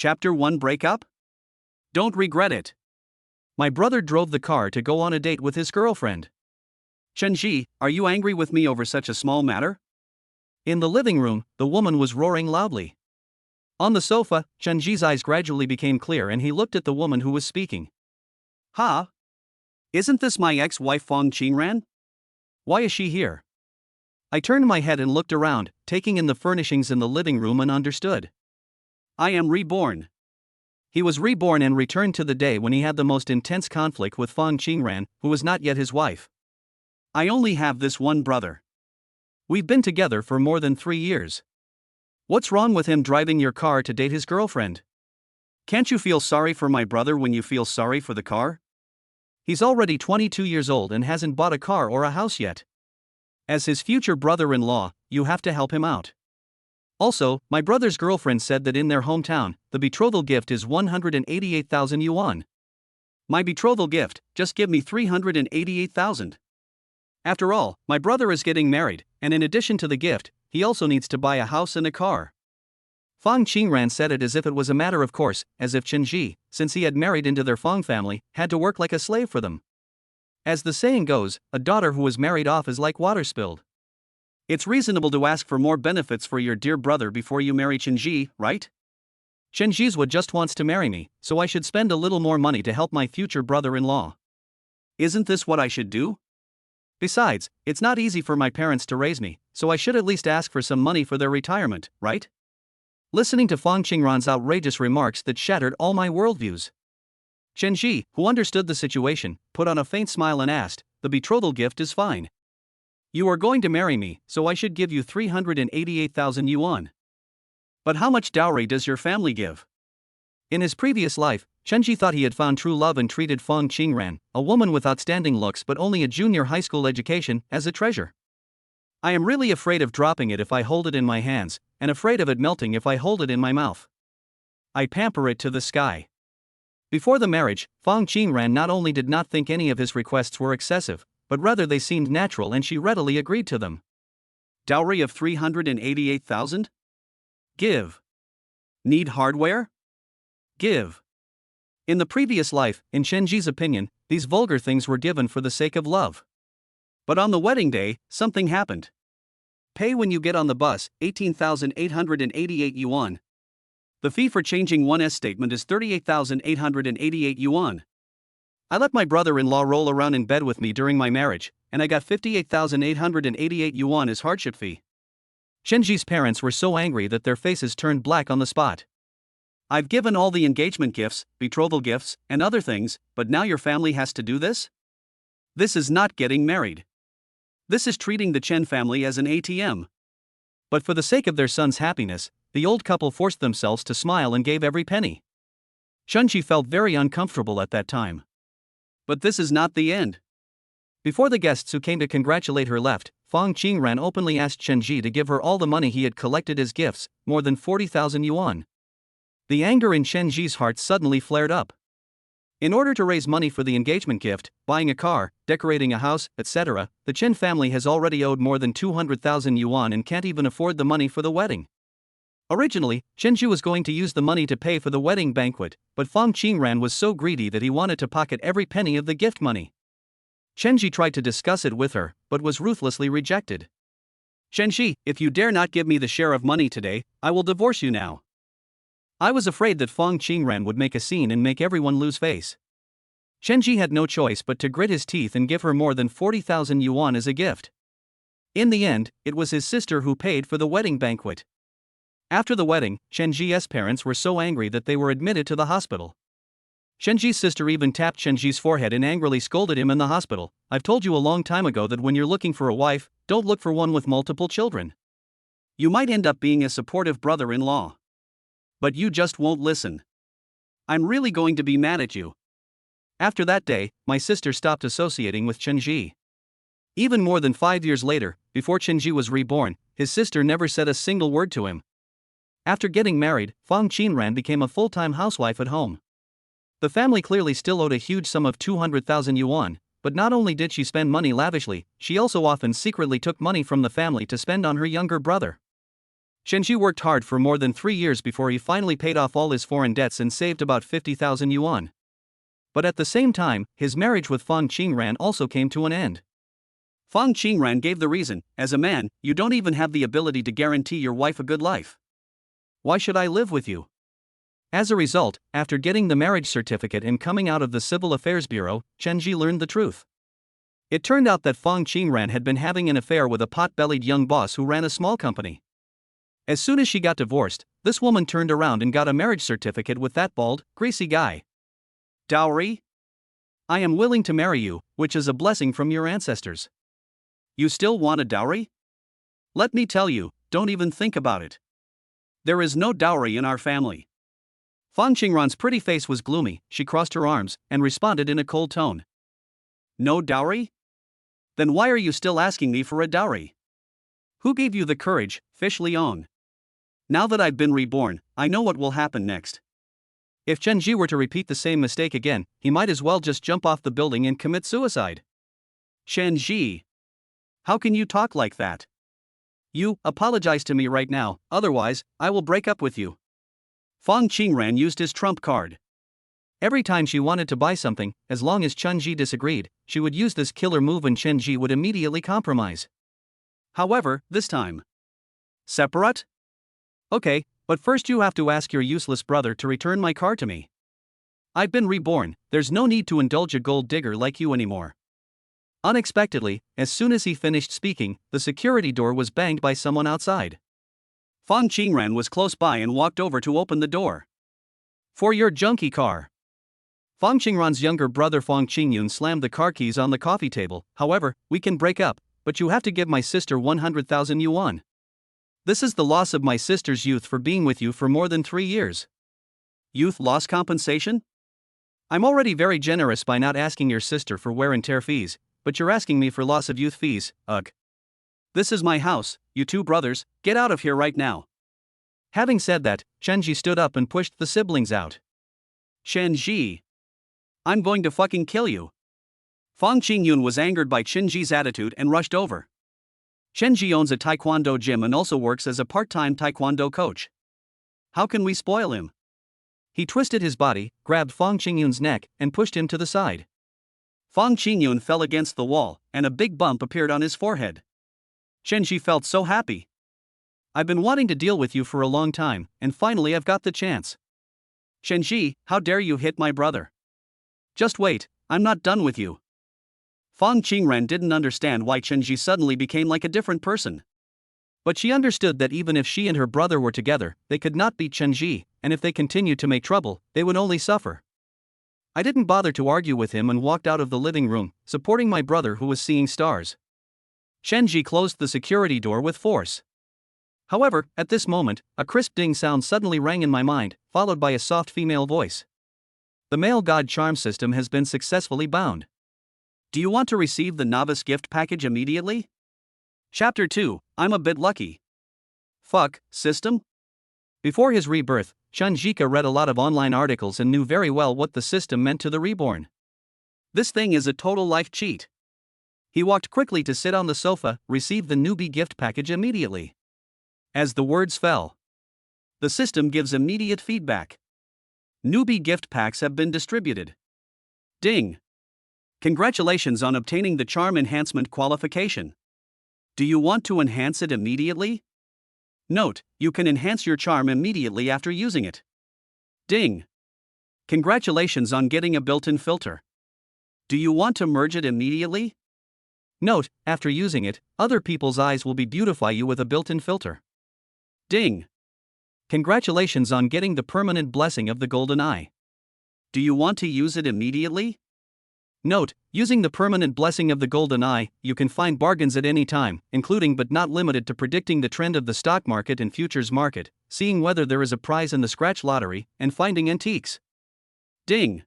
Chapter 1 Breakup? Don't regret it. My brother drove the car to go on a date with his girlfriend. Chenji, are you angry with me over such a small matter? In the living room, the woman was roaring loudly. On the sofa, Chenji's eyes gradually became clear and he looked at the woman who was speaking. Huh? Isn't this my ex-wife Fong Qingran? Why is she here? I turned my head and looked around, taking in the furnishings in the living room and understood. I am reborn. He was reborn and returned to the day when he had the most intense conflict with Fong Qingran, who was not yet his wife. I only have this one brother. We've been together for more than 3 years. What's wrong with him driving your car to date his girlfriend? Can't you feel sorry for my brother when you feel sorry for the car? He's already 22 years old and hasn't bought a car or a house yet. As his future brother-in-law, you have to help him out. Also, my brother's girlfriend said that in their hometown, the betrothal gift is 188,000 yuan. My betrothal gift, just give me 388,000. After all, my brother is getting married, and in addition to the gift, he also needs to buy a house and a car. Fong Qingran said it as if it was a matter of course, as if Chenji, since he had married into their Fong family, had to work like a slave for them. As the saying goes, a daughter who is married off is like water spilled. It's reasonable to ask for more benefits for your dear brother before you marry Chenji, right? Chenji's what just wants to marry me, so I should spend a little more money to help my future brother-in-law. Isn't this what I should do? Besides, it's not easy for my parents to raise me, so I should at least ask for some money for their retirement, right? Listening to Fong Qingran's outrageous remarks that shattered all my worldviews. Chenji, who understood the situation, put on a faint smile and asked, "The betrothal gift is fine. You are going to marry me, so I should give you 388,000 yuan. But how much dowry does your family give?" In his previous life, Chenji thought he had found true love and treated Fong Qingran, a woman with outstanding looks but only a junior high school education, as a treasure. I am really afraid of dropping it if I hold it in my hands, and afraid of it melting if I hold it in my mouth. I pamper it to the sky. Before the marriage, Fong Qingran not only did not think any of his requests were excessive, but rather they seemed natural and she readily agreed to them. Dowry of 388,000? Give. Need hardware? Give. In the previous life, in Chenji's opinion, these vulgar things were given for the sake of love. But on the wedding day, something happened. Pay when you get on the bus, 18,888 yuan. The fee for changing 1S statement is 38,888 yuan. I let my brother-in-law roll around in bed with me during my marriage, and I got 58,888 yuan as hardship fee. Chenji's parents were so angry that their faces turned black on the spot. I've given all the engagement gifts, betrothal gifts, and other things, but now your family has to do this? This is not getting married. This is treating the Chen family as an ATM. But for the sake of their son's happiness, the old couple forced themselves to smile and gave every penny. Chenji felt very uncomfortable at that time. But this is not the end. Before the guests who came to congratulate her left, Fong Qingran openly asked Chenji to give her all the money he had collected as gifts, more than 40,000 yuan. The anger in Chenji's heart suddenly flared up. In order to raise money for the engagement gift, buying a car, decorating a house, etc., the Chen family has already owed more than 200,000 yuan and can't even afford the money for the wedding. Originally, Chenji was going to use the money to pay for the wedding banquet, but Fong Qingran was so greedy that he wanted to pocket every penny of the gift money. Chenji tried to discuss it with her, but was ruthlessly rejected. "Chenji, if you dare not give me the share of money today, I will divorce you now." I was afraid that Fong Qingran would make a scene and make everyone lose face. Chenji had no choice but to grit his teeth and give her more than 40,000 yuan as a gift. In the end, it was his sister who paid for the wedding banquet. After the wedding, Chenji's parents were so angry that they were admitted to the hospital. Chenji's sister even tapped Chenji's forehead and angrily scolded him in the hospital. "I've told you a long time ago that when you're looking for a wife, don't look for one with multiple children. You might end up being a supportive brother-in-law. But you just won't listen. I'm really going to be mad at you." After that day, my sister stopped associating with Chenji. Even more than 5 years later, before Chenji was reborn, his sister never said a single word to him. After getting married, Fong Qingran became a full-time housewife at home. The family clearly still owed a huge sum of 200,000 yuan, but not only did she spend money lavishly, she also often secretly took money from the family to spend on her younger brother. Shenji worked hard for more than 3 years before he finally paid off all his foreign debts and saved about 50,000 yuan. But at the same time, his marriage with Fong Qingran also came to an end. Fong Qingran gave the reason, as a man, you don't even have the ability to guarantee your wife a good life. Why should I live with you? As a result, after getting the marriage certificate and coming out of the Civil Affairs Bureau, Chenji learned the truth. It turned out that Fong Qingran had been having an affair with a pot-bellied young boss who ran a small company. As soon as she got divorced, this woman turned around and got a marriage certificate with that bald, greasy guy. Dowry? I am willing to marry you, which is a blessing from your ancestors. You still want a dowry? Let me tell you, don't even think about it. There is no dowry in our family. Fong Qingran's pretty face was gloomy. She crossed her arms and responded in a cold tone. No dowry? Then why are you still asking me for a dowry? Who gave you the courage, Fish Liang? Now that I've been reborn, I know what will happen next. If Chenji were to repeat the same mistake again, he might as well just jump off the building and commit suicide. Chenji, how can you talk like that? You, apologize to me right now, otherwise, I will break up with you. Fong Qingran used his trump card. Every time she wanted to buy something, as long as Chenji disagreed, she would use this killer move and Chenji would immediately compromise. However, this time. Separate? Okay, but first you have to ask your useless brother to return my car to me. I've been reborn, there's no need to indulge a gold digger like you anymore. Unexpectedly, as soon as he finished speaking, the security door was banged by someone outside. Fong Qingran was close by and walked over to open the door. For your junky car. Fong Qingran's younger brother Fong Qingyun slammed the car keys on the coffee table. However, we can break up, but you have to give my sister 100,000 yuan. This is the loss of my sister's youth for being with you for more than 3 years. Youth loss compensation? I'm already very generous by not asking your sister for wear and tear fees, but you're asking me for loss of youth fees, ugh. This is my house, you two brothers, get out of here right now. Having said that, Chenji stood up and pushed the siblings out. Chenji, I'm going to fucking kill you. Fong Qingyun was angered by Chenji's attitude and rushed over. Chenji owns a taekwondo gym and also works as a part-time taekwondo coach. How can we spoil him? He twisted his body, grabbed Fong Qingyun's neck, and pushed him to the side. Fong Qingyun fell against the wall, and a big bump appeared on his forehead. Chenji felt so happy. I've been wanting to deal with you for a long time, and finally I've got the chance. Chenji, how dare you hit my brother? Just wait, I'm not done with you. Fong Qingran didn't understand why Chenji suddenly became like a different person. But she understood that even if she and her brother were together, they could not beat Chenji, and if they continued to make trouble, they would only suffer. I didn't bother to argue with him and walked out of the living room, supporting my brother who was seeing stars. Chenji closed the security door with force. However, at this moment, a crisp ding sound suddenly rang in my mind, followed by a soft female voice. The male god charm system has been successfully bound. Do you want to receive the novice gift package immediately? Chapter 2, I'm a bit lucky. Fuck, system? Before his rebirth, Chunjika read a lot of online articles and knew very well what the system meant to the reborn. This thing is a total life cheat. He walked quickly to sit on the sofa, received the newbie gift package immediately. As the words fell, the system gives immediate feedback. Newbie gift packs have been distributed. Ding! Congratulations on obtaining the charm enhancement qualification. Do you want to enhance it immediately? Note, you can enhance your charm immediately after using it. Ding! Congratulations on getting a built-in filter. Do you want to merge it immediately? Note, after using it, other people's eyes will beautify you with a built-in filter. Ding! Congratulations on getting the permanent blessing of the golden eye. Do you want to use it immediately? Note, using the permanent blessing of the golden eye, you can find bargains at any time, including but not limited to predicting the trend of the stock market and futures market, seeing whether there is a prize in the scratch lottery, and finding antiques. Ding!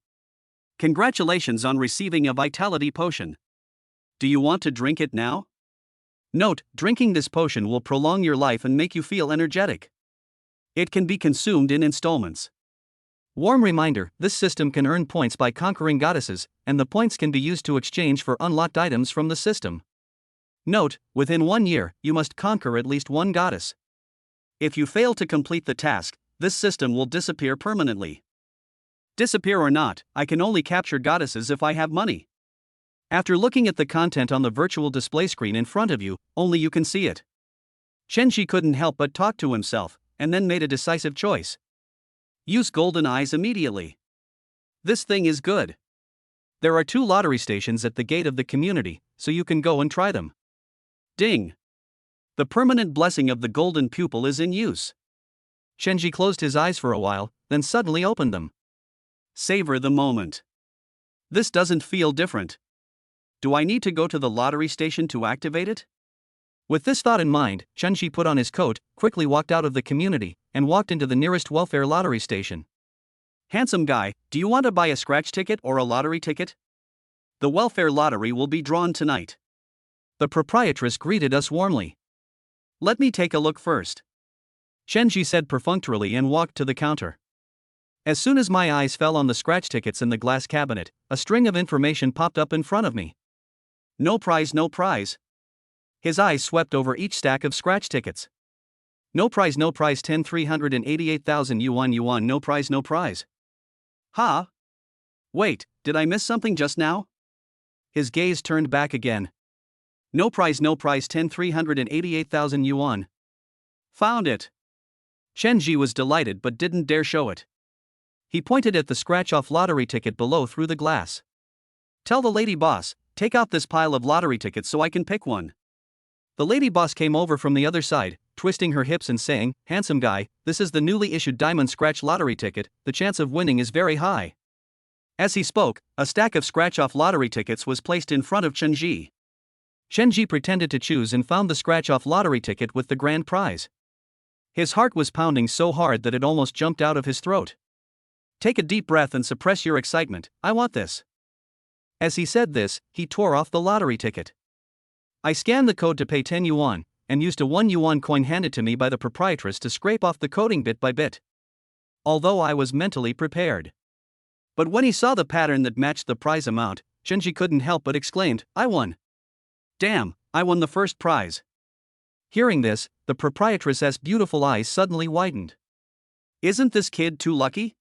Congratulations on receiving a vitality potion. Do you want to drink it now? Note, drinking this potion will prolong your life and make you feel energetic. It can be consumed in installments. Warm reminder, this system can earn points by conquering goddesses, and the points can be used to exchange for unlocked items from the system. Note, within 1 year, you must conquer at least one goddess. If you fail to complete the task, this system will disappear permanently. Disappear or not, I can only capture goddesses if I have money. After looking at the content on the virtual display screen in front of you, only you can see it. Chenji couldn't help but talk to himself, and then made a decisive choice. Use golden eyes immediately. This thing is good. There are 2 lottery stations at the gate of the community, so you can go and try them. Ding! The permanent blessing of the golden pupil is in use. Chenji closed his eyes for a while, then suddenly opened them. Savor the moment. This doesn't feel different. Do I need to go to the lottery station to activate it? With this thought in mind, Chenji put on his coat, quickly walked out of the community, and walked into the nearest welfare lottery station. Handsome guy, do you want to buy a scratch ticket or a lottery ticket? The welfare lottery will be drawn tonight. The proprietress greeted us warmly. Let me take a look first. Chenji said perfunctorily and walked to the counter. As soon as my eyes fell on the scratch tickets in the glass cabinet, a string of information popped up in front of me. No prize, no prize. His eyes swept over each stack of scratch tickets. No prize, 10,388,000 yuan, no prize, no prize. Ha! Wait, did I miss something just now? His gaze turned back again. No prize, 10,388,000 yuan. Found it. Chenji was delighted but didn't dare show it. He pointed at the scratch-off lottery ticket below through the glass. Tell the lady boss, take out this pile of lottery tickets so I can pick one. The lady boss came over from the other side, twisting her hips and saying, handsome guy, this is the newly issued diamond scratch lottery ticket, the chance of winning is very high. As he spoke, a stack of scratch-off lottery tickets was placed in front of Chenji. Chenji pretended to choose and found the scratch-off lottery ticket with the grand prize. His heart was pounding so hard that it almost jumped out of his throat. Take a deep breath and suppress your excitement, I want this. As he said this, he tore off the lottery ticket. I scanned the code to pay 10 yuan, and used a 1 yuan coin handed to me by the proprietress to scrape off the coding bit by bit. Although I was mentally prepared. But when he saw the pattern that matched the prize amount, Chenji couldn't help but exclaimed, I won. Damn, I won the first prize. Hearing this, the proprietress's beautiful eyes suddenly widened. Isn't this kid too lucky?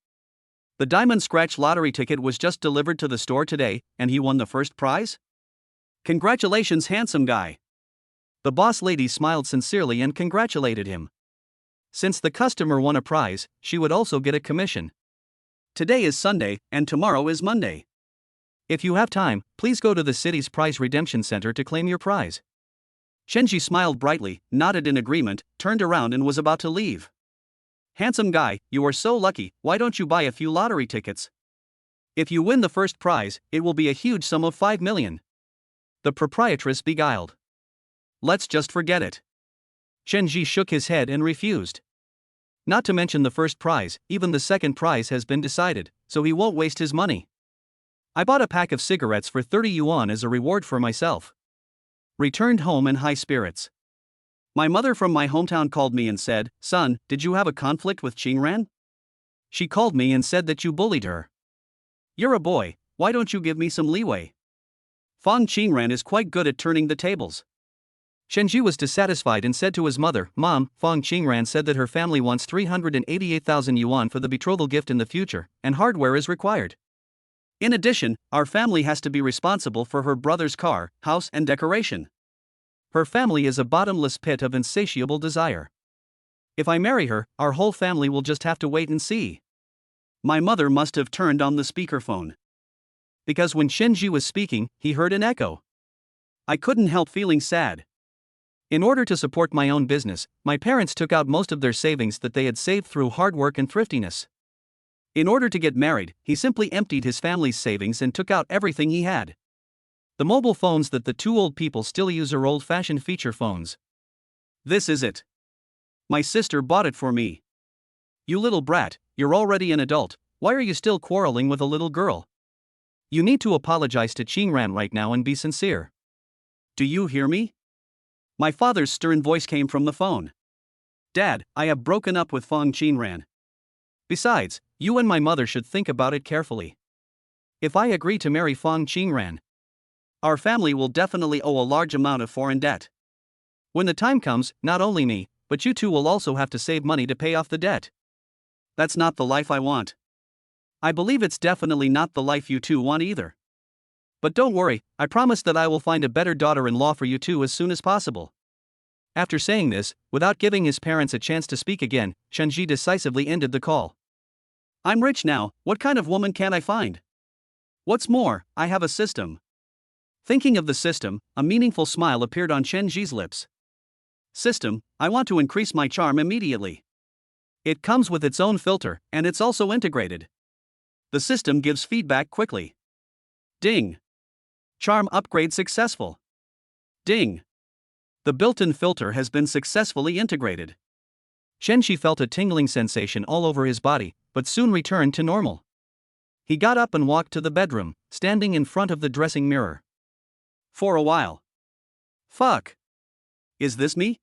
The diamond scratch lottery ticket was just delivered to the store today, and he won the first prize? Congratulations, handsome guy. The boss lady smiled sincerely and congratulated him. Since the customer won a prize, she would also get a commission. Today is Sunday, and tomorrow is Monday. If you have time, please go to the city's prize redemption center to claim your prize. Chenji smiled brightly, nodded in agreement, turned around and was about to leave. Handsome guy, you are so lucky, why don't you buy a few lottery tickets? If you win the first prize, it will be a huge sum of 5 million. The proprietress beguiled. Let's just forget it. Chenji shook his head and refused. Not to mention the first prize, even the second prize has been decided, so he won't waste his money. I bought a pack of cigarettes for 30 yuan as a reward for myself. Returned home in high spirits. My mother from my hometown called me and said, son, did you have a conflict with Qingran? She called me and said that you bullied her. You're a boy, why don't you give me some leeway? Fong Qingran is quite good at turning the tables. Chenji was dissatisfied and said to his mother, Mom, Fong Qingran said that her family wants 388,000 yuan for the betrothal gift in the future, and hardware is required. In addition, our family has to be responsible for her brother's car, house and decoration. Her family is a bottomless pit of insatiable desire. If I marry her, our whole family will just have to wait and see. My mother must have turned on the speakerphone. Because when Chenji was speaking, he heard an echo. I couldn't help feeling sad. In order to support my own business, my parents took out most of their savings that they had saved through hard work and thriftiness. In order to get married, he simply emptied his family's savings and took out everything he had. The mobile phones that the 2 old people still use are old-fashioned feature phones. This is it. My sister bought it for me. You little brat, you're already an adult, why are you still quarreling with a little girl? You need to apologize to Qingran right now and be sincere. Do you hear me? My father's stern voice came from the phone. Dad, I have broken up with Fong Qingran. Besides, you and my mother should think about it carefully. If I agree to marry Fong Qingran, our family will definitely owe a large amount of foreign debt. When the time comes, not only me, but you two will also have to save money to pay off the debt. That's not the life I want. I believe it's definitely not the life you two want either. But don't worry, I promise that I will find a better daughter-in-law for you two as soon as possible. After saying this, without giving his parents a chance to speak again, Chenji decisively ended the call. I'm rich now, what kind of woman can I find? What's more, I have a system. Thinking of the system, a meaningful smile appeared on Chenji's lips. System, I want to increase my charm immediately. It comes with its own filter, and it's also integrated. The system gives feedback quickly. Ding. Charm upgrade successful. Ding. The built-in filter has been successfully integrated. Chenji felt a tingling sensation all over his body, but soon returned to normal. He got up and walked to the bedroom, standing in front of the dressing mirror. For a while. Fuck. Is this me?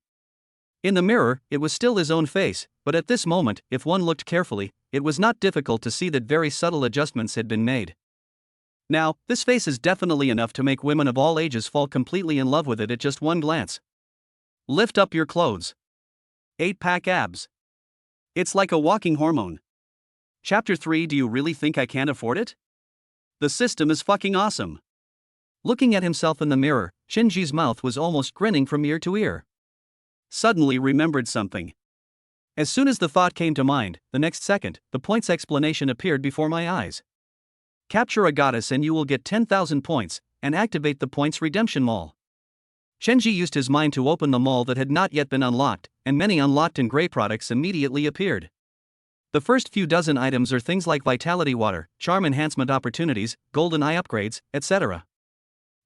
In the mirror, it was still his own face, but at this moment, if one looked carefully, it was not difficult to see that very subtle adjustments had been made. Now, this face is definitely enough to make women of all ages fall completely in love with it at just one glance. Lift up your clothes. 8-pack abs. It's like a walking hormone. Chapter 3. Do you really think I can't afford it? The system is fucking awesome. Looking at himself in the mirror, Chenji's mouth was almost grinning from ear to ear. Suddenly remembered something. As soon as the thought came to mind, the next second, the points explanation appeared before my eyes. Capture a goddess and you will get 10,000 points, and activate the points redemption mall. Chenji used his mind to open the mall that had not yet been unlocked, and many unlocked and gray products immediately appeared. The first few dozen items are things like vitality water, charm enhancement opportunities, golden eye upgrades, etc.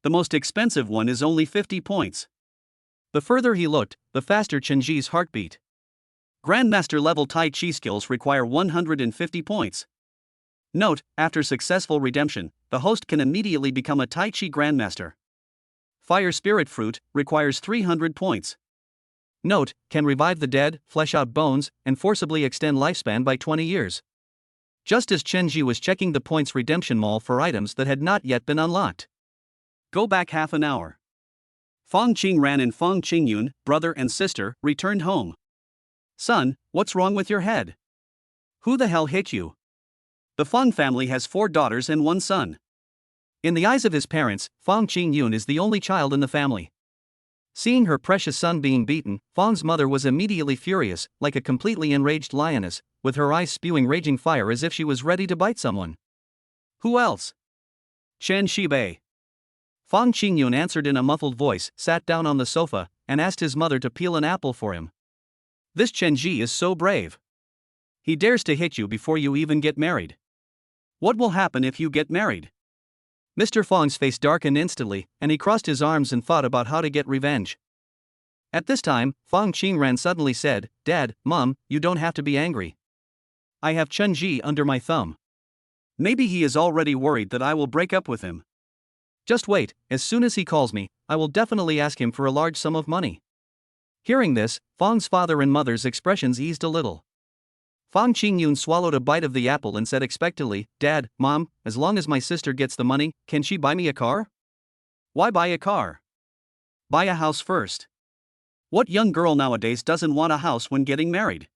The most expensive one is only 50 points. The further he looked, the faster Chenji's heart beat. Grandmaster level Tai Chi skills require 150 points. Note, after successful redemption, the host can immediately become a Tai Chi Grandmaster. Fire Spirit Fruit requires 300 points. Note, can revive the dead, flesh out bones, and forcibly extend lifespan by 20 years. Just as Chenji was checking the points redemption mall for items that had not yet been unlocked. Go back half an hour. Fong Qingran and Fong Qingyun, brother and sister, returned home. Son, what's wrong with your head? Who the hell hit you? The Fong family has 4 daughters and 1 son. In the eyes of his parents, Fong Qingyun is the only child in the family. Seeing her precious son being beaten, Fong's mother was immediately furious, like a completely enraged lioness, with her eyes spewing raging fire as if she was ready to bite someone. Who else? Chen Shibei. Fong Qingyun answered in a muffled voice, sat down on the sofa, and asked his mother to peel an apple for him. This Chenji is so brave. He dares to hit you before you even get married. What will happen if you get married? Mr. Fong's face darkened instantly, and he crossed his arms and thought about how to get revenge. At this time, Fong Qingran suddenly said, Dad, Mom, you don't have to be angry. I have Chenji under my thumb. Maybe he is already worried that I will break up with him. Just wait, as soon as he calls me, I will definitely ask him for a large sum of money. Hearing this, Fong's father and mother's expressions eased a little. Fong Qingyun swallowed a bite of the apple and said expectantly, Dad, Mom, as long as my sister gets the money, can she buy me a car? Why buy a car? Buy a house first. What young girl nowadays doesn't want a house when getting married?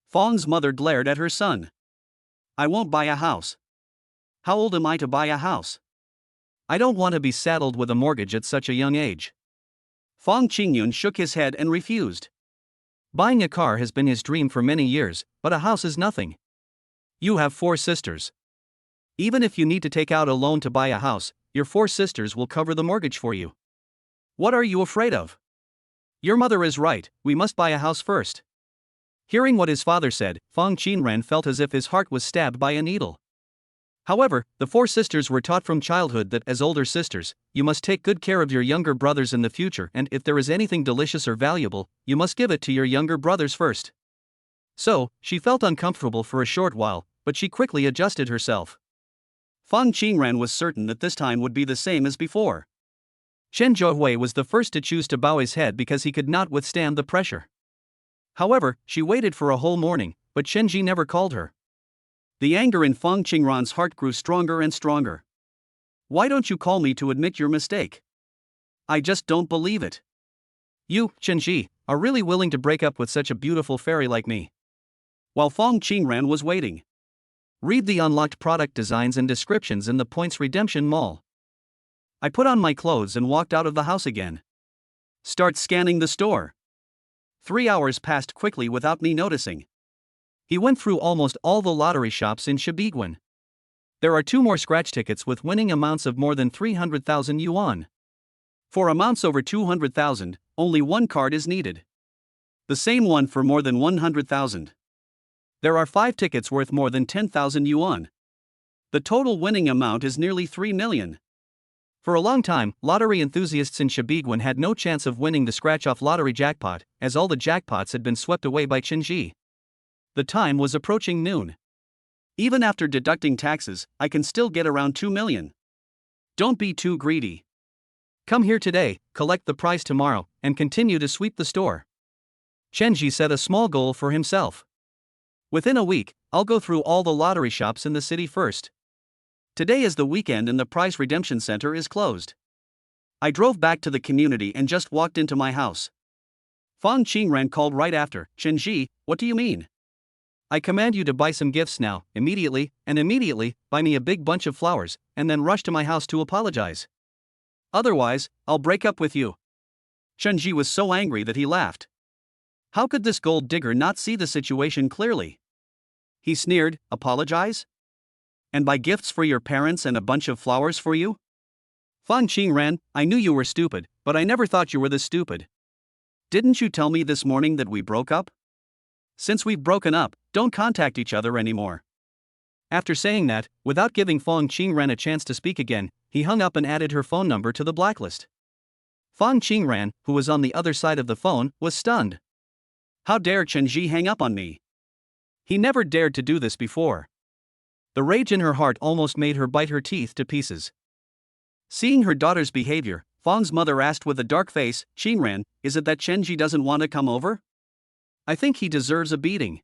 Fong's mother glared at her son. I won't buy a house. How old am I to buy a house? I don't want to be saddled with a mortgage at such a young age. Fong Qingyun shook his head and refused. Buying a car has been his dream for many years, but a house is nothing. You have 4 sisters. Even if you need to take out a loan to buy a house, your 4 sisters will cover the mortgage for you. What are you afraid of? Your mother is right, we must buy a house first. Hearing what his father said, Fong Qinran felt as if his heart was stabbed by a needle. However, the 4 sisters were taught from childhood that as older sisters, you must take good care of your younger brothers in the future, and if there is anything delicious or valuable, you must give it to your younger brothers first. So, she felt uncomfortable for a short while, but she quickly adjusted herself. Fong Qingran was certain that this time would be the same as before. Chen Zhouhui was the first to choose to bow his head because he could not withstand the pressure. However, she waited for a whole morning, but Chenji never called her. The anger in Fong Qingran's heart grew stronger and stronger. Why don't you call me to admit your mistake? I just don't believe it. You, Chenji, are really willing to break up with such a beautiful fairy like me. While Fong Qingran was waiting. Read the unlocked product designs and descriptions in the Points Redemption Mall. I put on my clothes and walked out of the house again. Start scanning the store. 3 hours passed quickly without me noticing. He went through almost all the lottery shops in Shibiguan. There are 2 more scratch tickets with winning amounts of more than 300,000 yuan. For amounts over 200,000, only 1 card is needed. The same one for more than 100,000. There are 5 tickets worth more than 10,000 yuan. The total winning amount is nearly 3 million. For a long time, lottery enthusiasts in Shibiguan had no chance of winning the scratch-off lottery jackpot, as all the jackpots had been swept away by Qinji. The time was approaching noon. Even after deducting taxes, I can still get around 2 million. Don't be too greedy. Come here today, collect the prize tomorrow, and continue to sweep the store. Qinji set a small goal for himself. Within a week, I'll go through all the lottery shops in the city first. Today is the weekend and the prize redemption center is closed. I drove back to the community and just walked into my house. Fong Qingran called right after. Qinji, what do you mean? I command you to buy some gifts now, immediately, and immediately, buy me a big bunch of flowers, and then rush to my house to apologize. Otherwise, I'll break up with you. Qinji was so angry that he laughed. How could this gold digger not see the situation clearly? He sneered, apologize? And buy gifts for your parents and a bunch of flowers for you? Fong Qingran, I knew you were stupid, but I never thought you were this stupid. Didn't you tell me this morning that we broke up? Since we've broken up, don't contact each other anymore. After saying that, without giving Fong Qingran a chance to speak again, he hung up and added her phone number to the blacklist. Fong Qingran, who was on the other side of the phone, was stunned. How dare Qinji hang up on me? He never dared to do this before. The rage in her heart almost made her bite her teeth to pieces. Seeing her daughter's behavior, Fong's mother asked with a dark face, Qingran, is it that Qinji doesn't want to come over? I think he deserves a beating.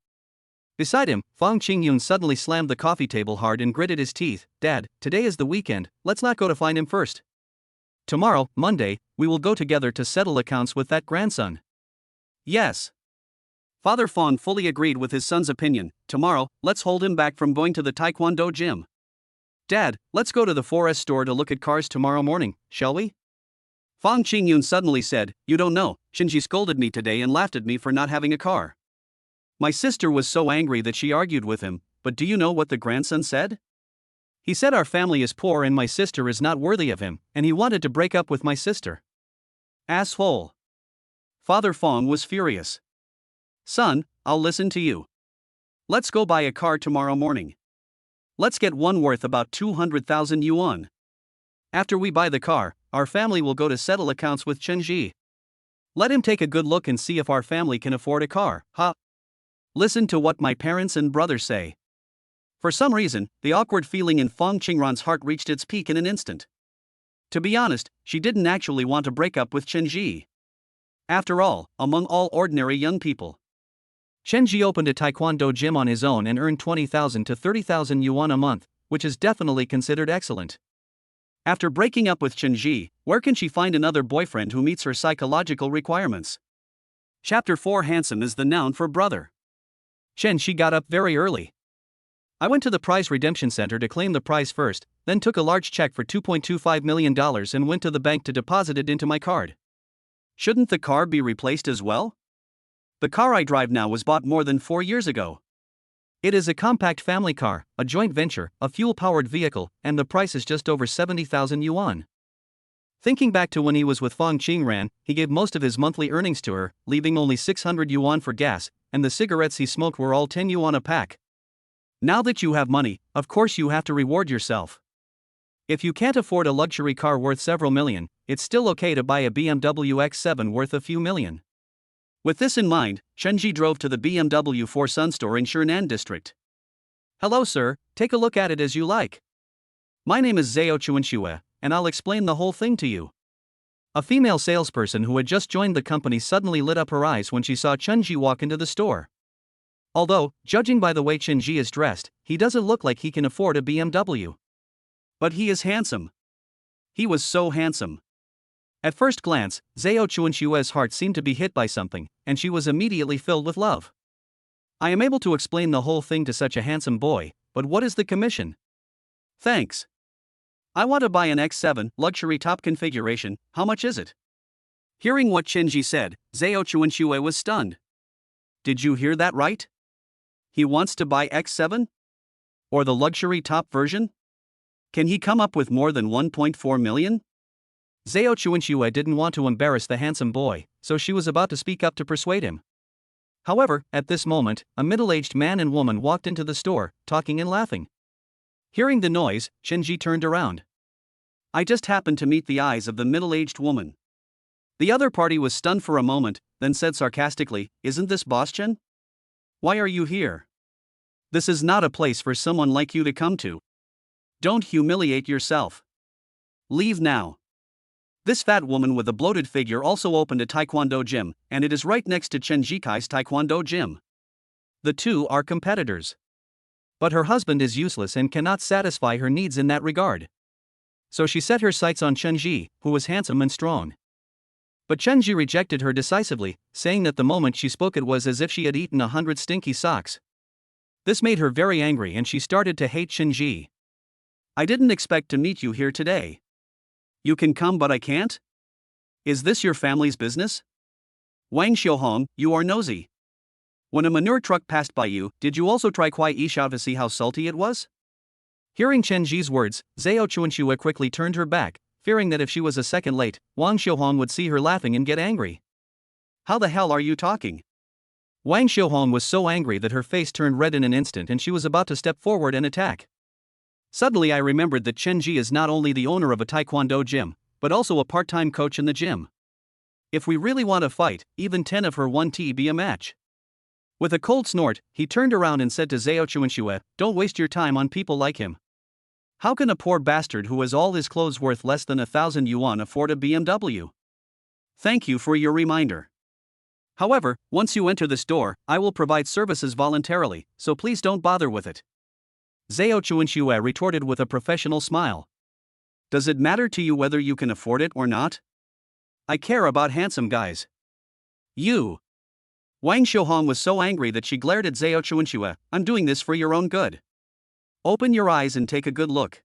Beside him, Fong Qingyun suddenly slammed the coffee table hard and gritted his teeth. Dad, today is the weekend, let's not go to find him first. Tomorrow, Monday, we will go together to settle accounts with that grandson. Yes. Father Fong fully agreed with his son's opinion. Tomorrow, let's hold him back from going to the taekwondo gym. Dad, let's go to the forest store to look at cars tomorrow morning, shall we? Fong Qingyun suddenly said, you don't know, Qinji scolded me today and laughed at me for not having a car. My sister was so angry that she argued with him, but do you know what the grandson said? He said our family is poor and my sister is not worthy of him, and he wanted to break up with my sister. Asshole. Father Fong was furious. Son, I'll listen to you. Let's go buy a car tomorrow morning. Let's get one worth about 200,000 yuan. After we buy the car, our family will go to settle accounts with Qinji. Let him take a good look and see if our family can afford a car, huh? Listen to what my parents and brothers say. For some reason, the awkward feeling in Fong Qingran's heart reached its peak in an instant. To be honest, she didn't actually want to break up with Qinji. After all, among all ordinary young people, Qinji opened a taekwondo gym on his own and earned 20,000 to 30,000 yuan a month, which is definitely considered excellent. After breaking up with Qinji, where can she find another boyfriend who meets her psychological requirements? Chapter 4 Handsome is the noun for brother. Qinji got up very early. I went to the prize redemption center to claim the prize first, then took a large check for $2.25 million and went to the bank to deposit it into my card. Shouldn't the car be replaced as well? The car I drive now was bought more than 4 years ago. It is a compact family car, a joint venture, a fuel-powered vehicle, and the price is just over 70,000 yuan. Thinking back to when he was with Fong Qingran, he gave most of his monthly earnings to her, leaving only 600 yuan for gas, and the cigarettes he smoked were all 10 yuan a pack. Now that you have money, of course you have to reward yourself. If you can't afford a luxury car worth several million, it's still okay to buy a BMW X7 worth a few million. With this in mind, Qinji drove to the BMW 4 Sun store in Shernan district. Hello sir, take a look at it as you like. My name is Zhao Chuanxue, and I'll explain the whole thing to you. A female salesperson who had just joined the company suddenly lit up her eyes when she saw Qinji walk into the store. Although, judging by the way Qinji is dressed, he doesn't look like he can afford a BMW. But he is handsome. He was so handsome. At first glance, Zhao Chuanxue's heart seemed to be hit by something, and she was immediately filled with love. I am able to explain the whole thing to such a handsome boy, but what is the commission? Thanks. I want to buy an X7 luxury top configuration, how much is it? Hearing what Chenji said, Zhao Chuanxue was stunned. Did you hear that right? He wants to buy X7? Or the luxury top version? Can he come up with more than 1.4 million? Zhao Chuanxue didn't want to embarrass the handsome boy, so she was about to speak up to persuade him. However, at this moment, a middle-aged man and woman walked into the store, talking and laughing. Hearing the noise, Chenji turned around. I just happened to meet the eyes of the middle-aged woman. The other party was stunned for a moment, then said sarcastically, "Isn't this Boss Chen? Why are you here? This is not a place for someone like you to come to. Don't humiliate yourself. Leave now." This fat woman with a bloated figure also opened a taekwondo gym, and it is right next to Chen Jikai's taekwondo gym. The two are competitors. But her husband is useless and cannot satisfy her needs in that regard. So she set her sights on Chen Ji, who was handsome and strong. But Chen Ji rejected her decisively, saying that the moment she spoke it was as if she had eaten 100 stinky socks. This made her very angry and she started to hate Chen Ji. I didn't expect to meet you here today. You can come but I can't? Is this your family's business? Wang Xiaohong, you are nosy. When a manure truck passed by you, did you also try Kuai Yishao to see how salty it was? Hearing Chen Ji's words, Zhao Chuanxue quickly turned her back, fearing that if she was a second late, Wang Xiaohong would see her laughing and get angry. How the hell are you talking? Wang Xiaohong was so angry that her face turned red in an instant and she was about to step forward and attack. Suddenly I remembered that Chen Ji is not only the owner of a taekwondo gym, but also a part-time coach in the gym. If we really want to fight, even 10 of her 1T be a match. With a cold snort, he turned around and said to Zhao Chuanxue, "Don't waste your time on people like him. How can a poor bastard who has all his clothes worth less than 1,000 yuan afford a BMW? Thank you for your reminder. However, once you enter this door, I will provide services voluntarily, so please don't bother with it." Zhao Chuanxue retorted with a professional smile. Does it matter to you whether you can afford it or not? I care about handsome guys. You. Wang Xiaohong was so angry that she glared at Zhao Chuanxue, "I'm doing this for your own good. Open your eyes and take a good look.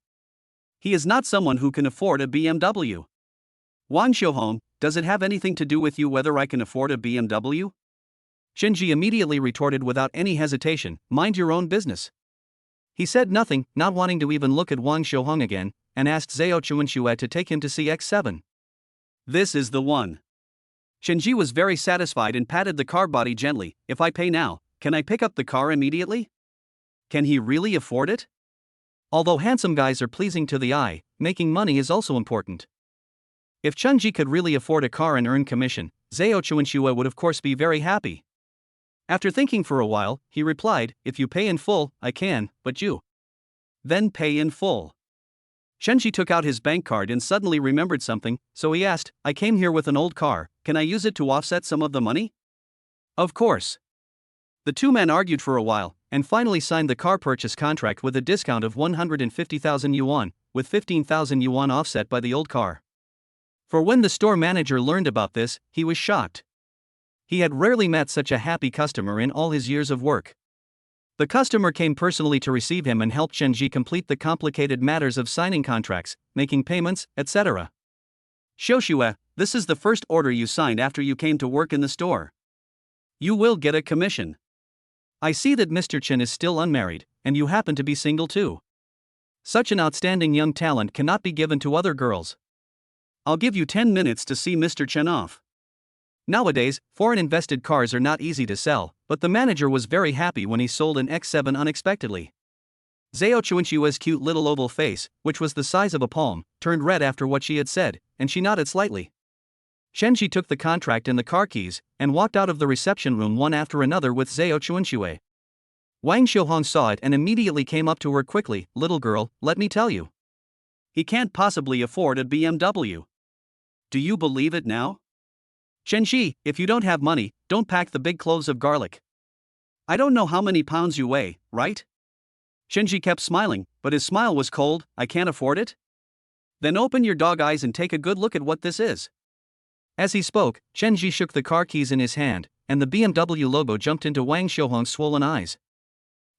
He is not someone who can afford a BMW. Wang Xiaohong, does it have anything to do with you whether I can afford a BMW? Shinji immediately retorted without any hesitation, "Mind your own business." He said nothing, not wanting to even look at Wang Xiaohong again, and asked Zhao Chuanxue to take him to see X7. This is the one. Shinji was very satisfied and patted the car body gently. "If I pay now, can I pick up the car immediately? Can he really afford it?" Although handsome guys are pleasing to the eye, making money is also important. If Chunji could really afford a car and earn commission, Zhao Chuanxue would of course be very happy. After thinking for a while, he replied, "If you pay in full, I can, but you." Then pay in full. Shenji took out his bank card and suddenly remembered something, so he asked, "I came here with an old car, can I use it to offset some of the money?" Of course. The two men argued for a while, and finally signed the car purchase contract with a discount of 150,000 yuan, with 15,000 yuan offset by the old car. For when the store manager learned about this, he was shocked. He had rarely met such a happy customer in all his years of work. The customer came personally to receive him and helped Shenji complete the complicated matters of signing contracts, making payments, etc. "Shoshue, this is the first order you signed after you came to work in the store. You will get a commission. I see that Mr. Chen is still unmarried, and you happen to be single too. Such an outstanding young talent cannot be given to other girls. I'll give you 10 minutes to see Mr. Chen off." Nowadays, foreign invested cars are not easy to sell, but the manager was very happy when he sold an X7 unexpectedly. Zhao Chuanxue's cute little oval face, which was the size of a palm, turned red after what she had said, and she nodded slightly. Shenji took the contract and the car keys, and walked out of the reception room one after another with Zhao Chuanxue. Wang Xiaohong saw it and immediately came up to her quickly, "Little girl, let me tell you. He can't possibly afford a BMW. Do you believe it now? Shenji, if you don't have money, don't pack the big cloves of garlic. I don't know how many pounds you weigh, right?" Shenji kept smiling, but his smile was cold. "I can't afford it? Then open your dog eyes and take a good look at what this is." As he spoke, Chen Ji shook the car keys in his hand, and the BMW logo jumped into Wang Xiuhong's swollen eyes.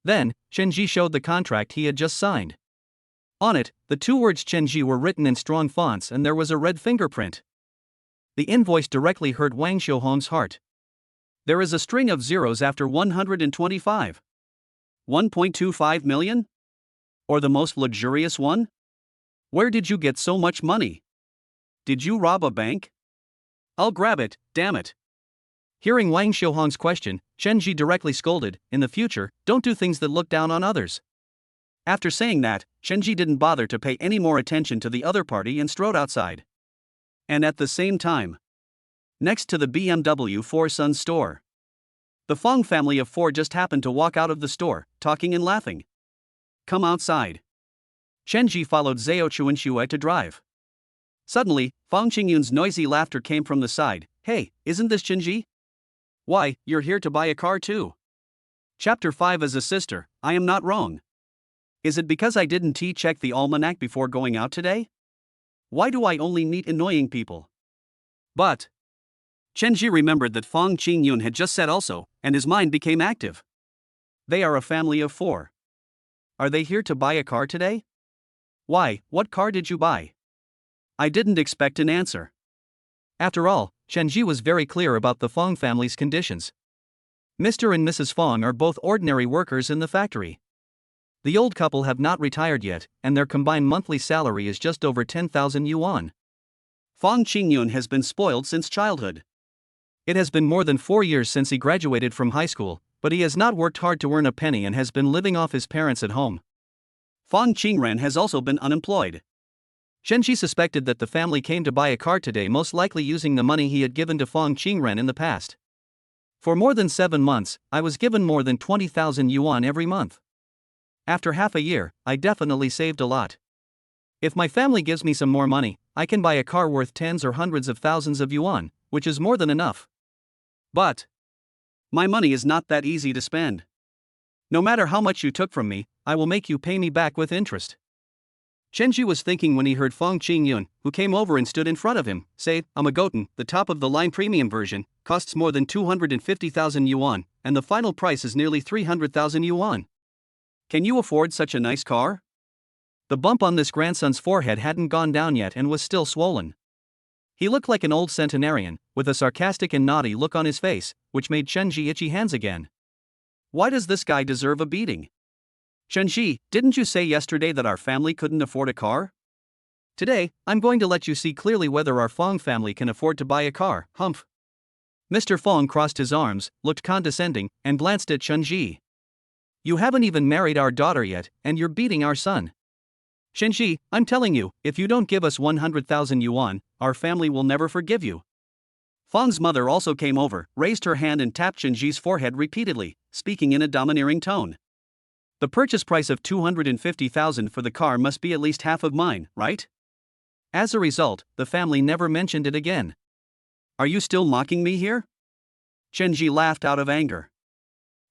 Then, Chen Ji showed the contract he had just signed. On it, the two words Chen Ji were written in strong fonts and there was a red fingerprint. The invoice directly hurt Wang Xiuhong's heart. There is a string of zeros after 125. 1.25 million? Or the most luxurious one? Where did you get so much money? Did you rob a bank? I'll grab it, damn it. Hearing Wang Xiuhong's question, Chen Ji directly scolded, in the future, don't do things that look down on others. After saying that, Chen Ji didn't bother to pay any more attention to the other party and strode outside. And at the same time, next to the BMW 4 Sons store, the Fong family of 4 just happened to walk out of the store, talking and laughing. Come outside. Chen Ji followed Zhao Chuanxue to drive. Suddenly, Fong Qingyun's noisy laughter came from the side. Hey, isn't this Chen Ji? Why, you're here to buy a car too. Chapter 5 as a sister, I am not wrong. Is it because I didn't check the almanac before going out today? Why do I only meet annoying people? But Chen Ji remembered that Fong Qingyun had just said also, and his mind became active. They are a family of 4. Are they here to buy a car today? Why, what car did you buy? I didn't expect an answer. After all, Chen Ji was very clear about the Fong family's conditions. Mr. and Mrs. Fong are both ordinary workers in the factory. The old couple have not retired yet, and their combined monthly salary is just over 10,000 yuan. Fong Qingyun has been spoiled since childhood. It has been more than 4 years since he graduated from high school, but he has not worked hard to earn a penny and has been living off his parents at home. Fong Qingren has also been unemployed. Chen Ji suspected that the family came to buy a car today, most likely using the money he had given to Fong Qingren in the past. For more than 7 months, I was given more than 20,000 yuan every month. After half a year, I definitely saved a lot. If my family gives me some more money, I can buy a car worth tens or hundreds of thousands of yuan, which is more than enough. But my money is not that easy to spend. No matter how much you took from me, I will make you pay me back with interest. Chen Ji was thinking when he heard Fong Qingyun, who came over and stood in front of him, say, a Magotan, the top-of-the-line premium version, costs more than 250,000 yuan, and the final price is nearly 300,000 yuan. Can you afford such a nice car? The bump on this grandson's forehead hadn't gone down yet and was still swollen. He looked like an old centenarian, with a sarcastic and naughty look on his face, which made Chen Ji itchy hands again. Why does this guy deserve a beating? Chen Ji, didn't you say yesterday that our family couldn't afford a car? Today, I'm going to let you see clearly whether our Fong family can afford to buy a car, humph. Mr. Fong crossed his arms, looked condescending, and glanced at Chen Ji. You haven't even married our daughter yet, and you're beating our son. Chen Ji, I'm telling you, if you don't give us 100,000 yuan, our family will never forgive you. Fong's mother also came over, raised her hand and tapped Chen Ji's forehead repeatedly, speaking in a domineering tone. The purchase price of 250,000 for the car must be at least half of mine, right? As a result, the family never mentioned it again. Are you still mocking me here? Chen Ji laughed out of anger.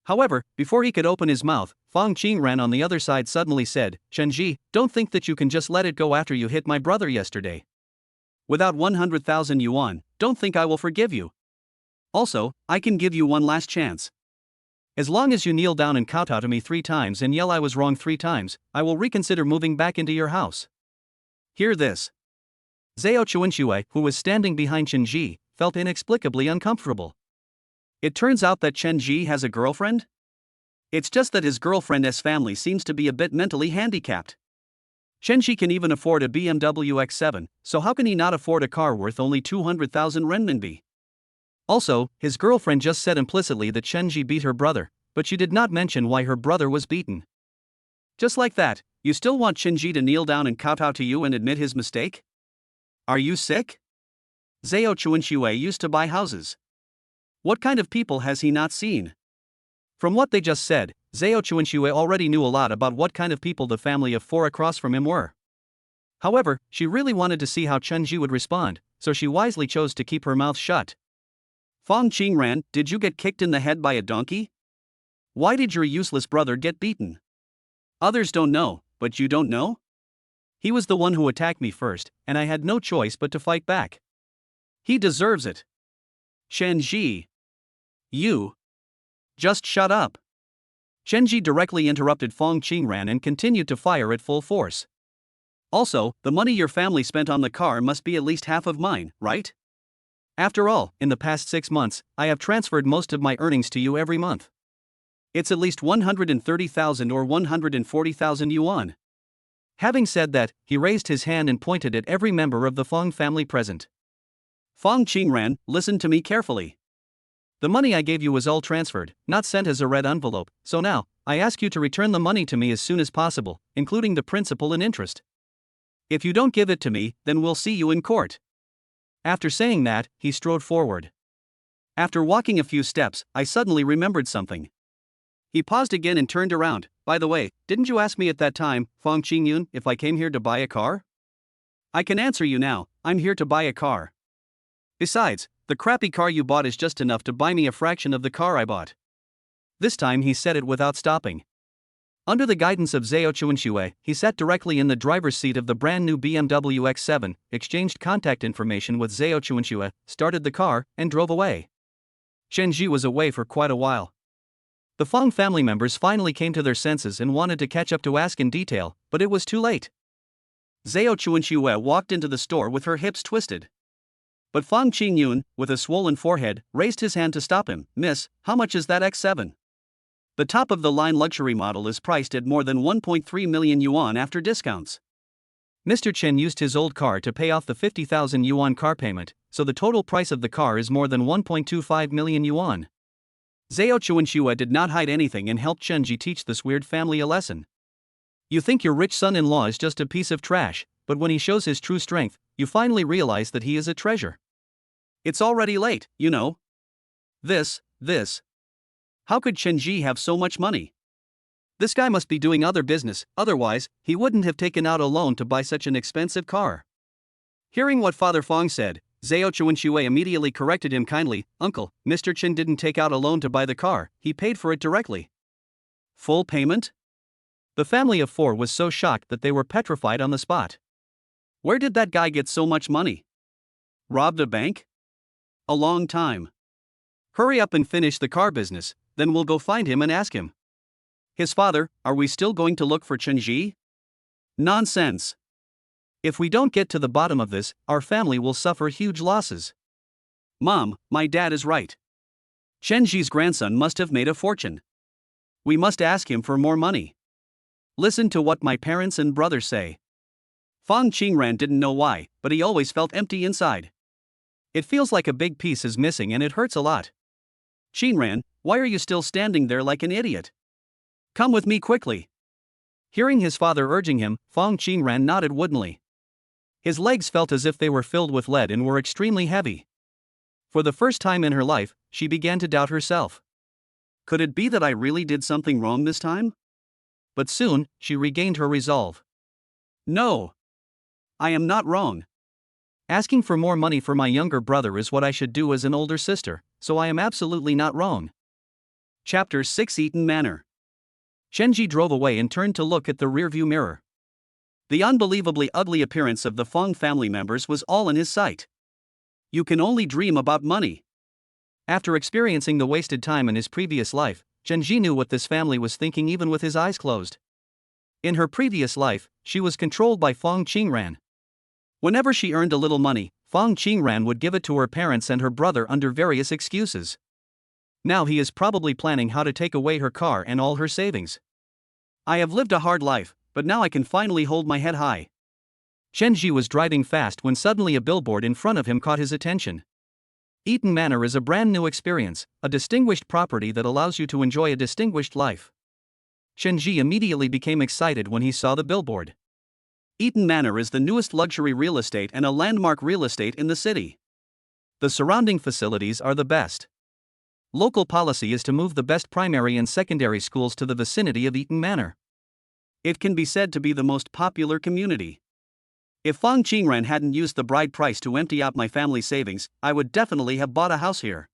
However, before he could open his mouth, Fong Qingran on the other side suddenly said, Chen Ji, don't think that you can just let it go after you hit my brother yesterday. Without 100,000 yuan, don't think I will forgive you. Also, I can give you one last chance. As long as you kneel down and kowtow to me 3 times and yell I was wrong 3 times, I will reconsider moving back into your house. Hear this. Zhao Chuanxue, who was standing behind Chen Ji, felt inexplicably uncomfortable. It turns out that Chen Ji has a girlfriend? It's just that his girlfriend's family seems to be a bit mentally handicapped. Chen Ji can even afford a BMW X7, so how can he not afford a car worth only 200,000 renminbi? Also, his girlfriend just said implicitly that Chen Ji beat her brother, but she did not mention why her brother was beaten. Just like that, you still want Chen Ji to kneel down and kowtow to you and admit his mistake? Are you sick? Zhao Chuanxue used to buy houses. What kind of people has he not seen? From what they just said, Zhao Chuanxue already knew a lot about what kind of people the family of 4 across from him were. However, she really wanted to see how Chen Ji would respond, so she wisely chose to keep her mouth shut. Fong Qingran, did you get kicked in the head by a donkey? Why did your useless brother get beaten? Others don't know, but you don't know? He was the one who attacked me first, and I had no choice but to fight back. He deserves it. Shenji. You. Just shut up. Shenji directly interrupted Fong Qingran and continued to fire at full force. Also, the money your family spent on the car must be at least half of mine, right? After all, in the past 6 months, I have transferred most of my earnings to you every month. It's at least 130,000 or 140,000 yuan. Having said that, he raised his hand and pointed at every member of the Fong family present. Fong Qingran, listen to me carefully. The money I gave you was all transferred, not sent as a red envelope, so now, I ask you to return the money to me as soon as possible, including the principal and interest. If you don't give it to me, then we'll see you in court. After saying that, he strode forward. After walking a few steps, I suddenly remembered something. He paused again and turned around. By the way, didn't you ask me at that time, Fong Qingyun, if I came here to buy a car? I can answer you now, I'm here to buy a car. Besides, the crappy car you bought is just enough to buy me a fraction of the car I bought. This time he said it without stopping. Under the guidance of Zhao Chuanxue, he sat directly in the driver's seat of the brand new BMW X7, exchanged contact information with Zhao Chuanxue, started the car, and drove away. Shenji was away for quite a while. The Fong family members finally came to their senses and wanted to catch up to ask in detail, but it was too late. Zhao Chuanxue walked into the store with her hips twisted. But Fong Qingyun, with a swollen forehead, raised his hand to stop him. Miss, how much is that X7? The top-of-the-line luxury model is priced at more than 1.3 million yuan after discounts. Mr. Chen used his old car to pay off the 50,000 yuan car payment, so the total price of the car is more than 1.25 million yuan. Zhao Chuanxue did not hide anything and helped Shenji teach this weird family a lesson. You think your rich son-in-law is just a piece of trash, but when he shows his true strength, you finally realize that he is a treasure. It's already late, you know. This. How could Shenji have so much money? This guy must be doing other business, otherwise, he wouldn't have taken out a loan to buy such an expensive car. Hearing what Father Fong said, Zhao Chuanxue immediately corrected him kindly. Uncle, Mr. Chen didn't take out a loan to buy the car, he paid for it directly. Full payment? The family of 4 was so shocked that they were petrified on the spot. Where did that guy get so much money? Robbed a bank? A long time. Hurry up and finish the car business, then we'll go find him and ask him. His father, are we still going to look for Shenji? Nonsense. If we don't get to the bottom of this, our family will suffer huge losses. Mom, my dad is right. Shenji's grandson must have made a fortune. We must ask him for more money. Listen to what my parents and brothers say. Fong Qingran didn't know why, but he always felt empty inside. It feels like a big piece is missing and it hurts a lot. Qingran, why are you still standing there like an idiot? Come with me quickly. Hearing his father urging him, Fong Qingran nodded woodenly. His legs felt as if they were filled with lead and were extremely heavy. For the first time in her life, she began to doubt herself. Could it be that I really did something wrong this time? But soon, she regained her resolve. No. I am not wrong. Asking for more money for my younger brother is what I should do as an older sister, so I am absolutely not wrong. Chapter 6 Eaton Manor. Shenji drove away and turned to look at the rearview mirror. The unbelievably ugly appearance of the Fong family members was all in his sight. You can only dream about money. After experiencing the wasted time in his previous life, Shenji knew what this family was thinking even with his eyes closed. In her previous life, she was controlled by Fong Qingran. Whenever she earned a little money, Fong Qingran would give it to her parents and her brother under various excuses. Now he is probably planning how to take away her car and all her savings. I have lived a hard life, but now I can finally hold my head high. Shenji was driving fast when suddenly a billboard in front of him caught his attention. Eaton Manor is a brand new experience, a distinguished property that allows you to enjoy a distinguished life. Shenji immediately became excited when he saw the billboard. Eaton Manor is the newest luxury real estate and a landmark real estate in the city. The surrounding facilities are the best. Local policy is to move the best primary and secondary schools to the vicinity of Eaton Manor. It can be said to be the most popular community. If Fong Qingran hadn't used the bride price to empty out my family's savings, I would definitely have bought a house here.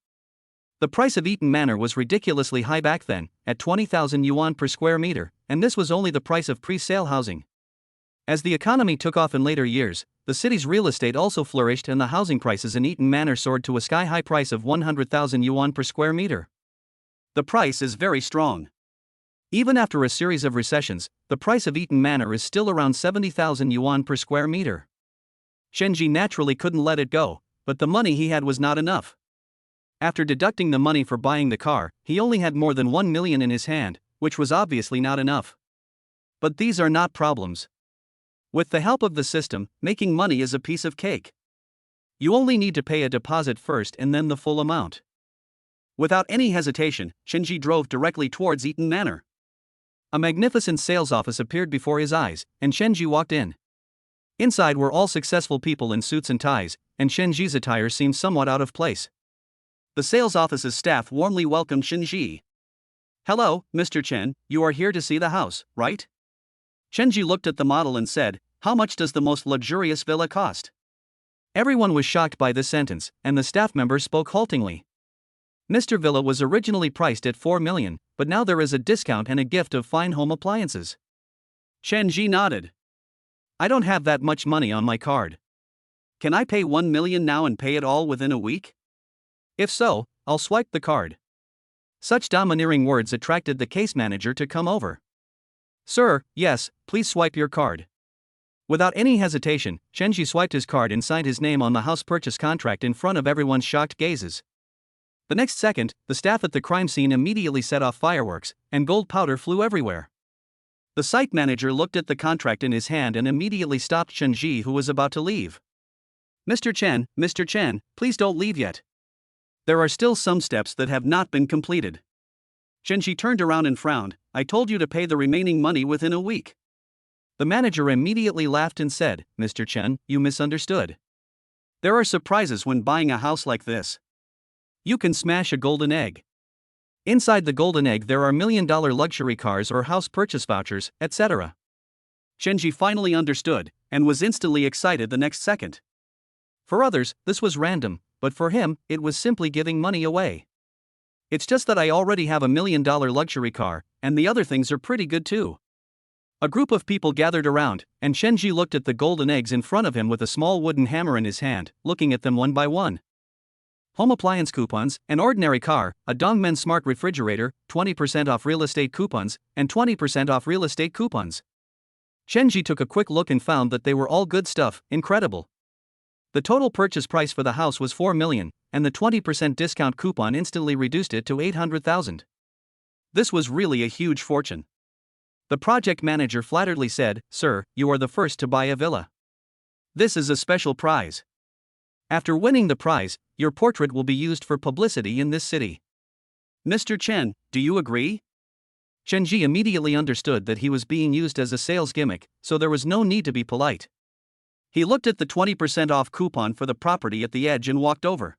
The price of Eaton Manor was ridiculously high back then, at 20,000 yuan per square meter, and this was only the price of pre-sale housing. As the economy took off in later years, the city's real estate also flourished and the housing prices in Eaton Manor soared to a sky-high price of 100,000 yuan per square meter. The price is very strong. Even after a series of recessions, the price of Eaton Manor is still around 70,000 yuan per square meter. Shenji naturally couldn't let it go, but the money he had was not enough. After deducting the money for buying the car, he only had more than 1 million in his hand, which was obviously not enough. But these are not problems. With the help of the system, making money is a piece of cake. You only need to pay a deposit first and then the full amount. Without any hesitation, Shenji drove directly towards Eaton Manor. A magnificent sales office appeared before his eyes, and Shenji walked in. Inside were all successful people in suits and ties, and Shenji's attire seemed somewhat out of place. The sales office's staff warmly welcomed Shenji. "Hello, Mr. Chen, you are here to see the house, right?" Shenji looked at the model and said, "How much does the most luxurious villa cost?" Everyone was shocked by this sentence, and the staff member spoke haltingly. Mr. Villa was originally priced at 4 million, but now there is a discount and a gift of fine home appliances. Shenji nodded. "I don't have that much money on my card. Can I pay 1 million now and pay it all within a week? If so, I'll swipe the card." Such domineering words attracted the case manager to come over. "Sir, yes, please swipe your card." Without any hesitation, Shenji swiped his card and signed his name on the house purchase contract in front of everyone's shocked gazes. The next second, the staff at the crime scene immediately set off fireworks, and gold powder flew everywhere. The site manager looked at the contract in his hand and immediately stopped Shenji, who was about to leave. Mr. Chen, please don't leave yet. There are still some steps that have not been completed." Shenji turned around and frowned. "I told you to pay the remaining money within a week." The manager immediately laughed and said, "Mr. Chen, you misunderstood. There are surprises when buying a house like this. You can smash a golden egg. Inside the golden egg there are million-dollar luxury cars or house purchase vouchers, etc." Shenji finally understood, and was instantly excited the next second. For others, this was random, but for him, it was simply giving money away. "It's just that I already have a million-dollar luxury car, and the other things are pretty good too." A group of people gathered around, and Shenji looked at the golden eggs in front of him with a small wooden hammer in his hand, looking at them one by one. Home appliance coupons, an ordinary car, a Dongmen smart refrigerator, 20% off real estate coupons, and 20% off real estate coupons. Shenji took a quick look and found that they were all good stuff, incredible. The total purchase price for the house was 4 million, and the 20% discount coupon instantly reduced it to 800,000. This was really a huge fortune. The project manager flatteredly said, "Sir, you are the first to buy a villa. This is a special prize. After winning the prize, your portrait will be used for publicity in this city. Mr. Chen, do you agree?" Shenji immediately understood that he was being used as a sales gimmick, so there was no need to be polite. He looked at the 20% off coupon for the property at the edge and walked over.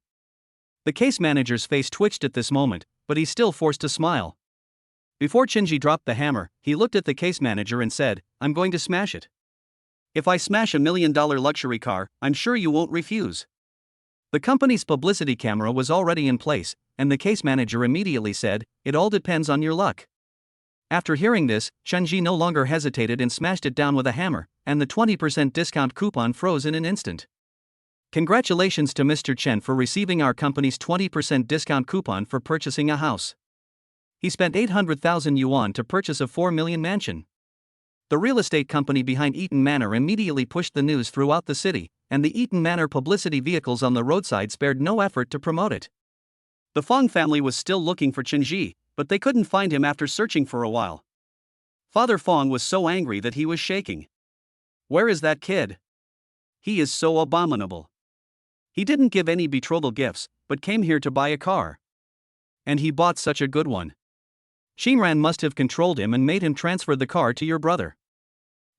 The case manager's face twitched at this moment, but he still forced a smile. Before Shenji dropped the hammer, he looked at the case manager and said, "I'm going to smash it. If I smash a million-dollar luxury car, I'm sure you won't refuse." The company's publicity camera was already in place, and the case manager immediately said, "It all depends on your luck." After hearing this, Shenji no longer hesitated and smashed it down with a hammer, and the 20% discount coupon froze in an instant. Congratulations to Mr. Chen for receiving our company's 20% discount coupon for purchasing a house. He spent 800,000 yuan to purchase a 4 million mansion. The real estate company behind Eaton Manor immediately pushed the news throughout the city, and the Eaton Manor publicity vehicles on the roadside spared no effort to promote it. The Fong family was still looking for Shenji, but they couldn't find him after searching for a while. Father Fong was so angry that he was shaking. "Where is that kid? He is so abominable. He didn't give any betrothal gifts, but came here to buy a car. And he bought such a good one. Xinran must have controlled him and made him transfer the car to your brother.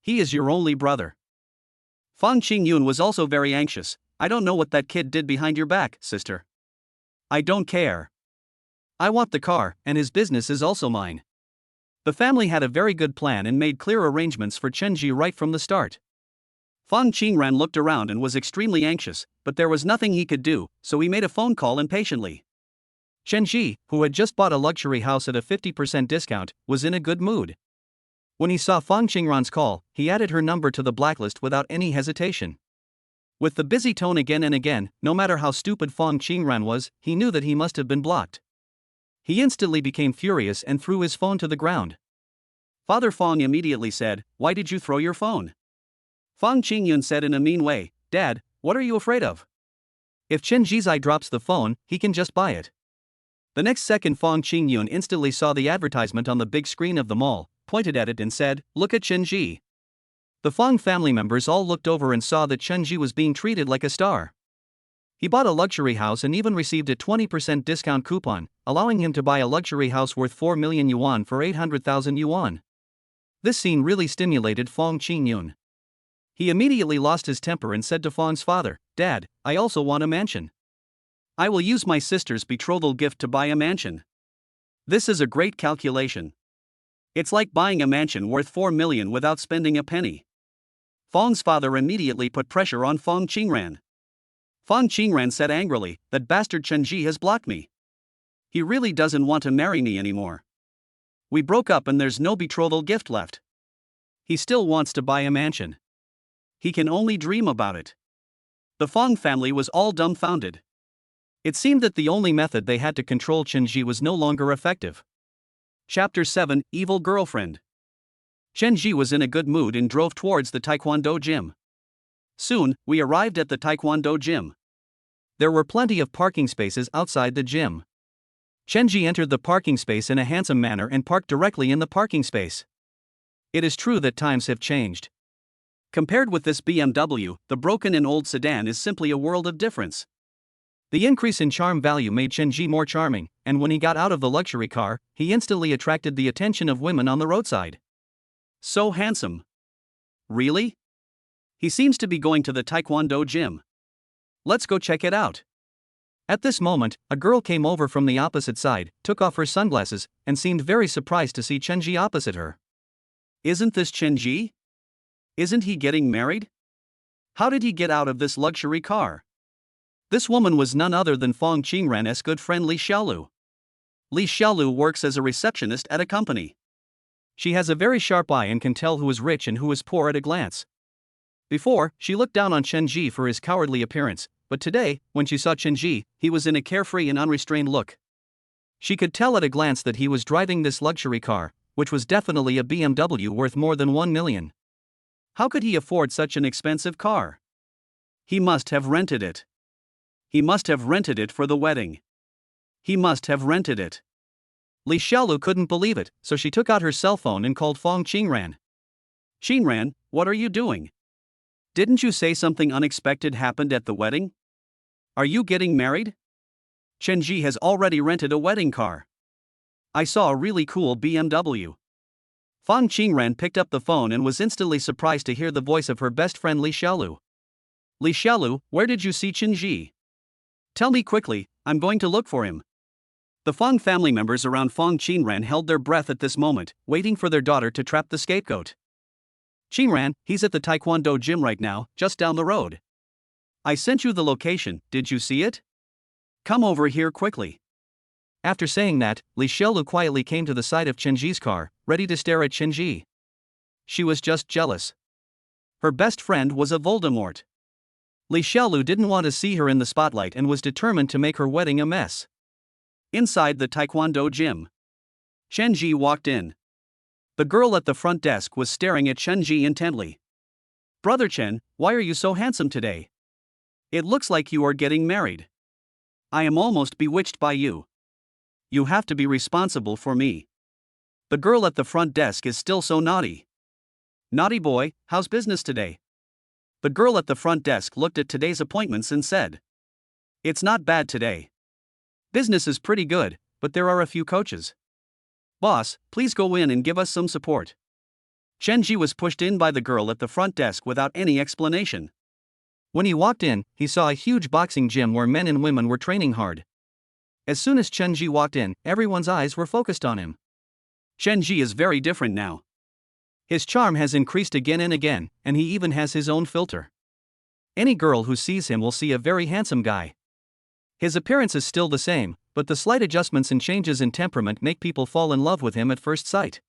He is your only brother." Fong Qingyun was also very anxious. "I don't know what that kid did behind your back, sister. I don't care. I want the car, and his business is also mine." The family had a very good plan and made clear arrangements for Shenji right from the start. Fong Qingran looked around and was extremely anxious, but there was nothing he could do, so he made a phone call impatiently. Shenji, who had just bought a luxury house at a 50% discount, was in a good mood. When he saw Fong Qingran's call, he added her number to the blacklist without any hesitation. With the busy tone again and again, no matter how stupid Fong Qingran was, he knew that he must have been blocked. He instantly became furious and threw his phone to the ground. Father Fong immediately said, "Why did you throw your phone?" Fong Qingyun said in a mean way, "Dad, what are you afraid of? If Chen Jizai drops the phone, he can just buy it." The next second Fong Qingyun instantly saw the advertisement on the big screen of the mall, pointed at it and said, "Look at Chen Ji." The Fong family members all looked over and saw that Chen Ji was being treated like a star. He bought a luxury house and even received a 20% discount coupon, allowing him to buy a luxury house worth 4 million yuan for 800,000 yuan. This scene really stimulated Fong Qingyun. He immediately lost his temper and said to Fong's father, "Dad, I also want a mansion. I will use my sister's betrothal gift to buy a mansion. This is a great calculation. It's like buying a mansion worth 4 million without spending a penny." Fong's father immediately put pressure on Fong Qingran. Fong Qingran said angrily, "That bastard Chen Ji has blocked me. He really doesn't want to marry me anymore. We broke up and there's no betrothal gift left. He still wants to buy a mansion. He can only dream about it." The Fong family was all dumbfounded. It seemed that the only method they had to control Chen Ji was no longer effective. Chapter 7: Evil Girlfriend. Chen Ji was in a good mood and drove towards the Taekwondo gym. Soon, we arrived at the Taekwondo gym. There were plenty of parking spaces outside the gym. Chen Ji entered the parking space in a handsome manner and parked directly in the parking space. It is true that times have changed. Compared with this BMW, the broken and old sedan is simply a world of difference. The increase in charm value made Chen Ji more charming, and when he got out of the luxury car, he instantly attracted the attention of women on the roadside. So handsome. Really? He seems to be going to the Taekwondo gym. Let's go check it out. At this moment, a girl came over from the opposite side, took off her sunglasses, and seemed very surprised to see Chen Ji opposite her. Isn't this Chen Ji? Isn't he getting married? How did he get out of this luxury car? This woman was none other than Fong Qingran's good friend Li Xiaolu. Li Xiaolu works as a receptionist at a company. She has a very sharp eye and can tell who is rich and who is poor at a glance. Before, she looked down on Chen Ji for his cowardly appearance, but today, when she saw Chen Ji, he was in a carefree and unrestrained look. She could tell at a glance that he was driving this luxury car, which was definitely a BMW worth more than 1 million. How could he afford such an expensive car? He must have rented it. He must have rented it for the wedding. He must have rented it. Li Xiaolu couldn't believe it, so she took out her cell phone and called Fong Qingran. "Qingran, what are you doing? Didn't you say something unexpected happened at the wedding? Are you getting married? Chen Ji has already rented a wedding car. I saw a really cool BMW." Fong Qingran picked up the phone and was instantly surprised to hear the voice of her best friend Li Xiaolu. "Li Xiaolu, where did you see Chen Ji? Tell me quickly, I'm going to look for him." The Fong family members around Fong Qingran held their breath at this moment, waiting for their daughter to trap the scapegoat. "Qingran, he's at the Taekwondo gym right now, just down the road. I sent you the location, did you see it? Come over here quickly." After saying that, Li Xiaolu quietly came to the side of Chen Ji's car, ready to stare at Chen Ji. She was just jealous. Her best friend was a Voldemort. Li Xiaolu didn't want to see her in the spotlight and was determined to make her wedding a mess. Inside the Taekwondo gym, Chen Ji walked in. The girl at the front desk was staring at Chen Ji intently. "Brother Chen, why are you so handsome today? It looks like you are getting married. I am almost bewitched by you. You have to be responsible for me." The girl at the front desk is still so naughty. "Naughty boy, how's business today?" The girl at the front desk looked at today's appointments and said, "It's not bad today. Business is pretty good, but there are a few coaches. Boss, please go in and give us some support." Chen Ji was pushed in by the girl at the front desk without any explanation. When he walked in, he saw a huge boxing gym where men and women were training hard. As soon as Chen Ji walked in, everyone's eyes were focused on him. Chen Ji is very different now. His charm has increased again and again, and he even has his own filter. Any girl who sees him will see a very handsome guy. His appearance is still the same, but the slight adjustments and changes in temperament make people fall in love with him at first sight.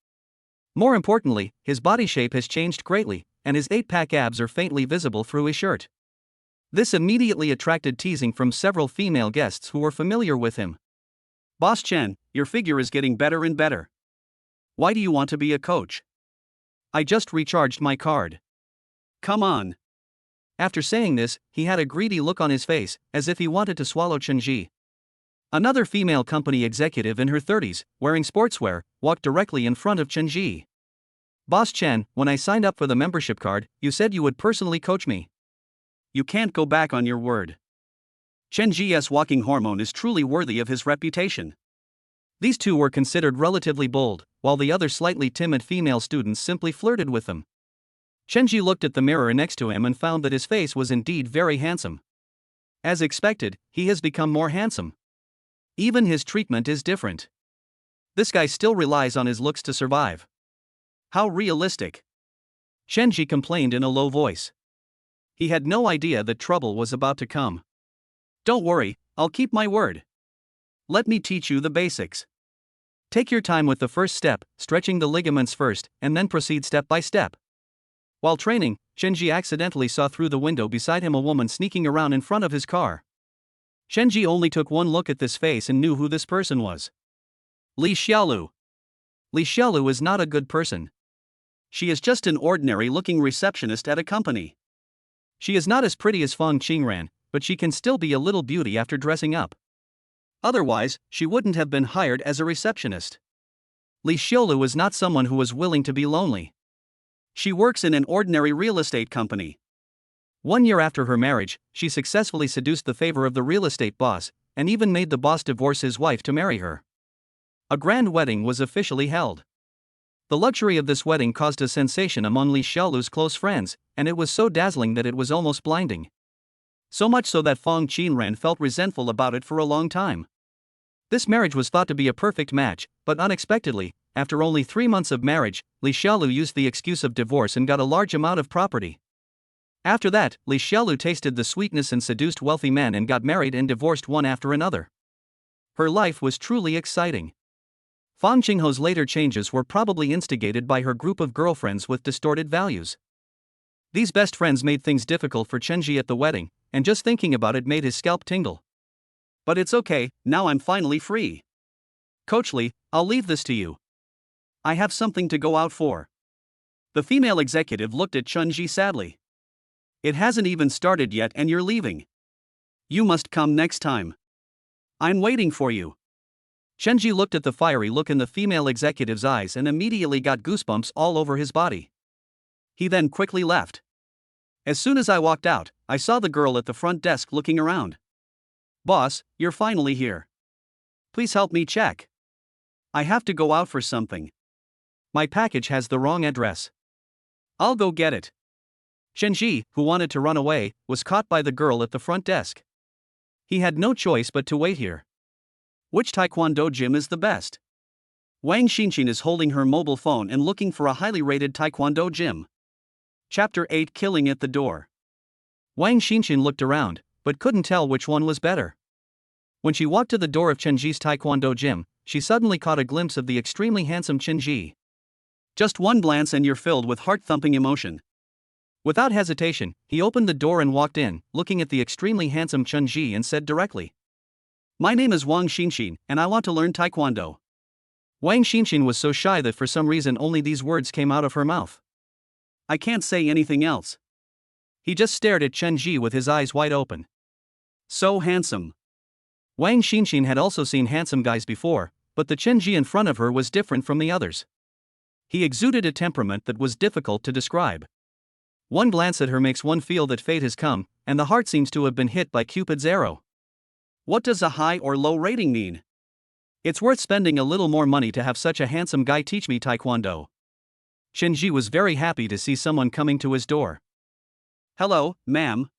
More importantly, his body shape has changed greatly, and his 8-pack abs are faintly visible through his shirt. This immediately attracted teasing from several female guests who were familiar with him. "Boss Chen, your figure is getting better and better. Why do you want to be a coach?" "I just recharged my card." "Come on." After saying this, he had a greedy look on his face, as if he wanted to swallow Chenji. Another female company executive in her 30s, wearing sportswear, walked directly in front of Chenji. "Boss Chen, when I signed up for the membership card, you said you would personally coach me. You can't go back on your word." Chenji's walking hormone is truly worthy of his reputation. These two were considered relatively bold, while the other slightly timid female students simply flirted with them. Chenji looked at the mirror next to him and found that his face was indeed very handsome. As expected, he has become more handsome. Even his treatment is different. This guy still relies on his looks to survive. How realistic. Chenji complained in a low voice. He had no idea that trouble was about to come. "Don't worry, I'll keep my word. Let me teach you the basics. Take your time with the first step, stretching the ligaments first, and then proceed step by step." While training, Chenji accidentally saw through the window beside him a woman sneaking around in front of his car. Chenji only took one look at this face and knew who this person was. Li Xiaolu. Li Xiaolu is not a good person. She is just an ordinary-looking receptionist at a company. She is not as pretty as Fong Qingran, but she can still be a little beauty after dressing up. Otherwise, she wouldn't have been hired as a receptionist. Li Xiaolu is not someone who was willing to be lonely. She works in an ordinary real estate company. 1 year after her marriage, she successfully seduced the favor of the real estate boss, and even made the boss divorce his wife to marry her. A grand wedding was officially held. The luxury of this wedding caused a sensation among Li Xiaolu's close friends, and it was so dazzling that it was almost blinding. So much so that Fong Qingran felt resentful about it for a long time. This marriage was thought to be a perfect match, but unexpectedly, after only 3 months of marriage, Li Xiaolu used the excuse of divorce and got a large amount of property. After that, Li Xiaolu tasted the sweetness and seduced wealthy men and got married and divorced one after another. Her life was truly exciting. Fang Qingho's later changes were probably instigated by her group of girlfriends with distorted values. These best friends made things difficult for Chenji at the wedding, and just thinking about it made his scalp tingle. "But it's okay, now I'm finally free. Coach Li, I'll leave this to you. I have something to go out for." The female executive looked at Chenji sadly. "It hasn't even started yet and you're leaving. You must come next time. I'm waiting for you." Chenji looked at the fiery look in the female executive's eyes and immediately got goosebumps all over his body. He then quickly left. As soon as I walked out, I saw the girl at the front desk looking around. "Boss, you're finally here. Please help me check. I have to go out for something. My package has the wrong address." "I'll go get it." Chenji, who wanted to run away, was caught by the girl at the front desk. He had no choice but to wait here. Which taekwondo gym is the best? Wang Xinxin is holding her mobile phone and looking for a highly rated taekwondo gym. Chapter 8: Killing at the Door. Wang Xinxin looked around, but couldn't tell which one was better. When she walked to the door of Chenji's taekwondo gym, she suddenly caught a glimpse of the extremely handsome Chenji. Just one glance and you're filled with heart-thumping emotion. Without hesitation, he opened the door and walked in, looking at the extremely handsome Chenji and said directly, "My name is Wang Xinxin, and I want to learn taekwondo." Wang Xinxin was so shy that for some reason only these words came out of her mouth. "I can't say anything else." He just stared at Chenji with his eyes wide open. So handsome. Wang Xinxin had also seen handsome guys before, but the Chenji in front of her was different from the others. He exuded a temperament that was difficult to describe. One glance at her makes one feel that fate has come, and the heart seems to have been hit by Cupid's arrow. What does a high or low rating mean? It's worth spending a little more money to have such a handsome guy teach me taekwondo. Chenji was very happy to see someone coming to his door. "Hello, ma'am.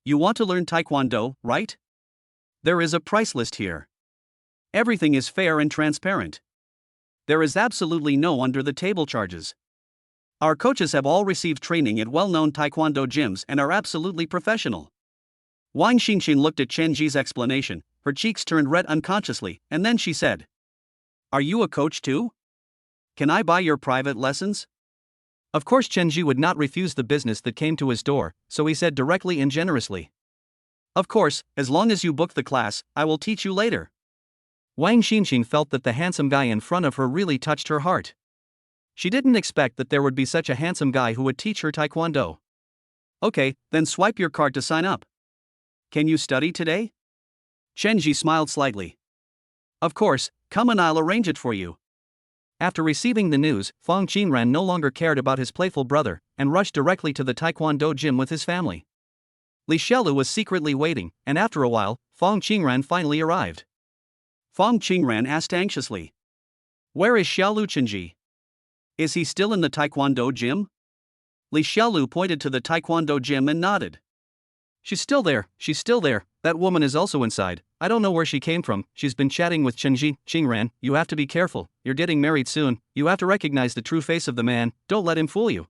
You want to learn taekwondo, right? There is a price list here. Everything is fair and transparent. There is absolutely no under-the-table charges. Our coaches have all received training at well-known taekwondo gyms and are absolutely professional." Wang Xinxin looked at Chenji's explanation, her cheeks turned red unconsciously, and then she said, "Are you a coach too? Can I buy your private lessons? Of course, Chenji would not refuse the business that came to his door, so he said directly and generously. Of course, as long as you book the class, I will teach you later. Wang Xinxin felt that the handsome guy in front of her really touched her heart. She didn't expect that there would be such a handsome guy who would teach her taekwondo. Okay, then swipe your card to sign up. Can you study today? Chenji smiled slightly. Of course, come and I'll arrange it for you. After receiving the news, Fong Qingran no longer cared about his playful brother, and rushed directly to the taekwondo gym with his family. Li Xiaolu was secretly waiting, and after a while, Fong Qingran finally arrived. Fong Qingran asked anxiously. Where is Xiaolu Chenji? Is he still in the taekwondo gym? Li Xiaolu pointed to the taekwondo gym and nodded. She's still there, that woman is also inside. I don't know where she came from, she's been chatting with Chenji. Qingran, you have to be careful, you're getting married soon, you have to recognize the true face of the man, don't let him fool you.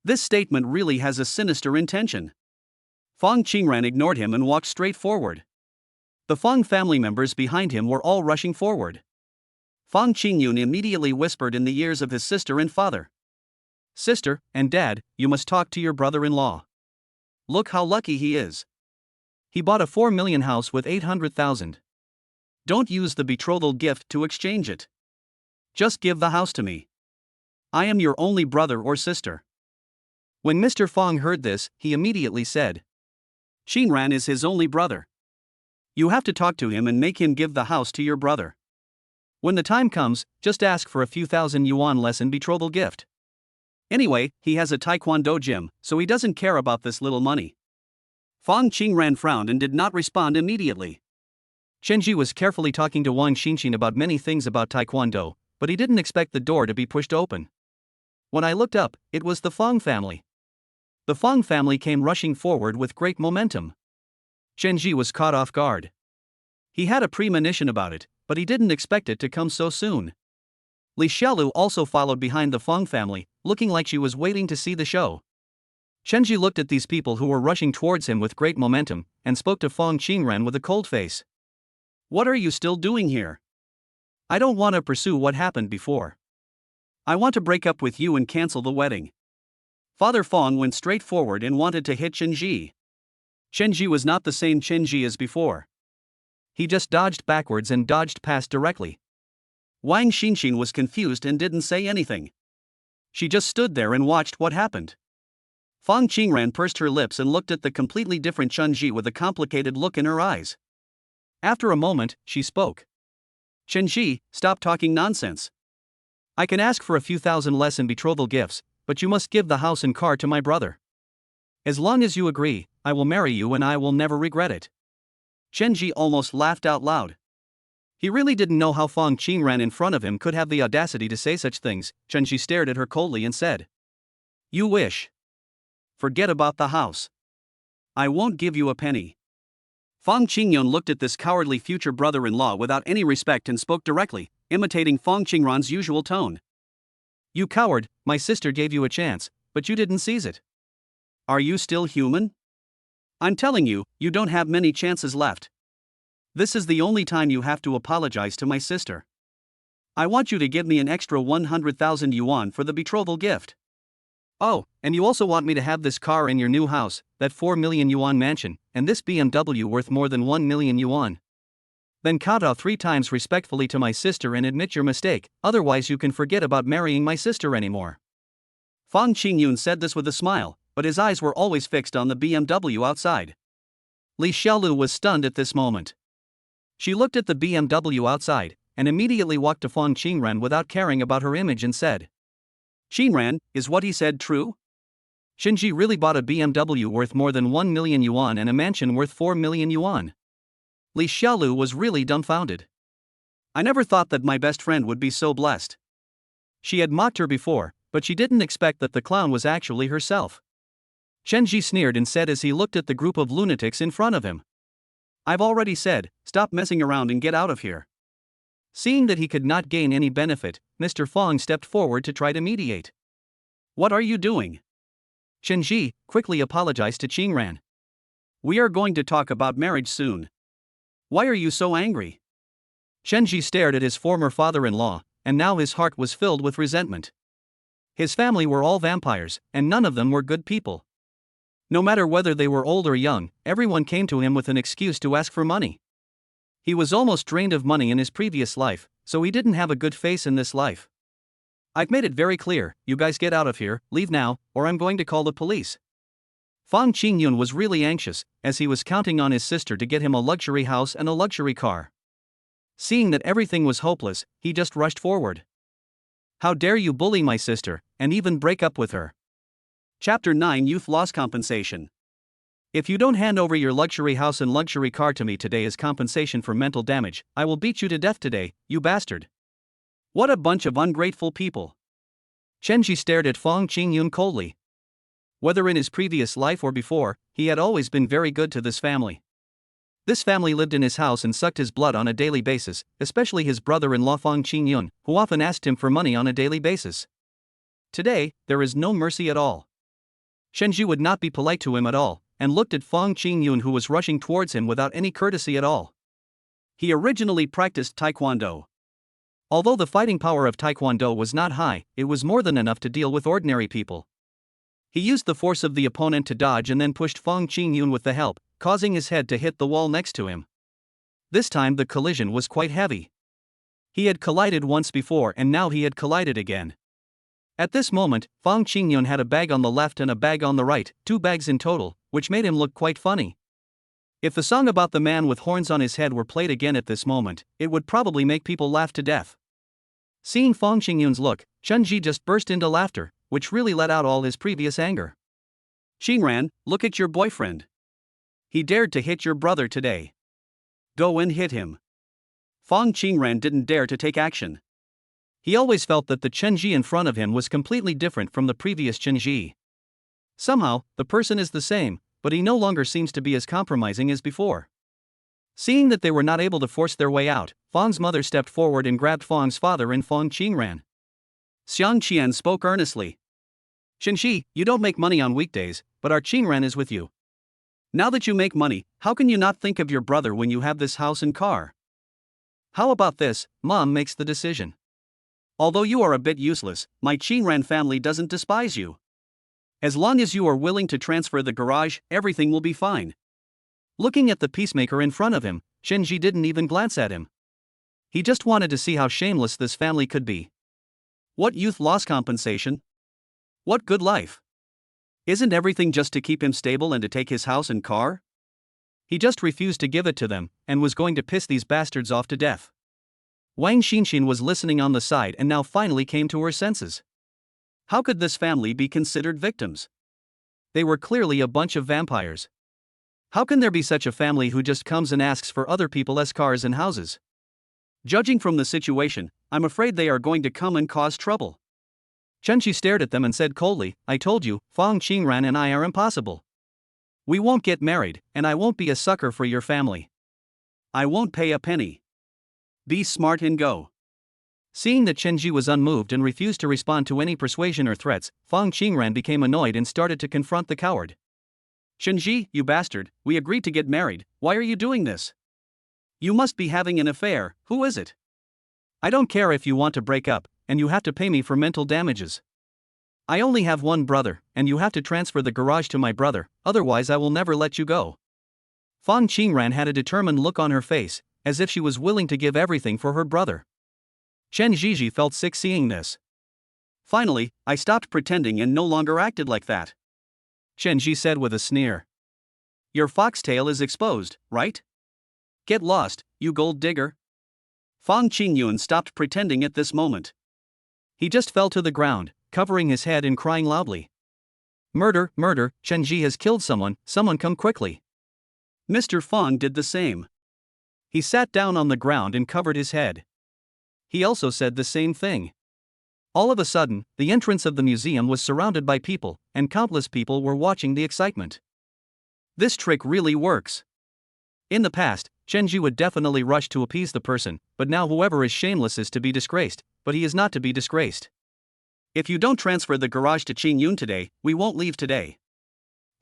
This statement really has a sinister intention. Fong Qingran ignored him and walked straight forward. The Fong family members behind him were all rushing forward. Fong Qingyun immediately whispered in the ears of his sister and father. Sister and Dad, you must talk to your brother-in-law. Look how lucky he is. He bought a 4 million house with 800,000. Don't use the betrothal gift to exchange it. Just give the house to me. I am your only brother or sister. When Mr. Fong heard this, he immediately said. Qingran is his only brother. You have to talk to him and make him give the house to your brother. When the time comes, just ask for a few thousand yuan less in betrothal gift. Anyway, he has a taekwondo gym, so he doesn't care about this little money. Fong Qingran frowned and did not respond immediately. Chenji was carefully talking to Wang Xinxin about many things about taekwondo, but he didn't expect the door to be pushed open. When I looked up, it was the Fong family. The Fong family came rushing forward with great momentum. Chenji was caught off guard. He had a premonition about it, but he didn't expect it to come so soon. Li Xiaolu also followed behind the Fong family, looking like she was waiting to see the show. Chenji looked at these people who were rushing towards him with great momentum, and spoke to Fong Qingran with a cold face. What are you still doing here? I don't want to pursue what happened before. I want to break up with you and cancel the wedding. Father Fong went straight forward and wanted to hit Chenji. Chenji was not the same Chenji as before. He just dodged backwards and dodged past directly. Wang Xinxin was confused and didn't say anything. She just stood there and watched what happened. Fong Qingran pursed her lips and looked at the completely different Chenji with a complicated look in her eyes. After a moment, she spoke. Chenji, stop talking nonsense. I can ask for a few thousand less in betrothal gifts, but you must give the house and car to my brother. As long as you agree, I will marry you and I will never regret it. Chenji almost laughed out loud. He really didn't know how Fong Qingran in front of him could have the audacity to say such things. Chenji stared at her coldly and said. You wish. Forget about the house. I won't give you a penny. Fong Qingyun looked at this cowardly future brother-in-law without any respect and spoke directly, imitating Fong Qingran's usual tone. You coward, my sister gave you a chance, but you didn't seize it. Are you still human? I'm telling you, you don't have many chances left. This is the only time you have to apologize to my sister. I want you to give me an extra 100,000 yuan for the betrothal gift. Oh, and you also want me to have this car in your new house, that 4 million yuan mansion, and this BMW worth more than 1 million yuan. Then kowtow 3 times respectfully to my sister and admit your mistake, otherwise you can forget about marrying my sister anymore. Fong Qingyun said this with a smile, but his eyes were always fixed on the BMW outside. Li Xiaolu was stunned at this moment. She looked at the BMW outside, and immediately walked to Fong Qingran without caring about her image and said. Qingran, is what he said true? Chenji really bought a BMW worth more than 1 million yuan and a mansion worth 4 million yuan. Li Xiaolu was really dumbfounded. I never thought that my best friend would be so blessed. She had mocked her before, but she didn't expect that the clown was actually herself. Chenji sneered and said as he looked at the group of lunatics in front of him. I've already said, stop messing around and get out of here. Seeing that he could not gain any benefit, Mr. Fong stepped forward to try to mediate. What are you doing? Chenji quickly apologized to Qingran. We are going to talk about marriage soon. Why are you so angry? Chenji stared at his former father-in-law, and now his heart was filled with resentment. His family were all vampires, and none of them were good people. No matter whether they were old or young, everyone came to him with an excuse to ask for money. He was almost drained of money in his previous life, so he didn't have a good face in this life. I've made it very clear, you guys get out of here, leave now, or I'm going to call the police. Fong Qingyun was really anxious, as he was counting on his sister to get him a luxury house and a luxury car. Seeing that everything was hopeless, he just rushed forward. How dare you bully my sister, and even break up with her? Chapter 9 Youth Loss Compensation. If you don't hand over your luxury house and luxury car to me today as compensation for mental damage, I will beat you to death today, you bastard. What a bunch of ungrateful people. Chenji stared at Fong Qingyun coldly. Whether in his previous life or before, he had always been very good to this family. This family lived in his house and sucked his blood on a daily basis, especially his brother-in-law Fong Qingyun, who often asked him for money on a daily basis. Today, there is no mercy at all. Chenji would not be polite to him at all, and looked at Fong Qingyun, who was rushing towards him without any courtesy at all. He originally practiced Taekwondo. Although the fighting power of Taekwondo was not high, it was more than enough to deal with ordinary people. He used the force of the opponent to dodge and then pushed Fong Qingyun with the help, causing his head to hit the wall next to him. This time the collision was quite heavy. He had collided once before and now he had collided again. At this moment, Fong Qingyun had a bag on the left and a bag on the right, 2 bags in total, which made him look quite funny. If the song about the man with horns on his head were played again at this moment, it would probably make people laugh to death. Seeing Fong Qingyun's look, Chenji just burst into laughter, which really let out all his previous anger. Qingran, look at your boyfriend. He dared to hit your brother today. Go and hit him. Fong Qingran didn't dare to take action. He always felt that the Chenji in front of him was completely different from the previous Chenji. Somehow, the person is the same, but he no longer seems to be as compromising as before. Seeing that they were not able to force their way out, Fong's mother stepped forward and grabbed Fong's father and Fong Qingran. Xiang Qian spoke earnestly. Chenji, you don't make money on weekdays, but our Qingran is with you. Now that you make money, how can you not think of your brother when you have this house and car? How about this, Mom makes the decision. Although you are a bit useless, my Qingran family doesn't despise you. As long as you are willing to transfer the garage, everything will be fine. Looking at the peacemaker in front of him, Chenji didn't even glance at him. He just wanted to see how shameless this family could be. What youth loss compensation? What good life? Isn't everything just to keep him stable and to take his house and car? He just refused to give it to them, and was going to piss these bastards off to death. Wang Xinxin was listening on the side and now finally came to her senses. How could this family be considered victims? They were clearly a bunch of vampires. How can there be such a family who just comes and asks for other people's cars and houses? Judging from the situation, I'm afraid they are going to come and cause trouble. Chenji stared at them and said coldly, I told you, Fong Qingran and I are impossible. We won't get married, and I won't be a sucker for your family. I won't pay a penny. Be smart and go. Seeing that Chenji was unmoved and refused to respond to any persuasion or threats, Fong Qingran became annoyed and started to confront the coward. Chenji, you bastard, we agreed to get married, why are you doing this? You must be having an affair, who is it? I don't care if you want to break up, and you have to pay me for mental damages. I only have one brother, and you have to transfer the garage to my brother, otherwise I will never let you go. Fong Qingran had a determined look on her face, as if she was willing to give everything for her brother. Chen Zhizhi felt sick seeing this. Finally, I stopped pretending and no longer acted like that. Chen Zhi said with a sneer. Your foxtail is exposed, right? Get lost, you gold digger. Fong Qingyun stopped pretending at this moment. He just fell to the ground, covering his head and crying loudly. Murder, murder, Chen Zhi has killed someone, someone come quickly. Mr. Fong did the same. He sat down on the ground and covered his head. He also said the same thing. All of a sudden, the entrance of the museum was surrounded by people, and countless people were watching the excitement. This trick really works. In the past, Chenji would definitely rush to appease the person, but now whoever is shameless is to be disgraced, but he is not to be disgraced. If you don't transfer the garage to Qingyun today, we won't leave today.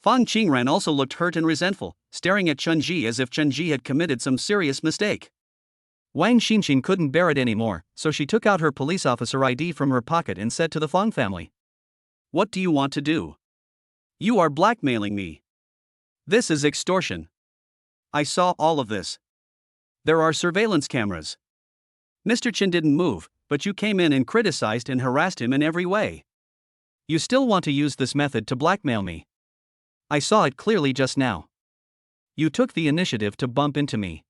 Fong Qingran also looked hurt and resentful, staring at Chenji as if Chenji had committed some serious mistake. Wang Xinxin couldn't bear it anymore, so she took out her police officer ID from her pocket and said to the Fong family, "What do you want to do? You are blackmailing me. This is extortion. I saw all of this. There are surveillance cameras. Mr. Chen didn't move, but you came in and criticized and harassed him in every way. You still want to use this method to blackmail me. I saw it clearly just now. You took the initiative to bump into me.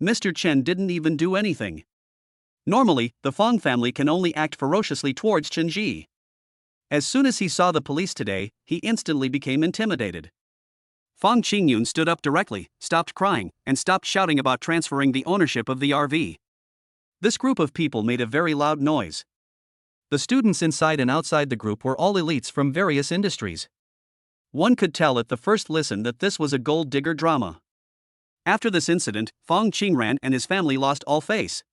Mr. Chen didn't even do anything. Normally, the Fong family can only act ferociously towards Chen Ji. As soon as he saw the police today, he instantly became intimidated. Fong Qingyun stood up directly, stopped crying, and stopped shouting about transferring the ownership of the RV. This group of people made a very loud noise. The students inside and outside the group were all elites from various industries. One could tell at the first listen that this was a gold digger drama. After this incident, Fong Qingran and his family lost all face.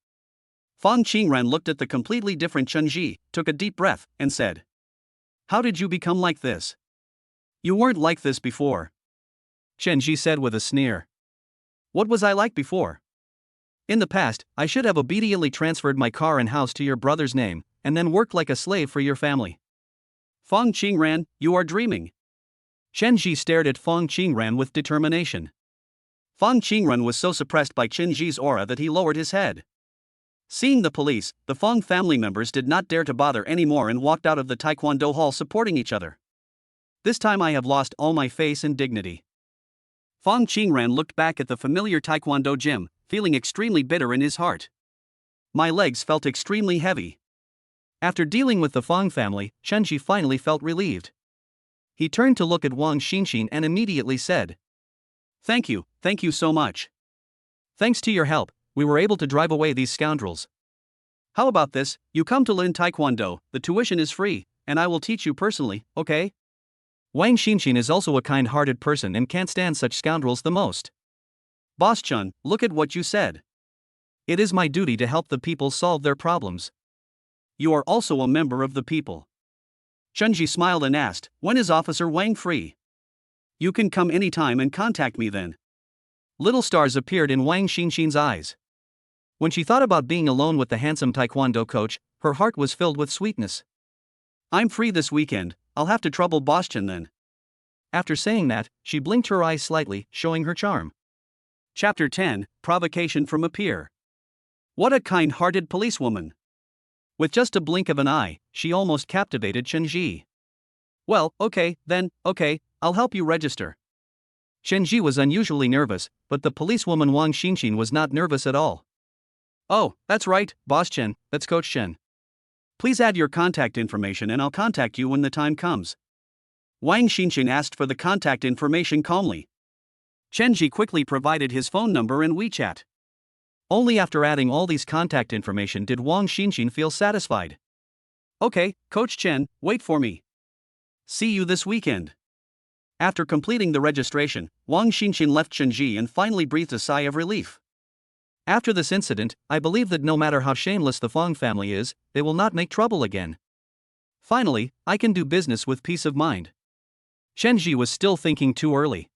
Fong Qingran looked at the completely different Chen Ji, took a deep breath, and said, "How did you become like this? You weren't like this before." Chen Ji said with a sneer. "What was I like before? In the past, I should have obediently transferred my car and house to your brother's name, and then worked like a slave for your family." "Fong Qingran, you are dreaming." Chen Ji stared at Fong Qingran with determination. Fong Qingran was so suppressed by Chen Ji's aura that he lowered his head. Seeing the police, the Fong family members did not dare to bother anymore and walked out of the Taekwondo hall supporting each other. "This time I have lost all my face and dignity." Fong Qingran looked back at the familiar Taekwondo gym, feeling extremely bitter in his heart. "My legs felt extremely heavy." After dealing with the Fong family, Chen Ji finally felt relieved. He turned to look at Wang Xinxin and immediately said, thank you so much. Thanks to your help, we were able to drive away these scoundrels. How about this, you come to learn Taekwondo, the tuition is free, and I will teach you personally, okay?" Wang Xinxin is also a kind-hearted person and can't stand such scoundrels the most. "Boss Chun, look at what you said. It is my duty to help the people solve their problems. You are also a member of the people." Chunji smiled and asked, "When is Officer Wang free?" "You can come anytime and contact me then." Little stars appeared in Wang Xinxin's eyes. When she thought about being alone with the handsome Taekwondo coach, her heart was filled with sweetness. "I'm free this weekend, I'll have to trouble Boss Chen then." After saying that, she blinked her eyes slightly, showing her charm. Chapter 10, Provocation from a Peer. What a kind-hearted policewoman. With just a blink of an eye, she almost captivated Chen Ji. "Well, okay, I'll help you register." Chen Ji was unusually nervous, but the policewoman Wang Xinxin was not nervous at all. "Oh, that's right, Boss Chen, that's Coach Chen. Please add your contact information and I'll contact you when the time comes." Wang Xinxin asked for the contact information calmly. Chen Ji quickly provided his phone number and WeChat. Only after adding all these contact information did Wang Xinxin feel satisfied. "Okay, Coach Chen, wait for me. See you this weekend." After completing the registration, Wang Xinxin left Chen Ji and finally breathed a sigh of relief. After this incident, I believe that no matter how shameless the Fong family is, they will not make trouble again. Finally, I can do business with peace of mind. Chen Ji was still thinking too early.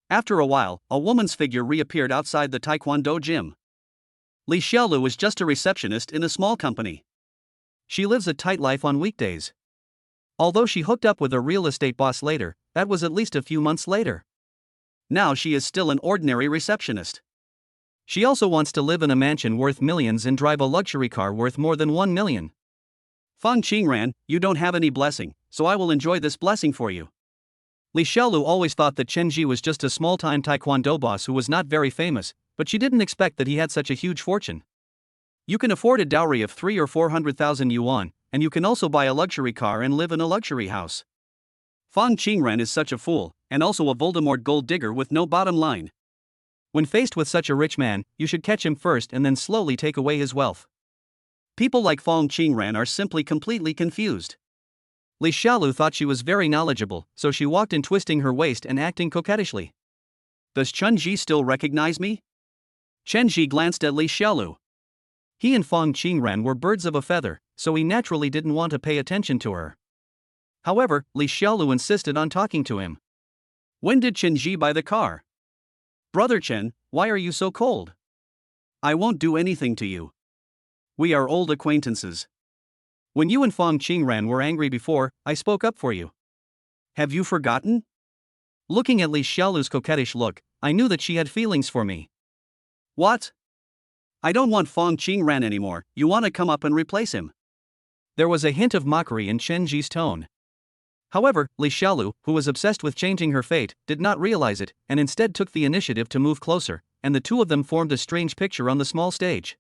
After a while, a woman's figure reappeared outside the Taekwondo gym. Li Xiaolu was just a receptionist in a small company. She lives a tight life on weekdays. Although she hooked up with a real estate boss later, that was at least a few months later. Now she is still an ordinary receptionist. She also wants to live in a mansion worth millions and drive a luxury car worth more than 1 million. "Fong Qingran, you don't have any blessing, so I will enjoy this blessing for you." Li Xiaolu always thought that Chen Ji was just a small-time Taekwondo boss who was not very famous, but she didn't expect that he had such a huge fortune. "You can afford a dowry of 3 or 400,000 yuan, and you can also buy a luxury car and live in a luxury house." Fong Qingran is such a fool, and also a Voldemort gold digger with no bottom line. When faced with such a rich man, you should catch him first and then slowly take away his wealth. People like Fong Qingran are simply completely confused. Li Xiaolu thought she was very knowledgeable, so she walked in twisting her waist and acting coquettishly. "Does Chen Ji still recognize me?" Chen Ji glanced at Li Xiaolu. He and Fong Qingran were birds of a feather, so he naturally didn't want to pay attention to her. However, Li Xiaolu insisted on talking to him. "When did Chen Ji buy the car?" "Brother Chen, why are you so cold?" I won't do anything to you. We are old acquaintances. When you and Fong Qingran were angry before, I spoke up for you. Have you forgotten? Looking at Li Xiaolu's coquettish look, I knew that she had feelings for me. What? I don't want Fong Qingran anymore, you want to come up and replace him? There was a hint of mockery in Chen Ji's tone. However, Li Xiaolu, who was obsessed with changing her fate, did not realize it, and instead took the initiative to move closer, and the two of them formed a strange picture on the small stage.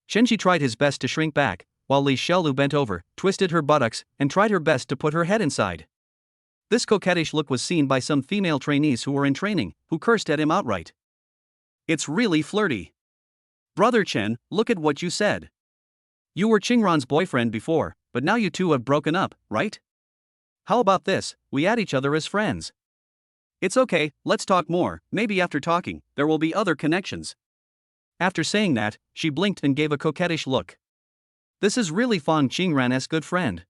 Chen Ji tried his best to shrink back, while Li Xiaolu bent over, twisted her buttocks, and tried her best to put her head inside. This coquettish look was seen by some female trainees who were in training, who cursed at him outright. It's really flirty. Brother Chen, look at what you said. You were Qingran's boyfriend before, but now you two have broken up, right? How about this, we add each other as friends? It's okay, let's talk more, maybe after talking, there will be other connections. After saying that, she blinked and gave a coquettish look. This is really Fong Qingran's good friend.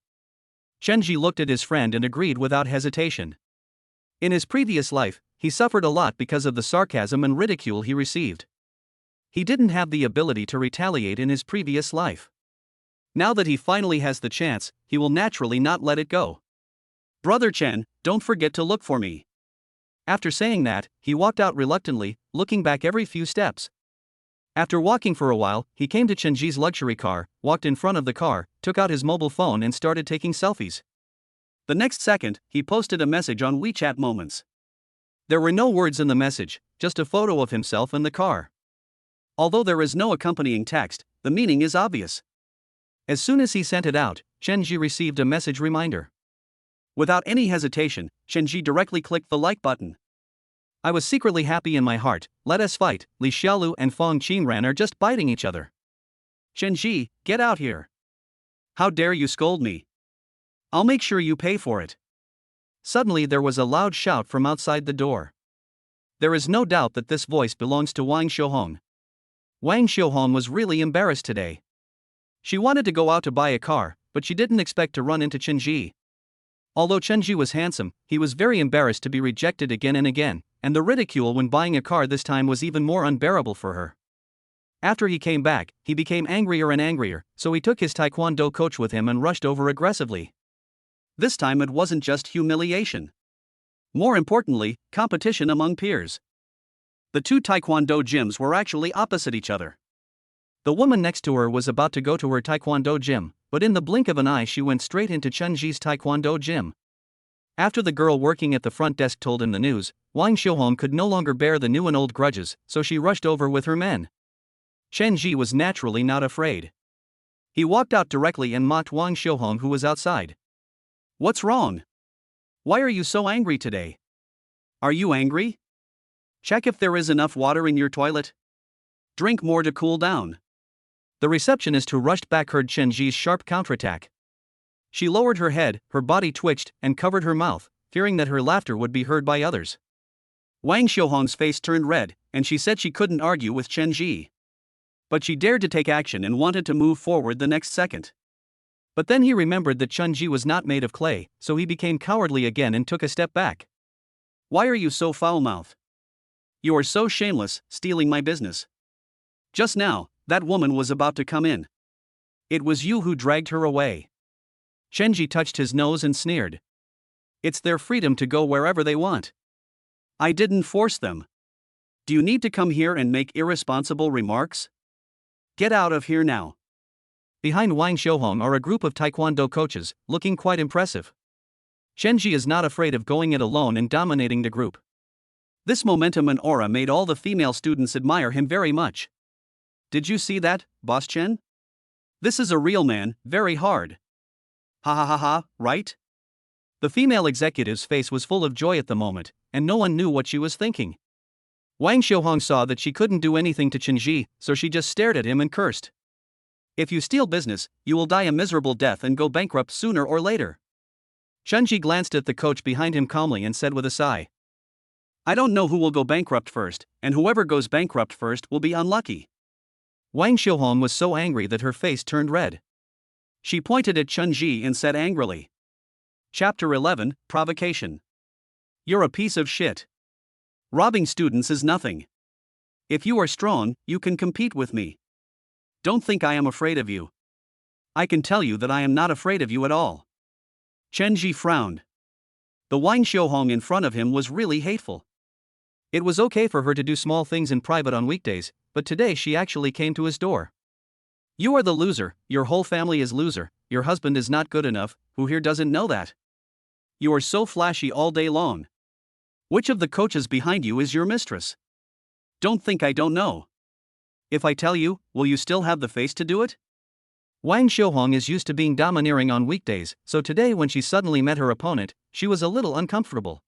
Chen Ji looked at his friend and agreed without hesitation. In his previous life, he suffered a lot because of the sarcasm and ridicule he received. He didn't have the ability to retaliate in his previous life. Now that he finally has the chance, he will naturally not let it go. Brother Chen, don't forget to look for me. After saying that, he walked out reluctantly, looking back every few steps. After walking for a while, he came to Chen Ji's luxury car, walked in front of the car, took out his mobile phone and started taking selfies. The next second, he posted a message on WeChat Moments. There were no words in the message, just a photo of himself in the car. Although there is no accompanying text, the meaning is obvious. As soon as he sent it out, Chen Ji received a message reminder. Without any hesitation, Chen Ji directly clicked the like button. I was secretly happy in my heart, let us fight, Li Xiaolu and Fong Qingran are just biting each other. Chen Ji, get out here. How dare you scold me? I'll make sure you pay for it. Suddenly there was a loud shout from outside the door. There is no doubt that this voice belongs to Wang Xiuhong. Wang Xiuhong was really embarrassed today. She wanted to go out to buy a car, but she didn't expect to run into Chen Ji. Although Chen Ji was handsome, he was very embarrassed to be rejected again and again, and the ridicule when buying a car this time was even more unbearable for her. After he came back, he became angrier and angrier, so he took his taekwondo coach with him and rushed over aggressively. This time it wasn't just humiliation. More importantly, competition among peers. The two taekwondo gyms were actually opposite each other. The woman next to her was about to go to her taekwondo gym, but in the blink of an eye she went straight into Chen Ji's taekwondo gym. After the girl working at the front desk told him the news, Wang Xiuhong could no longer bear the new and old grudges, so she rushed over with her men. Chen Ji was naturally not afraid. He walked out directly and mocked Wang Xiuhong, who was outside. What's wrong? Why are you so angry today? Are you angry? Check if there is enough water in your toilet. Drink more to cool down. The receptionist who rushed back heard Chen Ji's sharp counterattack. She lowered her head, her body twitched, and covered her mouth, fearing that her laughter would be heard by others. Wang Xiuhong's face turned red, and she said she couldn't argue with Chen Ji. But she dared to take action and wanted to move forward the next second. But then he remembered that Chen Ji was not made of clay, so he became cowardly again and took a step back. Why are you so foul-mouthed? You are so shameless, stealing my business. Just now, that woman was about to come in. It was you who dragged her away. Chen Ji touched his nose and sneered. It's their freedom to go wherever they want. I didn't force them. Do you need to come here and make irresponsible remarks? Get out of here now. Behind Wang Xiuhong are a group of taekwondo coaches, looking quite impressive. Chen Ji is not afraid of going it alone and dominating the group. This momentum and aura made all the female students admire him very much. Did you see that, Boss Chen? This is a real man, very hard. Ha ha ha ha, right? The female executive's face was full of joy at the moment, and no one knew what she was thinking. Wang Xiuhong saw that she couldn't do anything to Chen Ji, so she just stared at him and cursed. If you steal business, you will die a miserable death and go bankrupt sooner or later. Chen Ji glanced at the coach behind him calmly and said with a sigh. I don't know who will go bankrupt first, and whoever goes bankrupt first will be unlucky. Wang Xiuhong was so angry that her face turned red. She pointed at Chen Ji and said angrily. Chapter 11, Provocation. You're a piece of shit. Robbing students is nothing. If you are strong, you can compete with me. Don't think I am afraid of you. I can tell you that I am not afraid of you at all. Chen Ji frowned. The Wang Xiaohong in front of him was really hateful. It was okay for her to do small things in private on weekdays, but today she actually came to his door. You are the loser, your whole family is loser, your husband is not good enough, who here doesn't know that? You are so flashy all day long. Which of the coaches behind you is your mistress? Don't think I don't know. If I tell you, will you still have the face to do it? Wang Xiaohong is used to being domineering on weekdays, so today when she suddenly met her opponent, she was a little uncomfortable.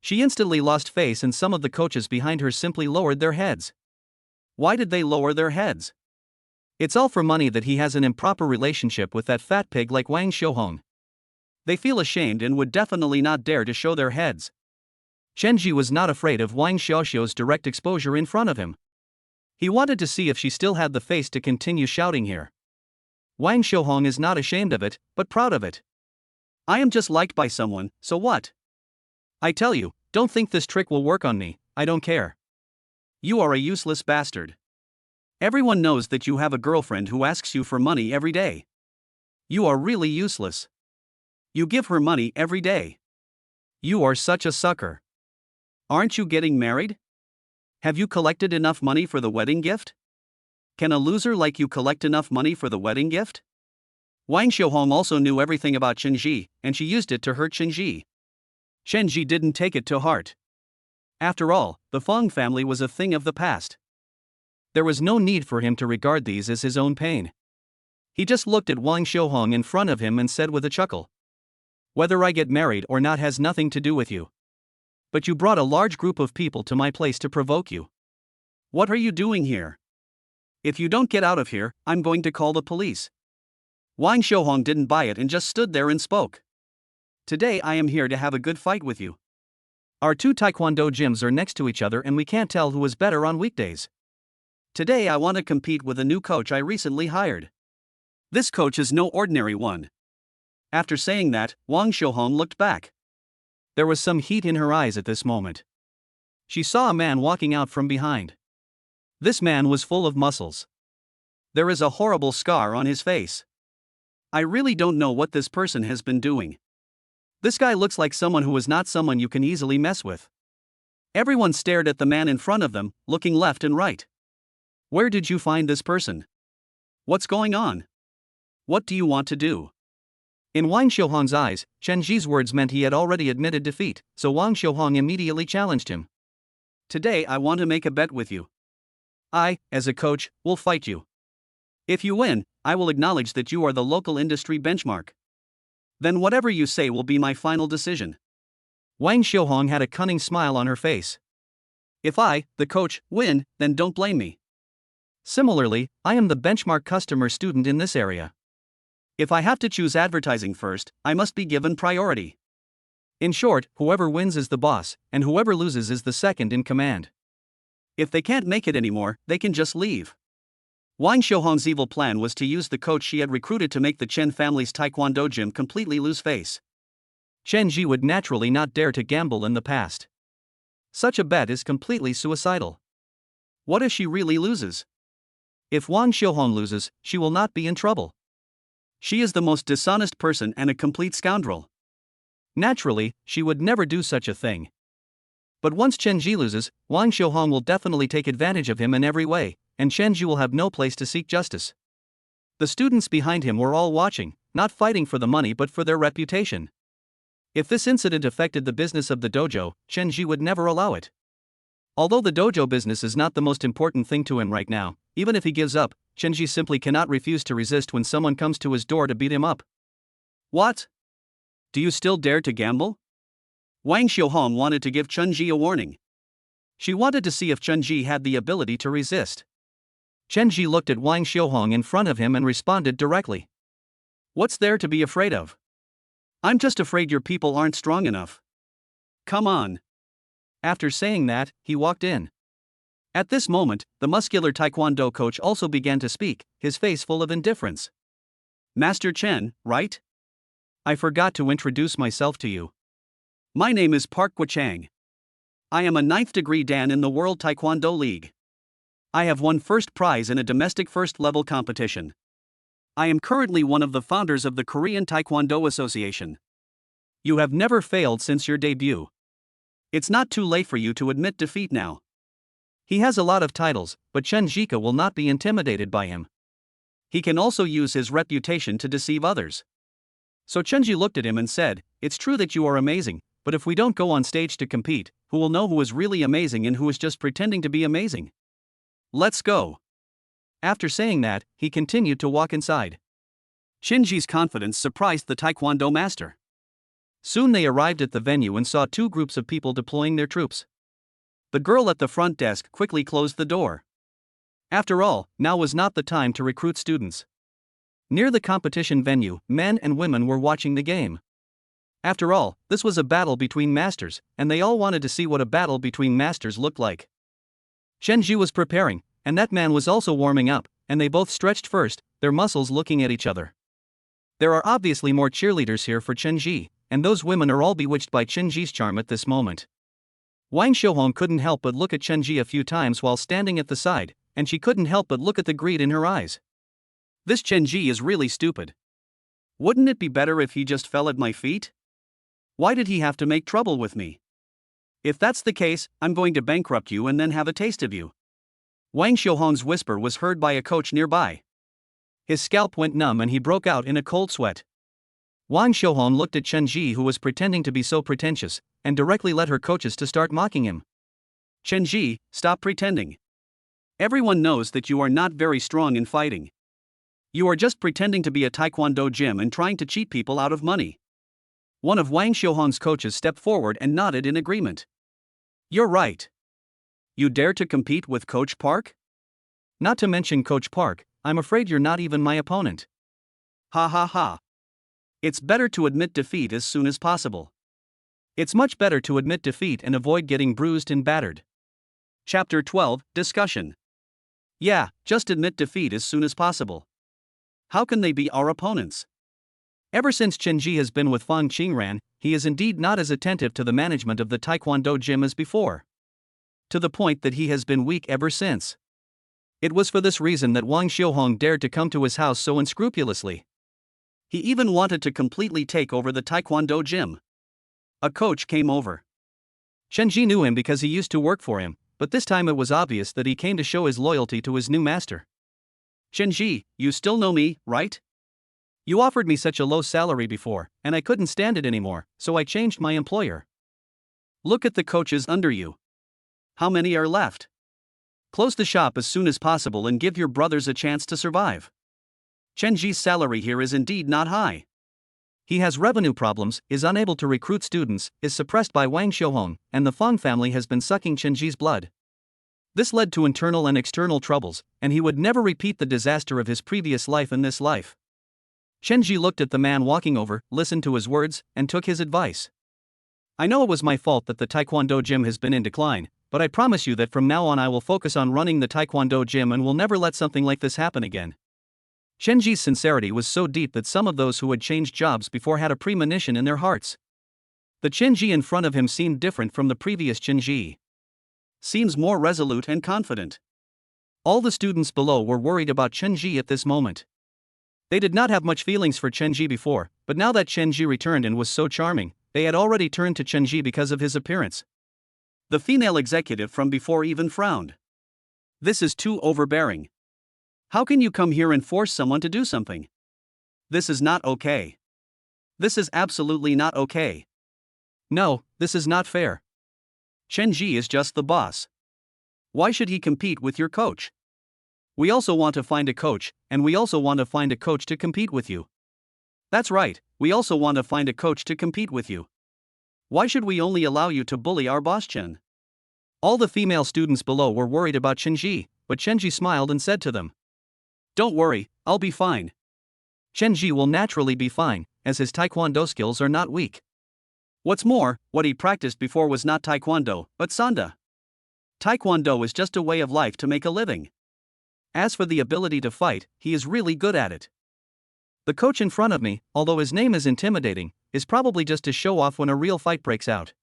She instantly lost face and some of the coaches behind her simply lowered their heads. Why did they lower their heads? It's all for money that he has an improper relationship with that fat pig like Wang Xiaohong. They feel ashamed and would definitely not dare to show their heads. Chen Ji was not afraid of Wang Xiaoxiu's direct exposure in front of him. He wanted to see if she still had the face to continue shouting here. Wang Xiaohong is not ashamed of it, but proud of it. I am just liked by someone, so what? I tell you, don't think this trick will work on me, I don't care. You are a useless bastard. Everyone knows that you have a girlfriend who asks you for money every day. You are really useless. You give her money every day. You are such a sucker. Aren't you getting married? Have you collected enough money for the wedding gift? Can a loser like you collect enough money for the wedding gift? Wang Xiaohong also knew everything about Chen Ji, and she used it to hurt Chen Ji. Chen Ji didn't take it to heart. After all, the Fong family was a thing of the past. There was no need for him to regard these as his own pain. He just looked at Wang Xiaohong in front of him and said with a chuckle, "Whether I get married or not has nothing to do with you. But you brought a large group of people to my place to provoke you. What are you doing here? If you don't get out of here, I'm going to call the police." Wang Xiaohong didn't buy it and just stood there and spoke. "Today I am here to have a good fight with you. Our two taekwondo gyms are next to each other and we can't tell who is better on weekdays. Today I want to compete with a new coach I recently hired. This coach is no ordinary one." After saying that, Wang Xiaohong looked back. There was some heat in her eyes at this moment. She saw a man walking out from behind. This man was full of muscles. There is a horrible scar on his face. I really don't know what this person has been doing. This guy looks like someone who is not someone you can easily mess with. Everyone stared at the man in front of them, looking left and right. Where did you find this person? What's going on? What do you want to do? In Wang Xiaohong's eyes, Chen Ji's words meant he had already admitted defeat, so Wang Xiaohong immediately challenged him. Today I want to make a bet with you. I, as a coach, will fight you. If you win, I will acknowledge that you are the local industry benchmark. Then whatever you say will be my final decision. Wang Xiaohong had a cunning smile on her face. If I, the coach, win, then don't blame me. Similarly, I am the benchmark customer student in this area. If I have to choose advertising first, I must be given priority. In short, whoever wins is the boss, and whoever loses is the second in command. If they can't make it anymore, they can just leave. Wang Xiaohong's evil plan was to use the coach she had recruited to make the Chen family's taekwondo gym completely lose face. Chen Ji would naturally not dare to gamble in the past. Such a bet is completely suicidal. What if she really loses? If Wang Xiaohong loses, she will not be in trouble. She is the most dishonest person and a complete scoundrel. Naturally, she would never do such a thing. But once Chen Ji loses, Wang Xiaohong will definitely take advantage of him in every way, and Chen Ji will have no place to seek justice. The students behind him were all watching, not fighting for the money but for their reputation. If this incident affected the business of the dojo, Chen Ji would never allow it. Although the dojo business is not the most important thing to him right now, even if he gives up, Chen Ji simply cannot refuse to resist when someone comes to his door to beat him up. What? Do you still dare to gamble? Wang Xiaohong wanted to give Chen Ji a warning. She wanted to see if Chen Ji had the ability to resist. Chen Ji looked at Wang Xiaohong in front of him and responded directly. What's there to be afraid of? I'm just afraid your people aren't strong enough. Come on. After saying that, he walked in. At this moment, the muscular taekwondo coach also began to speak, his face full of indifference. Master Chen, right? I forgot to introduce myself to you. My name is Park Chang. I am a 9th degree Dan in the World Taekwondo League. I have won first prize in a domestic first-level competition. I am currently one of the founders of the Korean Taekwondo Association. You have never failed since your debut. It's not too late for you to admit defeat now. He has a lot of titles, but Chen Jika will not be intimidated by him. He can also use his reputation to deceive others. So Chenji looked at him and said, "It's true that you are amazing, but if we don't go on stage to compete, who will know who is really amazing and who is just pretending to be amazing? Let's go." After saying that, he continued to walk inside. Chenji's confidence surprised the Taekwondo master. Soon they arrived at the venue and saw two groups of people deploying their troops. The girl at the front desk quickly closed the door. After all, now was not the time to recruit students. Near the competition venue, men and women were watching the game. After all, this was a battle between masters, and they all wanted to see what a battle between masters looked like. Chenji was preparing, and that man was also warming up, and they both stretched first, their muscles looking at each other. There are obviously more cheerleaders here for Chenji, and those women are all bewitched by Chenji's charm at this moment. Wang Xiaohong couldn't help but look at Chenji a few times while standing at the side, and she couldn't help but look at the greed in her eyes. This Chenji is really stupid. Wouldn't it be better if he just fell at my feet? Why did he have to make trouble with me? If that's the case, I'm going to bankrupt you and then have a taste of you. Wang Xiaohong's whisper was heard by a coach nearby. His scalp went numb and he broke out in a cold sweat. Wang Xiaohong looked at Chenji, who was pretending to be so pretentious, and directly led her coaches to start mocking him. "Chenji, stop pretending. Everyone knows that you are not very strong in fighting. You are just pretending to be a Taekwondo gym and trying to cheat people out of money." One of Wang Xiaohong's coaches stepped forward and nodded in agreement. "You're right. You dare to compete with Coach Park? Not to mention Coach Park, I'm afraid you're not even my opponent. Ha ha ha. It's better to admit defeat as soon as possible. It's much better to admit defeat and avoid getting bruised and battered." Chapter 12, Discussion. Yeah, just admit defeat as soon as possible. How can they be our opponents? Ever since Chenji has been with Fong Qingran, he is indeed not as attentive to the management of the Taekwondo gym as before. To the point that he has been weak ever since. It was for this reason that Wang Xiaohong dared to come to his house so unscrupulously. He even wanted to completely take over the Taekwondo gym. A coach came over. Chenji knew him because he used to work for him, but this time it was obvious that he came to show his loyalty to his new master. "Chenji, you still know me, right? You offered me such a low salary before, and I couldn't stand it anymore, so I changed my employer. Look at the coaches under you. How many are left? Close the shop as soon as possible and give your brothers a chance to survive. Chenji's salary here is indeed not high. He has revenue problems, is unable to recruit students, is suppressed by Wang Xiaohong, and the Fong family has been sucking Chenji's blood. This led to internal and external troubles, and he would never repeat the disaster of his previous life in this life." Chenji looked at the man walking over, listened to his words, and took his advice. "I know it was my fault that the Taekwondo gym has been in decline, but I promise you that from now on I will focus on running the Taekwondo gym and will never let something like this happen again." Chenji's sincerity was so deep that some of those who had changed jobs before had a premonition in their hearts. The Chenji in front of him seemed different from the previous Chenji. Seems more resolute and confident. All the students below were worried about Chenji at this moment. They did not have much feelings for Chenji before, but now that Chenji returned and was so charming, they had already turned to Chenji because of his appearance. The female executive from before even frowned. "This is too overbearing. How can you come here and force someone to do something? This is not okay. This is absolutely not okay. No, this is not fair. Chenji is just the boss. Why should he compete with your coach? We also want to find a coach, and we also want to find a coach to compete with you. That's right, we also want to find a coach to compete with you. Why should we only allow you to bully our boss Chen?" All the female students below were worried about Chenji, but Chenji smiled and said to them, "Don't worry, I'll be fine." Chenji will naturally be fine, as his Taekwondo skills are not weak. What's more, what he practiced before was not Taekwondo, but Sanda. Taekwondo is just a way of life to make a living. As for the ability to fight, he is really good at it. The coach in front of me, although his name is intimidating, is probably just to show off when a real fight breaks out.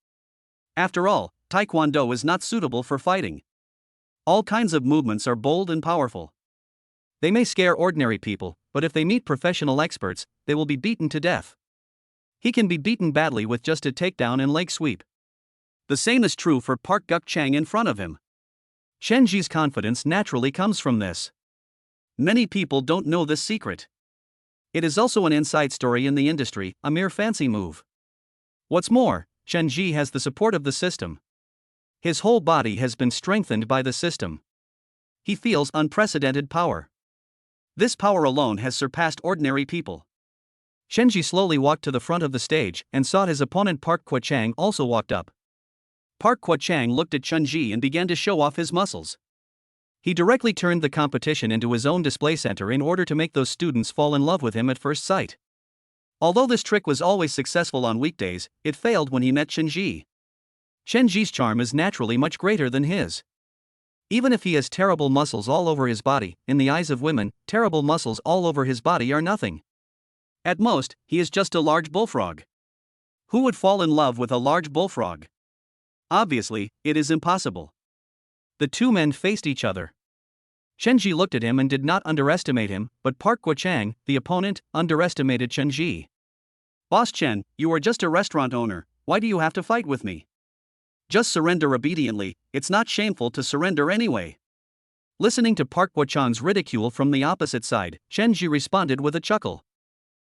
After all, Taekwondo is not suitable for fighting. All kinds of movements are bold and powerful. They may scare ordinary people, but if they meet professional experts, they will be beaten to death. He can be beaten badly with just a takedown and leg sweep. The same is true for Park Guk-chang in front of him. Chen Ji's confidence naturally comes from this. Many people don't know this secret. It is also an inside story in the industry, a mere fancy move. What's more, Chen Ji has the support of the system. His whole body has been strengthened by the system. He feels unprecedented power. This power alone has surpassed ordinary people. Chen Ji slowly walked to the front of the stage and saw his opponent Park Kwa-chang also walked up. Park Kwa-chang looked at Chen Ji and began to show off his muscles. He directly turned the competition into his own display center in order to make those students fall in love with him at first sight. Although this trick was always successful on weekdays, it failed when he met Chen Ji. Chen Ji's charm is naturally much greater than his. Even if he has terrible muscles all over his body, in the eyes of women, terrible muscles all over his body are nothing. At most, he is just a large bullfrog. Who would fall in love with a large bullfrog? Obviously, it is impossible. The two men faced each other. Chen Ji looked at him and did not underestimate him, but Park Kwa-chang, the opponent, underestimated Chen Ji. "Boss Chen, you are just a restaurant owner, why do you have to fight with me? Just surrender obediently, it's not shameful to surrender anyway." Listening to Park Kwa-chang's ridicule from the opposite side, Chen Ji responded with a chuckle.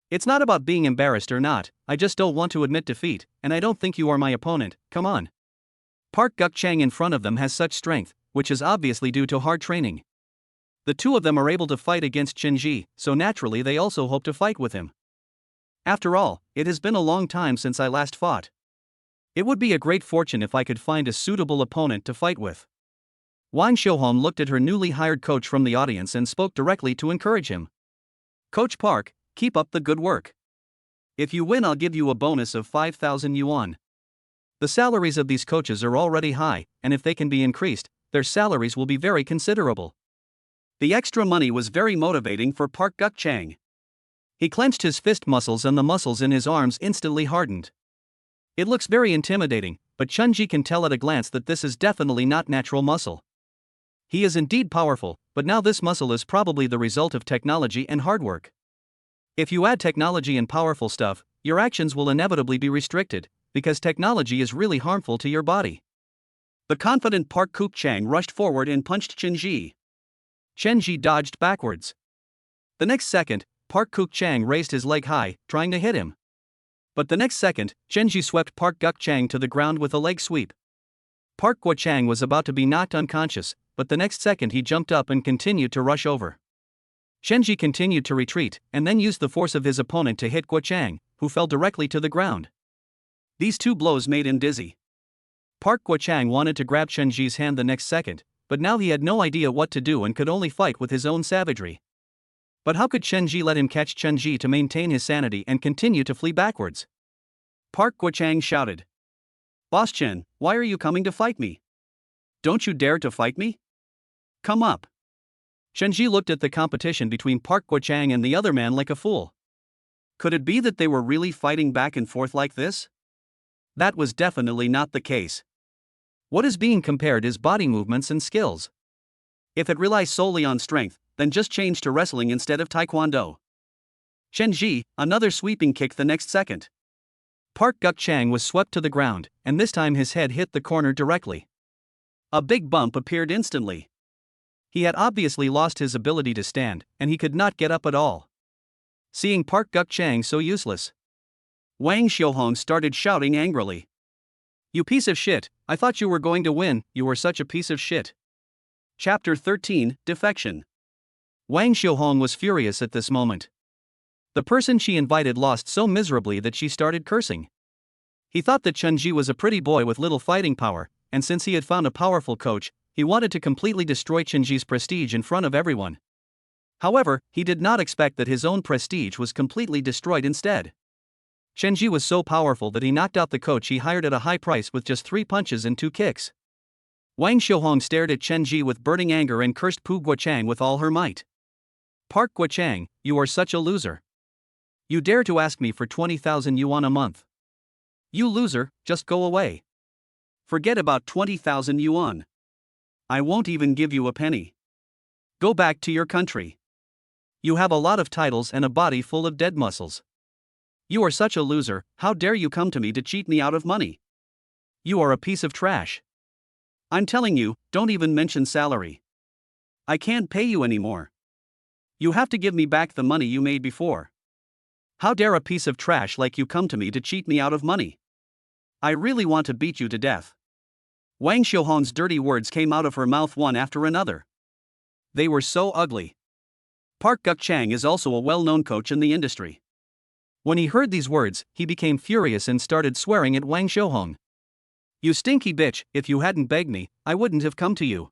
"It's not about being embarrassed or not, I just don't want to admit defeat, and I don't think you are my opponent, come on." Park Guk-chang in front of them has such strength, which is obviously due to hard training. The two of them are able to fight against Chen Ji, so naturally they also hope to fight with him. "After all, it has been a long time since I last fought. It would be a great fortune if I could find a suitable opponent to fight with." Wang Xiaohong looked at her newly hired coach from the audience and spoke directly to encourage him. "Coach Park, keep up the good work. If you win, I'll give you a bonus of 5,000 yuan. The salaries of these coaches are already high, and if they can be increased, their salaries will be very considerable." The extra money was very motivating for Park Guk-chang. He clenched his fist muscles and the muscles in his arms instantly hardened. It looks very intimidating, but Chen Ji can tell at a glance that this is definitely not natural muscle. He is indeed powerful, but now this muscle is probably the result of technology and hard work. If you add technology and powerful stuff, your actions will inevitably be restricted, because technology is really harmful to your body. The confident Park Guk-chang rushed forward and punched Chen Ji. Chen Ji dodged backwards. The next second, Park Guk-chang raised his leg high, trying to hit him. But the next second, Chen Ji swept Park Guk-chang to the ground with a leg sweep. Park Kwa-chang was about to be knocked unconscious, but the next second he jumped up and continued to rush over. Chen Ji continued to retreat, and then used the force of his opponent to hit Kwa-chang, who fell directly to the ground. These two blows made him dizzy. Park Kwa-chang wanted to grab Chen Ji's hand the next second, but now he had no idea what to do and could only fight with his own savagery. But how could Chen Ji let him catch Chen Ji to maintain his sanity and continue to flee backwards? Park Kwa-chang shouted. "Boss Chen, why are you coming to fight me? Don't you dare to fight me? Come up." Chen Ji looked at the competition between Park Kwa-chang and the other man like a fool. Could it be that they were really fighting back and forth like this? That was definitely not the case. What is being compared is body movements and skills. If it relies solely on strength, then just change to wrestling instead of taekwondo. Chen Ji, another sweeping kick the next second. Park Guk-chang was swept to the ground, and this time his head hit the corner directly. A big bump appeared instantly. He had obviously lost his ability to stand, and he could not get up at all. Seeing Park Guk-chang so useless, Wang Xiaohong started shouting angrily. "You piece of shit, I thought you were going to win, you were such a piece of shit." Chapter 13, Defection. Wang Xiaohong was furious at this moment. The person she invited lost so miserably that she started cursing. He thought that Chen Ji was a pretty boy with little fighting power, and since he had found a powerful coach, he wanted to completely destroy Chen Ji's prestige in front of everyone. However, he did not expect that his own prestige was completely destroyed instead. Chen Ji was so powerful that he knocked out the coach he hired at a high price with just 3 punches and 2 kicks. Wang Xiaohong stared at Chen Ji with burning anger and cursed Pu Guochang with all her might. "Park Guochang, you are such a loser. You dare to ask me for 20,000 yuan a month. You loser, just go away. Forget about 20,000 yuan. I won't even give you a penny. Go back to your country. You have a lot of titles and a body full of dead muscles. You are such a loser, how dare you come to me to cheat me out of money? You are a piece of trash. I'm telling you, don't even mention salary. I can't pay you anymore. You have to give me back the money you made before. How dare a piece of trash like you come to me to cheat me out of money? I really want to beat you to death. Wang Xiuhong's dirty words came out of her mouth one after another. They were so ugly. Park Guk-chang is also a well-known coach in the industry. When he heard these words, he became furious and started swearing at Wang Xiuhong. You stinky bitch, if you hadn't begged me, I wouldn't have come to you.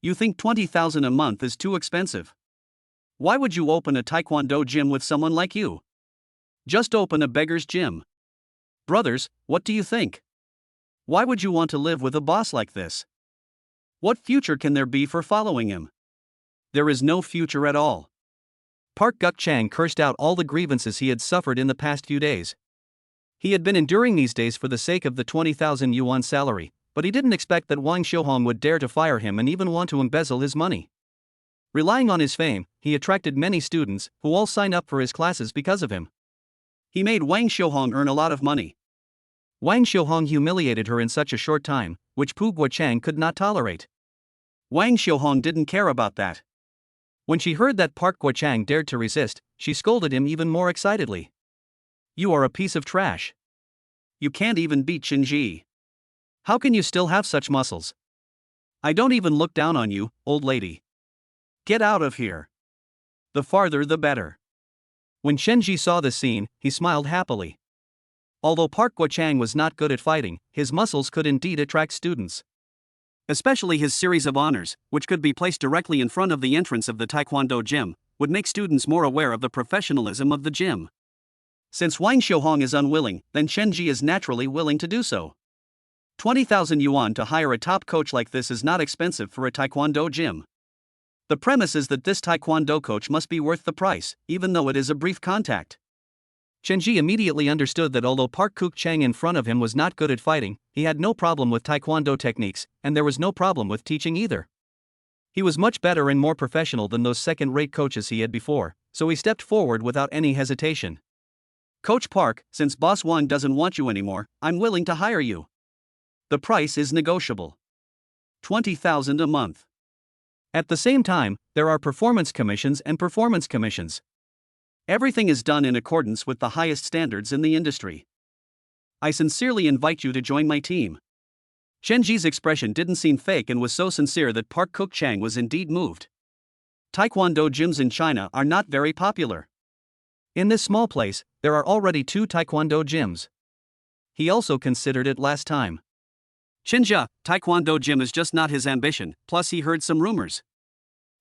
You think 20,000 a month is too expensive? Why would you open a taekwondo gym with someone like you? Just open a beggar's gym. Brothers, what do you think? Why would you want to live with a boss like this? What future can there be for following him? There is no future at all. Park Guk-chang cursed out all the grievances he had suffered in the past few days. He had been enduring these days for the sake of the 20,000 yuan salary, but he didn't expect that Wang Xiuhong would dare to fire him and even want to embezzle his money. Relying on his fame, he attracted many students, who all signed up for his classes because of him. He made Wang Xiuhong earn a lot of money. Wang Xiuhong humiliated her in such a short time, which Pu Guochang could not tolerate. Wang Xiuhong didn't care about that. When she heard that Park Guochang dared to resist, she scolded him even more excitedly. You are a piece of trash. You can't even beat Qinji. How can you still have such muscles? I don't even look down on you, old lady. Get out of here. The farther the better. When Qinji saw this scene, he smiled happily. Although Park Guochang was not good at fighting, his muscles could indeed attract students. Especially his series of honors, which could be placed directly in front of the entrance of the taekwondo gym, would make students more aware of the professionalism of the gym. Since Wang Xiuhong is unwilling, then Qinji is naturally willing to do so. 20,000 yuan to hire a top coach like this is not expensive for a taekwondo gym. The premise is that this taekwondo coach must be worth the price, even though it is a brief contact. Qinji immediately understood that although Park Guk-chang in front of him was not good at fighting, he had no problem with taekwondo techniques, and there was no problem with teaching either. He was much better and more professional than those second-rate coaches he had before, so he stepped forward without any hesitation. Coach Park, since Boss Wang doesn't want you anymore, I'm willing to hire you. The price is negotiable. 20,000 a month. At the same time, there are performance commissions and performance commissions. Everything is done in accordance with the highest standards in the industry. I sincerely invite you to join my team. Qinji's expression didn't seem fake and was so sincere that Park Guk-chang was indeed moved. Taekwondo gyms in China are not very popular. In this small place, there are already 2 taekwondo gyms. He also considered it last time. Qinjia, taekwondo gym is just not his ambition, plus he heard some rumors.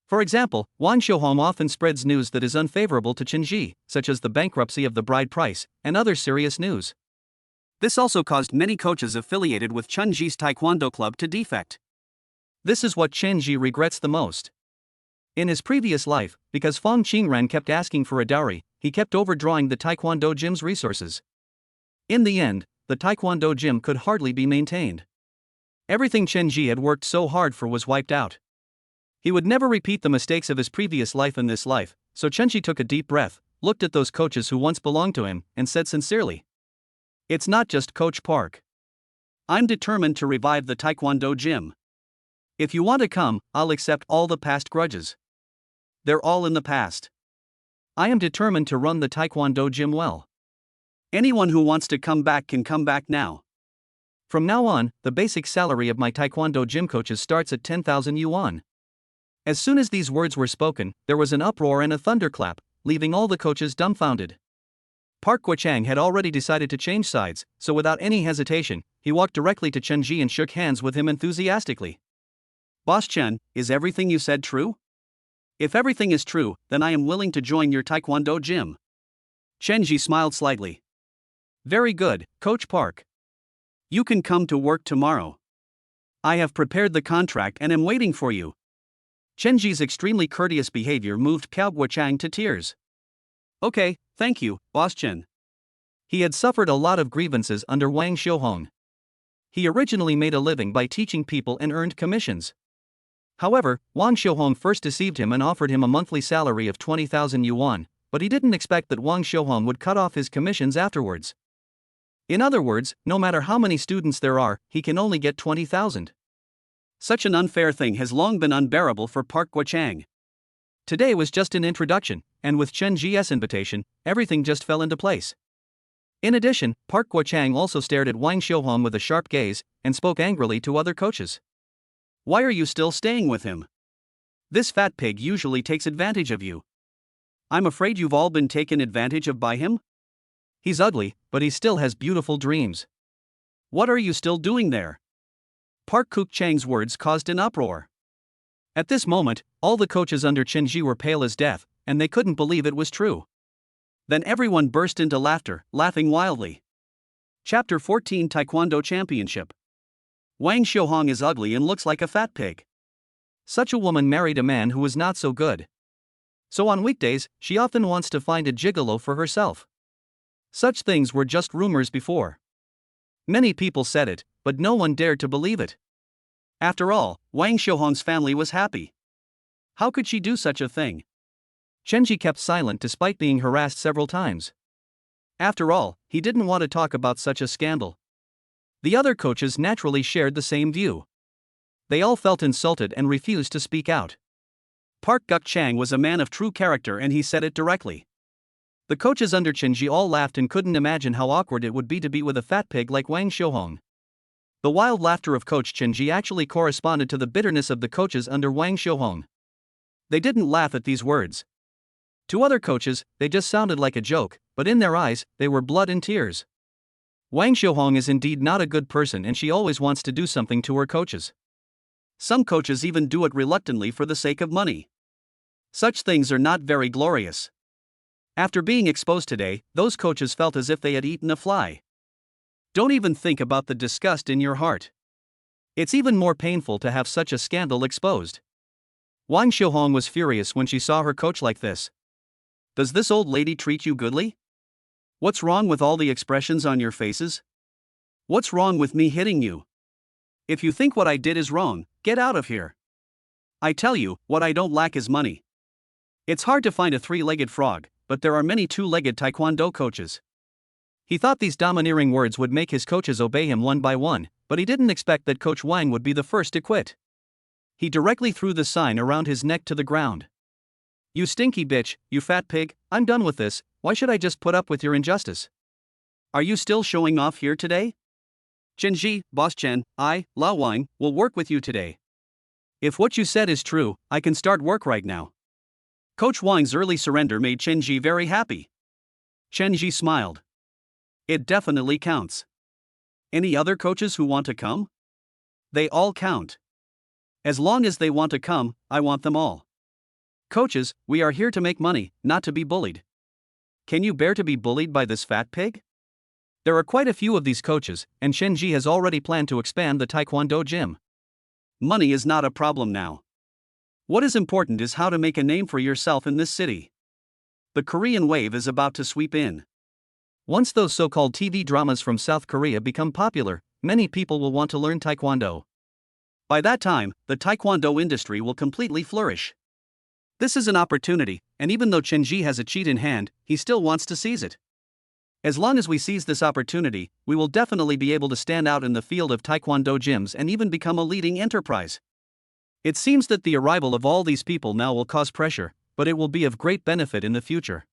For example, Wang Xiuhong often spreads news that is unfavorable to Qinji, such as the bankruptcy of the bride price, and other serious news. This also caused many coaches affiliated with Qinji's taekwondo club to defect. This is what Qinji regrets the most. In his previous life, because Fong Qingren kept asking for a dowry, he kept overdrawing the taekwondo gym's resources. In the end, the taekwondo gym could hardly be maintained. Everything Qinji had worked so hard for was wiped out. He would never repeat the mistakes of his previous life in this life, so Qinji took a deep breath, looked at those coaches who once belonged to him, and said sincerely, "It's not just Coach Park. I'm determined to revive the taekwondo gym. If you want to come, I'll accept all the past grudges. They're all in the past. I am determined to run the taekwondo gym well. Anyone who wants to come back can come back now. From now on, the basic salary of my taekwondo gym coaches starts at 10,000 yuan. As soon as these words were spoken, there was an uproar and a thunderclap, leaving all the coaches dumbfounded. Park Guochang had already decided to change sides, so without any hesitation, he walked directly to Qinji and shook hands with him enthusiastically. Boss Chen, is everything you said true? If everything is true, then I am willing to join your taekwondo gym. Qinji smiled slightly. Very good, Coach Park. You can come to work tomorrow. I have prepared the contract and am waiting for you. Qinji's extremely courteous behavior moved Piao Guochang to tears. Okay, thank you, Boss Chen. He had suffered a lot of grievances under Wang Xiuhong. He originally made a living by teaching people and earned commissions. However, Wang Xiuhong first deceived him and offered him a monthly salary of 20,000 yuan, but he didn't expect that Wang Xiuhong would cut off his commissions afterwards. In other words, no matter how many students there are, he can only get 20,000. Such an unfair thing has long been unbearable for Park Guochang. Today was just an introduction, and with Chen Ji's invitation, everything just fell into place. In addition, Park Guochang also stared at Wang Xiuhong with a sharp gaze, and spoke angrily to other coaches. Why are you still staying with him? This fat pig usually takes advantage of you. I'm afraid you've all been taken advantage of by him? He's ugly, but he still has beautiful dreams. What are you still doing there? Park Guochang's words caused an uproar. At this moment, all the coaches under Chen Ji were pale as death, and they couldn't believe it was true. Then everyone burst into laughter, laughing wildly. Chapter 14 Taekwondo Championship. Wang Xiuhong is ugly and looks like a fat pig. Such a woman married a man who was not so good. So on weekdays, she often wants to find a gigolo for herself. Such things were just rumors before. Many people said it, but no one dared to believe it. After all, Wang Xiuhong's family was happy. How could she do such a thing? Chen Ji kept silent despite being harassed several times. After all, he didn't want to talk about such a scandal. The other coaches naturally shared the same view. They all felt insulted and refused to speak out. Park Guochang was a man of true character and he said it directly. The coaches under Chen Ji all laughed and couldn't imagine how awkward it would be to be with a fat pig like Wang Xiuhong. The wild laughter of Coach Chen Ji actually corresponded to the bitterness of the coaches under Wang Xiuhong. They didn't laugh at these words. To other coaches, they just sounded like a joke, but in their eyes, they were blood and tears. Wang Xiuhong is indeed not a good person and she always wants to do something to her coaches. Some coaches even do it reluctantly for the sake of money. Such things are not very glorious. After being exposed today, those coaches felt as if they had eaten a fly. Don't even think about the disgust in your heart. It's even more painful to have such a scandal exposed. Wang Xiuhong was furious when she saw her coach like this. Does this old lady treat you goodly? What's wrong with all the expressions on your faces? What's wrong with me hitting you? If you think what I did is wrong, get out of here. I tell you, what I don't lack is money. It's hard to find a three-legged frog, but there are many two-legged taekwondo coaches. He thought these domineering words would make his coaches obey him one by one, but he didn't expect that Coach Wang would be the first to quit. He directly threw the sign around his neck to the ground. You stinky bitch, you fat pig, I'm done with this, why should I just put up with your injustice? Are you still showing off here today? Chen Ji, Boss Chen, Lao Wang, will work with you today. If what you said is true, I can start work right now. Coach Wang's early surrender made Chen Ji very happy. Chen Ji smiled. It definitely counts. Any other coaches who want to come? They all count. As long as they want to come, I want them all. Coaches, we are here to make money, not to be bullied. Can you bear to be bullied by this fat pig? There are quite a few of these coaches, and Chen Ji has already planned to expand the Taekwondo gym. Money is not a problem now. What is important is how to make a name for yourself in this city. The Korean wave is about to sweep in. Once those so-called TV dramas from South Korea become popular, many people will want to learn Taekwondo. By that time, the Taekwondo industry will completely flourish. This is an opportunity, and even though Chen Ji has a cheat in hand, he still wants to seize it. As long as we seize this opportunity, we will definitely be able to stand out in the field of Taekwondo gyms and even become a leading enterprise. It seems that the arrival of all these people now will cause pressure, but it will be of great benefit in the future.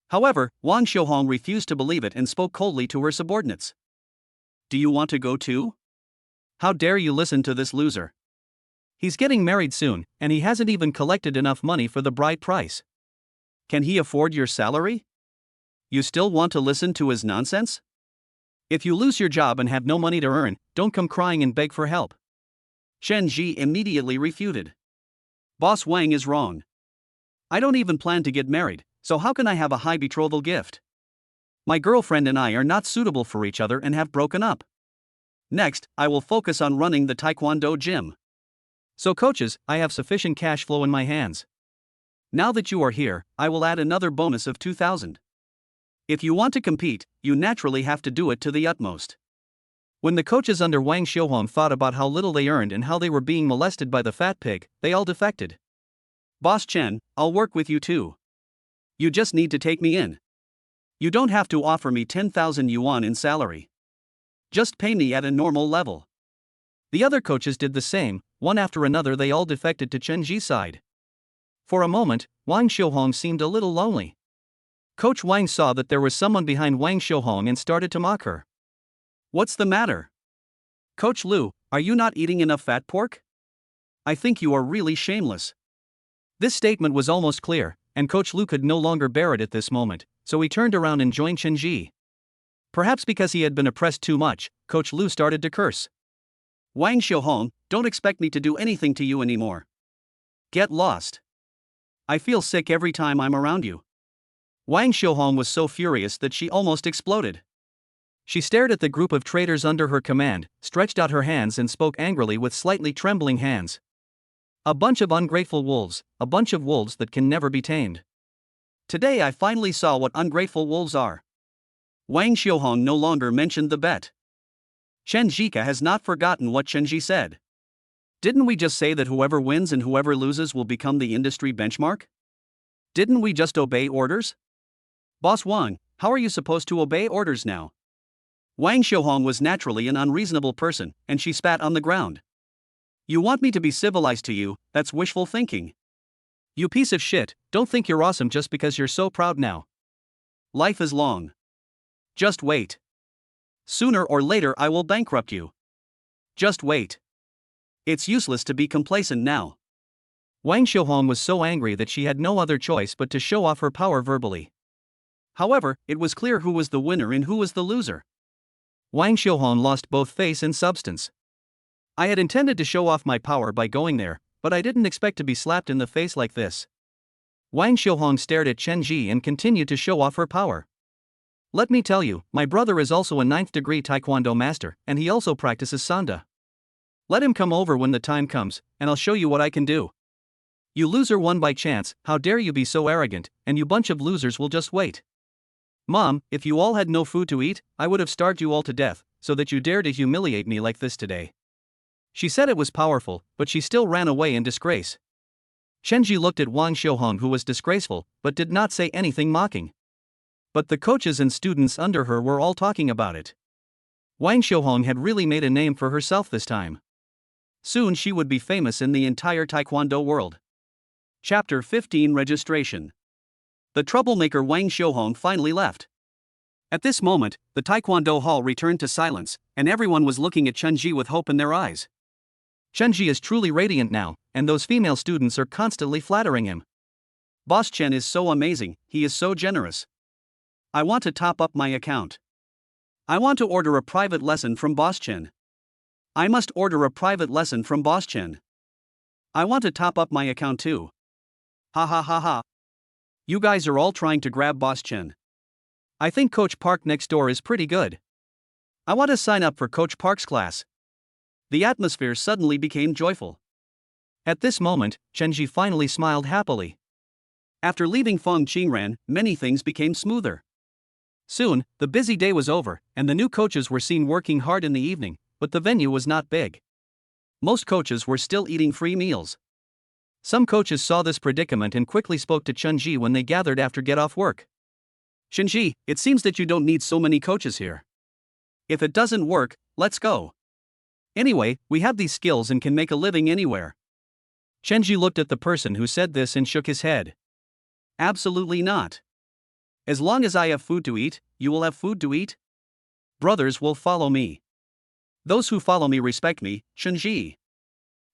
However, Wang Xiuhong refused to believe it and spoke coldly to her subordinates. Do you want to go too? How dare you listen to this loser? He's getting married soon, and he hasn't even collected enough money for the bride price. Can he afford your salary? You still want to listen to his nonsense? If you lose your job and have no money to earn, don't come crying and beg for help. Chen Ji immediately refuted. Boss Wang is wrong. I don't even plan to get married, so how can I have a high betrothal gift? My girlfriend and I are not suitable for each other and have broken up. Next, I will focus on running the Taekwondo gym. So coaches, I have sufficient cash flow in my hands. Now that you are here, I will add another bonus of 2,000. If you want to compete, you naturally have to do it to the utmost. When the coaches under Wang Xiuhong thought about how little they earned and how they were being molested by the fat pig, they all defected. Boss Chen, I'll work with you too. You just need to take me in. You don't have to offer me 10,000 yuan in salary. Just pay me at a normal level. The other coaches did the same. One after another they all defected to Chen Ji's side. For a moment, Wang Xiuhong seemed a little lonely. Coach Wang saw that there was someone behind Wang Xiuhong and started to mock her. What's the matter? Coach Lu, are you not eating enough fat pork? I think you are really shameless. This statement was almost clear, and Coach Lu could no longer bear it at this moment, so he turned around and joined Chen Ji. Perhaps because he had been oppressed too much, Coach Lu started to curse. Wang Xiuhong, don't expect me to do anything to you anymore. Get lost. I feel sick every time I'm around you. Wang Xiuhong was so furious that she almost exploded. She stared at the group of traitors under her command, stretched out her hands and spoke angrily with slightly trembling hands. A bunch of ungrateful wolves, a bunch of wolves that can never be tamed. Today I finally saw what ungrateful wolves are. Wang Xiuhong no longer mentioned the bet. Chen Jika has not forgotten what Chen Ji said. Didn't we just say that whoever wins and whoever loses will become the industry benchmark? Didn't we just obey orders? Boss Wang, how are you supposed to obey orders now? Wang Xiuhong was naturally an unreasonable person, and she spat on the ground. You want me to be civilized to you? That's wishful thinking. You piece of shit, don't think you're awesome just because you're so proud now. Life is long. Just wait. Sooner or later I will bankrupt you. Just wait. It's useless to be complacent now. Wang Xiuhong was so angry that she had no other choice but to show off her power verbally. However, it was clear who was the winner and who was the loser. Wang Xiuhong lost both face and substance. I had intended to show off my power by going there, but I didn't expect to be slapped in the face like this. Wang Xiuhong stared at Chen Ji and continued to show off her power. Let me tell you, my brother is also a 9th degree Taekwondo master, and he also practices Sanda. Let him come over when the time comes, and I'll show you what I can do. You loser won by chance, how dare you be so arrogant, and you bunch of losers will just wait. Mom, if you all had no food to eat, I would have starved you all to death, so that you dare to humiliate me like this today. She said it was powerful, but she still ran away in disgrace. Chen Ji looked at Wang Xiuhong, who was disgraceful, but did not say anything mocking. But the coaches and students under her were all talking about it. Wang Xiuhong had really made a name for herself this time. Soon she would be famous in the entire Taekwondo world. Chapter 15 Registration. The troublemaker Wang Xiuhong finally left. At this moment, the Taekwondo hall returned to silence, and everyone was looking at Chen Ji with hope in their eyes. Chen Ji is truly radiant now, and those female students are constantly flattering him. Boss Chen is so amazing, he is so generous. I want to top up my account. I want to order a private lesson from Boss Chen. I must order a private lesson from Boss Chen. I want to top up my account too. Ha ha ha ha. You guys are all trying to grab Boss Chen. I think Coach Park next door is pretty good. I want to sign up for Coach Park's class. The atmosphere suddenly became joyful. At this moment, Chen Ji finally smiled happily. After leaving Fong Qingran, many things became smoother. Soon, the busy day was over, and the new coaches were seen working hard in the evening, but the venue was not big. Most coaches were still eating free meals. Some coaches saw this predicament and quickly spoke to Chen Ji when they gathered after get-off work. Chen Ji, it seems that you don't need so many coaches here. If it doesn't work, let's go. Anyway, we have these skills and can make a living anywhere. Chen Ji looked at the person who said this and shook his head. Absolutely not. As long as I have food to eat, you will have food to eat. Brothers will follow me. Those who follow me respect me, Chen Ji.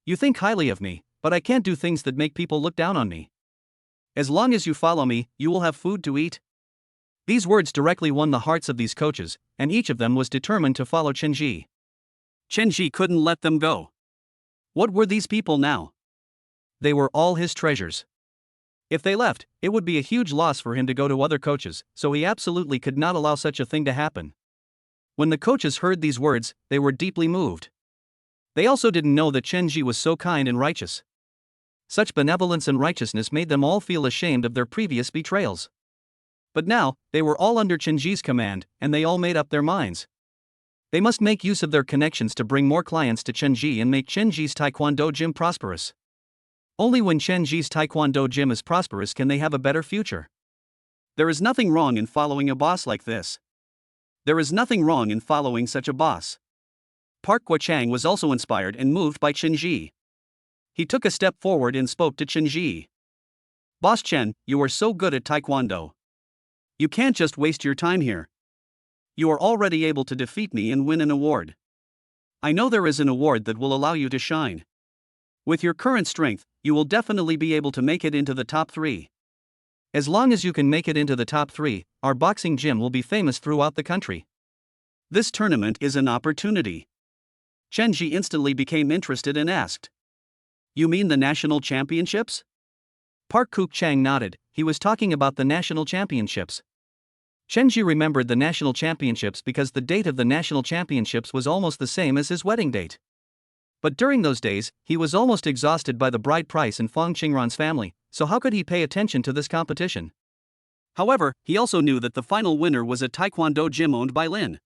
You think highly of me, but I can't do things that make people look down on me. As long as you follow me, you will have food to eat. These words directly won the hearts of these coaches, and each of them was determined to follow Chen Ji. Chen Ji couldn't let them go. What were these people now? They were all his treasures. If they left, it would be a huge loss for him to go to other coaches, so he absolutely could not allow such a thing to happen. When the coaches heard these words, they were deeply moved. They also didn't know that Chen Ji was so kind and righteous. Such benevolence and righteousness made them all feel ashamed of their previous betrayals. But now, they were all under Chen Ji's command, and they all made up their minds. They must make use of their connections to bring more clients to Chenji and make Chenji's Taekwondo gym prosperous. Only when Chenji's Taekwondo gym is prosperous can they have a better future. There is nothing wrong in following a boss like this. There is nothing wrong in following such a boss. Park Guo-chang was also inspired and moved by Chenji. He took a step forward and spoke to Chenji. Boss Chen, you are so good at Taekwondo. You can't just waste your time here. You are already able to defeat me and win an award. I know there is an award that will allow you to shine. With your current strength, you will definitely be able to make it into the top 3. As long as you can make it into the top 3, our boxing gym will be famous throughout the country. This tournament is an opportunity. Chenji instantly became interested and asked, "You mean the national championships?" Park Guo-chang nodded. He was talking about the national championships. Chenji remembered the national championships because the date of the national championships was almost the same as his wedding date. But during those days, he was almost exhausted by the bride price and Fong Qingran's family, so how could he pay attention to this competition? However, he also knew that the final winner was a Taekwondo gym owned by Lin.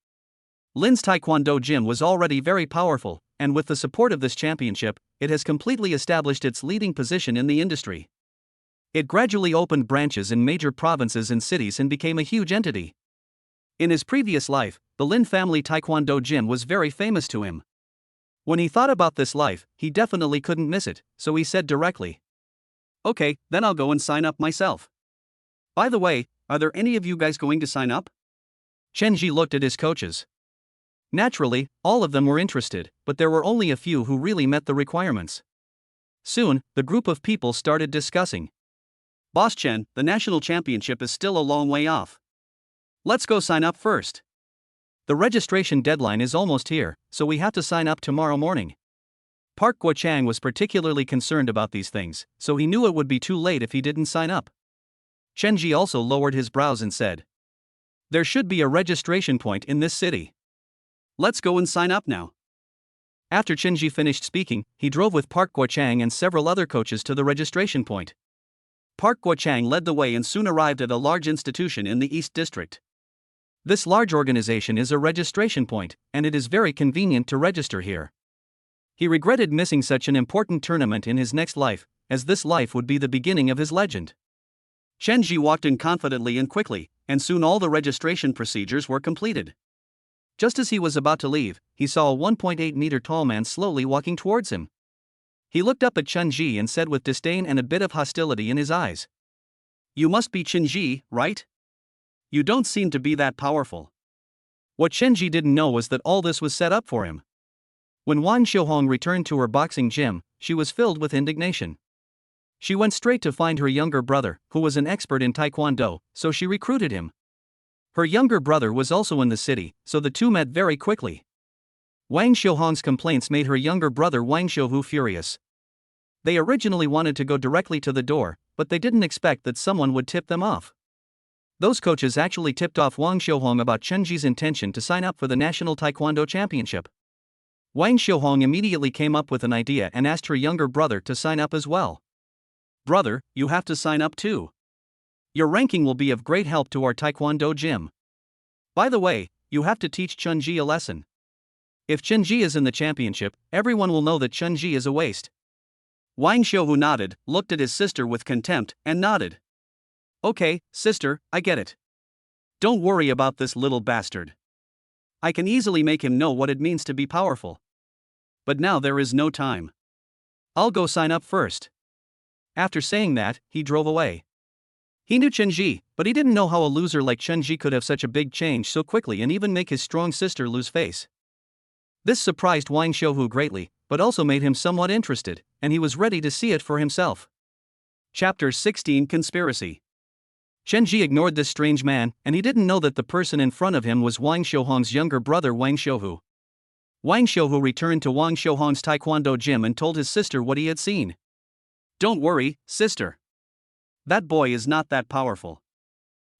Lin's Taekwondo gym was already very powerful, and with the support of this championship, it has completely established its leading position in the industry. It gradually opened branches in major provinces and cities and became a huge entity. In his previous life, the Lin family Taekwondo gym was very famous to him. When he thought about this life, he definitely couldn't miss it, so he said directly, "Okay, then I'll go and sign up myself. By the way, are there any of you guys going to sign up?" Chenji looked at his coaches. Naturally, all of them were interested, but there were only a few who really met the requirements. Soon, the group of people started discussing. "Boss Chen, the national championship is still a long way off. Let's go sign up first. The registration deadline is almost here, so we have to sign up tomorrow morning." Park Guo-chang was particularly concerned about these things, so he knew it would be too late if he didn't sign up. Chenji also lowered his brows and said, "There should be a registration point in this city. Let's go and sign up now." After Chenji finished speaking, he drove with Park Guo-chang and several other coaches to the registration point. Park Guo-chang led the way and soon arrived at a large institution in the East District. This large organization is a registration point, and it is very convenient to register here. He regretted missing such an important tournament in his next life, as this life would be the beginning of his legend. Chenji walked in confidently and quickly, and soon all the registration procedures were completed. Just as he was about to leave, he saw a 1.8-meter tall man slowly walking towards him. He looked up at Chenji and said with disdain and a bit of hostility in his eyes, "You must be Chenji, right? You don't seem to be that powerful." What Chenji didn't know was that all this was set up for him. When Wang Xiuhong returned to her boxing gym, she was filled with indignation. She went straight to find her younger brother, who was an expert in Taekwondo, so she recruited him. Her younger brother was also in the city, so the two met very quickly. Wang Xiuhong's complaints made her younger brother Wang Xiuhu furious. They originally wanted to go directly to the door, but they didn't expect that someone would tip them off. Those coaches actually tipped off Wang Xiuhong about Chenji's intention to sign up for the National Taekwondo Championship. Wang Xiuhong immediately came up with an idea and asked her younger brother to sign up as well. "Brother, you have to sign up too. Your ranking will be of great help to our Taekwondo gym. By the way, you have to teach Chenji a lesson. If Chenji is in the championship, everyone will know that Chenji is a waste." Wang Xiuhu nodded, looked at his sister with contempt, and nodded. "Okay, sister, I get it. Don't worry about this little bastard. I can easily make him know what it means to be powerful. But now there is no time. I'll go sign up first." After saying that, he drove away. He knew Chenji, but he didn't know how a loser like Chenji could have such a big change so quickly and even make his strong sister lose face. This surprised Wang Xiuhu greatly, but also made him somewhat interested, and he was ready to see it for himself. Chapter 16 Conspiracy. Chenji ignored this strange man, and he didn't know that the person in front of him was Wang Xiuhong's younger brother Wang Xiuhu. Wang Xiuhu returned to Wang Xiuhong's Taekwondo gym and told his sister what he had seen. "Don't worry, sister. That boy is not that powerful.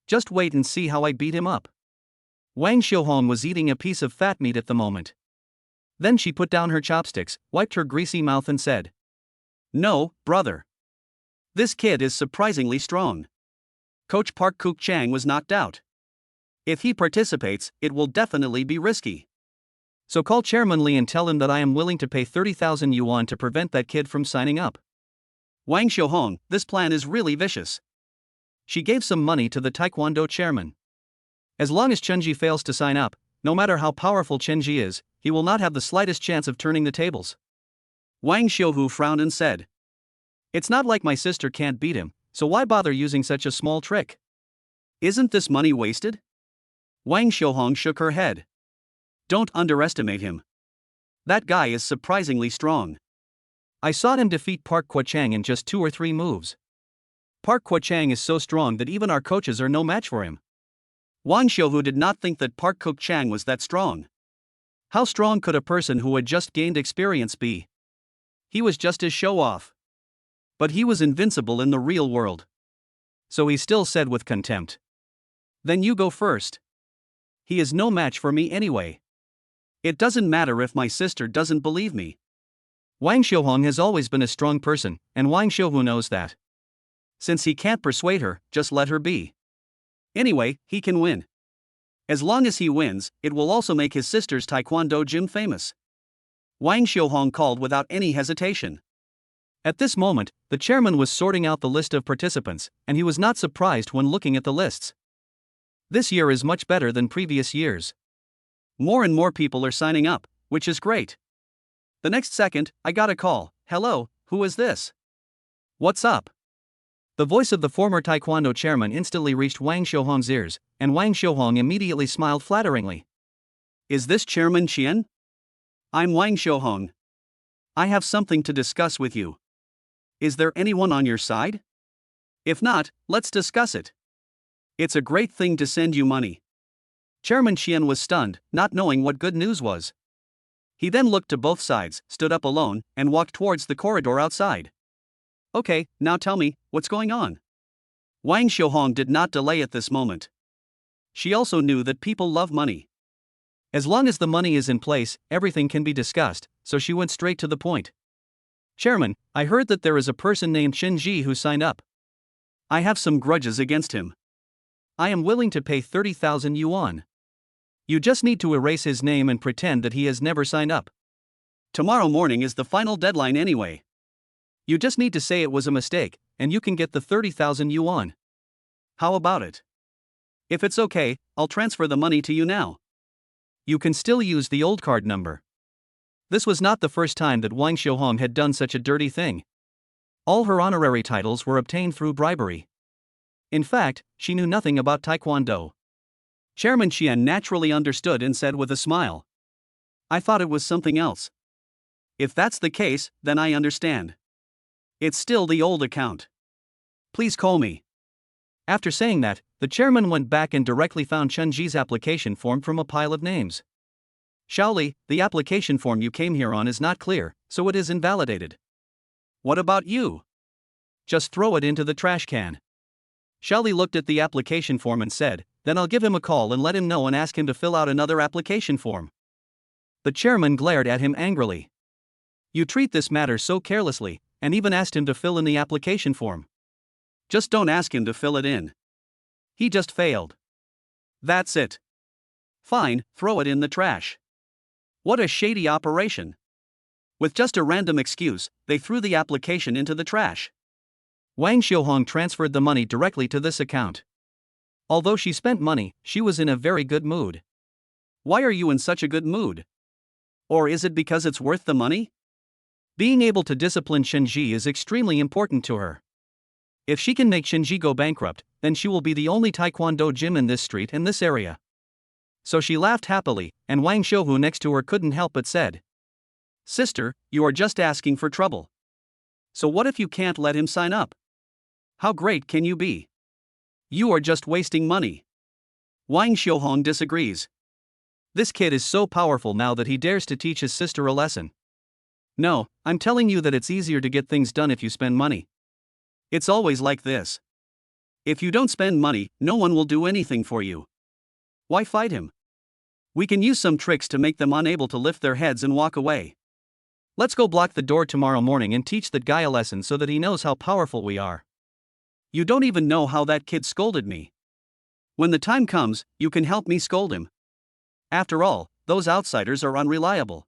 Just wait and see how I beat him up." Wang Xiuhong was eating a piece of fat meat at the moment. Then she put down her chopsticks, wiped her greasy mouth and said, "No, brother. This kid is surprisingly strong. Coach Park Guo-chang was knocked out. If he participates, it will definitely be risky. So call Chairman Li and tell him that I am willing to pay 30,000 yuan to prevent that kid from signing up. Wang Xiuhong, this plan is really vicious. She gave some money to the Taekwondo chairman. As long as Chenji fails to sign up, no matter how powerful Chenji is, he will not have the slightest chance of turning the tables. Wang Xiuhu frowned and said, "It's not like my sister can't beat him, so why bother using such a small trick? Isn't this money wasted?" Wang Xiuhong shook her head. "Don't underestimate him. That guy is surprisingly strong. I saw him defeat Park Quachang in just 2 or 3 moves. Park Quachang is so strong that even our coaches are no match for him." Wang Xiuhu did not think that Park Quachang was that strong. How strong could a person who had just gained experience be? He was just his show-off. But he was invincible in the real world. So he still said with contempt, "Then you go first. He is no match for me anyway. It doesn't matter if my sister doesn't believe me." Wang Xiuhong has always been a strong person, and Wang Xiuhu knows that. Since he can't persuade her, just let her be. Anyway, he can win. As long as he wins, it will also make his sister's taekwondo gym famous. Wang Xiuhong called without any hesitation. At this moment, the chairman was sorting out the list of participants, and he was not surprised when looking at the lists. This year is much better than previous years. More and more people are signing up, which is great. The next second, I got a call. "Hello, who is this? What's up?" The voice of the former Taekwondo chairman instantly reached Wang Xiuhong's ears, and Wang Xiuhong immediately smiled flatteringly. "Is this Chairman Qian? I'm Wang Xiuhong. I have something to discuss with you. Is there anyone on your side? If not, let's discuss it. It's a great thing to send you money." Chairman Qian was stunned, not knowing what good news was. He then looked to both sides, stood up alone, and walked towards the corridor outside. "Okay, now tell me, what's going on?" Wang Xiuhong did not delay at this moment. She also knew that people love money. As long as the money is in place, everything can be discussed, so she went straight to the point. "Chairman, I heard that there is a person named Chenji who signed up. I have some grudges against him. I am willing to pay 30,000 yuan. You just need to erase his name and pretend that he has never signed up. Tomorrow morning is the final deadline anyway. You just need to say it was a mistake, and you can get the 30,000 yuan. How about it? If it's okay, I'll transfer the money to you now. You can still use the old card number." This was not the first time that Wang Xiuhong had done such a dirty thing. All her honorary titles were obtained through bribery. In fact, she knew nothing about Taekwondo. Chairman Qian naturally understood and said with a smile, "I thought it was something else. If that's the case, then I understand. It's still the old account. Please call me." After saying that, the chairman went back and directly found Chenji's application form from a pile of names. "Shaoli, the application form you came here on is not clear, so it is invalidated." "What about you?" "Just throw it into the trash can." Shaoli looked at the application form and said, "Then I'll give him a call and let him know and ask him to fill out another application form." The chairman glared at him angrily. "You treat this matter so carelessly, and even asked him to fill in the application form. Just don't ask him to fill it in. He just failed. That's it. Fine, throw it in the trash." What a shady operation. With just a random excuse, they threw the application into the trash. Wang Xiuhong transferred the money directly to this account. Although she spent money, she was in a very good mood. Why are you in such a good mood? Or is it because it's worth the money? Being able to discipline Chenji is extremely important to her. If she can make Chenji go bankrupt, then she will be the only Taekwondo gym in this street and this area. So she laughed happily, and Wang Xiuhu next to her couldn't help but said, "Sister, you are just asking for trouble. So what if you can't let him sign up? How great can you be? You are just wasting money." Wang Xiuhong disagrees. This kid is so powerful now that he dares to teach his sister a lesson. "No, I'm telling you that it's easier to get things done if you spend money. It's always like this. If you don't spend money, no one will do anything for you. Why fight him? We can use some tricks to make them unable to lift their heads and walk away. Let's go block the door tomorrow morning and teach that guy a lesson so that he knows how powerful we are. You don't even know how that kid scolded me. When the time comes, you can help me scold him. After all, those outsiders are unreliable.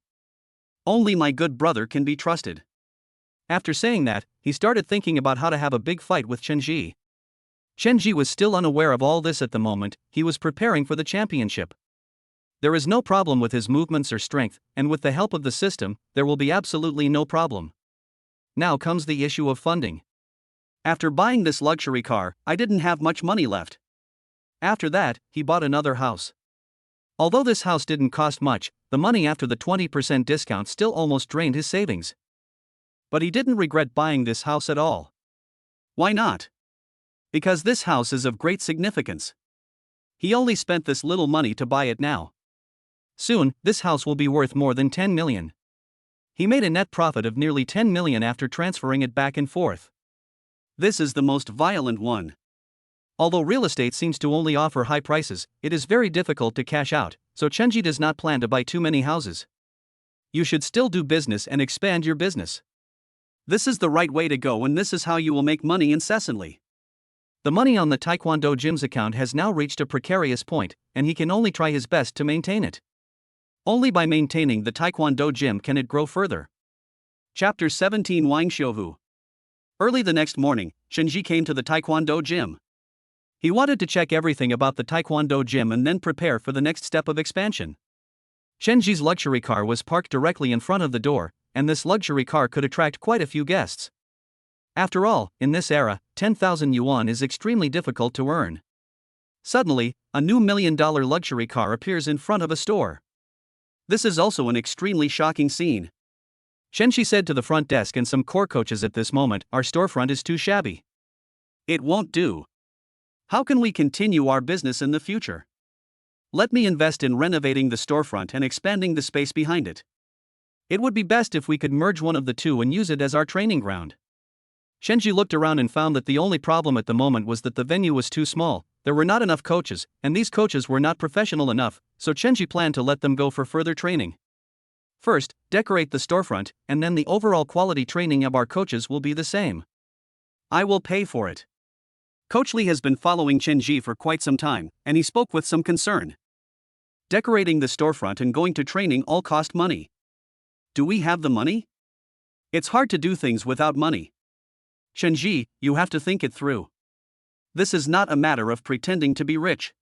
Only my good brother can be trusted. After saying that, he started thinking about how to have a big fight with Chenji. Chenji was still unaware of all this at the moment. He was preparing for the championship. There is no problem with his movements or strength, and with the help of the system, there will be absolutely no problem. Now comes the issue of funding. After buying this luxury car, I didn't have much money left. After that, he bought another house. Although this house didn't cost much, the money after the 20% discount still almost drained his savings. But he didn't regret buying this house at all. Why not? Because this house is of great significance. He only spent this little money to buy it now. Soon, this house will be worth more than 10 million. He made a net profit of nearly 10 million after transferring it back and forth. This is the most violent one. Although real estate seems to only offer high prices, it is very difficult to cash out, so Chenji does not plan to buy too many houses. You should still do business and expand your business. This is the right way to go, and this is how you will make money incessantly. The money on the Taekwondo gym's account has now reached a precarious point, and he can only try his best to maintain it. Only by maintaining the Taekwondo gym can it grow further. Chapter 17 Wang Xiuhu. Early the next morning, Chenji came to the Taekwondo gym. He wanted to check everything about the Taekwondo gym and then prepare for the next step of expansion. Chenji's luxury car was parked directly in front of the door, and this luxury car could attract quite a few guests. After all, in this era, 10,000 yuan is extremely difficult to earn. Suddenly, a new $1 million luxury car appears in front of a store. This is also an extremely shocking scene. Chenji said to the front desk and some core coaches at this moment, "Our storefront is too shabby. It won't do. How can we continue our business in the future? Let me invest in renovating the storefront and expanding the space behind it. It would be best if we could merge one of the two and use it as our training ground." Chenji looked around and found that the only problem at the moment was that the venue was too small. There were not enough coaches, and these coaches were not professional enough, so Chenji planned to let them go for further training. First, decorate the storefront, and then the overall quality training of our coaches will be the same. I will pay for it. Coach Lee has been following Chenji for quite some time, and he spoke with some concern. Decorating the storefront and going to training all cost money. Do we have the money? It's hard to do things without money. Chenji, you have to think it through. This is not a matter of pretending to be rich.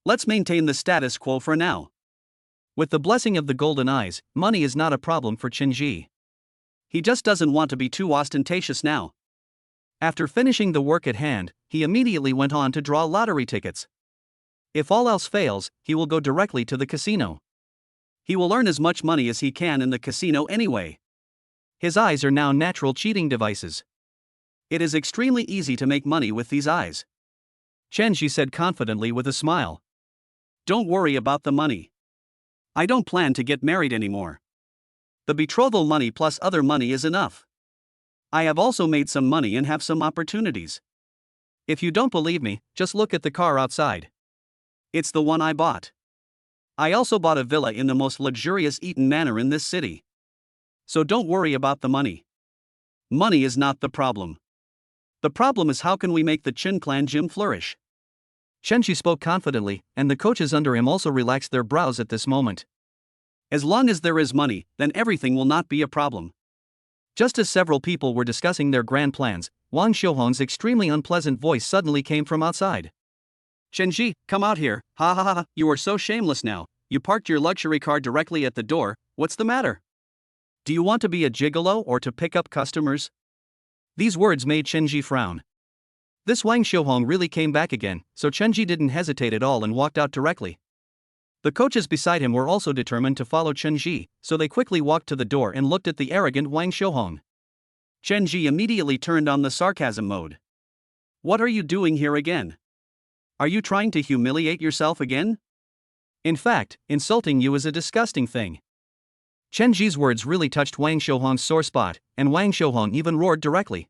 Let's maintain the status quo for now. With the blessing of the golden eyes, money is not a problem for Chenji. He just doesn't want to be too ostentatious now. After finishing the work at hand, he immediately went on to draw lottery tickets. If all else fails, he will go directly to the casino. He will earn as much money as he can in the casino anyway. His eyes are now natural cheating devices. It is extremely easy to make money with these eyes. Chenji said confidently with a smile. Don't worry about the money. I don't plan to get married anymore. The betrothal money plus other money is enough. I have also made some money and have some opportunities. If you don't believe me, just look at the car outside. It's the one I bought. I also bought a villa in the most luxurious Eaton Manor in this city. So don't worry about the money. Money is not the problem. The problem is how can we make the Chin Clan gym flourish. Chenji spoke confidently, and the coaches under him also relaxed their brows at this moment. As long as there is money, then everything will not be a problem. Just as several people were discussing their grand plans, Wang Xiuhong's extremely unpleasant voice suddenly came from outside. Chenji, come out here, ha ha ha, you are so shameless now, you parked your luxury car directly at the door, what's the matter? Do you want to be a gigolo or to pick up customers? These words made Chenji frown. This Wang Xiuhong really came back again, so Chenji didn't hesitate at all and walked out directly. The coaches beside him were also determined to follow Chenji, so they quickly walked to the door and looked at the arrogant Wang Xiuhong. Chenji immediately turned on the sarcasm mode. What are you doing here again? Are you trying to humiliate yourself again? In fact, insulting you is a disgusting thing. Chenji's words really touched Wang Xiuhong's sore spot, and Wang Xiuhong even roared directly.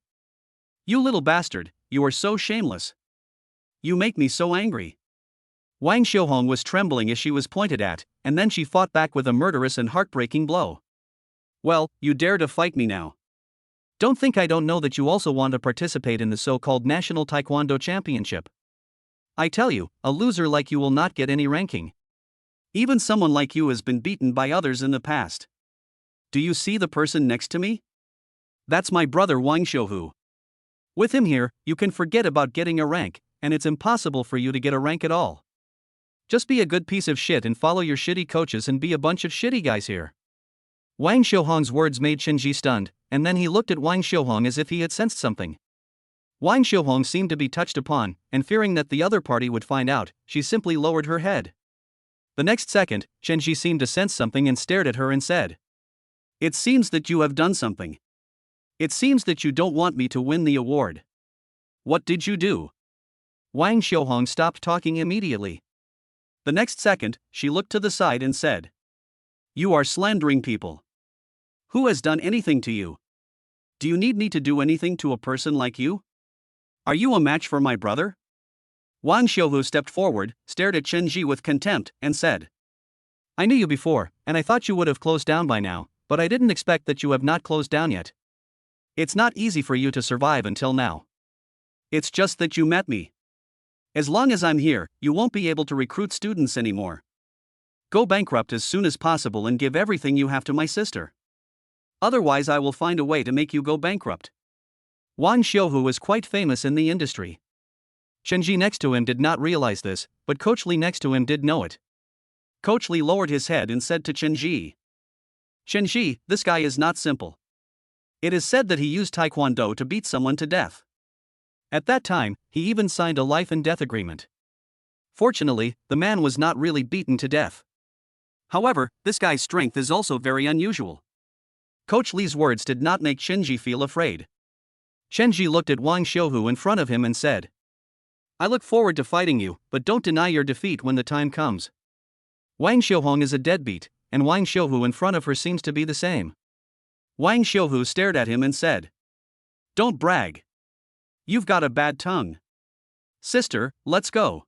You little bastard, you are so shameless. You make me so angry. Wang Xiuhong was trembling as she was pointed at, and then she fought back with a murderous and heartbreaking blow. Well, you dare to fight me now. Don't think I don't know that you also want to participate in the so-called National Taekwondo Championship. I tell you, a loser like you will not get any ranking. Even someone like you has been beaten by others in the past. Do you see the person next to me? That's my brother Wang Shouhu. With him here, you can forget about getting a rank, and it's impossible for you to get a rank at all. Just be a good piece of shit and follow your shitty coaches and be a bunch of shitty guys here. Wang Shouhong's words made Shenji stunned, and then he looked at Wang Shouhong as if he had sensed something. Wang Shouhong seemed to be touched upon, and fearing that the other party would find out, she simply lowered her head. The next second, Shenji seemed to sense something and stared at her and said, "It seems that you have done something. It seems that you don't want me to win the award. What did you do?" Wang Shouhong stopped talking immediately. The next second, she looked to the side and said, "You are slandering people. Who has done anything to you? Do you need me to do anything to a person like you? Are you a match for my brother?" Wang Shouhu stepped forward, stared at Shenji with contempt, and said, "I knew you before, and I thought you would have closed down by now, but I didn't expect that you have not closed down yet. It's not easy for you to survive until now. It's just that you met me. As long as I'm here, you won't be able to recruit students anymore. Go bankrupt as soon as possible and give everything you have to my sister. Otherwise I will find a way to make you go bankrupt." Wang Shouhu was quite famous in the industry. Shenji next to him did not realize this, but Coach Li next to him did know it. Coach Li lowered his head and said to Shenji, "Shenji, this guy is not simple. It is said that he used Taekwondo to beat someone to death. At that time, he even signed a life and death agreement. Fortunately, the man was not really beaten to death. However, this guy's strength is also very unusual." Coach Li's words did not make Shenji feel afraid. Shenji looked at Wang Shouhu in front of him and said, "I look forward to fighting you, but don't deny your defeat when the time comes." Wang Shouhong is a deadbeat, and Wang Shouhu in front of her seems to be the same. Wang Shouhu stared at him and said, "Don't brag. You've got a bad tongue. Sister, let's go.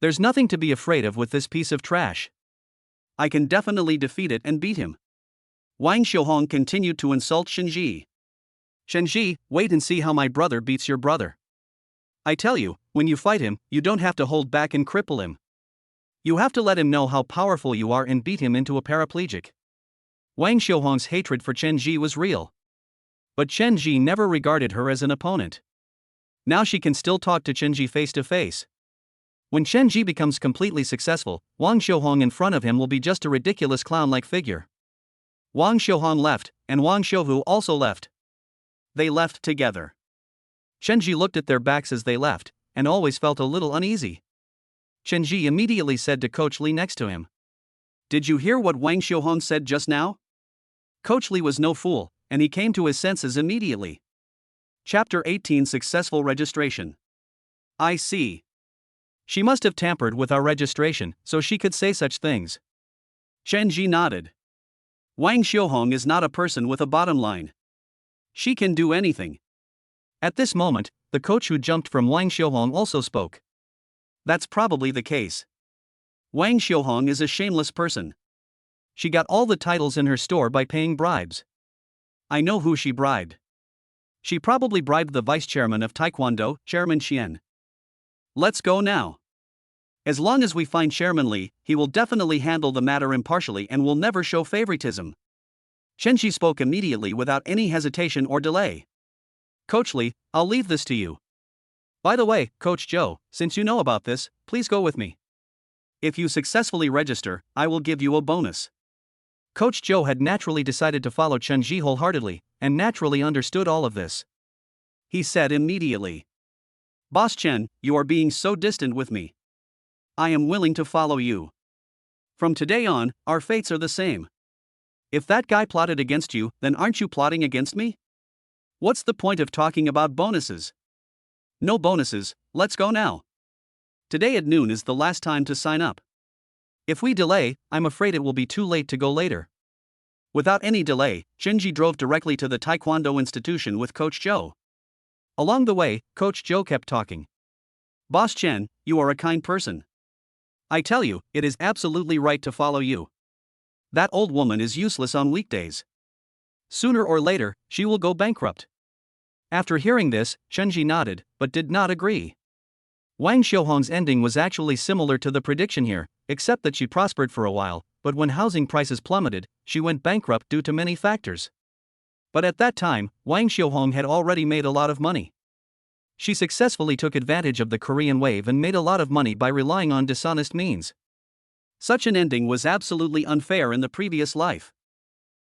There's nothing to be afraid of with this piece of trash. I can definitely defeat it and beat him." Wang Shouhong continued to insult Shenji. "Shenji, wait and see how my brother beats your brother. I tell you, when you fight him, you don't have to hold back and cripple him. You have to let him know how powerful you are and beat him into a paraplegic." Wang Shouhong's hatred for Shenji was real. But Shenji never regarded her as an opponent. Now she can still talk to Shenji face to face. When Shenji becomes completely successful, Wang Shouhong in front of him will be just a ridiculous clown-like figure. Wang Shouhong left, and Wang Shouhu also left. They left together. Shenji looked at their backs as they left, and always felt a little uneasy. Shenji immediately said to Coach Li next to him, "Did you hear what Wang Shouhong said just now?" Coach Li was no fool, and he came to his senses immediately. Chapter 18 Successful Registration. "I see. She must have tampered with our registration, so she could say such things." Shenji nodded. Wang Shouhong is not a person with a bottom line. She can do anything. At this moment, the coach who jumped from Wang Shouhong also spoke. "That's probably the case. Wang Shouhong is a shameless person. She got all the titles in her store by paying bribes. I know who she bribed. She probably bribed the vice chairman of Taekwondo, Chairman Xian. Let's go now. As long as we find Chairman Li, he will definitely handle the matter impartially and will never show favoritism." Shenji spoke immediately without any hesitation or delay. "Coach Li, I'll leave this to you. By the way, Coach Joe, since you know about this, please go with me. If you successfully register, I will give you a bonus." Coach Joe had naturally decided to follow Shenji wholeheartedly, and naturally understood all of this. He said immediately, "Boss Chen, you are being so distant with me. I am willing to follow you. From today on, our fates are the same. If that guy plotted against you, then aren't you plotting against me? What's the point of talking about bonuses? No bonuses, let's go now. Today at noon is the last time to sign up. If we delay, I'm afraid it will be too late to go later." Without any delay, Shenji drove directly to the Taekwondo institution with Coach Joe. Along the way, Coach Joe kept talking. "Boss Chen, you are a kind person. I tell you, it is absolutely right to follow you. That old woman is useless on weekdays. Sooner or later, she will go bankrupt." After hearing this, Shenji nodded, but did not agree. Wang Xiaohong's ending was actually similar to the prediction here, except that she prospered for a while, but when housing prices plummeted, she went bankrupt due to many factors. But at that time, Wang Xiaohong had already made a lot of money. She successfully took advantage of the Korean wave and made a lot of money by relying on dishonest means. Such an ending was absolutely unfair in the previous life.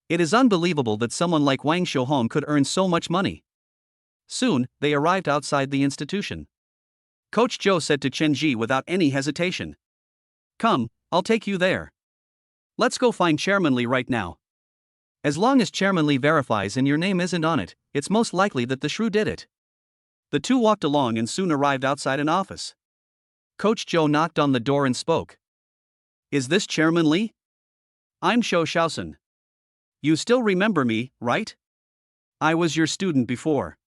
It is unbelievable that someone like Wang Xiaohong could earn so much money. Soon, they arrived outside the institution. Coach Zhou said to Chen Ji without any hesitation. "Come, I'll take you there. Let's go find Chairman Li right now. As long as Chairman Li verifies and your name isn't on it, it's most likely that the shrew did it." The two walked along and soon arrived outside an office. Coach Zhou knocked on the door and spoke. "Is this Chairman Li? I'm Shou Shaosun. You still remember me, right? I was your student before."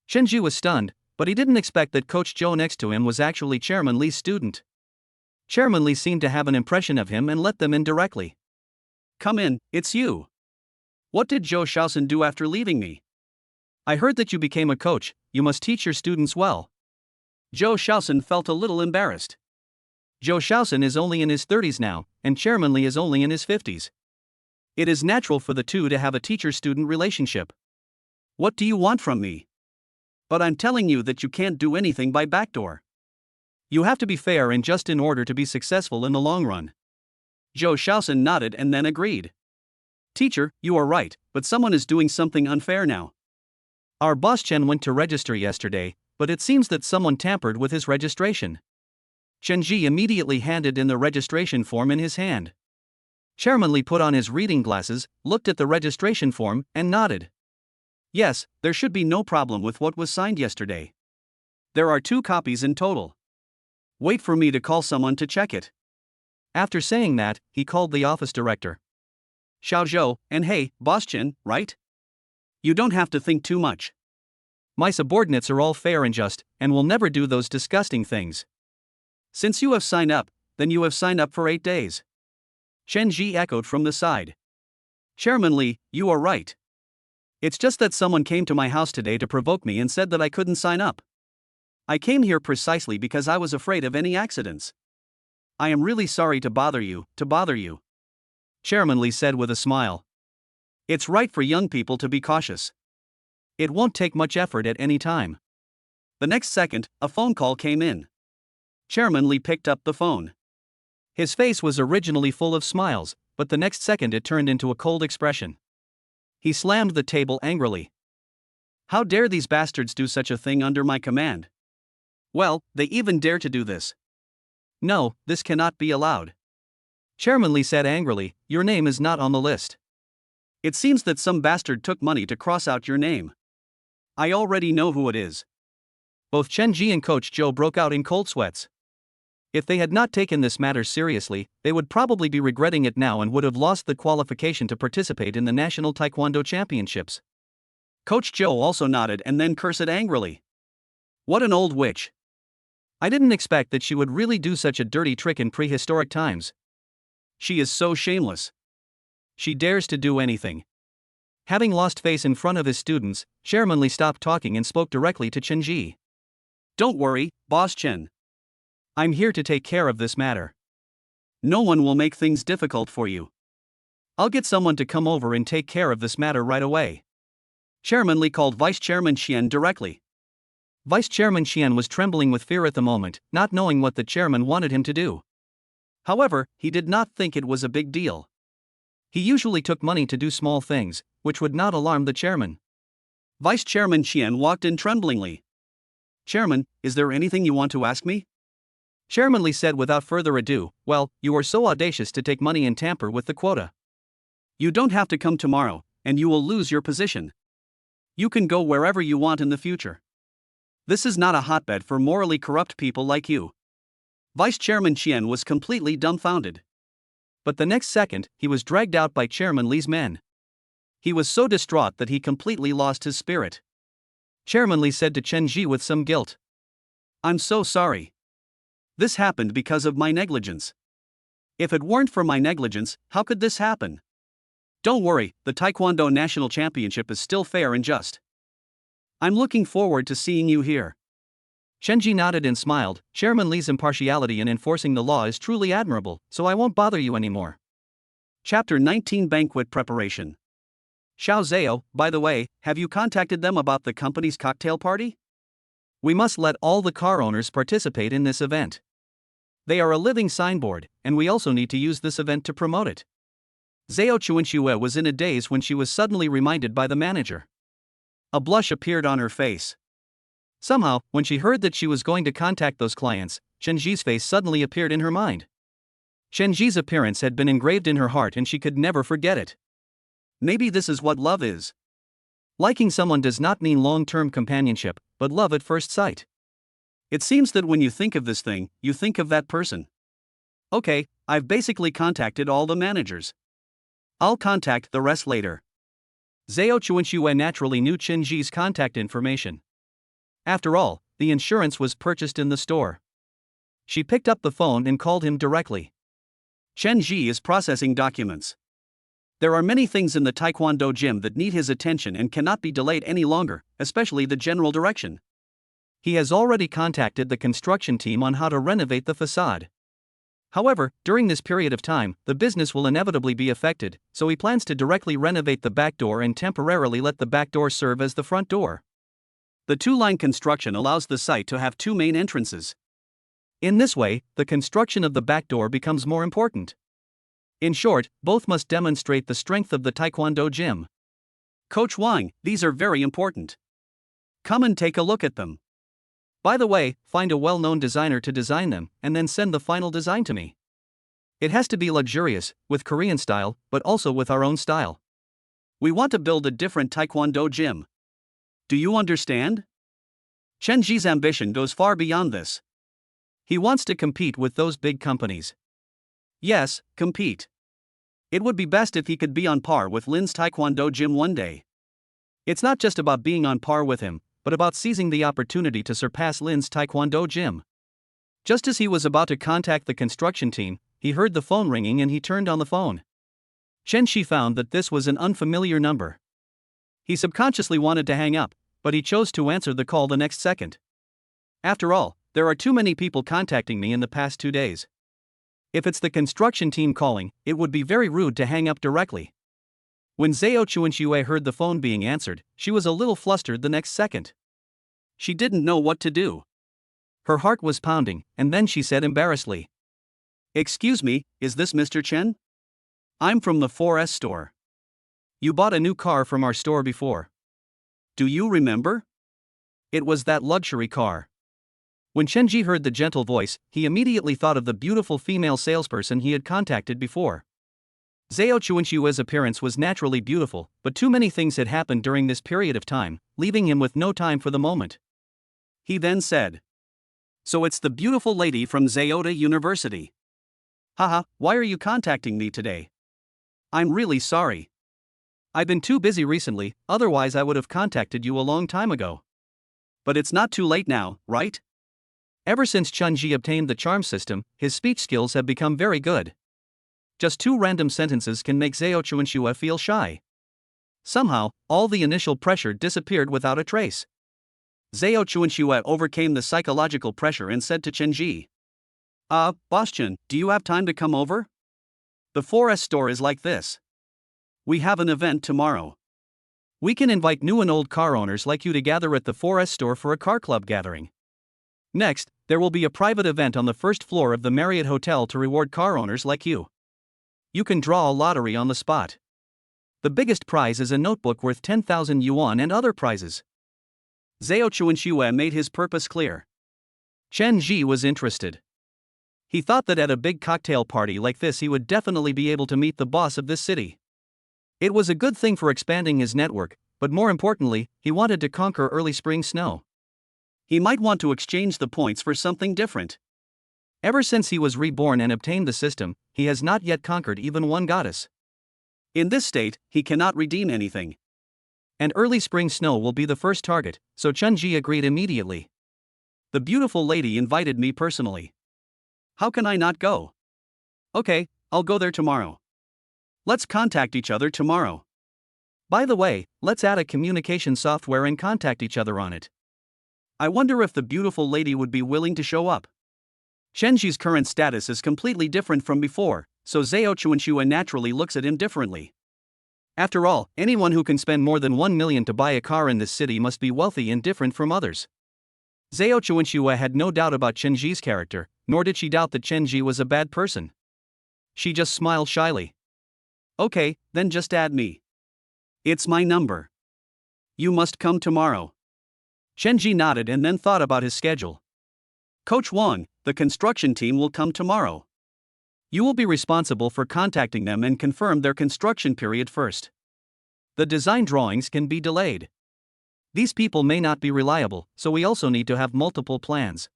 Chen Ji was stunned, but he didn't expect that Coach Zhou next to him was actually Chairman Li's student. Chairman Li seemed to have an impression of him and let them in directly. "Come in, it's you. What did Zhou Shaosun do after leaving me? I heard that you became a coach, you must teach your students well." Zhou Shaosun felt a little embarrassed. Zhou Shaosun is only in his 30s now, and Chairman Li is only in his 50s. It is natural for the two to have a teacher-student relationship. "What do you want from me? But I'm telling you that you can't do anything by backdoor. You have to be fair and just in order to be successful in the long run." Zhou Shaosun nodded and then agreed. "Teacher, you are right, but someone is doing something unfair now. Our boss Chen went to register yesterday, but it seems that someone tampered with his registration." Chen Ji immediately handed in the registration form in his hand. Chairman Li put on his reading glasses, looked at the registration form, and nodded. "Yes, there should be no problem with what was signed yesterday. There are 2 copies in total. Wait for me to call someone to check it." After saying that, he called the office director. "Xiao Zhou, and hey, Boss Chen, right? You don't have to think too much. My subordinates are all fair and just, and will never do those disgusting things. Since you have signed up, then you have signed up for 8 days. Chen Ji echoed from the side. "Chairman Li, you are right. It's just that someone came to my house today to provoke me and said that I couldn't sign up. I came here precisely because I was afraid of any accidents. I am really sorry to bother you. Chairman Li said with a smile. "It's right for young people to be cautious. It won't take much effort at any time." The next second, a phone call came in. Chairman Li picked up the phone. His face was originally full of smiles, but the next second it turned into a cold expression. He slammed the table angrily. "How dare these bastards do such a thing under my command? Well, they even dare to do this. No, this cannot be allowed." Chairman Li said angrily, "Your name is not on the list. It seems that some bastard took money to cross out your name. I already know who it is." Both Chen Ji and Coach Zhou broke out in cold sweats. If they had not taken this matter seriously, they would probably be regretting it now and would have lost the qualification to participate in the National Taekwondo Championships. Coach Zhou also nodded and then cursed angrily. "What an old witch. I didn't expect that she would really do such a dirty trick in prehistoric times. She is so shameless. She dares to do anything." Having lost face in front of his students, Chairman Li stopped talking and spoke directly to Chen Ji. "Don't worry, Boss Chen. I'm here to take care of this matter. No one will make things difficult for you. I'll get someone to come over and take care of this matter right away." Chairman Li called Vice Chairman Xian directly. Vice Chairman Xian was trembling with fear at the moment, not knowing what the chairman wanted him to do. However, he did not think it was a big deal. He usually took money to do small things, which would not alarm the chairman. Vice Chairman Xian walked in tremblingly. "Chairman, is there anything you want to ask me?" Chairman Li said without further ado, "Well, you are so audacious to take money and tamper with the quota. You don't have to come tomorrow, and you will lose your position. You can go wherever you want in the future. This is not a hotbed for morally corrupt people like you." Vice Chairman Qian was completely dumbfounded. But the next second, he was dragged out by Chairman Li's men. He was so distraught that he completely lost his spirit. Chairman Li said to Chen Ji with some guilt, "I'm so sorry. This happened because of my negligence. If it weren't for my negligence, how could this happen? Don't worry, the Taekwondo National Championship is still fair and just. I'm looking forward to seeing you here." Shenji nodded and smiled. Chairman Li's impartiality in enforcing the law is truly admirable, so I won't bother you anymore. Chapter 19 Banquet Preparation. Xiao Zhao, by the way, have you contacted them about the company's cocktail party? We must let all the car owners participate in this event. They are a living signboard, and we also need to use this event to promote it. Zhao Chuanxue was in a daze when she was suddenly reminded by the manager. A blush appeared on her face. Somehow, when she heard that she was going to contact those clients, Shenji's face suddenly appeared in her mind. Shenji's appearance had been engraved in her heart and she could never forget it. Maybe this is what love is. Liking someone does not mean long-term companionship, but love at first sight. It seems that when you think of this thing, you think of that person. Okay, I've basically contacted all the managers. I'll contact the rest later. Zhao Chuanxue naturally knew Shenji's contact information. After all, the insurance was purchased in the store. She picked up the phone and called him directly. Shenji is processing documents. There are many things in the Taekwondo gym that need his attention and cannot be delayed any longer, especially the general direction. He has already contacted the construction team on how to renovate the facade. However, during this period of time, the business will inevitably be affected, so he plans to directly renovate the back door and temporarily let the back door serve as the front door. The two-line construction allows the site to have two main entrances. In this way, the construction of the back door becomes more important. In short, both must demonstrate the strength of the Taekwondo gym. Coach Wang, these are very important. Come and take a look at them. By the way, find a well-known designer to design them, and then send the final design to me. It has to be luxurious, with Korean style, but also with our own style. We want to build a different Taekwondo gym. Do you understand? Shenji's ambition goes far beyond this. He wants to compete with those big companies. Yes, compete. It would be best if he could be on par with Lin's Taekwondo gym one day. It's not just about being on par with him, but about seizing the opportunity to surpass Lin's Taekwondo gym. Just as he was about to contact the construction team, he heard the phone ringing and he turned on the phone. Shenji found that this was an unfamiliar number. He subconsciously wanted to hang up, but he chose to answer the call the next second. After all, there are too many people contacting me in the past 2 days. If it's the construction team calling, it would be very rude to hang up directly. When Zhao Chuanxue heard the phone being answered, she was a little flustered the next second. She didn't know what to do. Her heart was pounding, and then she said embarrassedly, "Excuse me, is this Mr. Chen? I'm from the 4S store. You bought a new car from our store before. Do you remember? It was that luxury car." When Shenji heard the gentle voice, he immediately thought of the beautiful female salesperson he had contacted before. Zhao Chuanxue's appearance was naturally beautiful, but too many things had happened during this period of time, leaving him with no time for the moment. He then said, "So it's the beautiful lady from Zayota University. Haha, why are you contacting me today? I'm really sorry. I've been too busy recently, otherwise I would have contacted you a long time ago. But it's not too late now, right?" Ever since Chunji obtained the charm system, his speech skills have become very good. Just 2 random sentences can make Zhao Chuanxue feel shy. Somehow, all the initial pressure disappeared without a trace. Zhao Chuanxue overcame the psychological pressure and said to Chenji, Boss Chen, do you have time to come over? The 4S store is like this. We have an event tomorrow. We can invite new and old car owners like you to gather at the 4S store for a car club gathering. Next, there will be a private event on the first floor of the Marriott Hotel to reward car owners like you. You can draw a lottery on the spot. The biggest prize is a notebook worth 10,000 yuan and other prizes. Zhao Chuanxue made his purpose clear. Chen Ji was interested. He thought that at a big cocktail party like this he would definitely be able to meet the boss of this city. It was a good thing for expanding his network, but more importantly, he wanted to conquer early spring snow. He might want to exchange the points for something different. Ever since he was reborn and obtained the system, he has not yet conquered even one goddess. In this state, he cannot redeem anything. And early spring snow will be the first target, so Chunji agreed immediately. The beautiful lady invited me personally. How can I not go? Okay, I'll go there tomorrow. Let's contact each other tomorrow. By the way, let's add a communication software and contact each other on it. I wonder if the beautiful lady would be willing to show up. Shenji's current status is completely different from before, so Zhao Chuanxue naturally looks at him differently. After all, anyone who can spend more than 1 million to buy a car in this city must be wealthy and different from others. Zhao Chuanxue had no doubt about Shenji's character, nor did she doubt that Shenji was a bad person. She just smiled shyly. Okay, then just add me. It's my number. You must come tomorrow. Shenji nodded and then thought about his schedule. Coach Wang, the construction team will come tomorrow. You will be responsible for contacting them and confirm their construction period first. The design drawings can be delayed. These people may not be reliable, so we also need to have multiple plans.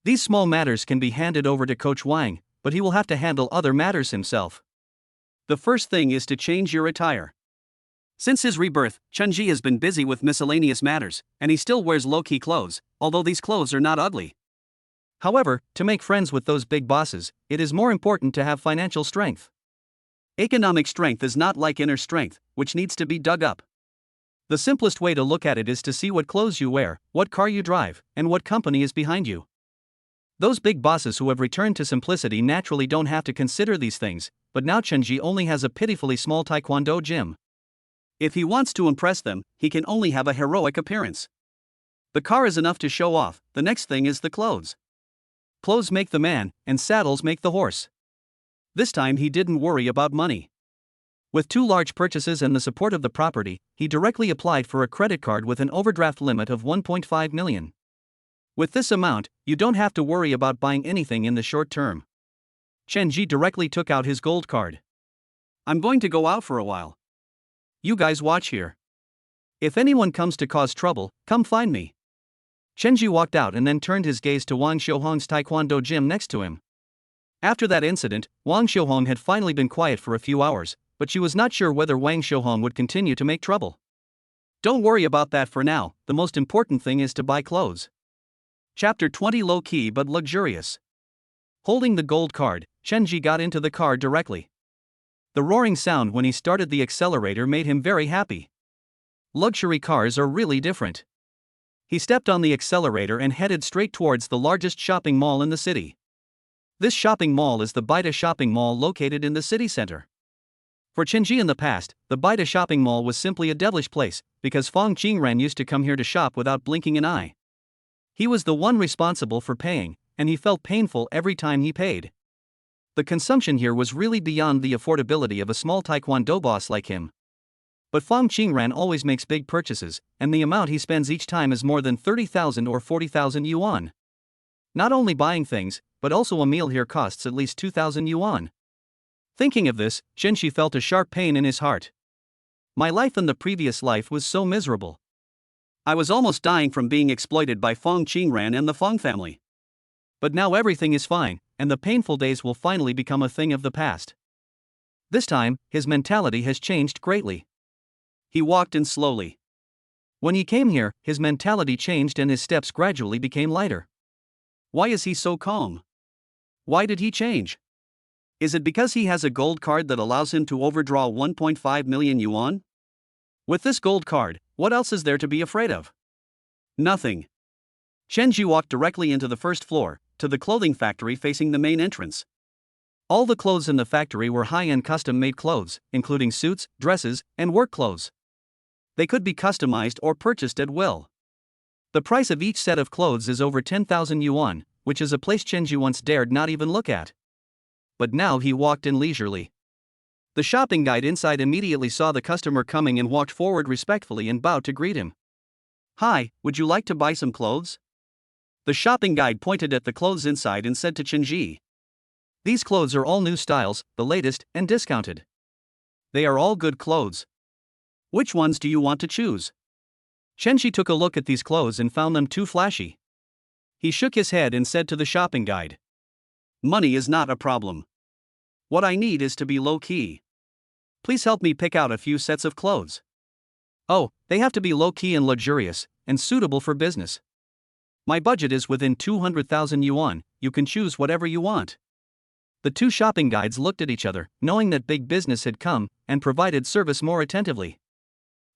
These small matters can be handed over to Coach Wang, but he will have to handle other matters himself. The first thing is to change your attire. Since his rebirth, Chunji has been busy with miscellaneous matters, and he still wears low-key clothes, although these clothes are not ugly. However, to make friends with those big bosses, it is more important to have financial strength. Economic strength is not like inner strength, which needs to be dug up. The simplest way to look at it is to see what clothes you wear, what car you drive, and what company is behind you. Those big bosses who have returned to simplicity naturally don't have to consider these things, but now Chunji only has a pitifully small taekwondo gym. If he wants to impress them, he can only have a heroic appearance. The car is enough to show off, the next thing is the clothes. Clothes make the man, and saddles make the horse. This time he didn't worry about money. With 2 large purchases and the support of the property, he directly applied for a credit card with an overdraft limit of 1.5 million. With this amount, you don't have to worry about buying anything in the short term. Shenji directly took out his gold card. I'm going to go out for a while. You guys watch here. If anyone comes to cause trouble, come find me. Shenji walked out and then turned his gaze to Wang Xiuhong's taekwondo gym next to him. After that incident, Wang Xiuhong had finally been quiet for a few hours, but she was not sure whether Wang Xiuhong would continue to make trouble. Don't worry about that for now, the most important thing is to buy clothes. Chapter 20 Low-key but luxurious. Holding the gold card, Shenji got into the car directly. The roaring sound when he started the accelerator made him very happy. Luxury cars are really different. He stepped on the accelerator and headed straight towards the largest shopping mall in the city. This shopping mall is the Baida shopping mall located in the city center. For Chenji in the past, the Baida shopping mall was simply a devilish place, because Fong Qingran used to come here to shop without blinking an eye. He was the one responsible for paying, and he felt painful every time he paid. The consumption here was really beyond the affordability of a small taekwondo boss like him. But Fong Qingran always makes big purchases, and the amount he spends each time is more than 30,000 or 40,000 yuan. Not only buying things, but also a meal here costs at least 2,000 yuan. Thinking of this, Shenji felt a sharp pain in his heart. My life in the previous life was so miserable. I was almost dying from being exploited by Fong Qingran and the Fong family. But now everything is fine, and the painful days will finally become a thing of the past. This time, his mentality has changed greatly. He walked in slowly. When he came here, his mentality changed and his steps gradually became lighter. Why is he so calm? Why did he change? Is it because he has a gold card that allows him to overdraw 1.5 million yuan? With this gold card, what else is there to be afraid of? Nothing. Shenji walked directly into the first floor, to the clothing factory facing the main entrance. All the clothes in the factory were high-end custom-made clothes, including suits, dresses, and work clothes. They could be customized or purchased at will. The price of each set of clothes is over 10,000 yuan, which is a place Shenji once dared not even look at. But now he walked in leisurely. The shopping guide inside immediately saw the customer coming and walked forward respectfully and bowed to greet him. Hi, would you like to buy some clothes? The shopping guide pointed at the clothes inside and said to Shenji. These clothes are all new styles, the latest, and discounted. They are all good clothes. Which ones do you want to choose? Shenji took a look at these clothes and found them too flashy. He shook his head and said to the shopping guide. Money is not a problem. What I need is to be low-key. Please help me pick out a few sets of clothes. Oh, they have to be low-key and luxurious, and suitable for business. My budget is within 200,000 yuan, you can choose whatever you want. The two shopping guides looked at each other, knowing that big business had come, and provided service more attentively.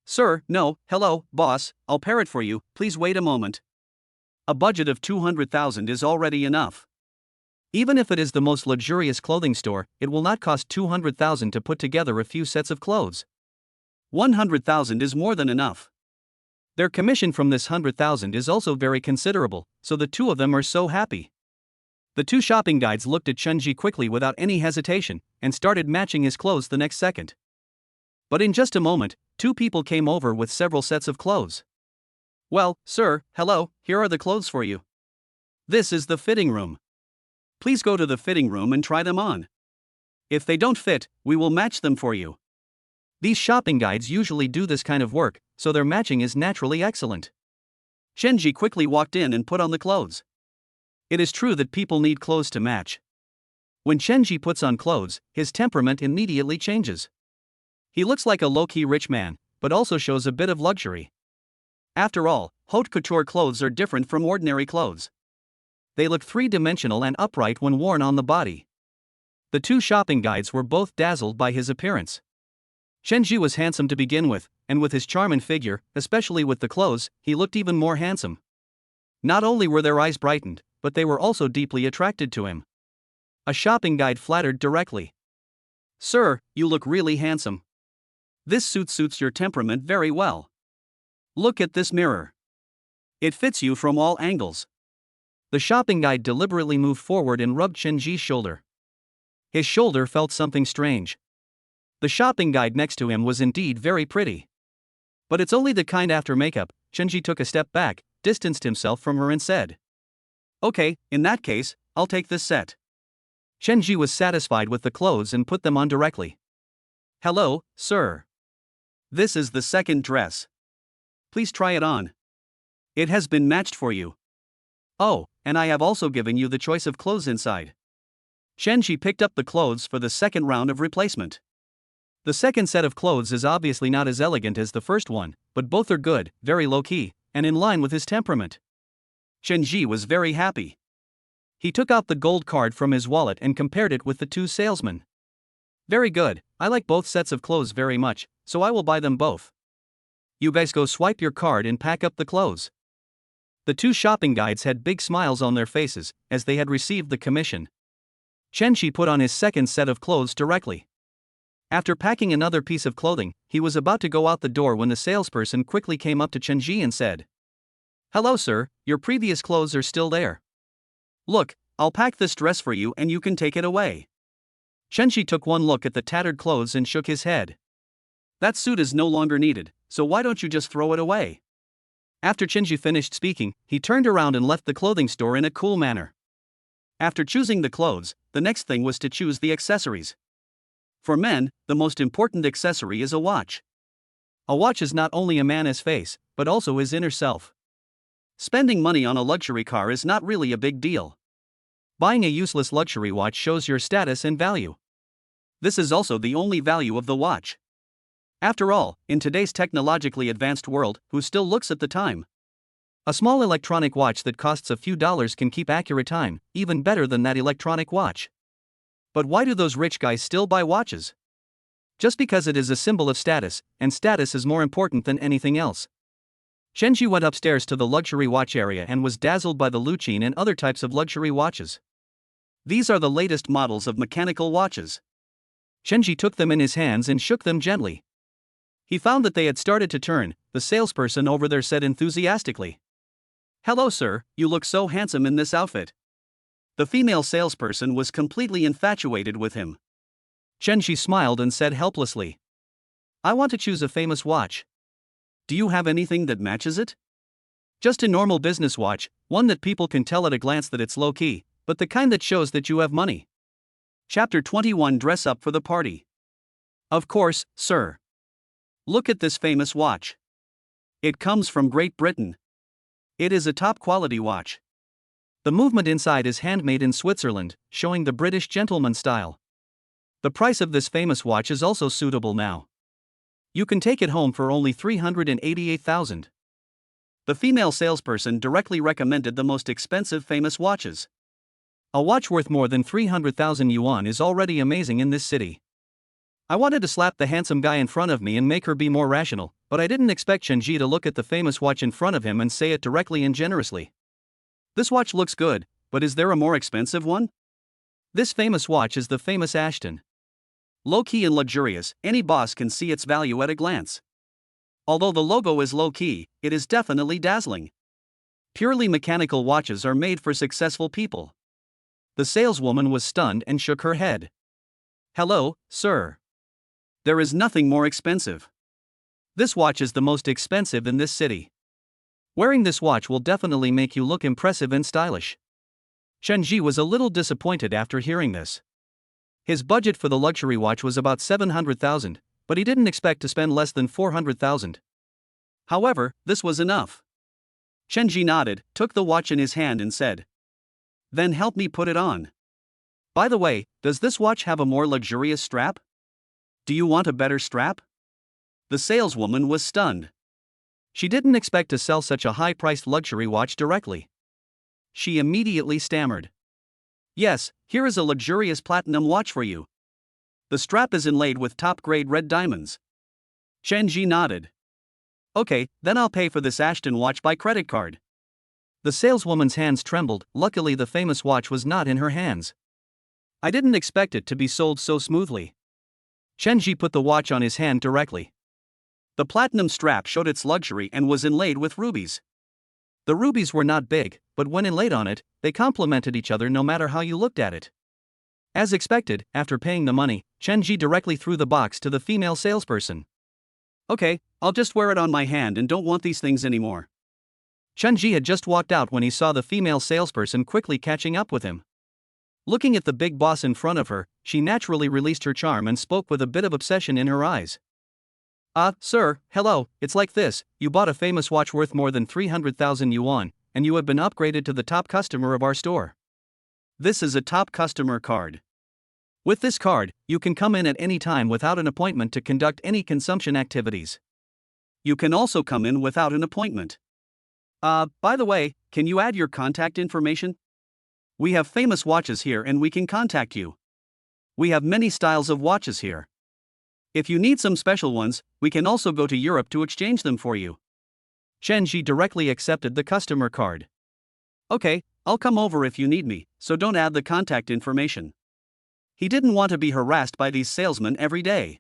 Sir, no, hello, boss, I'll pair it for you, please wait a moment. A budget of 200,000 is already enough. Even if it is the most luxurious clothing store, it will not cost 200,000 to put together a few sets of clothes. 100,000 is more than enough. Their commission from this 100,000 is also very considerable, so the two of them are so happy. The two shopping guides looked at Chunji quickly without any hesitation, and started matching his clothes the next second. But in just a moment, two people came over with several sets of clothes. Well, sir, hello, here are the clothes for you. This is the fitting room. Please go to the fitting room and try them on. If they don't fit, we will match them for you. These shopping guides usually do this kind of work, so their matching is naturally excellent. Chunji quickly walked in and put on the clothes. It is true that people need clothes to match. When Chunji puts on clothes, his temperament immediately changes. He looks like a low-key rich man, but also shows a bit of luxury. After all, haute couture clothes are different from ordinary clothes. They look three-dimensional and upright when worn on the body. The two shopping guides were both dazzled by his appearance. Chunji was handsome to begin with, and with his charm and figure, especially with the clothes, he looked even more handsome. Not only were their eyes brightened, but they were also deeply attracted to him. A shopping guide flattered directly. Sir, you look really handsome. This suit suits your temperament very well. Look at this mirror. It fits you from all angles. The shopping guide deliberately moved forward and rubbed Chunji's shoulder. His shoulder felt something strange. The shopping guide next to him was indeed very pretty. But it's only the kind after makeup. Chunji took a step back, distanced himself from her and said, Okay, in that case, I'll take this set. Chunji was satisfied with the clothes and put them on directly. Hello, sir. This is the second dress. Please try it on. It has been matched for you. Oh, and I have also given you the choice of clothes inside. Chunji picked up the clothes for the second round of replacement. The second set of clothes is obviously not as elegant as the first one, but both are good, very low-key, and in line with his temperament. Chunji was very happy. He took out the gold card from his wallet and compared it with the two salesmen. Very good, I like both sets of clothes very much, so I will buy them both. You guys go swipe your card and pack up the clothes. The two shopping guides had big smiles on their faces, as they had received the commission. Chunji put on his second set of clothes directly. After packing another piece of clothing, he was about to go out the door when the salesperson quickly came up to Chunji and said, Hello sir, your previous clothes are still there. Look, I'll pack this dress for you and you can take it away. Chunji took one look at the tattered clothes and shook his head. That suit is no longer needed, so why don't you just throw it away? After Chunji finished speaking, he turned around and left the clothing store in a cool manner. After choosing the clothes, the next thing was to choose the accessories. For men, the most important accessory is a watch. A watch is not only a man's face, but also his inner self. Spending money on a luxury car is not really a big deal. Buying a useless luxury watch shows your status and value. This is also the only value of the watch. After all, in today's technologically advanced world, who still looks at the time? A small electronic watch that costs a few dollars can keep accurate time, even better than that electronic watch. But why do those rich guys still buy watches? Just because it is a symbol of status, and status is more important than anything else. Chunji went upstairs to the luxury watch area and was dazzled by the Lucine and other types of luxury watches. These are the latest models of mechanical watches. Chunji took them in his hands and shook them gently. He found that they had started to turn. The salesperson over there said enthusiastically, Hello sir, you look so handsome in this outfit. The female salesperson was completely infatuated with him. Chunji smiled and said helplessly, I want to choose a famous watch. Do you have anything that matches it? Just a normal business watch, one that people can tell at a glance that it's low-key, but the kind that shows that you have money. Chapter 21 Dress Up for the Party. Of course, sir. Look at this famous watch. It comes from Great Britain. It is a top-quality watch. The movement inside is handmade in Switzerland, showing the British gentleman style. The price of this famous watch is also suitable now. You can take it home for only 388,000. The female salesperson directly recommended the most expensive famous watches. A watch worth more than 300,000 yuan is already amazing in this city. I wanted to slap the handsome guy in front of me and make her be more rational, but I didn't expect Chunji to look at the famous watch in front of him and say it directly and generously. This watch looks good, but is there a more expensive one? This famous watch is the famous Ashton. Low-key and luxurious, any boss can see its value at a glance. Although the logo is low-key, it is definitely dazzling. Purely mechanical watches are made for successful people. The saleswoman was stunned and shook her head. Hello, sir. There is nothing more expensive. This watch is the most expensive in this city. Wearing this watch will definitely make you look impressive and stylish. Chenji was a little disappointed after hearing this. His budget for the luxury watch was about 700,000, but he didn't expect to spend less than 400,000. However, this was enough. Chenji nodded, took the watch in his hand and said, "Then help me put it on. By the way, does this watch have a more luxurious strap? Do you want a better strap?" The saleswoman was stunned. She didn't expect to sell such a high-priced luxury watch directly. She immediately stammered. "Yes, here is a luxurious platinum watch for you. The strap is inlaid with top-grade red diamonds." Chenji nodded. "Okay, then I'll pay for this Ashton watch by credit card." The saleswoman's hands trembled. Luckily the famous watch was not in her hands. "I didn't expect it to be sold so smoothly." Chenji put the watch on his hand directly. The platinum strap showed its luxury and was inlaid with rubies. The rubies were not big, but when inlaid on it, they complemented each other no matter how you looked at it. As expected, after paying the money, Chenji directly threw the box to the female salesperson. "Okay, I'll just wear it on my hand and don't want these things anymore." Chenji had just walked out when he saw the female salesperson quickly catching up with him. Looking at the big boss in front of her, she naturally released her charm and spoke with a bit of obsession in her eyes. Sir, hello, it's like this, you bought a famous watch worth more than 300,000 yuan, and you have been upgraded to the top customer of our store. This is a top customer card. With this card, you can come in at any time without an appointment to conduct any consumption activities. You can also come in without an appointment. By the way, can you add your contact information? We have famous watches here and we can contact you. We have many styles of watches here. If you need some special ones, we can also go to Europe to exchange them for you." Chenji directly accepted the customer card. "Okay, I'll come over if you need me, so don't add the contact information." He didn't want to be harassed by these salesmen every day.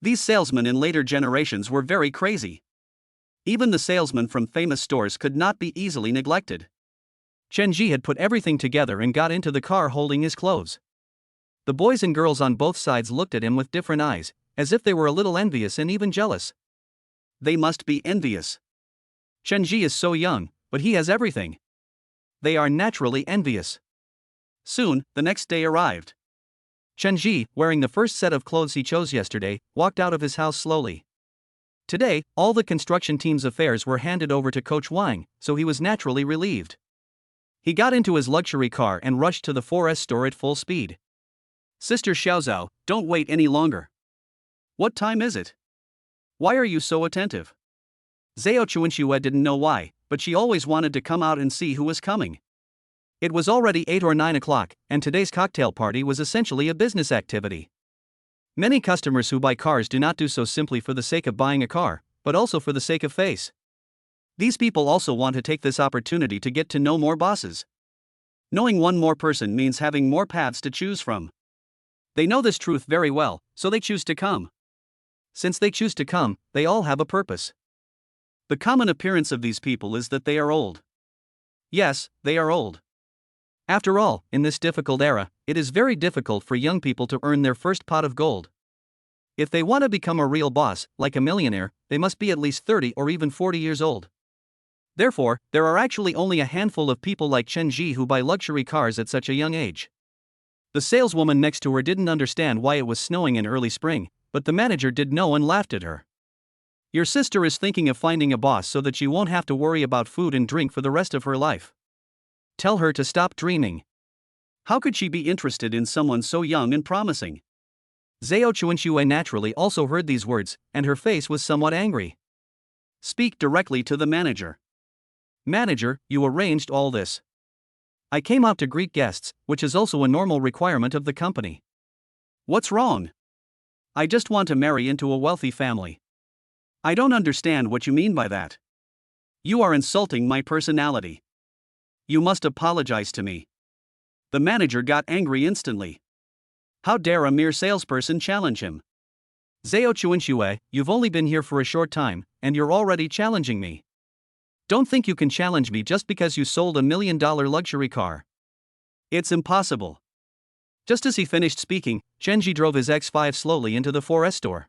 These salesmen in later generations were very crazy. Even the salesmen from famous stores could not be easily neglected. Chenji had put everything together and got into the car holding his clothes. The boys and girls on both sides looked at him with different eyes, as if they were a little envious and even jealous. They must be envious. Chenji is so young, but he has everything. They are naturally envious. Soon, the next day arrived. Chenji, wearing the first set of clothes he chose yesterday, walked out of his house slowly. Today, all the construction team's affairs were handed over to Coach Wang, so he was naturally relieved. He got into his luxury car and rushed to the 4S store at full speed. "Sister Xiaozhao, don't wait any longer. What time is it? Why are you so attentive?" Zhao Chuanxue didn't know why, but she always wanted to come out and see who was coming. It was already 8 or 9 o'clock, and today's cocktail party was essentially a business activity. Many customers who buy cars do not do so simply for the sake of buying a car, but also for the sake of face. These people also want to take this opportunity to get to know more bosses. Knowing one more person means having more paths to choose from. They know this truth very well, so they choose to come. Since they choose to come, they all have a purpose. The common appearance of these people is that they are old. Yes, they are old. After all, in this difficult era, it is very difficult for young people to earn their first pot of gold. If they want to become a real boss, like a millionaire, they must be at least 30 or even 40 years old. Therefore, there are actually only a handful of people like Chenji who buy luxury cars at such a young age. The saleswoman next to her didn't understand why it was snowing in early spring, but the manager did know and laughed at her. "Your sister is thinking of finding a boss so that she won't have to worry about food and drink for the rest of her life. Tell her to stop dreaming. How could she be interested in someone so young and promising?" Zhao Chuanxue naturally also heard these words, and her face was somewhat angry. "Speak directly to the manager." "Manager, you arranged all this. I came out to greet guests, which is also a normal requirement of the company. What's wrong? I just want to marry into a wealthy family. I don't understand what you mean by that. You are insulting my personality. You must apologize to me. The manager got angry instantly. How dare a mere salesperson challenge him? Zhao Chuanxue, you've only been here for a short time, and you're already challenging me. Don't think you can challenge me just because you sold $1 million luxury car. It's impossible. Just as he finished speaking, Chenji drove his X5 slowly into the 4S store.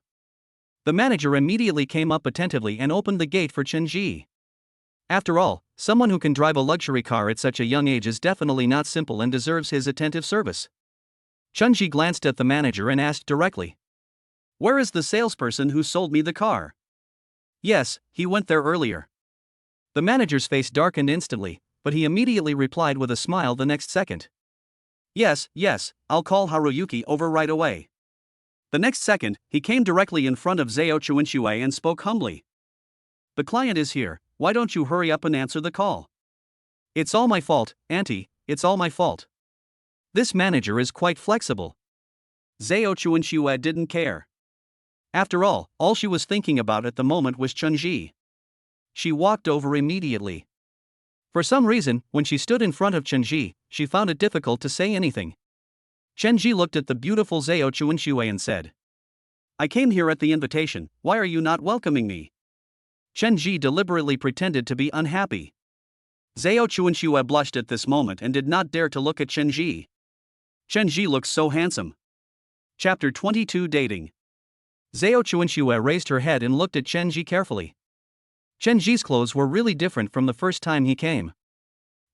The manager immediately came up attentively and opened the gate for Chenji. After all, someone who can drive a luxury car at such a young age is definitely not simple and deserves his attentive service. Chenji glanced at the manager and asked directly, "Where is the salesperson who sold me the car?" "Yes, he went there earlier." The manager's face darkened instantly, but he immediately replied with a smile the next second. Yes, I'll call Haruyuki over right away." The next second, he came directly in front of Zhao Chuanxue and spoke humbly. "The client is here, why don't you hurry up and answer the call?" "It's all my fault, Auntie, it's all my fault." This manager is quite flexible. Zhao Chuanxue didn't care. After all she was thinking about at the moment was Chenji. She walked over immediately. For some reason, when she stood in front of Chenji, she found it difficult to say anything. Chenji looked at the beautiful Zhao Chuanxue and said, "I came here at the invitation, why are you not welcoming me?" Chenji deliberately pretended to be unhappy. Zhao Chuanxue blushed at this moment and did not dare to look at Chenji. Chenji looks so handsome. Chapter 22 Dating. Zhao Chuanxue raised her head and looked at Chenji carefully. Chenji's clothes were really different from the first time he came.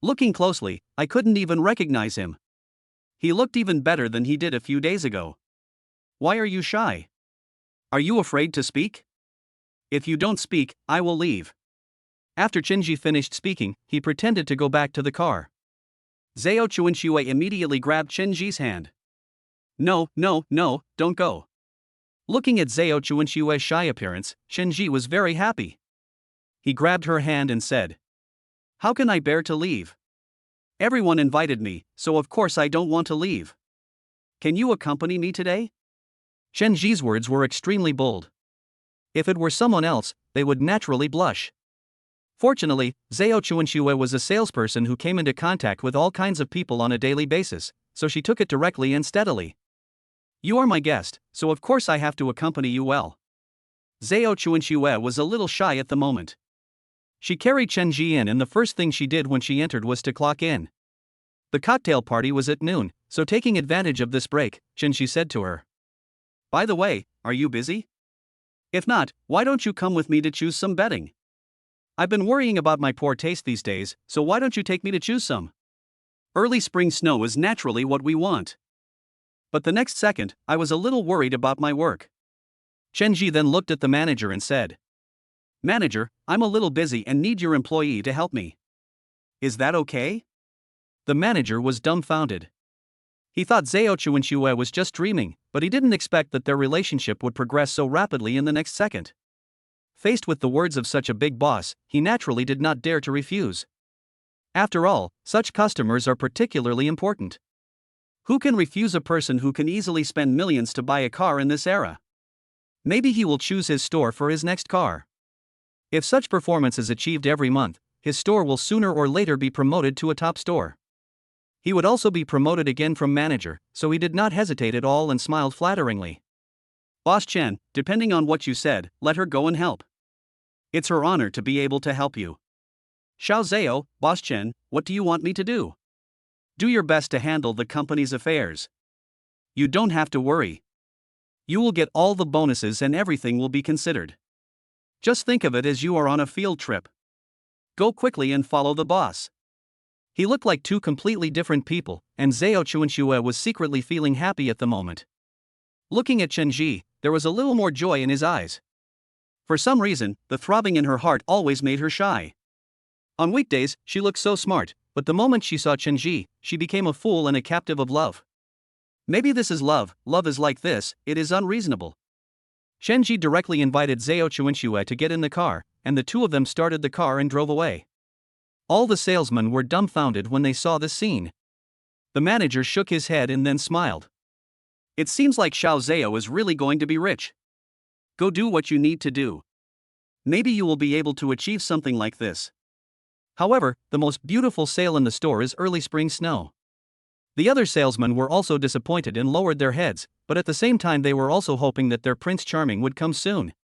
Looking closely, I couldn't even recognize him. He looked even better than he did a few days ago. "Why are you shy? Are you afraid to speak? If you don't speak, I will leave." After Chenji finished speaking, he pretended to go back to the car. Zhao Chuanxue immediately grabbed Chenji's hand. No, don't go." Looking at Zhao Chuanxue's shy appearance, Chenji was very happy. He grabbed her hand and said, "How can I bear to leave? Everyone invited me, so of course I don't want to leave. Can you accompany me today?" Chenji's words were extremely bold. If it were someone else, they would naturally blush. Fortunately, Zhao Chuanxue was a salesperson who came into contact with all kinds of people on a daily basis, so she took it directly and steadily. "You are my guest, so of course I have to accompany you well." Zhao Chuanxue was a little shy at the moment. She carried Chenji in and the first thing she did when she entered was to clock in. The cocktail party was at noon, so taking advantage of this break, Chenji said to her, "By the way, are you busy? If not, why don't you come with me to choose some bedding? I've been worrying about my poor taste these days, so why don't you take me to choose some? Early spring snow is naturally what we want." But the next second, I was a little worried about my work. Chenji then looked at the manager and said, "Manager, I'm a little busy and need your employee to help me. Is that okay?" The manager was dumbfounded. He thought Zhao Chuanxue was just dreaming, but he didn't expect that their relationship would progress so rapidly in the next second. Faced with the words of such a big boss, he naturally did not dare to refuse. After all, such customers are particularly important. Who can refuse a person who can easily spend millions to buy a car in this era? Maybe he will choose his store for his next car. If such performance is achieved every month, his store will sooner or later be promoted to a top store. He would also be promoted again from manager, so he did not hesitate at all and smiled flatteringly. "Boss Chen, depending on what you said, let her go and help. It's her honor to be able to help you." "Xiao Zhao, Boss Chen, what do you want me to do?" "Do your best to handle the company's affairs. You don't have to worry. You will get all the bonuses and everything will be considered. Just think of it as you are on a field trip. Go quickly and follow the boss." He looked like two completely different people, and Zhao Chuanxue was secretly feeling happy at the moment. Looking at Chenji, there was a little more joy in his eyes. For some reason, the throbbing in her heart always made her shy. On weekdays, she looked so smart, but the moment she saw Chenji, she became a fool and a captive of love. Maybe this is love is like this, it is unreasonable. Chenji directly invited Zhao Chuanxue to get in the car, and the two of them started the car and drove away. All the salesmen were dumbfounded when they saw this scene. The manager shook his head and then smiled. "It seems like Xiao Zhao is really going to be rich. Go do what you need to do. Maybe you will be able to achieve something like this." However, the most beautiful sale in the store is early spring snow. The other salesmen were also disappointed and lowered their heads, but at the same time they were also hoping that their Prince Charming would come soon.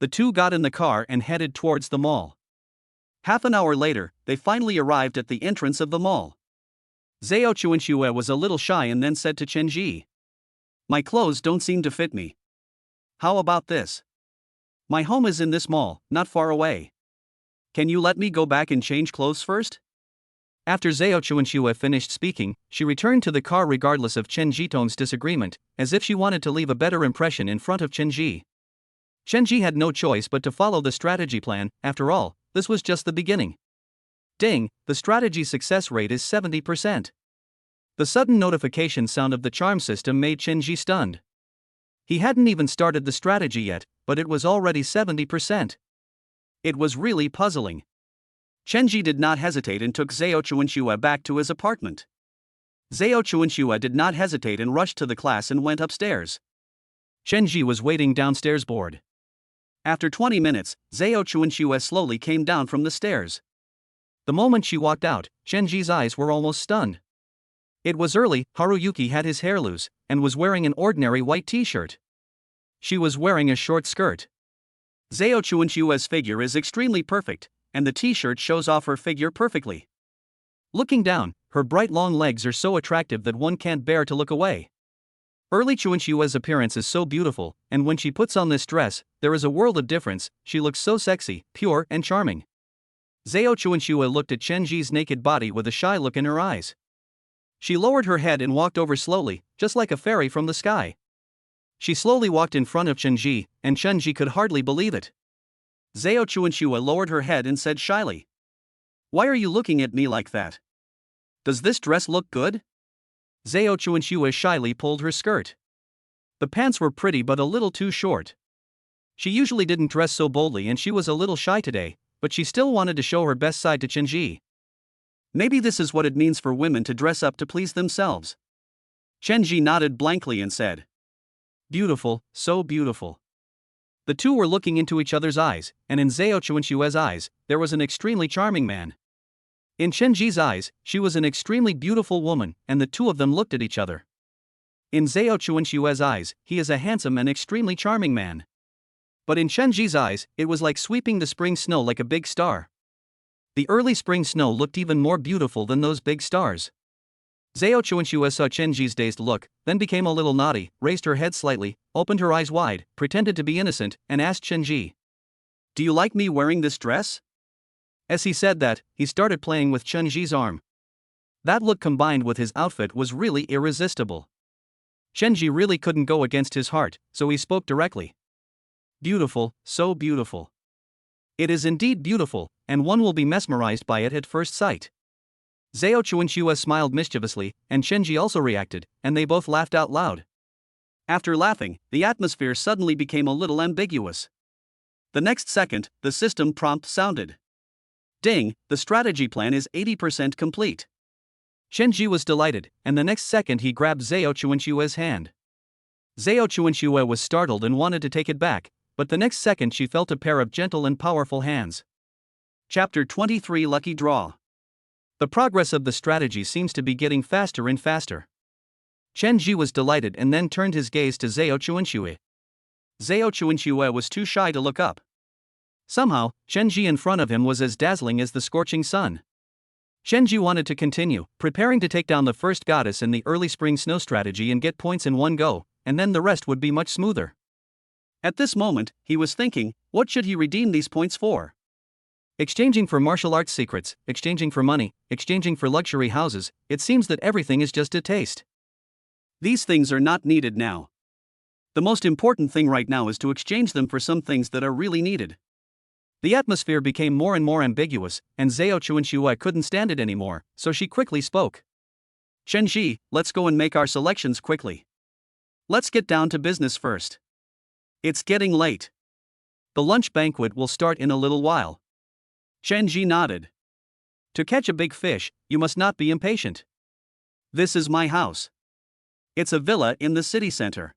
The two got in the car and headed towards the mall. Half an hour later, they finally arrived at the entrance of the mall. Zhao Chuanxue was a little shy and then said to Chen Ji, "My clothes don't seem to fit me. How about this? My home is in this mall, not far away. Can you let me go back and change clothes first?" After Zhao Chuanxue finished speaking, she returned to the car regardless of Chen Jitong's disagreement, as if she wanted to leave a better impression in front of Chen Ji. Chen Ji had no choice but to follow the strategy plan. After all, this was just the beginning. Ding, the strategy success rate is 70%. The sudden notification sound of the charm system made Chen Ji stunned. He hadn't even started the strategy yet, but it was already 70%. It was really puzzling. Chen Ji did not hesitate and took Zhao Chuanxue back to his apartment. Zhao Chuanxue did not hesitate and rushed to the class and went upstairs. Chen Ji was waiting downstairs bored. After 20 minutes, Zhao Chuanxue slowly came down from the stairs. The moment she walked out, Chen Ji's eyes were almost stunned. It was early. Haruyuki had his hair loose, and was wearing an ordinary white t-shirt. She was wearing a short skirt. Zhao Chuanxue's figure is extremely perfect, and the t-shirt shows off her figure perfectly. Looking down, her bright long legs are so attractive that one can't bear to look away. Early Chuanxue's appearance is so beautiful, and when she puts on this dress, there is a world of difference. She looks so sexy, pure, and charming. Zhao Chuanxue looked at Chen Ji's naked body with a shy look in her eyes. She lowered her head and walked over slowly, just like a fairy from the sky. She slowly walked in front of Chen Ji, and Chen Ji could hardly believe it. Zhao Chuanxue lowered her head and said shyly, "Why are you looking at me like that? Does this dress look good?" Zhao Chuanxue shyly pulled her skirt. The pants were pretty but a little too short. She usually didn't dress so boldly and she was a little shy today, but she still wanted to show her best side to Chen Ji. Maybe this is what it means for women to dress up to please themselves. Chen Ji nodded blankly and said, "Beautiful, so beautiful." The two were looking into each other's eyes, and in Zhao Chuanxue's eyes, there was an extremely charming man. In Chen Ji's eyes, she was an extremely beautiful woman, and the two of them looked at each other. In Zhao Chuanxue's eyes, he is a handsome and extremely charming man. But in Chen Ji's eyes, it was like sweeping the spring snow like a big star. The early spring snow looked even more beautiful than those big stars. Zhao Chuanxue saw Chen Ji's dazed look, then became a little naughty, raised her head slightly, opened her eyes wide, pretended to be innocent, and asked Chen Ji, "Do you like me wearing this dress?" As he said that, he started playing with Chen Ji's arm. That look combined with his outfit was really irresistible. Chen Ji really couldn't go against his heart, so he spoke directly. "Beautiful, so beautiful. It is indeed beautiful, and one will be mesmerized by it at first sight." Zhao Chuanxue smiled mischievously, and Chen Ji also reacted, and they both laughed out loud. After laughing, the atmosphere suddenly became a little ambiguous. The next second, the system prompt sounded. Ding, the strategy plan is 80% complete. Chen Ji was delighted, and the next second he grabbed Zhao Chuanxue's hand. Zhao Chuanxue was startled and wanted to take it back, but the next second she felt a pair of gentle and powerful hands. Chapter 23 Lucky Draw. The progress of the strategy seems to be getting faster and faster. Chen Ji was delighted and then turned his gaze to Zhao Chuanxue. Zhao Chuanxue was too shy to look up. Somehow, Chen Ji in front of him was as dazzling as the scorching sun. Chen Ji wanted to continue, preparing to take down the first goddess in the early spring snow strategy and get points in one go, and then the rest would be much smoother. At this moment, he was thinking, what should he redeem these points for? Exchanging for martial arts secrets, exchanging for money, exchanging for luxury houses, it seems that everything is just a taste. These things are not needed now. The most important thing right now is to exchange them for some things that are really needed. The atmosphere became more and more ambiguous, and Zhao Chuanxue couldn't stand it anymore, so she quickly spoke. "Chen Ji, let's go and make our selections quickly. Let's get down to business first. It's getting late. The lunch banquet will start in a little while." Chen Ji nodded. "To catch a big fish, you must not be impatient. This is my house. It's a villa in the city center.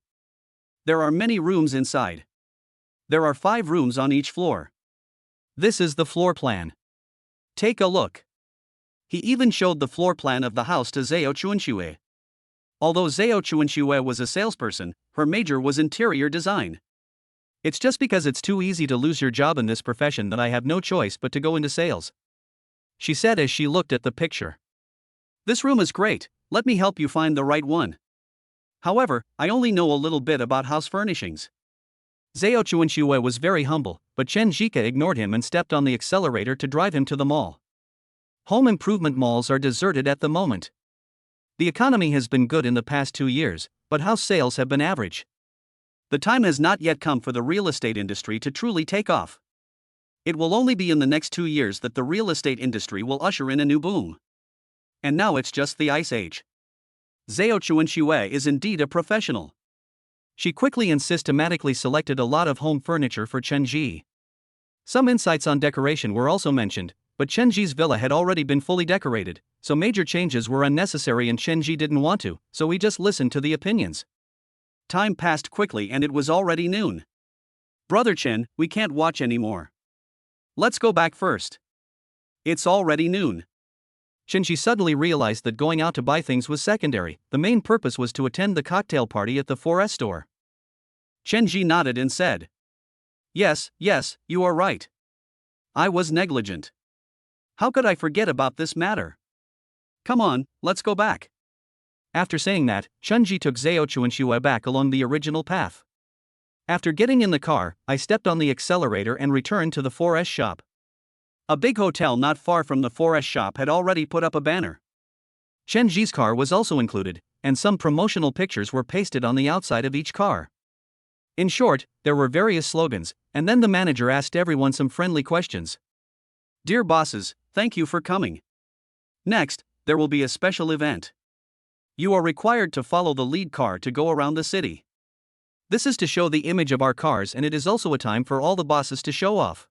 There are many rooms inside. There are 5 rooms on each floor. This is the floor plan. Take a look. He even showed the floor plan of the house to Zhao Chuanxue. Although Zhao Chuanxue was a salesperson, her major was interior design. It's just because it's too easy to lose your job in this profession that I have no choice but to go into sales, she said as she looked at the picture. This room is great, let me help you find the right one. However, I only know a little bit about house furnishings. Zhao Chuanxue was very humble, but Chen Jike ignored him and stepped on the accelerator to drive him to the mall. Home improvement malls are deserted at the moment. The economy has been good in the past 2 years, but house sales have been average. The time has not yet come for the real estate industry to truly take off. It will only be in the next 2 years that the real estate industry will usher in a new boom. And now it's just the ice age. Zhao Chuanxue is indeed a professional. She quickly and systematically selected a lot of home furniture for Chen Ji. Some insights on decoration were also mentioned, but Chen Ji's villa had already been fully decorated, so major changes were unnecessary and Chen Ji didn't want to, so he just listened to the opinions. Time passed quickly and it was already noon. Brother Chen, we can't watch anymore. Let's go back first. It's already noon. Chen Ji suddenly realized that going out to buy things was secondary, the main purpose was to attend the cocktail party at the 4S store. Chen Ji nodded and said, Yes, you are right. I was negligent. How could I forget about this matter? Come on, let's go back. After saying that, Chen Ji took Zhao Chuanxue back along the original path. After getting in the car, I stepped on the accelerator and returned to the 4S shop. A big hotel not far from the 4S shop had already put up a banner. Chen Ji's car was also included, and some promotional pictures were pasted on the outside of each car. In short, there were various slogans, and then the manager asked everyone some friendly questions. Dear bosses, thank you for coming. Next, there will be a special event. You are required to follow the lead car to go around the city. This is to show the image of our cars and it is also a time for all the bosses to show off.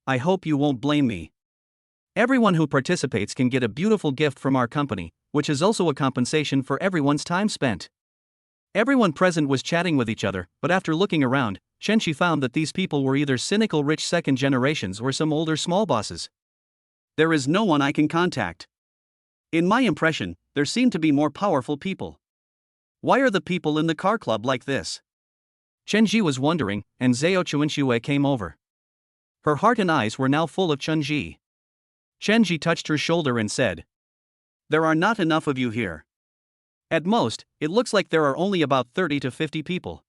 I hope you won't blame me. Everyone who participates can get a beautiful gift from our company, which is also a compensation for everyone's time spent. Everyone present was chatting with each other, but after looking around, Chen Ji found that these people were either cynical rich second generations or some older small bosses. There is no one I can contact. In my impression, there seem to be more powerful people. Why are the people in the car club like this? Chen Ji was wondering, and Zhao Chuanxue came over. Her heart and eyes were now full of Chen Ji. Chen Ji touched her shoulder and said, There are not enough of you here. At most, it looks like there are only about 30 to 50 people.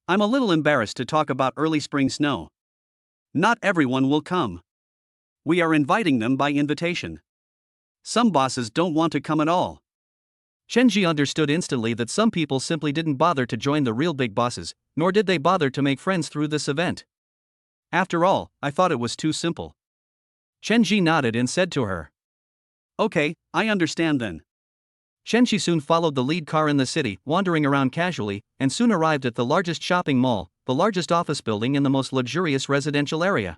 I'm a little embarrassed to talk about early spring snow. Not everyone will come. We are inviting them by invitation. Some bosses don't want to come at all. Chen Ji understood instantly that some people simply didn't bother to join the real big bosses, nor did they bother to make friends through this event. After all, I thought it was too simple. Chen Ji nodded and said to her, Okay, I understand then. Chen Ji soon followed the lead car in the city, wandering around casually, and soon arrived at the largest shopping mall, the largest office building in the most luxurious residential area.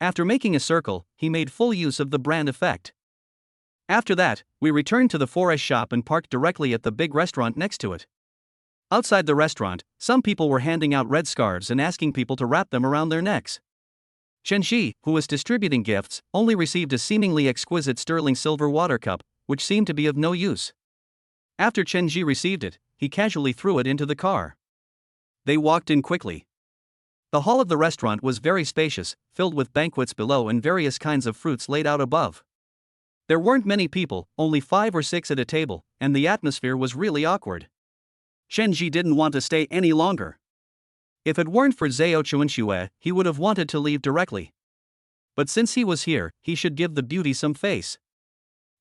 After making a circle, he made full use of the brand effect. After that, we returned to the 4S shop and parked directly at the big restaurant next to it. Outside the restaurant, some people were handing out red scarves and asking people to wrap them around their necks. Chen Ji, who was distributing gifts, only received a seemingly exquisite sterling silver water cup, which seemed to be of no use. After Chen Ji received it, he casually threw it into the car. They walked in quickly. The hall of the restaurant was very spacious, filled with banquets below and various kinds of fruits laid out above. There weren't many people, only 5 or 6 at a table, and the atmosphere was really awkward. Chen Ji didn't want to stay any longer. If it weren't for Zhao Chuanxue, he would have wanted to leave directly. But since he was here, he should give the beauty some face.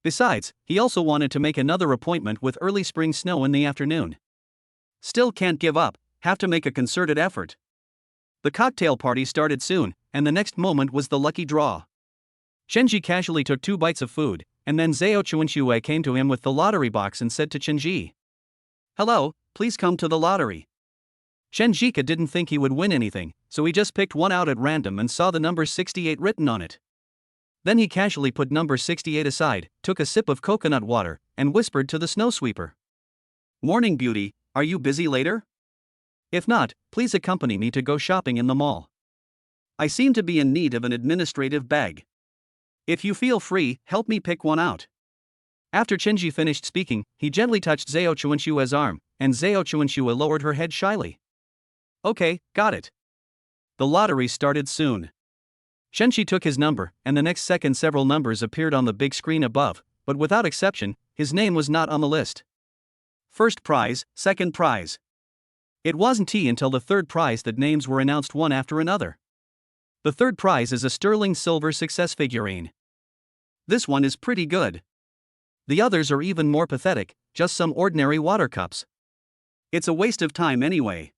Besides, he also wanted to make another appointment with early spring snow in the afternoon. Still can't give up, have to make a concerted effort. The cocktail party started soon, and the next moment was the lucky draw. Chen Ji casually took 2 bites of food, and then Zhao Chuanxue came to him with the lottery box and said to Chen Ji, Hello, please come to the lottery. Chen Jike didn't think he would win anything, so he just picked one out at random and saw the number 68 written on it. Then he casually put number 68 aside, took a sip of coconut water, and whispered to the snow sweeper. Morning beauty, are you busy later? If not, please accompany me to go shopping in the mall. I seem to be in need of an administrative bag. If you feel free, help me pick one out. After Chenji finished speaking, he gently touched Zhao Chuanshua's arm, and Zhao Chuanshua lowered her head shyly. Okay, got it. The lottery started soon. Chenji took his number, and the next second several numbers appeared on the big screen above, but without exception, his name was not on the list. First prize, second prize. It wasn't until the third prize that names were announced one after another. The third prize is a sterling silver success figurine. This one is pretty good. The others are even more pathetic, just some ordinary water cups. It's a waste of time anyway.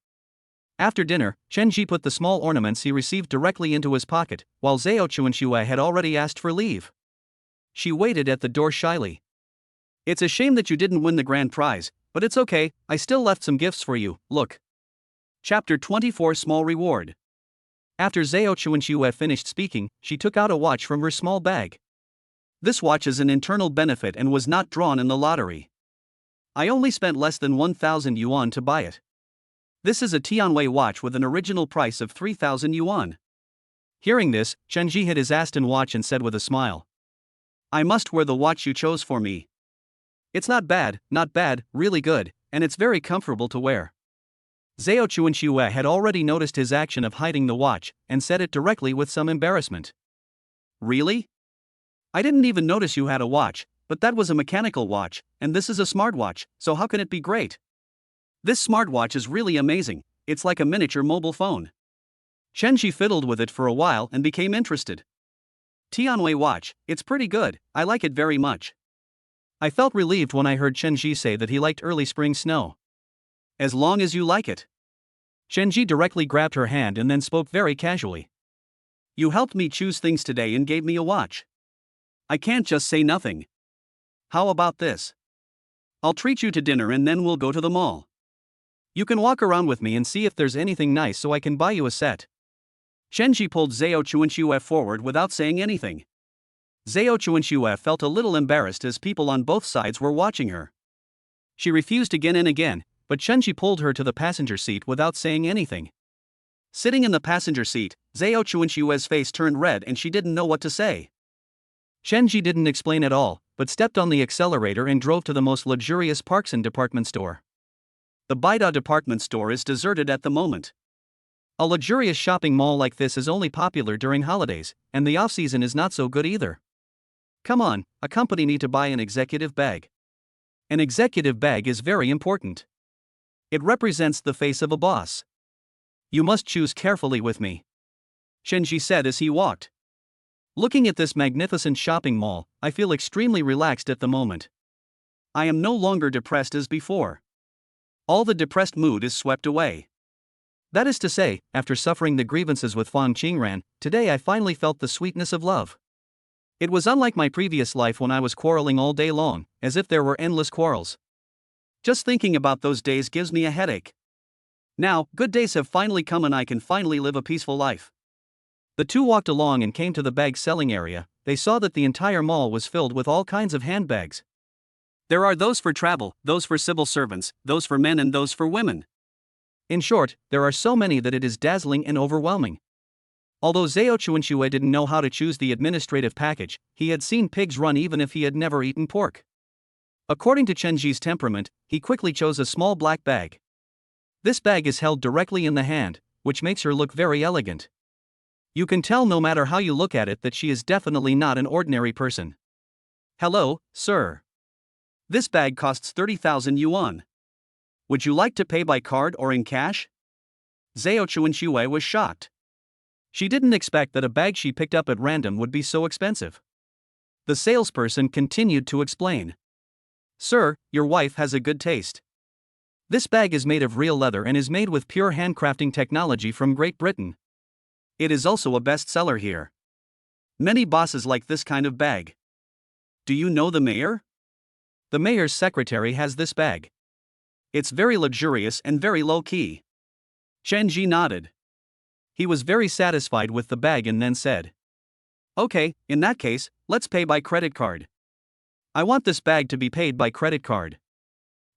After dinner, Chenji put the small ornaments he received directly into his pocket, while Zhao Chuanshua had already asked for leave. She waited at the door shyly. It's a shame that you didn't win the grand prize, but it's okay, I still left some gifts for you, look. Chapter 24 Small Reward. After Zhao Chuanshua finished speaking, she took out a watch from her small bag. This watch is an internal benefit and was not drawn in the lottery. I only spent less than 1,000 yuan to buy it. This is a Tianwei watch with an original price of 3,000 yuan. Hearing this, Chenji hid his Aston watch and said with a smile. I must wear the watch you chose for me. It's not bad, really good, and it's very comfortable to wear. Zhao Chuanshua had already noticed his action of hiding the watch, and said it directly with some embarrassment. Really? I didn't even notice you had a watch, but that was a mechanical watch, and this is a smartwatch, so how can it be great? This smartwatch is really amazing, it's like a miniature mobile phone. Chenji fiddled with it for a while and became interested. Tianwei watch, it's pretty good, I like it very much. I felt relieved when I heard Chenji say that he liked early spring snow. As long as you like it. Chenji directly grabbed her hand and then spoke very casually. You helped me choose things today and gave me a watch. I can't just say nothing. How about this? I'll treat you to dinner and then we'll go to the mall. You can walk around with me and see if there's anything nice so I can buy you a set. Chenji pulled Zhao Chuanshua forward without saying anything. Zhao Chuanshua felt a little embarrassed as people on both sides were watching her. She refused again and again, but Chenji pulled her to the passenger seat without saying anything. Sitting in the passenger seat, Zhao Chuanshua's face turned red and she didn't know what to say. Chenji didn't explain at all, but stepped on the accelerator and drove to the most luxurious Parkson department store. The Baida department store is deserted at the moment. A luxurious shopping mall like this is only popular during holidays, and the off-season is not so good either. Come on, accompany me to buy an executive bag. An executive bag is very important. It represents the face of a boss. You must choose carefully with me. Chenji said as he walked. Looking at this magnificent shopping mall, I feel extremely relaxed at the moment. I am no longer depressed as before. All the depressed mood is swept away. That is to say, after suffering the grievances with Fong Qingran, today I finally felt the sweetness of love. It was unlike my previous life when I was quarreling all day long, as if there were endless quarrels. Just thinking about those days gives me a headache. Now, good days have finally come and I can finally live a peaceful life. The two walked along and came to the bag selling area. They saw that the entire mall was filled with all kinds of handbags. There are those for travel, those for civil servants, those for men and those for women. In short, there are so many that it is dazzling and overwhelming. Although Zhao Chuanshua didn't know how to choose the administrative package, he had seen pigs run even if he had never eaten pork. According to Chenji's temperament, he quickly chose a small black bag. This bag is held directly in the hand, which makes her look very elegant. You can tell no matter how you look at it that she is definitely not an ordinary person. Hello, sir. This bag costs 30,000 yuan. Would you like to pay by card or in cash? Zhao Chuanshua was shocked. She didn't expect that a bag she picked up at random would be so expensive. The salesperson continued to explain. Sir, your wife has a good taste. This bag is made of real leather and is made with pure handcrafting technology from Great Britain. It is also a bestseller here. Many bosses like this kind of bag. Do you know the mayor? The mayor's secretary has this bag. It's very luxurious and very low-key. Chenji nodded. He was very satisfied with the bag and then said, Okay, in that case, let's pay by credit card. I want this bag to be paid by credit card.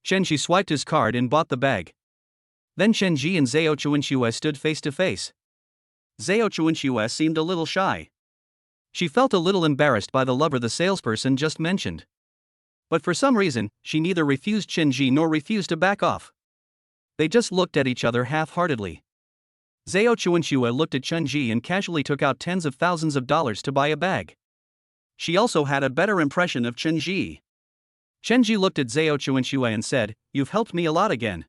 Chenji swiped his card and bought the bag. Then Chenji and Zhao Chuanshua stood face to face. Zhao Chuanshua seemed a little shy. She felt a little embarrassed by the lover the salesperson just mentioned. But for some reason, she neither refused Chenji nor refused to back off. They just looked at each other half-heartedly. Zhao Chuanxue looked at Chenji and casually took out tens of thousands of dollars to buy a bag. She also had a better impression of Chenji. Chenji looked at Zhao Chuanxue and said, "You've helped me a lot again.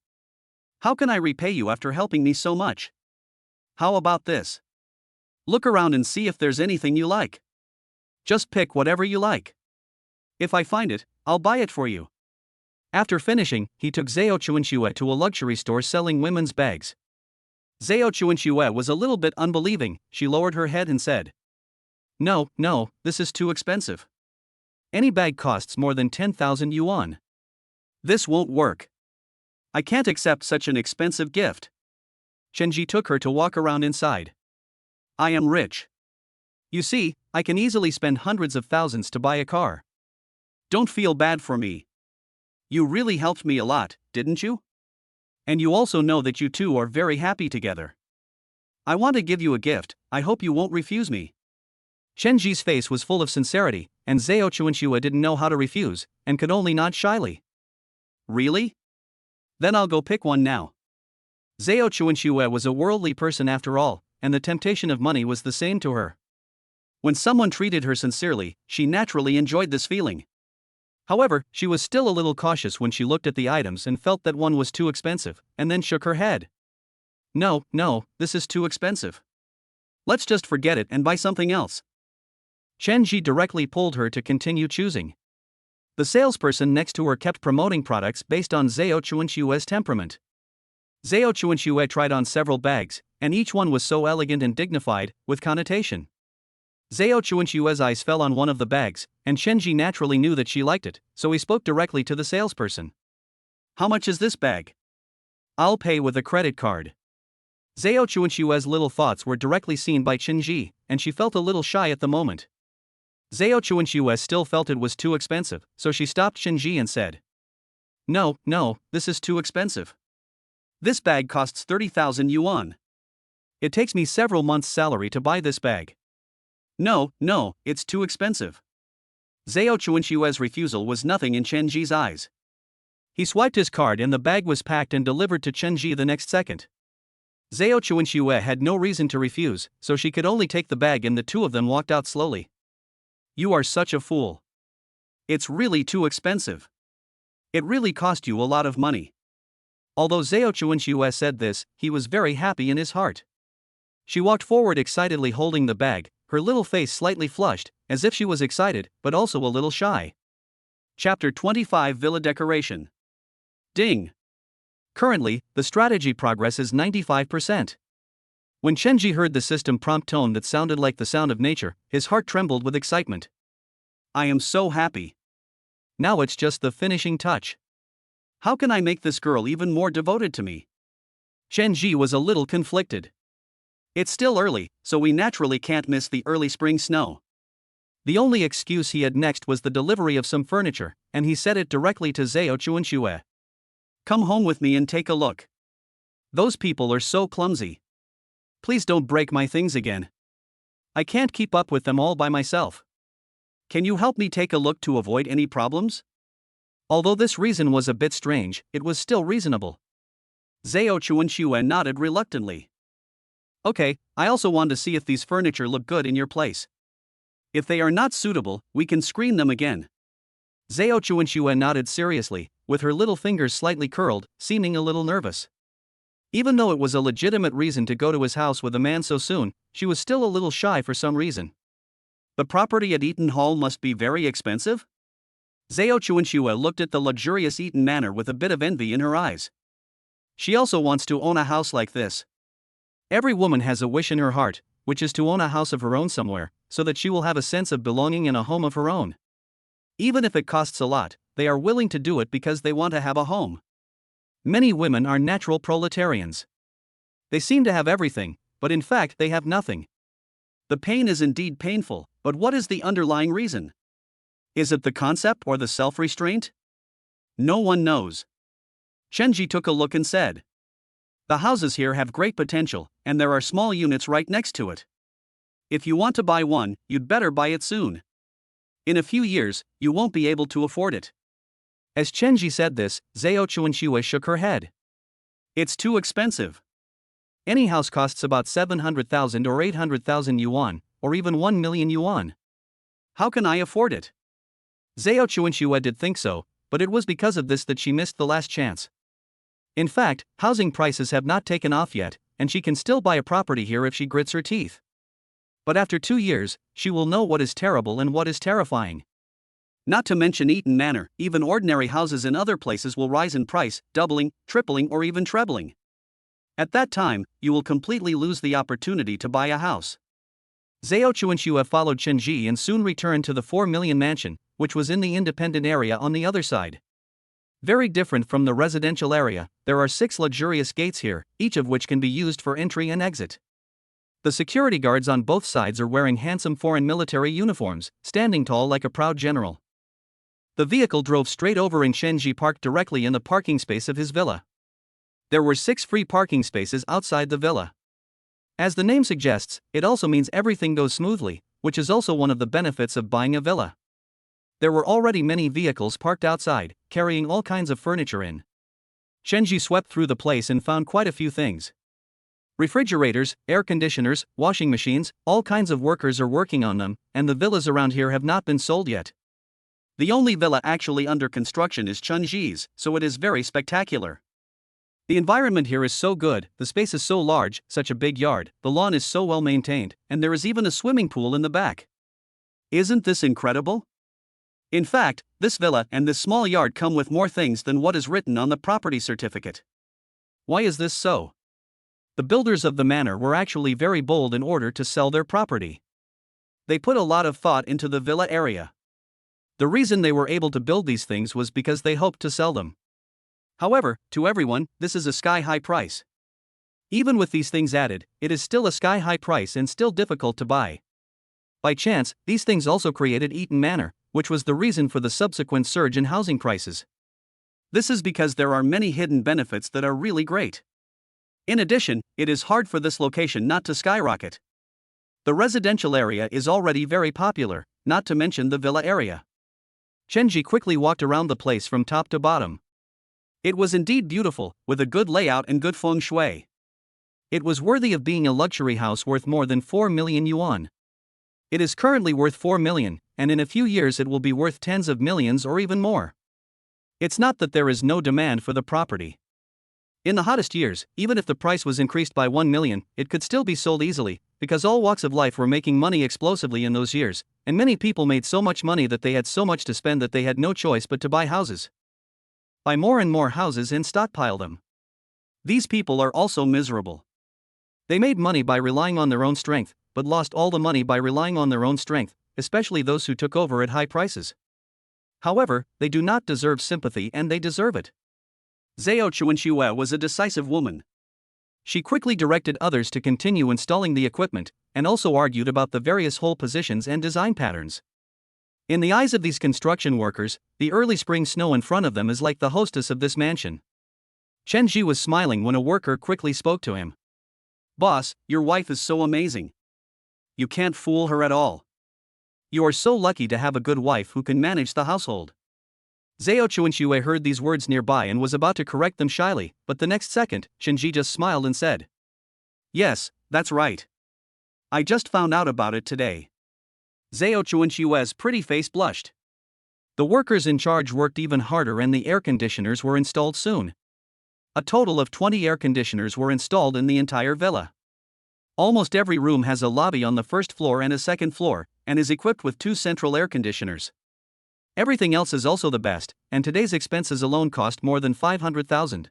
How can I repay you after helping me so much? How about this? Look around and see if there's anything you like. Just pick whatever you like. If I find it, I'll buy it for you." After finishing, he took Zhao Chuanxue to a luxury store selling women's bags. Zhao Chuanxue was a little bit unbelieving. She lowered her head and said, No, this is too expensive. Any bag costs more than 10,000 yuan. This won't work. I can't accept such an expensive gift." Chenji took her to walk around inside. "I am rich. You see, I can easily spend hundreds of thousands to buy a car. Don't feel bad for me. You really helped me a lot, didn't you? And you also know that you two are very happy together. I want to give you a gift, I hope you won't refuse me." Chenji's face was full of sincerity, and Zhao Chuanxue didn't know how to refuse, and could only nod shyly. "Really? Then I'll go pick one now." Zhao Chuanxue was a worldly person after all, and the temptation of money was the same to her. When someone treated her sincerely, she naturally enjoyed this feeling. However, she was still a little cautious when she looked at the items and felt that one was too expensive, and then shook her head. No, this is too expensive. Let's just forget it and buy something else." Chenji directly pulled her to continue choosing. The salesperson next to her kept promoting products based on Zhao Chuanxue's temperament. Zhao Chuanxue tried on several bags, and each one was so elegant and dignified, with connotation. Zhao Chuanxue's eyes fell on one of the bags, and Chenji naturally knew that she liked it, so he spoke directly to the salesperson. "How much is this bag?" "I'll pay with a credit card." Zhao Chuanxue's little thoughts were directly seen by Chenji, and she felt a little shy at the moment. Zhao Chuanxue still felt it was too expensive, so she stopped Chenji and said, No, this is too expensive. This bag costs 30,000 yuan. It takes me several months' salary to buy this bag. No, it's too expensive." Zhao Chuanxue's refusal was nothing in Chenji's eyes. He swiped his card and the bag was packed and delivered to Chenji the next second. Zhao Chuanxue had no reason to refuse, so she could only take the bag and the two of them walked out slowly. "You are such a fool. It's really too expensive. It really cost you a lot of money." Although Zhao Chuanxue said this, he was very happy in his heart. She walked forward excitedly holding the bag, her little face slightly flushed, as if she was excited, but also a little shy. Chapter 25 Villa Decoration. Ding! Currently, the strategy progress is 95%. When Chenji heard the system prompt tone that sounded like the sound of nature, his heart trembled with excitement. "I am so happy. Now it's just the finishing touch. How can I make this girl even more devoted to me?" Chenji was a little conflicted. It's still early, so we naturally can't miss the early spring snow. The only excuse he had next was the delivery of some furniture, and he said it directly to Zhao Chuanxue. "Come home with me and take a look. Those people are so clumsy. Please don't break my things again. I can't keep up with them all by myself. Can you help me take a look to avoid any problems?" Although this reason was a bit strange, it was still reasonable. Zhao Chuanxue nodded reluctantly. "Okay, I also want to see if these furniture look good in your place. If they are not suitable, we can screen them again." Zhao Chuanxue nodded seriously, with her little fingers slightly curled, seeming a little nervous. Even though it was a legitimate reason to go to his house with a man so soon, she was still a little shy for some reason. "The property at Eaton Hall must be very expensive?" Zhao Chuanxue looked at the luxurious Eaton Manor with a bit of envy in her eyes. She also wants to own a house like this. Every woman has a wish in her heart, which is to own a house of her own somewhere, so that she will have a sense of belonging and a home of her own. Even if it costs a lot, they are willing to do it because they want to have a home. Many women are natural proletarians. They seem to have everything, but in fact they have nothing. The pain is indeed painful, but what is the underlying reason? Is it the concept or the self-restraint? No one knows. Chenji took a look and said, "The houses here have great potential, and there are small units right next to it. If you want to buy one, you'd better buy it soon. In a few years, you won't be able to afford it. As Chenji said this, Zhao Chuanxue shook her head. It's too expensive. Any house costs about 700,000 or 800,000 yuan, or even 1 million yuan. How can I afford it? Zhao Chuanxue did think so, but it was because of this that she missed the last chance. In fact, housing prices have not taken off yet, and she can still buy a property here if she grits her teeth. But after 2 years, she will know what is terrible and what is terrifying. Not to mention Eaton Manor, even ordinary houses in other places will rise in price, doubling, tripling or even trebling. At that time, you will completely lose the opportunity to buy a house. Zhao Chuanxue followed Chenji and soon returned to the 4 million mansion, which was in the independent area on the other side. Very different from the residential area, there are 6 luxurious gates here, each of which can be used for entry and exit. The security guards on both sides are wearing handsome foreign military uniforms, standing tall like a proud general. The vehicle drove straight over and Chenji parked directly in the parking space of his villa. There were 6 free parking spaces outside the villa. As the name suggests, it also means everything goes smoothly, which is also one of the benefits of buying a villa. There were already many vehicles parked outside, carrying all kinds of furniture in. Chenji swept through the place and found quite a few things. Refrigerators, air conditioners, washing machines, all kinds of workers are working on them, and the villas around here have not been sold yet. The only villa actually under construction is Chenji's, so it is very spectacular. The environment here is so good, the space is so large, such a big yard, the lawn is so well maintained, and there is even a swimming pool in the back. Isn't this incredible? In fact, this villa and this small yard come with more things than what is written on the property certificate. Why is this so? The builders of the manor were actually very bold in order to sell their property. They put a lot of thought into the villa area. The reason they were able to build these things was because they hoped to sell them. However, to everyone, this is a sky-high price. Even with these things added, it is still a sky-high price and still difficult to buy. By chance, these things also created Eaton Manor, which was the reason for the subsequent surge in housing prices. This is because there are many hidden benefits that are really great. In addition, it is hard for this location not to skyrocket. The residential area is already very popular, not to mention the villa area. Chenji quickly walked around the place from top to bottom. It was indeed beautiful, with a good layout and good feng shui. It was worthy of being a luxury house worth more than 4 million yuan. It is currently worth 4 million, and in a few years it will be worth tens of millions or even more. It's not that there is no demand for the property. In the hottest years, even if the price was increased by 1 million, it could still be sold easily, because all walks of life were making money explosively in those years, and many people made so much money that they had so much to spend that they had no choice but to buy houses. Buy more and more houses and stockpile them. These people are also miserable. They made money by relying on their own strength, but lost all the money by relying on their own strength, especially those who took over at high prices. However, they do not deserve sympathy and they deserve it. Zhao Chuanxue was a decisive woman. She quickly directed others to continue installing the equipment, and also argued about the various hole positions and design patterns. In the eyes of these construction workers, the early spring snow in front of them is like the hostess of this mansion. Chenji was smiling when a worker quickly spoke to him. "Boss, your wife is so amazing. You can't fool her at all. You are so lucky to have a good wife who can manage the household." Zhao Chuanxue heard these words nearby and was about to correct them shyly, but the next second, Chenji just smiled and said, "Yes, that's right. I just found out about it today." Zhao Chuanxue's pretty face blushed. The workers in charge worked even harder and the air conditioners were installed soon. A total of 20 air conditioners were installed in the entire villa. Almost every room has a lobby on the first floor and a second floor, and is equipped with 2 central air conditioners. Everything else is also the best, and today's expenses alone cost more than 500,000.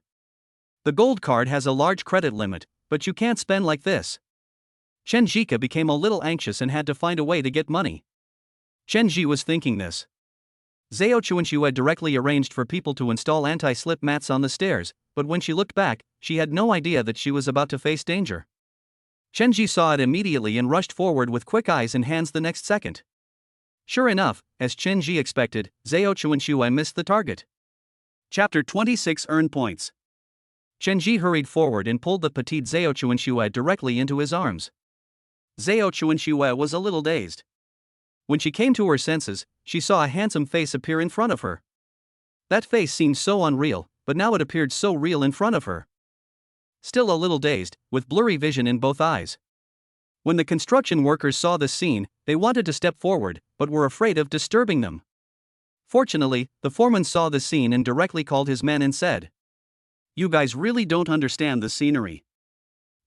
The gold card has a large credit limit, but you can't spend like this. Chenji became a little anxious and had to find a way to get money. Chenji was thinking this. Zhao Chuanxue directly arranged for people to install anti-slip mats on the stairs, but when she looked back, she had no idea that she was about to face danger. Chenji saw it immediately and rushed forward with quick eyes and hands the next second. Sure enough, as Chenji expected, Zhao Chuanxue missed the target. Chapter 26 Earn Points. Chenji hurried forward and pulled the petite Zhao Chuanxue directly into his arms. Zhao Chuanxue was a little dazed. When she came to her senses, she saw a handsome face appear in front of her. That face seemed so unreal, but now it appeared so real in front of her. Still a little dazed, with blurry vision in both eyes. When the construction workers saw this scene, they wanted to step forward, but were afraid of disturbing them. Fortunately, the foreman saw the scene and directly called his men and said, "You guys really don't understand the scenery.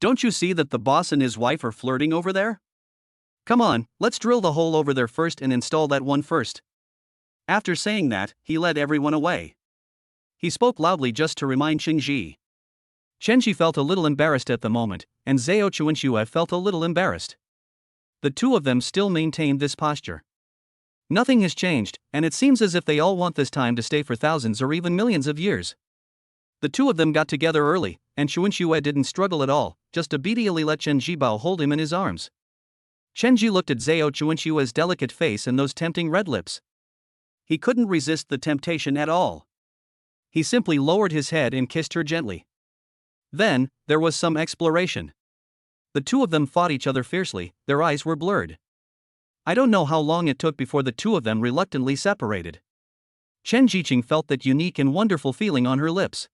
Don't you see that the boss and his wife are flirting over there? Come on, let's drill the hole over there first and install that one first." After saying that, he led everyone away. He spoke loudly just to remind Qingji. Qingji felt a little embarrassed at the moment, and Zhao Chuanxue felt a little embarrassed. The two of them still maintained this posture. Nothing has changed, and it seems as if they all want this time to stay for thousands or even millions of years. The two of them got together early, and Chuanxue didn't struggle at all, just obediently let Chen Jibao hold him in his arms. Chen Ji looked at Zhao Chuanxue's delicate face and those tempting red lips. He couldn't resist the temptation at all. He simply lowered his head and kissed her gently. Then, there was some exploration. The two of them fought each other fiercely, their eyes were blurred. I don't know how long it took before the two of them reluctantly separated. Chen Jiqing felt that unique and wonderful feeling on her lips.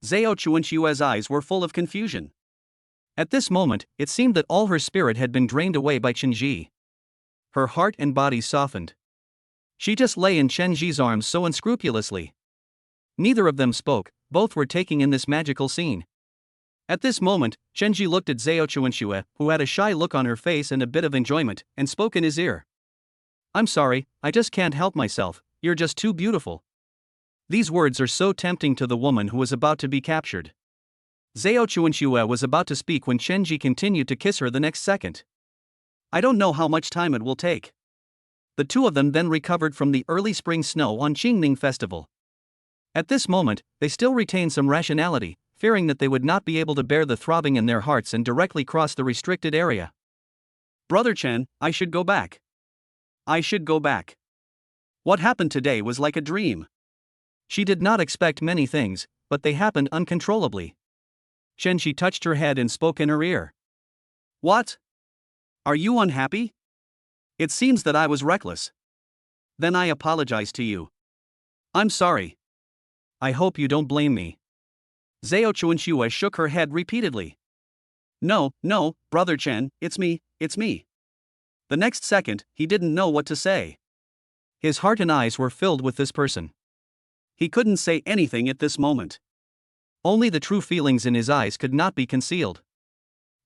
Zhao Chuanxue's eyes were full of confusion. At this moment, it seemed that all her spirit had been drained away by Qingji. Her heart and body softened. She just lay in Qingji's arms so unscrupulously. Neither of them spoke, both were taking in this magical scene. At this moment, Qingji looked at Zhao Chuanxue, who had a shy look on her face and a bit of enjoyment, and spoke in his ear. "I'm sorry, I just can't help myself, you're just too beautiful." These words are so tempting to the woman who was about to be captured. Zhao Chuanxue was about to speak when Qingji continued to kiss her the next second. "I don't know how much time it will take." The two of them then recovered from the early spring snow on Qingming Festival. At this moment, they still retained some rationality, fearing that they would not be able to bear the throbbing in their hearts and directly cross the restricted area. "Brother Chen, I should go back. I should go back. What happened today was like a dream." She did not expect many things, but they happened uncontrollably. Qingji touched her head and spoke in her ear. "What? Are you unhappy? It seems that I was reckless. Then I apologize to you. I'm sorry. I hope you don't blame me." Zhao Chuanxue shook her head repeatedly. No, brother Chen, it's me. The next second, he didn't know what to say. His heart and eyes were filled with this person. He couldn't say anything at this moment. Only the true feelings in his eyes could not be concealed.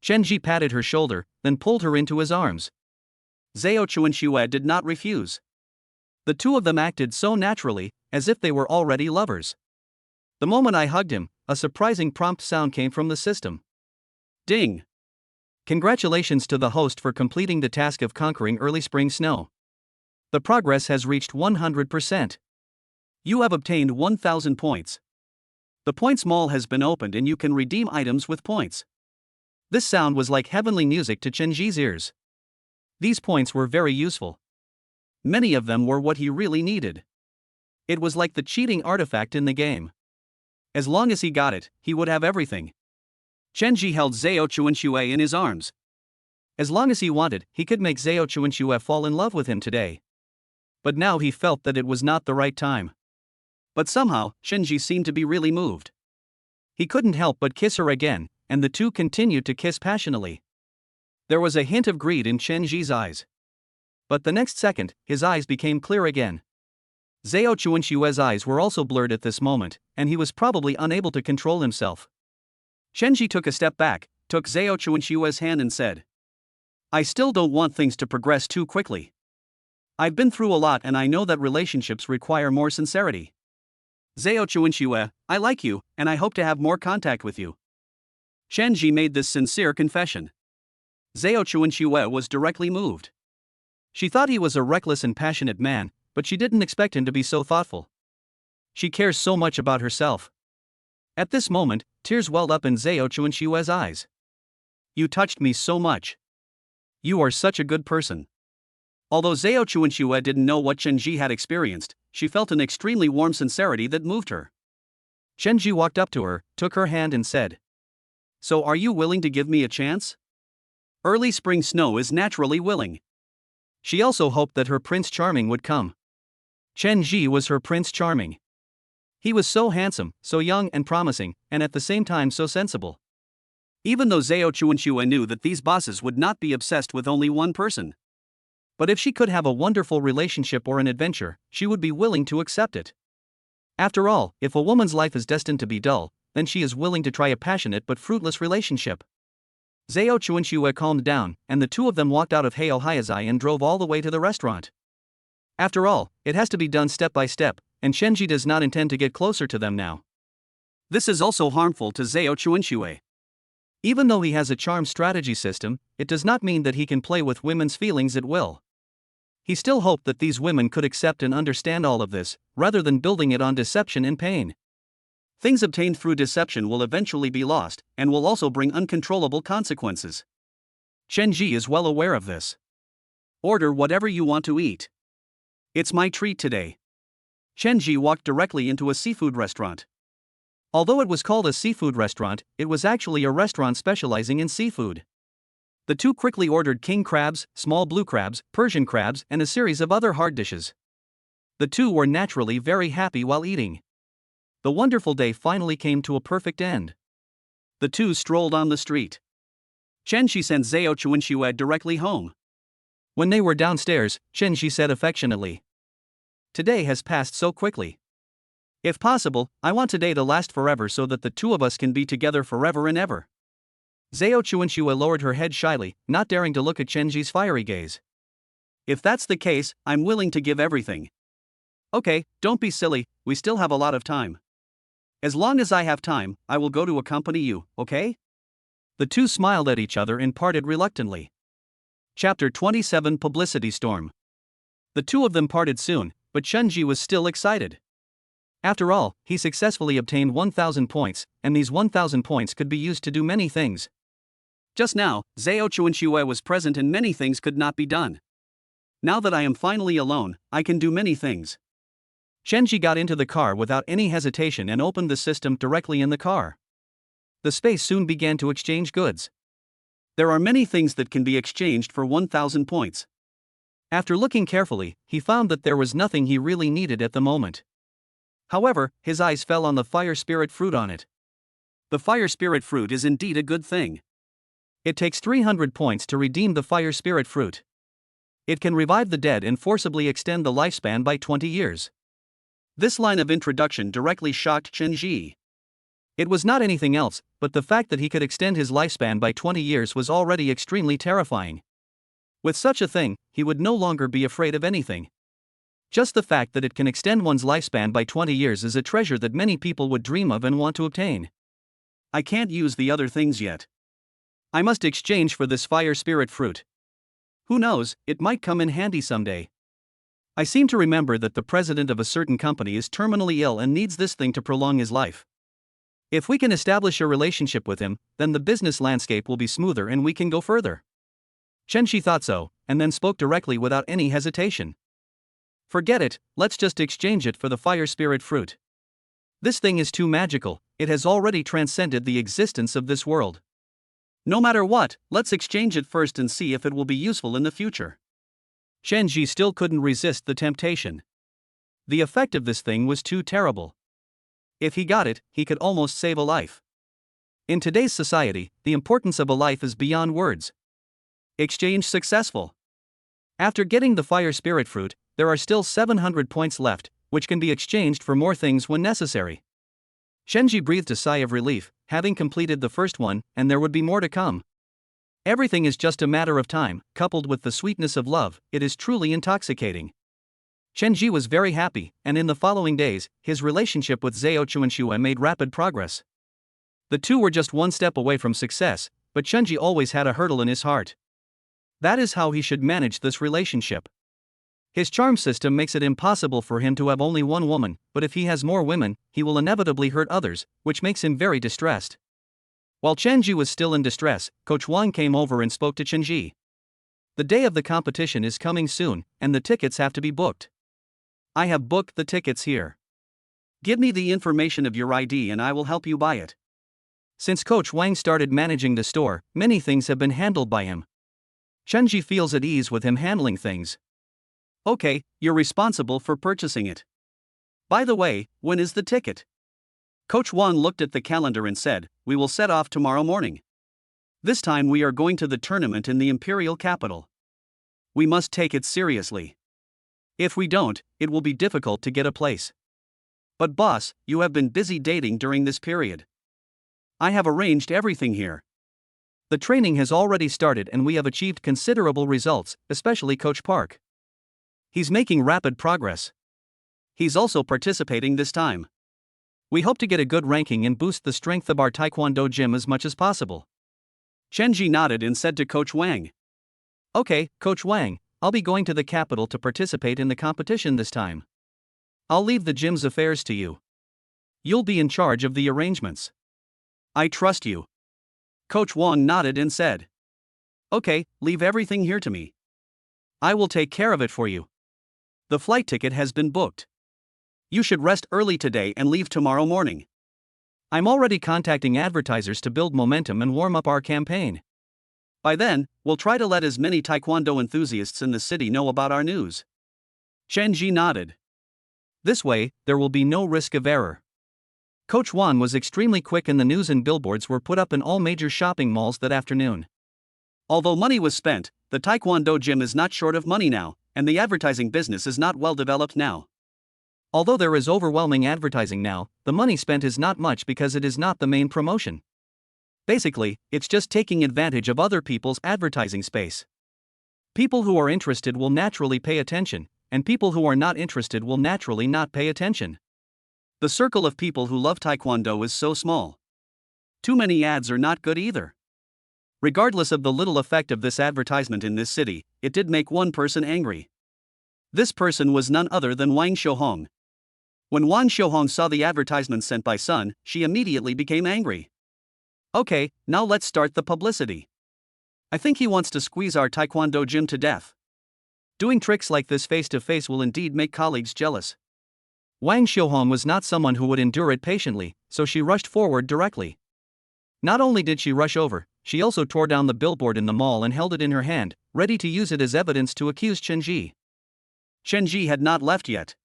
Qingji patted her shoulder, then pulled her into his arms. Zhao Chuanxue did not refuse. The two of them acted so naturally, as if they were already lovers. The moment I hugged him, a surprising prompt sound came from the system. Ding! Congratulations to the host for completing the task of conquering early spring snow. The progress has reached 100%. You have obtained 1,000 points. The points mall has been opened and you can redeem items with points. This sound was like heavenly music to Qingji's ears. These points were very useful. Many of them were what he really needed. It was like the cheating artifact in the game. As long as he got it, he would have everything. Qingji held Zhao Chuanxue in his arms. As long as he wanted, he could make Zhao Chuanxue fall in love with him today. But now he felt that it was not the right time. But somehow, Qingji seemed to be really moved. He couldn't help but kiss her again, and the two continued to kiss passionately. There was a hint of greed in Qingji's eyes. But the next second, his eyes became clear again. Zhao Chuanxue's eyes were also blurred at this moment, and he was probably unable to control himself. Qingji took a step back, took Zhao Chuanxue's hand and said, "I still don't want things to progress too quickly. I've been through a lot and I know that relationships require more sincerity. Zhao Chuanxue, I like you, and I hope to have more contact with you." Qingji made this sincere confession. Zhao Chuanxue was directly moved. She thought he was a reckless and passionate man, but she didn't expect him to be so thoughtful. She cares so much about herself. At this moment, tears welled up in Zhao Chuanxue's eyes. "You touched me so much. You are such a good person." Although Zhao Chuanxue didn't know what Qingji had experienced, she felt an extremely warm sincerity that moved her. Qingji walked up to her, took her hand and said, "So are you willing to give me a chance? Early spring snow is naturally willing. She also hoped that her Prince Charming would come. Chen Ji was her Prince Charming. He was so handsome, so young and promising, and at the same time so sensible. Even though Zhao Chuanxue knew that these bosses would not be obsessed with only one person. But if she could have a wonderful relationship or an adventure, she would be willing to accept it. After all, if a woman's life is destined to be dull, then she is willing to try a passionate but fruitless relationship. Zhao Chuanxue calmed down, and the two of them walked out of Heil Hyazai and drove all the way to the restaurant. After all, it has to be done step by step, and Shenji does not intend to get closer to them now. This is also harmful to Zhao Chuanxue. Even though he has a charm strategy system, it does not mean that he can play with women's feelings at will. He still hoped that these women could accept and understand all of this, rather than building it on deception and pain. Things obtained through deception will eventually be lost, and will also bring uncontrollable consequences. Chen Ji is well aware of this. Order whatever you want to eat. It's my treat today. Chen Ji walked directly into a seafood restaurant. Although it was called a seafood restaurant, it was actually a restaurant specializing in seafood. The two quickly ordered king crabs, small blue crabs, Persian crabs, and a series of other hard dishes. The two were naturally very happy while eating. The wonderful day finally came to a perfect end. The two strolled on the street. Chen Shi sent Zhao Chuanxue directly home. When they were downstairs, Chen Shi said affectionately, "Today has passed so quickly. If possible, I want today to last forever so that the two of us can be together forever and ever." Zhao Chuanxue lowered her head shyly, not daring to look at Chen Ji's fiery gaze. "If that's the case, I'm willing to give everything." "Okay, don't be silly, we still have a lot of time. As long as I have time, I will go to accompany you, okay?" The two smiled at each other and parted reluctantly. Chapter 27 Publicity Storm. The two of them parted soon, but Chen Ji was still excited. After all, he successfully obtained 1,000 points, and these 1,000 points could be used to do many things. Just now, Zhao Chuanxue was present and many things could not be done. Now that I am finally alone, I can do many things. Chen Ji got into the car without any hesitation and opened the system directly in the car. The space soon began to exchange goods. There are many things that can be exchanged for 1,000 points. After looking carefully, he found that there was nothing he really needed at the moment. However, his eyes fell on the fire spirit fruit on it. The fire spirit fruit is indeed a good thing. It takes 300 points to redeem the fire spirit fruit. It can revive the dead and forcibly extend the lifespan by 20 years. This line of introduction directly shocked Chen Ji. It was not anything else, but the fact that he could extend his lifespan by 20 years was already extremely terrifying. With such a thing, he would no longer be afraid of anything. Just the fact that it can extend one's lifespan by 20 years is a treasure that many people would dream of and want to obtain. I can't use the other things yet. I must exchange for this fire spirit fruit. Who knows, it might come in handy someday. I seem to remember that the president of a certain company is terminally ill and needs this thing to prolong his life. If we can establish a relationship with him, then the business landscape will be smoother and we can go further. Chen Shi thought so, and then spoke directly without any hesitation. Forget it, let's just exchange it for the fire spirit fruit. This thing is too magical, it has already transcended the existence of this world. No matter what, let's exchange it first and see if it will be useful in the future. Chen Ji still couldn't resist the temptation. The effect of this thing was too terrible. If he got it, he could almost save a life. In today's society, the importance of a life is beyond words. Exchange successful. After getting the fire spirit fruit, there are still 700 points left, which can be exchanged for more things when necessary. Shenji breathed a sigh of relief, having completed the first one, and there would be more to come. Everything is just a matter of time, coupled with the sweetness of love, it is truly intoxicating. Shenji was very happy, and in the following days, his relationship with Zhao Chuanxue made rapid progress. The two were just one step away from success, but Shenji always had a hurdle in his heart. That is how he should manage this relationship. His charm system makes it impossible for him to have only one woman, but if he has more women, he will inevitably hurt others, which makes him very distressed. While Chen Ji was still in distress, Coach Wang came over and spoke to Chen Ji. The day of the competition is coming soon, and the tickets have to be booked. I have booked the tickets here. Give me the information of your ID and I will help you buy it. Since Coach Wang started managing the store, many things have been handled by him. Chenji feels at ease with him handling things. Okay, you're responsible for purchasing it. By the way, when is the ticket? Coach Wang looked at the calendar and said, we will set off tomorrow morning. This time we are going to the tournament in the imperial capital. We must take it seriously. If we don't, it will be difficult to get a place. But boss, you have been busy dating during this period. I have arranged everything here. The training has already started and we have achieved considerable results, especially Coach Park. He's making rapid progress. He's also participating this time. We hope to get a good ranking and boost the strength of our Taekwondo gym as much as possible. Chenji nodded and said to Coach Wang. Okay, Coach Wang, I'll be going to the capital to participate in the competition this time. I'll leave the gym's affairs to you. You'll be in charge of the arrangements. I trust you. Coach Wang nodded and said. Okay, leave everything here to me. I will take care of it for you. The flight ticket has been booked. You should rest early today and leave tomorrow morning. I'm already contacting advertisers to build momentum and warm up our campaign. By then, we'll try to let as many Taekwondo enthusiasts in the city know about our news. Chenji nodded. This way, there will be no risk of error. Coach Wan was extremely quick and the news and billboards were put up in all major shopping malls that afternoon. Although money was spent, the Taekwondo gym is not short of money now, and the advertising business is not well developed now. Although there is overwhelming advertising now, the money spent is not much because it is not the main promotion. Basically, it's just taking advantage of other people's advertising space. People who are interested will naturally pay attention, and people who are not interested will naturally not pay attention. The circle of people who love Taekwondo is so small. Too many ads are not good either. Regardless of the little effect of this advertisement in this city, it did make one person angry. This person was none other than Wang Xiaohong. When Wang Xiaohong saw the advertisement sent by Sun, she immediately became angry. Okay, now let's start the publicity. I think he wants to squeeze our Taekwondo gym to death. Doing tricks like this face to face will indeed make colleagues jealous. Wang Xiaohong was not someone who would endure it patiently, so she rushed forward directly. Not only did she rush over, she also tore down the billboard in the mall and held it in her hand, ready to use it as evidence to accuse Chenji. Chenji had not left yet.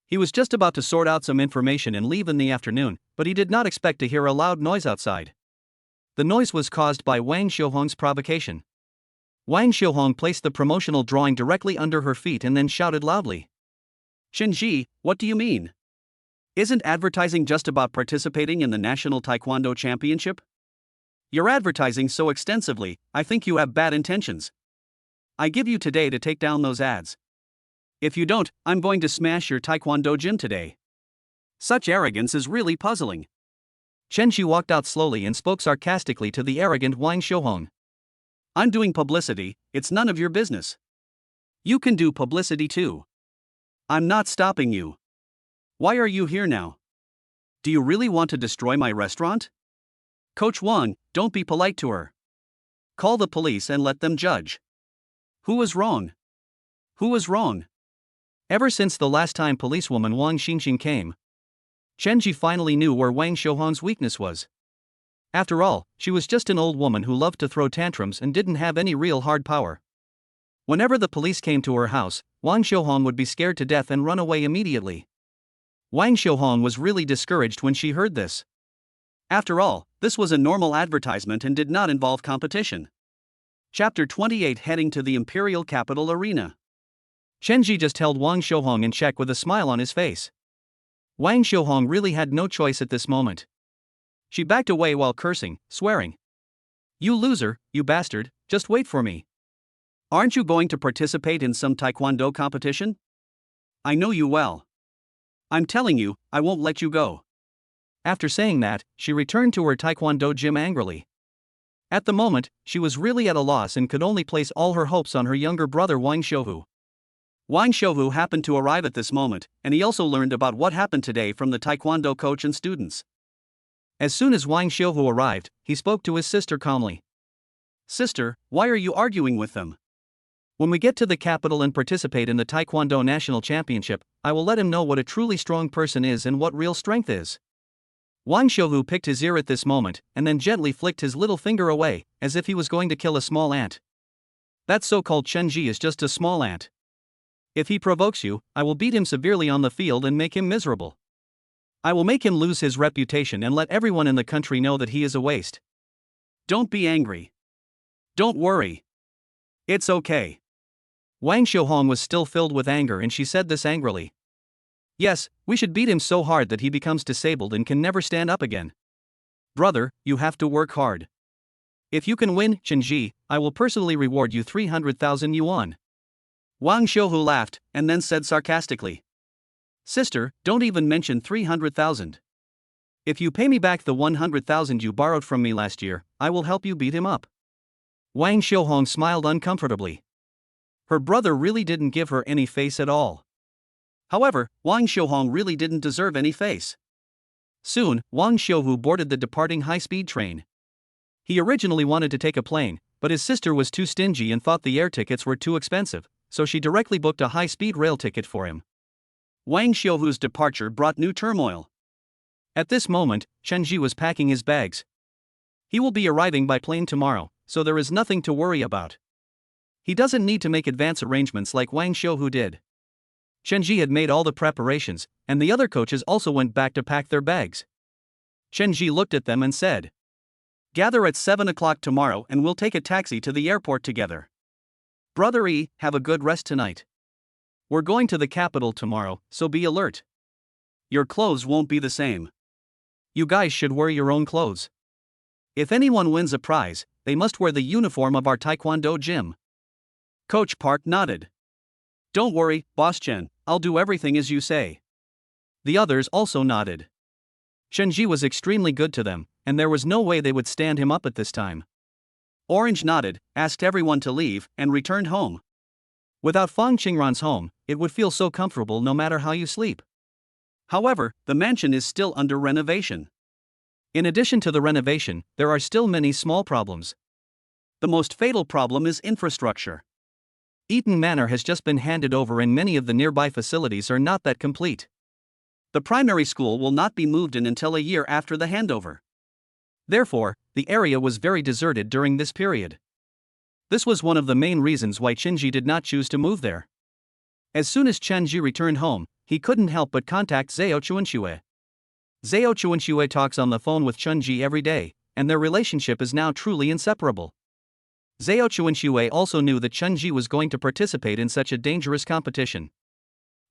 He was just about to sort out some information and leave in the afternoon, but he did not expect to hear a loud noise outside. The noise was caused by Wang Xiaohong's provocation. Wang Xiaohong placed the promotional drawing directly under her feet and then shouted loudly. Chenji, what do you mean? Isn't advertising just about participating in the National Taekwondo Championship? You're advertising so extensively, I think you have bad intentions. I give you today to take down those ads. If you don't, I'm going to smash your Taekwondo gym today. Such arrogance is really puzzling. Chenji walked out slowly and spoke sarcastically to the arrogant Wang Xiaohong. I'm doing publicity, it's none of your business. You can do publicity too. I'm not stopping you. Why are you here now? Do you really want to destroy my restaurant? Coach Wang, don't be polite to her. Call the police and let them judge. Who was wrong? Who was wrong? Ever since the last time policewoman Wang Xingxing came, Chenji finally knew where Wang Xiaohong's weakness was. After all, she was just an old woman who loved to throw tantrums and didn't have any real hard power. Whenever the police came to her house, Wang Xiaohong would be scared to death and run away immediately. Wang Xiaohong was really discouraged when she heard this. After all, this was a normal advertisement and did not involve competition. Chapter 28 Heading to the Imperial Capital Arena. Chenji just held Wang Xiaohong in check with a smile on his face. Wang Xiaohong really had no choice at this moment. She backed away while cursing, swearing. You loser, you bastard, just wait for me. Aren't you going to participate in some Taekwondo competition? I know you well. I'm telling you, I won't let you go. After saying that, she returned to her Taekwondo gym angrily. At the moment, she was really at a loss and could only place all her hopes on her younger brother Wang Xiaohu. Wang Xiaohu happened to arrive at this moment, and he also learned about what happened today from the Taekwondo coach and students. As soon as Wang Xiaohu arrived, he spoke to his sister calmly. Sister, why are you arguing with them? When we get to the capital and participate in the Taekwondo National Championship, I will let him know what a truly strong person is and what real strength is. Wang Xiaohu picked his ear at this moment, and then gently flicked his little finger away, as if he was going to kill a small ant. That so-called Chenji is just a small ant. If he provokes you, I will beat him severely on the field and make him miserable. I will make him lose his reputation and let everyone in the country know that he is a waste. Don't be angry. Don't worry. It's okay. Wang Xiuhong was still filled with anger and she said this angrily. Yes, we should beat him so hard that he becomes disabled and can never stand up again. Brother, you have to work hard. If you can win, Chenji, I will personally reward you 300,000 yuan. Wang Xiuhu laughed, and then said sarcastically. Sister, don't even mention 300,000. If you pay me back the 100,000 you borrowed from me last year, I will help you beat him up. Wang Xiuhong smiled uncomfortably. Her brother really didn't give her any face at all. However, Wang Xiuhong really didn't deserve any face. Soon, Wang Xiuhu boarded the departing high-speed train. He originally wanted to take a plane, but his sister was too stingy and thought the air tickets were too expensive, so she directly booked a high-speed rail ticket for him. Wang Xiuhu's departure brought new turmoil. At this moment, Chenji was packing his bags. He will be arriving by plane tomorrow, so there is nothing to worry about. He doesn't need to make advance arrangements like Wang Xiuhu did. Chenji had made all the preparations, and the other coaches also went back to pack their bags. Chenji looked at them and said, Gather at 7 o'clock tomorrow and we'll take a taxi to the airport together. Brother E, have a good rest tonight. We're going to the capital tomorrow, so be alert. Your clothes won't be the same. You guys should wear your own clothes. If anyone wins a prize, they must wear the uniform of our taekwondo gym. Coach Park nodded. Don't worry, Boss Chen, I'll do everything as you say. The others also nodded. Chenji was extremely good to them, and there was no way they would stand him up at this time. Orange nodded, asked everyone to leave, and returned home. Without Fong Qingran's home, it would feel so comfortable no matter how you sleep. However, the mansion is still under renovation. In addition to the renovation, there are still many small problems. The most fatal problem is infrastructure. Eaton Manor has just been handed over and many of the nearby facilities are not that complete. The primary school will not be moved in until a year after the handover. Therefore, the area was very deserted during this period. This was one of the main reasons why Chenji did not choose to move there. As soon as Chenji returned home, he couldn't help but contact Zhao Chuanxue. Zhao Chuanxue talks on the phone with Chenji every day, and their relationship is now truly inseparable. Zhao Chuanxue also knew that Chenji was going to participate in such a dangerous competition.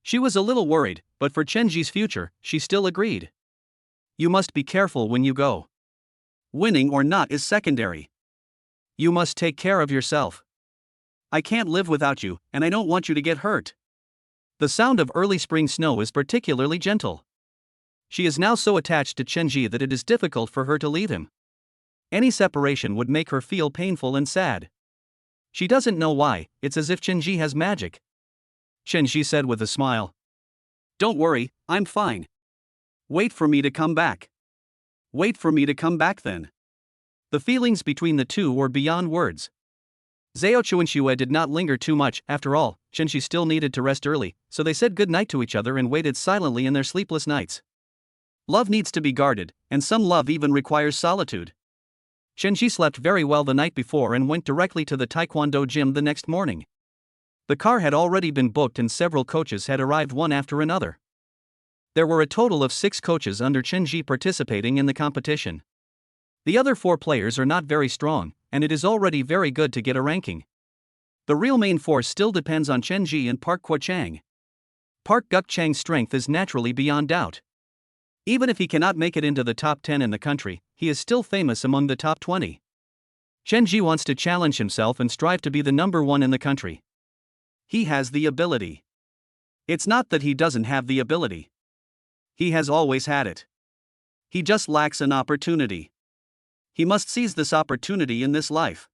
She was a little worried, but for Chenji's future, she still agreed. You must be careful when you go. Winning or not is secondary. You must take care of yourself. I can't live without you, and I don't want you to get hurt. The sound of early spring snow is particularly gentle. She is now so attached to Chenji that it is difficult for her to leave him. Any separation would make her feel painful and sad. She doesn't know why, it's as if Chenji has magic. Chenji said with a smile. Don't worry, I'm fine. Wait for me to come back. Wait for me to come back then. The feelings between the two were beyond words. Zhao Chuanxue did not linger too much. After all, Chenji still needed to rest early, so they said good night to each other and waited silently in their sleepless nights. Love needs to be guarded, and some love even requires solitude. Chenji slept very well the night before and went directly to the taekwondo gym the next morning. The car had already been booked and several coaches had arrived one after another. There were a total of 6 coaches under Chenji participating in the competition. The other 4 players are not very strong, and it is already very good to get a ranking. The real main force still depends on Chenji and Park Guochang. Park Guochang's strength is naturally beyond doubt. Even if he cannot make it into the top 10 in the country, he is still famous among the top 20. Chenji wants to challenge himself and strive to be the number 1 in the country. He has the ability. It's not that he doesn't have the ability. He has always had it. He just lacks an opportunity. He must seize this opportunity in this life.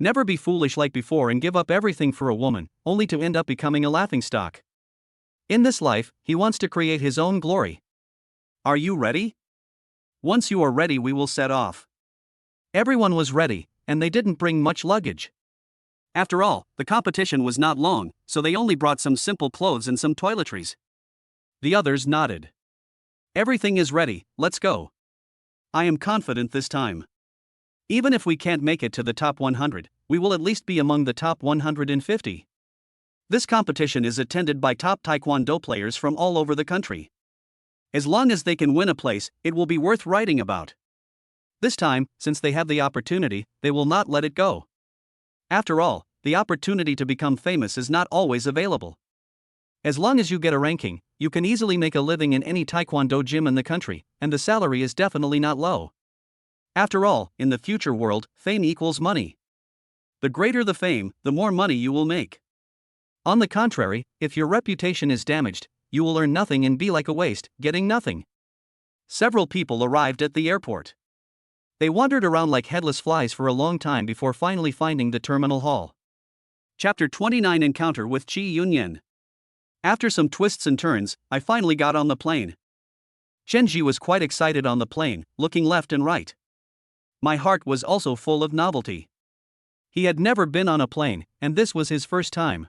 Never be foolish like before and give up everything for a woman, only to end up becoming a laughingstock. In this life, he wants to create his own glory. Are you ready? Once you are ready, we will set off. Everyone was ready, and they didn't bring much luggage. After all, the competition was not long, so they only brought some simple clothes and some toiletries. The others nodded. Everything is ready, let's go. I am confident this time. Even if we can't make it to the top 100, we will at least be among the top 150. This competition is attended by top taekwondo players from all over the country. As long as they can win a place, it will be worth writing about. This time, since they have the opportunity, they will not let it go. After all, the opportunity to become famous is not always available. As long as you get a ranking, you can easily make a living in any taekwondo gym in the country, and the salary is definitely not low. After all, in the future world, fame equals money. The greater the fame, the more money you will make. On the contrary, if your reputation is damaged, you will earn nothing and be like a waste, getting nothing. Several people arrived at the airport. They wandered around like headless flies for a long time before finally finding the terminal hall. Chapter 29 Encounter with Chi Yunyan. After some twists and turns, I finally got on the plane. Chenji was quite excited on the plane, looking left and right. My heart was also full of novelty. He had never been on a plane, and this was his first time.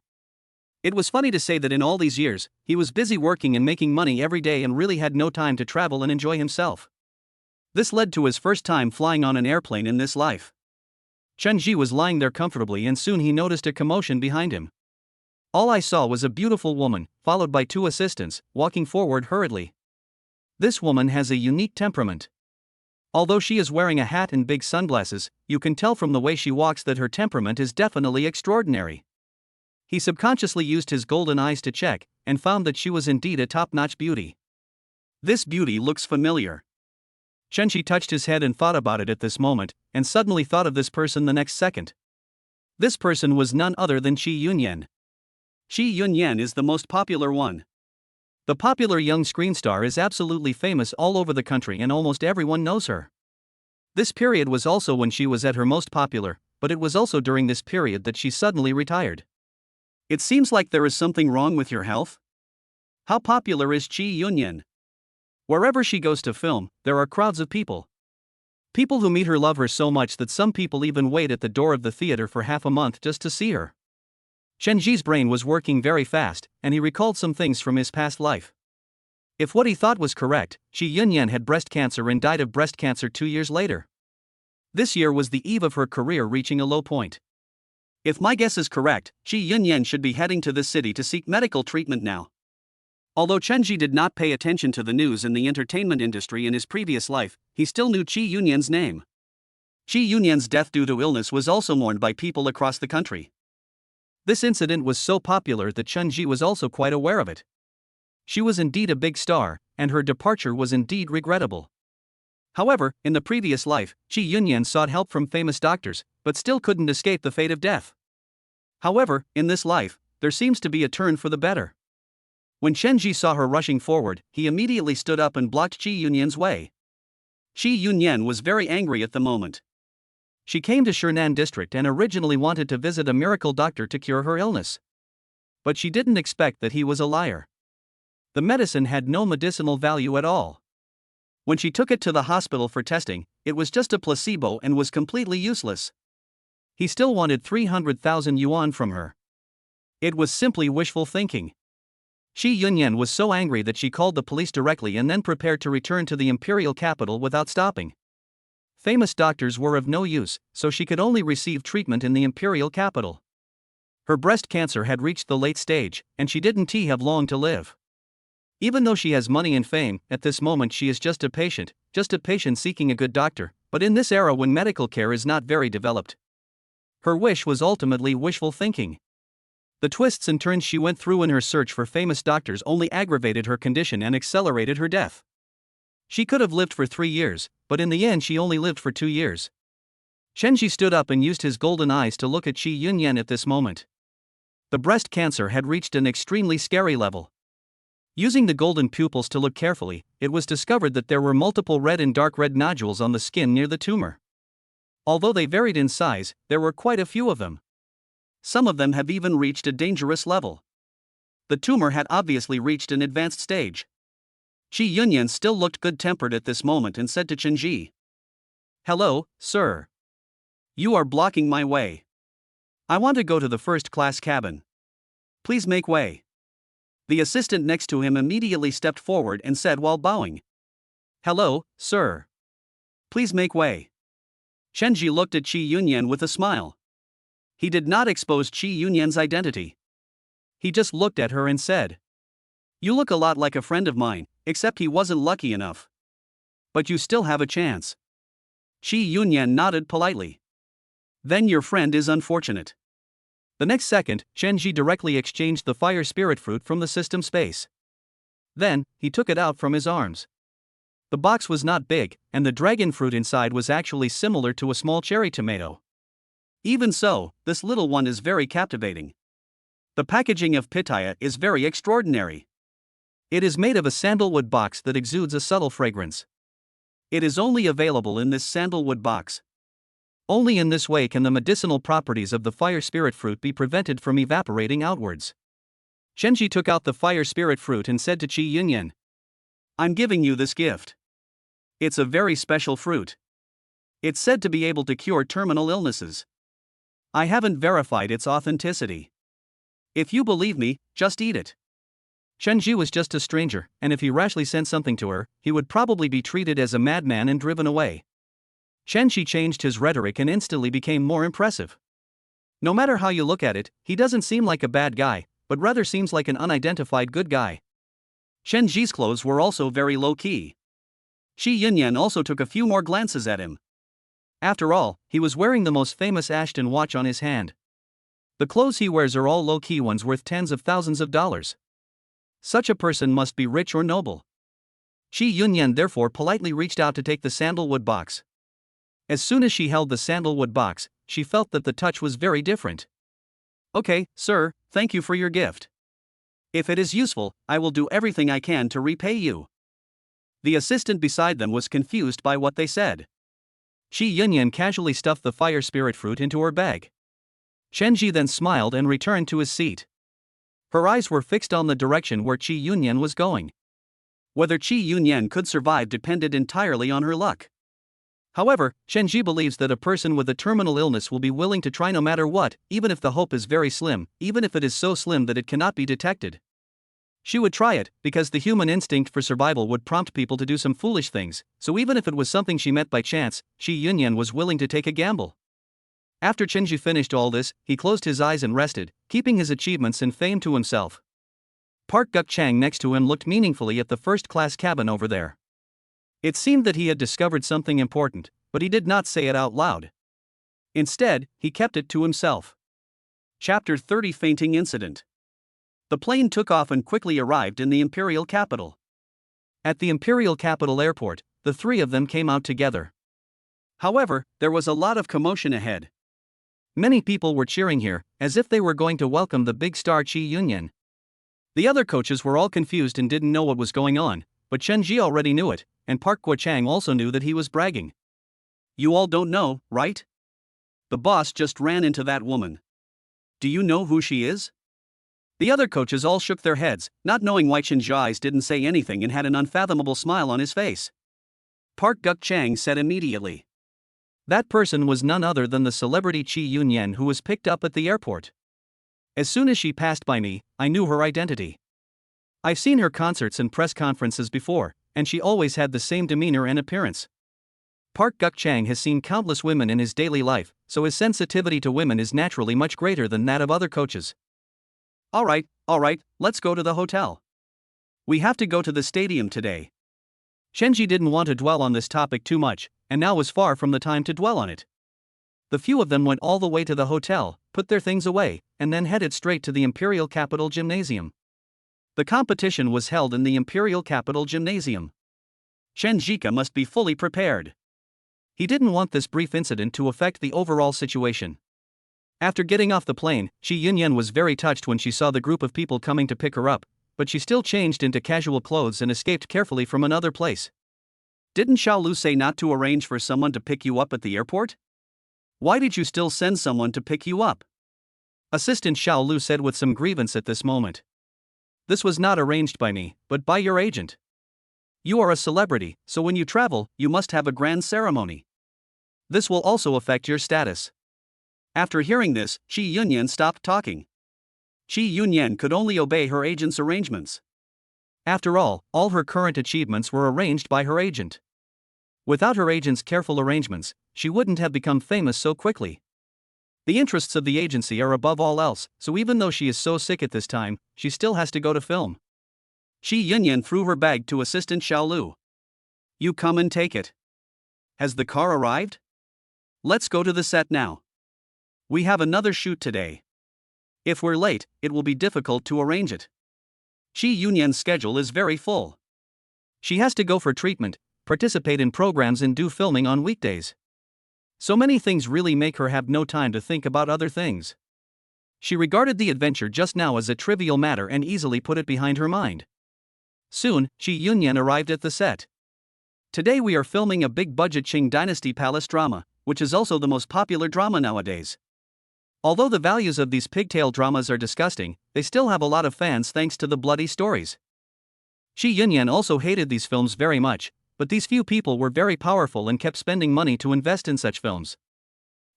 It was funny to say that in all these years, he was busy working and making money every day and really had no time to travel and enjoy himself. This led to his first time flying on an airplane in this life. Chenji was lying there comfortably and soon he noticed a commotion behind him. All I saw was a beautiful woman, followed by two assistants, walking forward hurriedly. This woman has a unique temperament. Although she is wearing a hat and big sunglasses, you can tell from the way she walks that her temperament is definitely extraordinary. He subconsciously used his golden eyes to check, and found that she was indeed a top-notch beauty. This beauty looks familiar. Chenji touched his head and thought about it at this moment, and suddenly thought of this person the next second. This person was none other than Chi Yunyan. Chi Yunyan is the most popular one. The popular young screen star is absolutely famous all over the country and almost everyone knows her. This period was also when she was at her most popular, but it was also during this period that she suddenly retired. It seems like there is something wrong with your health? How popular is Chi Yunyan? Wherever she goes to film, there are crowds of people. People who meet her love her so much that some people even wait at the door of the theater for half a month just to see her. Chenji's brain was working very fast, and he recalled some things from his past life. If what he thought was correct, Chi Yunyan had breast cancer and died of breast cancer 2 years later. This year was the eve of her career reaching a low point. If my guess is correct, Chi Yunyan should be heading to this city to seek medical treatment now. Although Chenji did not pay attention to the news in the entertainment industry in his previous life, he still knew Chi Yunyan's name. Chi Yunyan's death due to illness was also mourned by people across the country. This incident was so popular that Chenji was also quite aware of it. She was indeed a big star, and her departure was indeed regrettable. However, in the previous life, Chi Yunyan sought help from famous doctors, but still couldn't escape the fate of death. However, in this life, there seems to be a turn for the better. When Chenji saw her rushing forward, he immediately stood up and blocked Chi Yunyan's way. Chi Yunyan was very angry at the moment. She came to Shurnan district and originally wanted to visit a miracle doctor to cure her illness. But she didn't expect that he was a liar. The medicine had no medicinal value at all. When she took it to the hospital for testing, it was just a placebo and was completely useless. He still wanted 300,000 yuan from her. It was simply wishful thinking. Chi Yunyan was so angry that she called the police directly and then prepared to return to the imperial capital without stopping. Famous doctors were of no use, so she could only receive treatment in the imperial capital. Her breast cancer had reached the late stage, and she didn't have long to live. Even though she has money and fame, at this moment she is just a patient seeking a good doctor, but in this era when medical care is not very developed. Her wish was ultimately wishful thinking. The twists and turns she went through in her search for famous doctors only aggravated her condition and accelerated her death. She could have lived for 3 years, but in the end she only lived for 2 years. Chenji stood up and used his golden eyes to look at Chi Yunyan at this moment. The breast cancer had reached an extremely scary level. Using the golden pupils to look carefully, it was discovered that there were multiple red and dark red nodules on the skin near the tumor. Although they varied in size, there were quite a few of them. Some of them have even reached a dangerous level. The tumor had obviously reached an advanced stage. Chi Yunyan still looked good-tempered at this moment and said to Chenji, "Hello, sir. You are blocking my way. I want to go to the first-class cabin. Please make way." The assistant next to him immediately stepped forward and said while bowing, "Hello, sir. Please make way." Chenji looked at Chi Yunyan with a smile. He did not expose Qi Yunyan's identity. He just looked at her and said, "You look a lot like a friend of mine, except he wasn't lucky enough. But you still have a chance." Qi Yunyan nodded politely. "Then your friend is unfortunate." The next second, Chen Ji directly exchanged the fire spirit fruit from the system space. Then, he took it out from his arms. The box was not big, and the dragon fruit inside was actually similar to a small cherry tomato. Even so, this little one is very captivating. The packaging of pitaya is very extraordinary. It is made of a sandalwood box that exudes a subtle fragrance. It is only available in this sandalwood box. Only in this way can the medicinal properties of the fire spirit fruit be prevented from evaporating outwards. Chenji took out the fire spirit fruit and said to Qi Yunyan, "I'm giving you this gift. It's a very special fruit. It's said to be able to cure terminal illnesses. I haven't verified its authenticity. If you believe me, just eat it." Chenji was just a stranger, and if he rashly sent something to her, he would probably be treated as a madman and driven away. Chenji changed his rhetoric and instantly became more impressive. No matter how you look at it, he doesn't seem like a bad guy, but rather seems like an unidentified good guy. Chenji's clothes were also very low-key. Qi Yunyan also took a few more glances at him. After all, he was wearing the most famous Ashton watch on his hand. The clothes he wears are all low-key ones worth tens of thousands of dollars. Such a person must be rich or noble. Qi Yunyan therefore politely reached out to take the sandalwood box. As soon as she held the sandalwood box, she felt that the touch was very different. "Okay, sir, thank you for your gift. If it is useful, I will do everything I can to repay you." The assistant beside them was confused by what they said. Qi Yunyan casually stuffed the fire spirit fruit into her bag. Chenji then smiled and returned to his seat. Her eyes were fixed on the direction where Qi Yunyan was going. Whether Qi Yunyan could survive depended entirely on her luck. However, Chenji believes that a person with a terminal illness will be willing to try no matter what, even if the hope is very slim, even if it is so slim that it cannot be detected. She would try it, because the human instinct for survival would prompt people to do some foolish things, so even if it was something she met by chance, Qi Yunyan was willing to take a gamble. After Chenji finished all this, he closed his eyes and rested, keeping his achievements and fame to himself. Park Guk-chang next to him looked meaningfully at the first-class cabin over there. It seemed that he had discovered something important, but he did not say it out loud. Instead, he kept it to himself. Chapter 30 Fainting Incident. The plane took off and quickly arrived in the imperial capital. At the imperial capital airport, the three of them came out together. However, there was a lot of commotion ahead. Many people were cheering here, as if they were going to welcome the big star Qi Yunyan. The other coaches were all confused and didn't know what was going on, but Chenji already knew it, and Park Guo-chang also knew that he was bragging. "You all don't know, right? The boss just ran into that woman. Do you know who she is?" The other coaches all shook their heads, not knowing why Chenji's eyes didn't say anything and had an unfathomable smile on his face. Park Guk-chang said immediately. That person was none other than the celebrity Qi Yunyan who was picked up at the airport. As soon as she passed by me, I knew her identity. I've seen her concerts and press conferences before, and she always had the same demeanor and appearance. Park Guk-chang has seen countless women in his daily life, so his sensitivity to women is naturally much greater than that of other coaches. All right, let's go to the hotel. We have to go to the stadium today." Chenji didn't want to dwell on this topic too much, and now was far from the time to dwell on it. The few of them went all the way to the hotel, put their things away, and then headed straight to the Imperial Capital Gymnasium. The competition was held in the Imperial Capital Gymnasium. Chenjika must be fully prepared. He didn't want this brief incident to affect the overall situation. After getting off the plane, Qi Yunyan was very touched when she saw the group of people coming to pick her up, but she still changed into casual clothes and escaped carefully from another place. "Didn't Xiaolu say not to arrange for someone to pick you up at the airport? Why did you still send someone to pick you up?" Assistant Xiaolu said with some grievance at this moment. "This was not arranged by me, but by your agent. You are a celebrity, so when you travel, you must have a grand ceremony. This will also affect your status." After hearing this, Qi Yunyan stopped talking. Qi Yunyan could only obey her agent's arrangements. After all her current achievements were arranged by her agent. Without her agent's careful arrangements, she wouldn't have become famous so quickly. The interests of the agency are above all else, so even though she is so sick at this time, she still has to go to film. Shi Yunyan threw her bag to assistant Xiao Lu. You come and take it. Has the car arrived? Let's go to the set now. We have another shoot today. If we're late, it will be difficult to arrange it. Shi Yunyan's schedule is very full. She has to go for treatment, participate in programs and do filming on weekdays. So many things really make her have no time to think about other things. She regarded the adventure just now as a trivial matter and easily put it behind her mind. Soon, Shi Yunyan arrived at the set. Today we are filming a big-budget Qing Dynasty Palace drama, which is also the most popular drama nowadays. Although the values of these pigtail dramas are disgusting, they still have a lot of fans thanks to the bloody stories. Shi Yunyan also hated these films very much, but these few people were very powerful and kept spending money to invest in such films.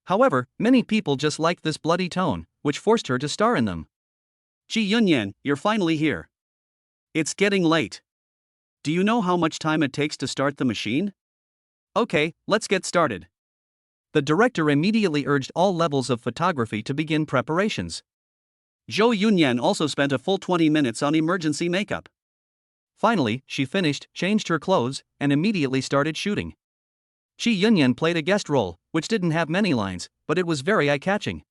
However, many people just liked this bloody tone, which forced her to star in them. Shi Yunyan, you're finally here. It's getting late. Do you know how much time it takes to start the machine? Okay, let's get started. The director immediately urged all levels of photography to begin preparations. Zhou Yunyan also spent a full 20 minutes on emergency makeup. Finally, she finished, changed her clothes, and immediately started shooting. Shi Yunyan played a guest role, which didn't have many lines, but it was very eye-catching.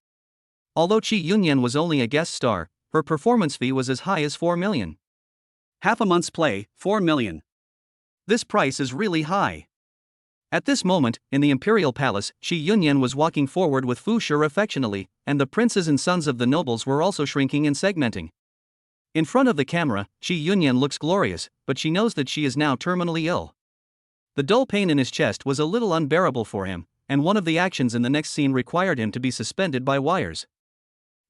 Although Shi Yunyan was only a guest star, her performance fee was as high as 4 million. Half a month's play, 4 million. This price is really high. At this moment, in the imperial palace, Shi Yunyan was walking forward with Fu Shi affectionately, and the princes and sons of the nobles were also shrinking and segmenting. In front of the camera, Shi Yunyan looks glorious, but she knows that she is now terminally ill. The dull pain in his chest was a little unbearable for him, and one of the actions in the next scene required him to be suspended by wires.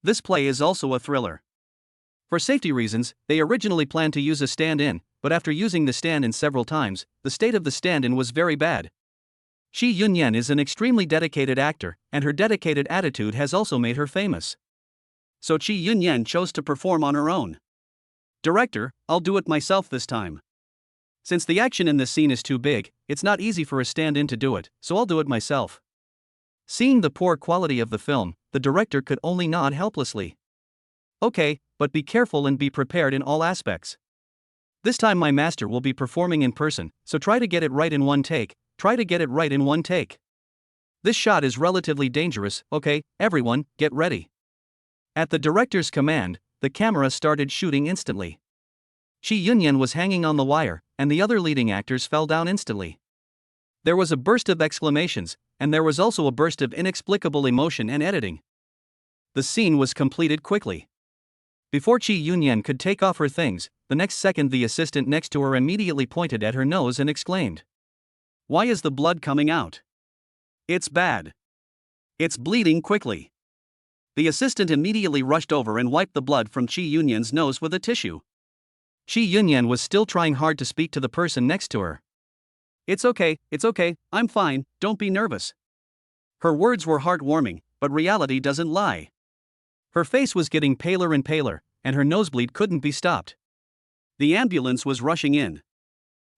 This play is also a thriller. For safety reasons, they originally planned to use a stand-in, but after using the stand-in several times, the state of the stand-in was very bad. Shi Yunyan is an extremely dedicated actor, and her dedicated attitude has also made her famous. So Shi Yunyan chose to perform on her own. Director, I'll do it myself this time. Since the action in this scene is too big, it's not easy for a stand-in to do it, so I'll do it myself. Seeing the poor quality of the film, the director could only nod helplessly. Okay, but be careful and be prepared in all aspects. This time my master will be performing in person, so try to get it right in one take, This shot is relatively dangerous, okay, everyone, get ready. At the director's command, the camera started shooting instantly. Shi Yunyan was hanging on the wire, and the other leading actors fell down instantly. There was a burst of exclamations, and there was also a burst of inexplicable emotion and editing. The scene was completed quickly. Before Shi Yunyan could take off her things, the next second the assistant next to her immediately pointed at her nose and exclaimed, "Why is the blood coming out? It's bad. It's bleeding quickly." The assistant immediately rushed over and wiped the blood from Shi Yunyan's nose with a tissue. Shi Yunyan was still trying hard to speak to the person next to her. It's okay, I'm fine, don't be nervous." Her words were heartwarming, but reality doesn't lie. Her face was getting paler and paler, and her nosebleed couldn't be stopped. The ambulance was rushing in.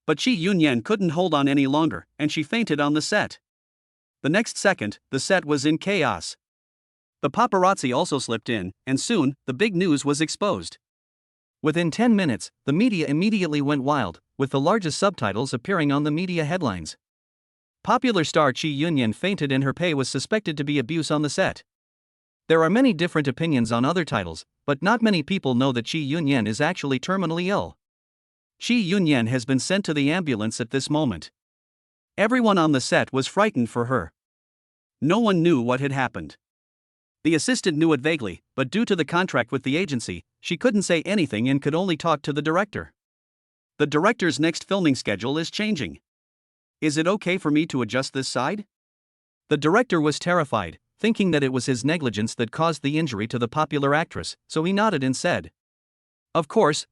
But Shi Yunyan couldn't hold on any longer, and she fainted on the set. The next second, the set was in chaos. The paparazzi also slipped in, and soon, the big news was exposed. Within 10 minutes, the media immediately went wild, with the largest subtitles appearing on the media headlines. Popular star Shi Yunyan fainted and her pay was suspected to be abuse on the set. There are many different opinions on other titles, but not many people know that Shi Yunyan is actually terminally ill. Shi Yunyan has been sent to the ambulance at this moment. Everyone on the set was frightened for her. No one knew what had happened. The assistant knew it vaguely, but due to the contract with the agency, she couldn't say anything and could only talk to the director. The director's next filming schedule is changing. Is it okay for me to adjust this side? The director was terrified, thinking that it was his negligence that caused the injury to the popular actress, so he nodded and said, Of course.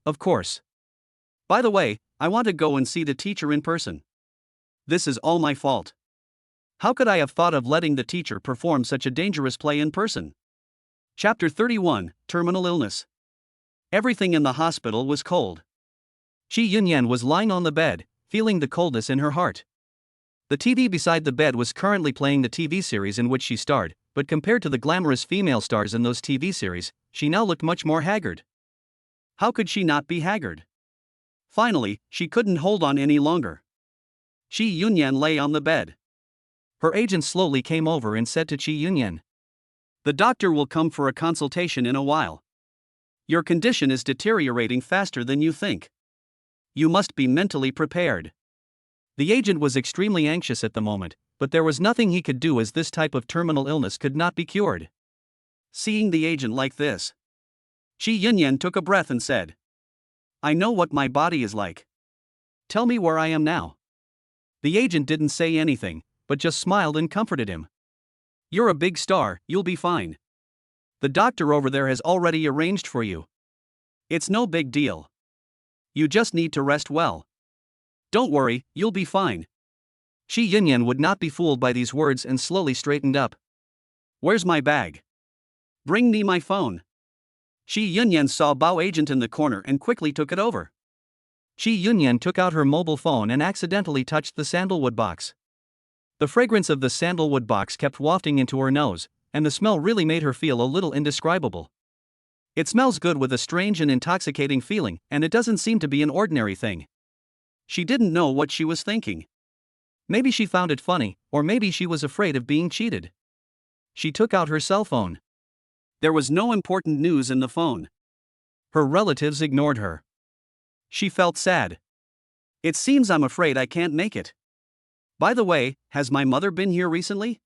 By the way, I want to go and see the teacher in person. This is all my fault. How could I have thought of letting the teacher perform such a dangerous play in person? Chapter 31, Terminal Illness. Everything in the hospital was cold. Shi Yunyan was lying on the bed, feeling the coldness in her heart. The TV beside the bed was currently playing the TV series in which she starred, but compared to the glamorous female stars in those TV series, she now looked much more haggard. How could she not be haggard? Finally, she couldn't hold on any longer. Chi Yunyan lay on the bed. Her agent slowly came over and said to Chi Yunyan, "The doctor will come for a consultation in a while. Your condition is deteriorating faster than you think. You must be mentally prepared." The agent was extremely anxious at the moment, but there was nothing he could do as this type of terminal illness could not be cured. Seeing the agent like this, Chi Yunyan took a breath and said, "I know what my body is like. Tell me where I am now." The agent didn't say anything, but just smiled and comforted him. "You're a big star, you'll be fine. The doctor over there has already arranged for you. It's no big deal. You just need to rest well. Don't worry, you'll be fine." Chi Yunyan would not be fooled by these words and slowly straightened up. "Where's my bag? Bring me my phone." Chi Yunyan saw Bao agent in the corner and quickly took it over. Chi Yunyan took out her mobile phone and accidentally touched the sandalwood box. The fragrance of the sandalwood box kept wafting into her nose, and the smell really made her feel a little indescribable. It smells good with a strange and intoxicating feeling, and it doesn't seem to be an ordinary thing. She didn't know what she was thinking. Maybe she found it funny, or maybe she was afraid of being cheated. She took out her cell phone. There was no important news in the phone. Her relatives ignored her. She felt sad. "It seems I'm afraid I can't make it. By the way, has my mother been here recently?"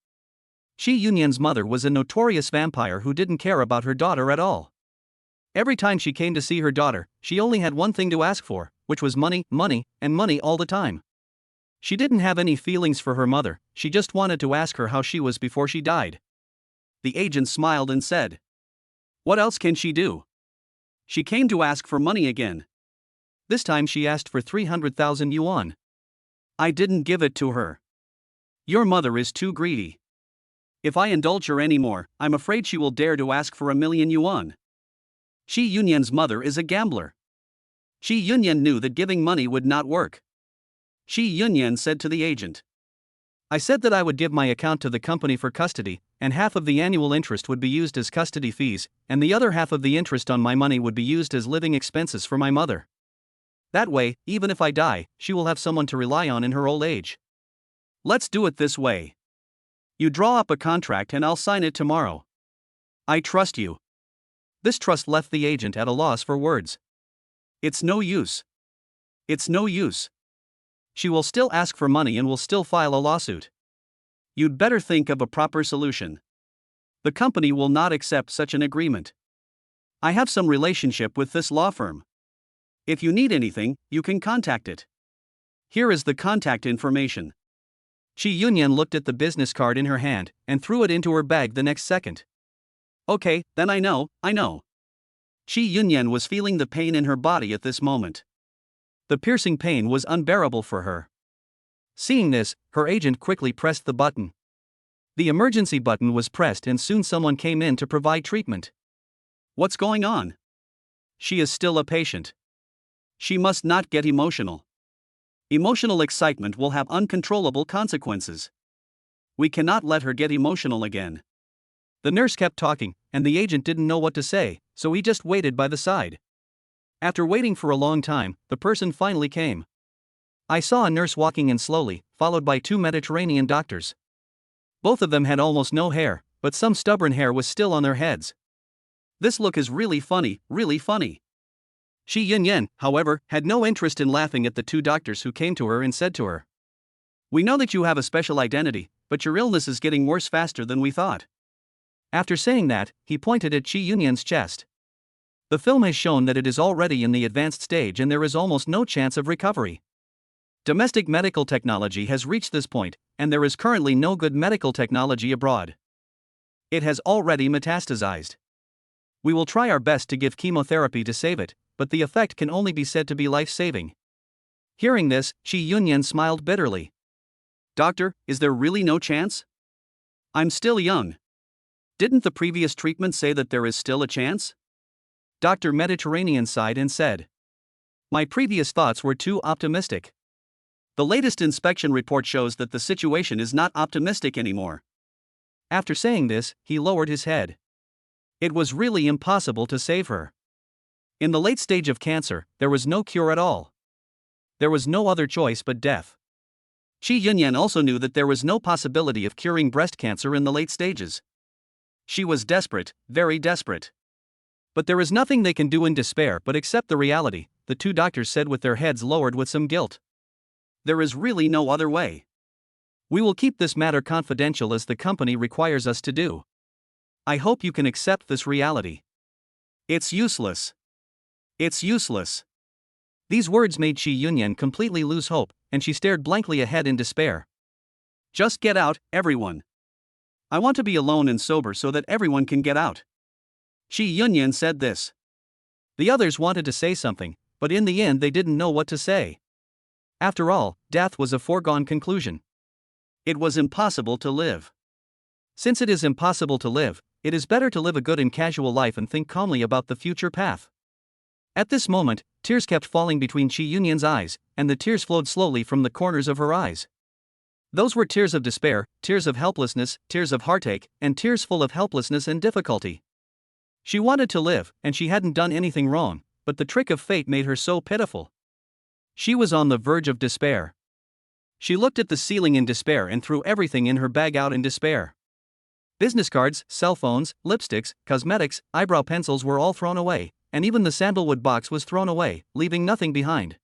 Chi Yunyan's mother was a notorious vampire who didn't care about her daughter at all. Every time she came to see her daughter, she only had one thing to ask for, which was money, money, and money all the time. She didn't have any feelings for her mother, she just wanted to ask her how she was before she died. The agent smiled and said, "What else can she do? She came to ask for money again. This time she asked for 300,000 yuan. I didn't give it to her. Your mother is too greedy. If I indulge her anymore, I'm afraid she will dare to ask for 1,000,000 yuan. Chi Yunyan's mother is a gambler." Chi Yunyan knew that giving money would not work. Chi Yunyan said to the agent, "I said that I would give my account to the company for custody, and half of the annual interest would be used as custody fees, and the other half of the interest on my money would be used as living expenses for my mother. That way, even if I die, she will have someone to rely on in her old age. Let's do it this way. You draw up a contract and I'll sign it tomorrow. I trust you." This trust left the agent at a loss for words. It's no use. It's no use. She will still ask for money and will still file a lawsuit. You'd better think of a proper solution. The company will not accept such an agreement. I have some relationship with this law firm. If you need anything, you can contact it. Here is the contact information." Chi Yunyan looked at the business card in her hand and threw it into her bag the next second. "Okay, then I know. Chi Yunyan was feeling the pain in her body at this moment. The piercing pain was unbearable for her. Seeing this, her agent quickly pressed the button. The emergency button was pressed and soon someone came in to provide treatment. "What's going on?" "She is still a patient. She must not get emotional. Emotional excitement will have uncontrollable consequences. We cannot let her get emotional again." The nurse kept talking, and the agent didn't know what to say, so he just waited by the side. After waiting for a long time, the person finally came. I saw a nurse walking in slowly, followed by 2 Mediterranean doctors. Both of them had almost no hair, but some stubborn hair was still on their heads. This look is really funny, really funny. Chi Yunyan, however, had no interest in laughing at the 2 doctors who came to her and said to her, "We know that you have a special identity, but your illness is getting worse faster than we thought." After saying that, he pointed at Chi Yunyan's chest. The film has shown that it is already in the advanced stage and there is almost no chance of recovery. Domestic medical technology has reached this point, and there is currently no good medical technology abroad. It has already metastasized. We will try our best to give chemotherapy to save it, but the effect can only be said to be life-saving. Hearing this, Chi Yunyan smiled bitterly. "Doctor, is there really no chance? I'm still young. Didn't the previous treatment say that there is still a chance?" Dr. Mediterranean sighed and said, "My previous thoughts were too optimistic. The latest inspection report shows that the situation is not optimistic anymore. After saying this, he lowered his head. It was really impossible to save her. In the late stage of cancer, there was no cure at all. There was no other choice but death. Qi Yunyan also knew that there was no possibility of curing breast cancer in the late stages. She was desperate, very desperate. But there is nothing they can do in despair but accept the reality, the two doctors said with their heads lowered with some guilt. There is really no other way. We will keep this matter confidential as the company requires us to do. I hope you can accept this reality. It's useless. It's useless. These words made Qi Yunyan completely lose hope, and she stared blankly ahead in despair. Just get out, everyone. I want to be alone and sober so that everyone can get out. Qi Yunyan said this. The others wanted to say something, but in the end they didn't know what to say. After all, death was a foregone conclusion. It was impossible to live. Since it is impossible to live, it is better to live a good and casual life and think calmly about the future path. At this moment, tears kept falling between Qi Yunyan's eyes, and the tears flowed slowly from the corners of her eyes. Those were tears of despair, tears of helplessness, tears of heartache, and tears full of helplessness and difficulty. She wanted to live, and she hadn't done anything wrong, but the trick of fate made her so pitiful. She was on the verge of despair. She looked at the ceiling in despair and threw everything in her bag out in despair. Business cards, cell phones, lipsticks, cosmetics, eyebrow pencils were all thrown away, and even the sandalwood box was thrown away, leaving nothing behind.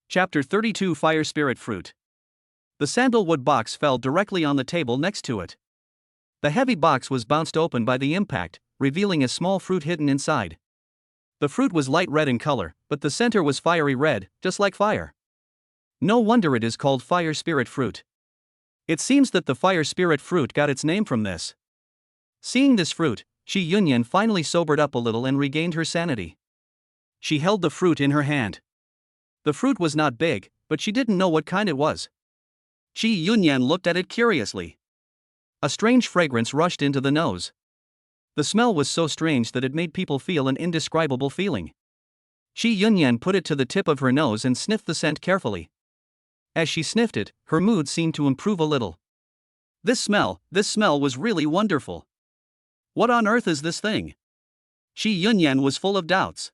Chapter 32 Fire Spirit Fruit. The sandalwood box fell directly on the table next to it. The heavy box was bounced open by the impact, revealing a small fruit hidden inside. The fruit was light red in color, but the center was fiery red, just like fire. No wonder it is called fire spirit fruit. It seems that the fire spirit fruit got its name from this. Seeing this fruit, Qi Yunyan finally sobered up a little and regained her sanity. She held the fruit in her hand. The fruit was not big, but she didn't know what kind it was. Qi Yunyan looked at it curiously. A strange fragrance rushed into the nose. The smell was so strange that it made people feel an indescribable feeling. Qi Yunyan put it to the tip of her nose and sniffed the scent carefully. As she sniffed it, her mood seemed to improve a little. This smell was really wonderful. What on earth is this thing? Qi Yunyan was full of doubts.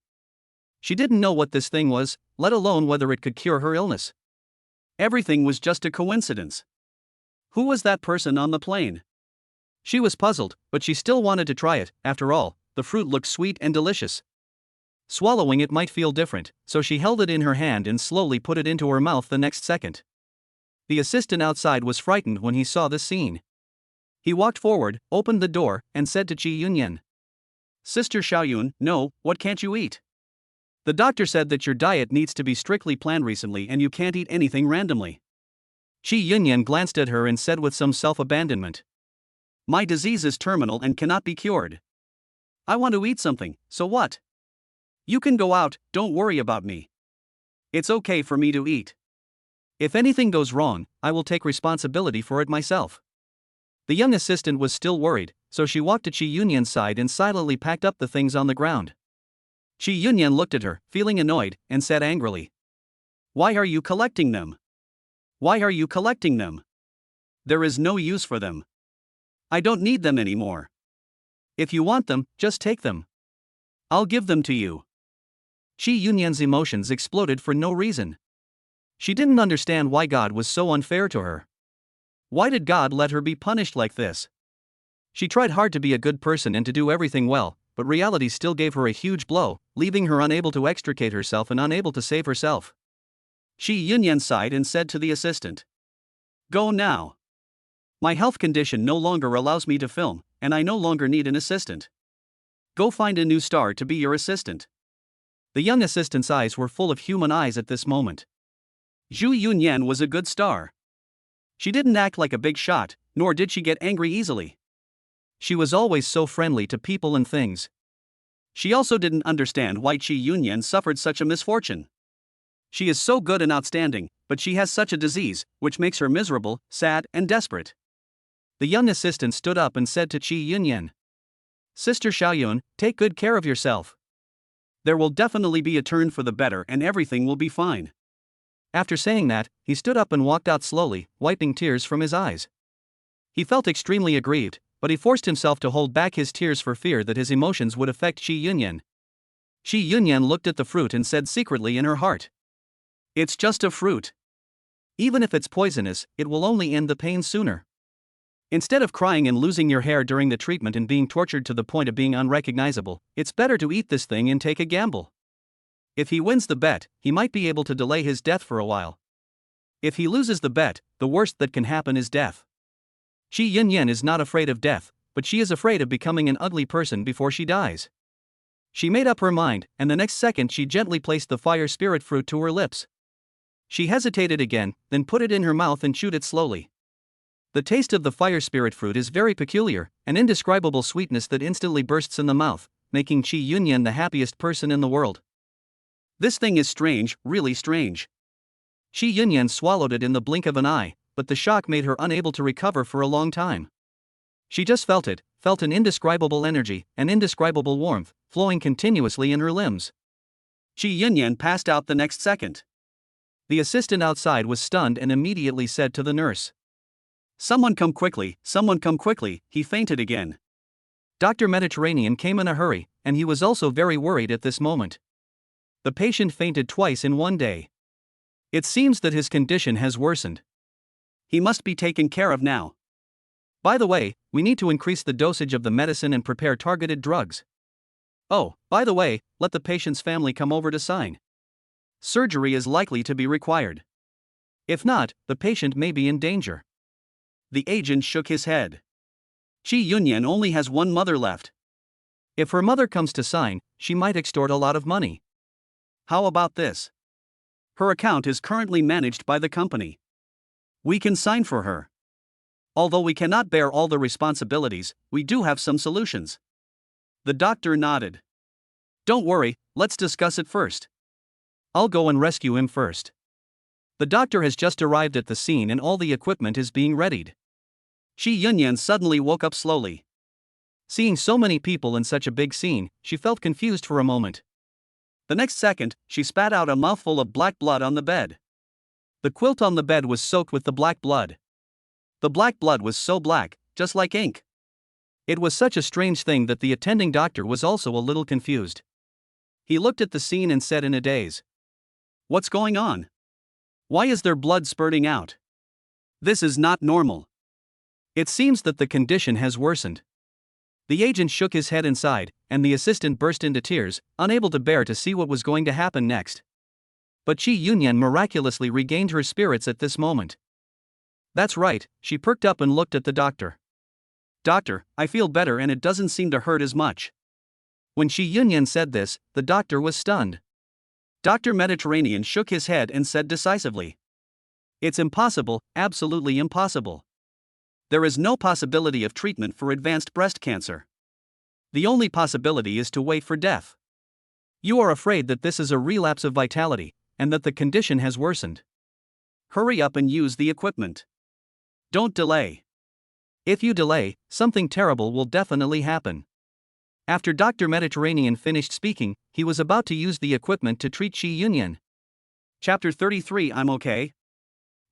She didn't know what this thing was, let alone whether it could cure her illness. Everything was just a coincidence. Who was that person on the plane? She was puzzled, but she still wanted to try it. After all, the fruit looked sweet and delicious. Swallowing it might feel different, so she held it in her hand and slowly put it into her mouth the next second. The assistant outside was frightened when he saw this scene. He walked forward, opened the door, and said to Qi Yunyan, Sister Xiaoyun, no, what can't you eat? The doctor said that your diet needs to be strictly planned recently and you can't eat anything randomly. Qi Yunyan glanced at her and said with some self-abandonment, My disease is terminal and cannot be cured. I want to eat something, so what? You can go out, don't worry about me. It's okay for me to eat. If anything goes wrong, I will take responsibility for it myself. The young assistant was still worried, so she walked to Qi Yunyan's side and silently packed up the things on the ground. Qi Yunyan looked at her, feeling annoyed, and said angrily, Why are you collecting them? Why are you collecting them? There is no use for them. I don't need them anymore. If you want them, just take them. I'll give them to you. Qi Yunyan's emotions exploded for no reason. She didn't understand why God was so unfair to her. Why did God let her be punished like this? She tried hard to be a good person and to do everything well, but reality still gave her a huge blow, leaving her unable to extricate herself and unable to save herself. Qi Yunyan sighed and said to the assistant, Go now. My health condition no longer allows me to film, and I no longer need an assistant. Go find a new star to be your assistant. The young assistant's eyes were full of human eyes at this moment. Zhu Yunyan was a good star. She didn't act like a big shot, nor did she get angry easily. She was always so friendly to people and things. She also didn't understand why Qi Yunyan suffered such a misfortune. She is so good and outstanding, but she has such a disease, which makes her miserable, sad, and desperate. The young assistant stood up and said to Qi Yunyan, Sister Xiaoyun, take good care of yourself. There will definitely be a turn for the better and everything will be fine. After saying that, he stood up and walked out slowly, wiping tears from his eyes. He felt extremely aggrieved, but he forced himself to hold back his tears for fear that his emotions would affect Shi Yunyan. Shi Yunyan looked at the fruit and said secretly in her heart, "It's just a fruit. Even if it's poisonous, it will only end the pain sooner." Instead of crying and losing your hair during the treatment and being tortured to the point of being unrecognizable, it's better to eat this thing and take a gamble. If he wins the bet, he might be able to delay his death for a while. If he loses the bet, the worst that can happen is death. Shi Yunyan is not afraid of death, but she is afraid of becoming an ugly person before she dies. She made up her mind, and the next second she gently placed the fire spirit fruit to her lips. She hesitated again, then put it in her mouth and chewed it slowly. The taste of the fire spirit fruit is very peculiar, an indescribable sweetness that instantly bursts in the mouth, making Shi Yunyan the happiest person in the world. This thing is strange, really strange. Shi Yunyan swallowed it in the blink of an eye, but the shock made her unable to recover for a long time. She just felt an indescribable energy, an indescribable warmth, flowing continuously in her limbs. Shi Yunyan passed out the next second. The assistant outside was stunned and immediately said to the nurse, someone come quickly, he fainted again." Dr. Mediterranean came in a hurry, and he was also very worried at this moment. The patient fainted twice in one day. It seems that his condition has worsened. He must be taken care of now. By the way, we need to increase the dosage of the medicine and prepare targeted drugs. Oh, by the way, let the patient's family come over to sign. Surgery is likely to be required. If not, the patient may be in danger. The agent shook his head. Shi Yunyan only has one mother left. If her mother comes to sign, she might extort a lot of money. How about this? Her account is currently managed by the company. We can sign for her. Although we cannot bear all the responsibilities, we do have some solutions. The doctor nodded. Don't worry, let's discuss it first. I'll go and rescue him first. The doctor has just arrived at the scene and all the equipment is being readied. Shi Yunyan suddenly woke up slowly. Seeing so many people in such a big scene, she felt confused for a moment. The next second, she spat out a mouthful of black blood on the bed. The quilt on the bed was soaked with the black blood. The black blood was so black, just like ink. It was such a strange thing that the attending doctor was also a little confused. He looked at the scene and said in a daze, "What's going on? Why is there blood spurting out? This is not normal. It seems that the condition has worsened." The agent shook his head inside, and the assistant burst into tears, unable to bear to see what was going to happen next. But Shi Yunyan miraculously regained her spirits at this moment. That's right, she perked up and looked at the doctor. "Doctor, I feel better and it doesn't seem to hurt as much." When Shi Yunyan said this, the doctor was stunned. Dr. Mediterranean shook his head and said decisively, "It's impossible, absolutely impossible. There is no possibility of treatment for advanced breast cancer. The only possibility is to wait for death. You are afraid that this is a relapse of vitality, and that the condition has worsened. Hurry up and use the equipment. Don't delay. If you delay, something terrible will definitely happen." After Dr. Mediterranean finished speaking, he was about to use the equipment to treat Shi Yunyan. Chapter 33 I'm okay.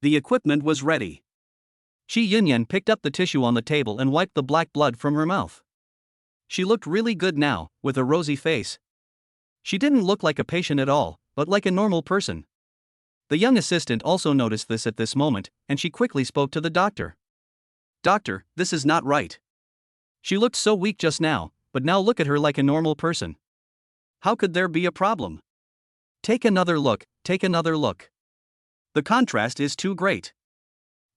The equipment was ready. Shi Yunyan picked up the tissue on the table and wiped the black blood from her mouth. She looked really good now, with a rosy face. She didn't look like a patient at all, but like a normal person. The young assistant also noticed this at this moment, and she quickly spoke to the doctor. "Doctor, this is not right. She looked so weak just now, but now look at her like a normal person. How could there be a problem? Take another look, take another look. The contrast is too great.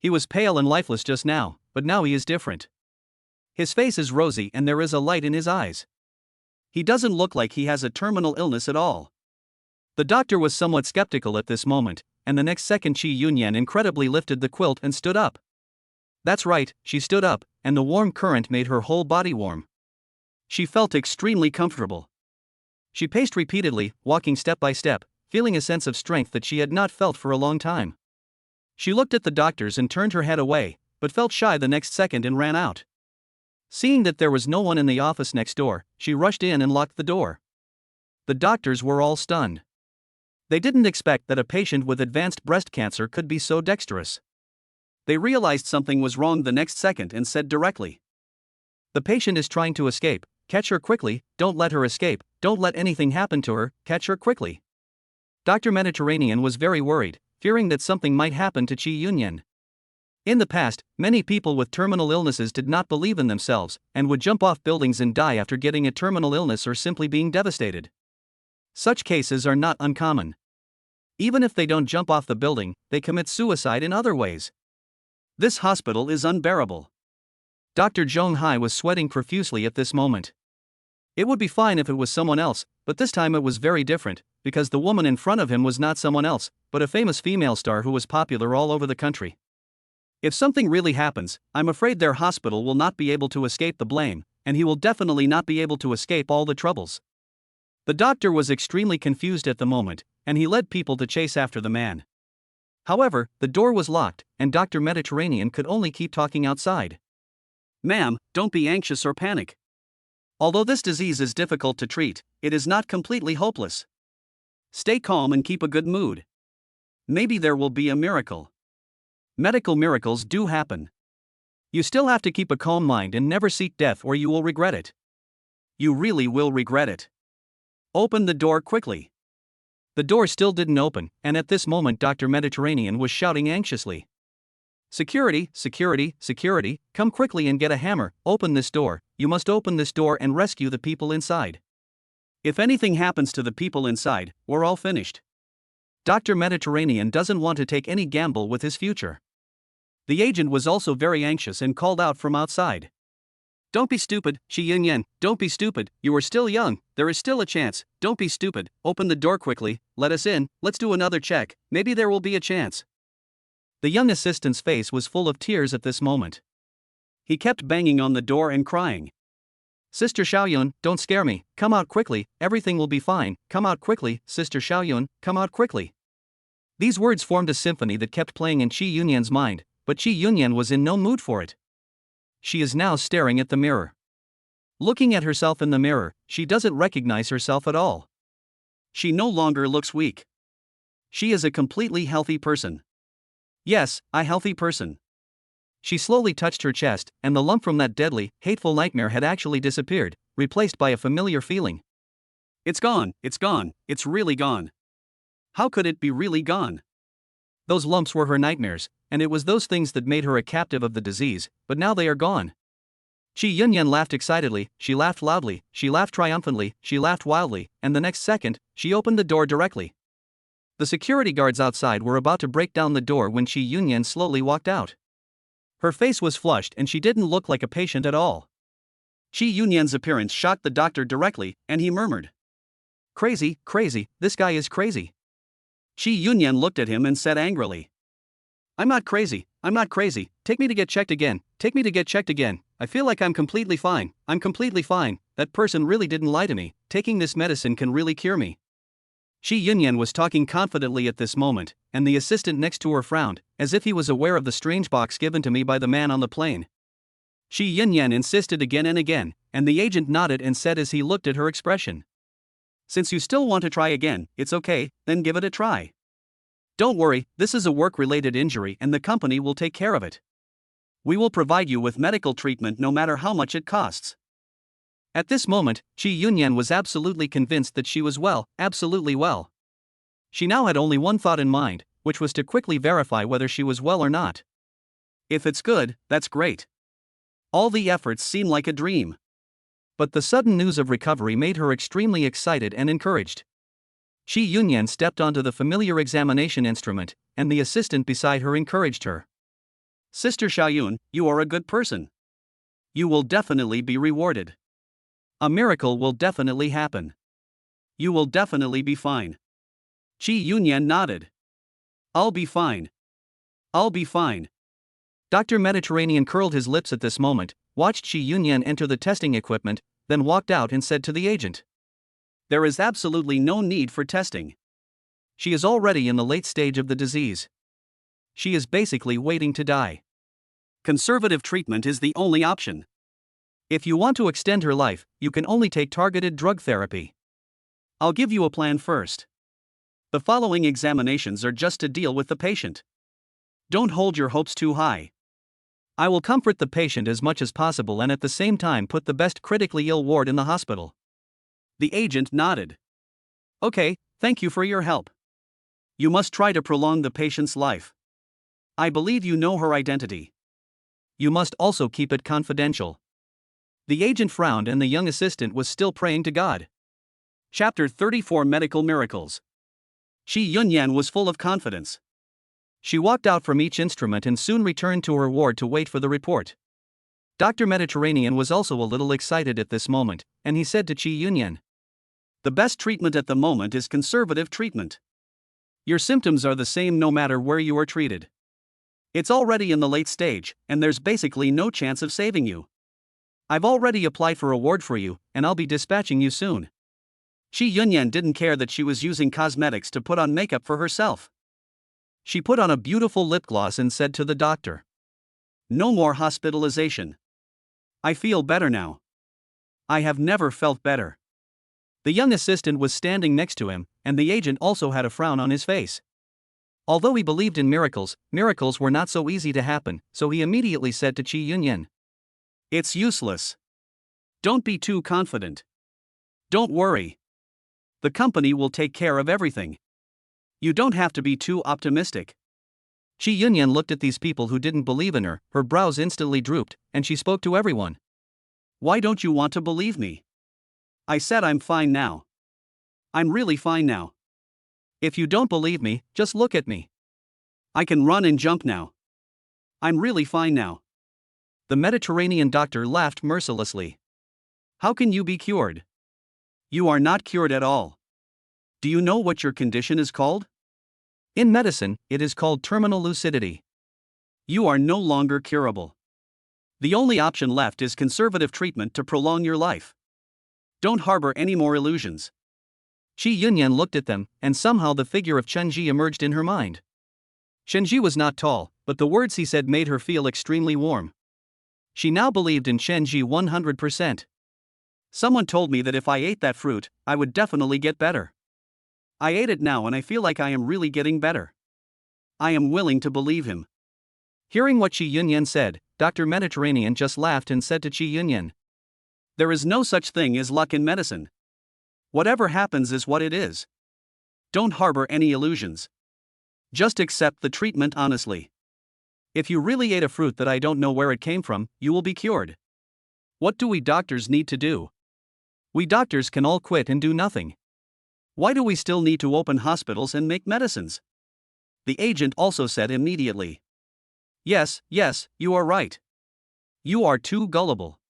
He was pale and lifeless just now, but now he is different. His face is rosy and there is a light in his eyes. He doesn't look like he has a terminal illness at all." The doctor was somewhat skeptical at this moment, and the next second Shi Yunyan incredibly lifted the quilt and stood up. That's right, she stood up, and the warm current made her whole body warm. She felt extremely comfortable. She paced repeatedly, walking step by step, feeling a sense of strength that she had not felt for a long time. She looked at the doctors and turned her head away, but felt shy the next second and ran out. Seeing that there was no one in the office next door, she rushed in and locked the door. The doctors were all stunned. They didn't expect that a patient with advanced breast cancer could be so dexterous. They realized something was wrong the next second and said directly, The patient is trying to escape. Catch her quickly, don't let her escape, don't let anything happen to her, catch her quickly. Dr. Mediterranean was very worried, fearing that something might happen to Chi Yunyan. In the past, many people with terminal illnesses did not believe in themselves and would jump off buildings and die after getting a terminal illness or simply being devastated. Such cases are not uncommon. Even if they don't jump off the building, they commit suicide in other ways. This hospital is unbearable. Dr. Zhong Hai was sweating profusely at this moment. It would be fine if it was someone else, but this time it was very different, because the woman in front of him was not someone else, but a famous female star who was popular all over the country. If something really happens, I'm afraid their hospital will not be able to escape the blame, and he will definitely not be able to escape all the troubles. The doctor was extremely confused at the moment, and he led people to chase after the man. However, the door was locked, and Dr. Mediterranean could only keep talking outside. Ma'am, don't be anxious or panic. Although this disease is difficult to treat, it is not completely hopeless. Stay calm and keep a good mood. Maybe there will be a miracle. Medical miracles do happen. You still have to keep a calm mind and never seek death or you will regret it. You really will regret it. Open the door quickly. The door still didn't open, and at this moment Dr. Mediterranean was shouting anxiously. Security, security, security, come quickly and get a hammer, open this door, you must open this door and rescue the people inside. If anything happens to the people inside, we're all finished. Dr. Mediterranean doesn't want to take any gamble with his future. The agent was also very anxious and called out from outside. Don't be stupid, Chi Yunyan, don't be stupid, you are still young, there is still a chance, don't be stupid, open the door quickly, let us in, let's do another check, maybe there will be a chance. The young assistant's face was full of tears at this moment. He kept banging on the door and crying. Sister Xiaoyun, don't scare me, come out quickly, everything will be fine, come out quickly, Sister Xiaoyun, come out quickly. These words formed a symphony that kept playing in Chi Yunyan's mind, but Chi Yunyan was in no mood for it. She is now staring at the mirror. Looking at herself in the mirror, she doesn't recognize herself at all. She no longer looks weak. She is a completely healthy person. Yes, a healthy person. She slowly touched her chest, and the lump from that deadly, hateful nightmare had actually disappeared, replaced by a familiar feeling. It's gone, it's really gone. How could it be really gone? Those lumps were her nightmares, and it was those things that made her a captive of the disease, but now they are gone. Chi Yunyan laughed excitedly, she laughed loudly, she laughed triumphantly, she laughed wildly, and the next second, she opened the door directly. The security guards outside were about to break down the door when Chi Yunyan slowly walked out. Her face was flushed and she didn't look like a patient at all. Chi Yunyan's appearance shocked the doctor directly, and he murmured. Crazy, crazy, this guy is crazy. Chi Yunyan looked at him and said angrily. I'm not crazy, take me to get checked again, I feel like I'm completely fine, that person really didn't lie to me, taking this medicine can really cure me. Chi Yunyan was talking confidently at this moment, and the assistant next to her frowned, as if he was aware of the strange box given to me by the man on the plane. Chi Yunyan insisted again and again, and the agent nodded and said as he looked at her expression. Since you still want to try again, it's okay, then give it a try. Don't worry, this is a work-related injury and the company will take care of it. We will provide you with medical treatment no matter how much it costs. At this moment, Chi Yunyan was absolutely convinced that she was well, absolutely well. She now had only one thought in mind, which was to quickly verify whether she was well or not. If it's good, that's great. All the efforts seem like a dream. But the sudden news of recovery made her extremely excited and encouraged. Chi Yunyan stepped onto the familiar examination instrument, and the assistant beside her encouraged her. Sister Xiaoyun, you are a good person. You will definitely be rewarded. A miracle will definitely happen. You will definitely be fine. Chi Yunyan nodded. I'll be fine. I'll be fine. Dr. Mediterranean curled his lips at this moment, watched Chi Yunyan enter the testing equipment, then walked out and said to the agent. There is absolutely no need for testing. She is already in the late stage of the disease. She is basically waiting to die. Conservative treatment is the only option. If you want to extend her life, you can only take targeted drug therapy. I'll give you a plan first. The following examinations are just to deal with the patient. Don't hold your hopes too high. I will comfort the patient as much as possible and at the same time put the best critically ill ward in the hospital. The agent nodded. Okay, thank you for your help. You must try to prolong the patient's life. I believe you know her identity. You must also keep it confidential. The agent frowned and the young assistant was still praying to God. Chapter 34 Medical Miracles. Shi Yunyan was full of confidence. She walked out from each instrument and soon returned to her ward to wait for the report. Dr. Mediterranean was also a little excited at this moment, and he said to Chi Yunyan, "The best treatment at the moment is conservative treatment. Your symptoms are the same no matter where you are treated. It's already in the late stage, and there's basically no chance of saving you. I've already applied for a ward for you, and I'll be dispatching you soon." Shi Yunyan didn't care that she was using cosmetics to put on makeup for herself. She put on a beautiful lip gloss and said to the doctor, "No more hospitalization. I feel better now. I have never felt better." The young assistant was standing next to him, and the agent also had a frown on his face. Although he believed in miracles, miracles were not so easy to happen, so he immediately said to Chi Yunyan, "It's useless. Don't be too confident. Don't worry. The company will take care of everything. You don't have to be too optimistic." Chi Yunyan looked at these people who didn't believe in her, her brows instantly drooped, and she spoke to everyone. "Why don't you want to believe me? I said I'm fine now. I'm really fine now. If you don't believe me, just look at me. I can run and jump now. I'm really fine now." The Mediterranean doctor laughed mercilessly. "How can you be cured? You are not cured at all. Do you know what your condition is called? In medicine, it is called terminal lucidity. You are no longer curable. The only option left is conservative treatment to prolong your life. Don't harbor any more illusions." Chi Yunyan looked at them, and somehow the figure of Chenji emerged in her mind. Chenji was not tall, but the words he said made her feel extremely warm. She now believed in Chenji 100%. "Someone told me that if I ate that fruit, I would definitely get better. I ate it now and I feel like I am really getting better. I am willing to believe him." Hearing what Chi Yunyan said, Dr. Mediterranean just laughed and said to Chi Yunyan, "There is no such thing as luck in medicine. Whatever happens is what it is. Don't harbor any illusions. Just accept the treatment honestly. If you really ate a fruit that I don't know where it came from, you will be cured. What do we doctors need to do? We doctors can all quit and do nothing. Why do we still need to open hospitals and make medicines?" The agent also said immediately, Yes, you are right. You are too gullible.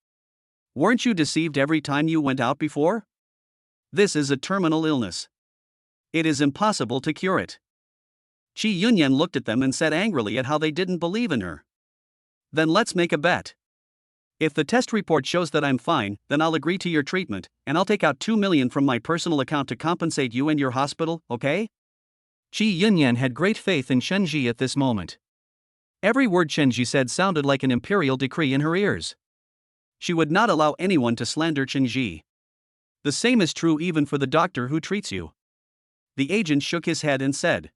Weren't you deceived every time you went out before? This is a terminal illness. It is impossible to cure it." Chi Yunyan looked at them and said angrily at how they didn't believe in her. "Then let's make a bet. If the test report shows that I'm fine, then I'll agree to your treatment, and I'll take out 2 million from my personal account to compensate you and your hospital, okay?" Chi Yunyan had great faith in Chenji at this moment. Every word Chenji said sounded like an imperial decree in her ears. She would not allow anyone to slander Chenji. The same is true even for the doctor who treats you. The agent shook his head and said,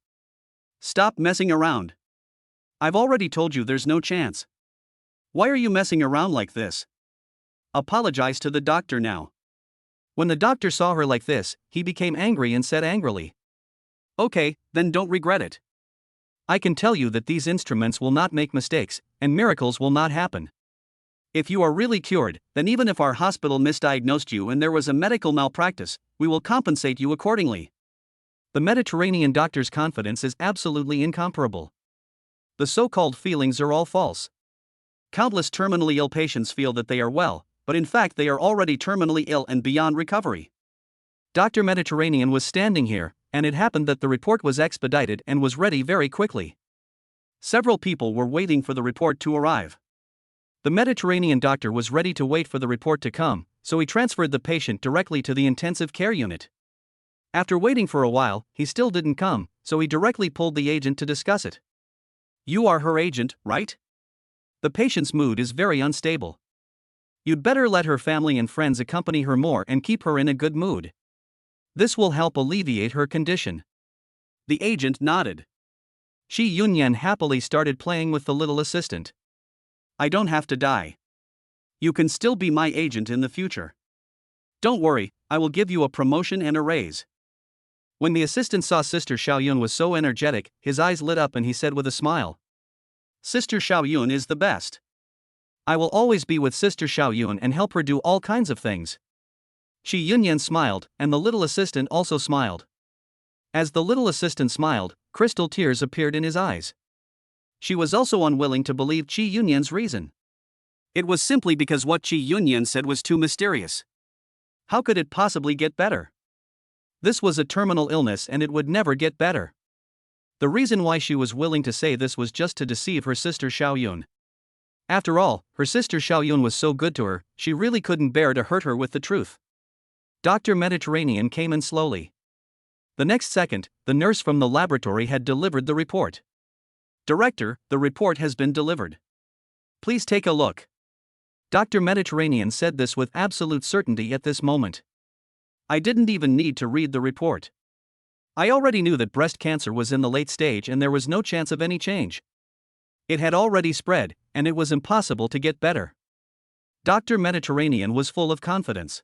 "Stop messing around. I've already told you there's no chance. Why are you messing around like this? Apologize to the doctor now." When the doctor saw her like this, he became angry and said angrily, "Okay, then don't regret it. I can tell you that these instruments will not make mistakes, and miracles will not happen. If you are really cured, then even if our hospital misdiagnosed you and there was a medical malpractice, we will compensate you accordingly." The Mediterranean doctor's confidence is absolutely incomparable. The so-called feelings are all false. Countless terminally ill patients feel that they are well, but in fact they are already terminally ill and beyond recovery. Dr. Mediterranean was standing here, and it happened that the report was expedited and was ready very quickly. Several people were waiting for the report to arrive. The Mediterranean doctor was ready to wait for the report to come, so he transferred the patient directly to the intensive care unit. After waiting for a while, he still didn't come, so he directly pulled the agent to discuss it. "You are her agent, right? The patient's mood is very unstable. You'd better let her family and friends accompany her more and keep her in a good mood. This will help alleviate her condition." The agent nodded. Shi Yunyan happily started playing with the little assistant. I don't have to die. You can still be my agent in the future. Don't worry, I will give you a promotion and a raise. When the assistant saw Sister Xiaoyun was so energetic, his eyes lit up and he said with a smile, Sister Xiaoyun is the best. I will always be with Sister Xiaoyun and help her do all kinds of things. Shi Yunyan smiled, and the little assistant also smiled. As the little assistant smiled, crystal tears appeared in his eyes. She was also unwilling to believe Shi Yunyan's reason. It was simply because what Shi Yunyan said was too mysterious. How could it possibly get better? This was a terminal illness and it would never get better. The reason why she was willing to say this was just to deceive her sister Xiaoyun. After all, her sister Xiaoyun was so good to her, she really couldn't bear to hurt her with the truth. Dr. Mediterranean came in slowly. The next second, the nurse from the laboratory had delivered the report. Director, the report has been delivered. Please take a look. Dr. Mediterranean said this with absolute certainty at this moment. I didn't even need to read the report. I already knew that breast cancer was in the late stage and there was no chance of any change. It had already spread, and it was impossible to get better. Dr. Mediterranean was full of confidence.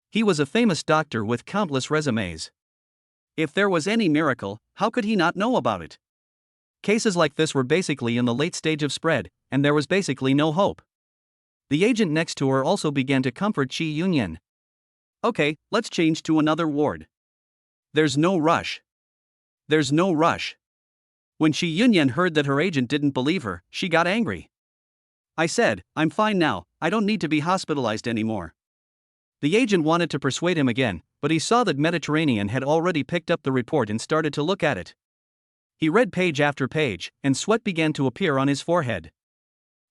He was a famous doctor with countless resumes. If there was any miracle, how could he not know about it? Cases like this were basically in the late stage of spread, and there was basically no hope. The agent next to her also began to comfort Shi Yunyan. Okay, let's change to another ward. There's no rush. There's no rush. When Shi Yunyan heard that her agent didn't believe her, she got angry. I said, I'm fine now, I don't need to be hospitalized anymore. The agent wanted to persuade him again, but he saw that Mediterranean had already picked up the report and started to look at it. He read page after page, and sweat began to appear on his forehead.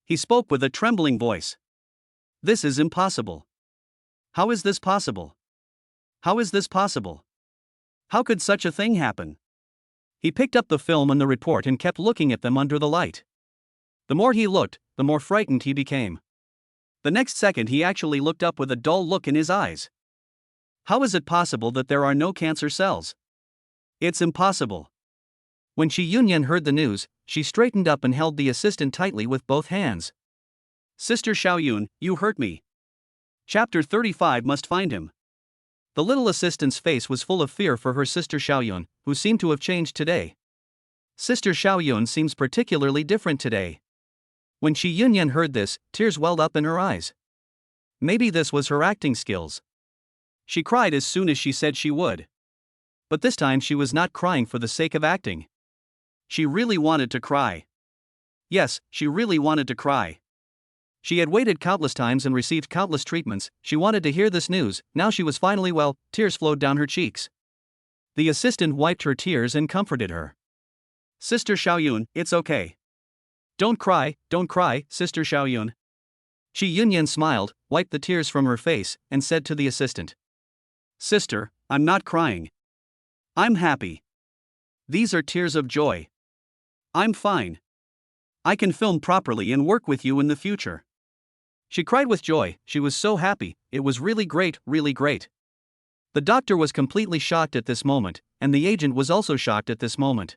He spoke with a trembling voice. This is impossible. How is this possible? How is this possible? How could such a thing happen? He picked up the film and the report and kept looking at them under the light. The more he looked, the more frightened he became. The next second he actually looked up with a dull look in his eyes. How is it possible that there are no cancer cells? It's impossible. When Shi Yunyan heard the news, she straightened up and held the assistant tightly with both hands. Sister Xiaoyun, you hurt me. Chapter 35 must find him. The little assistant's face was full of fear for her sister Xiaoyun, who seemed to have changed today. Sister Xiaoyun seems particularly different today. When Shi Yunyan heard this, tears welled up in her eyes. Maybe this was her acting skills. She cried as soon as she said she would. But this time she was not crying for the sake of acting. She really wanted to cry. Yes, she really wanted to cry. She had waited countless times and received countless treatments. She wanted to hear this news. Now she was finally well. Tears flowed down her cheeks. The assistant wiped her tears and comforted her. Sister Xiaoyun, it's okay. Don't cry, Sister Xiaoyun. Shi Yunyan smiled, wiped the tears from her face, and said to the assistant. Sister, I'm not crying. I'm happy. These are tears of joy. I'm fine. I can film properly and work with you in the future. She cried with joy. She was so happy. It was really great, really great. The doctor was completely shocked at this moment, and the agent was also shocked at this moment.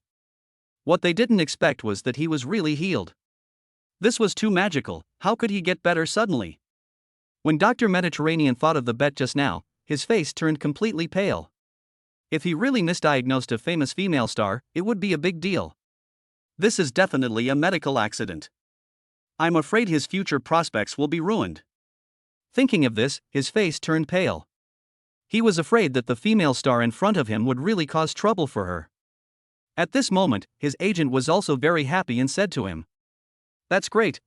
What they didn't expect was that he was really healed. This was too magical. How could he get better suddenly? When Dr. Mediterranean thought of the bet just now, his face turned completely pale. If he really misdiagnosed a famous female star, it would be a big deal. This is definitely a medical accident. I'm afraid his future prospects will be ruined. Thinking of this, his face turned pale. He was afraid that the female star in front of him would really cause trouble for her. At this moment, his agent was also very happy and said to him, that's great,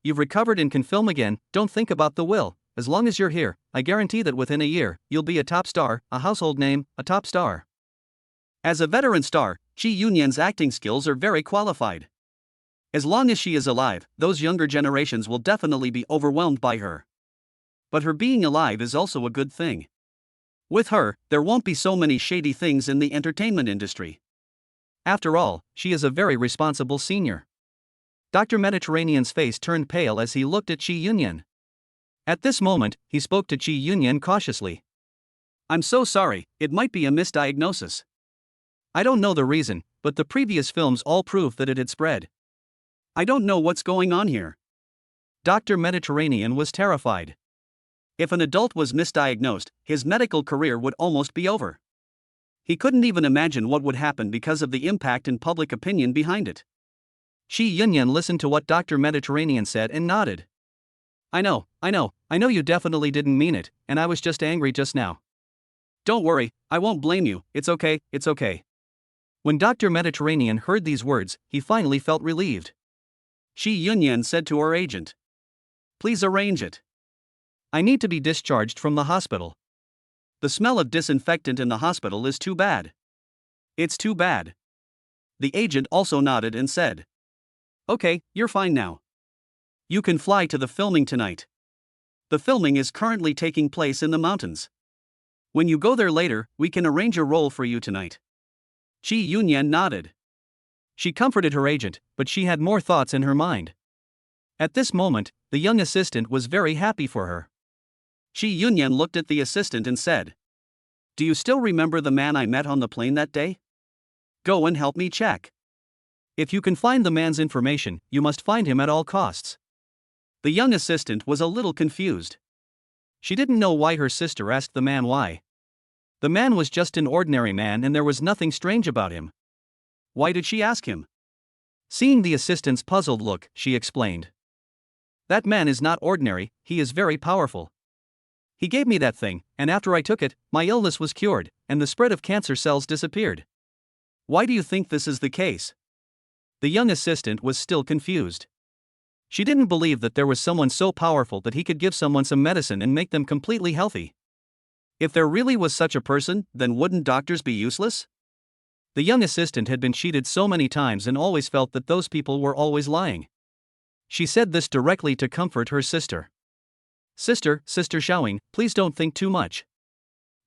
you've recovered and can film again. Don't think about the will. As long as you're here, I guarantee that within a year, you'll be a top star, a household name, a top star. As a veteran star, Shi Yunyan's acting skills are very qualified. As long as she is alive, those younger generations will definitely be overwhelmed by her. But her being alive is also a good thing. With her, there won't be so many shady things in the entertainment industry. After all, she is a very responsible senior. Dr. Mediterranean's face turned pale as he looked at Shi Yunyan. At this moment, he spoke to Shi Yunyan cautiously. I'm so sorry, it might be a misdiagnosis. I don't know the reason, but the previous films all proved that it had spread. I don't know what's going on here. Dr. Mediterranean was terrified. If an adult was misdiagnosed, his medical career would almost be over. He couldn't even imagine what would happen because of the impact in public opinion behind it. Shi Yunyan listened to what Dr. Mediterranean said and nodded. I know you definitely didn't mean it, and I was just angry just now. Don't worry, I won't blame you, it's okay. When Dr. Mediterranean heard these words, he finally felt relieved. Shi Yunyan said to her agent. Please arrange it. I need to be discharged from the hospital. The smell of disinfectant in the hospital is too bad. It's too bad. The agent also nodded and said. Okay, you're fine now. You can fly to the filming tonight. The filming is currently taking place in the mountains. When you go there later, we can arrange a role for you tonight. Shi Yunyan nodded. She comforted her agent, but she had more thoughts in her mind. At this moment, the young assistant was very happy for her. Shi Yunyan looked at the assistant and said, Do you still remember the man I met on the plane that day? Go and help me check. If you can find the man's information, you must find him at all costs. The young assistant was a little confused. She didn't know why her sister asked the man why. The man was just an ordinary man and there was nothing strange about him. Why did she ask him? Seeing the assistant's puzzled look, she explained. That man is not ordinary, he is very powerful. He gave me that thing, and after I took it, my illness was cured, and the spread of cancer cells disappeared. Why do you think this is the case? The young assistant was still confused. She didn't believe that there was someone so powerful that he could give someone some medicine and make them completely healthy. If there really was such a person, then wouldn't doctors be useless? The young assistant had been cheated so many times and always felt that those people were always lying. She said this directly to comfort her sister. Sister Xiaoying, please don't think too much.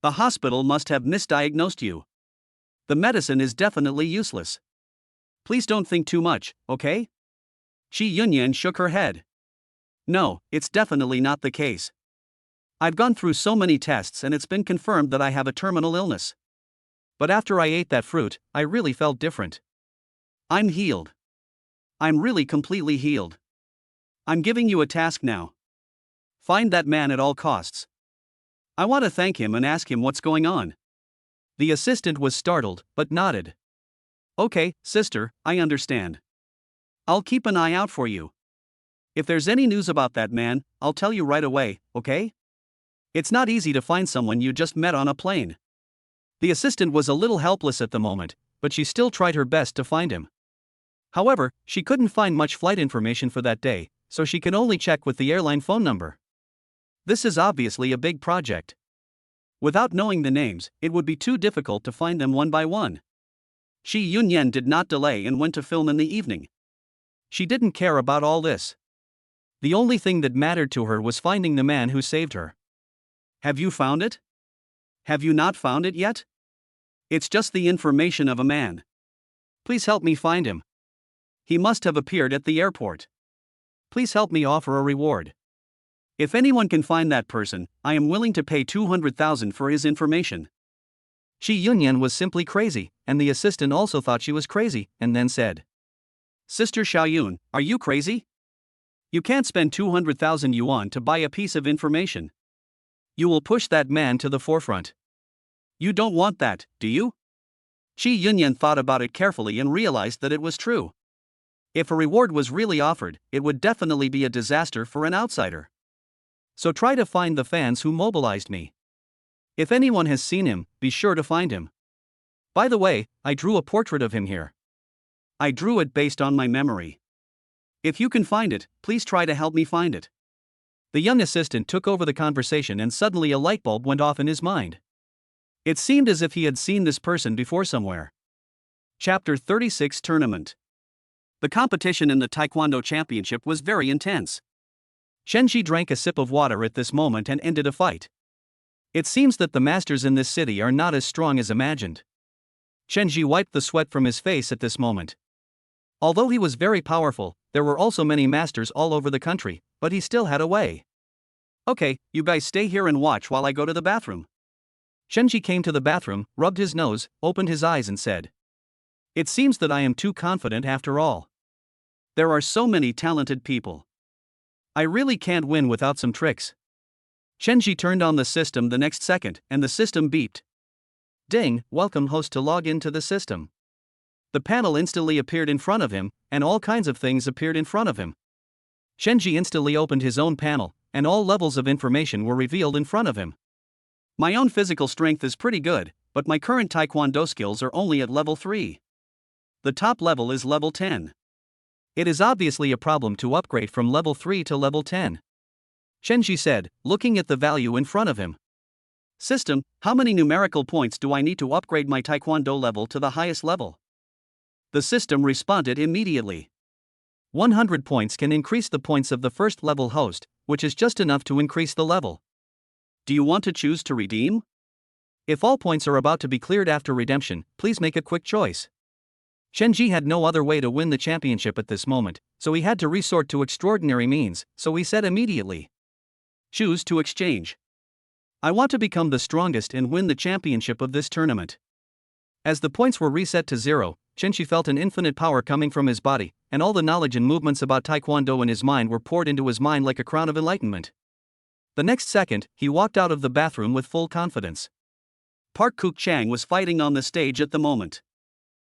The hospital must have misdiagnosed you. The medicine is definitely useless. Please don't think too much, okay? Shi Yunyan shook her head. No, it's definitely not the case. I've gone through so many tests and it's been confirmed that I have a terminal illness. But after I ate that fruit, I really felt different. I'm healed. I'm really completely healed. I'm giving you a task now. Find that man at all costs. I want to thank him and ask him what's going on. The assistant was startled, but nodded. Okay, sister, I understand. I'll keep an eye out for you. If there's any news about that man, I'll tell you right away, okay? It's not easy to find someone you just met on a plane. The assistant was a little helpless at the moment, but she still tried her best to find him. However, she couldn't find much flight information for that day, so she can only check with the airline phone number. This is obviously a big project. Without knowing the names, it would be too difficult to find them one by one. Shi Yunyan did not delay and went to film in the evening. She didn't care about all this. The only thing that mattered to her was finding the man who saved her. Have you found it? Have you not found it yet? It's just the information of a man. Please help me find him. He must have appeared at the airport. Please help me offer a reward. If anyone can find that person, I am willing to pay 200,000 for his information. Shi Yunyan was simply crazy, and the assistant also thought she was crazy, and then said, Sister Xiaoyun, are you crazy? You can't spend 200,000 yuan to buy a piece of information. You will push that man to the forefront. You don't want that, do you? Shi Yunyan thought about it carefully and realized that it was true. If a reward was really offered, it would definitely be a disaster for an outsider. So try to find the fans who mobilized me. If anyone has seen him, be sure to find him. By the way, I drew a portrait of him here. I drew it based on my memory. If you can find it, please try to help me find it. The young assistant took over the conversation and suddenly a light bulb went off in his mind. It seemed as if he had seen this person before somewhere. Chapter 36 Tournament. The competition in the Taekwondo Championship was very intense. Shenji drank a sip of water at this moment and ended a fight. It seems that the masters in this city are not as strong as imagined. Shenji wiped the sweat from his face at this moment. Although he was very powerful, there were also many masters all over the country, but he still had a way. Okay, you guys stay here and watch while I go to the bathroom. Shenji came to the bathroom, rubbed his nose, opened his eyes and said, It seems that I am too confident after all. There are so many talented people. I really can't win without some tricks. Chenji turned on the system the next second, and the system beeped. Ding, welcome host to log into the system. The panel instantly appeared in front of him, and all kinds of things appeared in front of him. Chenji instantly opened his own panel, and all levels of information were revealed in front of him. My own physical strength is pretty good, but my current taekwondo skills are only at level 3. The top level is level 10. It is obviously a problem to upgrade from level 3 to level 10. Chenji said, looking at the value in front of him. System, how many numerical points do I need to upgrade my taekwondo level to the highest level? The system responded immediately. 100 points can increase the points of the first level host, which is just enough to increase the level. Do you want to choose to redeem? If all points are about to be cleared after redemption, please make a quick choice. Chenji had no other way to win the championship at this moment, so he had to resort to extraordinary means, so he said immediately. Choose to exchange. I want to become the strongest and win the championship of this tournament. As the points were reset to 0, Chenji felt an infinite power coming from his body, and all the knowledge and movements about taekwondo in his mind were poured into his mind like a crown of enlightenment. The next second, he walked out of the bathroom with full confidence. Park Kook-chang was fighting on the stage at the moment.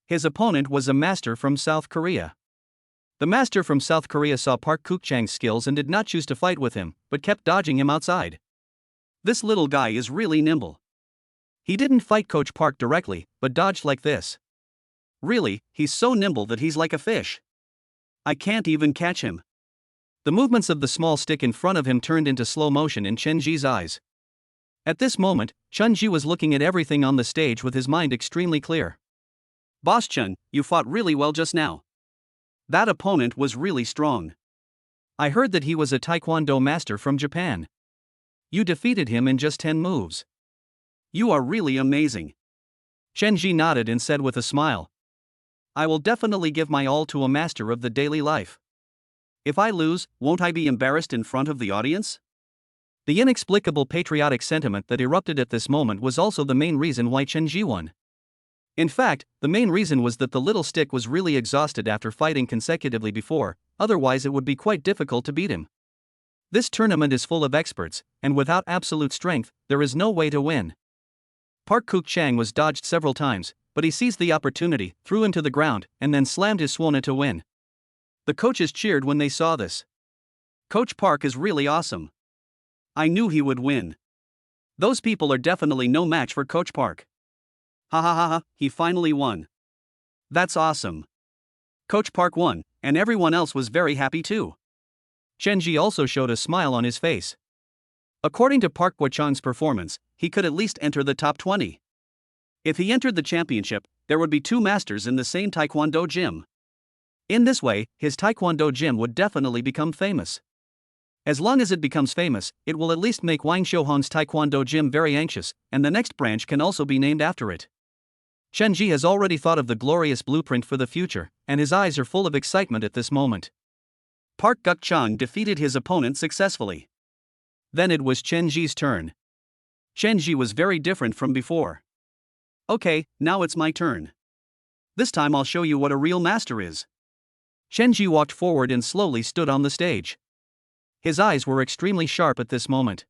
His opponent was a master from South Korea. The master from South Korea saw Park Kook-chang's skills and did not choose to fight with him, but kept dodging him outside. This little guy is really nimble. He didn't fight Coach Park directly, but dodged like this. Really, he's so nimble that he's like a fish. I can't even catch him. The movements of the small stick in front of him turned into slow motion in Chenji's eyes. At this moment, Chenji was looking at everything on the stage with his mind extremely clear. Boss Chen, you fought really well just now. That opponent was really strong. I heard that he was a taekwondo master from Japan. You defeated him in just 10 moves. You are really amazing. Chenji nodded and said with a smile. I will definitely give my all to a master of the daily life. If I lose, won't I be embarrassed in front of the audience? The inexplicable patriotic sentiment that erupted at this moment was also the main reason why Chenji won. In fact, the main reason was that the little stick was really exhausted after fighting consecutively before, otherwise it would be quite difficult to beat him. This tournament is full of experts, and without absolute strength, there is no way to win. Park Kook-chang was dodged several times, but he seized the opportunity, threw him to the ground, and then slammed his swona to win. The coaches cheered when they saw this. Coach Park is really awesome. I knew he would win. Those people are definitely no match for Coach Park. Ha ha ha ha, he finally won. That's awesome. Coach Park won, and everyone else was very happy too. Chenji also showed a smile on his face. According to Park Kwa-chang's performance, he could at least enter the top 20. If he entered the championship, there would be 2 masters in the same taekwondo gym. In this way, his taekwondo gym would definitely become famous. As long as it becomes famous, it will at least make Wang Shouhan's taekwondo gym very anxious, and the next branch can also be named after it. Chenji has already thought of the glorious blueprint for the future, and his eyes are full of excitement at this moment. Park Kook-chang defeated his opponent successfully. Then it was Chenji's turn. Chenji was very different from before. Okay, now it's my turn. This time I'll show you what a real master is. Chenji walked forward and slowly stood on the stage. His eyes were extremely sharp at this moment.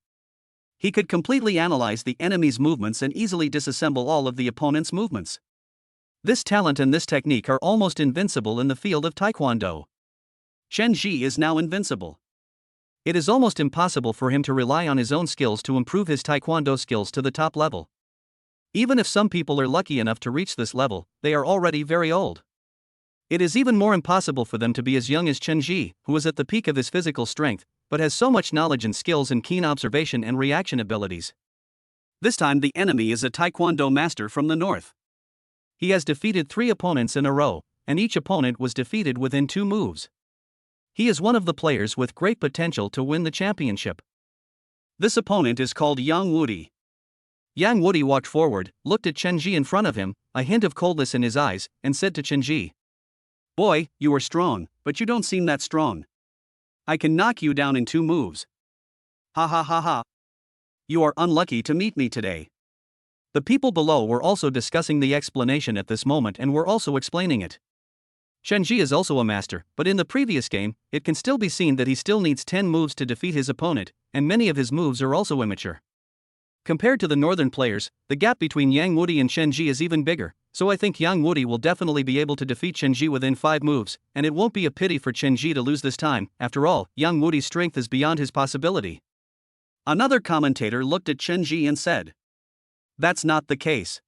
He could completely analyze the enemy's movements and easily disassemble all of the opponent's movements. This talent and this technique are almost invincible in the field of taekwondo. Chenji is now invincible. It is almost impossible for him to rely on his own skills to improve his taekwondo skills to the top level. Even if some people are lucky enough to reach this level, they are already very old. It is even more impossible for them to be as young as Chenji, who is at the peak of his physical strength, but has so much knowledge and skills and keen observation and reaction abilities. This time the enemy is a taekwondo master from the north. He has defeated 3 opponents in a row, and each opponent was defeated within 2 moves. He is one of the players with great potential to win the championship. This opponent is called Yang Woody. Yang Woody walked forward, looked at Chenji in front of him, a hint of coldness in his eyes, and said to Chenji, "Boy, you are strong, but you don't seem that strong. I can knock you down in 2 moves. Ha ha ha ha. You are unlucky to meet me today." The people below were also discussing the explanation at this moment and were also explaining it. Shenji is also a master, but in the previous game, it can still be seen that he still needs 10 moves to defeat his opponent, and many of his moves are also immature. Compared to the northern players, the gap between Yang Wudi and Shenji is even bigger, so I think Yang Wudi will definitely be able to defeat Shenji within 5 moves, and it won't be a pity for Shenji to lose this time. After all, Yang Wudi's strength is beyond his possibility. Another commentator looked at Shenji and said, "That's not the case.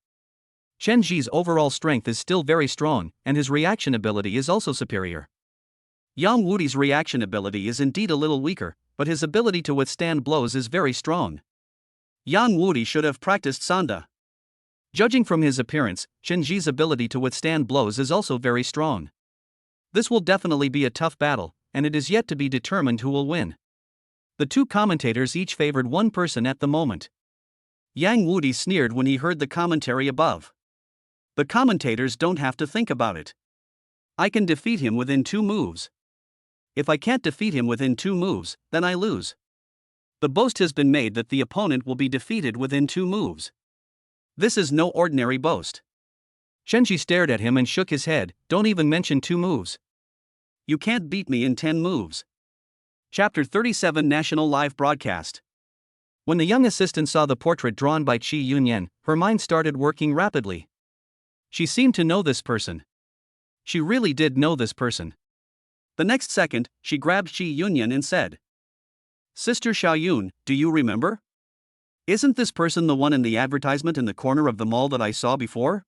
Shenji's overall strength is still very strong, and his reaction ability is also superior. Yang Wudi's reaction ability is indeed a little weaker, but his ability to withstand blows is very strong. Yang Wudi should have practiced Sanda. Judging from his appearance, Shenji's ability to withstand blows is also very strong. This will definitely be a tough battle, and it is yet to be determined who will win." The two commentators each favored one person at the moment. Yang Wudi sneered when he heard the commentary above. "The commentators don't have to think about it. I can defeat him within 2 moves. If I can't defeat him within 2 moves, then I lose. The boast has been made that the opponent will be defeated within 2 moves. This is no ordinary boast." Shenji stared at him and shook his head. "Don't even mention 2 moves. You can't beat me in 10 moves." Chapter 37 National Live Broadcast. When the young assistant saw the portrait drawn by Qi Yunyan, her mind started working rapidly. She seemed to know this person. She really did know this person. The next second, she grabbed Qi Yunyan and said, "Sister Xiaoyun, do you remember? Isn't this person the one in the advertisement in the corner of the mall that I saw before?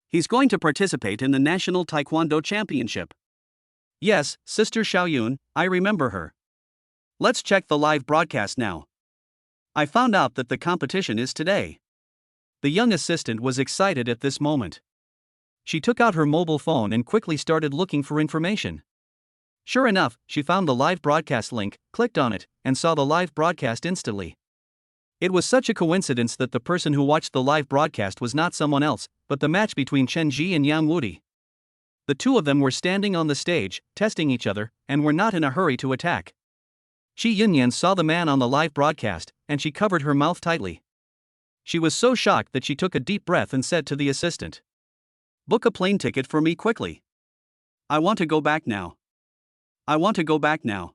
He's going to participate in the National Taekwondo Championship." "Yes, Sister Xiaoyun, I remember her. Let's check the live broadcast now. I found out that the competition is today." The young assistant was excited at this moment. She took out her mobile phone and quickly started looking for information. Sure enough, she found the live broadcast link, clicked on it, and saw the live broadcast instantly. It was such a coincidence that the person who watched the live broadcast was not someone else, but the match between Shenji and Yang Wudi. The two of them were standing on the stage, testing each other, and were not in a hurry to attack. Qi Yunyan saw the man on the live broadcast, and she covered her mouth tightly. She was so shocked that she took a deep breath and said to the assistant, "Book a plane ticket for me quickly. I want to go back now. I want to go back now."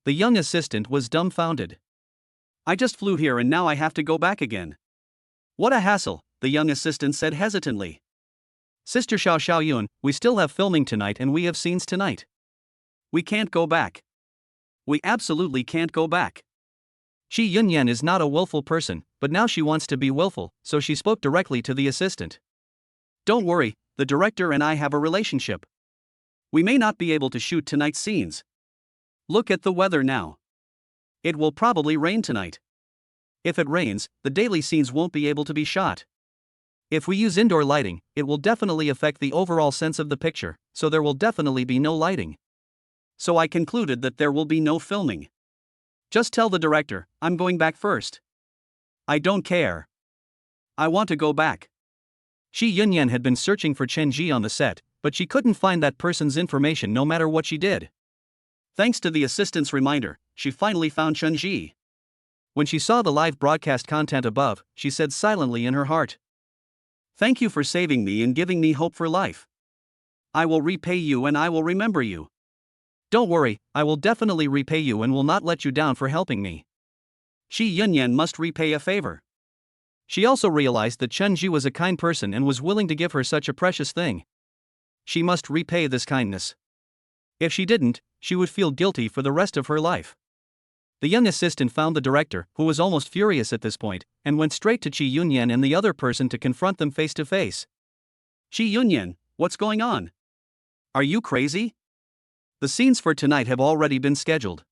The young assistant was dumbfounded. "I just flew here and now I have to go back again. What a hassle," the young assistant said hesitantly. "Sister Xiaoyun, we still have filming tonight and we have scenes tonight. We can't go back. We absolutely can't go back." Qi Yunyan is not a willful person, but now she wants to be willful, so she spoke directly to the assistant. "Don't worry, the director and I have a relationship. We may not be able to shoot tonight's scenes. Look at the weather now. It will probably rain tonight. If it rains, the daily scenes won't be able to be shot. If we use indoor lighting, it will definitely affect the overall sense of the picture, so there will definitely be no lighting. So I concluded that there will be no filming. Just tell the director, I'm going back first. I don't care. I want to go back." Qi Yunyan had been searching for Shenji on the set, but she couldn't find that person's information no matter what she did. Thanks to the assistant's reminder, she finally found Shenji. When she saw the live broadcast content above, she said silently in her heart, "Thank you for saving me and giving me hope for life. I will repay you and I will remember you. Don't worry, I will definitely repay you and will not let you down for helping me." Qi Yunyan must repay a favor. She also realized that Shenji was a kind person and was willing to give her such a precious thing. She must repay this kindness. If she didn't, she would feel guilty for the rest of her life. The young assistant found the director, who was almost furious at this point, and went straight to Qi Yunyan and the other person to confront them face to face. "Qi Yunyan, what's going on? Are you crazy? The scenes for tonight have already been scheduled.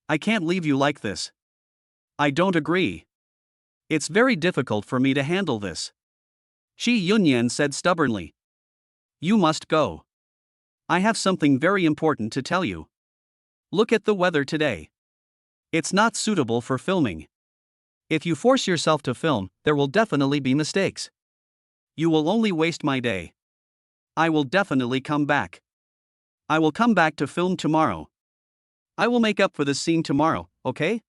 I can't leave you like this. I don't agree. It's very difficult for me to handle this." Qi Yunyan said stubbornly. "You must go. I have something very important to tell you. Look at the weather today. It's not suitable for filming. If you force yourself to film, there will definitely be mistakes. You will only waste my day. I will definitely come back. I will come back to film tomorrow. I will make up for this scene tomorrow, okay?"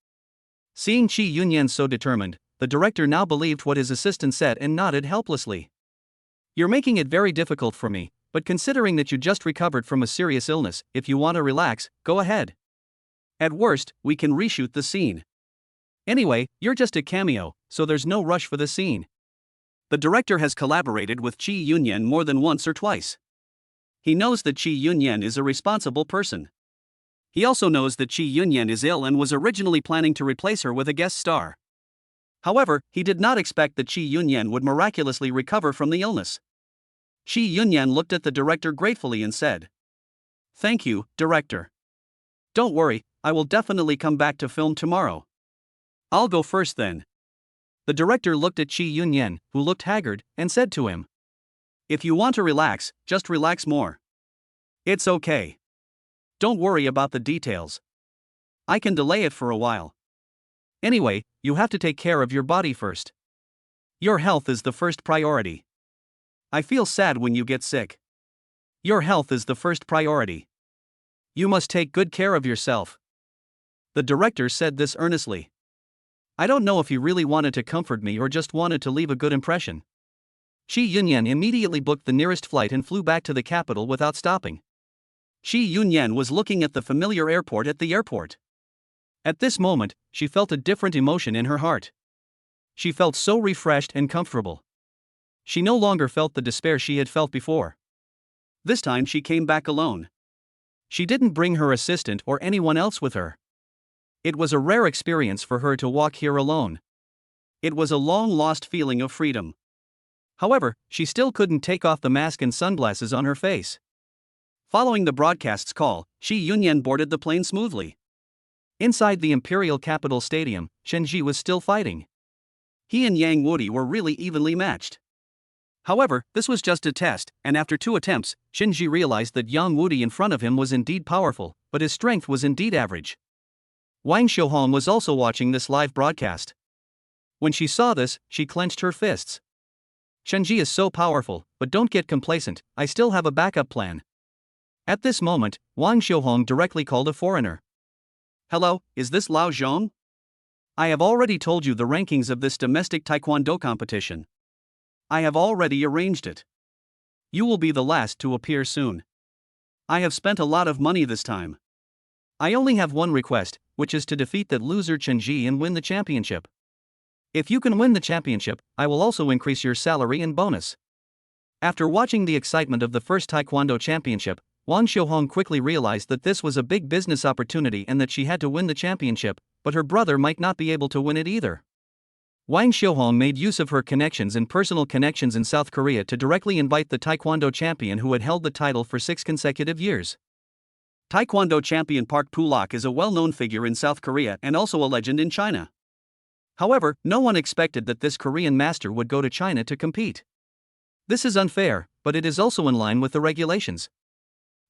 Seeing Qi Yunyan so determined, the director now believed what his assistant said and nodded helplessly. "You're making it very difficult for me, but considering that you just recovered from a serious illness, if you want to relax, go ahead. At worst, we can reshoot the scene. Anyway, you're just a cameo, so there's no rush for the scene. The director has collaborated with Chi Yunyan more than once or twice. He knows that Chi Yunyan is a responsible person. He also knows that Chi Yunyan is ill and was originally planning to replace her with a guest star. However, he did not expect that Chi Yunyan would miraculously recover from the illness. Chi Yunyan looked at the director gratefully and said, "Thank you, director. Don't worry, I will definitely come back to film tomorrow. I'll go first then." The director looked at Chi Yunyan, who looked haggard, and said to him, "If you want to relax, just relax more. It's okay. Don't worry about the details. I can delay it for a while. Anyway, you have to take care of your body first. Your health is the first priority. I feel sad when you get sick. Your health is the first priority. You must take good care of yourself." The director said this earnestly. I don't know if he really wanted to comfort me or just wanted to leave a good impression. Chi Yunyan immediately booked the nearest flight and flew back to the capital without stopping. Chi Yunyan was looking at the familiar airport at the airport. At this moment, she felt a different emotion in her heart. She felt so refreshed and comfortable. She no longer felt the despair she had felt before. This time she came back alone. She didn't bring her assistant or anyone else with her. It was a rare experience for her to walk here alone. It was a long-lost feeling of freedom. However, she still couldn't take off the mask and sunglasses on her face. Following the broadcast's call, Chi Yunyan boarded the plane smoothly. Inside the Imperial Capital Stadium, Shenji was still fighting. He and Yang Wudi were really evenly matched. However, this was just a test, and after 2 attempts, Shenji realized that Yang Wudi in front of him was indeed powerful, but his strength was indeed average. Wang Xiuhong was also watching this live broadcast. When she saw this, she clenched her fists. Shenji is so powerful, but don't get complacent, I still have a backup plan. At this moment, Wang Xiuhong directly called a foreigner. "Hello, is this Lao Zhong? I have already told you the rankings of this domestic taekwondo competition. I have already arranged it. You will be the last to appear soon. I have spent a lot of money this time. I only have one request, which is to defeat that loser Chenji and win the championship. If you can win the championship, I will also increase your salary and bonus." After watching the excitement of the first taekwondo championship, Wang Xiuhong quickly realized that this was a big business opportunity and that she had to win the championship, but her brother might not be able to win it either. Wang Xiuhong made use of her connections and personal connections in South Korea to directly invite the taekwondo champion who had held the title for 6 consecutive years. Taekwondo champion Park.Reward is a well-known figure in South Korea and also a legend in China. However, no one expected that this Korean master would go to China to compete. This is unfair, but it is also in line with the regulations.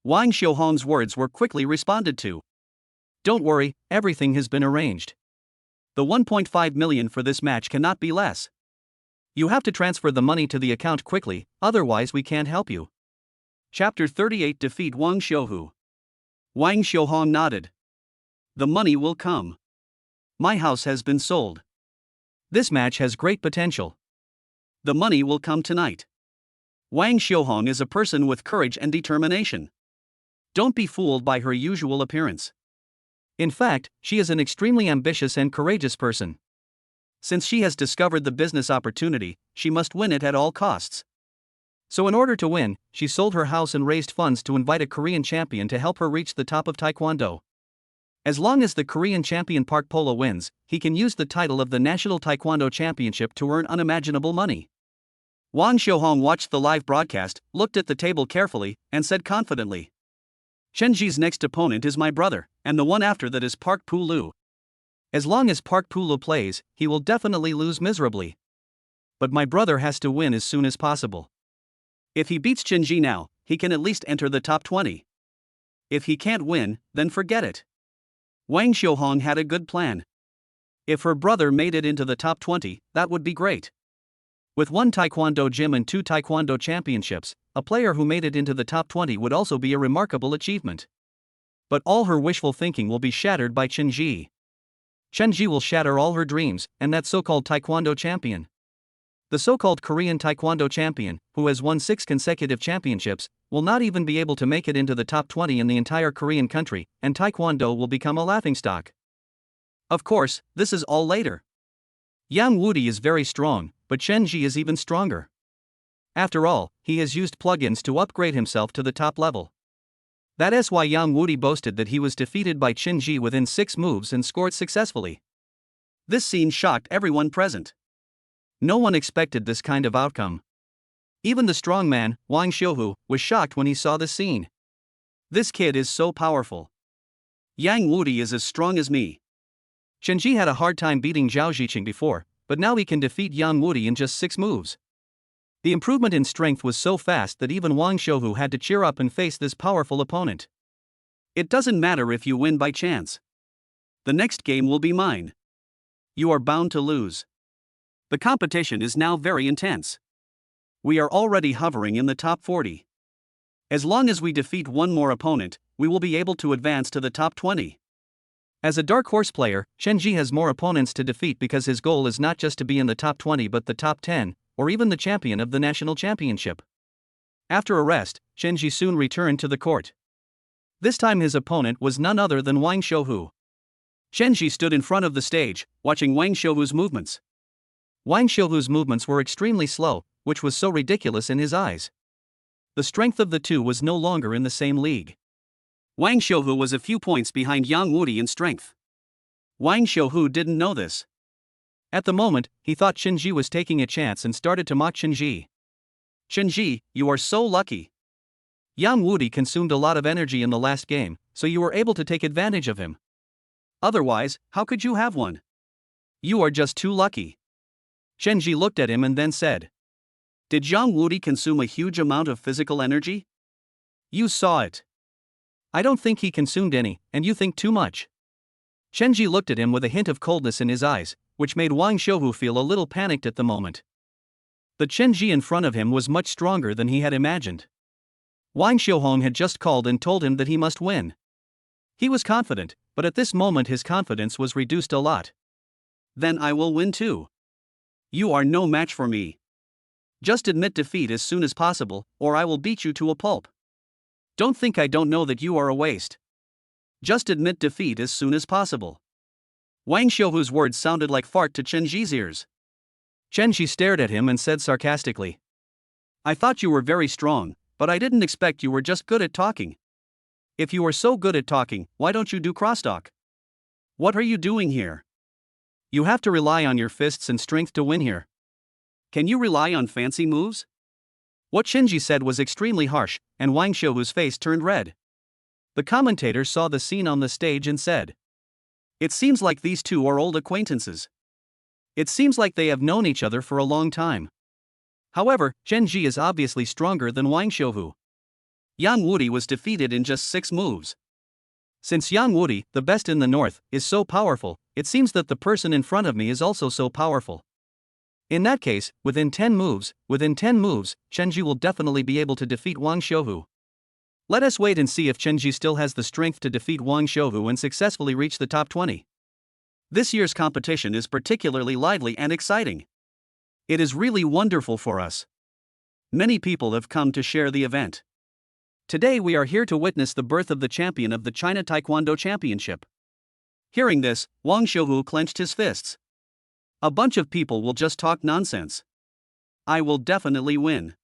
Wang Xiuhong's words were quickly responded to. "Don't worry, everything has been arranged. The 1.5 million for this match cannot be less. You have to transfer the money to the account quickly, otherwise we can't help you." Chapter 38 Defeat Wang Xiuhu. Wang Xiuhong nodded. "The money will come. My house has been sold. This match has great potential. The money will come tonight." Wang Xiuhong is a person with courage and determination. Don't be fooled by her usual appearance. In fact, she is an extremely ambitious and courageous person. Since she has discovered the business opportunity, she must win it at all costs. So in order to win, she sold her house and raised funds to invite a Korean champion to help her reach the top of Taekwondo. As long as the Korean champion Park Polo wins, he can use the title of the National Taekwondo Championship to earn unimaginable money. Wang Xiuhong watched the live broadcast, looked at the table carefully, and said confidently, "Chenji's next opponent is my brother, and the one after that is Park Pulu. As long as Park Pulu plays, he will definitely lose miserably. But my brother has to win as soon as possible. If he beats Chenji now, he can at least enter the top 20. If he can't win, then forget it." Wang Xiuhong had a good plan. If her brother made it into the top 20, that would be great. With 1 Taekwondo gym and 2 Taekwondo championships, a player who made it into the top 20 would also be a remarkable achievement. But all her wishful thinking will be shattered by Chenji. Chenji will shatter all her dreams, and that so-called Taekwondo champion. The so-called Korean Taekwondo champion, who has won 6 consecutive championships, will not even be able to make it into the top 20 in the entire Korean country, and Taekwondo will become a laughingstock. Of course, this is all later. Yang Wudi is very strong, but Chen Ji is even stronger. After all, he has used plugins to upgrade himself to the top level. That is why Yang Wudi boasted that he was defeated by Chen Ji within 6 moves and scored successfully. This scene shocked everyone present. No one expected this kind of outcome. Even the strong man, Wang Xiuhu, was shocked when he saw this scene. This kid is so powerful. Yang Wudi is as strong as me. Chen Ji had a hard time beating Zhao Ziqing before, but now he can defeat Yang Wudi in just 6 moves. The improvement in strength was so fast that even Wang Xiuhu had to cheer up and face this powerful opponent. It doesn't matter if you win by chance. The next game will be mine. You are bound to lose. The competition is now very intense. We are already hovering in the top 40. As long as we defeat one more opponent, we will be able to advance to the top 20. As a dark horse player, Chen Ji has more opponents to defeat because his goal is not just to be in the top 20 but the top 10, or even the champion of the national championship. After a rest, Chen Ji soon returned to the court. This time his opponent was none other than Wang Xiuhu. Chen Ji stood in front of the stage, watching Wang Xiuhu's movements. Wang Xiuhu's movements were extremely slow, which was so ridiculous in his eyes. The strength of the two was no longer in the same league. Wang Xiuhu was a few points behind Yang Wudi in strength. Wang Xiuhu didn't know this. At the moment, he thought Chen Ji was taking a chance and started to mock Chen Ji. Chen Ji, you are so lucky. Yang Wudi consumed a lot of energy in the last game, so you were able to take advantage of him. Otherwise, how could you have won? You are just too lucky. Chen Ji looked at him and then said, "Did Yang Wudi consume a huge amount of physical energy? You saw it. I don't think he consumed any, and you think too much." Chen Ji looked at him with a hint of coldness in his eyes, which made Wang Xiuhu feel a little panicked at the moment. The Chen Ji in front of him was much stronger than he had imagined. Wang Xiuhong had just called and told him that he must win. He was confident, but at this moment his confidence was reduced a lot. Then I will win too. You are no match for me. Just admit defeat as soon as possible, or I will beat you to a pulp. Don't think I don't know that you are a waste. Just admit defeat as soon as possible. Wang Xiuhu's words sounded like fart to Chen Ji's ears. Chen Ji stared at him and said sarcastically, "I thought you were very strong, but I didn't expect you were just good at talking. If you are so good at talking, why don't you do crosstalk? What are you doing here? You have to rely on your fists and strength to win here. Can you rely on fancy moves?" What Chen Ji said was extremely harsh, and Wang Xiuhu's face turned red. The commentator saw the scene on the stage and said, "It seems like these two are old acquaintances. It seems like they have known each other for a long time." However, Chen Ji is obviously stronger than Wang Xiuhu. Yang Wudi was defeated in just 6 moves. Since Yang Wudi, the best in the north, is so powerful, it seems that the person in front of me is also so powerful. In that case, within 10 moves, Chen Ji will definitely be able to defeat Wang Xiuhu. Let us wait and see if Chen Ji still has the strength to defeat Wang Xiuhu and successfully reach the top 20. This year's competition is particularly lively and exciting. It is really wonderful for us. Many people have come to share the event. Today we are here to witness the birth of the champion of the China Taekwondo Championship. Hearing this, Wang Xiuhu clenched his fists. A bunch of people will just talk nonsense. I will definitely win.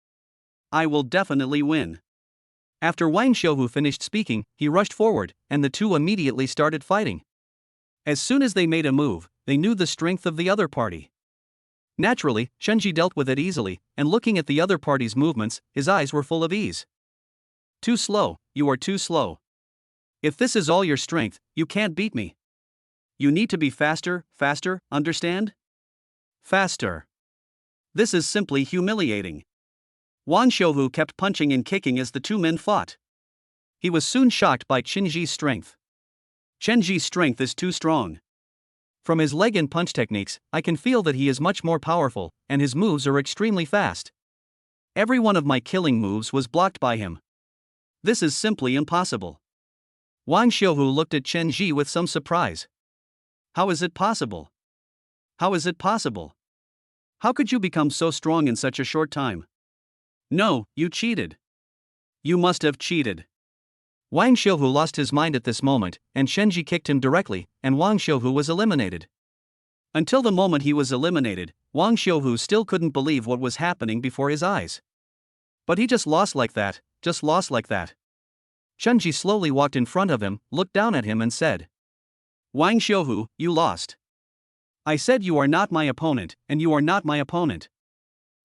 I will definitely win. After Wang Xiuhu finished speaking, he rushed forward, and the two immediately started fighting. As soon as they made a move, they knew the strength of the other party. Naturally, Chen Ji dealt with it easily, and looking at the other party's movements, his eyes were full of ease. Too slow, you are too slow. If this is all your strength, you can't beat me. You need to be faster, understand? Faster. This is simply humiliating. Wang Xiuhu kept punching and kicking as the two men fought. He was soon shocked by Chen Ji's strength. Chen Ji's strength is too strong. From his leg and punch techniques, I can feel that he is much more powerful, and his moves are extremely fast. Every one of my killing moves was blocked by him. This is simply impossible. Wang Xiuhu looked at Chen Ji with some surprise. How is it possible? How is it possible? How could you become so strong in such a short time? No, you cheated. You must have cheated. Wang Xiuhu lost his mind at this moment, and Shenji kicked him directly, and Wang Xiuhu was eliminated. Until the moment he was eliminated, Wang Xiuhu still couldn't believe what was happening before his eyes. But he just lost like that, just lost like that. Shenji slowly walked in front of him, looked down at him and said, Wang Xiuhu, you lost. I said you are not my opponent, and you are not my opponent.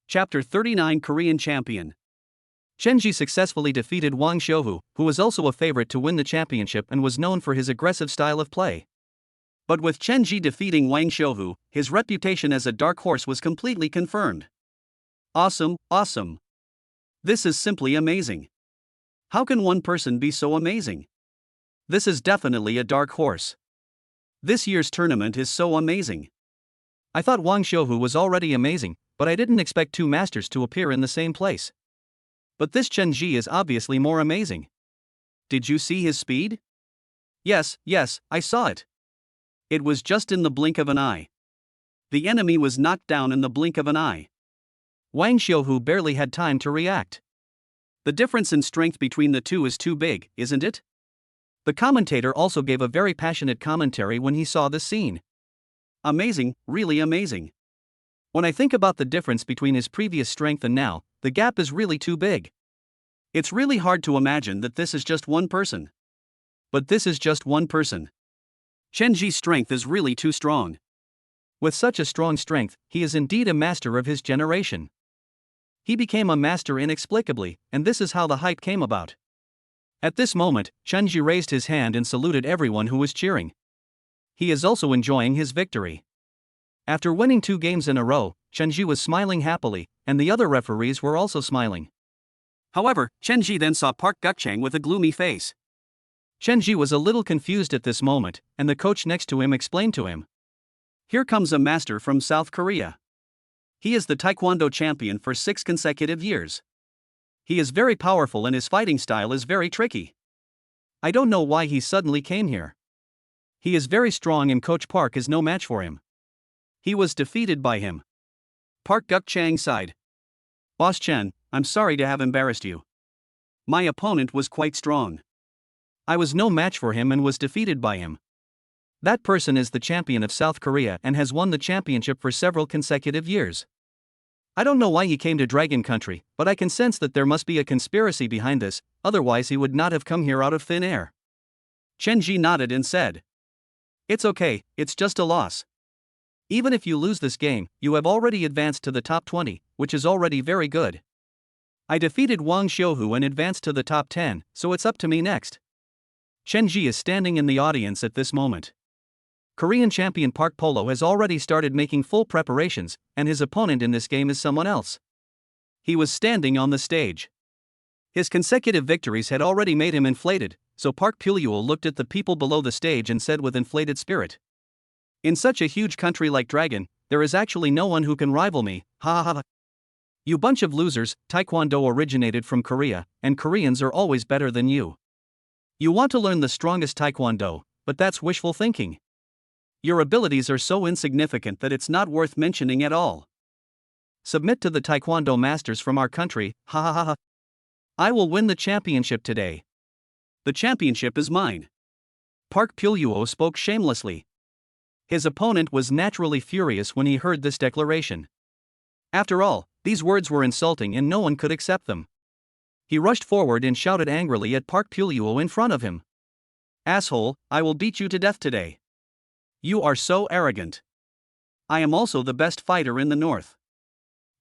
Chapter 39 Korean Champion. Shenji successfully defeated Wang Xiuhu, who was also a favorite to win the championship and was known for his aggressive style of play. But with Shenji defeating Wang Xiuhu, his reputation as a dark horse was completely confirmed. Awesome, awesome. This is simply amazing. How can one person be so amazing? This is definitely a dark horse. This year's tournament is so amazing. I thought Wang Xiuhu was already amazing, but I didn't expect two masters to appear in the same place. But this Shenji is obviously more amazing. Did you see his speed? Yes, I saw it. It was just in the blink of an eye. The enemy was knocked down in the blink of an eye. Wang Xiuhu barely had time to react. The difference in strength between the two is too big, isn't it? The commentator also gave a very passionate commentary when he saw this scene. Amazing, really amazing. When I think about the difference between his previous strength and now, the gap is really too big. It's really hard to imagine that this is just one person. But this is just one person. Shenji's strength is really too strong. With such a strong strength, he is indeed a master of his generation. He became a master inexplicably, and this is how the hype came about. At this moment, Shenji raised his hand and saluted everyone who was cheering. He is also enjoying his victory. After winning 2 games in a row, Shenji was smiling happily, and the other referees were also smiling. However, Shenji then saw Park Gukchang with a gloomy face. Shenji was a little confused at this moment, and the coach next to him explained to him. Here comes a master from South Korea. He is the Taekwondo champion for 6 consecutive years. He is very powerful and his fighting style is very tricky. I don't know why he suddenly came here. He is very strong and Coach Park is no match for him. He was defeated by him. Park Gukchang sighed. Boss Chen, I'm sorry to have embarrassed you. My opponent was quite strong. I was no match for him and was defeated by him. That person is the champion of South Korea and has won the championship for several consecutive years. I don't know why he came to Dragon Country, but I can sense that there must be a conspiracy behind this, otherwise he would not have come here out of thin air. Shenji nodded and said, It's okay, it's just a loss. Even if you lose this game, you have already advanced to the top 20, which is already very good. I defeated Wang Xiuhu and advanced to the top 10, so it's up to me next. Shenji is standing in the audience at this moment. Korean champion Park Polo has already started making full preparations, and his opponent in this game is someone else. He was standing on the stage. His consecutive victories had already made him inflated, so Park Puluel looked at the people below the stage and said with inflated spirit. In such a huge country like Dragon, there is actually no one who can rival me, ha ha ha. You bunch of losers, Taekwondo originated from Korea, and Koreans are always better than you. You want to learn the strongest Taekwondo, but that's wishful thinking. Your abilities are so insignificant that it's not worth mentioning at all. Submit to the Taekwondo masters from our country, ha ha ha ha. I will win the championship today. The championship is mine. Park Puluo spoke shamelessly. His opponent was naturally furious when he heard this declaration. After all, these words were insulting and no one could accept them. He rushed forward and shouted angrily at Park Puluo in front of him. Asshole, I will beat you to death today. You are so arrogant. I am also the best fighter in the north.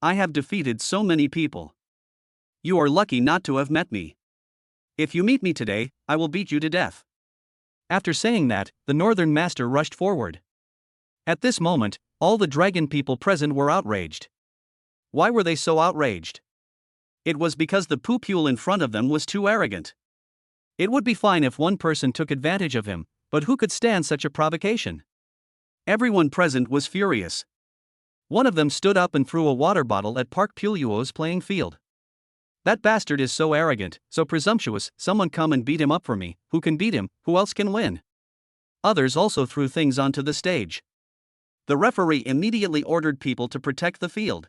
I have defeated so many people. You are lucky not to have met me. If you meet me today, I will beat you to death. After saying that, the northern master rushed forward. At this moment, all the dragon people present were outraged. Why were they so outraged? It was because the pupil in front of them was too arrogant. It would be fine if one person took advantage of him, but who could stand such a provocation? Everyone present was furious. One of them stood up and threw a water bottle at Park Puluo's playing field. That bastard is so arrogant, so presumptuous, someone come and beat him up for me, who can beat him, who else can win? Others also threw things onto the stage. The referee immediately ordered people to protect the field.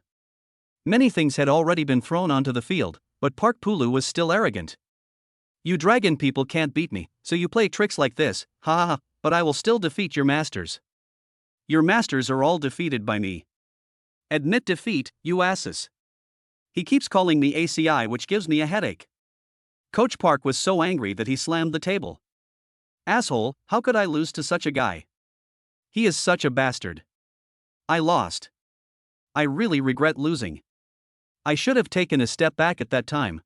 Many things had already been thrown onto the field, but Park Pulu was still arrogant. You dragon people can't beat me, so you play tricks like this, ha ha ha, but I will still defeat your masters. Your masters are all defeated by me. Admit defeat, you asses. He keeps calling me ACI, which gives me a headache. Coach Park was so angry that he slammed the table. Asshole, how could I lose to such a guy? He is such a bastard. I lost. I really regret losing. I should have taken a step back at that time.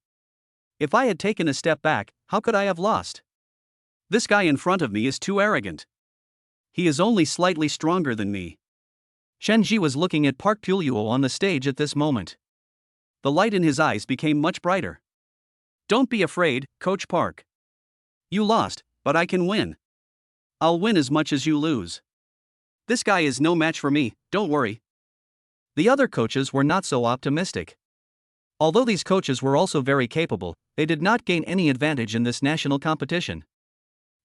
If I had taken a step back, how could I have lost? This guy in front of me is too arrogant. He is only slightly stronger than me. Shenji was looking at Park Puluo on the stage at this moment. The light in his eyes became much brighter. Don't be afraid, Coach Park. You lost, but I can win. I'll win as much as you lose. This guy is no match for me, don't worry. The other coaches were not so optimistic. Although these coaches were also very capable, they did not gain any advantage in this national competition.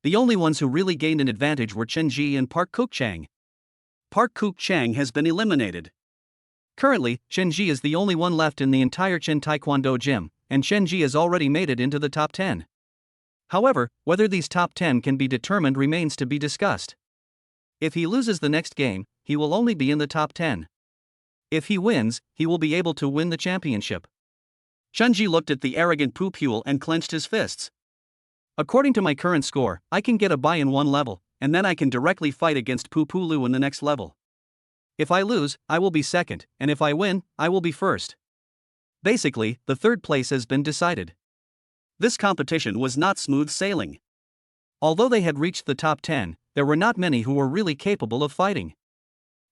The only ones who really gained an advantage were Chen Ji and Park Kook Chang. Park Kook Chang has been eliminated. Currently, Chen Ji is the only one left in the entire Chen Taekwondo gym, and Chen Ji has already made it into the top 10. However, whether these top 10 can be determined remains to be discussed. If he loses the next game, he will only be in the top 10. If he wins, he will be able to win the championship. Chunji looked at the arrogant Pu Pule and clenched his fists. According to my current score, I can get a bye in one level, and then I can directly fight against Pu Pulu in the next level. If I lose, I will be second, and if I win, I will be first. Basically, the third place has been decided. This competition was not smooth sailing. Although they had reached the top 10, there were not many who were really capable of fighting.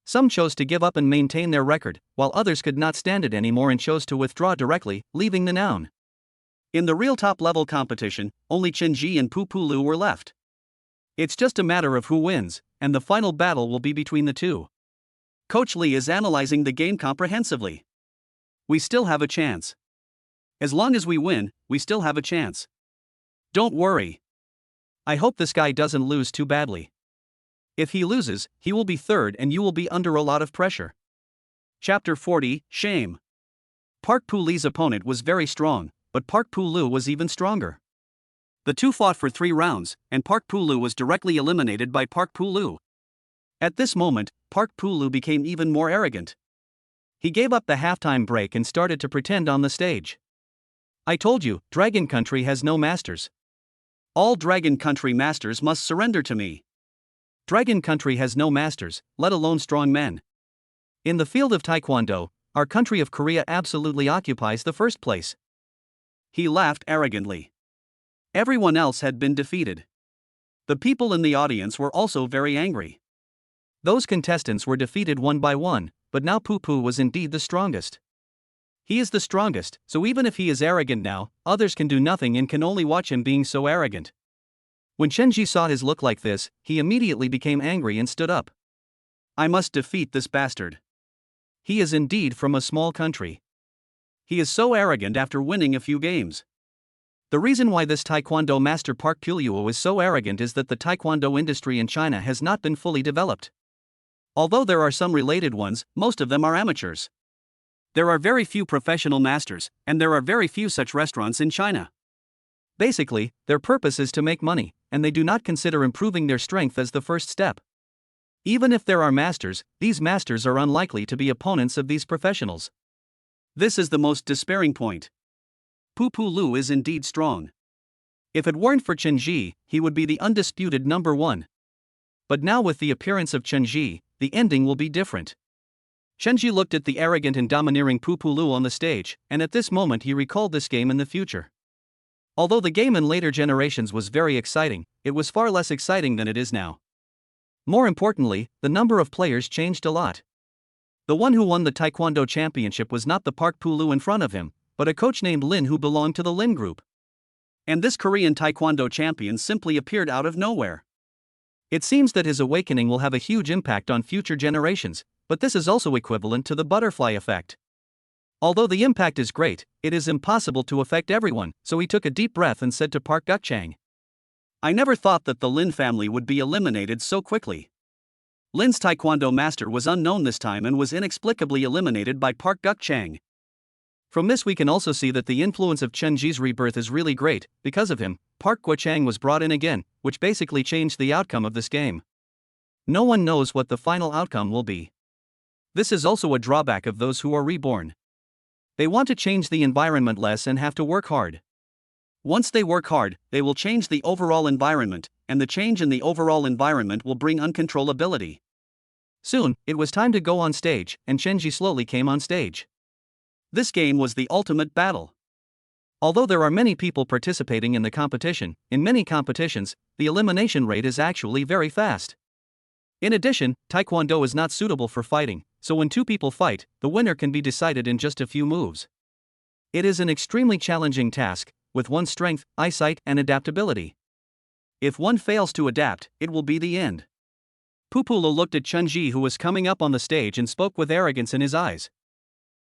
Some chose to give up and maintain their record, while others could not stand it anymore and chose to withdraw directly, leaving the noun. In the real top-level competition, only Chenji and Pu Pulu were left. It's just a matter of who wins, and the final battle will be between the two. Coach Lee is analyzing the game comprehensively. We still have a chance. As long as we win, we still have a chance. Don't worry. I hope this guy doesn't lose too badly. If he loses, he will be third and you will be under a lot of pressure. Chapter 40, Shame. Park Pu Lee's opponent was very strong, but Park Pu Lu was even stronger. The two fought for 3 rounds, and Park Pu Lu was directly eliminated by Park Pu Lu. At this moment, Park Pu Lu became even more arrogant. He gave up the halftime break and started to pretend on the stage. I told you, Dragon Country has no masters. All Dragon Country masters must surrender to me. Dragon Country has no masters, let alone strong men. In the field of Taekwondo, our country of Korea absolutely occupies the first place. He laughed arrogantly. Everyone else had been defeated. The people in the audience were also very angry. Those contestants were defeated one by one, but now Pu Pu was indeed the strongest. He is the strongest, so even if he is arrogant now, others can do nothing and can only watch him being so arrogant. When Chenji saw his look like this, he immediately became angry and stood up. I must defeat this bastard. He is indeed from a small country. He is so arrogant after winning a few games. The reason why this Taekwondo master Park Puluo is so arrogant is that the Taekwondo industry in China has not been fully developed. Although there are some related ones, most of them are amateurs. There are very few professional masters, and there are very few such restaurants in China. Basically, their purpose is to make money, and they do not consider improving their strength as the first step. Even if there are masters, these masters are unlikely to be opponents of these professionals. This is the most despairing point. Pu Pu Lu is indeed strong. If it weren't for Chen Ji, he would be the undisputed number 1. But now with the appearance of Chen Ji, the ending will be different. Chen Ji looked at the arrogant and domineering Pu Pu Lu on the stage, and at this moment he recalled this game in the future. Although the game in later generations was very exciting, it was far less exciting than it is now. More importantly, the number of players changed a lot. The one who won the Taekwondo championship was not the Park Pu Lu in front of him, but a coach named Lin who belonged to the Lin group. And this Korean Taekwondo champion simply appeared out of nowhere. It seems that his awakening will have a huge impact on future generations, but this is also equivalent to the butterfly effect. Although the impact is great, it is impossible to affect everyone, so he took a deep breath and said to Park Guk Chang, I never thought that the Lin family would be eliminated so quickly. Lin's taekwondo master was unknown this time and was inexplicably eliminated by Park Guk-chang. From this we can also see that the influence of Chen-ji's rebirth is really great. Because of him, Park Guk-chang was brought in again, which basically changed the outcome of this game. No one knows what the final outcome will be. This is also a drawback of those who are reborn. They want to change the environment less and have to work hard. Once they work hard, they will change the overall environment, and the change in the overall environment will bring uncontrollability. Soon, it was time to go on stage, and Chen-ji slowly came on stage. This game was the ultimate battle. Although there are many people participating in the competition, in many competitions, the elimination rate is actually very fast. In addition, Taekwondo is not suitable for fighting, so when two people fight, the winner can be decided in just a few moves. It is an extremely challenging task, with one's strength, eyesight, and adaptability. If one fails to adapt, it will be the end. Pupulu looked at Chen-ji, who was coming up on the stage, and spoke with arrogance in his eyes.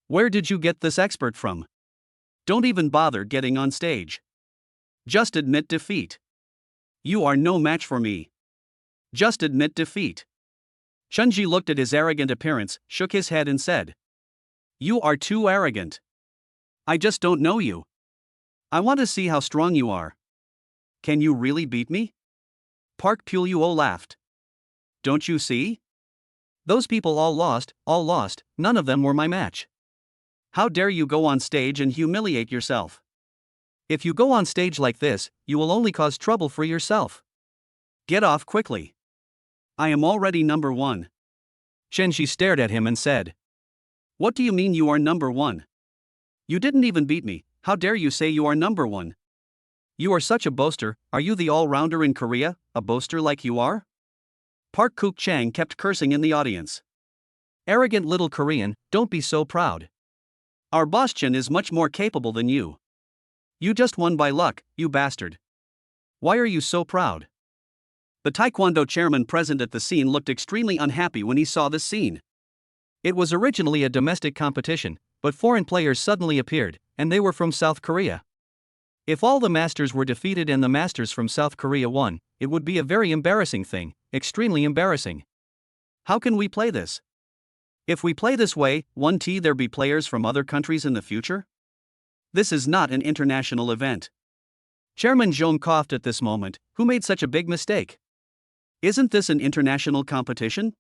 Where did you get this expert from? Don't even bother getting on stage. Just admit defeat. You are no match for me. Just admit defeat. Chen-ji looked at his arrogant appearance, shook his head and said, You are too arrogant. I just don't know you. I want to see how strong you are. Can you really beat me? Park Puluo laughed. Don't you see? Those people all lost, none of them were my match. How dare you go on stage and humiliate yourself? If you go on stage like this, you will only cause trouble for yourself. Get off quickly. I am already number one. Chen-ji stared at him and said, What do you mean you are number one? You didn't even beat me, how dare you say you are number one? You are such a boaster. Are you the all-rounder in Korea, a boaster like you are? Park Guk-chang kept cursing in the audience. Arrogant little Korean, don't be so proud. Our boss Chen is much more capable than you. You just won by luck, you bastard. Why are you so proud? The Taekwondo chairman present at the scene looked extremely unhappy when he saw this scene. It was originally a domestic competition, but foreign players suddenly appeared, and they were from South Korea. If all the masters were defeated and the masters from South Korea won, it would be a very embarrassing thing, extremely embarrassing. How can we play this? If we play this way, won't there be players from other countries in the future? This is not an international event. Chairman Zhong coughed at this moment. Who made such a big mistake? Isn't this an international competition?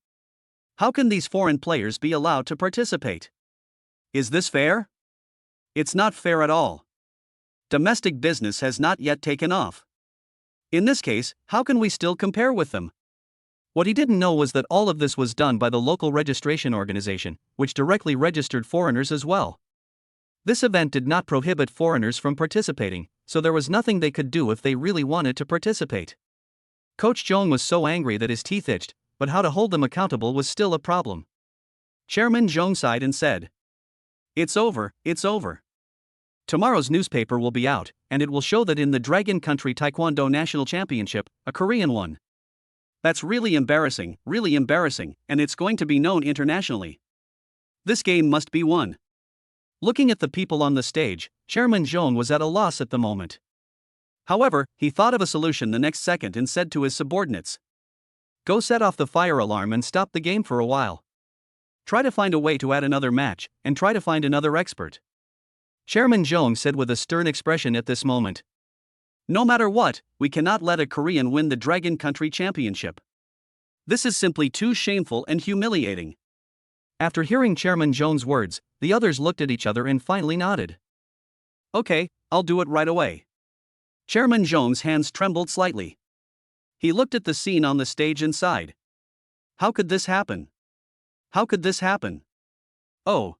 How can these foreign players be allowed to participate? Is this fair? It's not fair at all. Domestic business has not yet taken off. In this case, how can we still compare with them? What he didn't know was that all of this was done by the local registration organization, which directly registered foreigners as well. This event did not prohibit foreigners from participating, so there was nothing they could do if they really wanted to participate. Coach Zhong was so angry that his teeth itched, but how to hold them accountable was still a problem. Chairman Zhong sighed and said, It's over, it's over. Tomorrow's newspaper will be out, and it will show that in the Dragon Country Taekwondo National Championship, a Korean won. That's really embarrassing, and it's going to be known internationally. This game must be won. Looking at the people on the stage, Chairman Zhong was at a loss at the moment. However, he thought of a solution the next second and said to his subordinates, Go set off the fire alarm and stop the game for a while. Try to find a way to add another match, and try to find another expert. Chairman Zhong said with a stern expression at this moment. No matter what, we cannot let a Korean win the Dragon Country Championship. This is simply too shameful and humiliating. After hearing Chairman Zhong's words, the others looked at each other and finally nodded. Okay, I'll do it right away. Chairman Zhong's hands trembled slightly. He looked at the scene on the stage and sighed. How could this happen? How could this happen? Oh.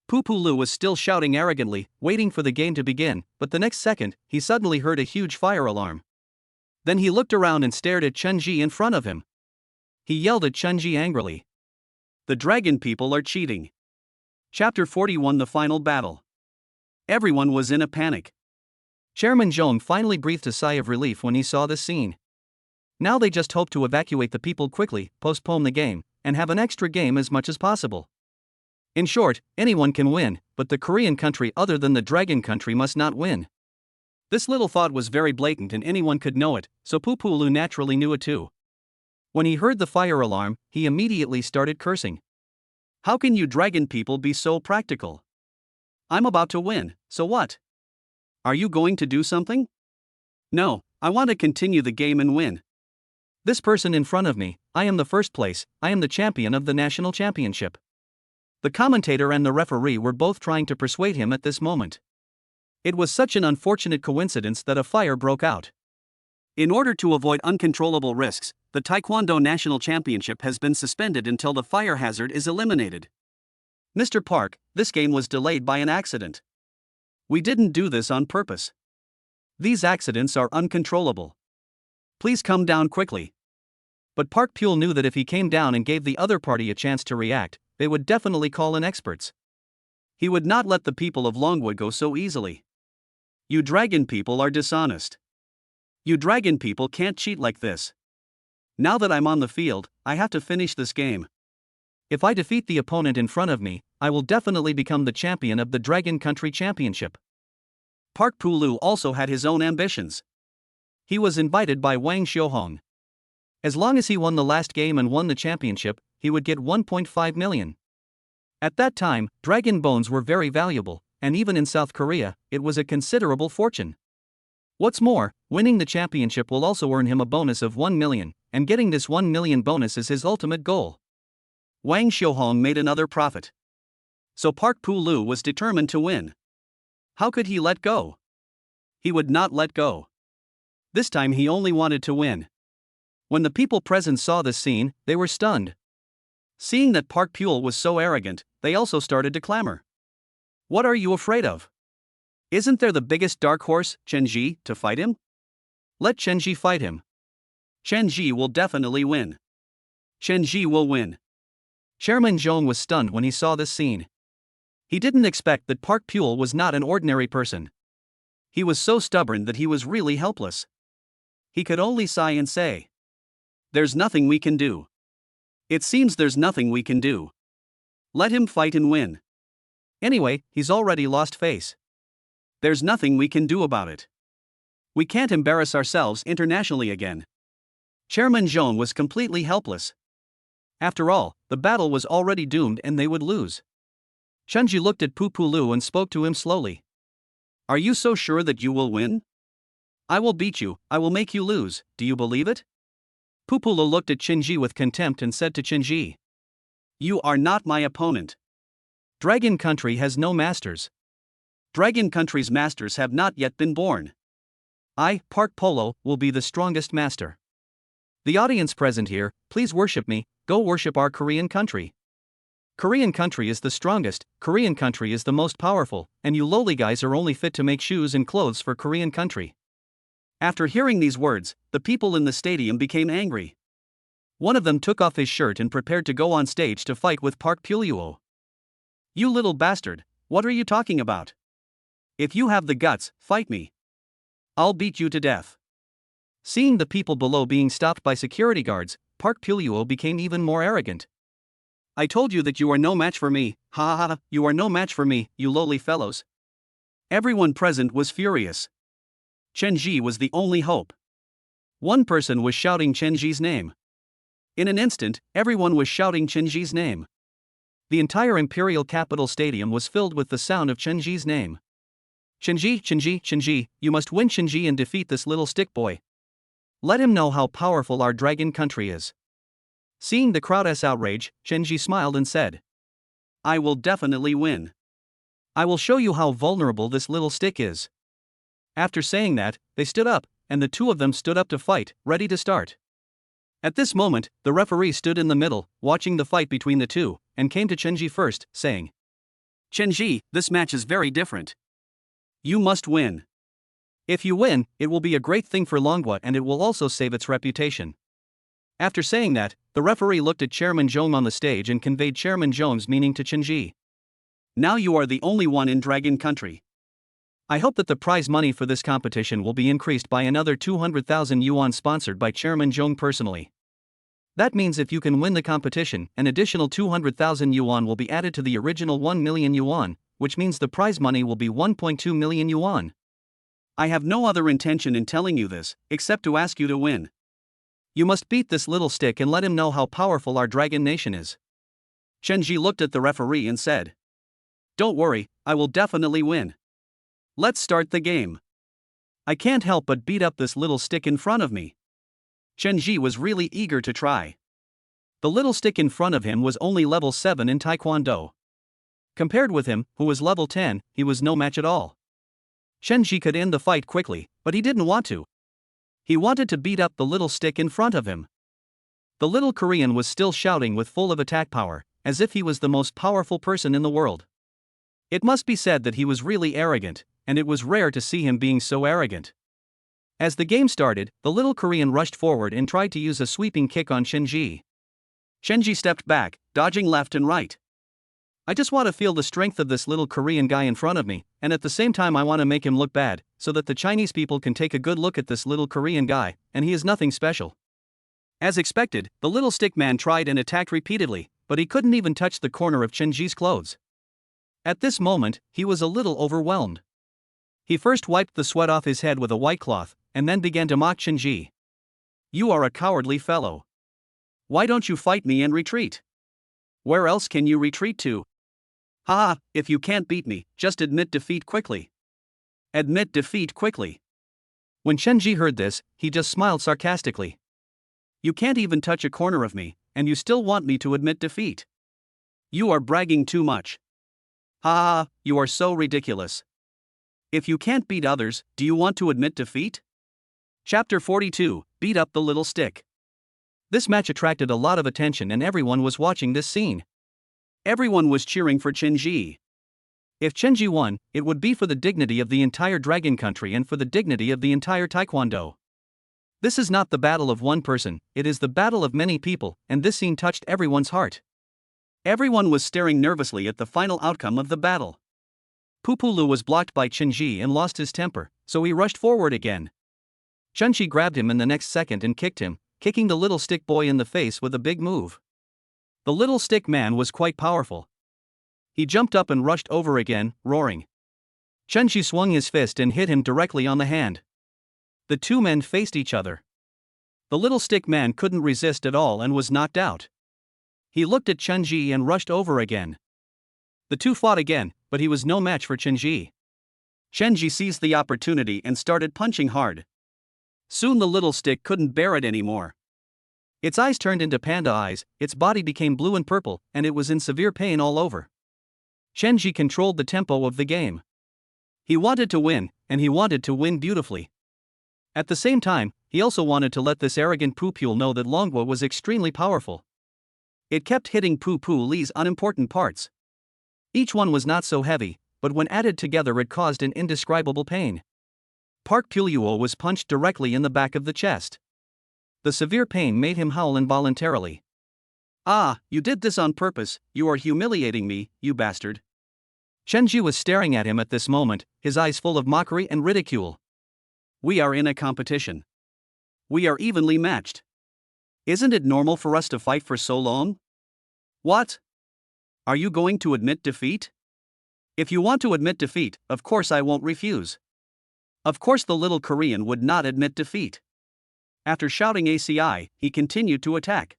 Pupulu was still shouting arrogantly, waiting for the game to begin, but the next second, he suddenly heard a huge fire alarm. Then he looked around and stared at Chen-ji in front of him. He yelled at Chen-ji angrily. The dragon people are cheating. Chapter 41 The Final Battle. Everyone was in a panic. Chairman Zhong finally breathed a sigh of relief when he saw this scene. Now they just hope to evacuate the people quickly, postpone the game, and have an extra game as much as possible. In short, anyone can win, but the Korean country other than the Dragon Country must not win. This little thought was very blatant and anyone could know it, so Pupulu naturally knew it too. When he heard the fire alarm, he immediately started cursing. How can you dragon people be so practical? I'm about to win, so what? Are you going to do something? No, I want to continue the game and win. This person in front of me, I am the first place, I am the champion of the national championship. The commentator and the referee were both trying to persuade him at this moment. It was such an unfortunate coincidence that a fire broke out. In order to avoid uncontrollable risks, the Taekwondo National Championship has been suspended until the fire hazard is eliminated. Mr. Park, this game was delayed by an accident. We didn't do this on purpose. These accidents are uncontrollable. Please come down quickly. But Park Pule knew that if he came down and gave the other party a chance to react, they would definitely call in experts. He would not let the people of Longwood go so easily. You dragon people are dishonest. You dragon people can't cheat like this. Now that I'm on the field, I have to finish this game. If I defeat the opponent in front of me, I will definitely become the champion of the Dragon Country Championship. Park Pulu also had his own ambitions. He was invited by Wang Xiaohong. As long as he won the last game and won the championship, he would get 1.5 million. At that time, dragon bones were very valuable, and even in South Korea, it was a considerable fortune. What's more, winning the championship will also earn him a bonus of 1 million, and getting this 1 million bonus is his ultimate goal. Wang Xiaohong made another profit. So Park Pulu was determined to win. How could he let go? He would not let go. This time he only wanted to win. When the people present saw this scene, they were stunned. Seeing that Park Pule was so arrogant, they also started to clamor. What are you afraid of? Isn't there the biggest dark horse, Chen Ji, to fight him? Let Chen Ji fight him. Chen Ji will definitely win. Chen Ji will win. Chairman Zhong was stunned when he saw this scene. He didn't expect that Park Pule was not an ordinary person. He was so stubborn that he was really helpless. He could only sigh and say, "There's nothing we can do. It seems there's nothing we can do. Let him fight and win. Anyway, he's already lost face. There's nothing we can do about it. We can't embarrass ourselves internationally again." Chairman Zhong was completely helpless. After all, the battle was already doomed and they would lose. Shunji looked at Pupulu and spoke to him slowly. Are you so sure that you will win? I will beat you, I will make you lose, do you believe it? Pupulu looked at Shinji with contempt and said to Shinji, you are not my opponent. Dragon Country has no masters. Dragon Country's masters have not yet been born. I, Park Polo, will be the strongest master. The audience present here, please worship me, go worship our Korean country. Korean country is the strongest, Korean country is the most powerful, and you lowly guys are only fit to make shoes and clothes for Korean country. After hearing these words, the people in the stadium became angry. One of them took off his shirt and prepared to go on stage to fight with Park Puluo. You little bastard, what are you talking about? If you have the guts, fight me. I'll beat you to death. Seeing the people below being stopped by security guards, Park Puluo became even more arrogant. I told you that you are no match for me, ha ha ha, you are no match for me, you lowly fellows. Everyone present was furious. Chen Ji was the only hope. One person was shouting Chen Ji's name. In an instant, everyone was shouting Chen Ji's name. The entire Imperial Capital Stadium was filled with the sound of Chen Ji's name. Chen Ji, Chen Ji, Chen Ji, you must win Chen Ji and defeat this little stick boy. Let him know how powerful our dragon country is. Seeing the crowd's outrage, Chen Ji smiled and said, I will definitely win. I will show you how vulnerable this little stick is. After saying that, they stood up, and the two of them stood up to fight, ready to start. At this moment, the referee stood in the middle, watching the fight between the two, and came to Chen Ji first, saying, Chen Ji, this match is very different. You must win. If you win, it will be a great thing for Longwa and it will also save its reputation. After saying that, the referee looked at Chairman Zhong on the stage and conveyed Chairman Zhong's meaning to Chen Ji. Now you are the only one in Dragon Country. I hope that the prize money for this competition will be increased by another 200,000 yuan sponsored by Chairman Zhong personally. That means if you can win the competition, an additional 200,000 yuan will be added to the original 1 million yuan, which means the prize money will be 1.2 million yuan. I have no other intention in telling you this, except to ask you to win. You must beat this little stick and let him know how powerful our dragon nation is. Chen Ji looked at the referee and said, "Don't worry, I will definitely win. Let's start the game. I can't help but beat up this little stick in front of me." Chen Ji was really eager to try. The little stick in front of him was only level 7 in Taekwondo. Compared with him, who was level 10, he was no match at all. Chen Ji could end the fight quickly, but he didn't want to. He wanted to beat up the little stick in front of him. The little Korean was still shouting with full of attack power, as if he was the most powerful person in the world. It must be said that he was really arrogant, and it was rare to see him being so arrogant. As the game started, the little Korean rushed forward and tried to use a sweeping kick on Chen Ji. Chen Ji stepped back, dodging left and right. I just want to feel the strength of this little Korean guy in front of me, and at the same time I want to make him look bad, so that the Chinese people can take a good look at this little Korean guy, and he is nothing special. As expected, the little stick man tried and attacked repeatedly, but he couldn't even touch the corner of Chen Ji's clothes. At this moment, he was a little overwhelmed. He first wiped the sweat off his head with a white cloth, and then began to mock Chen Ji. "You are a cowardly fellow. Why don't you fight me and retreat? Where else can you retreat to? Haha, if you can't beat me, just admit defeat quickly. Admit defeat quickly." When Chen Ji heard this, he just smiled sarcastically. "You can't even touch a corner of me, and you still want me to admit defeat? You are bragging too much. Ha, you are so ridiculous. If you can't beat others, do you want to admit defeat?" Chapter 42, Beat Up the Little Stick. This match attracted a lot of attention and everyone was watching this scene. Everyone was cheering for Chen Ji. If Chen Ji won, it would be for the dignity of the entire dragon country and for the dignity of the entire Taekwondo. This is not the battle of one person, it is the battle of many people, and this scene touched everyone's heart. Everyone was staring nervously at the final outcome of the battle. Pupulu was blocked by Chen Ji and lost his temper, so he rushed forward again. Chen Ji grabbed him in the next second and kicked him, kicking the little stick boy in the face with a big move. The little stick man was quite powerful. He jumped up and rushed over again, roaring. Chen Ji swung his fist and hit him directly on the hand. The two men faced each other. The little stick man couldn't resist at all and was knocked out. He looked at Chen Ji and rushed over again. The two fought again, but he was no match for Chen Ji. Chen Ji seized the opportunity and started punching hard. Soon the little stick couldn't bear it anymore. Its eyes turned into panda eyes, its body became blue and purple, and it was in severe pain all over. Chen Ji controlled the tempo of the game. He wanted to win, and he wanted to win beautifully. At the same time, he also wanted to let this arrogant Pupul know that Longwa was extremely powerful. It kept hitting Pupuli's unimportant parts. Each one was not so heavy, but when added together it caused an indescribable pain. Park-Puluo was punched directly in the back of the chest. The severe pain made him howl involuntarily. "Ah, you did this on purpose, you are humiliating me, you bastard." Chen Ji was staring at him at this moment, his eyes full of mockery and ridicule. "We are in a competition. We are evenly matched. Isn't it normal for us to fight for so long? What? Are you going to admit defeat? If you want to admit defeat, of course I won't refuse." Of course the little Korean would not admit defeat. After shouting ACI, he continued to attack.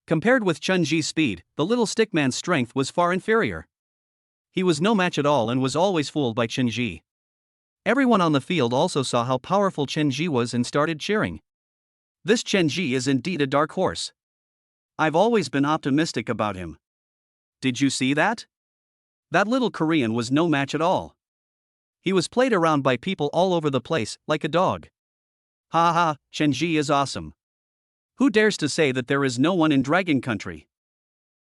Compared with Chen Ji's speed, the little stickman's strength was far inferior. He was no match at all and was always fooled by Chen Ji. Everyone on the field also saw how powerful Chen Ji was and started cheering. This Chen Ji is indeed a dark horse. I've always been optimistic about him. Did you see that? That little Korean was no match at all. He was played around by people all over the place, like a dog. Ha ha, Chen Ji is awesome. Who dares to say that there is no one in Dragon Country?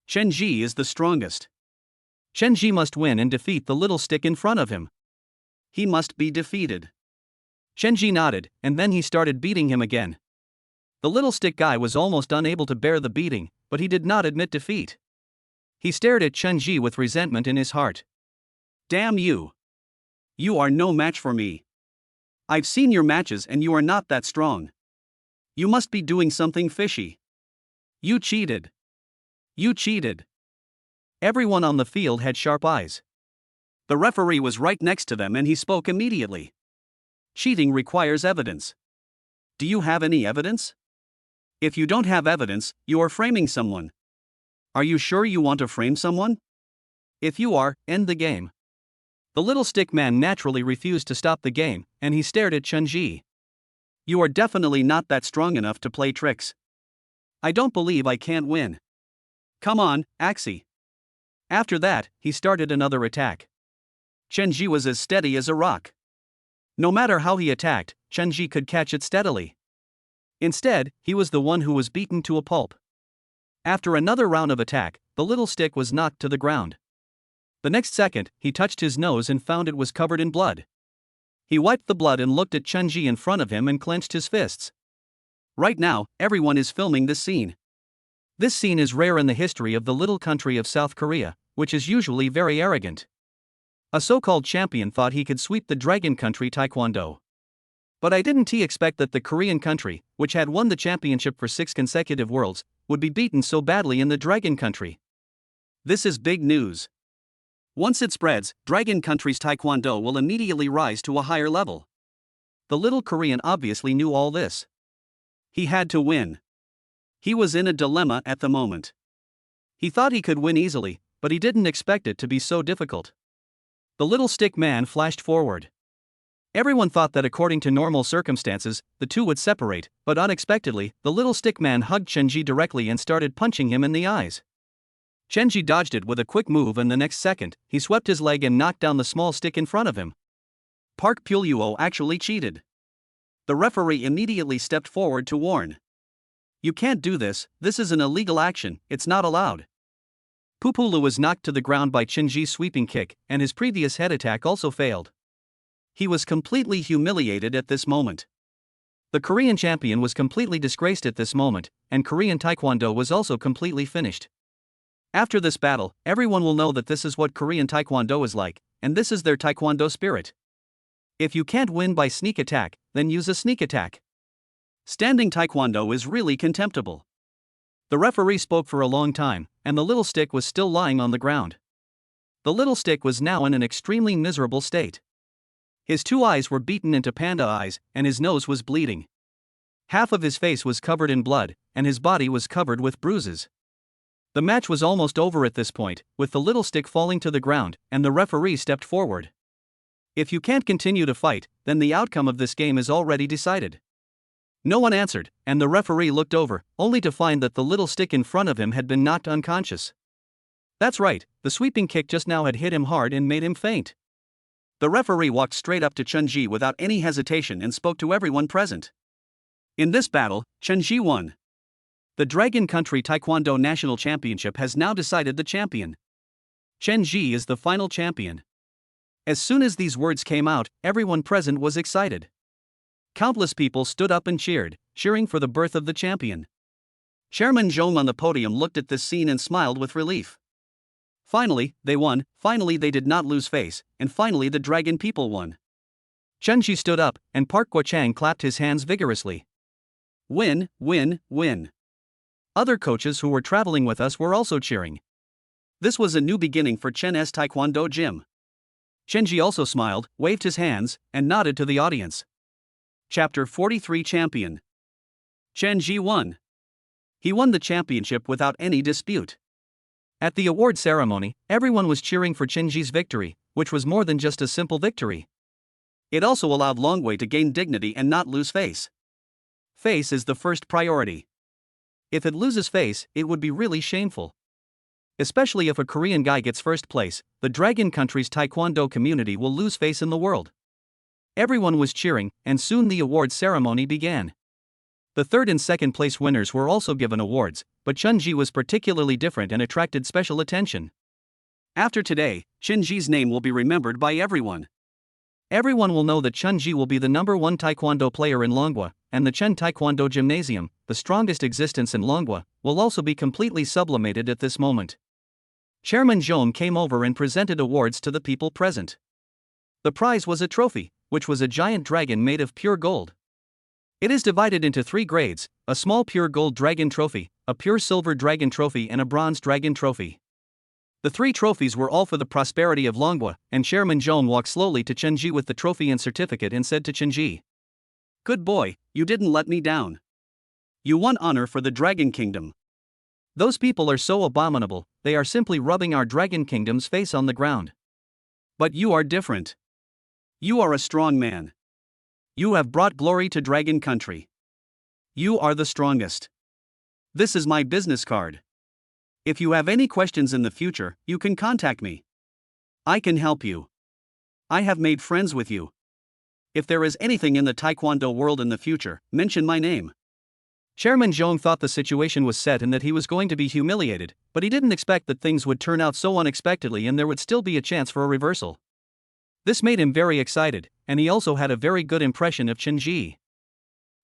Chen Ji is the strongest. Chen Ji must win and defeat the little stick in front of him. He must be defeated. Chen Ji nodded, and then he started beating him again. The little stick guy was almost unable to bear the beating, but he did not admit defeat. He stared at Chen Ji with resentment in his heart. Damn you! You are no match for me. I've seen your matches and you are not that strong. You must be doing something fishy. You cheated. You cheated. Everyone on the field had sharp eyes. The referee was right next to them and he spoke immediately. Cheating requires evidence. Do you have any evidence? If you don't have evidence, you are framing someone. Are you sure you want to frame someone? If you are, end the game. The little stick man naturally refused to stop the game, and he stared at Chun-Ji. You are definitely not that strong enough to play tricks. I don't believe I can't win. Come on, Axie. After that, he started another attack. Chun-Ji was as steady as a rock. No matter how he attacked, Chun-Ji could catch it steadily. Instead, he was the one who was beaten to a pulp. After another round of attack, the little stick was knocked to the ground. The next second, he touched his nose and found it was covered in blood. He wiped the blood and looked at Chun-Ji in front of him and clenched his fists. Right now, everyone is filming this scene. This scene is rare in the history of the little country of South Korea, which is usually very arrogant. A so-called champion thought he could sweep the Dragon Country Taekwondo. But I didn't expect that the Korean country, which had won the championship for 6 consecutive worlds, would be beaten so badly in the Dragon Country. This is big news. Once it spreads, Dragon Country's Taekwondo will immediately rise to a higher level. The little Korean obviously knew all this. He had to win. He was in a dilemma at the moment. He thought he could win easily, but he didn't expect it to be so difficult. The little stick man flashed forward. Everyone thought that according to normal circumstances, the two would separate, but unexpectedly, the little stick man hugged Chun-Ji directly and started punching him in the eyes. Chun-Ji dodged it with a quick move, and the next second, he swept his leg and knocked down the small stick in front of him. Park.Reward actually cheated. The referee immediately stepped forward to warn. You can't do this, this is an illegal action, it's not allowed. Pupulu was knocked to the ground by Chun-Ji's sweeping kick, and his previous head attack also failed. He was completely humiliated at this moment. The Korean champion was completely disgraced at this moment, and Korean Taekwondo was also completely finished. After this battle, everyone will know that this is what Korean Taekwondo is like, and this is their Taekwondo spirit. If you can't win by sneak attack, then use a sneak attack. Standing Taekwondo is really contemptible. The referee spoke for a long time, and the little stick was still lying on the ground. The little stick was now in an extremely miserable state. His 2 eyes were beaten into panda eyes, and his nose was bleeding. Half of his face was covered in blood, and his body was covered with bruises. The match was almost over at this point, with the little stick falling to the ground, and the referee stepped forward. If you can't continue to fight, then the outcome of this game is already decided. No one answered, and the referee looked over, only to find that the little stick in front of him had been knocked unconscious. That's right, the sweeping kick just now had hit him hard and made him faint. The referee walked straight up to Chun-Ji without any hesitation and spoke to everyone present. In this battle, Chun-Ji won. The Dragon Country Taekwondo National Championship has now decided the champion. Chun-Ji is the final champion. As soon as these words came out, everyone present was excited. Countless people stood up and cheered, cheering for the birth of the champion. Chairman Jong on the podium looked at this scene and smiled with relief. Finally, they won, finally they did not lose face, and finally the dragon people won. Chun-Ji stood up, and Park Guo-chang clapped his hands vigorously. Win, win, win. Other coaches who were traveling with us were also cheering. This was a new beginning for Chen's Taekwondo gym. Chun-Ji also smiled, waved his hands, and nodded to the audience. Chapter 43 Champion. Chun-Ji won. He won the championship without any dispute. At the award ceremony, everyone was cheering for Chun-Ji's victory, which was more than just a simple victory. It also allowed Longwei to gain dignity and not lose face. Face is the first priority. If it loses face, it would be really shameful. Especially if a Korean guy gets first place, the Dragon Country's Taekwondo community will lose face in the world. Everyone was cheering, and soon the award ceremony began. The third and second place winners were also given awards, but Chun-Ji was particularly different and attracted special attention. After today, Chun-Ji's name will be remembered by everyone. Everyone will know that Chun-Ji will be the #1 Taekwondo player in Longwa, and the Chen Taekwondo Gymnasium, the strongest existence in Longwa, will also be completely sublimated at this moment. Chairman Jong came over and presented awards to the people present. The prize was a trophy, which was a giant dragon made of pure gold. It is divided into 3 grades, a small pure gold dragon trophy, a pure silver dragon trophy and a bronze dragon trophy. The 3 trophies were all for the prosperity of Longwa, and Chairman Jong walked slowly to Chun-Ji with the trophy and certificate and said to Chun-Ji, "Good boy, you didn't let me down." You won honor for the Dragon Kingdom. Those people are so abominable, they are simply rubbing our Dragon Kingdom's face on the ground. But you are different. You are a strong man. You have brought glory to Dragon Country. You are the strongest. This is my business card. If you have any questions in the future, you can contact me. I can help you. I have made friends with you. If there is anything in the Taekwondo world in the future, mention my name. Chairman Zhong thought the situation was set and that he was going to be humiliated, but he didn't expect that things would turn out so unexpectedly and there would still be a chance for a reversal. This made him very excited, and he also had a very good impression of Chen Ji.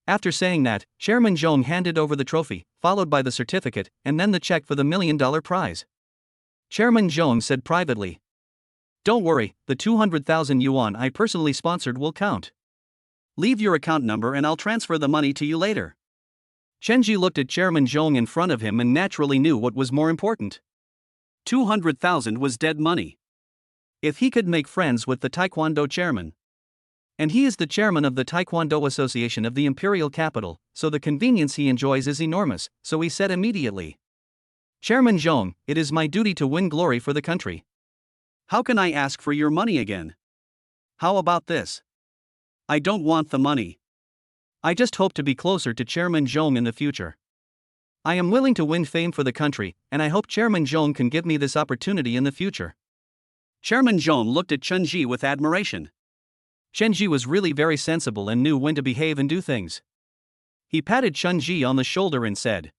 After saying that, Chairman Zhong handed over the trophy, followed by the certificate, and then the check for the $1 million prize. Chairman Zhong said privately, "Don't worry, the 200,000 yuan I personally sponsored will count. Leave your account number and I'll transfer the money to you later." Chen Ji looked at Chairman Zhong in front of him and naturally knew what was more important. 200,000 was dead money. If he could make friends with the Taekwondo chairman. And he is the chairman of the Taekwondo Association of the Imperial Capital, so the convenience he enjoys is enormous, so he said immediately, "Chairman Zhong, it is my duty to win glory for the country. How can I ask for your money again? How about this? I don't want the money. I just hope to be closer to Chairman Zhong in the future. I am willing to win fame for the country, and I hope Chairman Zhong can give me this opportunity in the future." Chairman Zhong looked at Chen Ji with admiration. Chen Ji was really very sensible and knew when to behave and do things. He patted Chen Ji on the shoulder and said,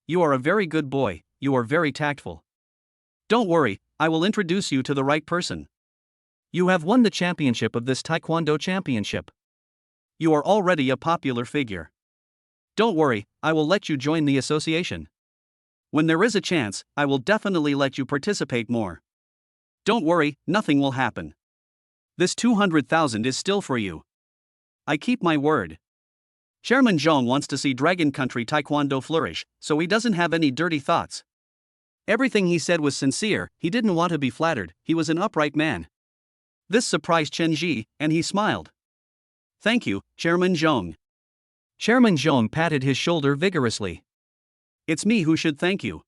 "You are a very good boy, you are very tactful. Don't worry, I will introduce you to the right person. You have won the championship of this Taekwondo championship. You are already a popular figure. Don't worry, I will let you join the association. When there is a chance, I will definitely let you participate more. Don't worry, nothing will happen. This 200,000 is still for you. I keep my word." Chairman Zhong wants to see Dragon Country Taekwondo flourish, so he doesn't have any dirty thoughts. Everything he said was sincere, he didn't want to be flattered, he was an upright man. This surprised Chen Ji, and he smiled. "Thank you, Chairman Zhong." Chairman Zhong patted his shoulder vigorously. "It's me who should thank you."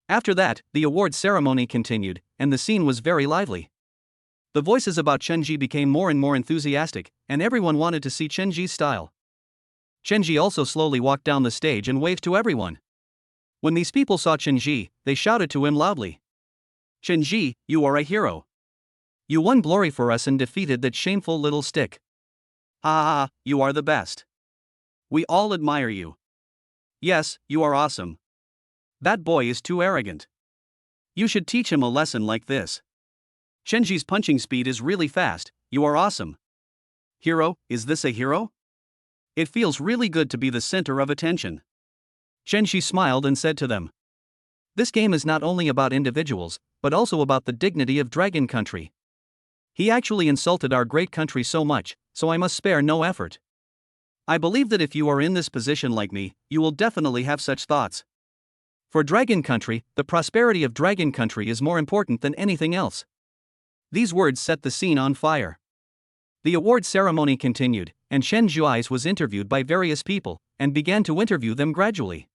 After that, the award ceremony continued, and the scene was very lively. The voices about Chen Ji became more and more enthusiastic, and everyone wanted to see Chen Ji's style. Chen Ji also slowly walked down the stage and waved to everyone. When these people saw Chen Ji, they shouted to him loudly, "Chen Ji, you are a hero. You won glory for us and defeated that shameful little stick. Ha ha ha, you are the best. We all admire you. Yes, you are awesome. That boy is too arrogant. You should teach him a lesson like this. Chen Ji's punching speed is really fast, you are awesome. Hero, is this a hero? It feels really good to be the center of attention." Chen Ji smiled and said to them, "This game is not only about individuals, but also about the dignity of Dragon Country. He actually insulted our great country so much, so I must spare no effort. I believe that if you are in this position like me, you will definitely have such thoughts. For Dragon Country, the prosperity of Dragon Country is more important than anything else." These words set the scene on fire. The award ceremony continued, and Chen Zhuai was interviewed by various people, and began to interview them gradually.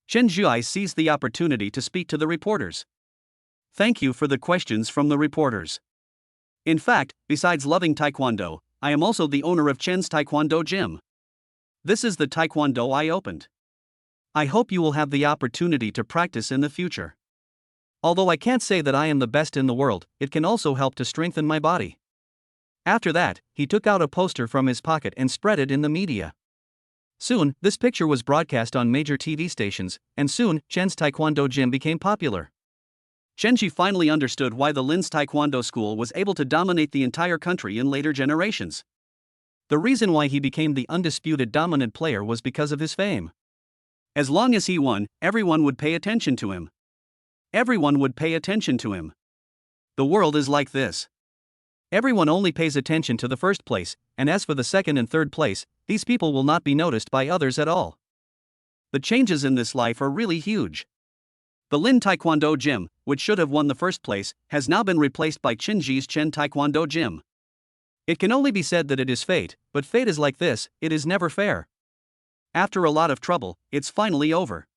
Chen Zhuai seized the opportunity to speak to the reporters. "Thank you for the questions from the reporters. In fact, besides loving Taekwondo, I am also the owner of Chen's Taekwondo Gym. This is the Taekwondo I opened. I hope you will have the opportunity to practice in the future. Although I can't say that I am the best in the world, it can also help to strengthen my body." After that, he took out a poster from his pocket and spread it in the media. Soon, this picture was broadcast on major TV stations, and soon, Chen's Taekwondo Gym became popular. Chen Ji finally understood why the Lin's Taekwondo school was able to dominate the entire country in later generations. The reason why he became the undisputed dominant player was because of his fame. As long as he won, everyone would pay attention to him. Everyone would pay attention to him. The world is like this. Everyone only pays attention to the first place, and as for the second and third place, these people will not be noticed by others at all. The changes in this life are really huge. The Lin Taekwondo Gym, which should have won the first place, has now been replaced by Chen Ji's Chen Taekwondo Gym. It can only be said that it is fate, but fate is like this, it is never fair. After a lot of trouble, it's finally over.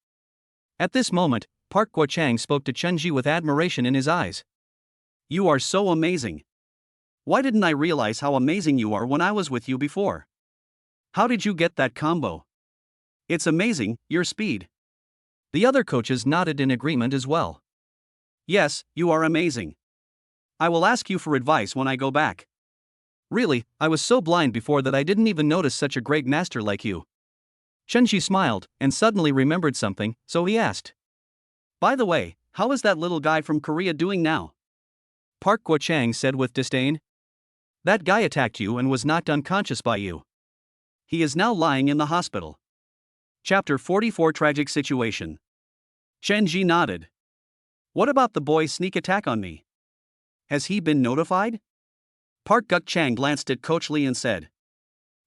At this moment, Park Guo-chang spoke to Chen-ji with admiration in his eyes. You are so amazing. Why didn't I realize how amazing you are when I was with you before? How did you get that combo? It's amazing, your speed. The other coaches nodded in agreement as well. Yes, you are amazing. I will ask you for advice when I go back. Really, I was so blind before that I didn't even notice such a great master like you. Chen-ji smiled, and suddenly remembered something, so he asked. By the way, how is that little guy from Korea doing now? Park Guo-chang said with disdain. That guy attacked you and was knocked unconscious by you. He is now lying in the hospital. Chapter 44 Tragic Situation. Chen-ji nodded. What about the boy's sneak attack on me? Has he been notified? Park Guo-chang glanced at Coach Lee and said.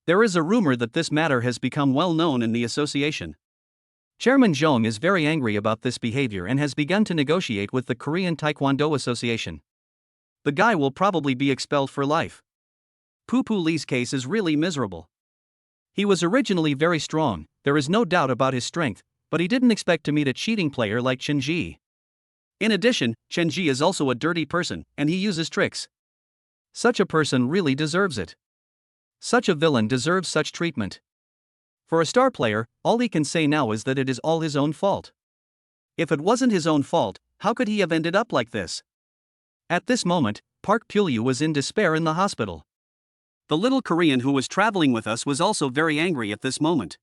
There is a rumor that this matter has become well known in the association. Chairman Zhong is very angry about this behavior and has begun to negotiate with the Korean Taekwondo Association. The guy will probably be expelled for life. Poo-Poo Lee's case is really miserable. He was originally very strong, there is no doubt about his strength, but he didn't expect to meet a cheating player like Chen-ji. In addition, Chen-ji is also a dirty person, and he uses tricks. Such a person really deserves it. Such a villain deserves such treatment. For a star player, all he can say now is that it is all his own fault. If it wasn't his own fault, how could he have ended up like this? At this moment, Park Pulyu was in despair in the hospital. The little Korean who was traveling with us was also very angry at this moment.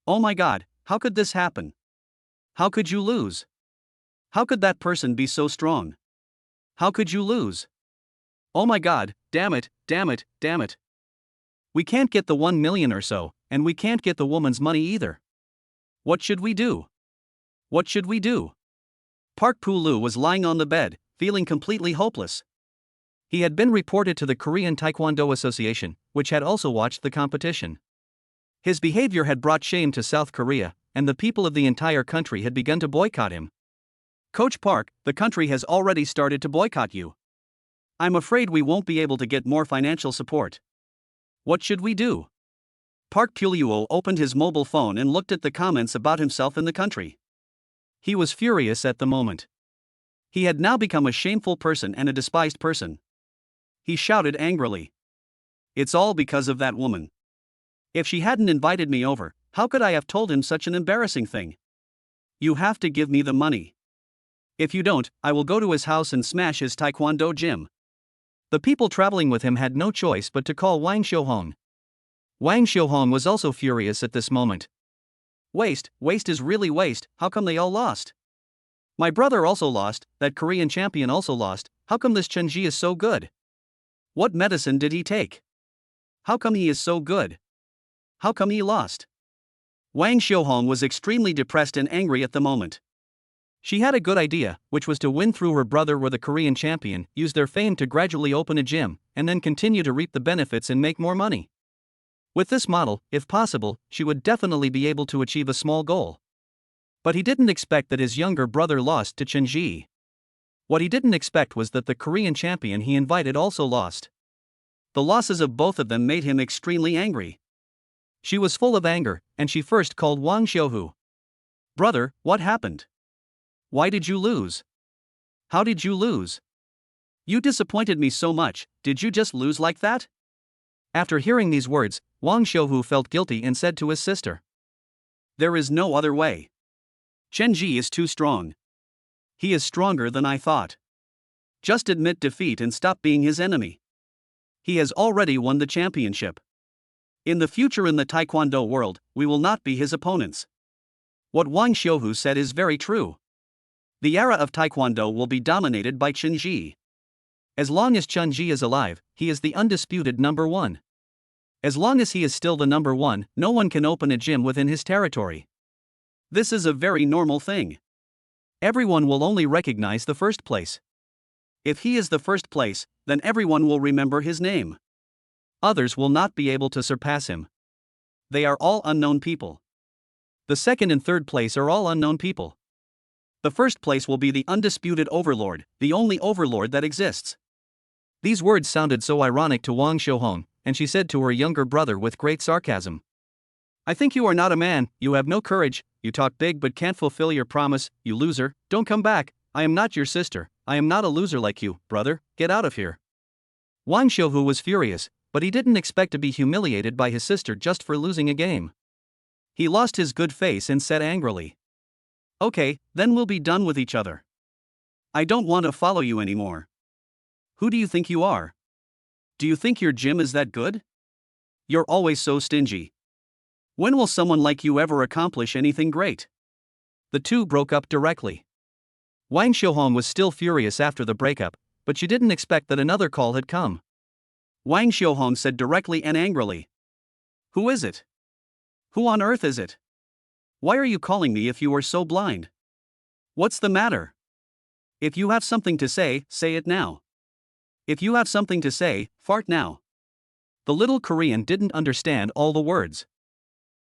Oh my god, how could this happen? How could you lose? How could that person be so strong? How could you lose? Oh my god, damn it, damn it, damn it. We can't get the 1 million or so, and we can't get the woman's money either. What should we do? What should we do? Park Poo-lu was lying on the bed, feeling completely hopeless. He had been reported to the Korean Taekwondo Association, which had also watched the competition. His behavior had brought shame to South Korea, and the people of the entire country had begun to boycott him. Coach Park, the country has already started to boycott you. I'm afraid we won't be able to get more financial support. What should we do? Park Pulyu opened his mobile phone and looked at the comments about himself in the country. He was furious at the moment. He had now become a shameful person and a despised person. He shouted angrily. It's all because of that woman. If she hadn't invited me over, how could I have told him such an embarrassing thing? You have to give me the money. If you don't, I will go to his house and smash his taekwondo gym. The people traveling with him had no choice but to call Wang Xiuhong. Wang Xiuhong was also furious at this moment. Waste is really waste, how come they all lost? My brother also lost, that Korean champion also lost, how come this Chen-ji is so good? What medicine did he take? How come he is so good? How come he lost? Wang Xiuhong was extremely depressed and angry at the moment. She had a good idea, which was to win through her brother or the Korean champion, use their fame to gradually open a gym, and then continue to reap the benefits and make more money. With this model, if possible, she would definitely be able to achieve a small goal. But he didn't expect that his younger brother lost to Chen-ji. What he didn't expect was that the Korean champion he invited also lost. The losses of both of them made him extremely angry. She was full of anger, and she first called Wang Xiuhu. Brother, what happened? Why did you lose? How did you lose? You disappointed me so much, did you just lose like that? After hearing these words, Wang Xiuhu felt guilty and said to his sister. There is no other way. Chen-ji is too strong. He is stronger than I thought. Just admit defeat and stop being his enemy. He has already won the championship. In the future in the Taekwondo world, we will not be his opponents. What Wang Xiuhu said is very true. The era of Taekwondo will be dominated by Chen-ji. As long as Chen-ji is alive, he is the undisputed number one. As long as he is still the number one, no one can open a gym within his territory. This is a very normal thing. Everyone will only recognize the first place. If he is the first place, then everyone will remember his name. Others will not be able to surpass him. They are all unknown people. The second and third place are all unknown people. The first place will be the undisputed overlord, the only overlord that exists. These words sounded so ironic to Wang Xiuhong, and she said to her younger brother with great sarcasm. I think you are not a man, you have no courage, you talk big but can't fulfill your promise, you loser, don't come back, I am not your sister, I am not a loser like you, brother, get out of here. Wang Xiuhu was furious, but he didn't expect to be humiliated by his sister just for losing a game. He lost his good face and said angrily, "Okay, then we'll be done with each other. I don't want to follow you anymore. Who do you think you are? Do you think your gym is that good? You're always so stingy. When will someone like you ever accomplish anything great?" The two broke up directly. Wang Xiuhong was still furious after the breakup, but she didn't expect that another call had come. Wang Xiuhong said directly and angrily, "Who is it? Who on earth is it? Why are you calling me if you are so blind? What's the matter? If you have something to say it now. If you have something to say, fart now." The little Korean didn't understand all the words.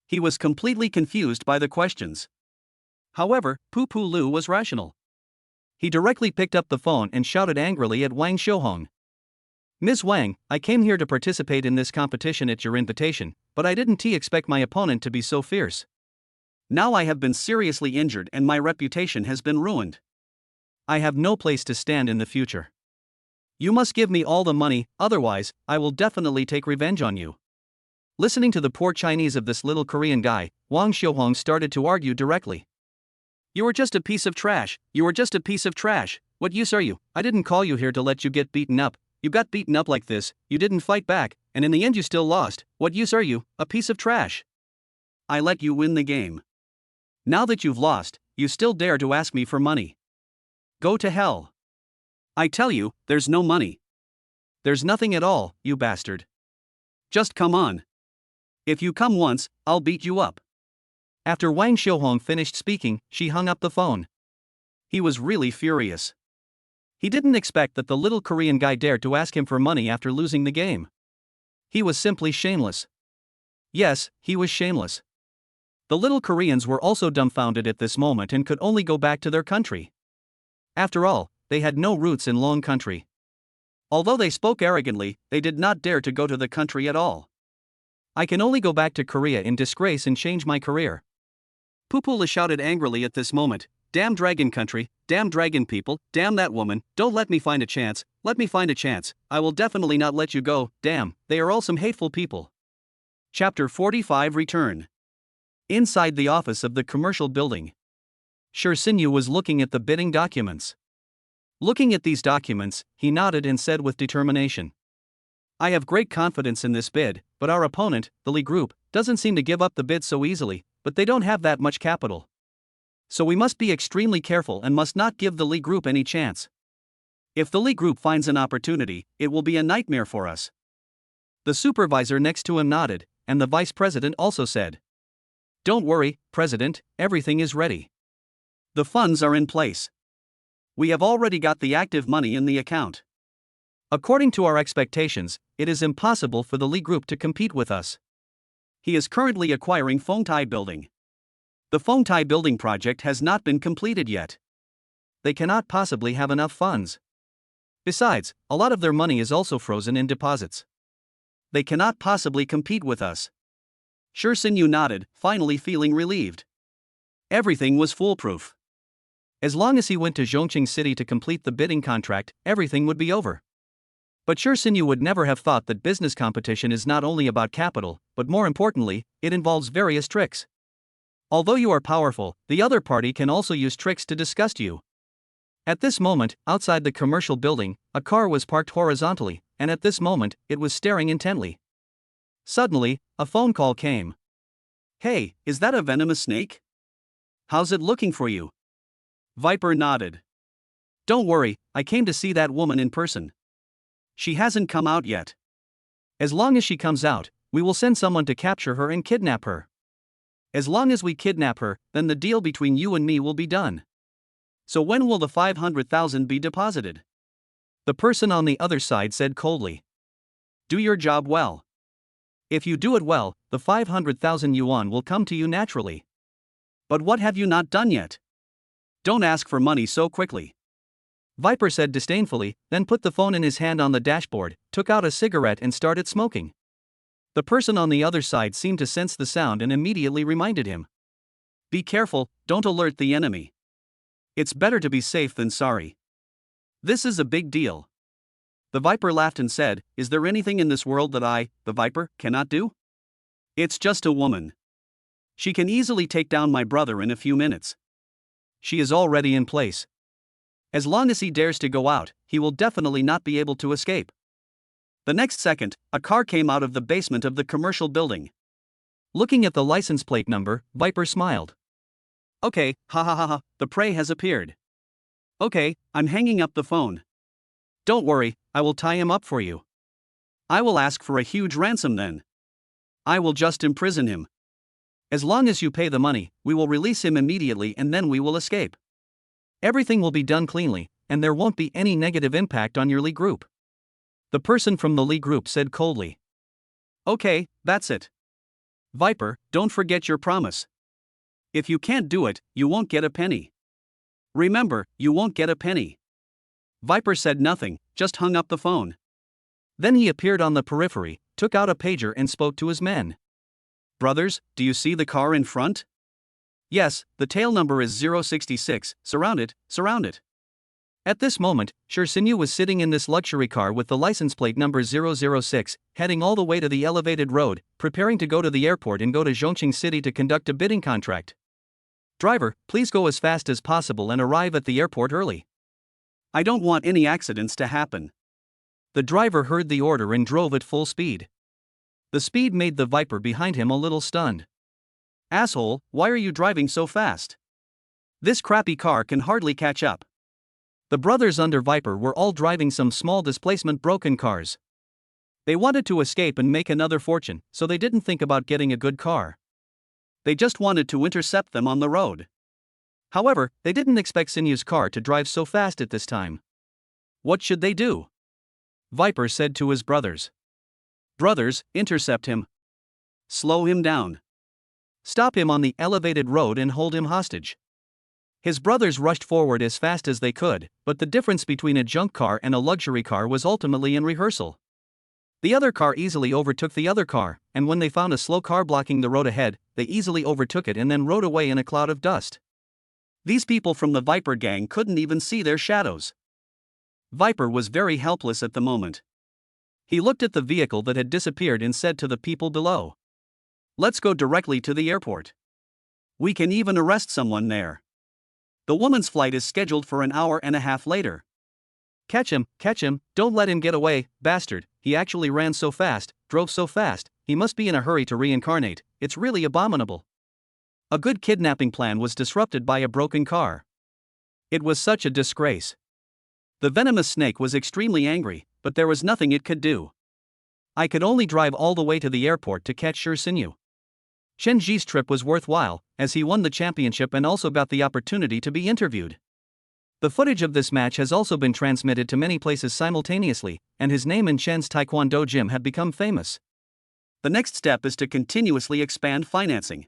He was completely confused by the questions. However, Pu Lu was rational. He directly picked up the phone and shouted angrily at Wang Xiuhong. "Ms. Wang, I came here to participate in this competition at your invitation, but I didn't expect my opponent to be so fierce. Now I have been seriously injured and my reputation has been ruined. I have no place to stand in the future. You must give me all the money, otherwise, I will definitely take revenge on you." Listening to the poor Chinese of this little Korean guy, Wang Xiuhong started to argue directly. "You are just a piece of trash, you are just a piece of trash, what use are you? I didn't call you here to let you get beaten up, you got beaten up like this, you didn't fight back, and in the end you still lost, what use are you, a piece of trash? I let you win the game. Now that you've lost, you still dare to ask me for money. Go to hell. I tell you, there's no money. There's nothing at all, you bastard. Just come on. If you come once, I'll beat you up." After Wang Xiuhong finished speaking, she hung up the phone. He was really furious. He didn't expect that the little Korean guy dared to ask him for money after losing the game. He was simply shameless. Yes, he was shameless. The little Koreans were also dumbfounded at this moment and could only go back to their country. After all, they had no roots in Long Country. Although they spoke arrogantly, they did not dare to go to the country at all. "I can only go back to Korea in disgrace and change my career." Pupula shouted angrily at this moment, "Damn dragon country, damn dragon people, damn that woman, don't let me find a chance, let me find a chance, I will definitely not let you go, damn, they are all some hateful people." Chapter 45 Return. Inside the office of the commercial building, Shi Xinyu was looking at the bidding documents. Looking at these documents, he nodded and said with determination, "I have great confidence in this bid, but our opponent, the Li Group, doesn't seem to give up the bid so easily, but they don't have that much capital. So we must be extremely careful and must not give the Li Group any chance. If the Li Group finds an opportunity, it will be a nightmare for us." The supervisor next to him nodded, and the vice president also said, "Don't worry, President, everything is ready. The funds are in place. We have already got the active money in the account. According to our expectations, it is impossible for the Li Group to compete with us. He is currently acquiring Fong building. The Fong building project has not been completed yet. They cannot possibly have enough funds. Besides, a lot of their money is also frozen in deposits. They cannot possibly compete with us." Shi Xinyu nodded, finally feeling relieved. Everything was foolproof. As long as he went to Zhongqing City to complete the bidding contract, everything would be over. But Shi Xinyu would never have thought that business competition is not only about capital, but more importantly, it involves various tricks. Although you are powerful, the other party can also use tricks to disgust you. At this moment, outside the commercial building, a car was parked horizontally, and at this moment, it was staring intently. Suddenly, a phone call came. "Hey, is that a venomous snake? How's it looking for you?" Viper nodded. "Don't worry, I came to see that woman in person. She hasn't come out yet. As long as she comes out, we will send someone to capture her and kidnap her. As long as we kidnap her, then the deal between you and me will be done. So when will the 500,000 be deposited?" The person on the other side said coldly. "Do your job well. If you do it well, the 500,000 yuan will come to you naturally. But what have you not done yet? Don't ask for money so quickly." Viper said disdainfully, then put the phone in his hand on the dashboard, took out a cigarette and started smoking. The person on the other side seemed to sense the sound and immediately reminded him. Be careful, don't alert the enemy. It's better to be safe than sorry. This is a big deal. The Viper laughed and said, Is there anything in this world that I, the Viper, cannot do? It's just a woman. She can easily take down my brother in a few minutes. She is already in place. As long as he dares to go out, he will definitely not be able to escape. The next second, a car came out of the basement of the commercial building. Looking at the license plate number, Viper smiled. Okay, ha ha ha ha, the prey has appeared. Okay, I'm hanging up the phone. Don't worry, I will tie him up for you. I will ask for a huge ransom then. I will just imprison him. As long as you pay the money, we will release him immediately and then we will escape. Everything will be done cleanly, and there won't be any negative impact on your Lee group. The person from the Lee group said coldly. Okay, that's it. Viper, don't forget your promise. If you can't do it, you won't get a penny. Remember, you won't get a penny. Viper said nothing, just hung up the phone. Then he appeared on the periphery, took out a pager and spoke to his men. Brothers, do you see the car in front? Yes, the tail number is 066, surround it, surround it. At this moment, Shirsinyu was sitting in this luxury car with the license plate number 006, heading all the way to the elevated road, preparing to go to the airport and go to Zhongqing City to conduct a bidding contract. Driver, please go as fast as possible and arrive at the airport early. I don't want any accidents to happen. The driver heard the order and drove at full speed. The speed made the Viper behind him a little stunned. Asshole, why are you driving so fast? This crappy car can hardly catch up. The brothers under Viper were all driving some small displacement broken cars. They wanted to escape and make another fortune, so they didn't think about getting a good car. They just wanted to intercept them on the road. However, they didn't expect Sinyu's car to drive so fast at this time. What should they do? Viper said to his brothers. Brothers, intercept him. Slow him down. Stop him on the elevated road and hold him hostage. His brothers rushed forward as fast as they could, but the difference between a junk car and a luxury car was ultimately in rehearsal. The other car easily overtook the other car, and when they found a slow car blocking the road ahead, they easily overtook it and then rode away in a cloud of dust. These people from the Viper gang couldn't even see their shadows. Viper was very helpless at the moment. He looked at the vehicle that had disappeared and said to the people below, Let's go directly to the airport. We can even arrest someone there. The woman's flight is scheduled for an hour and a half later. Catch him, don't let him get away, bastard, he actually ran so fast, drove so fast, he must be in a hurry to reincarnate, it's really abominable. A good kidnapping plan was disrupted by a broken car. It was such a disgrace. The venomous snake was extremely angry, but there was nothing it could do. I could only drive all the way to the airport to catch Shirsinyu. Chen Ji's trip was worthwhile, as he won the championship and also got the opportunity to be interviewed. The footage of this match has also been transmitted to many places simultaneously, and his name in Chen's Taekwondo gym had become famous. The next step is to continuously expand financing.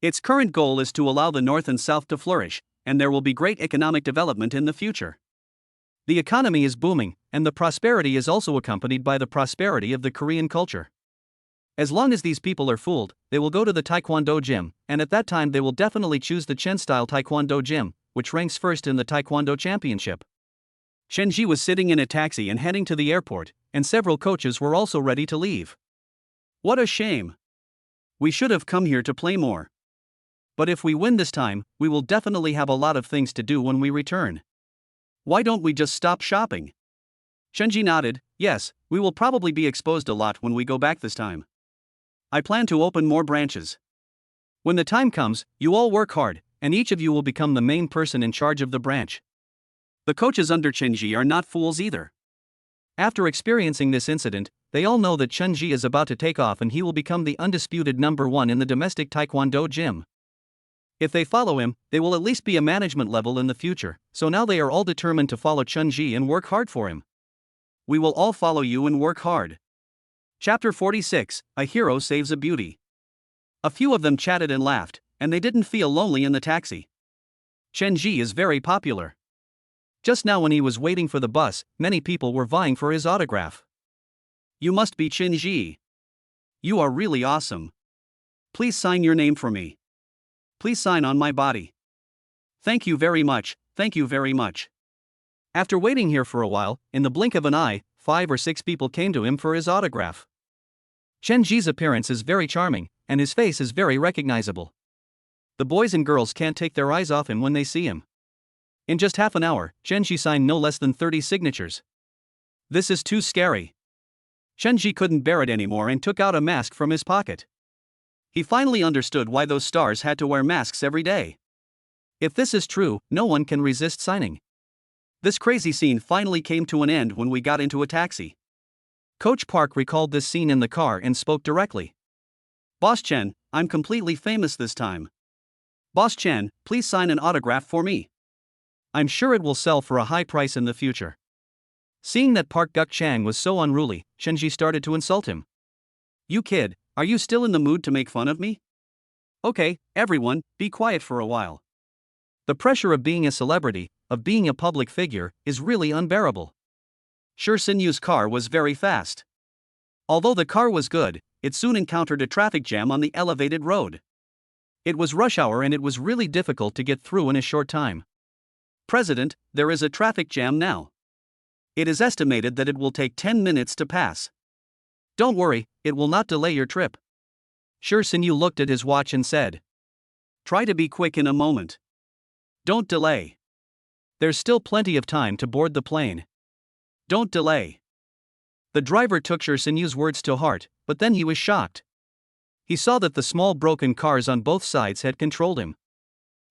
Its current goal is to allow the North and South to flourish, and there will be great economic development in the future. The economy is booming, and the prosperity is also accompanied by the prosperity of the Korean culture. As long as these people are fooled, they will go to the Taekwondo gym, and at that time they will definitely choose the Chen-style Taekwondo gym, which ranks first in the Taekwondo championship. Chen Ji was sitting in a taxi and heading to the airport, and several coaches were also ready to leave. What a shame. We should have come here to play more. But if we win this time, we will definitely have a lot of things to do when we return. Why don't we just stop shopping? Shenji nodded. Yes, we will probably be exposed a lot when we go back this time. I plan to open more branches. When the time comes, you all work hard, and each of you will become the main person in charge of the branch. The coaches under Chenji are not fools either. After experiencing this incident, they all know that Chenji is about to take off and he will become the undisputed number one in the domestic Taekwondo gym. If they follow him, they will at least be a management level in the future, so now they are all determined to follow Chenji and work hard for him. We will all follow you and work hard. Chapter 46, A Hero Saves a Beauty. A few of them chatted and laughed, and they didn't feel lonely in the taxi. Chenji is very popular. Just now when he was waiting for the bus, many people were vying for his autograph. You must be Chenji. You are really awesome. Please sign your name for me. Please sign on my body. Thank you very much, thank you very much. After waiting here for a while, in the blink of an eye, 5 or 6 people came to him for his autograph. Chen Ji's appearance is very charming, and his face is very recognizable. The boys and girls can't take their eyes off him when they see him. In just half an hour, Chen Ji signed no less than 30 signatures. This is too scary. Chen Ji couldn't bear it anymore and took out a mask from his pocket. He finally understood why those stars had to wear masks every day. If this is true, no one can resist signing. This crazy scene finally came to an end when we got into a taxi. Coach Park recalled this scene in the car and spoke directly. Boss Chen, I'm completely famous this time. Boss Chen, please sign an autograph for me. I'm sure it will sell for a high price in the future. Seeing that Park Guk Chang was so unruly, Chen Ji started to insult him. You kid, are you still in the mood to make fun of me? Okay, everyone, be quiet for a while. The pressure of being a celebrity, of being a public figure, is really unbearable. Shi Sinyu's car was very fast. Although the car was good, it soon encountered a traffic jam on the elevated road. It was rush hour and it was really difficult to get through in a short time. President, there is a traffic jam now. It is estimated that it will take 10 minutes to pass. Don't worry, it will not delay your trip. Shi Sinyu looked at his watch and said. Try to be quick in a moment. Don't delay. There's still plenty of time to board the plane. Don't delay. The driver took Shi Sinyu's words to heart, but then he was shocked. He saw that the small broken cars on both sides had controlled him.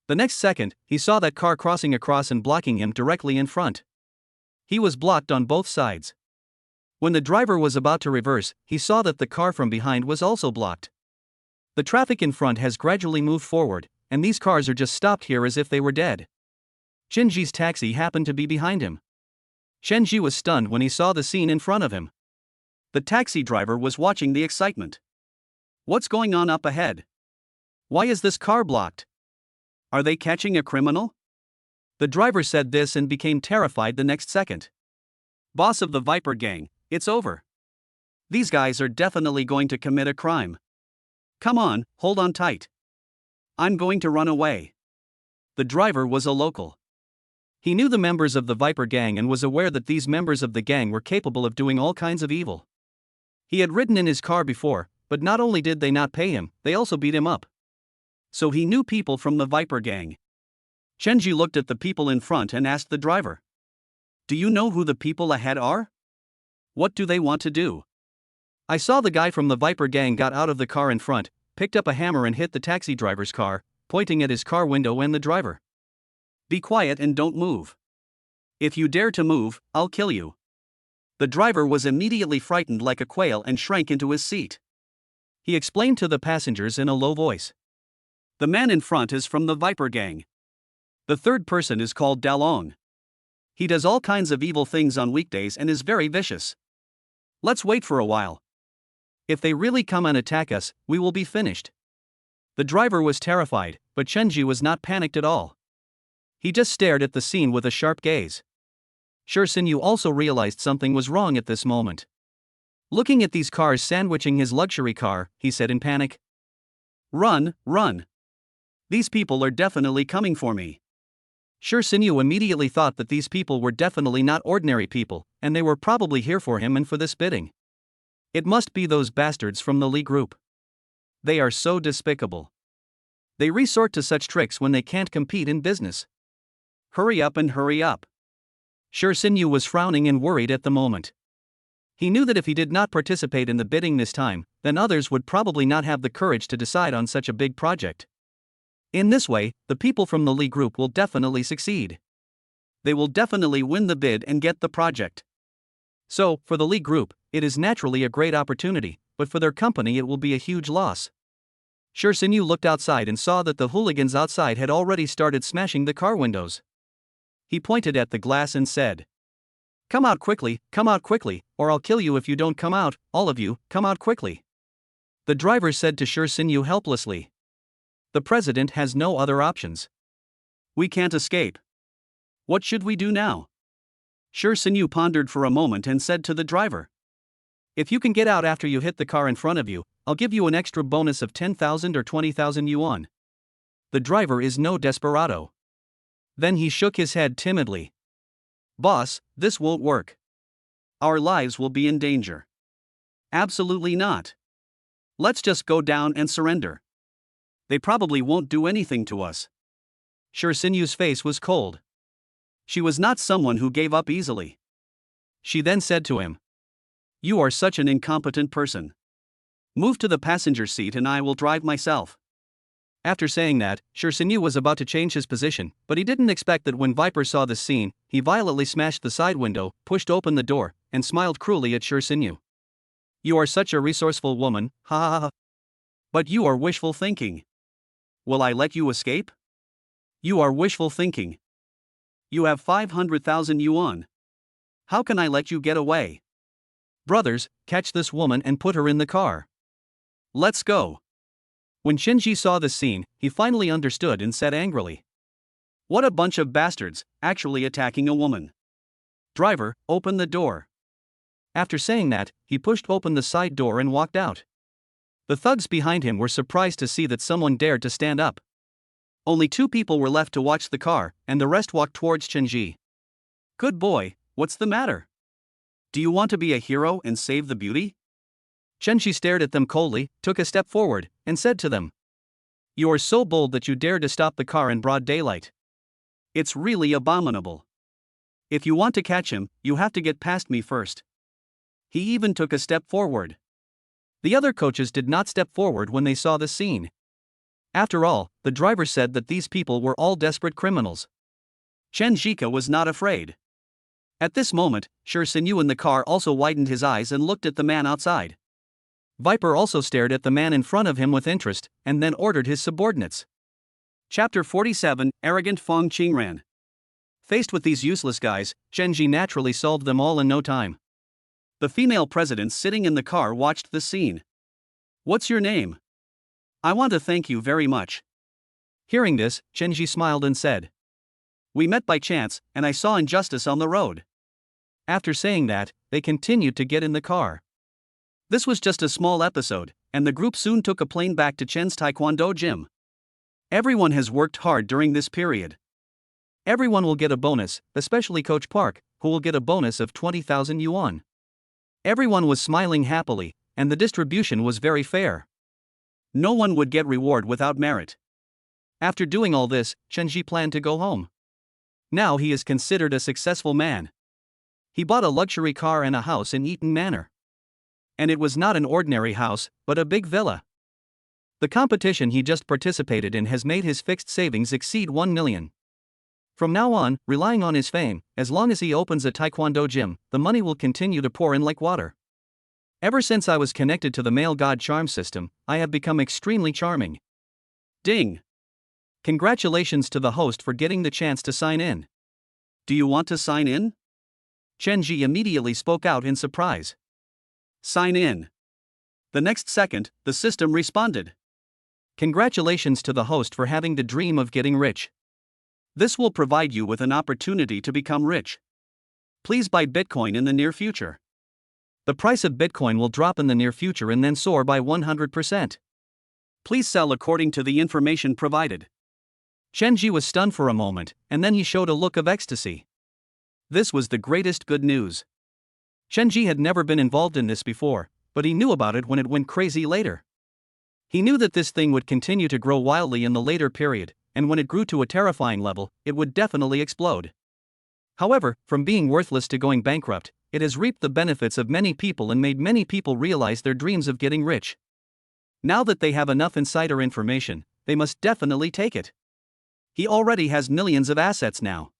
The next second, he saw that car crossing across and blocking him directly in front. He was blocked on both sides. When the driver was about to reverse, he saw that the car from behind was also blocked. The traffic in front has gradually moved forward, and these cars are just stopped here as if they were dead. Chen Ji's taxi happened to be behind him. Chen Ji was stunned when he saw the scene in front of him. The taxi driver was watching the excitement. What's going on up ahead? Why is this car blocked? Are they catching a criminal? The driver said this and became terrified the next second. Boss of the Viper gang, it's over. These guys are definitely going to commit a crime. Come on, hold on tight. I'm going to run away. The driver was a local. He knew the members of the Viper gang and was aware that these members of the gang were capable of doing all kinds of evil. He had ridden in his car before, but not only did they not pay him, they also beat him up. So he knew people from the Viper gang. Chen Ji looked at the people in front and asked the driver. Do you know who the people ahead are? What do they want to do? I saw the guy from the Viper gang got out of the car in front, picked up a hammer and hit the taxi driver's car, pointing at his car window and the driver. Be quiet and don't move. If you dare to move, I'll kill you. The driver was immediately frightened like a quail and shrank into his seat. He explained to the passengers in a low voice. The man in front is from the Viper gang. The third person is called Dalong. He does all kinds of evil things on weekdays and is very vicious. Let's wait for a while. If they really come and attack us, we will be finished. The driver was terrified, but Chen Ji was not panicked at all. He just stared at the scene with a sharp gaze. Shi Sinyu also realized something was wrong at this moment. Looking at these cars sandwiching his luxury car, he said in panic. Run, run. These people are definitely coming for me. Shi Sinyu immediately thought that these people were definitely not ordinary people, and they were probably here for him and for this bidding. It must be those bastards from the Li group. They are so despicable. They resort to such tricks when they can't compete in business. Hurry up and hurry up. Shi Sinyu was frowning and worried at the moment. He knew that if he did not participate in the bidding this time, then others would probably not have the courage to decide on such a big project. In this way, the people from the Li group will definitely succeed. They will definitely win the bid and get the project. So, for the Li group, it is naturally a great opportunity, but for their company it will be a huge loss. Shi Sinyu looked outside and saw that the hooligans outside had already started smashing the car windows. He pointed at the glass and said, come out quickly, or I'll kill you if you don't come out, all of you, come out quickly. The driver said to Shi Sinyu helplessly. The president has no other options. We can't escape. What should we do now? Shi Sinyu pondered for a moment and said to the driver. If you can get out after you hit the car in front of you, I'll give you an extra bonus of 10,000 or 20,000 yuan. The driver is no desperado. Then he shook his head timidly. Boss, this won't work. Our lives will be in danger. Absolutely not. Let's just go down and surrender. They probably won't do anything to us. Shirsinyu's face was cold. She was not someone who gave up easily. She then said to him, "You are such an incompetent person. Move to the passenger seat and I will drive myself." After saying that, Shirsinyu was about to change his position, but he didn't expect that when Viper saw this scene, he violently smashed the side window, pushed open the door, and smiled cruelly at Shirsinyu. "You are such a resourceful woman, ha ha ha. But you are wishful thinking. Will I let you escape? You are wishful thinking. You have 500,000 yuan. How can I let you get away? Brothers, catch this woman and put her in the car. Let's go." When Shinji saw the scene, he finally understood and said angrily, "What a bunch of bastards, actually attacking a woman. Driver, open the door." After saying that, he pushed open the side door and walked out. The thugs behind him were surprised to see that someone dared to stand up. Only 2 people were left to watch the car, and the rest walked towards Shinji. "Good boy, what's the matter? Do you want to be a hero and save the beauty?" Shinji stared at them coldly, took a step forward, and said to them, "You are so bold that you dare to stop the car in broad daylight. It's really abominable. If you want to catch him, you have to get past me first." He even took a step forward. The other coaches did not step forward when they saw the scene. After all, the driver said that these people were all desperate criminals. Chen Jika was not afraid. At this moment, Shirsinyu in the car also widened his eyes and looked at the man outside. Viper also stared at the man in front of him with interest, and then ordered his subordinates. Chapter 47, Arrogant Fong Qingran. Faced with these useless guys, Shenji naturally solved them all in no time. The female president sitting in the car watched the scene. "What's your name?" "I want to thank you very much." Hearing this, Shenji smiled and said, "We met by chance, and I saw injustice on the road." After saying that, they continued to get in the car. This was just a small episode, and the group soon took a plane back to Chen's Taekwondo gym. Everyone has worked hard during this period. Everyone will get a bonus, especially Coach Park, who will get a bonus of 20,000 yuan. Everyone was smiling happily, and the distribution was very fair. No one would get reward without merit. After doing all this, Shenji planned to go home. Now he is considered a successful man. He bought a luxury car and a house in Eaton Manor. And it was not an ordinary house, but a big villa. The competition he just participated in has made his fixed savings exceed 1 million. From now on, relying on his fame, as long as he opens a Taekwondo gym, the money will continue to pour in like water. Ever since I was connected to the male god charm system, I have become extremely charming. Ding! Congratulations to the host for getting the chance to sign in. Do you want to sign in? Chenji immediately spoke out in surprise. Sign in. The next second, the system responded. Congratulations to the host for having the dream of getting rich. This will provide you with an opportunity to become rich. Please buy Bitcoin in the near future. The price of Bitcoin will drop in the near future and then soar by 100%. Please sell according to the information provided. Chenji was stunned for a moment, and then he showed a look of ecstasy. This was the greatest good news. Shenji had never been involved in this before, but he knew about it when it went crazy later. He knew that this thing would continue to grow wildly in the later period, and when it grew to a terrifying level, it would definitely explode. However, from being worthless to going bankrupt, it has reaped the benefits of many people and made many people realize their dreams of getting rich. Now that they have enough insider information, they must definitely take it. He already has millions of assets now.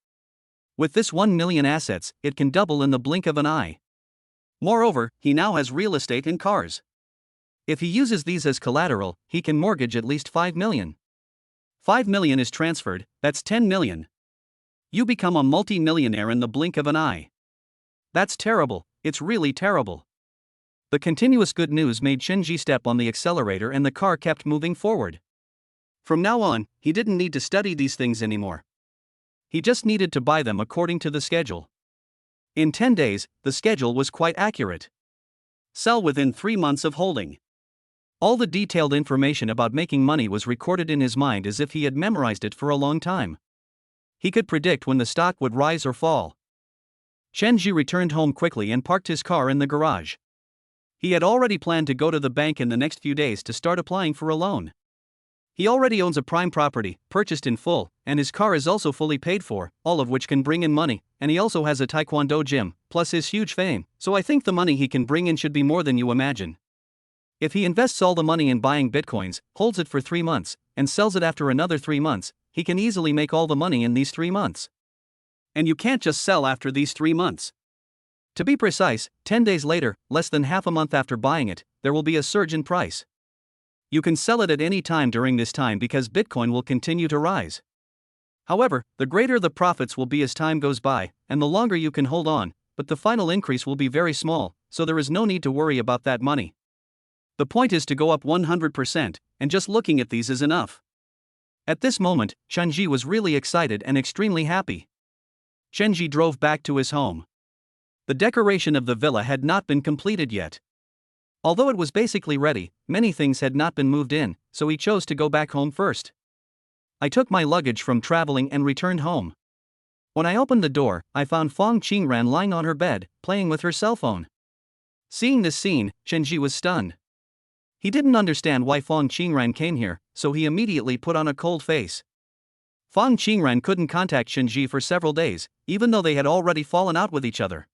With this 1 million assets, it can double in the blink of an eye. Moreover, he now has real estate and cars. If he uses these as collateral, he can mortgage at least 5 million. 5 million is transferred, that's 10 million. You become a multi-millionaire in the blink of an eye. That's terrible, it's really terrible. The continuous good news made Shinji step on the accelerator and the car kept moving forward. From now on, he didn't need to study these things anymore. He just needed to buy them according to the schedule. In 10 days, the schedule was quite accurate. Sell within 3 months of holding. All the detailed information about making money was recorded in his mind as if he had memorized it for a long time. He could predict when the stock would rise or fall. Chenji returned home quickly and parked his car in the garage. He had already planned to go to the bank in the next few days to start applying for a loan. He already owns a prime property, purchased in full, and his car is also fully paid for, all of which can bring in money, and he also has a taekwondo gym, plus his huge fame, so I think the money he can bring in should be more than you imagine. If he invests all the money in buying bitcoins, holds it for 3 months, and sells it after another 3 months, he can easily make all the money in these 3 months. And you can't just sell after these 3 months. To be precise, 10 days later, less than half a month after buying it, there will be a surge in price. You can sell it at any time during this time because Bitcoin will continue to rise. However, the greater the profits will be as time goes by, and the longer you can hold on, but the final increase will be very small, so there is no need to worry about that money. The point is to go up 100%, and just looking at these is enough. At this moment, Chenji was really excited and extremely happy. Chenji drove back to his home. The decoration of the villa had not been completed yet. Although it was basically ready, many things had not been moved in, so he chose to go back home first. I took my luggage from traveling and returned home. When I opened the door, I found Fong Qingran lying on her bed, playing with her cell phone. Seeing this scene, Chenji was stunned. He didn't understand why Fong Qingran came here, so he immediately put on a cold face. Fong Qingran couldn't contact Chenji for several days, even though they had already fallen out with each other.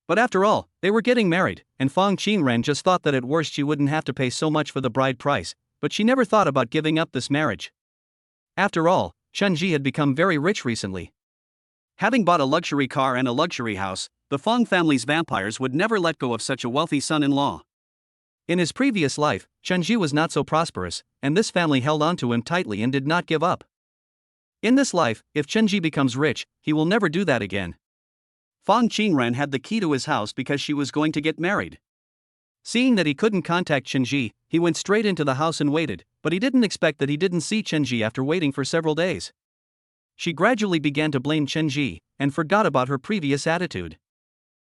But after all, they were getting married, and Fong Qingran just thought that at worst she wouldn't have to pay so much for the bride price, but she never thought about giving up this marriage. After all, Chenji had become very rich recently. Having bought a luxury car and a luxury house, the Fong family's vampires would never let go of such a wealthy son-in-law. In his previous life, Chenji was not so prosperous, and this family held on to him tightly and did not give up. In this life, if Chenji becomes rich, he will never do that again. Fong Qingran had the key to his house because she was going to get married. Seeing that he couldn't contact Chenji, he went straight into the house and waited, but he didn't expect that he didn't see Chenji after waiting for several days. She gradually began to blame Chenji, and forgot about her previous attitude.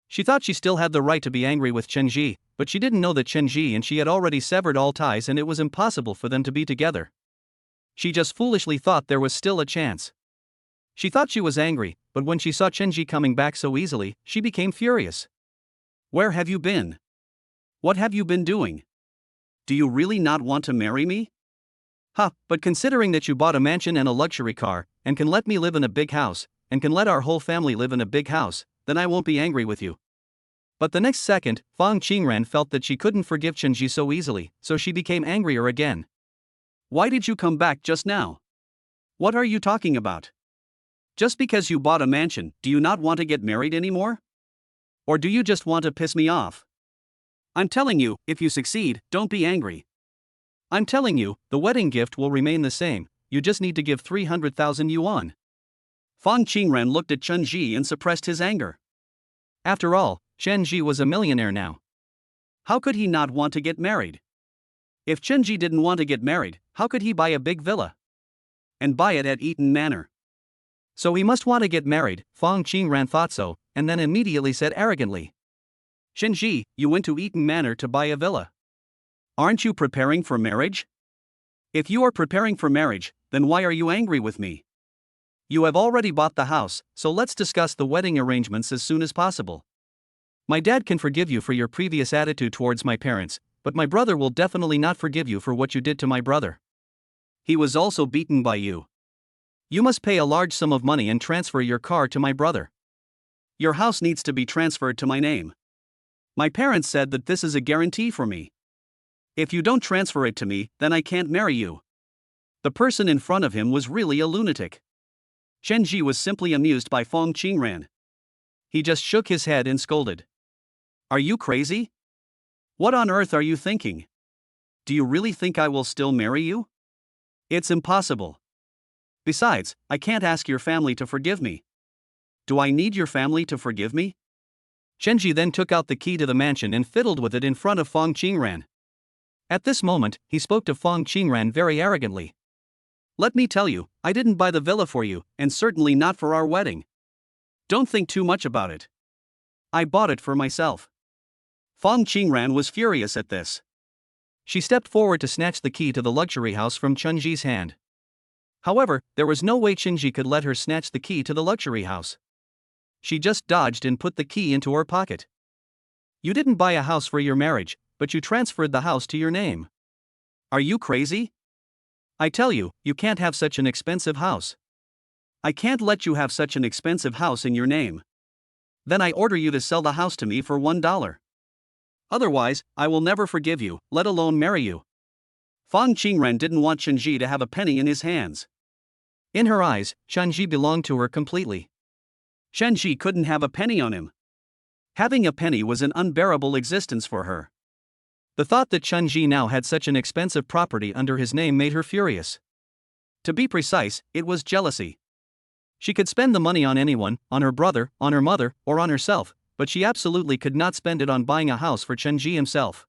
She thought she still had the right to be angry with Chenji, but she didn't know that Chenji and she had already severed all ties and it was impossible for them to be together. She just foolishly thought there was still a chance. She thought she was angry, but when she saw Chenji coming back so easily, she became furious. Where have you been? What have you been doing? Do you really not want to marry me? But considering that you bought a mansion and a luxury car, and can let me live in a big house, and can let our whole family live in a big house, then I won't be angry with you. But the next second, Fong Qingran felt that she couldn't forgive Chenji so easily, so she became angrier again. Why did you come back just now? What are you talking about? Just because you bought a mansion, do you not want to get married anymore? Or do you just want to piss me off? I'm telling you, if you succeed, don't be angry. I'm telling you, the wedding gift will remain the same, you just need to give 300,000 yuan. Fong Qingran looked at Chenji and suppressed his anger. After all, Chenji was a millionaire now. How could he not want to get married? If Chenji didn't want to get married, how could he buy a big villa? And buy it at Eaton Manor. So he must want to get married, Fong Qingran thought so, and then immediately said arrogantly. Chenji, you went to Eaton Manor to buy a villa. Aren't you preparing for marriage? If you are preparing for marriage, then why are you angry with me? You have already bought the house, so let's discuss the wedding arrangements as soon as possible. My dad can forgive you for your previous attitude towards my parents, but my brother will definitely not forgive you for what you did to my brother. He was also beaten by you. You must pay a large sum of money and transfer your car to my brother. Your house needs to be transferred to my name. My parents said that this is a guarantee for me. If you don't transfer it to me, then I can't marry you. The person in front of him was really a lunatic. Chenji was simply amused by Fong Qingran. He just shook his head and scolded. Are you crazy? What on earth are you thinking? Do you really think I will still marry you? It's impossible. Besides, I can't ask your family to forgive me. Do I need your family to forgive me? Chenji then took out the key to the mansion and fiddled with it in front of Fong Qingran. At this moment, he spoke to Fong Qingran very arrogantly. Let me tell you, I didn't buy the villa for you, and certainly not for our wedding. Don't think too much about it. I bought it for myself. Fong Qingran was furious at this. She stepped forward to snatch the key to the luxury house from Chunji's hand. However, there was no way Chunji could let her snatch the key to the luxury house. She just dodged and put the key into her pocket. You didn't buy a house for your marriage, but you transferred the house to your name. Are you crazy? I tell you, you can't have such an expensive house. I can't let you have such an expensive house in your name. Then I order you to sell the house to me for $1. Otherwise, I will never forgive you, let alone marry you. Fong Qingren didn't want Chunji to have a penny in his hands. In her eyes, Chunji belonged to her completely. Chunji couldn't have a penny on him. Having a penny was an unbearable existence for her. The thought that Chunji now had such an expensive property under his name made her furious. To be precise, it was jealousy. She could spend the money on anyone, on her brother, on her mother, or on herself, but she absolutely could not spend it on buying a house for Chunji himself.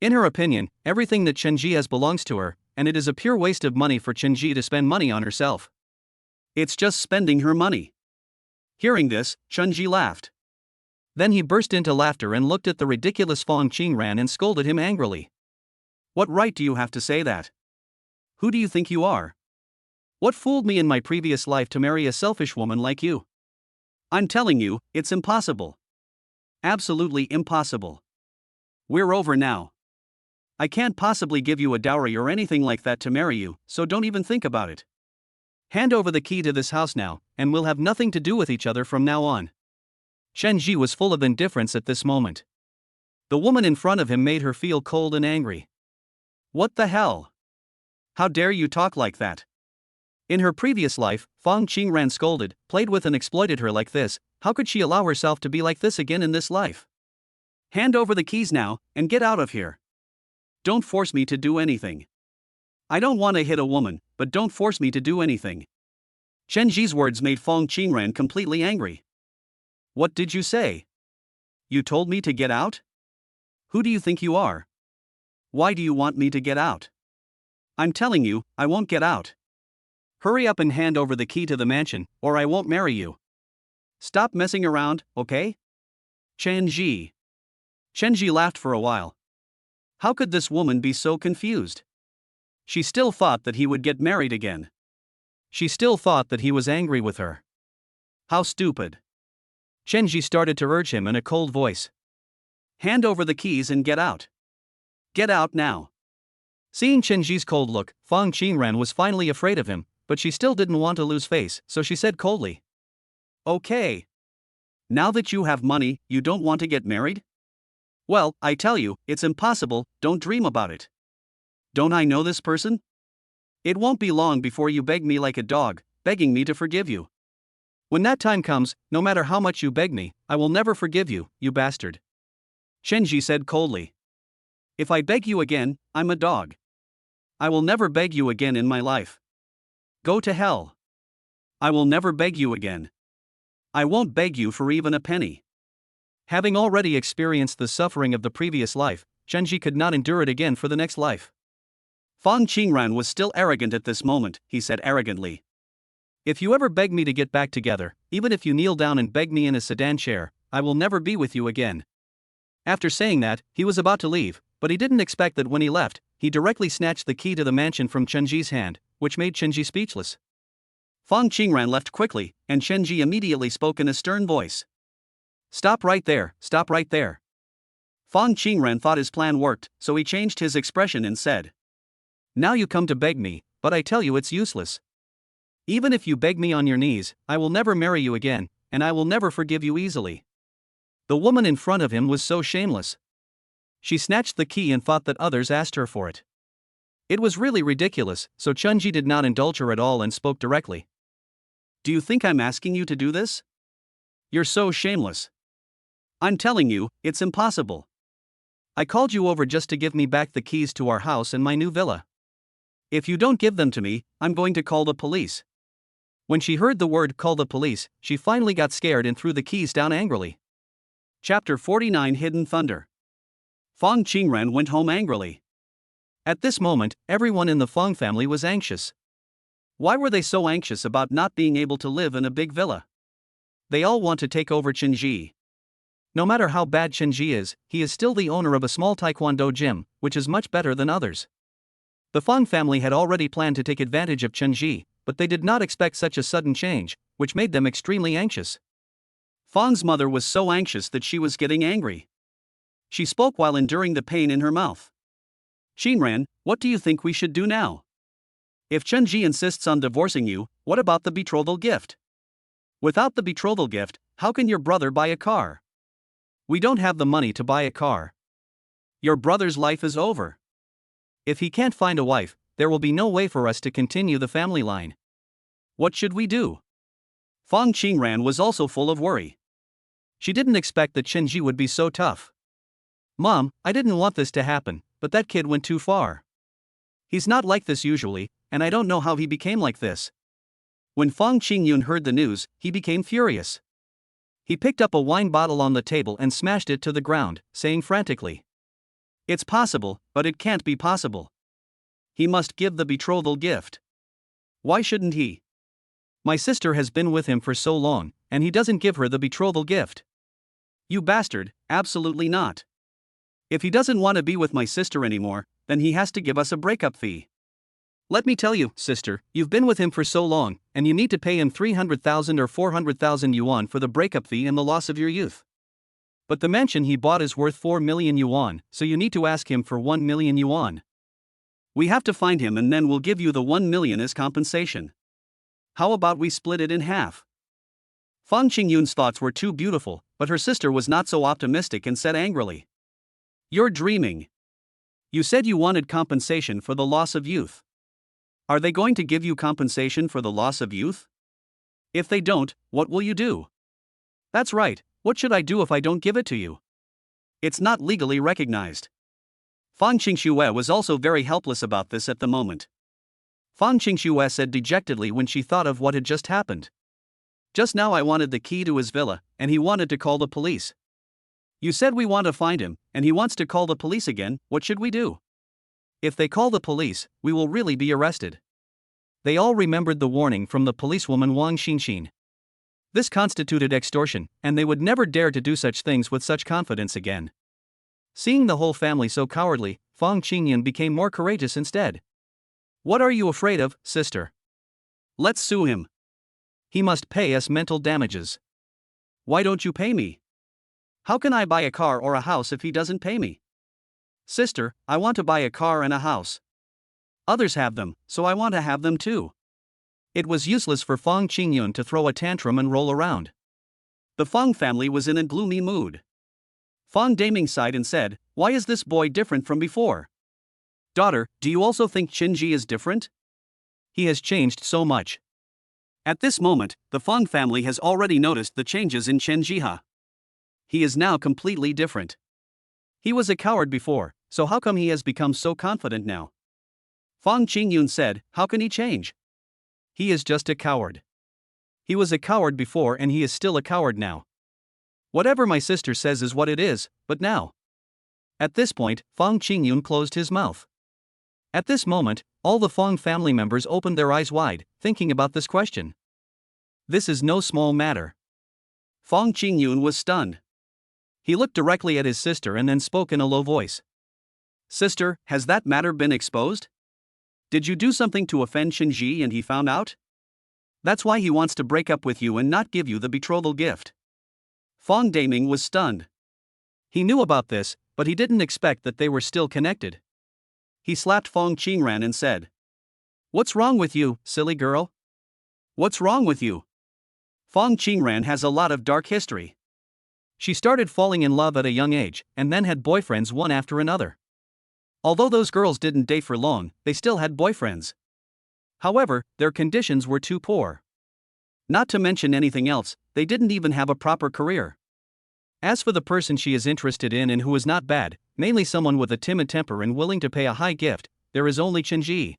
In her opinion, everything that Chunji has belongs to her, and it is a pure waste of money for Chunji to spend money on herself. It's just spending her money. Hearing this, Chunji laughed. Then he burst into laughter and looked at the ridiculous Fong Qingren and scolded him angrily. What right do you have to say that? Who do you think you are? What fooled me in my previous life to marry a selfish woman like you? I'm telling you, it's impossible. Absolutely impossible. We're over now. I can't possibly give you a dowry or anything like that to marry you, so don't even think about it. Hand over the key to this house now, and we'll have nothing to do with each other from now on. Chunji was full of indifference at this moment. The woman in front of him made her feel cold and angry. What the hell? How dare you talk like that? In her previous life, Fong Qingren scolded, played with and exploited her like this. How could she allow herself to be like this again in this life? Hand over the keys now, and get out of here. Don't force me to do anything. I don't want to hit a woman, but don't force me to do anything. Chunji's words made Fong Qingren completely angry. What did you say? You told me to get out? Who do you think you are? Why do you want me to get out? I'm telling you, I won't get out. Hurry up and hand over the key to the mansion, or I won't marry you. Stop messing around, okay? Chunji laughed for a while. How could this woman be so confused? She still thought that he would get married again. She still thought that he was angry with her. How stupid. Chunji started to urge him in a cold voice. Hand over the keys and get out. Get out now. Seeing Chunji's cold look, Fong Qingren was finally afraid of him, but she still didn't want to lose face, so she said coldly. Okay. Now that you have money, you don't want to get married? Well, I tell you, it's impossible, don't dream about it. Don't I know this person? It won't be long before you beg me like a dog, begging me to forgive you. When that time comes, no matter how much you beg me, I will never forgive you, you bastard. Chunji said coldly. If I beg you again, I'm a dog. I will never beg you again in my life. Go to hell. I will never beg you again. I won't beg you for even a penny. Having already experienced the suffering of the previous life, Chunji could not endure it again for the next life. Fong Qingren was still arrogant at this moment, he said arrogantly. If you ever beg me to get back together, even if you kneel down and beg me in a sedan chair, I will never be with you again. After saying that, he was about to leave, but he didn't expect that when he left, he directly snatched the key to the mansion from Chunji's hand, which made Chunji speechless. Fong Qingren left quickly, and Chunji immediately spoke in a stern voice. Stop right there, stop right there. Fong Qingren thought his plan worked, so he changed his expression and said. Now you come to beg me, but I tell you it's useless. Even if you beg me on your knees, I will never marry you again, and I will never forgive you easily. The woman in front of him was so shameless. She snatched the key and thought that others asked her for it. It was really ridiculous, so Chunji did not indulge her at all and spoke directly. Do you think I'm asking you to do this? You're so shameless. I'm telling you, it's impossible. I called you over just to give me back the keys to our house and my new villa. If you don't give them to me, I'm going to call the police. When she heard the word call the police, she finally got scared and threw the keys down angrily. Chapter 49 Hidden Thunder. Fong Qingren went home angrily. At this moment, everyone in the Fong family was anxious. Why were they so anxious about not being able to live in a big villa? They all want to take over Chunji. No matter how bad Chenji is, he is still the owner of a small taekwondo gym, which is much better than others. The Fong family had already planned to take advantage of Chenji, but they did not expect such a sudden change, which made them extremely anxious. Fong's mother was so anxious that she was getting angry. She spoke while enduring the pain in her mouth. Shinran, what do you think we should do now? If Chenji insists on divorcing you, what about the betrothal gift? Without the betrothal gift, how can your brother buy a car? We don't have the money to buy a car. Your brother's life is over. If he can't find a wife, there will be no way for us to continue the family line. What should we do? Fong Qingran was also full of worry. She didn't expect that Chenji would be so tough. Mom, I didn't want this to happen, but that kid went too far. He's not like this usually, and I don't know how he became like this. When Fong Qingyun heard the news, he became furious. He picked up a wine bottle on the table and smashed it to the ground, saying frantically, "It's possible, but it can't be possible. He must give the betrothal gift. Why shouldn't he? My sister has been with him for so long, and he doesn't give her the betrothal gift. You bastard, absolutely not. If he doesn't want to be with my sister anymore, then he has to give us a breakup fee. Let me tell you, sister, you've been with him for so long, and you need to pay him 300,000 or 400,000 yuan for the breakup fee and the loss of your youth. But the mansion he bought is worth 4 million yuan, so you need to ask him for 1 million yuan. We have to find him and then we'll give you the 1 million as compensation. How about we split it in half?" Fong Qingyun's thoughts were too beautiful, but her sister was not so optimistic and said angrily, "You're dreaming. You said you wanted compensation for the loss of youth. Are they going to give you compensation for the loss of youth? If they don't, what will you do?" "That's right, what should I do if I don't give it to you? It's not legally recognized." Fang Qingxue was also very helpless about this at the moment. Fang Qingxue said dejectedly when she thought of what had just happened. "Just now I wanted the key to his villa, and he wanted to call the police. You said we want to find him, and he wants to call the police again, what should we do? If they call the police, we will really be arrested." They all remembered the warning from the policewoman Wang Xinxin. This constituted extortion, and they would never dare to do such things with such confidence again. Seeing the whole family so cowardly, Fong Qingyun became more courageous instead. "What are you afraid of, sister? Let's sue him. He must pay us mental damages." "Why don't you pay me? How can I buy a car or a house if he doesn't pay me?" "Sister, I want to buy a car and a house. Others have them, so I want to have them too." It was useless for Fong Qingyun to throw a tantrum and roll around. The Fong family was in a gloomy mood. Fong Daming sighed and said, "Why is this boy different from before? Daughter, do you also think Qinji is different? He has changed so much." At this moment, the Fong family has already noticed the changes in Chen Jiha. He is now completely different. He was a coward before, so how come he has become so confident now? Fong Qingyun said, "How can he change? He is just a coward. He was a coward before and he is still a coward now. Whatever my sister says is what it is, but now." At this point, Fong Qingyun closed his mouth. At this moment, all the Fong family members opened their eyes wide, thinking about this question. This is no small matter. Fong Qingyun was stunned. He looked directly at his sister and then spoke in a low voice. "Sister, has that matter been exposed? Did you do something to offend Shinji and he found out? That's why he wants to break up with you and not give you the betrothal gift." Fong Daming was stunned. He knew about this, but he didn't expect that they were still connected. He slapped Fong Qingran and said, "What's wrong with you, silly girl? What's wrong with you?" Fong Qingran has a lot of dark history. She started falling in love at a young age, and then had boyfriends one after another. Although those girls didn't date for long, they still had boyfriends. However, their conditions were too poor. Not to mention anything else, they didn't even have a proper career. As for the person she is interested in and who is not bad, mainly someone with a timid temper and willing to pay a high gift, there is only Chenji.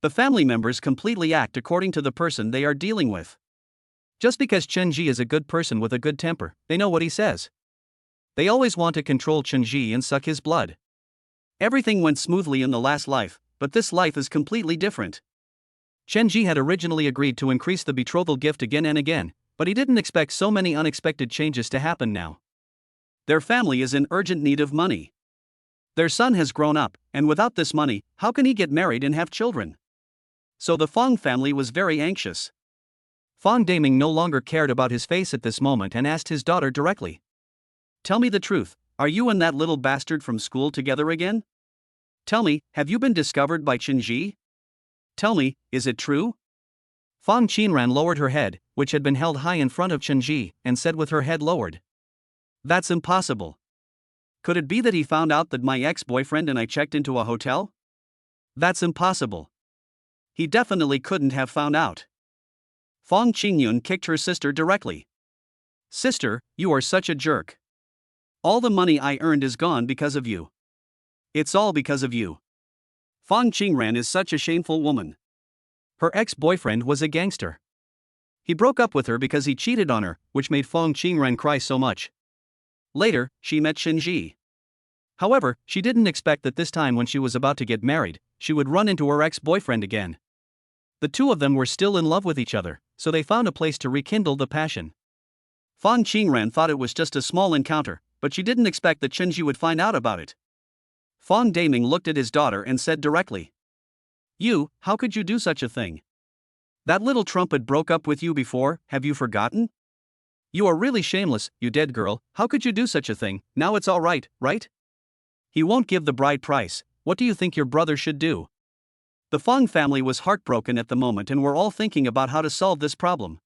The family members completely act according to the person they are dealing with. Just because Chenji is a good person with a good temper, they know what he says. They always want to control Chenji and suck his blood. Everything went smoothly in the last life, but this life is completely different. Chenji had originally agreed to increase the betrothal gift again and again, but he didn't expect so many unexpected changes to happen now. Their family is in urgent need of money. Their son has grown up, and without this money, how can he get married and have children? So the Fong family was very anxious. Fong Daming no longer cared about his face at this moment and asked his daughter directly. Tell me the truth, are you and that little bastard from school together again? Tell me, have you been discovered by Chenji? Tell me, is it true? Fong Qinran lowered her head, which had been held high in front of Chenji, and said with her head lowered. That's impossible. Could it be that he found out that my ex-boyfriend and I checked into a hotel? That's impossible. He definitely couldn't have found out. Fong Qingyun kicked her sister directly. Sister, you are such a jerk. All the money I earned is gone because of you. It's all because of you. Fong Qingran is such a shameful woman. Her ex-boyfriend was a gangster. He broke up with her because he cheated on her, which made Fong Qingran cry so much. Later, she met Shinji. However, she didn't expect that this time when she was about to get married, she would run into her ex-boyfriend again. The two of them were still in love with each other, so they found a place to rekindle the passion. Fong Qingran thought it was just a small encounter, but she didn't expect that Shinji would find out about it. Fong Daming looked at his daughter and said directly. You, how could you do such a thing? That little trumpet broke up with you before, have you forgotten? You are really shameless, you dead girl, how could you do such a thing? Now it's all right, right? He won't give the bride price, what do you think your brother should do? The Fong family was heartbroken at the moment and were all thinking about how to solve this problem.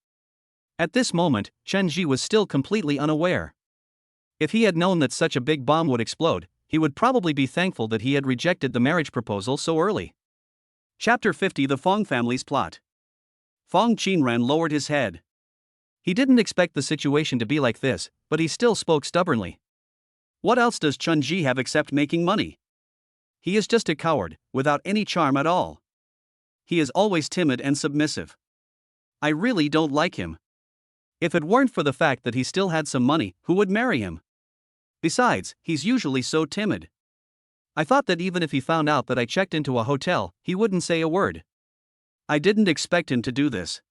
At this moment, Chenji was still completely unaware. If he had known that such a big bomb would explode, he would probably be thankful that he had rejected the marriage proposal so early. Chapter 50 The Fong Family's Plot. Fong Qinran lowered his head. He didn't expect the situation to be like this, but he still spoke stubbornly. What else does Chenji have except making money? He is just a coward, without any charm at all. He is always timid and submissive. I really don't like him. If it weren't for the fact that he still had some money, who would marry him? Besides, he's usually so timid. I thought that even if he found out that I checked into a hotel, he wouldn't say a word. I didn't expect him to do this.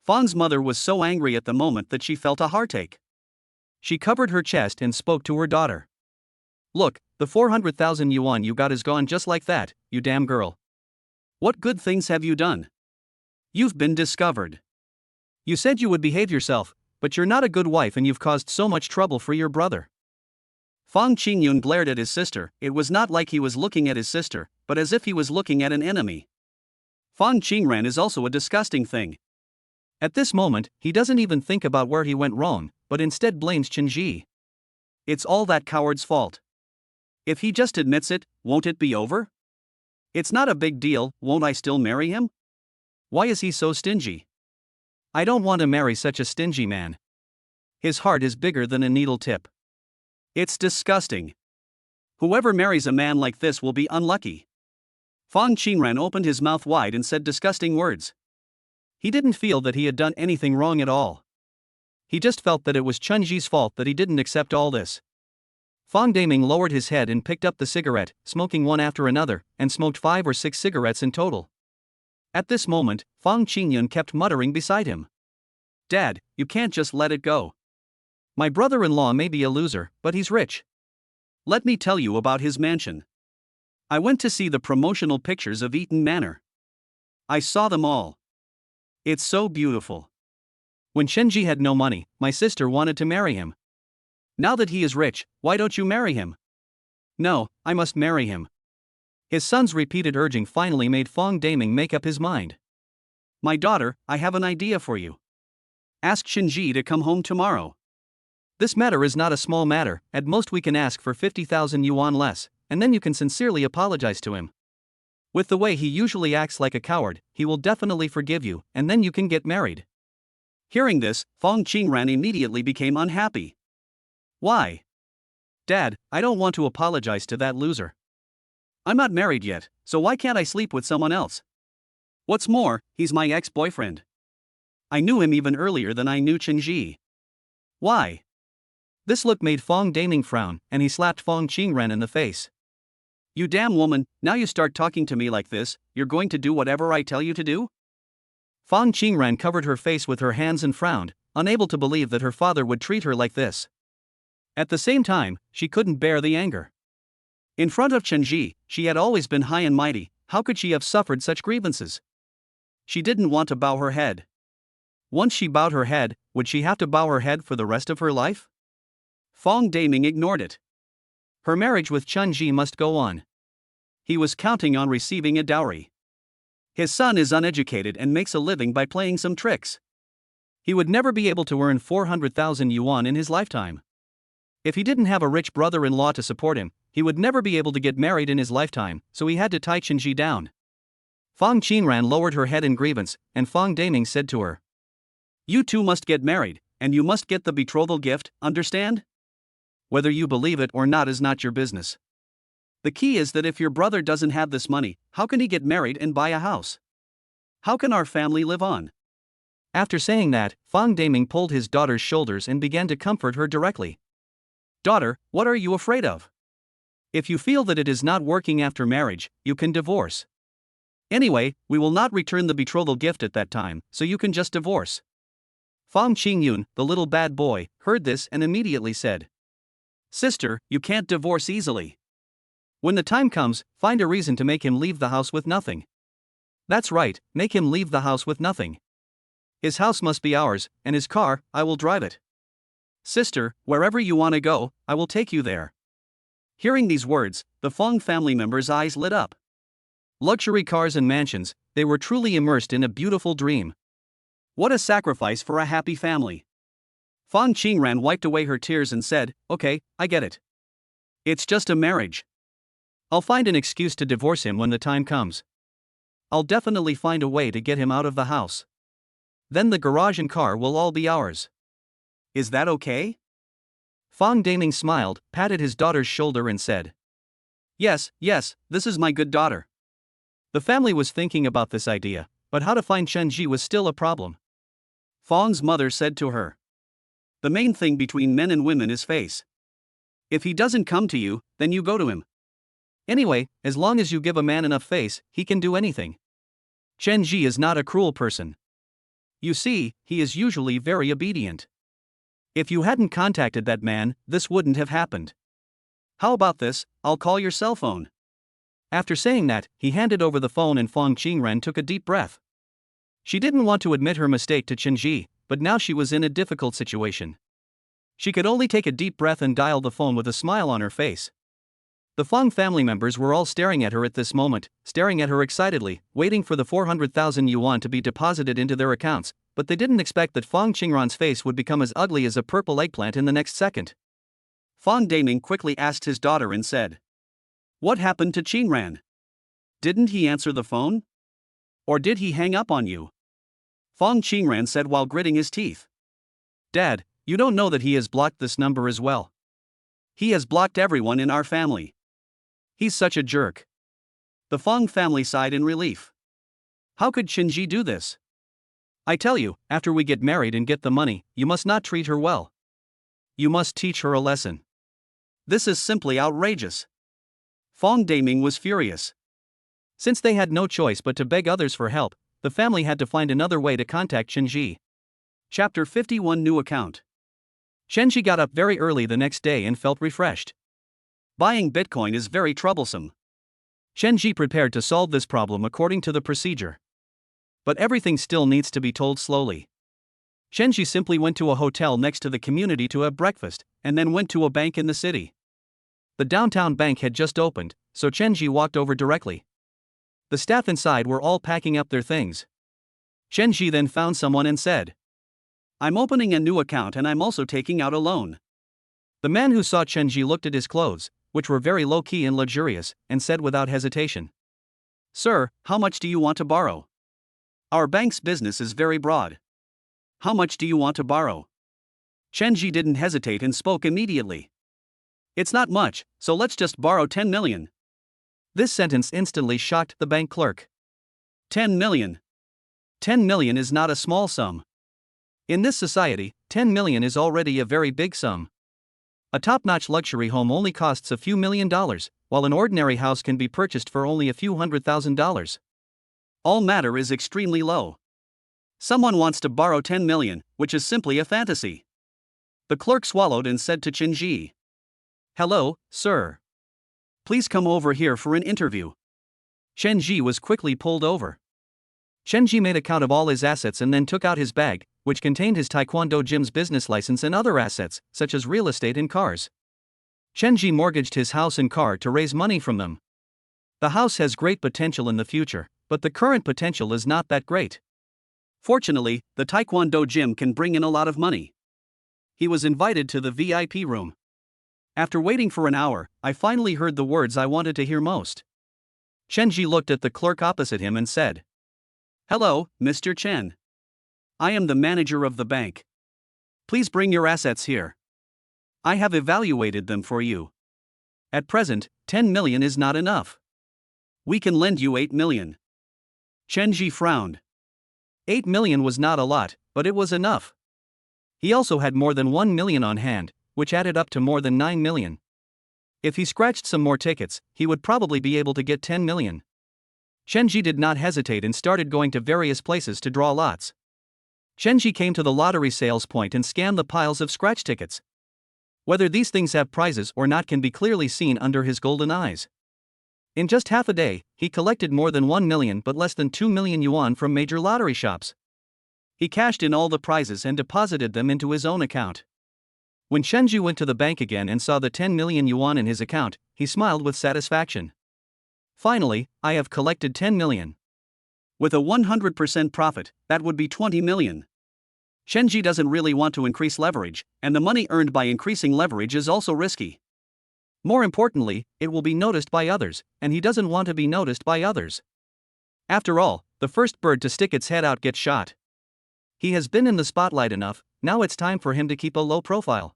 Fong's mother was so angry at the moment that she felt a heartache. She covered her chest and spoke to her daughter. Look, the 400,000 yuan you got is gone just like that, you damn girl. What good things have you done? You've been discovered. You said you would behave yourself, but you're not a good wife and you've caused so much trouble for your brother. Fong Qingyun glared at his sister. It was not like he was looking at his sister, but as if he was looking at an enemy. Fong Qingran is also a disgusting thing. At this moment, he doesn't even think about where he went wrong, but instead blames Chenji. It's all that coward's fault. If he just admits it, won't it be over? It's not a big deal, won't I still marry him? Why is he so stingy? I don't want to marry such a stingy man. His heart is bigger than a needle tip. It's disgusting. Whoever marries a man like this will be unlucky. Fong Qingran opened his mouth wide and said disgusting words. He didn't feel that he had done anything wrong at all. He just felt that it was Chenji's fault that he didn't accept all this. Fong Daming lowered his head and picked up the cigarette, smoking one after another, and smoked 5 or 6 cigarettes in total. At this moment, Fong Qingyun kept muttering beside him. Dad, you can't just let it go. My brother-in-law may be a loser, but he's rich. Let me tell you about his mansion. I went to see the promotional pictures of Eaton Manor. I saw them all. It's so beautiful. When Shenji had no money, my sister wanted to marry him. Now that he is rich, why don't you marry him? No, I must marry him. His son's repeated urging finally made Fong Daming make up his mind. My daughter, I have an idea for you. Ask Shenji to come home tomorrow. This matter is not a small matter, at most we can ask for 50,000 yuan less, and then you can sincerely apologize to him. With the way he usually acts like a coward, he will definitely forgive you, and then you can get married. Hearing this, Fong Qingran immediately became unhappy. Why? Dad, I don't want to apologize to that loser. I'm not married yet, so why can't I sleep with someone else? What's more, he's my ex-boyfriend. I knew him even earlier than I knew Chenji. Why? This look made Fong Daming frown, and he slapped Fong Qingran in the face. You damn woman, now you start talking to me like this, you're going to do whatever I tell you to do? Fong Qingran covered her face with her hands and frowned, unable to believe that her father would treat her like this. At the same time, she couldn't bear the anger. In front of Chenji, she had always been high and mighty. How could she have suffered such grievances? She didn't want to bow her head. Once she bowed her head, would she have to bow her head for the rest of her life? Fong Daming ignored it. Her marriage with Chenji must go on. He was counting on receiving a dowry. His son is uneducated and makes a living by playing some tricks. He would never be able to earn 400,000 yuan in his lifetime. If he didn't have a rich brother-in-law to support him, he would never be able to get married in his lifetime, so he had to tie Chenji down. Fong Qingran lowered her head in grievance, and Fong Daming said to her, "You two must get married, and you must get the betrothal gift, understand? Whether you believe it or not is not your business. The key is that if your brother doesn't have this money, how can he get married and buy a house? How can our family live on?" After saying that, Fong Daming pulled his daughter's shoulders and began to comfort her directly. "Daughter, what are you afraid of? If you feel that it is not working after marriage, you can divorce. Anyway, we will not return the betrothal gift at that time, so you can just divorce." Fong Qingyun, the little bad boy, heard this and immediately said, "Sister, you can't divorce easily. When the time comes, find a reason to make him leave the house with nothing." "That's right, make him leave the house with nothing. His house must be ours, and his car, I will drive it. Sister, wherever you want to go, I will take you there." Hearing these words, the Fong family members' eyes lit up. Luxury cars and mansions, they were truly immersed in a beautiful dream. What a sacrifice for a happy family. Fong Qingran wiped away her tears and said, "Okay, I get it. It's just a marriage. I'll find an excuse to divorce him when the time comes. I'll definitely find a way to get him out of the house. Then the garage and car will all be ours. Is that okay?" Fong Daming smiled, patted his daughter's shoulder and said, Yes, this is my good daughter." The family was thinking about this idea, but how to find Chenji was still a problem. Fong's mother said to her, "The main thing between men and women is face. If he doesn't come to you, then you go to him. Anyway, as long as you give a man enough face, he can do anything. Chenji is not a cruel person. You see, he is usually very obedient. If you hadn't contacted that man, this wouldn't have happened. How about this, I'll call your cell phone." After saying that, he handed over the phone and Fong Qingran took a deep breath. She didn't want to admit her mistake to Chenji, but now she was in a difficult situation. She could only take a deep breath and dial the phone with a smile on her face. The Fong family members were all staring at her at this moment, staring at her excitedly, waiting for the 400,000 yuan to be deposited into their accounts, but they didn't expect that Fong Qingran's face would become as ugly as a purple eggplant in the next second. Fong Daming quickly asked his daughter and said, "What happened to Qingran? Didn't he answer the phone? Or did he hang up on you?" Fong Qingran said while gritting his teeth, "Dad, you don't know that he has blocked this number as well. He has blocked everyone in our family. He's such a jerk." The Fong family sighed in relief. How could Chenji do this? "I tell you, after we get married and get the money, you must not treat her well. You must teach her a lesson. This is simply outrageous." Fong Daming was furious. Since they had no choice but to beg others for help, the family had to find another way to contact Chenji. Chapter 51 New Account. Chenji got up very early the next day and felt refreshed. Buying Bitcoin is very troublesome. Chenji prepared to solve this problem according to the procedure. But everything still needs to be told slowly. Chenji simply went to a hotel next to the community to have breakfast, and then went to a bank in the city. The downtown bank had just opened, so Chenji walked over directly. The staff inside were all packing up their things. Chenji then found someone and said, "I'm opening a new account and I'm also taking out a loan." The man who saw Chenji looked at his clothes, which were very low-key and luxurious, and said without hesitation, "Sir, how much do you want to borrow? Our bank's business is very broad. How much do you want to borrow?" Chenji didn't hesitate and spoke immediately. "It's not much, so let's just borrow 10 million. This sentence instantly shocked the bank clerk. 10 million. 10 million is not a small sum. In this society, 10 million is already a very big sum. A top-notch luxury home only costs a few $1,000,000, while an ordinary house can be purchased for only a few $100,000. All matter is extremely low. Someone wants to borrow 10 million, which is simply a fantasy. The clerk swallowed and said to Chenji, "Hello, sir. Please come over here for an interview." Chenji was quickly pulled over. Chenji made a count of all his assets and then took out his bag, which contained his taekwondo gym's business license and other assets, such as real estate and cars. Chenji mortgaged his house and car to raise money from them. The house has great potential in the future, but the current potential is not that great. Fortunately, the taekwondo gym can bring in a lot of money. He was invited to the VIP room. After waiting for an hour, I finally heard the words I wanted to hear most. Chenji looked at the clerk opposite him and said, "Hello, Mr. Chen. I am the manager of the bank. Please bring your assets here. I have evaluated them for you. At present, 10 million is not enough. We can lend you 8 million. Chenji frowned. 8 million was not a lot, but it was enough. He also had more than 1 million on hand, which added up to more than 9 million. If he scratched some more tickets, he would probably be able to get 10 million. Chenji did not hesitate and started going to various places to draw lots. Chenji came to the lottery sales point and scanned the piles of scratch tickets. Whether these things have prizes or not can be clearly seen under his golden eyes. In just half a day, he collected more than 1 million but less than 2 million yuan from major lottery shops. He cashed in all the prizes and deposited them into his own account. When Chenji went to the bank again and saw the 10 million yuan in his account, he smiled with satisfaction. "Finally, I have collected 10 million. With a 100% profit, that would be 20 million. Chenji doesn't really want to increase leverage, and the money earned by increasing leverage is also risky. More importantly, it will be noticed by others, and he doesn't want to be noticed by others. After all, the first bird to stick its head out gets shot. He has been in the spotlight enough, now it's time for him to keep a low profile."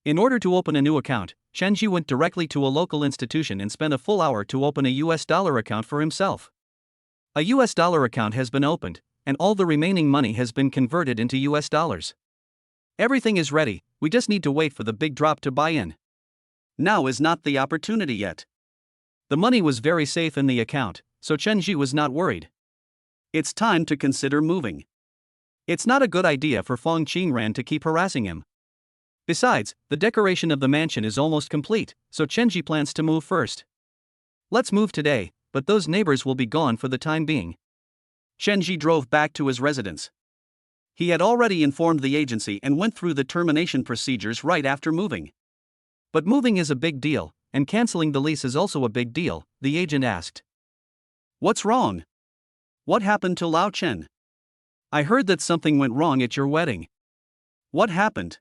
In order to open a new account, Chenji went directly to a local institution and spent a full hour to open a US dollar account for himself. A US dollar account has been opened, and all the remaining money has been converted into US dollars. Everything is ready, we just need to wait for the big drop to buy in. Now is not the opportunity yet. The money was very safe in the account, so Chenji was not worried. It's time to consider moving. It's not a good idea for Fong Qingran to keep harassing him. Besides, the decoration of the mansion is almost complete, so Chenji plans to move first. "Let's move today, but those neighbors will be gone for the time being." Chenji drove back to his residence. He had already informed the agency and went through the termination procedures right after moving. But moving is a big deal, and canceling the lease is also a big deal, the agent asked. "What's wrong? What happened to Lao Chen? I heard that something went wrong at your wedding. What happened?"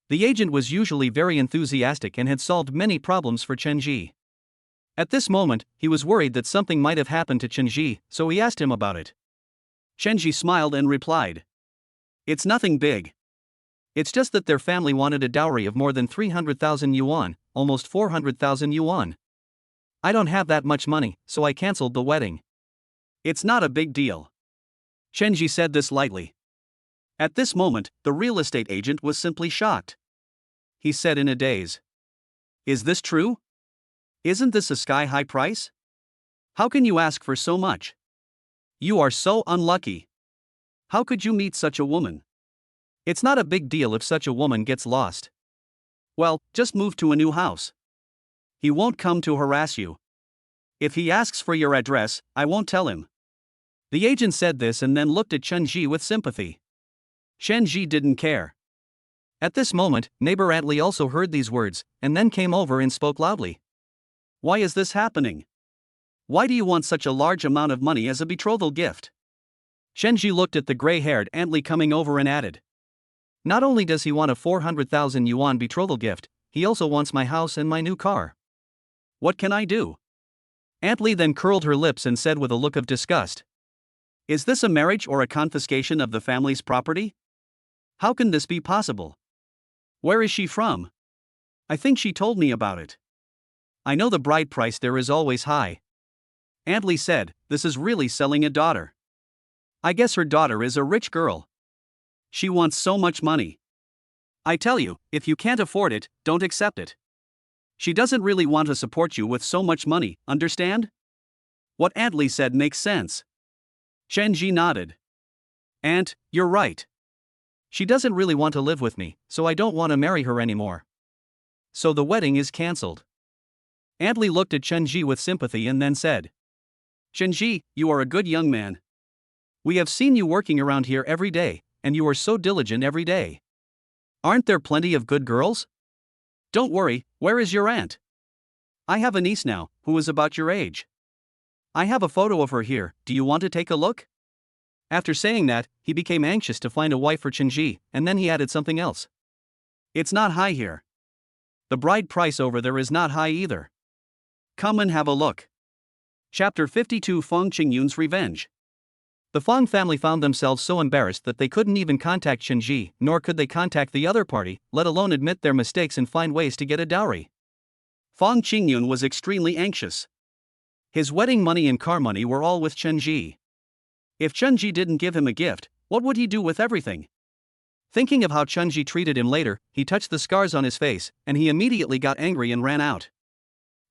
The agent was usually very enthusiastic and had solved many problems for Chenji. At this moment, he was worried that something might have happened to Chenji, so he asked him about it. Chenji smiled and replied, "It's nothing big. It's just that their family wanted a dowry of more than 300,000 yuan, almost 400,000 yuan. I don't have that much money, so I cancelled the wedding." "It's not a big deal." Chenji said this lightly. At this moment, the real estate agent was simply shocked. He said in a daze, "Is this true? Isn't this a sky-high price? How can you ask for so much? You are so unlucky. How could you meet such a woman? It's not a big deal if such a woman gets lost. Well, just move to a new house. He won't come to harass you. If he asks for your address, I won't tell him." The agent said this and then looked at Chenji with sympathy. Chenji didn't care. At this moment, neighbor Atli also heard these words, and then came over and spoke loudly. "Why is this happening? Why do you want such a large amount of money as a betrothal gift?" Chenji looked at the gray-haired Atli coming over and added, "Not only does he want a 400,000 yuan betrothal gift, he also wants my house and my new car. What can I do?" Atli then curled her lips and said with a look of disgust, "Is this a marriage or a confiscation of the family's property? How can this be possible? Where is she from? I think she told me about it. I know the bride price there is always high." Atli said, "This is really selling a daughter. I guess her daughter is a rich girl. She wants so much money. I tell you, if you can't afford it, don't accept it. She doesn't really want to support you with so much money, understand?" What Atli said makes sense. Chenji nodded. "Aunt, you're right. She doesn't really want to live with me, so I don't want to marry her anymore. So the wedding is cancelled. Aunt Li looked at Chenji with sympathy and then said, Chenji, you are a good young man. We have seen you working around here every day, and you are so diligent every day. Aren't there plenty of good girls? Don't worry, where is your aunt? I have a niece now, who is about your age. I have a photo of her here, do you want to take a look? After saying that, he became anxious to find a wife for Chenji, and then he added something else. It's not high here. The bride price over there is not high either. Come and have a look. Chapter 52 Fong Qingyun's Revenge. The Fong family found themselves so embarrassed that they couldn't even contact Chenji, nor could they contact the other party, let alone admit their mistakes and find ways to get a dowry. Fong Qingyun was extremely anxious. His wedding money and car money were all with Chenji. If Chenji didn't give him a gift, what would he do with everything? Thinking of how Chenji treated him later, he touched the scars on his face, and he immediately got angry and ran out.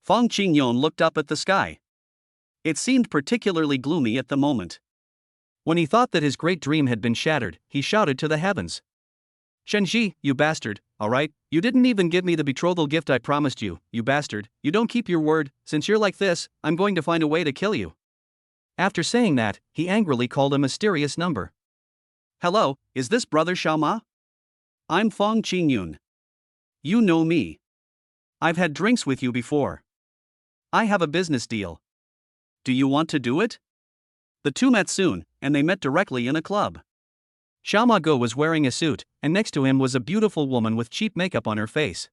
Fong Qingyun looked up at the sky. It seemed particularly gloomy at the moment. When he thought that his great dream had been shattered, he shouted to the heavens. Chenji, you bastard, alright, you didn't even give me the betrothal gift I promised you, you bastard, you don't keep your word, since you're like this, I'm going to find a way to kill you. After saying that, he angrily called a mysterious number. Hello, is this Brother Xiaoma? I'm Fong Qingyun. You know me. I've had drinks with you before. I have a business deal. Do you want to do it? The two met soon, and they met directly in a club. Xiaoma Go was wearing a suit, and next to him was a beautiful woman with cheap makeup on her face.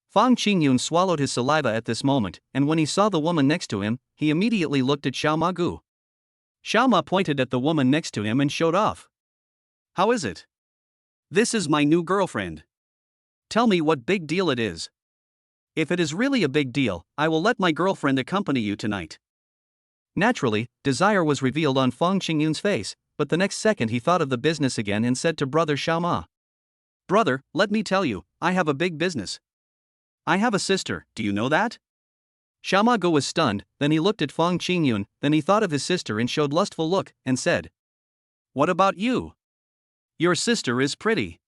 Fong Qingyun swallowed his saliva at this moment, and when he saw the woman next to him, he immediately looked at Xiaoma Go. Xiaoma pointed at the woman next to him and showed off. How is it? This is my new girlfriend. Tell me what big deal it is. If it is really a big deal, I will let my girlfriend accompany you tonight. Naturally, desire was revealed on Fong Qingyun's face, but the next second he thought of the business again and said to Brother Xiaoma. Brother, let me tell you, I have a big business. I have a sister, do you know that? Xiaoma Go was stunned, then he looked at Fong Qingyun, then he thought of his sister and showed lustful look, and said. What about you? Your sister is pretty.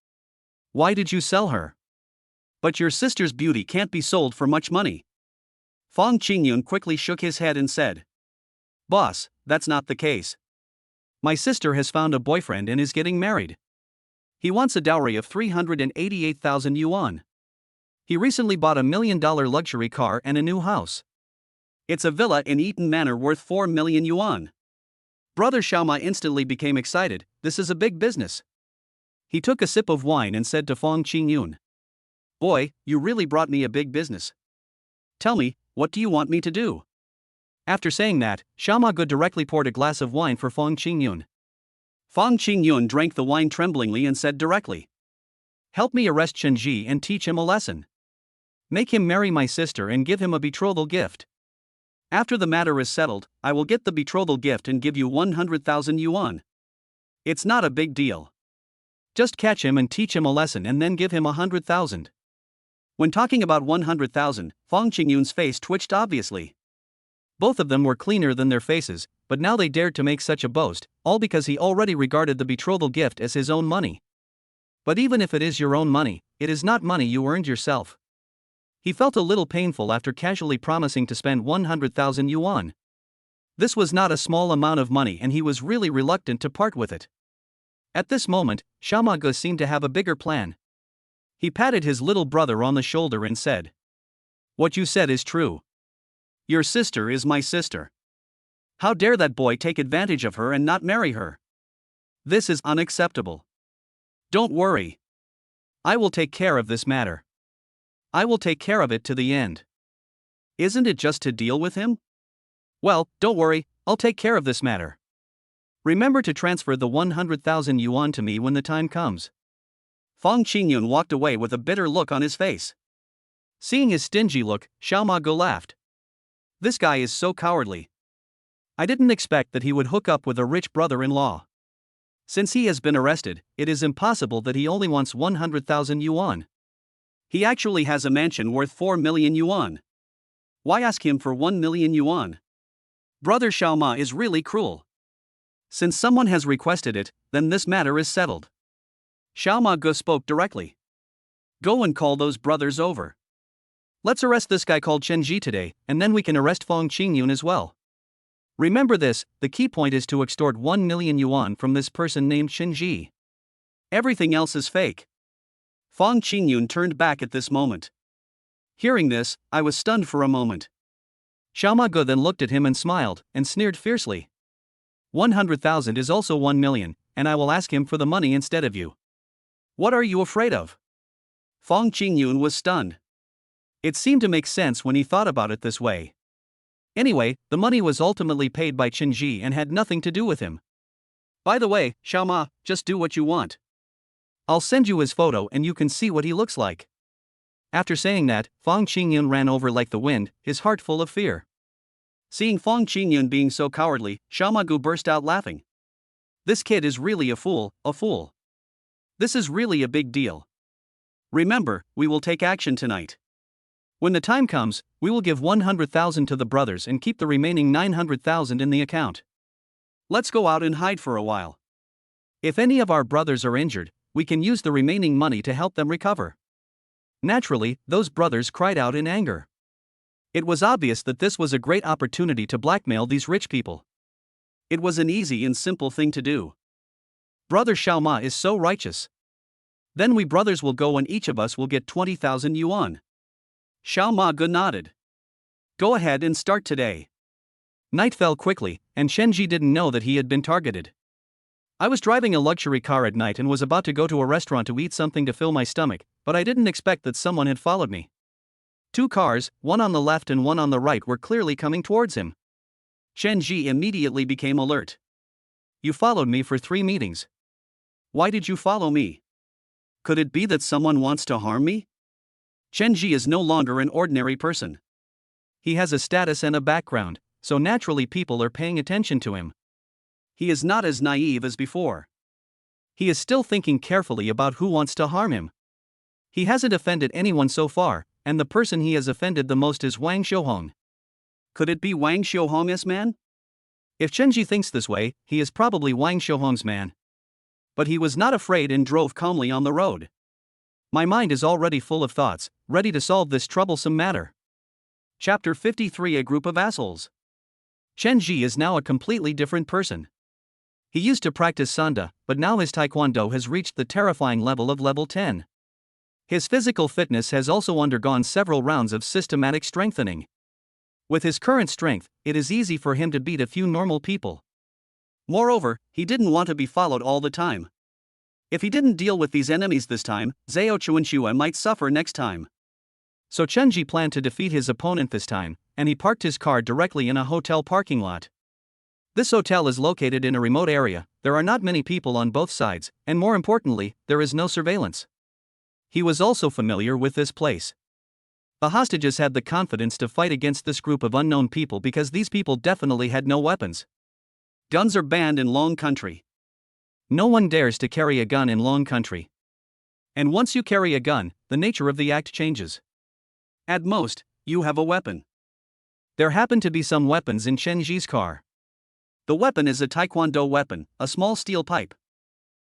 Why did you sell her? But your sister's beauty can't be sold for much money. Fong Qingyun quickly shook his head and said. Boss, that's not the case. My sister has found a boyfriend and is getting married. He wants a dowry of 388,000 yuan. He recently bought a $1 million luxury car and a new house. It's a villa in Eaton Manor worth 4 million yuan. Brother Xiaoma instantly became excited, this is a big business. He took a sip of wine and said to Fong Qingyun. Boy, you really brought me a big business. Tell me, what do you want me to do? After saying that, Xiaoma Go directly poured a glass of wine for Fong Qingyun. Fong Qingyun drank the wine tremblingly and said directly. Help me arrest Chenji and teach him a lesson. Make him marry my sister and give him a betrothal gift. After the matter is settled, I will get the betrothal gift and give you 100,000 yuan. It's not a big deal. Just catch him and teach him a lesson and then give him 100,000. When talking about 100,000, Fong Qingyun's face twitched obviously. Both of them were cleaner than their faces, but now they dared to make such a boast, all because he already regarded the betrothal gift as his own money. But even if it is your own money, it is not money you earned yourself. He felt a little painful after casually promising to spend 100,000 yuan. This was not a small amount of money and he was really reluctant to part with it. At this moment, Xiaoma Go seemed to have a bigger plan. He patted his little brother on the shoulder and said. What you said is true. Your sister is my sister. How dare that boy take advantage of her and not marry her? This is unacceptable. Don't worry. I will take care of this matter. I will take care of it to the end. Isn't it just to deal with him? Well, don't worry, I'll take care of this matter. Remember to transfer the 100,000 yuan to me when the time comes. Fong Qingyun walked away with a bitter look on his face. Seeing his stingy look, Xiaoma Go laughed. This guy is so cowardly. I didn't expect that he would hook up with a rich brother-in-law. Since he has been arrested, it is impossible that he only wants 100,000 yuan. He actually has a mansion worth 4 million yuan. Why ask him for 1 million yuan? Brother Xiaoma is really cruel. Since someone has requested it, then this matter is settled. Xiao Ge spoke directly. Go and call those brothers over. Let's arrest this guy called Chen Ji today, and then we can arrest Fong Qingyun as well. Remember this, the key point is to extort 1 million yuan from this person named Chen Ji. Everything else is fake. Fong Qingyun turned back at this moment. Hearing this, I was stunned for a moment. Xiao Ge then looked at him and smiled, and sneered fiercely. 100,000 is also 1 million, and I will ask him for the money instead of you. What are you afraid of? Fong Qingyun was stunned. It seemed to make sense when he thought about it this way. Anyway, the money was ultimately paid by Chen Ji and had nothing to do with him. By the way, Xiao Ma, just do what you want. I'll send you his photo and you can see what he looks like. After saying that, Fong Qingyun ran over like the wind, his heart full of fear. Seeing Fong Qingyun being so cowardly, Xiao Ge burst out laughing. This kid is really a fool, a fool. This is really a big deal. Remember, we will take action tonight. When the time comes, we will give 100,000 to the brothers and keep the remaining 900,000 in the account. Let's go out and hide for a while. If any of our brothers are injured, we can use the remaining money to help them recover. Naturally, those brothers cried out in anger. It was obvious that this was a great opportunity to blackmail these rich people. It was an easy and simple thing to do. Brother Xiao Ma is so righteous. Then we brothers will go and each of us will get 20,000 yuan. Xiao Ge nodded. Go ahead and start today. Night fell quickly, and Chen Ji didn't know that he had been targeted. I was driving a luxury car at night and was about to go to a restaurant to eat something to fill my stomach, but I didn't expect that someone had followed me. 2 cars, one on the left and one on the right, were clearly coming towards him. Chen Ji immediately became alert. You followed me for 3 meetings. Why did you follow me? Could it be that someone wants to harm me? Chen Ji is no longer an ordinary person. He has a status and a background, so naturally people are paying attention to him. He is not as naive as before. He is still thinking carefully about who wants to harm him. He hasn't offended anyone so far, and the person he has offended the most is Wang Xiuhong. Could it be Wang Xiuhong's man? If Chen Ji thinks this way, he is probably Wang Xiuhong's man. But he was not afraid and drove calmly on the road. My mind is already full of thoughts, ready to solve this troublesome matter. Chapter 53: A Group of Assholes. Chen Ji is now a completely different person. He used to practice Sanda, but now his taekwondo has reached the terrifying level of level 10. His physical fitness has also undergone several rounds of systematic strengthening. With his current strength, it is easy for him to beat a few normal people. Moreover, he didn't want to be followed all the time. If he didn't deal with these enemies this time, Zhao Chuanxue might suffer next time. So Chen Ji planned to defeat his opponent this time, and he parked his car directly in a hotel parking lot. This hotel is located in a remote area, there are not many people on both sides, and more importantly, there is no surveillance. He was also familiar with this place. The hostages had the confidence to fight against this group of unknown people because these people definitely had no weapons. Guns are banned in Long Country. No one dares to carry a gun in Long Country. And once you carry a gun, the nature of the act changes. At most, you have a weapon. There happened to be some weapons in Chen Ji's car. The weapon is a taekwondo weapon, a small steel pipe.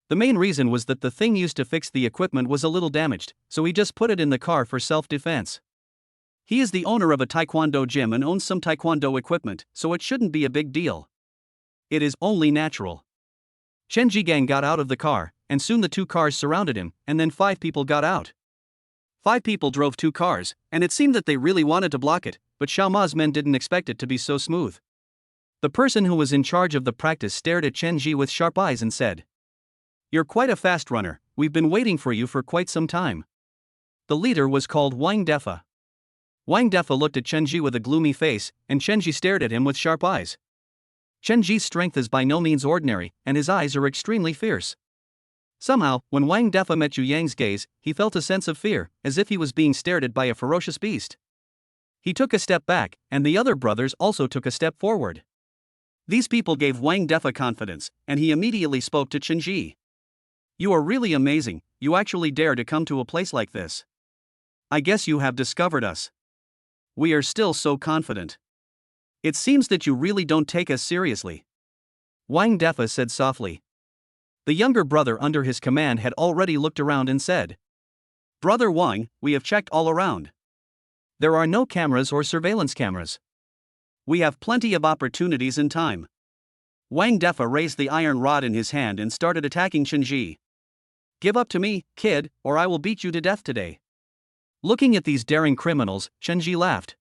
The main reason was that the thing used to fix the equipment was a little damaged, so he just put it in the car for self-defense. He is the owner of a taekwondo gym and owns some taekwondo equipment, so it shouldn't be a big deal. It is only natural. Chen Jigang got out of the car, and soon the 2 cars surrounded him, and then 5 people got out. 5 people drove 2 cars, and it seemed that they really wanted to block it, but Xiao Ma's men didn't expect it to be so smooth. The person who was in charge of the practice stared at Chen Ji with sharp eyes and said, "You're quite a fast runner, we've been waiting for you for quite some time." The leader was called Wang Defa. Wang Defa looked at Chen Ji with a gloomy face, and Chen Ji stared at him with sharp eyes. Chen Ji's strength is by no means ordinary, and his eyes are extremely fierce. Somehow, when Wang Defa met Yu Yang's gaze, he felt a sense of fear, as if he was being stared at by a ferocious beast. He took a step back, and the other brothers also took a step forward. These people gave Wang Defa confidence, and he immediately spoke to Chen Ji. "You are really amazing, you actually dare to come to a place like this. I guess you have discovered us. We are still so confident. It seems that you really don't take us seriously." Wang Defa said softly. The younger brother under his command had already looked around and said, "Brother Wang, we have checked all around. There are no cameras or surveillance cameras. We have plenty of opportunities and time." Wang Defa raised the iron rod in his hand and started attacking Shenji. "Give up to me, kid, or I will beat you to death today." Looking at these daring criminals, Shenji laughed.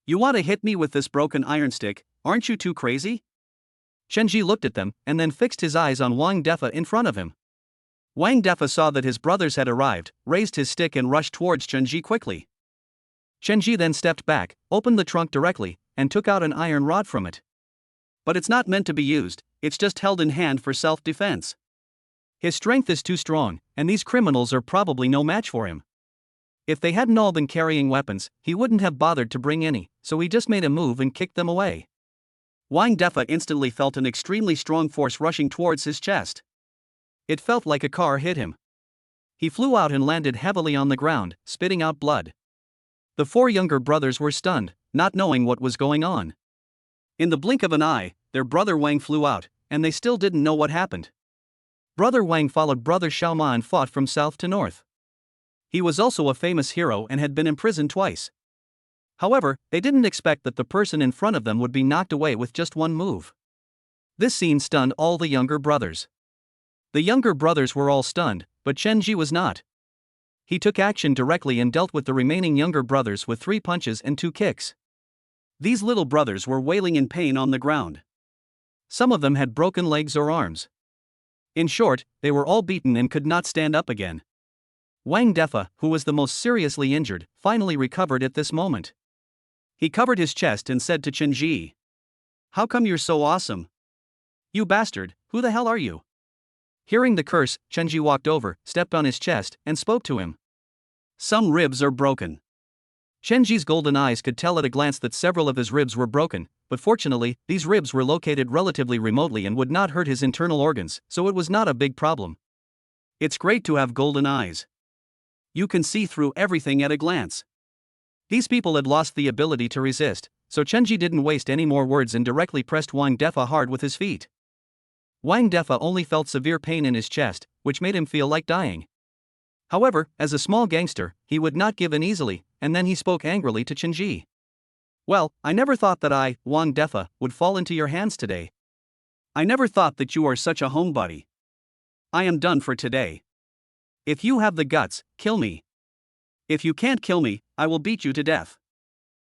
"You want to hit me with this broken iron stick, aren't you too crazy?" Shenji looked at them and then fixed his eyes on Wang Defa in front of him. Wang Defa saw that his brothers had arrived, raised his stick and rushed towards Shenji quickly. Shenji then stepped back, opened the trunk directly, and took out an iron rod from it. But it's not meant to be used, it's just held in hand for self-defense. His strength is too strong, and these criminals are probably no match for him. If they hadn't all been carrying weapons, he wouldn't have bothered to bring any, so he just made a move and kicked them away. Wang Defa instantly felt an extremely strong force rushing towards his chest. It felt like a car hit him. He flew out and landed heavily on the ground, spitting out blood. The four younger brothers were stunned, not knowing what was going on. In the blink of an eye, their brother Wang flew out, and they still didn't know what happened. Brother Wang followed brother Xiaoma and fought from south to north. He was also a famous hero and had been imprisoned twice. However, they didn't expect that the person in front of them would be knocked away with just one move. This scene stunned all the younger brothers. The younger brothers were all stunned, but Shenji was not. He took action directly and dealt with the remaining younger brothers with 3 punches and 2 kicks. These little brothers were wailing in pain on the ground. Some of them had broken legs or arms. In short, they were all beaten and could not stand up again. Wang Defa, who was the most seriously injured, finally recovered at this moment. He covered his chest and said to Shenji, "How come you're so awesome? You bastard, who the hell are you?" Hearing the curse, Shenji walked over, stepped on his chest, and spoke to him. "Some ribs are broken." Shenji's golden eyes could tell at a glance that several of his ribs were broken, but fortunately, these ribs were located relatively remotely and would not hurt his internal organs, so it was not a big problem. It's great to have golden eyes. You can see through everything at a glance. These people had lost the ability to resist, so Shenji didn't waste any more words and directly pressed Wang Defa hard with his feet. Wang Defa only felt severe pain in his chest, which made him feel like dying. However, as a small gangster, he would not give in easily, and then he spoke angrily to Shenji. "Well, I never thought that I, Wang Defa, would fall into your hands today. I never thought that you are such a homebody. I am done for today. If you have the guts, kill me. If you can't kill me, I will beat you to death."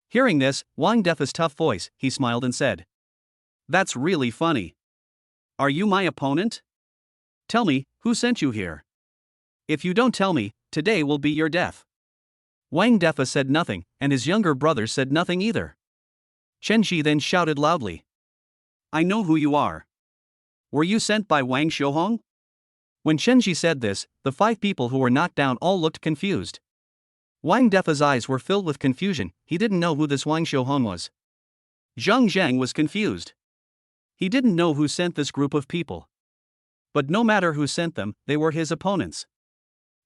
Hearing this, Wang Defa's tough voice, he smiled and said, "That's really funny. Are you my opponent? Tell me, who sent you here? If you don't tell me, today will be your death." Wang Defa said nothing, and his younger brother said nothing either. Shenji then shouted loudly, "I know who you are. Were you sent by Wang Xiuhong?" When Shenji said this, the 5 people who were knocked down all looked confused. Wang Defa's eyes were filled with confusion, he didn't know who this Wang Xiuhong was. Zhang Zhang was confused. He didn't know who sent this group of people. But no matter who sent them, they were his opponents.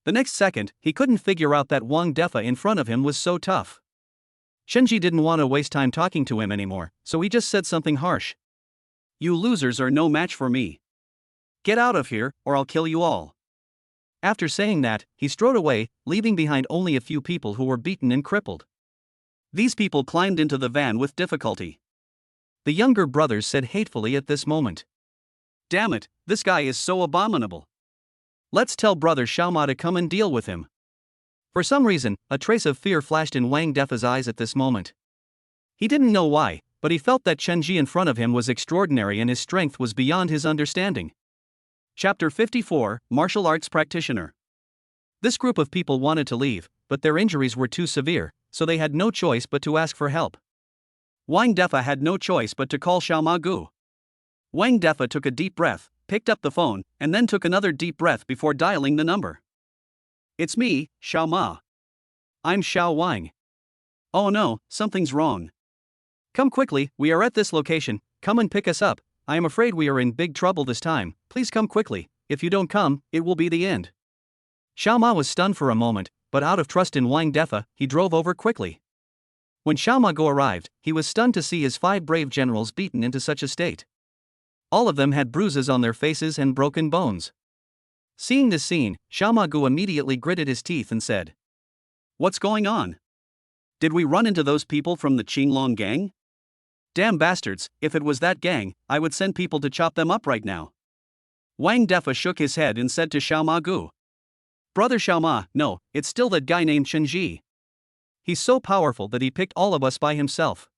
The next second, he couldn't figure out that Wang Defa in front of him was so tough. Shenji didn't want to waste time talking to him anymore, so he just said something harsh. "You losers are no match for me. Get out of here, or I'll kill you all." After saying that, he strode away, leaving behind only a few people who were beaten and crippled. These people climbed into the van with difficulty. The younger brothers said hatefully at this moment, "Damn it, this guy is so abominable. Let's tell brother Xiaoma to come and deal with him." For some reason, a trace of fear flashed in Wang Defa's eyes at this moment. He didn't know why, but he felt that Shenji in front of him was extraordinary and his strength was beyond his understanding. Chapter 54, Martial Arts Practitioner. This group of people wanted to leave, but their injuries were too severe, so they had no choice but to ask for help. Wang Defa had no choice but to call Xiaoma Gu. Wang Defa took a deep breath, picked up the phone, and then took another deep breath before dialing the number. "It's me, Xiaoma. I'm Xiao Wang. Oh no, something's wrong. Come quickly, we are at this location, come and pick us up. I am afraid we are in big trouble this time, please come quickly, if you don't come, it will be the end." Xiaoma was stunned for a moment, but out of trust in Wang Defa, he drove over quickly. When Xiaoma Gu arrived, he was stunned to see his 5 brave generals beaten into such a state. All of them had bruises on their faces and broken bones. Seeing this scene, Xiaomagu immediately gritted his teeth and said, "What's going on? Did we run into those people from the Qinglong gang? Damn bastards, if it was that gang, I would send people to chop them up right now." Wang Defa shook his head and said to Xiaomagu, "Brother Xiaoma, no, it's still that guy named Shenji. He's so powerful that he picked all of us by himself.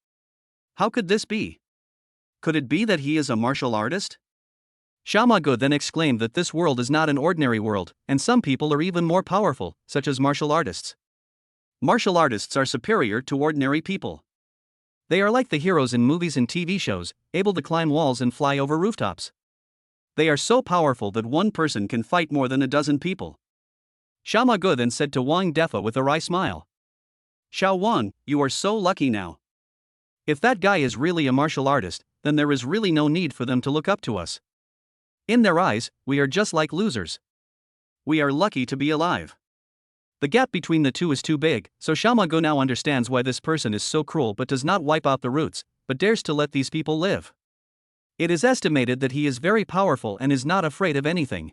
How could this be? Could it be that he is a martial artist?" Xiaomagu then exclaimed that this world is not an ordinary world, and some people are even more powerful, such as martial artists. Martial artists are superior to ordinary people. They are like the heroes in movies and TV shows, able to climb walls and fly over rooftops. They are so powerful that one person can fight more than a dozen people. Xiaomagu then said to Wang Defa with a wry smile, "Xiao Wang, you are so lucky now. If that guy is really a martial artist, then there is really no need for them to look up to us. In their eyes, we are just like losers. We are lucky to be alive." The gap between the two is too big, so Xiaomagu now understands why this person is so cruel but does not wipe out the roots, but dares to let these people live. It is estimated that he is very powerful and is not afraid of anything.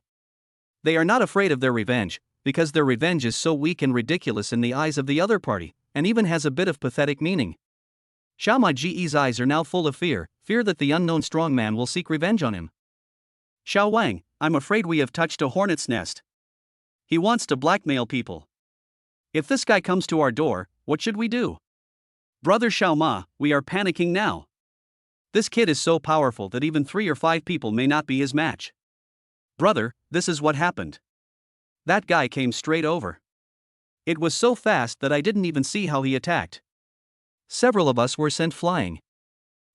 They are not afraid of their revenge, because their revenge is so weak and ridiculous in the eyes of the other party, and even has a bit of pathetic meaning. Xiaomagu's eyes are now full of fear that the unknown strongman will seek revenge on him. "Xiao Wang, I'm afraid we have touched a hornet's nest. He wants to blackmail people. If this guy comes to our door, what should we do? Brother Xiaoma, we are panicking now. This kid is so powerful that even 3 or 5 people may not be his match. Brother, this is what happened. That guy came straight over. It was so fast that I didn't even see how he attacked. Several of us were sent flying.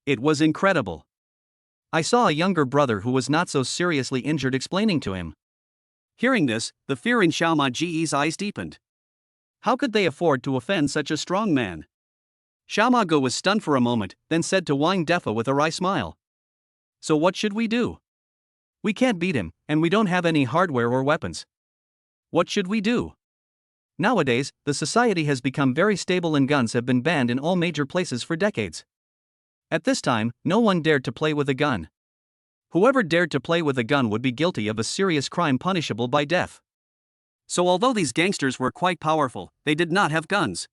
It was incredible. I saw a younger brother who was not so seriously injured explaining to him." Hearing this, the fear in Xiaomagu's eyes deepened. How could they afford to offend such a strong man? Xiaomagu was stunned for a moment, then said to Wang Defa with a wry smile, "So what should we do? We can't beat him, and we don't have any hardware or weapons. What should we do?" Nowadays, the society has become very stable and guns have been banned in all major places for decades. At this time, no one dared to play with a gun. Whoever dared to play with a gun would be guilty of a serious crime punishable by death. So although these gangsters were quite powerful, they did not have guns.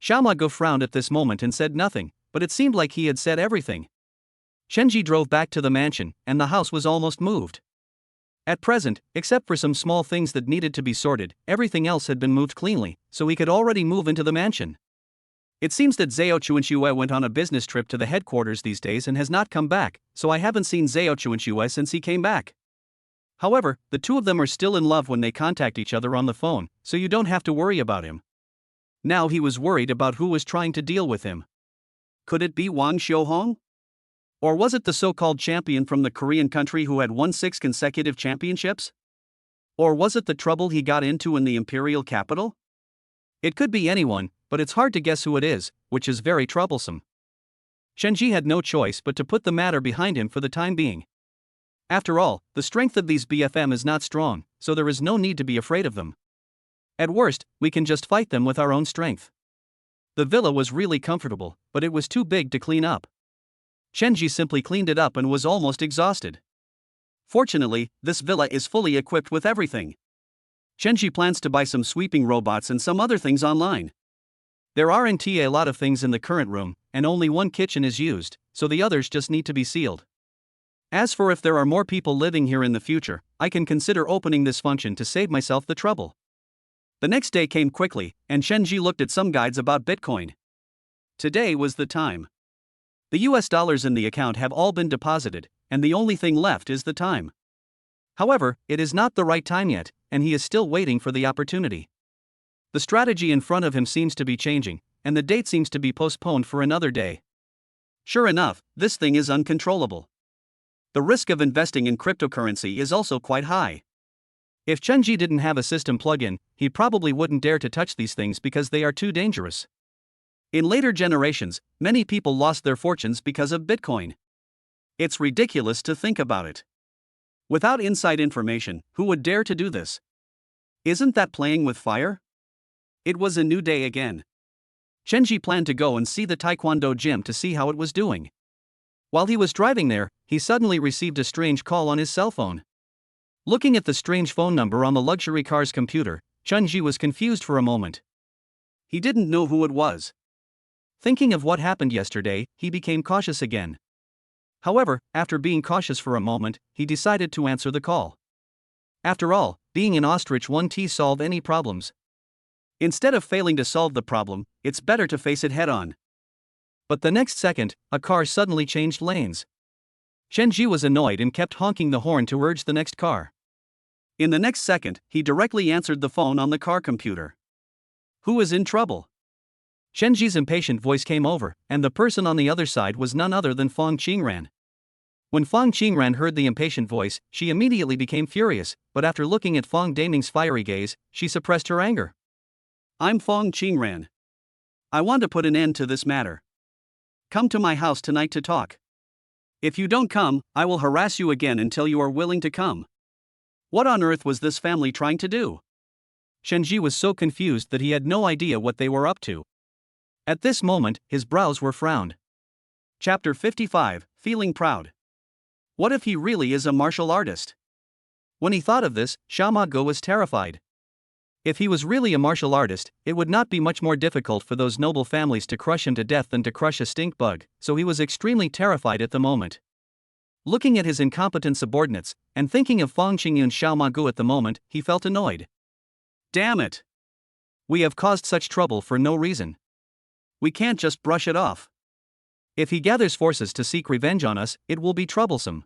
Xiaomagu frowned at this moment and said nothing, but it seemed like he had said everything. Shenji drove back to the mansion, and the house was almost moved. At present, except for some small things that needed to be sorted, everything else had been moved cleanly, so he could already move into the mansion. It seems that Zhao Chuanxue went on a business trip to the headquarters these days and has not come back, so I haven't seen Zhao Chuanxue since he came back. However, the two of them are still in love when they contact each other on the phone, so you don't have to worry about him. Now he was worried about who was trying to deal with him. Could it be Wang Xiuhong? Or was it the so-called champion from the Korean country who had won 6 consecutive championships? Or was it the trouble he got into in the imperial capital? It could be anyone, but it's hard to guess who it is, which is very troublesome. Shenji had no choice but to put the matter behind him for the time being. After all, the strength of these BFM is not strong, so there is no need to be afraid of them. At worst, we can just fight them with our own strength. The villa was really comfortable, but it was too big to clean up. Shenji simply cleaned it up and was almost exhausted. Fortunately, this villa is fully equipped with everything. Shenji plans to buy some sweeping robots and some other things online. There aren't a lot of things in the current room, and only one kitchen is used, so the others just need to be sealed. As for if there are more people living here in the future, I can consider opening this function to save myself the trouble. The next day came quickly, and Shenji looked at some guides about Bitcoin. Today was the time. The US dollars in the account have all been deposited, and the only thing left is the time. However, it is not the right time yet, and he is still waiting for the opportunity. The strategy in front of him seems to be changing, and the date seems to be postponed for another day. Sure enough, this thing is uncontrollable. The risk of investing in cryptocurrency is also quite high. If Shenji didn't have a system plugin, he probably wouldn't dare to touch these things because they are too dangerous. In later generations, many people lost their fortunes because of Bitcoin. It's ridiculous to think about it. Without inside information, who would dare to do this? Isn't that playing with fire? It was a new day again. Shenji planned to go and see the Taekwondo gym to see how it was doing. While he was driving there, he suddenly received a strange call on his cell phone. Looking at the strange phone number on the luxury car's computer, Chun-ji was confused for a moment. He didn't know who it was. Thinking of what happened yesterday, he became cautious again. However, after being cautious for a moment, he decided to answer the call. After all, being an ostrich won't solve any problems. Instead of failing to solve the problem, it's better to face it head-on. But the next second, a car suddenly changed lanes. Chun-ji was annoyed and kept honking the horn to urge the next car. In the next second, he directly answered the phone on the car computer. Who is in trouble? Chun-ji's impatient voice came over, and the person on the other side was none other than Fong Qingran. When Fong Qingran heard the impatient voice, she immediately became furious, but after looking at Fong Daming's fiery gaze, she suppressed her anger. I'm Fong Qingran. I want to put an end to this matter. Come to my house tonight to talk. If you don't come, I will harass you again until you are willing to come. What on earth was this family trying to do? Chun-ji was so confused that he had no idea what they were up to. At this moment, his brows were frowned. Chapter 55, Feeling Proud. What if he really is a martial artist? When he thought of this, Xiaomago was terrified. If he was really a martial artist, it would not be much more difficult for those noble families to crush him to death than to crush a stink bug, so he was extremely terrified at the moment. Looking at his incompetent subordinates, and thinking of Fong Qingyun's Xiaomago at the moment, he felt annoyed. Damn it! We have caused such trouble for no reason. We can't just brush it off. If he gathers forces to seek revenge on us, it will be troublesome.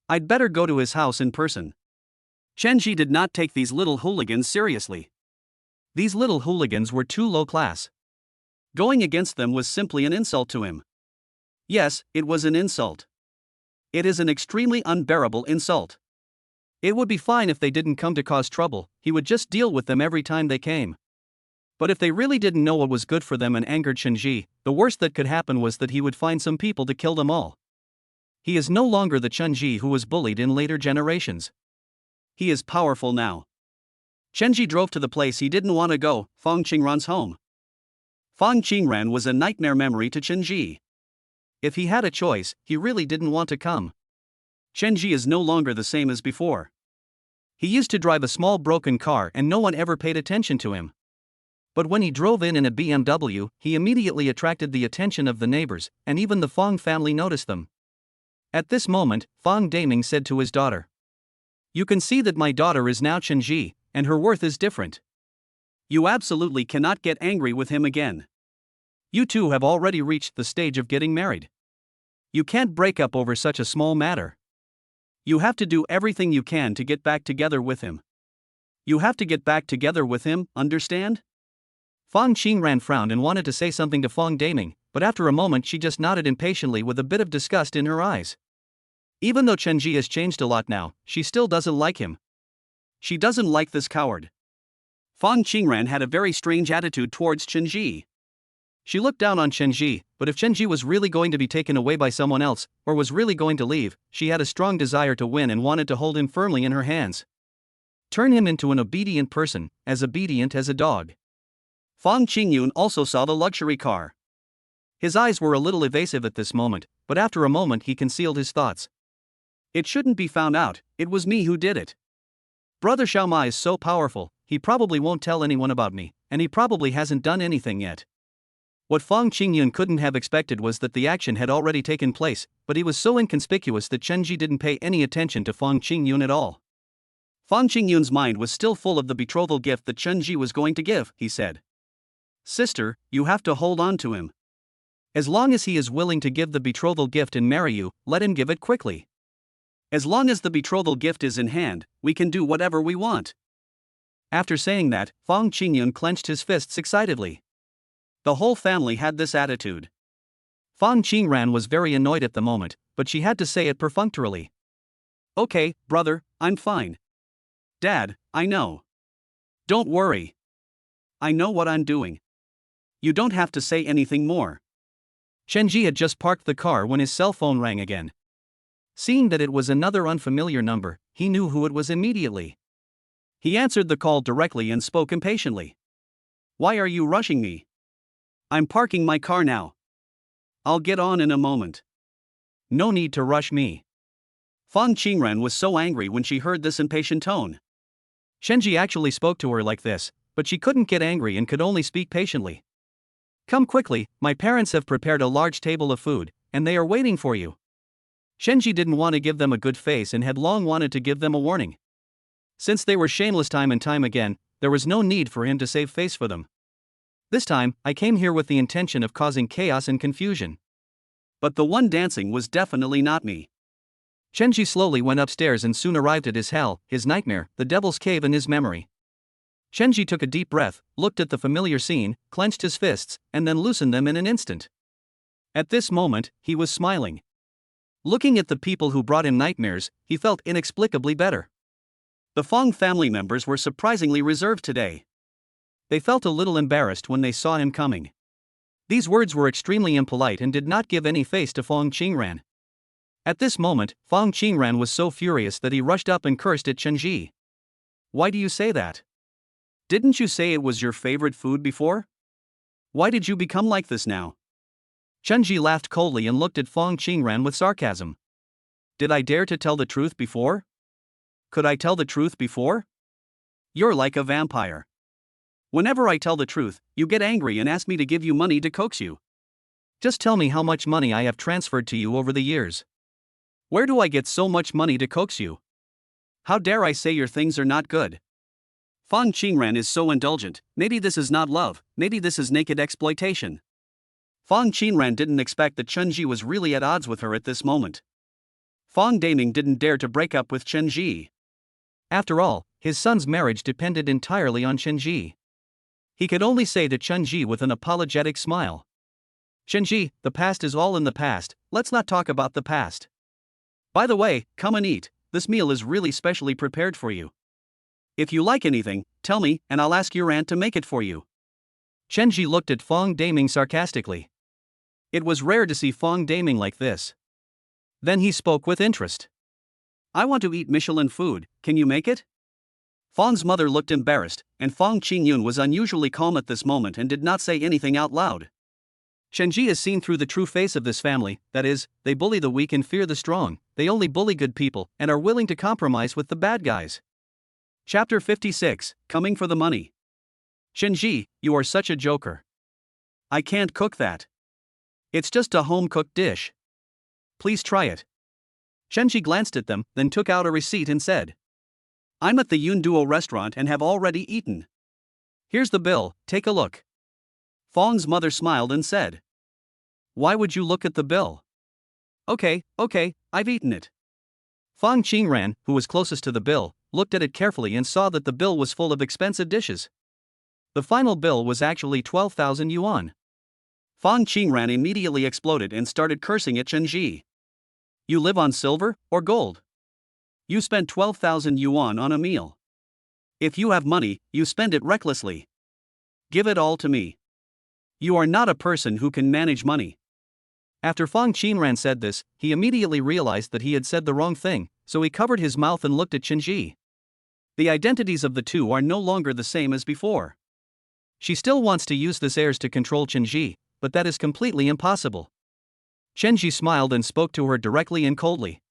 I'd better go to his house in person. Chun-ji did not take these little hooligans seriously. These little hooligans were too low class. Going against them was simply an insult to him. Yes, it was an insult. It is an extremely unbearable insult. It would be fine if they didn't come to cause trouble, he would just deal with them every time they came. But if they really didn't know what was good for them and angered Chun-ji, the worst that could happen was that he would find some people to kill them all. He is no longer the Chun-ji who was bullied in later generations. He is powerful now. Chun-ji drove to the place he didn't want to go, Fong Qingran's home. Fong Qingran was a nightmare memory to Chun-ji. If he had a choice, he really didn't want to come. Chun-ji is no longer the same as before. He used to drive a small broken car and no one ever paid attention to him. But when he drove in a BMW, he immediately attracted the attention of the neighbors, and even the Fong family noticed them. At this moment, Fong Daming said to his daughter, "You can see that my daughter is now Chun-ji, and her worth is different. You absolutely cannot get angry with him again. You two have already reached the stage of getting married. You can't break up over such a small matter. You have to do everything you can to get back together with him. You have to get back together with him, understand?" Fong Qingran frowned and wanted to say something to Fong Daming, but after a moment she just nodded impatiently with a bit of disgust in her eyes. Even though Chun-ji has changed a lot now, she still doesn't like him. She doesn't like this coward. Fong Qingran had a very strange attitude towards Chun-ji. She looked down on Chun-ji, but if Chun-ji was really going to be taken away by someone else, or was really going to leave, she had a strong desire to win and wanted to hold him firmly in her hands. Turn him into an obedient person, as obedient as a dog. Fong Qingyun also saw the luxury car. His eyes were a little evasive at this moment, but after a moment he concealed his thoughts. It shouldn't be found out, it was me who did it. Brother Xiaoma is so powerful, he probably won't tell anyone about me, and he probably hasn't done anything yet. What Fong Qingyun couldn't have expected was that the action had already taken place, but he was so inconspicuous that Chun-ji didn't pay any attention to Fong Qingyun at all. Fong Qingyun's mind was still full of the betrothal gift that Chun-ji was going to give, he said. "Sister, you have to hold on to him. As long as he is willing to give the betrothal gift and marry you, let him give it quickly. As long as the betrothal gift is in hand, we can do whatever we want." After saying that, Fong Qingyun clenched his fists excitedly. The whole family had this attitude. Fong Qingran was very annoyed at the moment, but she had to say it perfunctorily. "Okay, brother, I'm fine. Dad, I know. Don't worry. I know what I'm doing. You don't have to say anything more." Chun-ji had just parked the car when his cell phone rang again. Seeing that it was another unfamiliar number, he knew who it was immediately. He answered the call directly and spoke impatiently. "Why are you rushing me? I'm parking my car now. I'll get on in a moment." No need to rush me. Fong Qingran was so angry when she heard this impatient tone. Shenji actually spoke to her like this, but she couldn't get angry and could only speak patiently. Come quickly, my parents have prepared a large table of food, and they are waiting for you. Shenji didn't want to give them a good face and had long wanted to give them a warning. Since they were shameless time and time again, there was no need for him to save face for them. This time, I came here with the intention of causing chaos and confusion. But the one dancing was definitely not me. Shenji slowly went upstairs and soon arrived at his hell, his nightmare, the devil's cave in his memory. Shenji took a deep breath, looked at the familiar scene, clenched his fists, and then loosened them in an instant. At this moment, he was smiling. Looking at the people who brought him nightmares, he felt inexplicably better. The Fong family members were surprisingly reserved today. They felt a little embarrassed when they saw him coming. These words were extremely impolite and did not give any face to Fong Qingran. At this moment, Fong Qingran was so furious that he rushed up and cursed at Shenji. Why do you say that? Didn't you say it was your favorite food before? Why did you become like this now? Shenji laughed coldly and looked at Fong Qingran with sarcasm. Did I dare to tell the truth before? Could I tell the truth before? You're like a vampire. Whenever I tell the truth, you get angry and ask me to give you money to coax you. Just tell me how much money I have transferred to you over the years. Where do I get so much money to coax you? How dare I say your things are not good? Fong Qingran is so indulgent. Maybe this is not love, maybe this is naked exploitation. Fong Qingran didn't expect that Shenji was really at odds with her at this moment. Fong Daming didn't dare to break up with Shenji. After all, his son's marriage depended entirely on Shenji. He could only say to Shenji with an apologetic smile. Shenji, the past is all in the past, let's not talk about the past. By the way, come and eat, this meal is really specially prepared for you. If you like anything, tell me, and I'll ask your aunt to make it for you. Shenji looked at Fong Daming sarcastically. It was rare to see Fong Daming like this. Then he spoke with interest. I want to eat Michelin food, can you make it? Fong's mother looked embarrassed, and Fong Qingyun was unusually calm at this moment and did not say anything out loud. Shenji has seen through the true face of this family, that is, they bully the weak and fear the strong, they only bully good people and are willing to compromise with the bad guys. Chapter 56, Coming for the Money. Shenji, you are such a joker. I can't cook that. It's just a home-cooked dish. Please try it. Shenji glanced at them, then took out a receipt and said, I'm at the Yun Duo restaurant and have already eaten. Here's the bill, take a look. Fong's mother smiled and said, Why would you look at the bill? Okay, I've eaten it. Fong Qingran, who was closest to the bill, looked at it carefully and saw that the bill was full of expensive dishes. The final bill was actually 12,000 yuan. Fong Qingran immediately exploded and started cursing at Shenji. You live on silver or gold? You spent 12,000 yuan on a meal. If you have money, you spend it recklessly. Give it all to me. You are not a person who can manage money. After Fong Qingran said this, he immediately realized that he had said the wrong thing, so he covered his mouth and looked at Shenji. The identities of the two are no longer the same as before. She still wants to use this heirs to control Shenji, but that is completely impossible. Shenji smiled and spoke to her directly and coldly.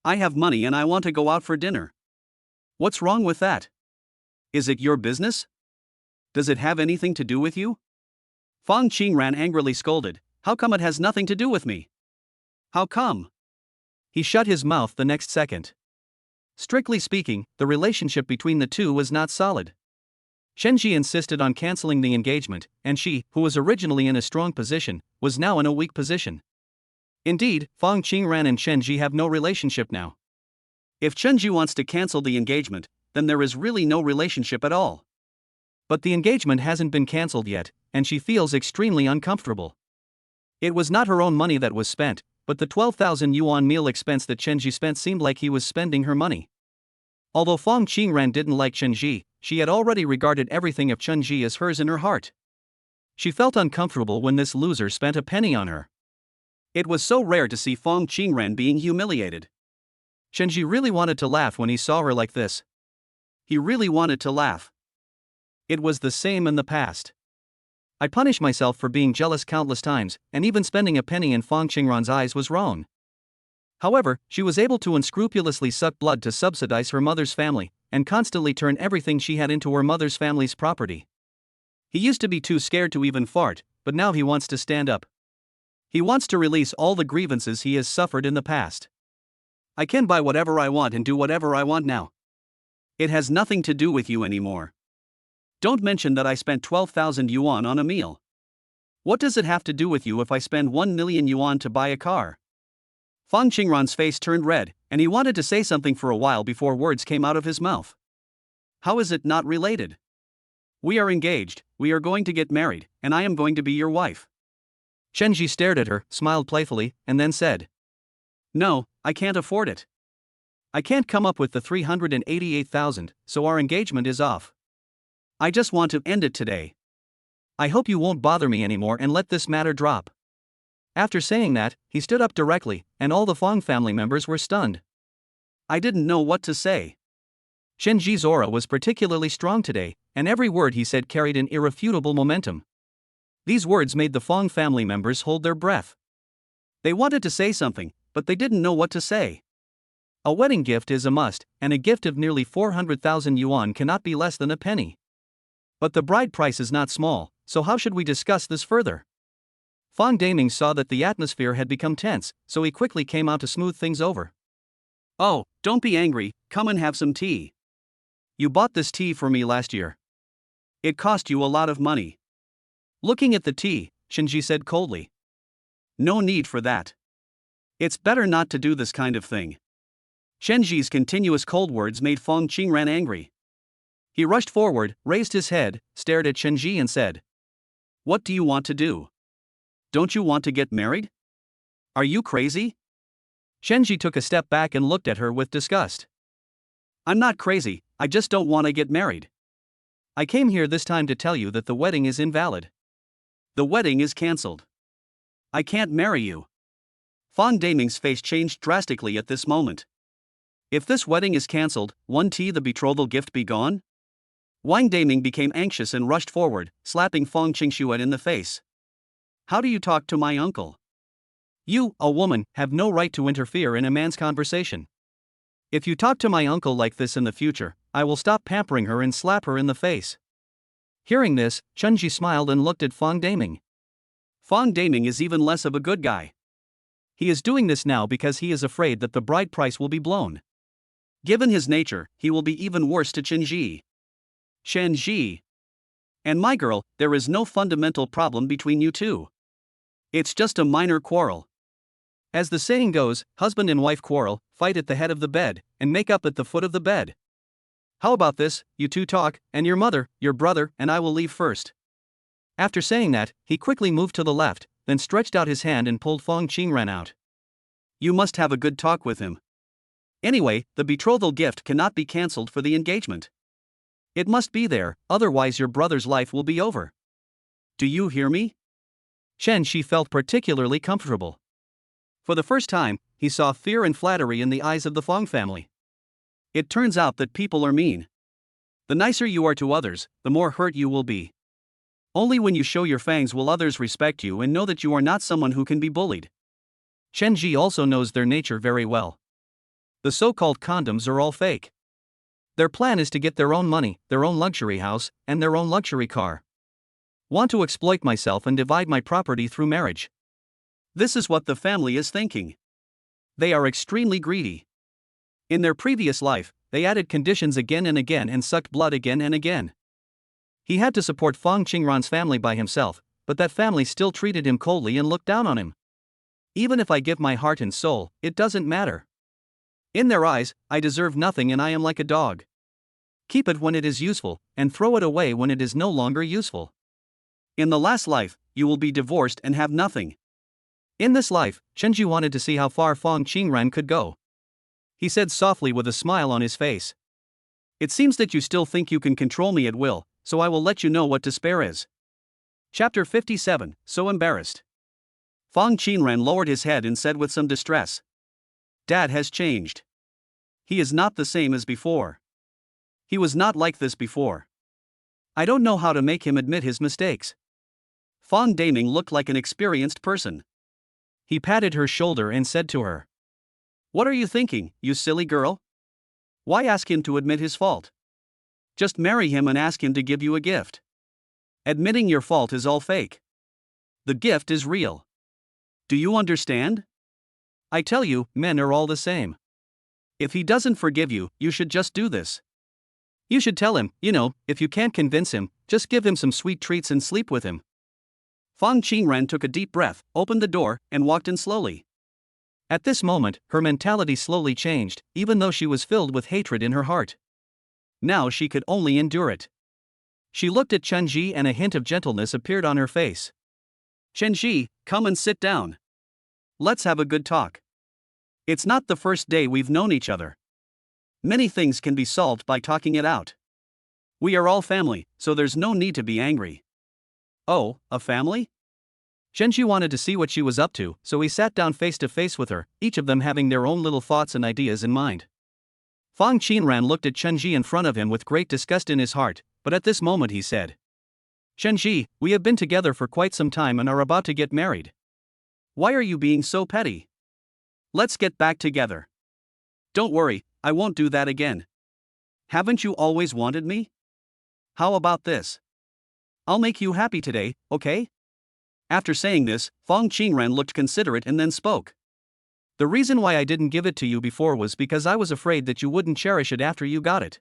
I have money and I want to go out for dinner. What's wrong with that? Is it your business? Does it have anything to do with you? Fong Qingran angrily scolded, How come it has nothing to do with me? How come? He shut his mouth the next second. Strictly speaking, the relationship between the two was not solid. Shenji insisted on canceling the engagement, and she, who was originally in a strong position, was now in a weak position. Indeed, Fong Qingran and Shenji have no relationship now. If Shenji wants to cancel the engagement, then there is really no relationship at all. But the engagement hasn't been cancelled yet, and she feels extremely uncomfortable. It was not her own money that was spent, but the 12,000 yuan meal expense that Shenji spent seemed like he was spending her money. Although Fong Qingran didn't like Shenji, she had already regarded everything of Shenji as hers in her heart. She felt uncomfortable when this loser spent a penny on her. It was so rare to see Fong Qingran being humiliated. Shenji really wanted to laugh when he saw her like this. He really wanted to laugh. It was the same in the past. I punished myself for being jealous countless times, and even spending a penny in Fong Qingran's eyes was wrong. However, she was able to unscrupulously suck blood to subsidize her mother's family, and constantly turn everything she had into her mother's family's property. He used to be too scared to even fart, but now he wants to stand up. He wants to release all the grievances he has suffered in the past. I can buy whatever I want and do whatever I want now. It has nothing to do with you anymore. Don't mention that I spent 12,000 yuan on a meal. What does it have to do with you if I spend 1 million yuan to buy a car? Fong Qingran's face turned red, and he wanted to say something for a while before words came out of his mouth. How is it not related? We are engaged, we are going to get married, and I am going to be your wife. Shenji stared at her, smiled playfully, and then said, No, I can't afford it. I can't come up with the 388,000, so our engagement is off. I just want to end it today. I hope you won't bother me anymore and let this matter drop. After saying that, he stood up directly, and all the Fong family members were stunned. I didn't know what to say. Shenji's aura was particularly strong today, and every word he said carried an irrefutable momentum. These words made the Fong family members hold their breath. They wanted to say something, but they didn't know what to say. A wedding gift is a must, and a gift of nearly 400,000 yuan cannot be less than a penny. But the bride price is not small, so how should we discuss this further? Fong Daming saw that the atmosphere had become tense, so he quickly came out to smooth things over. Oh, don't be angry, come and have some tea. You bought this tea for me last year. It cost you a lot of money. Looking at the tea, Shenji said coldly. No need for that. It's better not to do this kind of thing. Shenji's continuous cold words made Fong Qingran angry. He rushed forward, raised his head, stared at Shenji and said, What do you want to do? Don't you want to get married? Are you crazy? Shenji took a step back and looked at her with disgust. I'm not crazy, I just don't want to get married. I came here this time to tell you that the wedding is invalid. The wedding is cancelled. I can't marry you. Fong Daming's face changed drastically at this moment. If this wedding is cancelled, won't the betrothal gift be gone? Wang Daming became anxious and rushed forward, slapping Fong Qingshuan in the face. How do you talk to my uncle? You, a woman, have no right to interfere in a man's conversation. If you talk to my uncle like this in the future, I will stop pampering her and slap her in the face. Hearing this, Chunji smiled and looked at Fong Daming. Fong Daming is even less of a good guy. He is doing this now because he is afraid that the bride price will be blown. Given his nature, he will be even worse to Shenji. Shenji. And my girl, there is no fundamental problem between you two. It's just a minor quarrel. As the saying goes, husband and wife quarrel, fight at the head of the bed, and make up at the foot of the bed. How about this, you two talk, and your mother, your brother, and I will leave first. After saying that, he quickly moved to the left, then stretched out his hand and pulled Fong Qingran out. You must have a good talk with him. Anyway, the betrothal gift cannot be cancelled for the engagement. It must be there, otherwise your brother's life will be over. Do you hear me? Shenji felt particularly comfortable. For the first time, he saw fear and flattery in the eyes of the Fong family. It turns out that people are mean. The nicer you are to others, the more hurt you will be. Only when you show your fangs will others respect you and know that you are not someone who can be bullied. Shenji also knows their nature very well. The so-called condoms are all fake. Their plan is to get their own money, their own luxury house, and their own luxury car. Want to exploit myself and divide my property through marriage. This is what the family is thinking. They are extremely greedy. In their previous life, they added conditions again and again and sucked blood again and again. He had to support Fong Qingran's family by himself, but that family still treated him coldly and looked down on him. Even if I give my heart and soul, it doesn't matter. In their eyes, I deserve nothing and I am like a dog. Keep it when it is useful, and throw it away when it is no longer useful. In the last life, you will be divorced and have nothing. In this life, Shenji wanted to see how far Fong Qingran could go. He said softly with a smile on his face. It seems that you still think you can control me at will, so I will let you know what despair is. Chapter 57, So Embarrassed. Fong Qingran lowered his head and said with some distress. Dad has changed. He is not the same as before. He was not like this before. I don't know how to make him admit his mistakes. Fong Daming looked like an experienced person. He patted her shoulder and said to her. What are you thinking, you silly girl? Why ask him to admit his fault? Just marry him and ask him to give you a gift. Admitting your fault is all fake. The gift is real. Do you understand? I tell you, men are all the same. If he doesn't forgive you, you should just do this. You should tell him, if you can't convince him, just give him some sweet treats and sleep with him. Fong Qingran took a deep breath, opened the door, and walked in slowly. At this moment, her mentality slowly changed, even though she was filled with hatred in her heart. Now she could only endure it. She looked at Chen Ji and a hint of gentleness appeared on her face. Chen Ji, come and sit down. Let's have a good talk. It's not the first day we've known each other. Many things can be solved by talking it out. We are all family, so there's no need to be angry. Oh, a family? Shenji wanted to see what she was up to, so he sat down face to face with her, each of them having their own little thoughts and ideas in mind. Fong Qinran looked at Chenji in front of him with great disgust in his heart, but at this moment he said, Chenji, we have been together for quite some time and are about to get married. Why are you being so petty? Let's get back together. Don't worry, I won't do that again. Haven't you always wanted me? How about this? I'll make you happy today, okay? After saying this, Fong Qingran looked considerate and then spoke. The reason why I didn't give it to you before was because I was afraid that you wouldn't cherish it after you got it.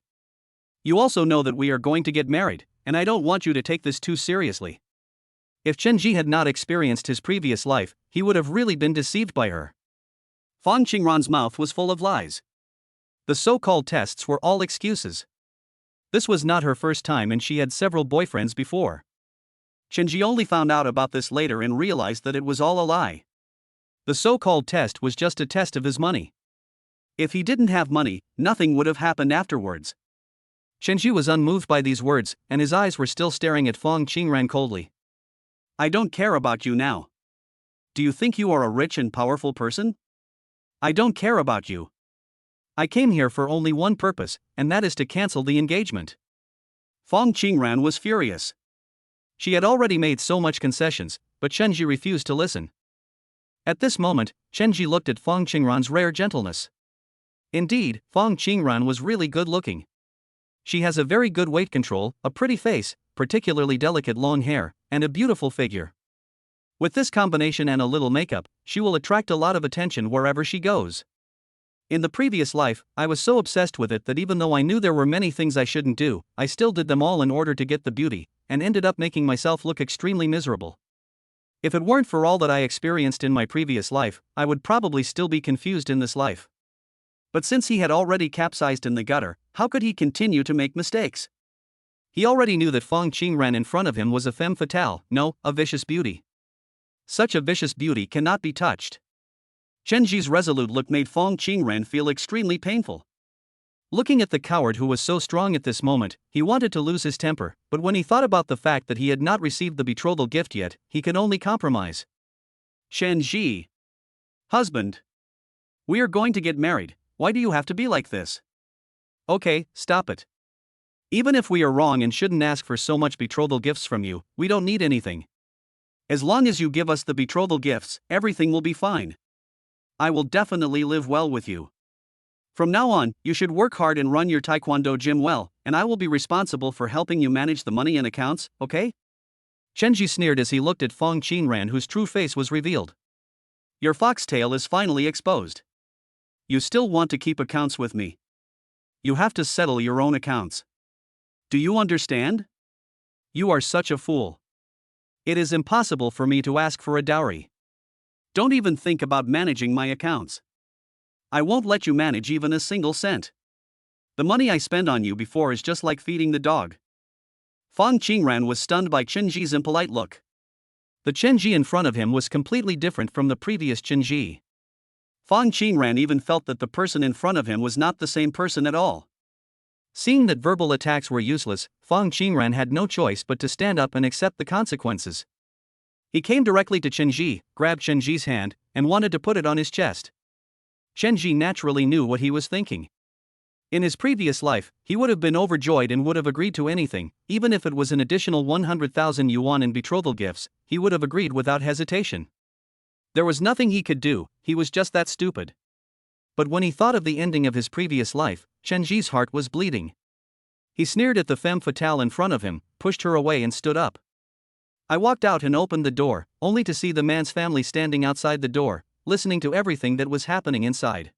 You also know that we are going to get married, and I don't want you to take this too seriously. If Chenji had not experienced his previous life, he would have really been deceived by her. Fong Qingran's mouth was full of lies. The so-called tests were all excuses. This was not her first time and she had several boyfriends before. Chenji only found out about this later and realized that it was all a lie. The so-called test was just a test of his money. If he didn't have money, nothing would have happened afterwards. Chenji was unmoved by these words, and his eyes were still staring at Fong Qingran coldly. I don't care about you now. Do you think you are a rich and powerful person? I don't care about you. I came here for only one purpose, and that is to cancel the engagement. Fong Qingran was furious. She had already made so much concessions, but Chenji refused to listen. At this moment, Chenji looked at Fong Qingran's rare gentleness. Indeed, Fong Qingran was really good looking. She has a very good weight control, a pretty face, particularly delicate long hair, and a beautiful figure. With this combination and a little makeup, she will attract a lot of attention wherever she goes. In the previous life, I was so obsessed with it that even though I knew there were many things I shouldn't do, I still did them all in order to get the beauty, and ended up making myself look extremely miserable. If it weren't for all that I experienced in my previous life, I would probably still be confused in this life. But since he had already capsized in the gutter, how could he continue to make mistakes? He already knew that Fong Qingran in front of him was a femme fatale, no, a vicious beauty. Such a vicious beauty cannot be touched. Chenji's resolute look made Fong Qingran feel extremely painful. Looking at the coward who was so strong at this moment, he wanted to lose his temper, but when he thought about the fact that he had not received the betrothal gift yet, he could only compromise. Chenji. Husband. We are going to get married, why do you have to be like this? Okay, stop it. Even if we are wrong and shouldn't ask for so much betrothal gifts from you, we don't need anything. As long as you give us the betrothal gifts, everything will be fine. I will definitely live well with you. From now on, you should work hard and run your taekwondo gym well, and I will be responsible for helping you manage the money and accounts, okay? Chenji sneered as he looked at Fong Qingran, whose true face was revealed. Your foxtail is finally exposed. You still want to keep accounts with me. You have to settle your own accounts. Do you understand? You are such a fool. It is impossible for me to ask for a dowry. Don't even think about managing my accounts. I won't let you manage even a single cent. The money I spend on you before is just like feeding the dog. Fong Qingran was stunned by Chenji's impolite look. The Chenji in front of him was completely different from the previous Chenji. Fong Qingran even felt that the person in front of him was not the same person at all. Seeing that verbal attacks were useless, Fong Qingran had no choice but to stand up and accept the consequences. He came directly to Chenji, grabbed Chenji's hand, and wanted to put it on his chest. Chenji naturally knew what he was thinking. In his previous life, he would have been overjoyed and would have agreed to anything, even if it was an additional 100,000 yuan in betrothal gifts, he would have agreed without hesitation. There was nothing he could do, he was just that stupid. But when he thought of the ending of his previous life, Chenji's heart was bleeding. He sneered at the femme fatale in front of him, pushed her away and stood up. I walked out and opened the door, only to see the man's family standing outside the door, listening to everything that was happening inside.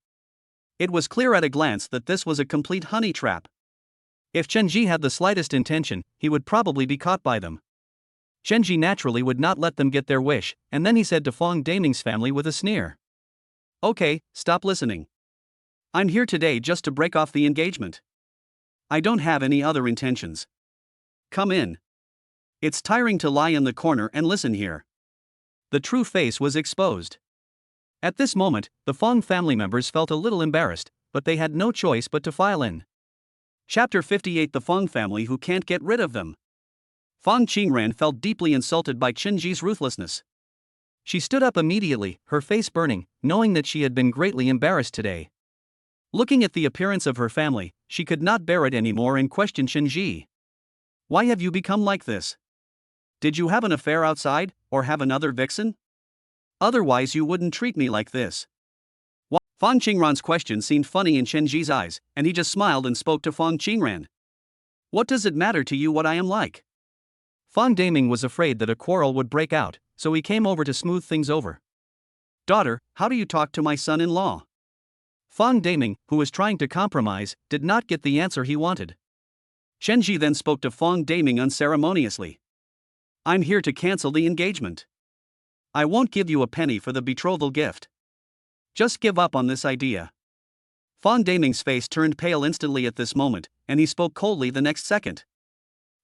It was clear at a glance that this was a complete honey trap. If Chenji had the slightest intention, he would probably be caught by them. Chenji naturally would not let them get their wish, and then he said to Fong Daming's family with a sneer. Okay, stop listening. I'm here today just to break off the engagement. I don't have any other intentions. Come in. It's tiring to lie in the corner and listen here. The true face was exposed. At this moment, the Fong family members felt a little embarrassed, but they had no choice but to file in. Chapter 58: The Fong family who can't get rid of them. Fong Qingran felt deeply insulted by Chenji's ruthlessness. She stood up immediately, her face burning, knowing that she had been greatly embarrassed today. Looking at the appearance of her family, she could not bear it anymore and questioned Chenji. Why have you become like this? Did you have an affair outside, or have another vixen? Otherwise you wouldn't treat me like this. Fong Qingran's question seemed funny in Chenji's eyes, and he just smiled and spoke to Fong Qingran. What does it matter to you what I am like? Fong Daming was afraid that a quarrel would break out, so he came over to smooth things over. Daughter, how do you talk to my son-in-law? Fong Daming, who was trying to compromise, did not get the answer he wanted. Chenji then spoke to Fong Daming unceremoniously. I'm here to cancel the engagement. I won't give you a penny for the betrothal gift. Just give up on this idea. Fong Daming's face turned pale instantly at this moment, and he spoke coldly the next second.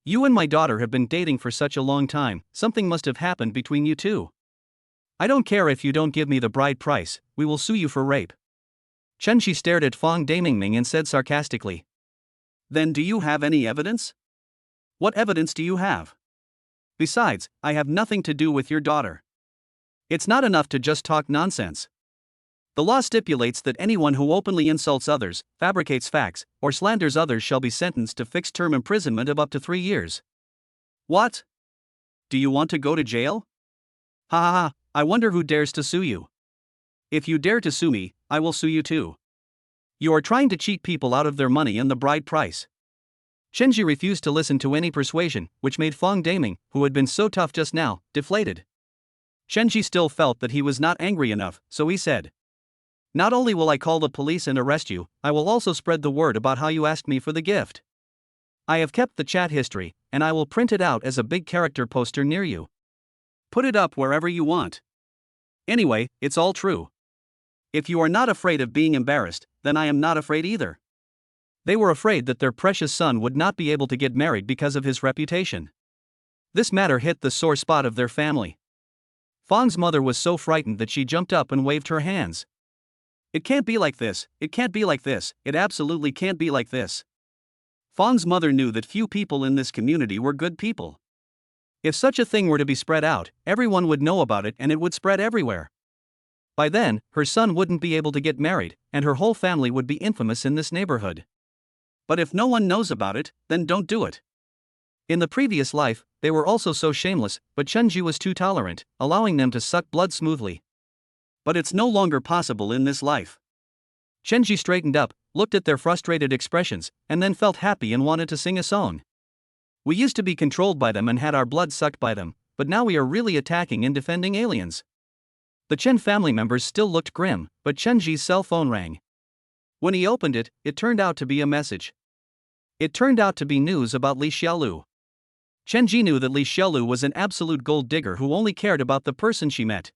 You and my daughter have been dating for such a long time, something must have happened between you two. I don't care if you don't give me the bride price, we will sue you for rape. Chenji stared at Fong Daming and said sarcastically. Then do you have any evidence? What evidence do you have? Besides, I have nothing to do with your daughter. It's not enough to just talk nonsense. The law stipulates that anyone who openly insults others, fabricates facts, or slanders others shall be sentenced to fixed-term imprisonment of up to 3 years. What? Do you want to go to jail? Ha ha ha, I wonder who dares to sue you. If you dare to sue me, I will sue you too. You are trying to cheat people out of their money and the bride price. Chenji refused to listen to any persuasion, which made Fong Daming, who had been so tough just now, deflated. Chenji still felt that he was not angry enough, so he said. Not only will I call the police and arrest you, I will also spread the word about how you asked me for the gift. I have kept the chat history, and I will print it out as a big character poster near you. Put it up wherever you want. Anyway, it's all true. If you are not afraid of being embarrassed, then I am not afraid either. They were afraid that their precious son would not be able to get married because of his reputation. This matter hit the sore spot of their family. Fong's mother was so frightened that she jumped up and waved her hands. It can't be like this, it can't be like this, it absolutely can't be like this. Fong's mother knew that few people in this community were good people. If such a thing were to be spread out, everyone would know about it and it would spread everywhere. By then, her son wouldn't be able to get married, and her whole family would be infamous in this neighborhood. But if no one knows about it, then don't do it. In the previous life, they were also so shameless, but Chenji was too tolerant, allowing them to suck blood smoothly. But it's no longer possible in this life. Chenji straightened up, looked at their frustrated expressions, and then felt happy and wanted to sing a song. We used to be controlled by them and had our blood sucked by them, but now we are really attacking and defending aliens. The Chen family members still looked grim, but Chenji's cell phone rang. When he opened it, it turned out to be a message. It turned out to be news about Li Xiaolu. Chenji knew that Li Xiaolu was an absolute gold digger who only cared about the person she met.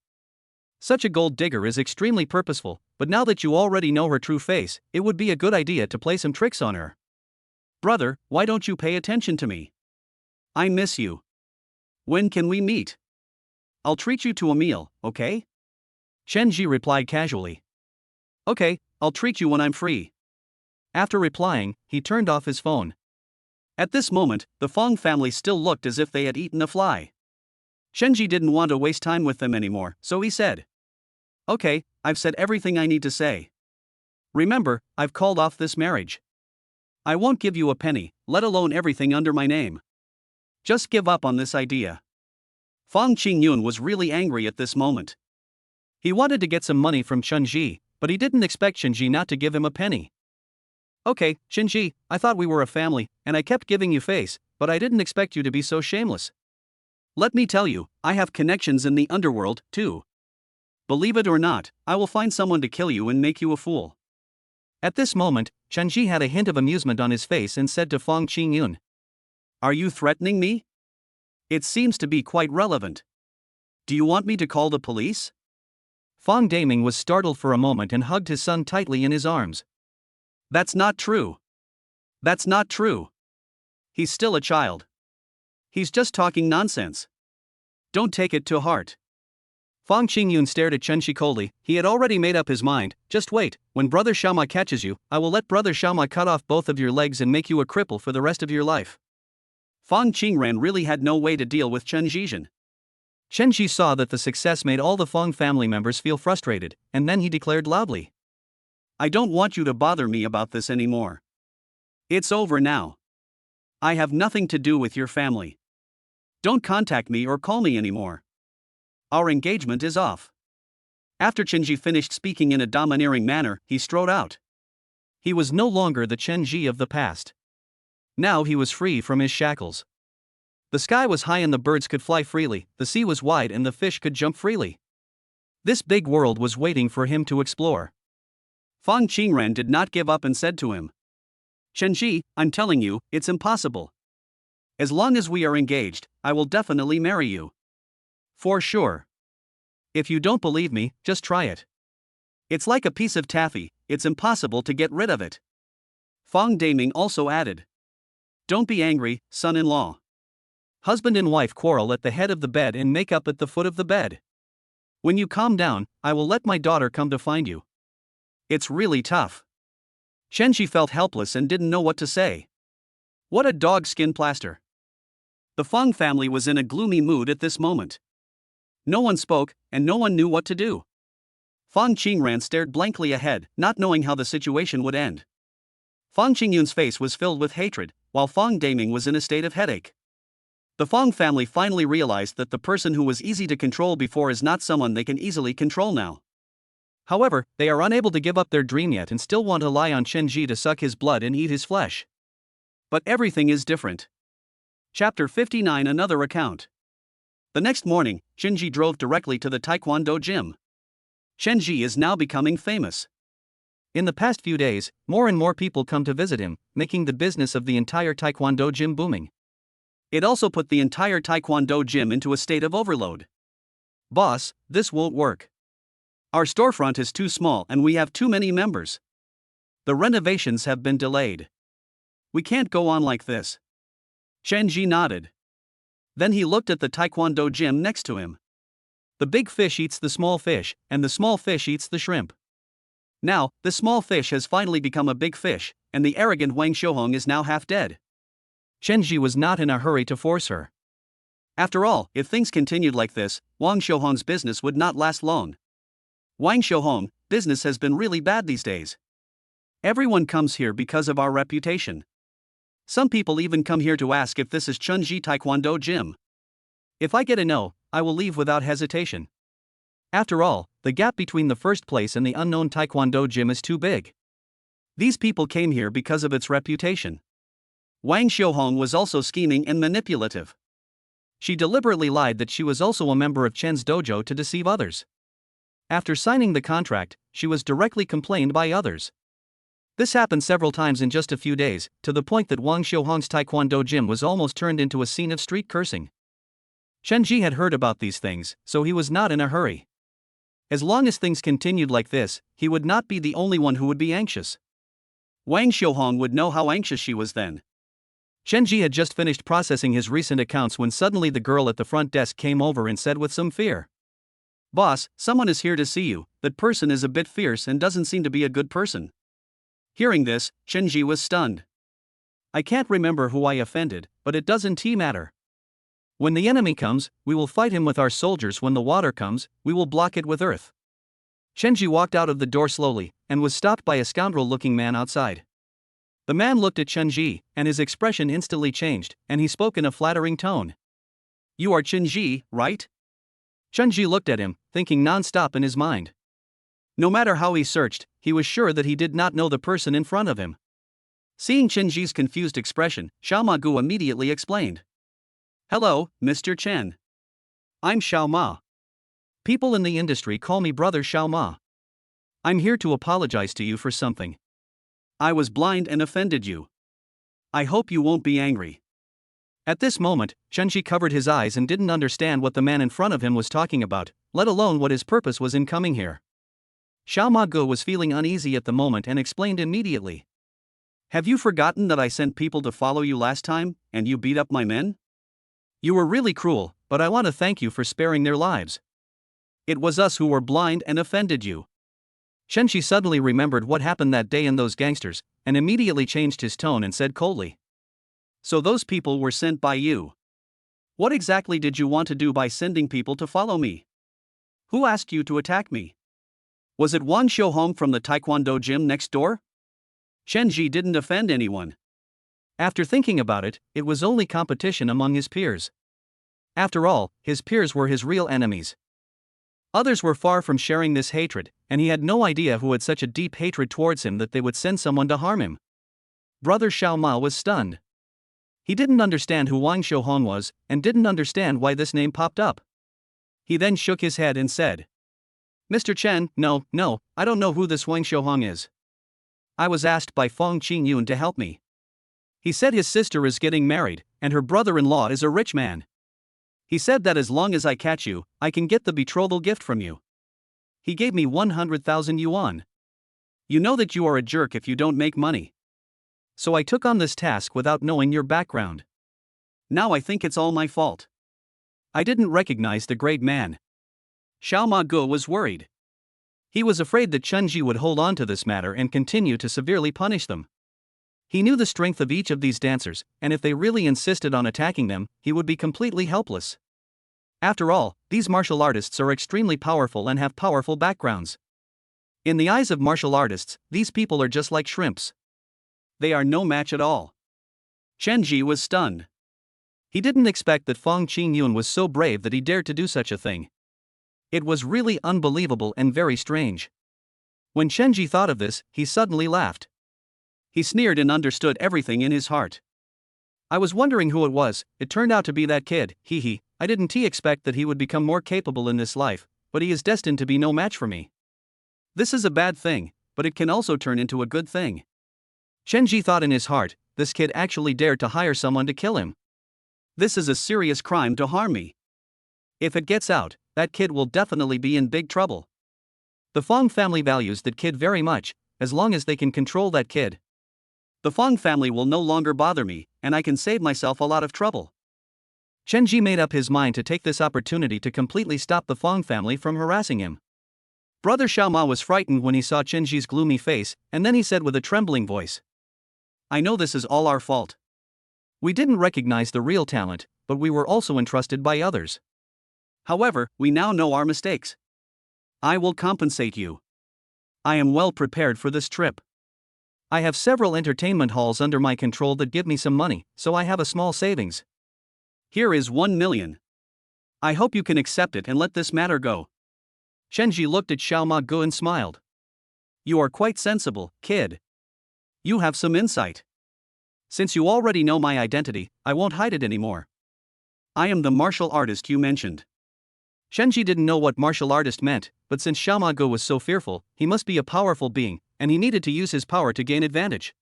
Such a gold digger is extremely purposeful, but now that you already know her true face, it would be a good idea to play some tricks on her. Brother, why don't you pay attention to me? I miss you. When can we meet? I'll treat you to a meal, okay? Chenji replied casually. Okay, I'll treat you when I'm free. After replying, he turned off his phone. At this moment, the Fong family still looked as if they had eaten a fly. Chenji didn't want to waste time with them anymore, so he said. Okay, I've said everything I need to say. Remember, I've called off this marriage. I won't give you a penny, let alone everything under my name. Just give up on this idea. Fong Qingyun was really angry at this moment. He wanted to get some money from Chenji, but he didn't expect Shinji not to give him a penny. Okay, Shinji, I thought we were a family, and I kept giving you face, but I didn't expect you to be so shameless. Let me tell you, I have connections in the underworld, too. Believe it or not, I will find someone to kill you and make you a fool. At this moment, Shinji had a hint of amusement on his face and said to Fong Qingyun, Are you threatening me? It seems to be quite relevant. Do you want me to call the police? Fong Daming was startled for a moment and hugged his son tightly in his arms. That's not true. That's not true. He's still a child. He's just talking nonsense. Don't take it to heart. Fong Qingyun stared at Chen Shi coldly. He had already made up his mind. Just wait, when Brother Xiaoma catches you, I will let Brother Xiaoma cut off both of your legs and make you a cripple for the rest of your life. Fong Qingran really had no way to deal with Chen Zhizhen. Chen Shi saw that the success made all the Fong family members feel frustrated, and then he declared loudly, I don't want you to bother me about this anymore. It's over now. I have nothing to do with your family. Don't contact me or call me anymore. Our engagement is off. After Chenji finished speaking in a domineering manner, he strode out. He was no longer the Chenji of the past. Now he was free from his shackles. The sky was high and the birds could fly freely, the sea was wide and the fish could jump freely. This big world was waiting for him to explore. Fong Qingran did not give up and said to him, Chenji, I'm telling you, it's impossible. As long as we are engaged, I will definitely marry you. For sure. If you don't believe me, just try it. It's like a piece of taffy, it's impossible to get rid of it. Fong Daming also added, Don't be angry, son-in-law. Husband and wife quarrel at the head of the bed and make up at the foot of the bed. When you calm down, I will let my daughter come to find you. It's really tough. Chenji felt helpless and didn't know what to say. What a dog skin plaster. The Fong family was in a gloomy mood at this moment. No one spoke, and no one knew what to do. Fong Qingran stared blankly ahead, not knowing how the situation would end. Fong Qingyun's face was filled with hatred, while Fong Daming was in a state of headache. The Fong family finally realized that the person who was easy to control before is not someone they can easily control now. However, they are unable to give up their dream yet and still want to rely on Chenji to suck his blood and eat his flesh. But everything is different. Chapter 59 Another Account. The next morning, Chenji drove directly to the Taekwondo gym. Chenji is now becoming famous. In the past few days, more and more people come to visit him, making the business of the entire Taekwondo gym booming. It also put the entire Taekwondo gym into a state of overload. Boss, this won't work. Our storefront is too small and we have too many members. The renovations have been delayed. We can't go on like this. Chenji nodded. Then he looked at the Taekwondo gym next to him. The big fish eats the small fish, and the small fish eats the shrimp. Now, the small fish has finally become a big fish, and the arrogant Wang Xiaohong is now half dead. Chenji was not in a hurry to force her. After all, if things continued like this, Wang Xiaohong's business would not last long. Wang Xiaohong, business has been really bad these days. Everyone comes here because of our reputation. Some people even come here to ask if this is Chunji Taekwondo Gym. If I get a no, I will leave without hesitation. After all, the gap between the first place and the unknown Taekwondo Gym is too big. These people came here because of its reputation. Wang Xiaohong was also scheming and manipulative. She deliberately lied that she was also a member of Chen's dojo to deceive others. After signing the contract, she was directly complained by others. This happened several times in just a few days, to the point that Wang Xiaohong's Taekwondo gym was almost turned into a scene of street cursing. Chenji had heard about these things, so he was not in a hurry. As long as things continued like this, he would not be the only one who would be anxious. Wang Xiaohong would know how anxious she was then. Chenji had just finished processing his recent accounts when suddenly the girl at the front desk came over and said with some fear, Boss, someone is here to see you. That person is a bit fierce and doesn't seem to be a good person. Hearing this, Chenji was stunned. I can't remember who I offended, but it doesn't matter. When the enemy comes, we will fight him with our soldiers. When the water comes, we will block it with earth. Chenji walked out of the door slowly, and was stopped by a scoundrel-looking man outside. The man looked at Chenji, and his expression instantly changed, and he spoke in a flattering tone. You are Chenji, right? Chenji looked at him, thinking non-stop in his mind. No matter how he searched, he was sure that he did not know the person in front of him. Seeing Chen Ji's confused expression, Xiao Ma Gu immediately explained. Hello, Mr. Chen. I'm Xiao Ma. People in the industry call me Brother Xiao Ma. I'm here to apologize to you for something. I was blind and offended you. I hope you won't be angry. At this moment, Chen Ji covered his eyes and didn't understand what the man in front of him was talking about, let alone what his purpose was in coming here. Xiao Ma Gu was feeling uneasy at the moment and explained immediately. Have you forgotten that I sent people to follow you last time, and you beat up my men? You were really cruel, but I want to thank you for sparing their lives. It was us who were blind and offended you. Chen Ji suddenly remembered what happened that day in those gangsters, and immediately changed his tone and said coldly. So those people were sent by you. What exactly did you want to do by sending people to follow me? Who asked you to attack me? Was it Wan Xiuhong from the Taekwondo gym next door? Chen Ji didn't offend anyone. After thinking about it, it was only competition among his peers. After all, his peers were his real enemies. Others were far from sharing this hatred, and he had no idea who had such a deep hatred towards him that they would send someone to harm him. Brother Xiao Ma was stunned. He didn't understand who Wang Xiuhong was, and didn't understand why this name popped up. He then shook his head and said, Mr. Chen, no, I don't know who this Wang Xiuhong is. I was asked by Fong Qingyun to help me. He said his sister is getting married, and her brother-in-law is a rich man. He said that as long as I catch you, I can get the betrothal gift from you. He gave me 100,000 yuan. You know that you are a jerk if you don't make money. So I took on this task without knowing your background. Now I think it's all my fault. I didn't recognize the great man. Xiao Ma Gu was worried. He was afraid that Chen Ji would hold on to this matter and continue to severely punish them. He knew the strength of each of these dancers, and if they really insisted on attacking them, he would be completely helpless. After all, these martial artists are extremely powerful and have powerful backgrounds. In the eyes of martial artists, these people are just like shrimps. They are no match at all. Chen Ji was stunned. He didn't expect that Fong Qingyun was so brave that he dared to do such a thing. It was really unbelievable and very strange. When Chen Ji thought of this, he suddenly laughed. He sneered and understood everything in his heart. I was wondering who it was, it turned out to be that kid, hee. I didn't expect that he would become more capable in this life, but he is destined to be no match for me. This is a bad thing, but it can also turn into a good thing. Chen Ji thought in his heart, this kid actually dared to hire someone to kill him. This is a serious crime to harm me. If it gets out, that kid will definitely be in big trouble. The Fong family values that kid very much, as long as they can control that kid. The Fong family will no longer bother me, and I can save myself a lot of trouble. Chen Ji made up his mind to take this opportunity to completely stop the Fong family from harassing him. Brother Xiao Ma was frightened when he saw Chen Ji's gloomy face, and then he said with a trembling voice, I know this is all our fault. We didn't recognize the real talent, but we were also entrusted by others. However, we now know our mistakes. I will compensate you. I am well prepared for this trip. I have several entertainment halls under my control that give me some money, so I have a small savings. Here is 1 million. I hope you can accept it and let this matter go. Chen Ji looked at Xiao Ma Gu and smiled. You are quite sensible, kid. You have some insight. Since you already know my identity, I won't hide it anymore. I am the martial artist you mentioned. Chen Ji didn't know what martial artist meant, but since Xiao Ma Gu was so fearful, he must be a powerful being, and he needed to use his power to gain advantage.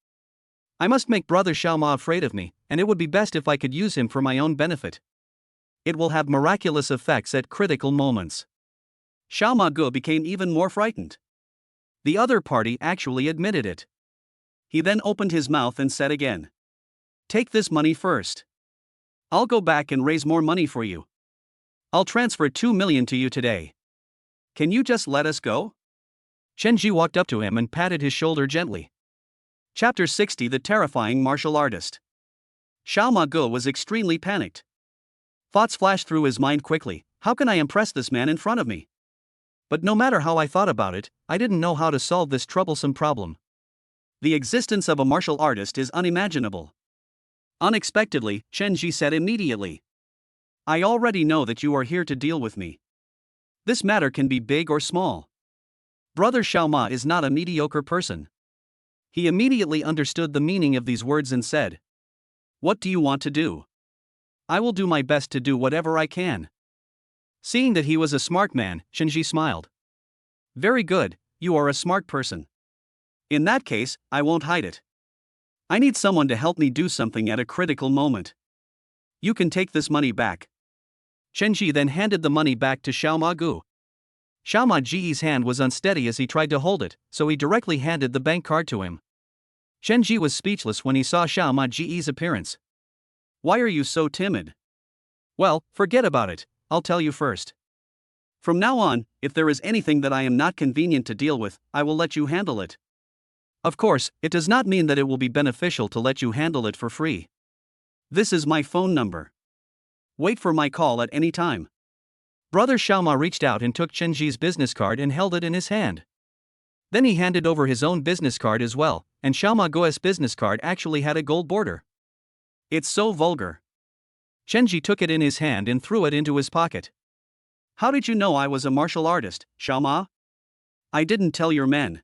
I must make Brother Xiao Ma afraid of me, and it would be best if I could use him for my own benefit. It will have miraculous effects at critical moments. Xiao Ma Gu became even more frightened. The other party actually admitted it. He then opened his mouth and said again, Take this money first. I'll go back and raise more money for you. I'll transfer 2 million to you today. Can you just let us go? Chen Ji walked up to him and patted his shoulder gently. Chapter 60 The Terrifying Martial Artist. Xiao Ma Gu was extremely panicked. Thoughts flashed through his mind quickly, how can I impress this man in front of me? But no matter how I thought about it, I didn't know how to solve this troublesome problem. The existence of a martial artist is unimaginable. Unexpectedly, Chen Ji said immediately, I already know that you are here to deal with me. This matter can be big or small. Brother Xiaoma is not a mediocre person. He immediately understood the meaning of these words and said, "What do you want to do?" "I will do my best to do whatever I can." Seeing that he was a smart man, Shenji smiled. "Very good, you are a smart person. In that case, I won't hide it. I need someone to help me do something at a critical moment. You can take this money back." Shenji then handed the money back to Xiaoma Gu. Xiaoma Ji's hand was unsteady as he tried to hold it, so he directly handed the bank card to him. Shenji was speechless when he saw Xiaoma Ji's appearance. "Why are you so timid?" "Well, forget about it, I'll tell you first. From now on, if there is anything that I am not convenient to deal with, I will let you handle it. Of course, it does not mean that it will be beneficial to let you handle it for free. This is my phone number. Wait for my call at any time." Brother Xiaoma reached out and took Shenji's business card and held it in his hand. Then he handed over his own business card as well, and Xiaoma Gu's business card actually had a gold border. "It's so vulgar." Shenji took it in his hand and threw it into his pocket. "How did you know I was a martial artist, Xiaoma? I didn't tell your men."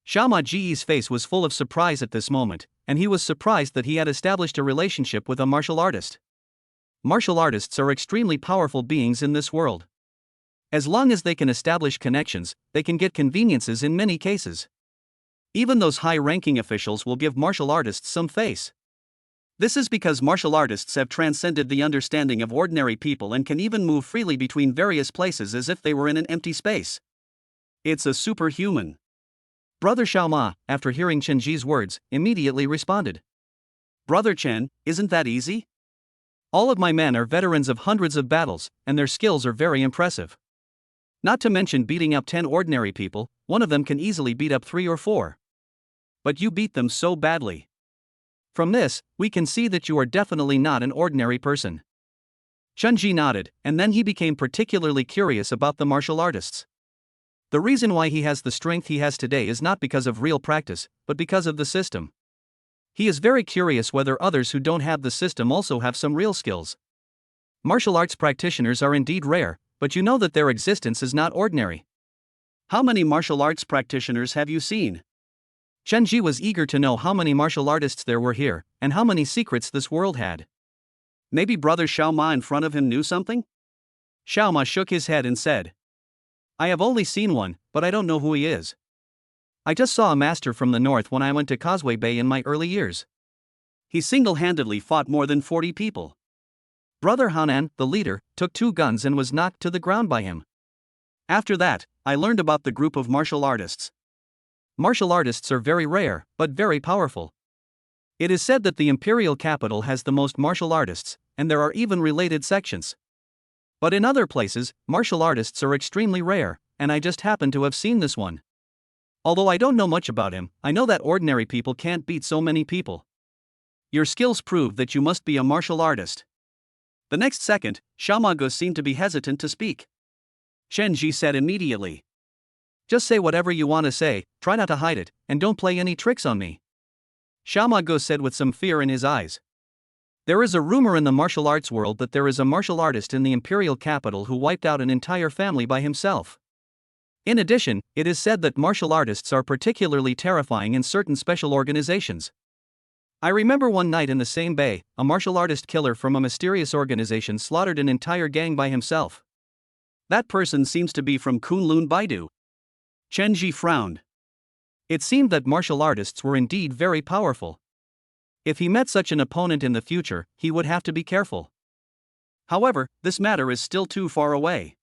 Xiaoma Ji's face was full of surprise at this moment, and he was surprised that he had established a relationship with a martial artist. Martial artists are extremely powerful beings in this world. As long as they can establish connections, they can get conveniences in many cases. Even those high-ranking officials will give martial artists some face. This is because martial artists have transcended the understanding of ordinary people and can even move freely between various places as if they were in an empty space. It's a superhuman. Brother Xiaoma, after hearing Shenji's words, immediately responded. "Brother Chen, isn't that easy? All of my men are veterans of hundreds of battles, and their skills are very impressive. Not to mention beating up 10 ordinary people, one of them can easily beat up 3 or 4. But you beat them so badly. From this, we can see that you are definitely not an ordinary person." Shenji nodded, and then he became particularly curious about the martial artists. The reason why he has the strength he has today is not because of real practice, but because of the system. He is very curious whether others who don't have the system also have some real skills. Martial arts practitioners are indeed rare, but you know that their existence is not ordinary. "How many martial arts practitioners have you seen?" Shenji was eager to know how many martial artists there were here, and how many secrets this world had. Maybe Brother Xiaoma in front of him knew something? Xiaoma shook his head and said, "I have only seen one, but I don't know who he is. I just saw a master from the north when I went to Causeway Bay in my early years. He single-handedly fought more than 40 people. Brother Hanan, the leader, took 2 guns and was knocked to the ground by him. After that, I learned about the group of martial artists. Martial artists are very rare, but very powerful. It is said that the imperial capital has the most martial artists, and there are even related sections. But in other places, martial artists are extremely rare, and I just happen to have seen this one. Although I don't know much about him, I know that ordinary people can't beat so many people. Your skills prove that you must be a martial artist." The next second, Xiaoma Gu seemed to be hesitant to speak. Shenji said immediately, "Just say whatever you want to say, try not to hide it, and don't play any tricks on me." Xiaoma Gu said with some fear in his eyes. "There is a rumor in the martial arts world that there is a martial artist in the imperial capital who wiped out an entire family by himself. In addition, it is said that martial artists are particularly terrifying in certain special organizations. I remember one night in the same bay, a martial artist killer from a mysterious organization slaughtered an entire gang by himself. That person seems to be from Kunlun Baidu." Shenji frowned. It seemed that martial artists were indeed very powerful. If he met such an opponent in the future, he would have to be careful. However, this matter is still too far away.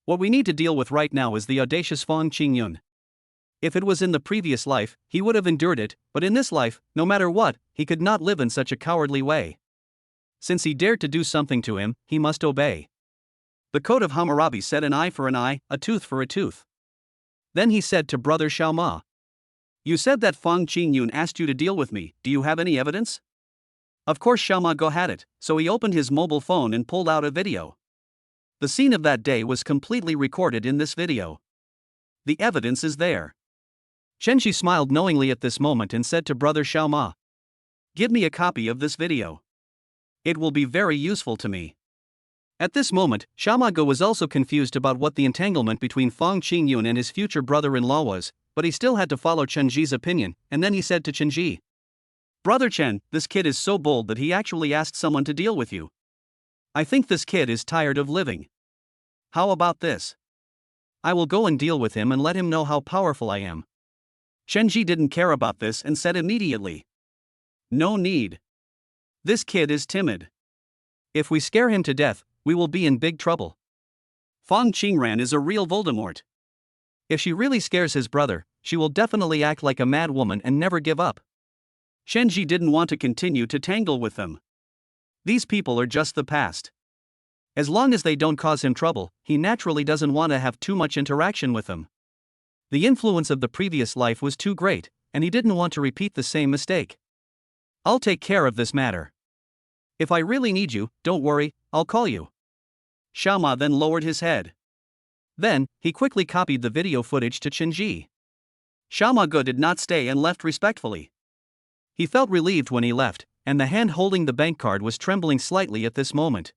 What we need to deal with right now is the audacious Fong Qingyun. If it was in the previous life, he would have endured it, but in this life, no matter what, he could not live in such a cowardly way. Since he dared to do something to him, he must obey. The code of Hammurabi said an eye for an eye, a tooth for a tooth. Then he said to Brother Xiaoma, "You said that Fong Qingyun asked you to deal with me, do you have any evidence?" Of course Xiaoma Gu had it, so he opened his mobile phone and pulled out a video. The scene of that day was completely recorded in this video. The evidence is there. Shenji smiled knowingly at this moment and said to Brother Xiaoma, "Give me a copy of this video. It will be very useful to me." At this moment, Shamago was also confused about what the entanglement between Fong Qingyun and his future brother-in-law was, but he still had to follow Chenji's opinion, and then he said to Chenji, "Brother Chen, this kid is so bold that he actually asked someone to deal with you. I think this kid is tired of living. How about this? I will go and deal with him and let him know how powerful I am." Chenji didn't care about this and said immediately, "No need. This kid is timid. If we scare him to death, we will be in big trouble. Fong Qingran is a real Voldemort. If she really scares his brother, she will definitely act like a mad woman and never give up." Chenji didn't want to continue to tangle with them. These people are just the past. As long as they don't cause him trouble, he naturally doesn't want to have too much interaction with them. The influence of the previous life was too great, and he didn't want to repeat the same mistake. "I'll take care of this matter. If I really need you, don't worry, I'll call you." Shama then lowered his head. Then, he quickly copied the video footage to Chenji. Shamago did not stay and left respectfully. He felt relieved when he left, and the hand holding the bank card was trembling slightly at this moment.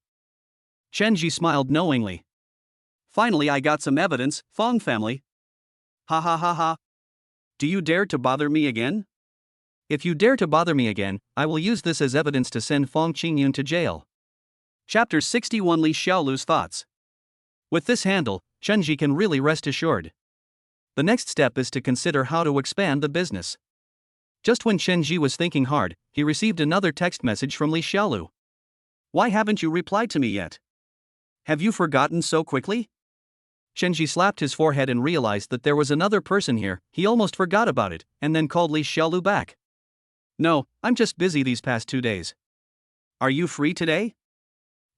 Chenji smiled knowingly. "Finally I got some evidence, Fong family. Ha ha ha ha. Do you dare to bother me again? If you dare to bother me again, I will use this as evidence to send Fong Qingyun to jail." Chapter 61 Li Xiaolu's Thoughts. With this handle, Chenji can really rest assured. The next step is to consider how to expand the business. Just when Chenji was thinking hard, he received another text message from Li Xiaolu. "Why haven't you replied to me yet? Have you forgotten so quickly?" Chenji slapped his forehead and realized that there was another person here. He almost forgot about it, and then called Li Xiaolu back. "No, I'm just busy these past 2 days. Are you free today?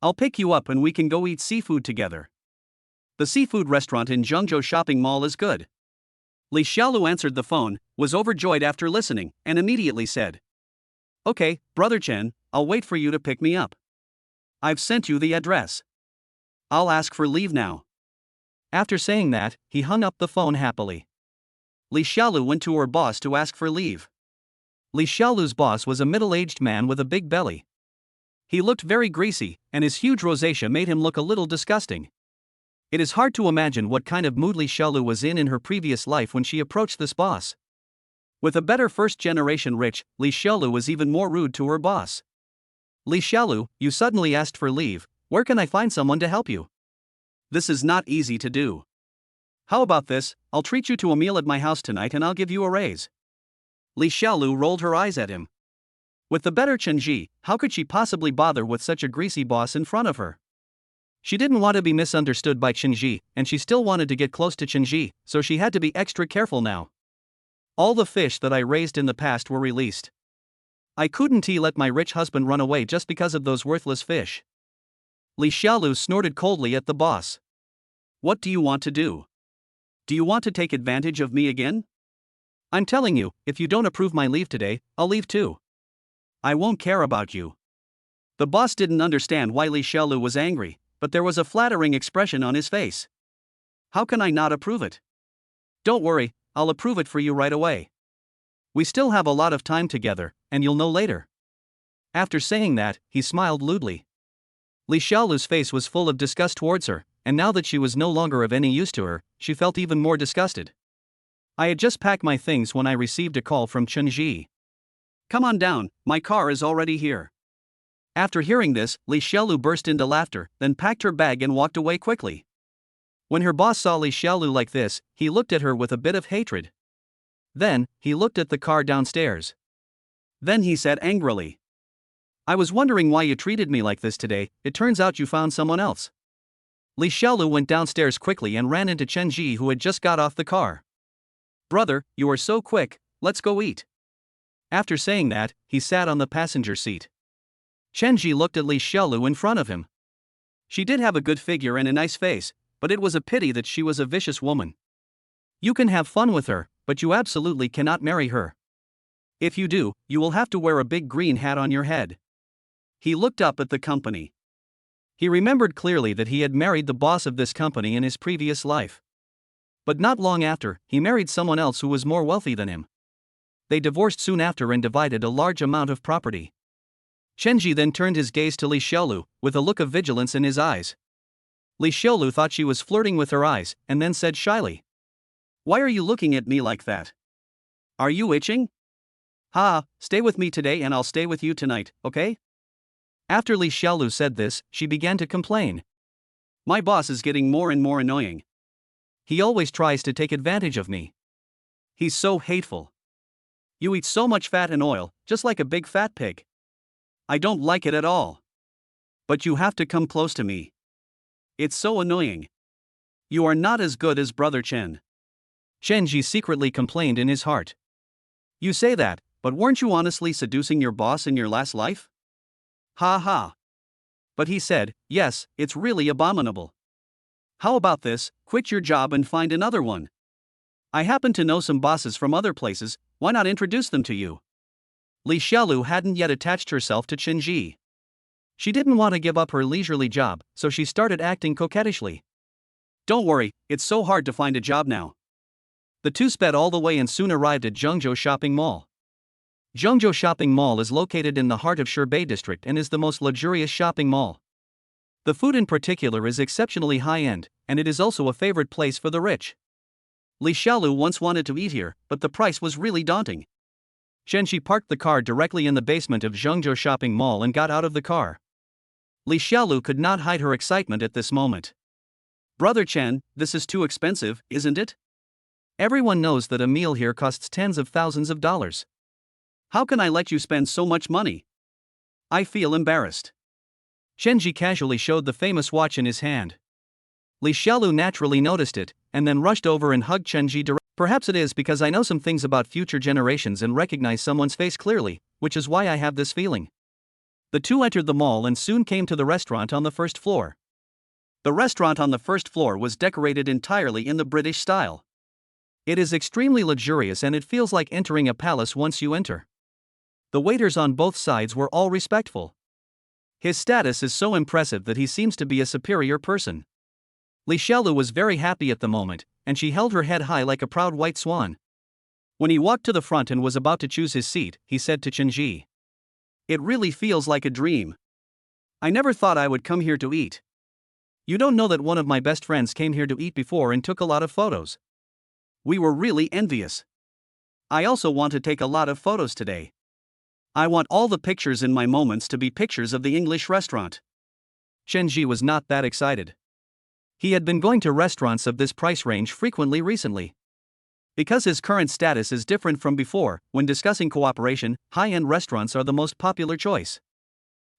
I'll pick you up and we can go eat seafood together. The seafood restaurant in Zhengzhou Shopping Mall is good." Li Xiaolu answered the phone, was overjoyed after listening, and immediately said, "Okay, Brother Chen, I'll wait for you to pick me up. I've sent you the address. I'll ask for leave now." After saying that, he hung up the phone happily. Li Xiaolu went to her boss to ask for leave. Li Xiaolu's boss was a middle-aged man with a big belly. He looked very greasy, and his huge rosacea made him look a little disgusting. It is hard to imagine what kind of mood Li Xiaolu was in her previous life when she approached this boss. With a better first-generation rich, Li Xiaolu was even more rude to her boss. "Li Xiaolu, you suddenly asked for leave, where can I find someone to help you? This is not easy to do. How about this, I'll treat you to a meal at my house tonight and I'll give you a raise." Li Xiaolu rolled her eyes at him. With the better Chenji, how could she possibly bother with such a greasy boss in front of her? She didn't want to be misunderstood by Chenji, and she still wanted to get close to Chenji, so she had to be extra careful now. "All the fish that I raised in the past were released. I couldn't let my rich husband run away just because of those worthless fish." Li Xiaolu snorted coldly at the boss. "What do you want to do? Do you want to take advantage of me again? I'm telling you, if you don't approve my leave today, I'll leave too. I won't care about you." The boss didn't understand why Li Xiaolu was angry, but there was a flattering expression on his face. "How can I not approve it? Don't worry, I'll approve it for you right away. We still have a lot of time together, and you'll know later." After saying that, he smiled lewdly. Li Xiaolu's face was full of disgust towards her, and now that she was no longer of any use to her, she felt even more disgusted. "I had just packed my things when I received a call from Chenji. Come on down, my car is already here." After hearing this, Li Xiaolu burst into laughter, then packed her bag and walked away quickly. When her boss saw Li Xiaolu like this, he looked at her with a bit of hatred. Then, he looked at the car downstairs. Then he said angrily, "I was wondering why you treated me like this today. It turns out you found someone else." Li Xiaolu went downstairs quickly and ran into Chenji, who had just got off the car. "Brother, you are so quick, let's go eat." After saying that, he sat on the passenger seat. Chenji looked at Li Xiaolu in front of him. She did have a good figure and a nice face, but it was a pity that she was a vicious woman. You can have fun with her, but you absolutely cannot marry her. If you do, you will have to wear a big green hat on your head. He looked up at the company. He remembered clearly that he had married the boss of this company in his previous life. But not long after, he married someone else who was more wealthy than him. They divorced soon after and divided a large amount of property. Chenji then turned his gaze to Li Xiaolu, with a look of vigilance in his eyes. Li Xiaolu thought she was flirting with her eyes, and then said shyly, "Why are you looking at me like that? Are you itching? Ha, stay with me today and I'll stay with you tonight, okay?" After Li Xiaolu said this, she began to complain. "My boss is getting more and more annoying. He always tries to take advantage of me. He's so hateful. You eat so much fat and oil, just like a big fat pig. I don't like it at all. But you have to come close to me. It's so annoying. You are not as good as Brother Chen." Chenji secretly complained in his heart. "You say that, but weren't you honestly seducing your boss in your last life?" Ha ha. But he said, "Yes, it's really abominable. How about this, quit your job and find another one? I happen to know some bosses from other places, why not introduce them to you?" Li Xiaolu hadn't yet attached herself to Chenji. She didn't want to give up her leisurely job, so she started acting coquettishly. "Don't worry, it's so hard to find a job now." The two sped all the way and soon arrived at Zhengzhou Shopping Mall. Zhengzhou Shopping Mall is located in the heart of Shibei District and is the most luxurious shopping mall. The food in particular is exceptionally high-end, and it is also a favorite place for the rich. Li Xiaolu once wanted to eat here, but the price was really daunting. Chenji parked the car directly in the basement of Zhengzhou Shopping Mall and got out of the car. Li Xiaolu could not hide her excitement at this moment. "Brother Chen, this is too expensive, isn't it? Everyone knows that a meal here costs tens of thousands of dollars. How can I let you spend so much money? I feel embarrassed." Chenji casually showed the famous watch in his hand. Li Xiaolu naturally noticed it, and then rushed over and hugged Chenji directly. "Perhaps it is because I know some things about future generations and recognize someone's face clearly, which is why I have this feeling." The two entered the mall and soon came to the restaurant on the first floor. The restaurant on the first floor was decorated entirely in the British style. It is extremely luxurious and it feels like entering a palace once you enter. The waiters on both sides were all respectful. His status is so impressive that he seems to be a superior person. Li Xiaolu was very happy at the moment, and she held her head high like a proud white swan. When he walked to the front and was about to choose his seat, he said to Chenji, "It really feels like a dream. I never thought I would come here to eat. You don't know that one of my best friends came here to eat before and took a lot of photos. We were really envious. I also want to take a lot of photos today. I want all the pictures in my moments to be pictures of the English restaurant." Chenji was not that excited. He had been going to restaurants of this price range frequently recently. Because his current status is different from before, when discussing cooperation, high-end restaurants are the most popular choice.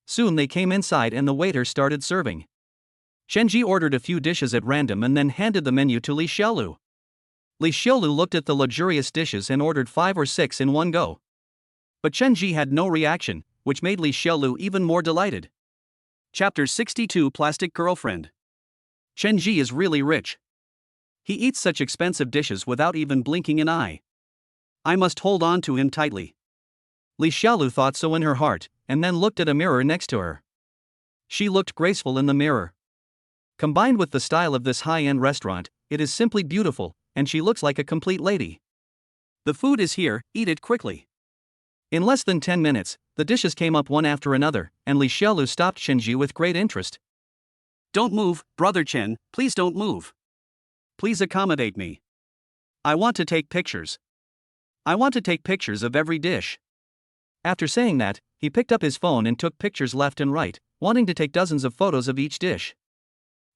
Soon they came inside and the waiter started serving. Chenji ordered a few dishes at random and then handed the menu to Li Xiaolu. Li Xiaolu looked at the luxurious dishes and ordered 5 or 6 in one go. But Chenji had no reaction, which made Li Xiaolu even more delighted. Chapter 62 Plastic Girlfriend. Chenji is really rich. He eats such expensive dishes without even blinking an eye. I must hold on to him tightly. Li Xiaolu thought so in her heart, and then looked at a mirror next to her. She looked graceful in the mirror. Combined with the style of this high-end restaurant, it is simply beautiful, and she looks like a complete lady. "The food is here, eat it quickly." In less than 10 minutes, the dishes came up one after another, and Li Xiaolu stopped Chenji with great interest. "Don't move, Brother Chen, please don't move. Please accommodate me. I want to take pictures. I want to take pictures of every dish." After saying that, he picked up his phone and took pictures left and right, wanting to take dozens of photos of each dish.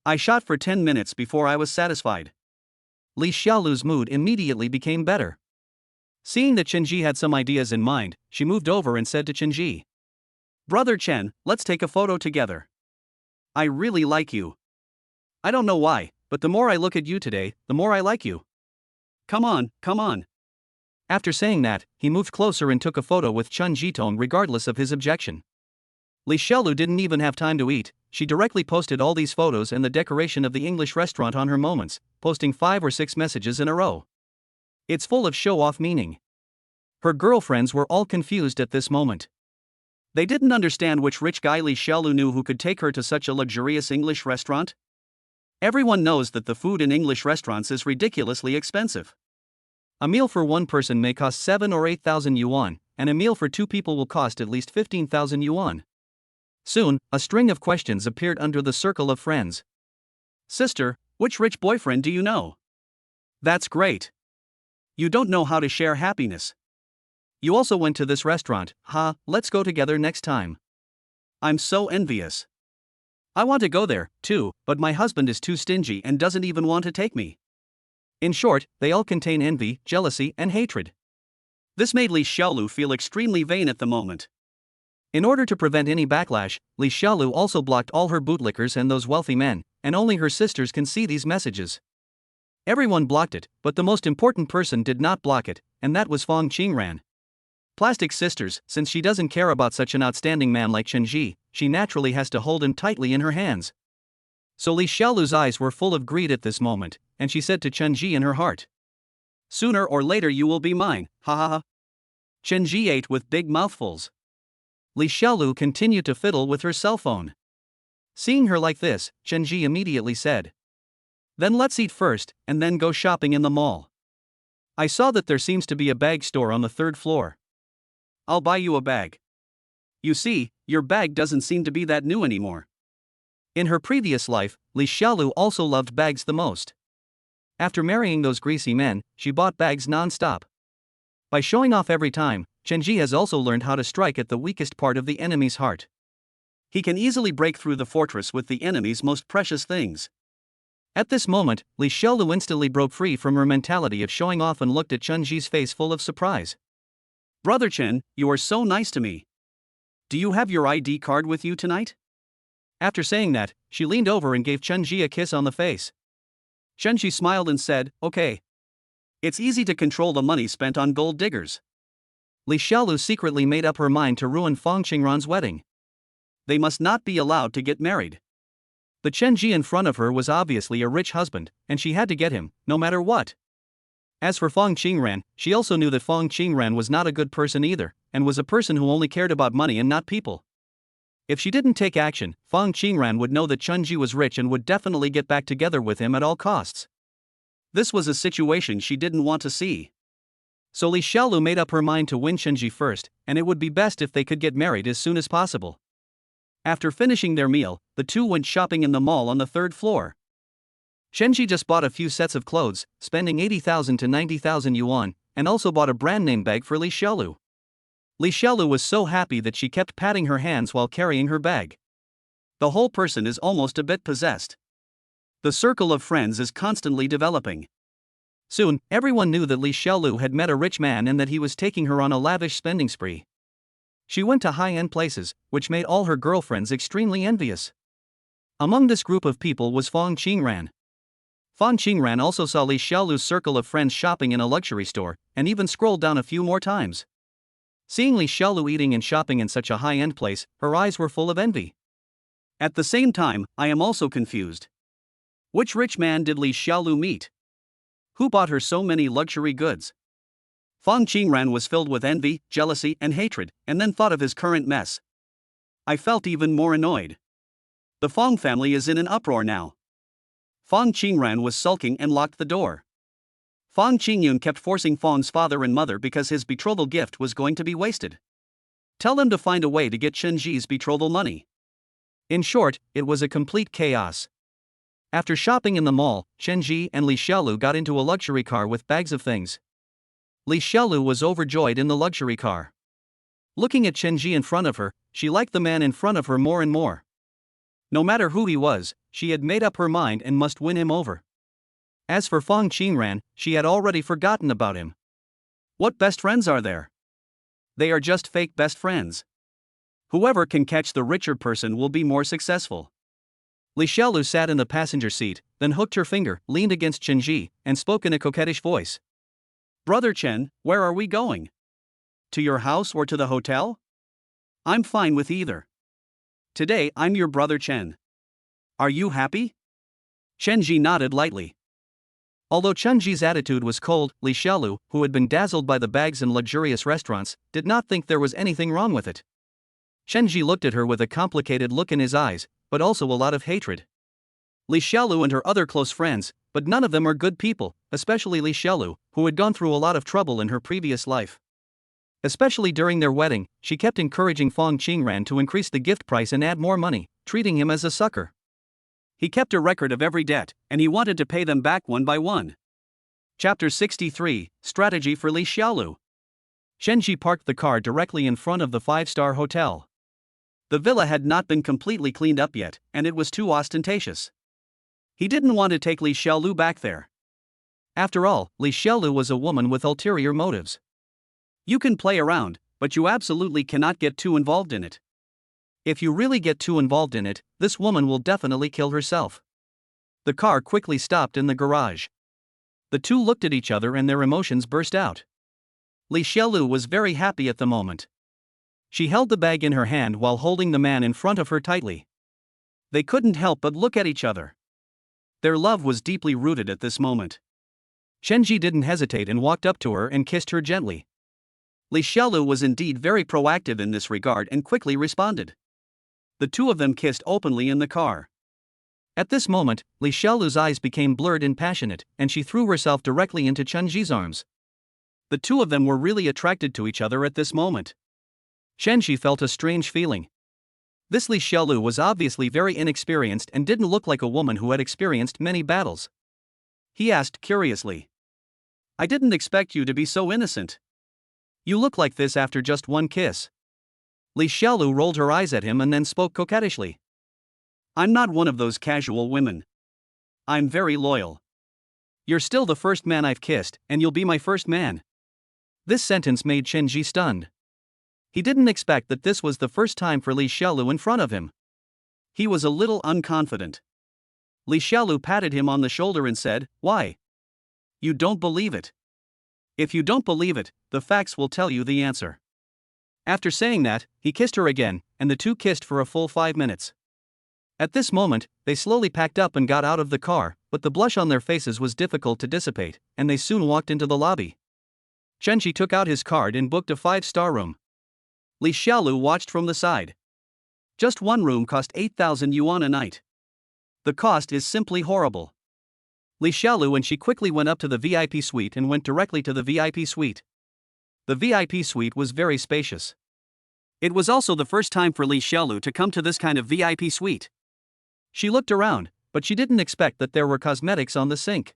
"I shot for 10 minutes before I was satisfied." Li Xiaolu's mood immediately became better. Seeing that Chenji had some ideas in mind, she moved over and said to Chenji, "Brother Chen, let's take a photo together. I really like you. I don't know why, but the more I look at you today, the more I like you. Come on, come on." After saying that, he moved closer and took a photo with Chen Jitong regardless of his objection. Li Xiaolu didn't even have time to eat, she directly posted all these photos and the decoration of the English restaurant on her moments, posting 5 or 6 messages in a row. It's full of show-off meaning. Her girlfriends were all confused at this moment. They didn't understand which rich guy Li Xiaolu knew who could take her to such a luxurious English restaurant. Everyone knows that the food in English restaurants is ridiculously expensive. A meal for one person may cost 7 or 8,000 yuan, and a meal for 2 people will cost at least 15,000 yuan. Soon, a string of questions appeared under the circle of friends. Sister, which rich boyfriend do you know? That's great. You don't know how to share happiness. You also went to this restaurant, huh? Let's go together next time. I'm so envious. I want to go there, too, but my husband is too stingy and doesn't even want to take me. In short, they all contain envy, jealousy, and hatred. This made Li Xiaolu feel extremely vain at the moment. In order to prevent any backlash, Li Xiaolu also blocked all her bootlickers and those wealthy men, and only her sisters can see these messages. Everyone blocked it, but the most important person did not block it, and that was Fong Qingran. Plastic sisters, since she doesn't care about such an outstanding man like Chen Ji, she naturally has to hold him tightly in her hands. So Li Xiaolu's eyes were full of greed at this moment, and she said to Chen Ji in her heart, "Sooner or later you will be mine, ha ha ha." Chen Ji ate with big mouthfuls. Li Xiaolu continued to fiddle with her cell phone. Seeing her like this, Chen Ji immediately said, "Then let's eat first, and then go shopping in the mall. I saw that there seems to be a bag store on the 3rd floor. I'll buy you a bag. You see, your bag doesn't seem to be that new anymore." In her previous life, Li Xiaolu also loved bags the most. After marrying those greasy men, she bought bags non-stop. By showing off every time, Chen Ji has also learned how to strike at the weakest part of the enemy's heart. He can easily break through the fortress with the enemy's most precious things. At this moment, Li Xiaolu instantly broke free from her mentality of showing off and looked at Chen Ji's face full of surprise. "Brother Chen, you are so nice to me. Do you have your ID card with you tonight?" After saying that, she leaned over and gave Chen Ji a kiss on the face. Chen Ji smiled and said, "Okay. It's easy to control the money spent on gold diggers." Li Xiaolu secretly made up her mind to ruin Fong Qingran's wedding. They must not be allowed to get married. The Chen Ji in front of her was obviously a rich husband, and she had to get him, no matter what. As for Fong Qingran, she also knew that Fong Qingran was not a good person either, and was a person who only cared about money and not people. If she didn't take action, Fong Qingran would know that Chen Ji was rich and would definitely get back together with him at all costs. This was a situation she didn't want to see. So Li Xiaolu made up her mind to win Chen Ji first, and it would be best if they could get married as soon as possible. After finishing their meal, the two went shopping in the mall on the 3rd floor. Chen Ji just bought a few sets of clothes, spending 80,000 to 90,000 yuan, and also bought a brand name bag for Li Xiaolu. Li Xiaolu was so happy that she kept patting her hands while carrying her bag. The whole person is almost a bit possessed. The circle of friends is constantly developing. Soon, everyone knew that Li Xiaolu had met a rich man and that he was taking her on a lavish spending spree. She went to high-end places, which made all her girlfriends extremely envious. Among this group of people was Fong Qingran. Fong Qingran also saw Li Xiaolu's circle of friends shopping in a luxury store, and even scrolled down a few more times. Seeing Li Xiaolu eating and shopping in such a high-end place, her eyes were full of envy. At the same time, I am also confused. Which rich man did Li Xiaolu meet? Who bought her so many luxury goods? Fong Qingran was filled with envy, jealousy, and hatred, and then thought of his current mess. I felt even more annoyed. The Fong family is in an uproar now. Fong Qingran was sulking and locked the door. Fong Qingyun kept forcing Fong's father and mother because his betrothal gift was going to be wasted. Tell them to find a way to get Chen Ji's betrothal money. In short, it was a complete chaos. After shopping in the mall, Chen Ji and Li Xiaolu got into a luxury car with bags of things. Li Xiaolu was overjoyed in the luxury car. Looking at Chen Ji in front of her, she liked the man in front of her more and more. No matter who he was, she had made up her mind and must win him over. As for Fong Qingran, she had already forgotten about him. What best friends are there? They are just fake best friends. Whoever can catch the richer person will be more successful. Li Xiaolu sat in the passenger seat, then hooked her finger, leaned against Chen Ji, and spoke in a coquettish voice. "Brother Chen, where are we going? To your house or to the hotel? I'm fine with either. Today I'm your brother Chen. Are you happy?" Chen Ji nodded lightly. Although Chen Ji's attitude was cold, Li Xiaolu, who had been dazzled by the bags and luxurious restaurants, did not think there was anything wrong with it. Chen Ji looked at her with a complicated look in his eyes, but also a lot of hatred. Li Xiaolu and her other close friends, but none of them are good people, especially Li Xiaolu, who had gone through a lot of trouble in her previous life. Especially during their wedding, she kept encouraging Fong Qingran to increase the gift price and add more money, treating him as a sucker. He kept a record of every debt, and he wanted to pay them back one by one. Chapter 63, Strategy for Li Xiaolu. Shenji parked the car directly in front of the five-star hotel. The villa had not been completely cleaned up yet, and it was too ostentatious. He didn't want to take Li Xiaolu back there. After all, Li Xiaolu was a woman with ulterior motives. You can play around, but you absolutely cannot get too involved in it. If you really get too involved in it, this woman will definitely kill herself. The car quickly stopped in the garage. The two looked at each other and their emotions burst out. Li Xiaolu was very happy at the moment. She held the bag in her hand while holding the man in front of her tightly. They couldn't help but look at each other. Their love was deeply rooted at this moment. Shenji didn't hesitate and walked up to her and kissed her gently. Li Xiaolu was indeed very proactive in this regard and quickly responded. The two of them kissed openly in the car. At this moment, Li Xiaolu's eyes became blurred and passionate, and she threw herself directly into Shenji's arms. The two of them were really attracted to each other at this moment. Shenji felt a strange feeling. This Li Xiaolu was obviously very inexperienced and didn't look like a woman who had experienced many battles. He asked curiously. "I didn't expect you to be so innocent. You look like this after just one kiss." Li Xiaolu rolled her eyes at him and then spoke coquettishly. "I'm not one of those casual women. I'm very loyal. You're still the first man I've kissed, and you'll be my first man." This sentence made Shenji stunned. He didn't expect that this was the first time for Li Xiaolu in front of him. He was a little unconfident. Li Xiaolu patted him on the shoulder and said, "Why? You don't believe it. If you don't believe it, the facts will tell you the answer." After saying that, he kissed her again, and the two kissed for a full 5 minutes. At this moment, they slowly packed up and got out of the car, but the blush on their faces was difficult to dissipate, and they soon walked into the lobby. Shenji took out his card and booked a 5-star room. Li Xiaolu watched from the side. Just one room cost 8,000 yuan a night. The cost is simply horrible. Li Xiaolu and she quickly went up to the VIP suite and went directly to the VIP suite. The VIP suite was very spacious. It was also the first time for Li Xiaolu to come to this kind of VIP suite. She looked around, but she didn't expect that there were cosmetics on the sink.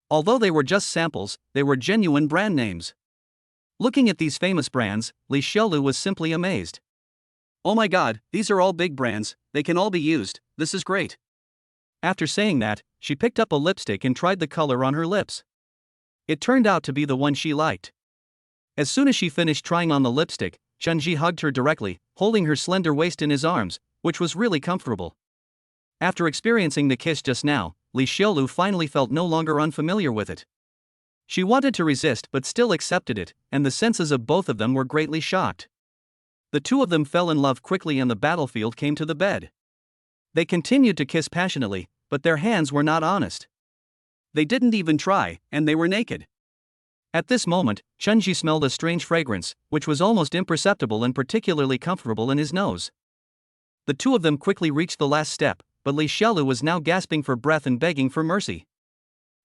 Although they were just samples, they were genuine brand names. Looking at these famous brands, Li Xiaolu was simply amazed. "Oh my god, these are all big brands, they can all be used, this is great." After saying that, she picked up a lipstick and tried the color on her lips. It turned out to be the one she liked. As soon as she finished trying on the lipstick, Shenji hugged her directly, holding her slender waist in his arms, which was really comfortable. After experiencing the kiss just now, Li Xiaolu finally felt no longer unfamiliar with it. She wanted to resist but still accepted it, and the senses of both of them were greatly shocked. The two of them fell in love quickly and the battlefield came to the bed. They continued to kiss passionately, but their hands were not honest. They didn't even try, and they were naked. At this moment, Shenji smelled a strange fragrance, which was almost imperceptible and particularly comfortable in his nose. The two of them quickly reached the last step, but Li Xiaolu was now gasping for breath and begging for mercy.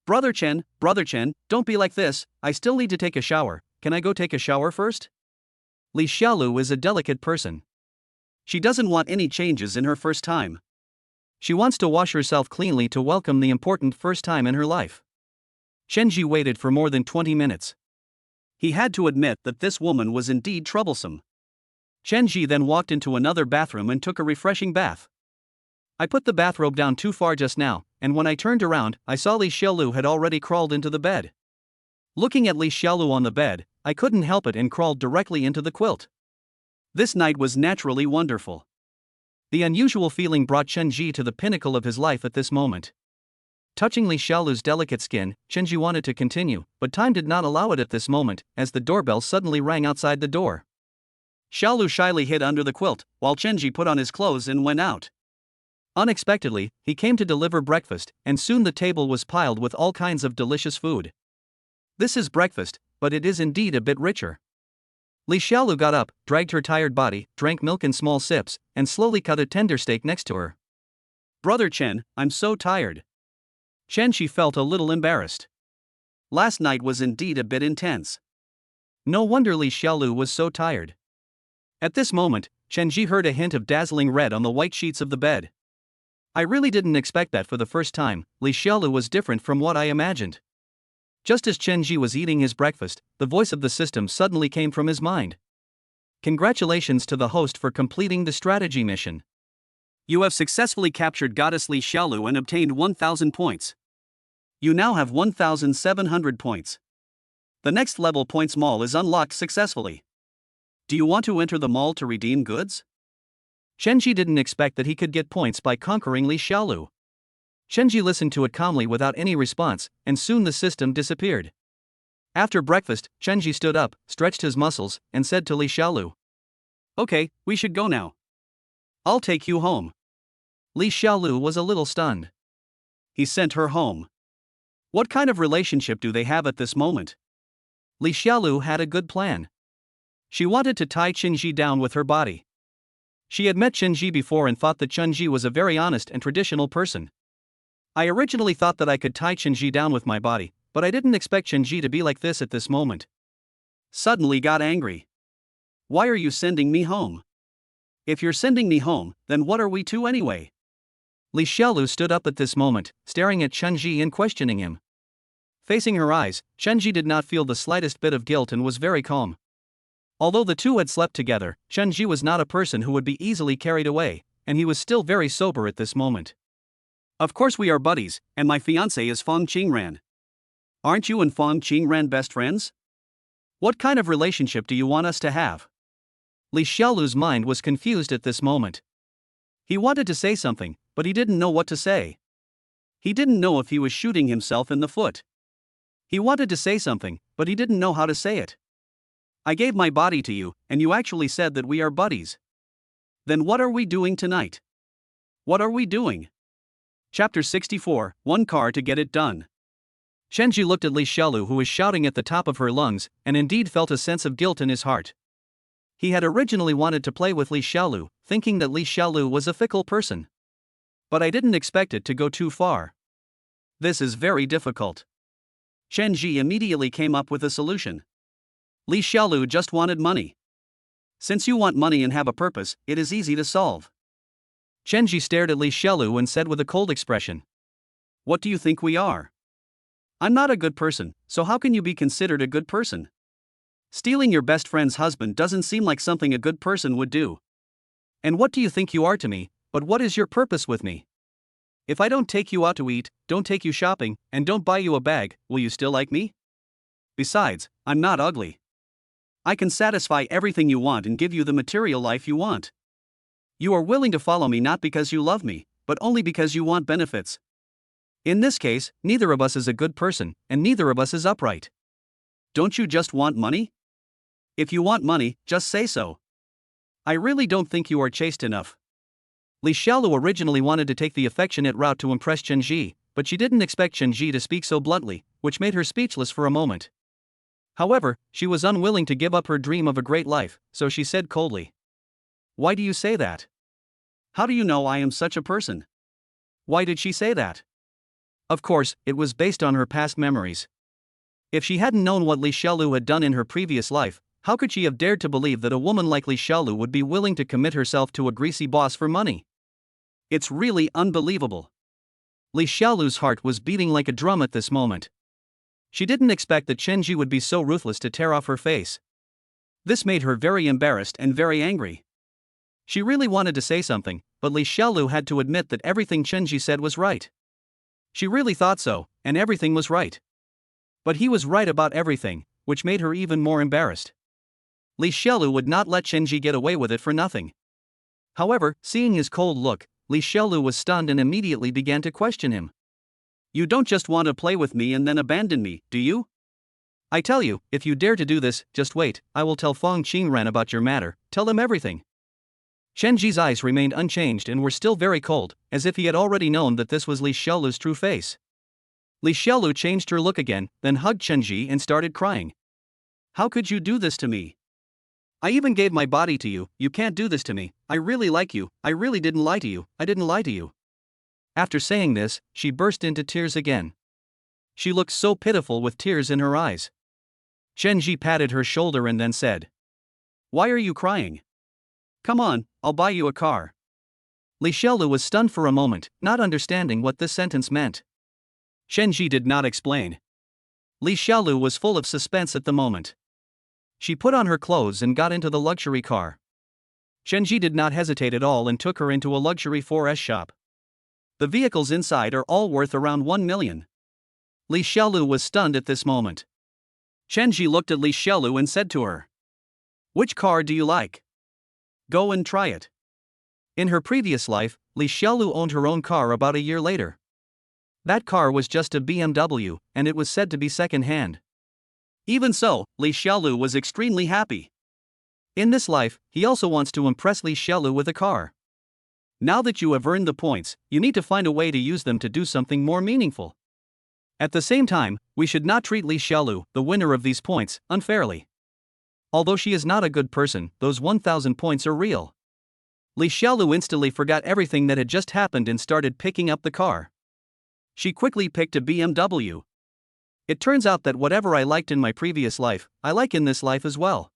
Brother Chen, don't be like this, I still need to take a shower, can I go take a shower first?" Li Xiaolu is a delicate person. She doesn't want any changes in her first time. She wants to wash herself cleanly to welcome the important first time in her life. Shenji waited for more than 20 minutes. He had to admit that this woman was indeed troublesome. Shenji then walked into another bathroom and took a refreshing bath. "I put the bathrobe down too far just now, and when I turned around, I saw Li Xiaolu had already crawled into the bed. Looking at Li Xiaolu on the bed, I couldn't help it and crawled directly into the quilt. This night was naturally wonderful." The unusual feeling brought Shenji to the pinnacle of his life at this moment. Touching Li Xiaolu's delicate skin, Shenji wanted to continue, but time did not allow it at this moment, as the doorbell suddenly rang outside the door. Xiaolu shyly hid under the quilt, while Shenji put on his clothes and went out. Unexpectedly, he came to deliver breakfast, and soon the table was piled with all kinds of delicious food. This is breakfast, but it is indeed a bit richer. Li Xiaolu got up, dragged her tired body, drank milk in small sips, and slowly cut a tender steak next to her. "Brother Chen, I'm so tired." Shenji felt a little embarrassed. Last night was indeed a bit intense. No wonder Li Xiaolu was so tired. At this moment, Chen Ji heard a hint of dazzling red on the white sheets of the bed. I really didn't expect that for the first time. Li Xiaolu was different from what I imagined. Just as Chen Ji was eating his breakfast, the voice of the system suddenly came from his mind. Congratulations to the host for completing the strategy mission. You have successfully captured Goddess Li Xiaolu and obtained 1000 points. You now have 1700 points. The next level points mall is unlocked successfully. Do you want to enter the mall to redeem goods? Chen Ji didn't expect that he could get points by conquering Li Xiaolu. Chen Ji listened to it calmly without any response, and soon the system disappeared. After breakfast, Chen Ji stood up, stretched his muscles, and said to Li Xiaolu, "Okay, we should go now. I'll take you home." Li Xiaolu was a little stunned. He sent her home. What kind of relationship do they have at this moment? Li Xiaolu had a good plan. She wanted to tie Chen Ji down with her body. She had met Chen Ji before and thought that Chen Ji was a very honest and traditional person. I originally thought that I could tie Chen Ji down with my body, but I didn't expect Chen Ji to be like this at this moment. Suddenly got angry. Why are you sending me home? If you're sending me home, then what are we to anyway? Li Xiaolu stood up at this moment, staring at Chen Ji and questioning him. Facing her eyes, Chen Ji did not feel the slightest bit of guilt and was very calm. Although the two had slept together, Chen Ji was not a person who would be easily carried away, and he was still very sober at this moment. Of course we are buddies, and my fiancé is Fong Qingran. Aren't you and Fong Qingran best friends? What kind of relationship do you want us to have? Li Xiaolu's mind was confused at this moment. He wanted to say something, but he didn't know what to say. He didn't know if he was shooting himself in the foot. He wanted to say something, but he didn't know how to say it. I gave my body to you, and you actually said that we are buddies. Then what are we doing tonight? What are we doing? Chapter 64, One Car to Get It Done. Chen Ji looked at Li Xiaolu, who was shouting at the top of her lungs, and indeed felt a sense of guilt in his heart. He had originally wanted to play with Li Xiaolu, thinking that Li Xiaolu was a fickle person. But I didn't expect it to go too far. This is very difficult. Chen Ji immediately came up with a solution. Li Xiaolu just wanted money. Since you want money and have a purpose, it is easy to solve. Chen Ji stared at Li Xiaolu and said with a cold expression, "What do you think we are? I'm not a good person, so how can you be considered a good person? Stealing your best friend's husband doesn't seem like something a good person would do. And what do you think you are to me, but what is your purpose with me? If I don't take you out to eat, don't take you shopping, and don't buy you a bag, will you still like me? Besides, I'm not ugly. I can satisfy everything you want and give you the material life you want. You are willing to follow me not because you love me, but only because you want benefits. In this case, neither of us is a good person, and neither of us is upright. Don't you just want money? If you want money, just say so. I really don't think you are chaste enough." Li Xiaolu originally wanted to take the affectionate route to impress Chen Ji, but she didn't expect Chen Ji to speak so bluntly, which made her speechless for a moment. However, she was unwilling to give up her dream of a great life, so she said coldly, "Why do you say that? How do you know I am such a person?" Why did she say that? Of course, it was based on her past memories. If she hadn't known what Li Xiaolu had done in her previous life, how could she have dared to believe that a woman like Li Xiaolu would be willing to commit herself to a greasy boss for money? It's really unbelievable. Li Xiaolu's heart was beating like a drum at this moment. She didn't expect that Chen Ji would be so ruthless to tear off her face. This made her very embarrassed and very angry. She really wanted to say something, but Li Xiaolu had to admit that everything Chen Ji said was right. She really thought so, and everything was right. But he was right about everything, which made her even more embarrassed. Li Xiaolu would not let Chen Ji get away with it for nothing. However, seeing his cold look, Li Xiaolu was stunned and immediately began to question him. "You don't just want to play with me and then abandon me, do you? I tell you, if you dare to do this, just wait, I will tell Fong Qingran about your matter, tell him everything." Chen Ji's eyes remained unchanged and were still very cold, as if he had already known that this was Li Xiaolu's true face. Li Xiaolu changed her look again, then hugged Chen Ji and started crying. "How could you do this to me? I even gave my body to you, you can't do this to me, I really like you, I really didn't lie to you, I didn't lie to you." After saying this, she burst into tears again. She looked so pitiful with tears in her eyes. Chen Ji patted her shoulder and then said, "Why are you crying? Come on, I'll buy you a car." Li Xiaolu was stunned for a moment, not understanding what this sentence meant. Chen Ji did not explain. Li Xiaolu was full of suspense at the moment. She put on her clothes and got into the luxury car. Chen Ji did not hesitate at all and took her into a luxury 4S shop. The vehicles inside are all worth around 1 million. Li Xiaolu was stunned at this moment. Chen Ji looked at Li Xiaolu and said to her, "Which car do you like? Go and try it." In her previous life, Li Xiaolu owned her own car about a year later. That car was just a BMW, and it was said to be second-hand. Even so, Li Xiaolu was extremely happy. In this life, he also wants to impress Li Xiaolu with a car. Now that you have earned the points, you need to find a way to use them to do something more meaningful. At the same time, we should not treat Li Xiaolu, the winner of these points, unfairly. Although she is not a good person, those 1,000 points are real. Li Xiaolu instantly forgot everything that had just happened and started picking up the car. She quickly picked a BMW. It turns out that whatever I liked in my previous life, I like in this life as well.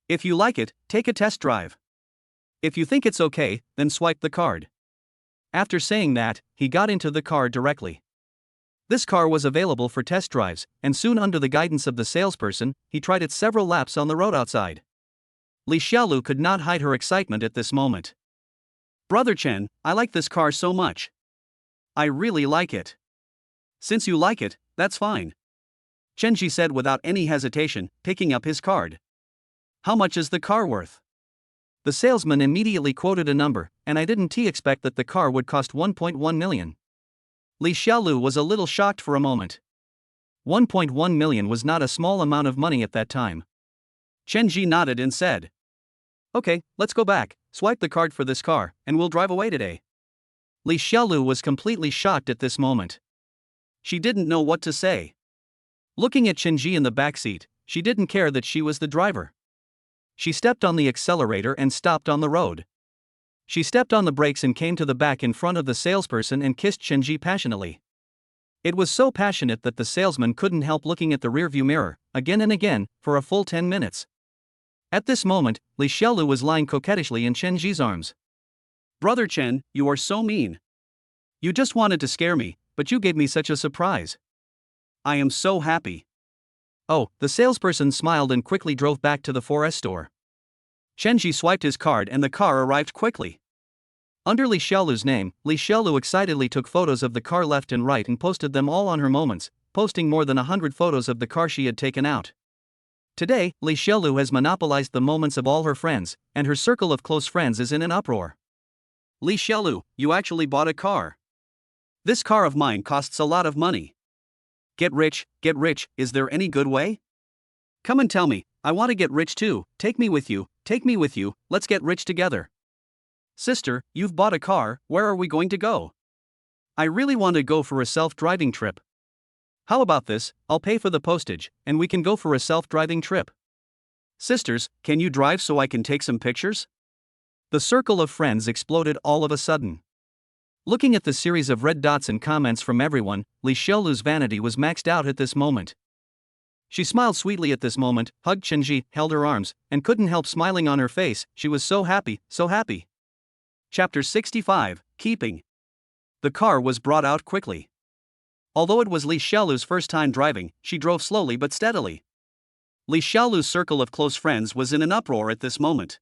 If you like it, take a test drive. If you think it's okay, then swipe the card. After saying that, he got into the car directly. This car was available for test drives, and soon under the guidance of the salesperson, he tried it several laps on the road outside. Li Xiaolu could not hide her excitement at this moment. "Brother Chen, I like this car so much. I really like it." "Since you like it, that's fine," Chen Ji said without any hesitation, picking up his card. "How much is the car worth?" The salesman immediately quoted a number, and I didn't expect that the car would cost 1.1 million. Li Xiaolu was a little shocked for a moment. 1.1 million was not a small amount of money at that time. Chen Ji nodded and said, "Okay, let's go back, swipe the card for this car, and we'll drive away today." Li Xiaolu was completely shocked at this moment. She didn't know what to say. Looking at Chen Ji in the back seat, she didn't care that she was the driver. She stepped on the accelerator and stopped on the road. She stepped on the brakes and came to the back in front of the salesperson and kissed Chen Ji passionately. It was so passionate that the salesman couldn't help looking at the rearview mirror, again and again, for a full 10 minutes. At this moment, Li Xiaolu was lying coquettishly in Chen Ji's arms. "Brother Chen, you are so mean. You just wanted to scare me, but you gave me such a surprise. I am so happy." "Oh," the salesperson smiled and quickly drove back to the 4S store. Chen Ji swiped his card and the car arrived quickly. Under Li Xiaolu's name, Li Xiaolu excitedly took photos of the car left and right and posted them all on her moments, posting more than 100 photos of the car she had taken out. Today, Li Xiaolu has monopolized the moments of all her friends, and her circle of close friends is in an uproar. "Li Xiaolu, you actually bought a car. This car of mine costs a lot of money. Get rich, is there any good way? Come and tell me, I want to get rich too, take me with you, let's get rich together. Sister, you've bought a car, where are we going to go? I really want to go for a self-driving trip. How about this, I'll pay for the postage, and we can go for a self-driving trip. Sisters, can you drive so I can take some pictures?" The circle of friends exploded all of a sudden. Looking at the series of red dots and comments from everyone, Li Xiaolu's vanity was maxed out at this moment. She smiled sweetly at this moment, hugged Chen Ji, held her arms, and couldn't help smiling on her face. She was so happy, so happy. Chapter 65, Keeping. The car was brought out quickly. Although it was Li Xiaolu's first time driving, she drove slowly but steadily. Li Xiaolu's circle of close friends was in an uproar at this moment.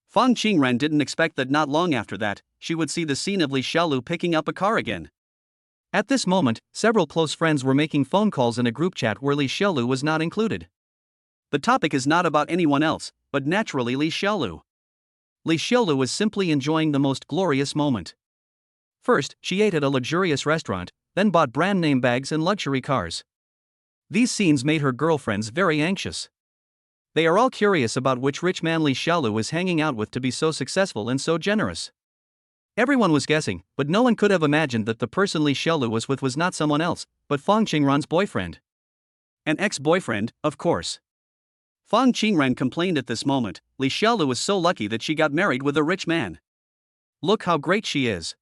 Fong Qingren didn't expect that not long after that, she would see the scene of Li Xiaolu picking up a car again. At this moment, several close friends were making phone calls in a group chat where Li Xiaolu was not included. The topic is not about anyone else, but naturally Li Xiaolu. Li Xiaolu was simply enjoying the most glorious moment. First, she ate at a luxurious restaurant, then bought brand name bags and luxury cars. These scenes made her girlfriends very anxious. They are all curious about which rich man Li Xiaolu was hanging out with to be so successful and so generous. Everyone was guessing, but no one could have imagined that the person Li Xiaolu was with was not someone else, but Fong Qingren's boyfriend. An ex-boyfriend, of course. Fong Qingren complained at this moment, Li Xiaolu was so lucky that she got married with a rich man. Look how great she is.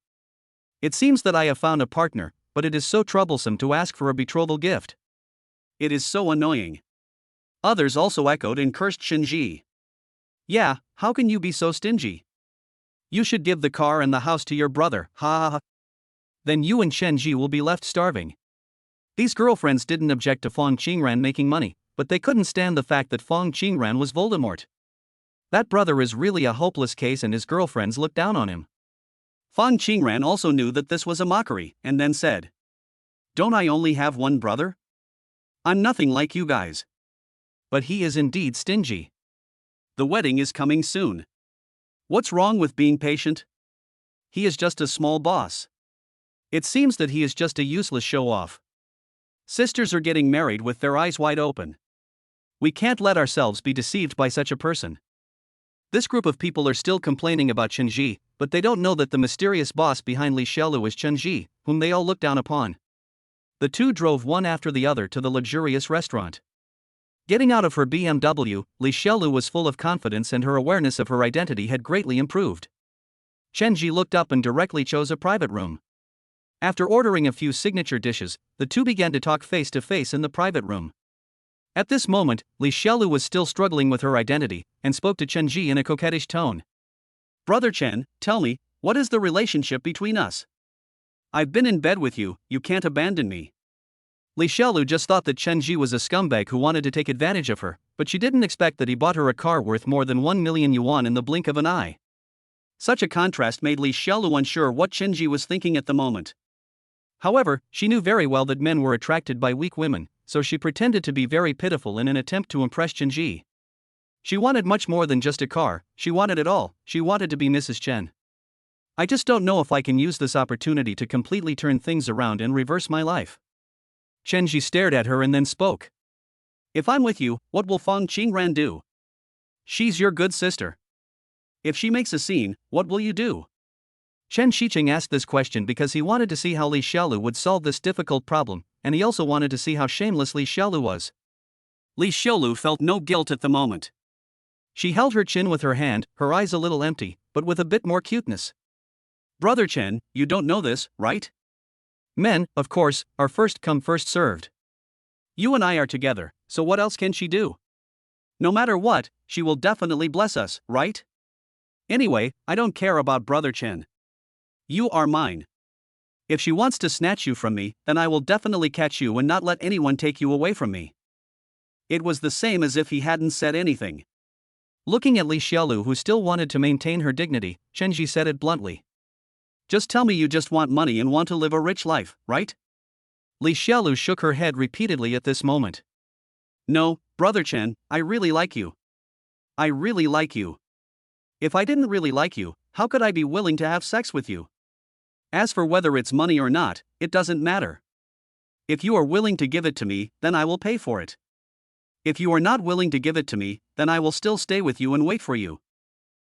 It seems that I have found a partner, but it is so troublesome to ask for a betrothal gift. It is so annoying. Others also echoed and cursed Shenji. Yeah, how can you be so stingy? You should give the car and the house to your brother, ha ha ha. Then you and Shenji will be left starving. These girlfriends didn't object to Fong Qingran making money, but they couldn't stand the fact that Fong Qingran was Voldemort. That brother is really a hopeless case and his girlfriends looked down on him. Fong Qingran also knew that this was a mockery, and then said, "Don't I only have one brother? I'm nothing like you guys." But he is indeed stingy. The wedding is coming soon. What's wrong with being patient? He is just a small boss. It seems that he is just a useless show-off. Sisters are getting married with their eyes wide open. We can't let ourselves be deceived by such a person. This group of people are still complaining about Shenji, but they don't know that the mysterious boss behind Li Xiaolu is Shenji, whom they all look down upon. The two drove one after the other to the luxurious restaurant. Getting out of her BMW, Li Xiaolu was full of confidence and her awareness of her identity had greatly improved. Shenji looked up and directly chose a private room. After ordering a few signature dishes, the two began to talk face to face in the private room. At this moment, Li Xiaolu was still struggling with her identity, and spoke to Shenji in a coquettish tone. "Brother Chen, tell me, what is the relationship between us? I've been in bed with you, you can't abandon me." Li Xiaolu just thought that Shenji was a scumbag who wanted to take advantage of her, but she didn't expect that he bought her a car worth more than 1 million yuan in the blink of an eye. Such a contrast made Li Xiaolu unsure what Shenji was thinking at the moment. However, she knew very well that men were attracted by weak women, so she pretended to be very pitiful in an attempt to impress Shenji. She wanted much more than just a car, she wanted it all, she wanted to be Mrs. Chen. "I just don't know if I can use this opportunity to completely turn things around and reverse my life." Shenji stared at her and then spoke. "If I'm with you, what will Fong Qingran do? She's your good sister. If she makes a scene, what will you do?" Chen Shiqing asked this question because he wanted to see how Li Xiaolu would solve this difficult problem, and he also wanted to see how shameless Li Xiaolu was. Li Xiaolu felt no guilt at the moment. She held her chin with her hand, her eyes a little empty, but with a bit more cuteness. "Brother Chen, you don't know this, right? Men, of course, are first come first served. You and I are together, so what else can she do? No matter what, she will definitely bless us, right? Anyway, I don't care about Brother Chen. You are mine. If she wants to snatch you from me, then I will definitely catch you and not let anyone take you away from me." It was the same as if he hadn't said anything. Looking at Li Xiaolu, who still wanted to maintain her dignity, Shenji said it bluntly. "Just tell me you just want money and want to live a rich life, right?" Li Xiaolu shook her head repeatedly at this moment. "No, Brother Chen, I really like you. I really like you. If I didn't really like you, how could I be willing to have sex with you? As for whether it's money or not, it doesn't matter. If you are willing to give it to me, then I will pay for it. If you are not willing to give it to me, then I will still stay with you and wait for you."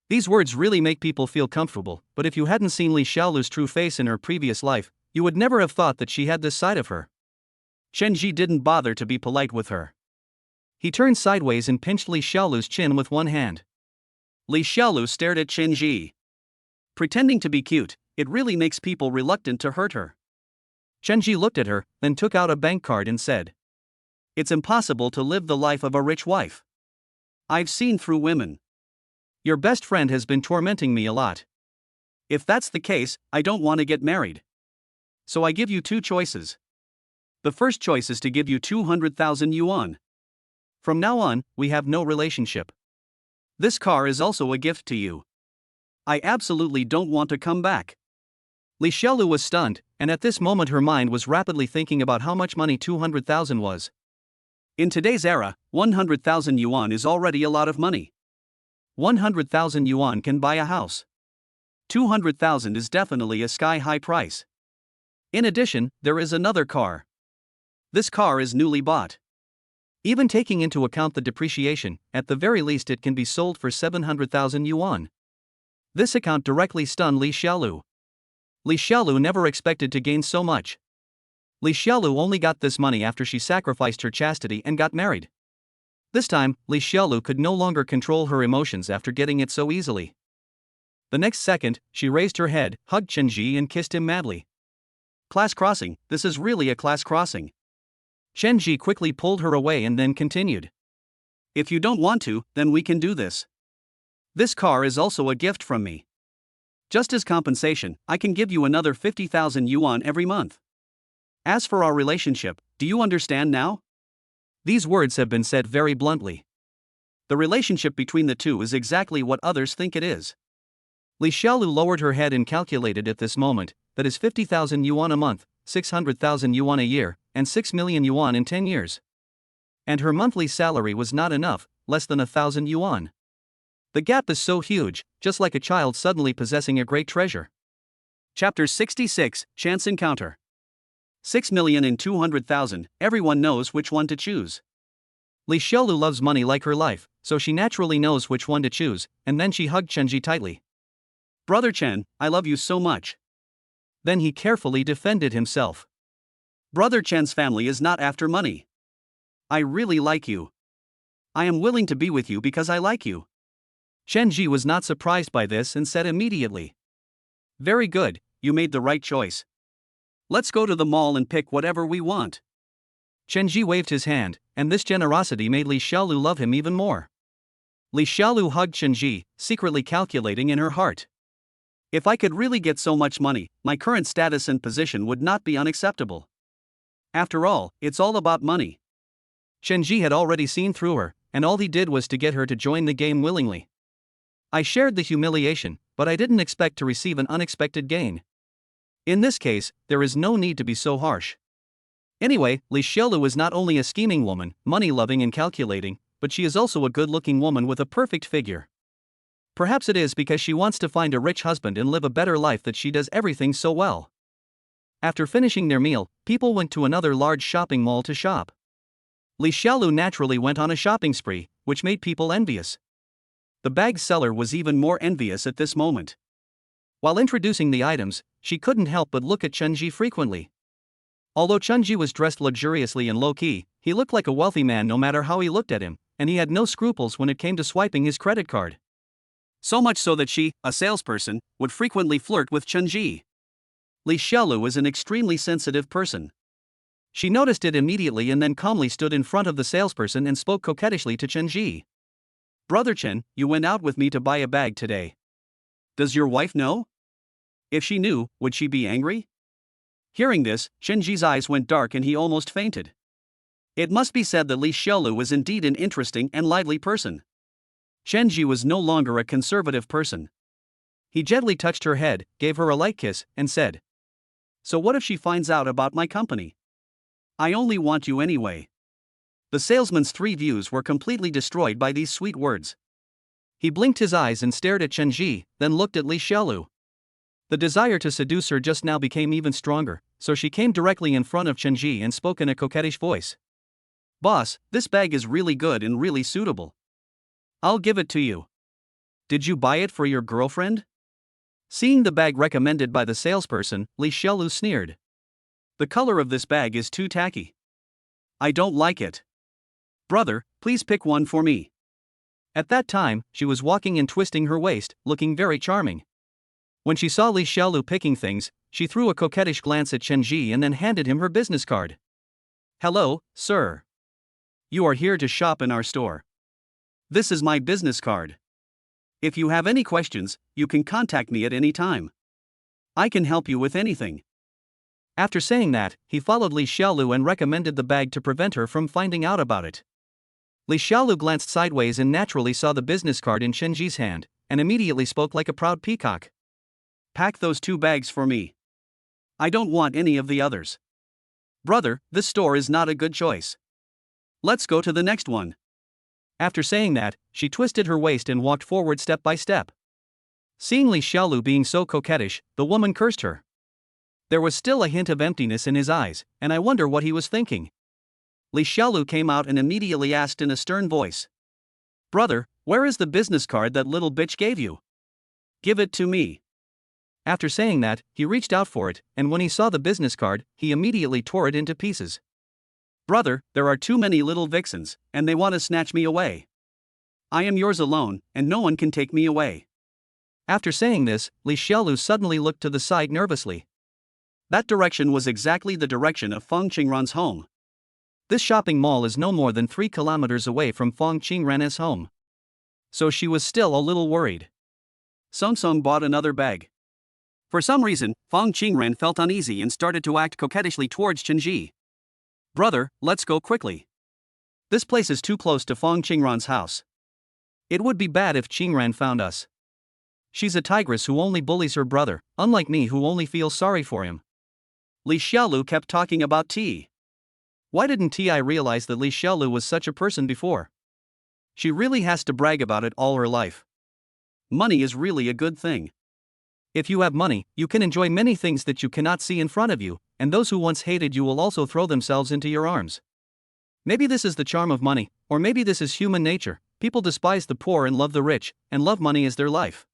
These words really make people feel comfortable, but if you hadn't seen Li Xiaolu's true face in her previous life, you would never have thought that she had this side of her. Shenji didn't bother to be polite with her. He turned sideways and pinched Li Xiaolu's chin with one hand. Li Xiaolu stared at Shenji. Pretending to be cute, it really makes people reluctant to hurt her. Shenji looked at her, then took out a bank card and said, "It's impossible to live the life of a rich wife. I've seen through women. Your best friend has been tormenting me a lot. If that's the case, I don't want to get married. So I give you two choices. The first choice is to give you 200,000 yuan. From now on, we have no relationship. This car is also a gift to you. I absolutely don't want to come back." Li Xiaolu was stunned, and at this moment her mind was rapidly thinking about how much money 200,000 was. In today's era, 100,000 yuan is already a lot of money. 100,000 yuan can buy a house. 200,000 is definitely a sky-high price. In addition, there is another car. This car is newly bought. Even taking into account the depreciation, at the very least it can be sold for 700,000 yuan. This account directly stunned Li Xiaolu. Li Xiaolu never expected to gain so much. Li Xiaolu only got this money after she sacrificed her chastity and got married. This time, Li Xiaolu could no longer control her emotions after getting it so easily. The next second, she raised her head, hugged Shenji and kissed him madly. "Class crossing, this is really a class crossing." Shenji quickly pulled her away and then continued. If you don't want to, then we can do this. This car is also a gift from me. Just as compensation, I can give you another 50,000 yuan every month. As for our relationship, do you understand now? These words have been said very bluntly. The relationship between the two is exactly what others think it is. Li Xiaolu lowered her head and calculated at this moment, that is 50,000 yuan a month, 600,000 yuan a year, and 6 million yuan in 10 years. And her monthly salary was not enough, less than 1,000 yuan. The gap is so huge, just like a child suddenly possessing a great treasure. Chapter 66, Chance Encounter. 6,200,000, everyone knows which one to choose. Li Xiaolu loves money like her life, so she naturally knows which one to choose, and then she hugged Chenji tightly. Brother Chen, I love you so much. Then he carefully defended himself. Brother Chen's family is not after money. I really like you. I am willing to be with you because I like you. Chenji was not surprised by this and said immediately. Very good, you made the right choice. Let's go to the mall and pick whatever we want. Chenji waved his hand, and this generosity made Li Xiaolu love him even more. Li Xiaolu hugged Chenji, secretly calculating in her heart. If I could really get so much money, my current status and position would not be unacceptable. After all, it's all about money. Chenji had already seen through her, and all he did was to get her to join the game willingly. I shared the humiliation, but I didn't expect to receive an unexpected gain. In this case, there is no need to be so harsh. Anyway, Li Xiaolu is not only a scheming woman, money-loving and calculating, but she is also a good-looking woman with a perfect figure. Perhaps it is because she wants to find a rich husband and live a better life that she does everything so well. After finishing their meal, people went to another large shopping mall to shop. Li Xiaolu naturally went on a shopping spree, which made people envious. The bag seller was even more envious at this moment. While introducing the items, she couldn't help but look at Chenji frequently. Although Chenji was dressed luxuriously and low-key, he looked like a wealthy man no matter how he looked at him, and he had no scruples when it came to swiping his credit card. So much so that she, a salesperson, would frequently flirt with Chenji. Li Xiaolu is an extremely sensitive person. She noticed it immediately and then calmly stood in front of the salesperson and spoke coquettishly to Chenji. Brother Chen, you went out with me to buy a bag today. Does your wife know? If she knew, would she be angry? Hearing this, Chenji's eyes went dark and he almost fainted. It must be said that Li Xiaolu was indeed an interesting and lively person. Chenji was no longer a conservative person. He gently touched her head, gave her a light kiss, and said, So what if she finds out about my company? I only want you anyway. The salesman's 3 views were completely destroyed by these sweet words. He blinked his eyes and stared at Chenji, then looked at Li Xiaolu. The desire to seduce her just now became even stronger, so she came directly in front of Chenji and spoke in a coquettish voice. Boss, this bag is really good and really suitable. I'll give it to you. Did you buy it for your girlfriend? Seeing the bag recommended by the salesperson, Li Xiaolu sneered. The color of this bag is too tacky. I don't like it. Brother, please pick one for me. At that time, she was walking and twisting her waist, looking very charming. When she saw Li Xiaolu picking things, she threw a coquettish glance at Chenji and then handed him her business card. Hello, sir. You are here to shop in our store. This is my business card. If you have any questions, you can contact me at any time. I can help you with anything. After saying that, he followed Li Xiaolu and recommended the bag to prevent her from finding out about it. Li Xiaolu glanced sideways and naturally saw the business card in Chenji's hand, and immediately spoke like a proud peacock. Pack those 2 bags for me. I don't want any of the others. Brother, this store is not a good choice. Let's go to the next one. After saying that, she twisted her waist and walked forward step by step. Seeing Li Xiaolu being so coquettish, the woman cursed her. There was still a hint of emptiness in his eyes, and I wonder what he was thinking. Li Xiaolu came out and immediately asked in a stern voice. Brother, where is the business card that little bitch gave you? Give it to me. After saying that, he reached out for it, and when he saw the business card, he immediately tore it into pieces. Brother, there are too many little vixens, and they want to snatch me away. I am yours alone, and no one can take me away. After saying this, Li Xiaolu suddenly looked to the side nervously. That direction was exactly the direction of Fong Qingran's home. This shopping mall is no more than 3 kilometers away from Fong Qingran's home. So she was still a little worried. Song Song bought another bag. For some reason, Fong Qingran felt uneasy and started to act coquettishly towards Chenji. Brother, let's go quickly. This place is too close to Fong Qingran's house. It would be bad if Qingran found us. She's a tigress who only bullies her brother, unlike me who only feels sorry for him. Li Xiaolu kept talking about tea. Why didn't Ti realize that Li Xiaolu was such a person before? She really has to brag about it all her life. Money is really a good thing. If you have money, you can enjoy many things that you cannot see in front of you, and those who once hated you will also throw themselves into your arms. Maybe this is the charm of money, or maybe this is human nature. People despise the poor and love the rich, and love money as their life.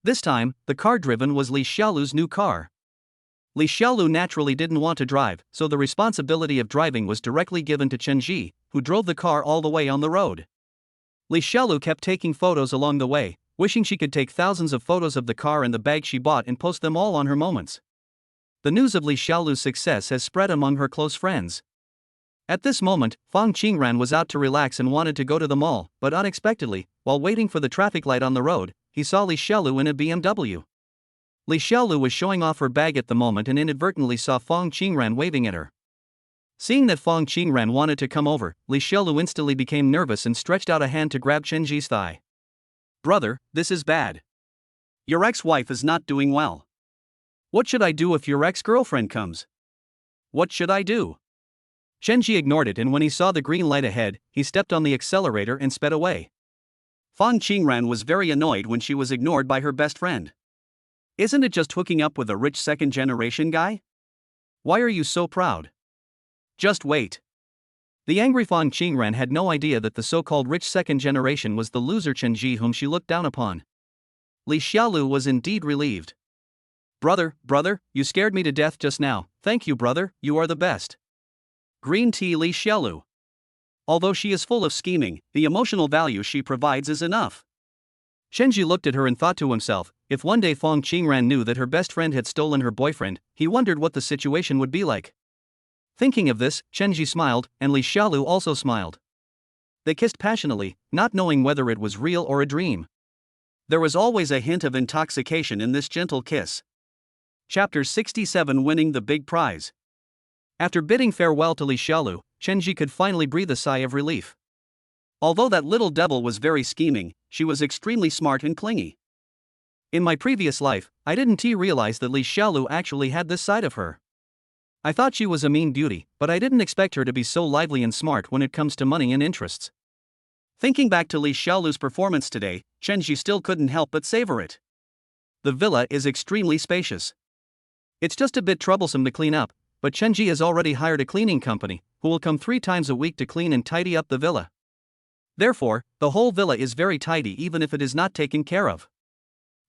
This time, the car driven was Li Xiaolu's new car. Li Xiaolu naturally didn't want to drive, so the responsibility of driving was directly given to Chenji, who drove the car all the way on the road. Li Xiaolu kept taking photos along the way, wishing she could take thousands of photos of the car and the bag she bought and post them all on her moments. The news of Li Xiaolu's success has spread among her close friends. At this moment, Fong Qingran was out to relax and wanted to go to the mall, but unexpectedly, while waiting for the traffic light on the road, he saw Li Xiaolu in a BMW. Li Xiaolu was showing off her bag at the moment and inadvertently saw Fong Qingran waving at her. Seeing that Fong Qingran wanted to come over, Li Xiaolu instantly became nervous and stretched out a hand to grab Chenji's thigh. Brother, this is bad. Your ex-wife is not doing well. What should I do if your ex-girlfriend comes? What should I do? Chenji ignored it, and when he saw the green light ahead, he stepped on the accelerator and sped away. Fong Qingran was very annoyed when she was ignored by her best friend. Isn't it just hooking up with a rich second-generation guy? Why are you so proud? Just wait. The angry Fong Qingran had no idea that the so-called rich second generation was the loser Chenji whom she looked down upon. Li Xiaolu was indeed relieved. Brother, you scared me to death just now. Thank you, brother, you are the best. Green tea Li Xiaolu. Although she is full of scheming, the emotional value she provides is enough. Chenji looked at her and thought to himself, if one day Fong Qingran knew that her best friend had stolen her boyfriend, he wondered what the situation would be like. Thinking of this, Chenji smiled, and Li Xiaolu also smiled. They kissed passionately, not knowing whether it was real or a dream. There was always a hint of intoxication in this gentle kiss. Chapter 67, Winning the Big Prize. After bidding farewell to Li Xiaolu, Chenji could finally breathe a sigh of relief. Although that little devil was very scheming, she was extremely smart and clingy. In my previous life, I didn't realize that Li Xiaolu actually had this side of her. I thought she was a mean beauty, but I didn't expect her to be so lively and smart when it comes to money and interests. Thinking back to Li Xiaolu's performance today, Chenji still couldn't help but savor it. The villa is extremely spacious. It's just a bit troublesome to clean up, but Chenji has already hired a cleaning company, who will come 3 times a week to clean and tidy up the villa. Therefore, the whole villa is very tidy even if it is not taken care of.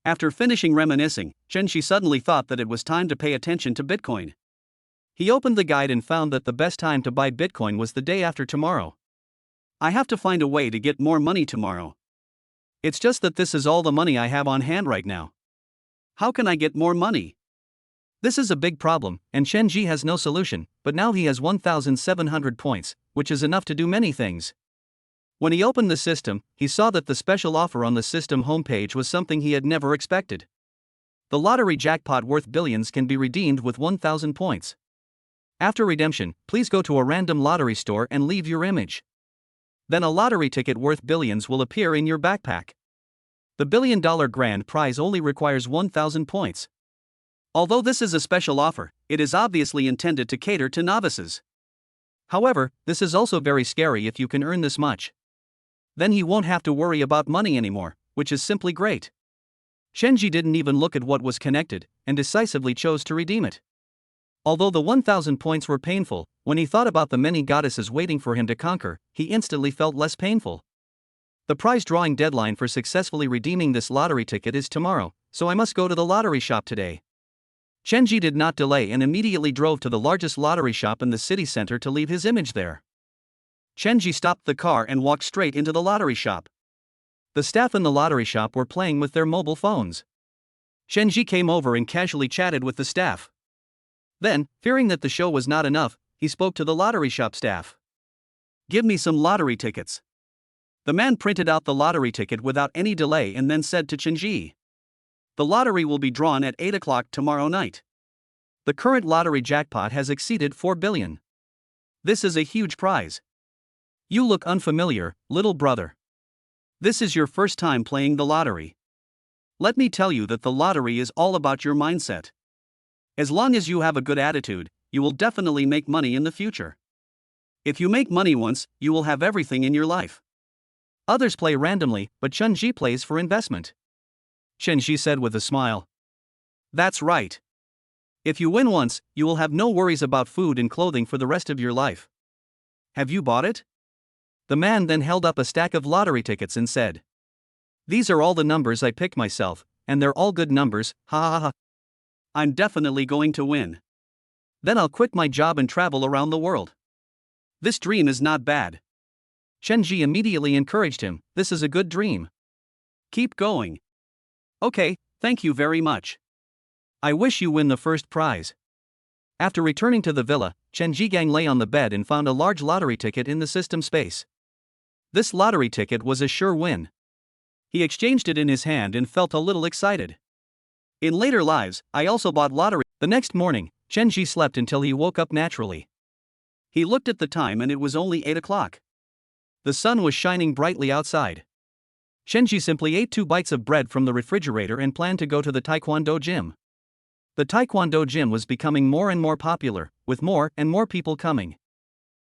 After finishing reminiscing, Chenji suddenly thought that it was time to pay attention to Bitcoin. He opened the guide and found that the best time to buy Bitcoin was the day after tomorrow. I have to find a way to get more money tomorrow. It's just that this is all the money I have on hand right now. How can I get more money? This is a big problem, and Chenji has no solution, but now he has 1,700 points, which is enough to do many things. When he opened the system, he saw that the special offer on the system homepage was something he had never expected. The lottery jackpot worth billions can be redeemed with 1,000 points. After redemption, please go to a random lottery store and leave your image. Then a lottery ticket worth billions will appear in your backpack. The billion-dollar grand prize only requires 1,000 points. Although this is a special offer, it is obviously intended to cater to novices. However, this is also very scary if you can earn this much. Then he won't have to worry about money anymore, which is simply great. Chenji didn't even look at what was connected, and decisively chose to redeem it. Although the 1,000 points were painful, when he thought about the many goddesses waiting for him to conquer, he instantly felt less painful. The prize drawing deadline for successfully redeeming this lottery ticket is tomorrow, so I must go to the lottery shop today. Chenji did not delay and immediately drove to the largest lottery shop in the city center to leave his image there. Chenji stopped the car and walked straight into the lottery shop. The staff in the lottery shop were playing with their mobile phones. Chenji came over and casually chatted with the staff. Then, fearing that the show was not enough, he spoke to the lottery shop staff. "Give me some lottery tickets." The man printed out the lottery ticket without any delay and then said to Chenji, "The lottery will be drawn at 8 o'clock tomorrow night. The current lottery jackpot has exceeded 4 billion. This is a huge prize. You look unfamiliar, little brother. This is your first time playing the lottery. Let me tell you that the lottery is all about your mindset. As long as you have a good attitude, you will definitely make money in the future. If you make money once, you will have everything in your life. Others play randomly, but Chenji plays for investment." Chenji said with a smile. "That's right. If you win once, you will have no worries about food and clothing for the rest of your life. Have you bought it?" The man then held up a stack of lottery tickets and said, "These are all the numbers I picked myself, and they're all good numbers, ha ha ha. I'm definitely going to win. Then I'll quit my job and travel around the world. This dream is not bad." Chenji immediately encouraged him, "This is a good dream. Keep going." "Okay, thank you very much. I wish you win the first prize." After returning to the villa, Chenji Gang lay on the bed and found a large lottery ticket in the system space. This lottery ticket was a sure win. He exchanged it in his hand and felt a little excited. In later lives, I also bought lottery. The next morning, Chenji slept until he woke up naturally. He looked at the time and it was only 8 o'clock. The sun was shining brightly outside. Chenji simply ate 2 bites of bread from the refrigerator and planned to go to the taekwondo gym. The taekwondo gym was becoming more and more popular, with more and more people coming.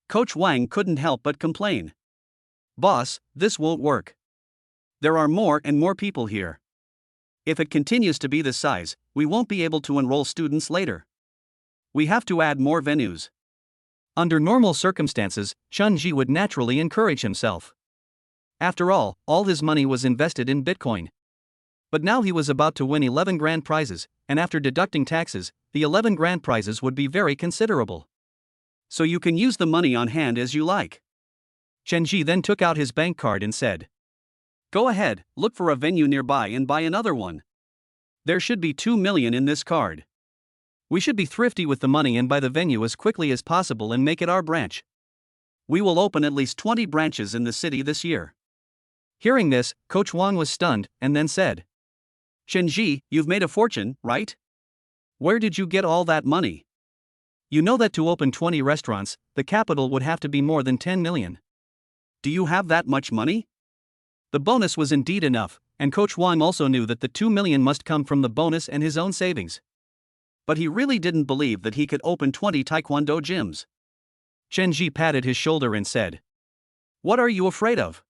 Coach Wang couldn't help but complain. "Boss, this won't work. There are more and more people here. If it continues to be this size, we won't be able to enroll students later. We have to add more venues." Under normal circumstances, Chenji would naturally encourage himself. After all his money was invested in Bitcoin. But now he was about to win 11 grand prizes, and after deducting taxes, the 11 grand prizes would be very considerable. "So you can use the money on hand as you like." Chenji then took out his bank card and said, "Go ahead, look for a venue nearby and buy another one. There should be 2 million in this card. We should be thrifty with the money and buy the venue as quickly as possible and make it our branch. We will open at least 20 branches in the city this year." Hearing this, Coach Wang was stunned, and then said, "Chenji, you've made a fortune, right? Where did you get all that money? You know that to open 20 restaurants, the capital would have to be more than 10 million. Do you have that much money?" The bonus was indeed enough, and Coach Wang also knew that the 2 million must come from the bonus and his own savings. But he really didn't believe that he could open 20 taekwondo gyms. Chenji patted his shoulder and said, "What are you afraid of?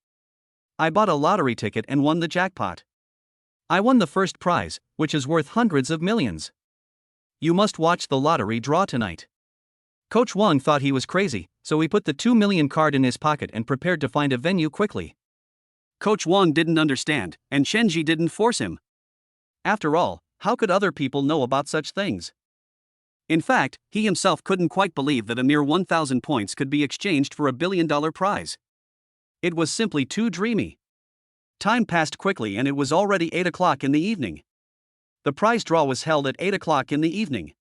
I bought a lottery ticket and won the jackpot. I won the first prize, which is worth hundreds of millions. You must watch the lottery draw tonight." Coach Wang thought he was crazy, so he put the 2 million card in his pocket and prepared to find a venue quickly. Coach Wang didn't understand, and Chenji didn't force him. After all, how could other people know about such things? In fact, he himself couldn't quite believe that a mere 1,000 points could be exchanged for a $1 billion prize. It was simply too dreamy. Time passed quickly and it was already 8 o'clock in the evening. The prize draw was held at 8 o'clock in the evening.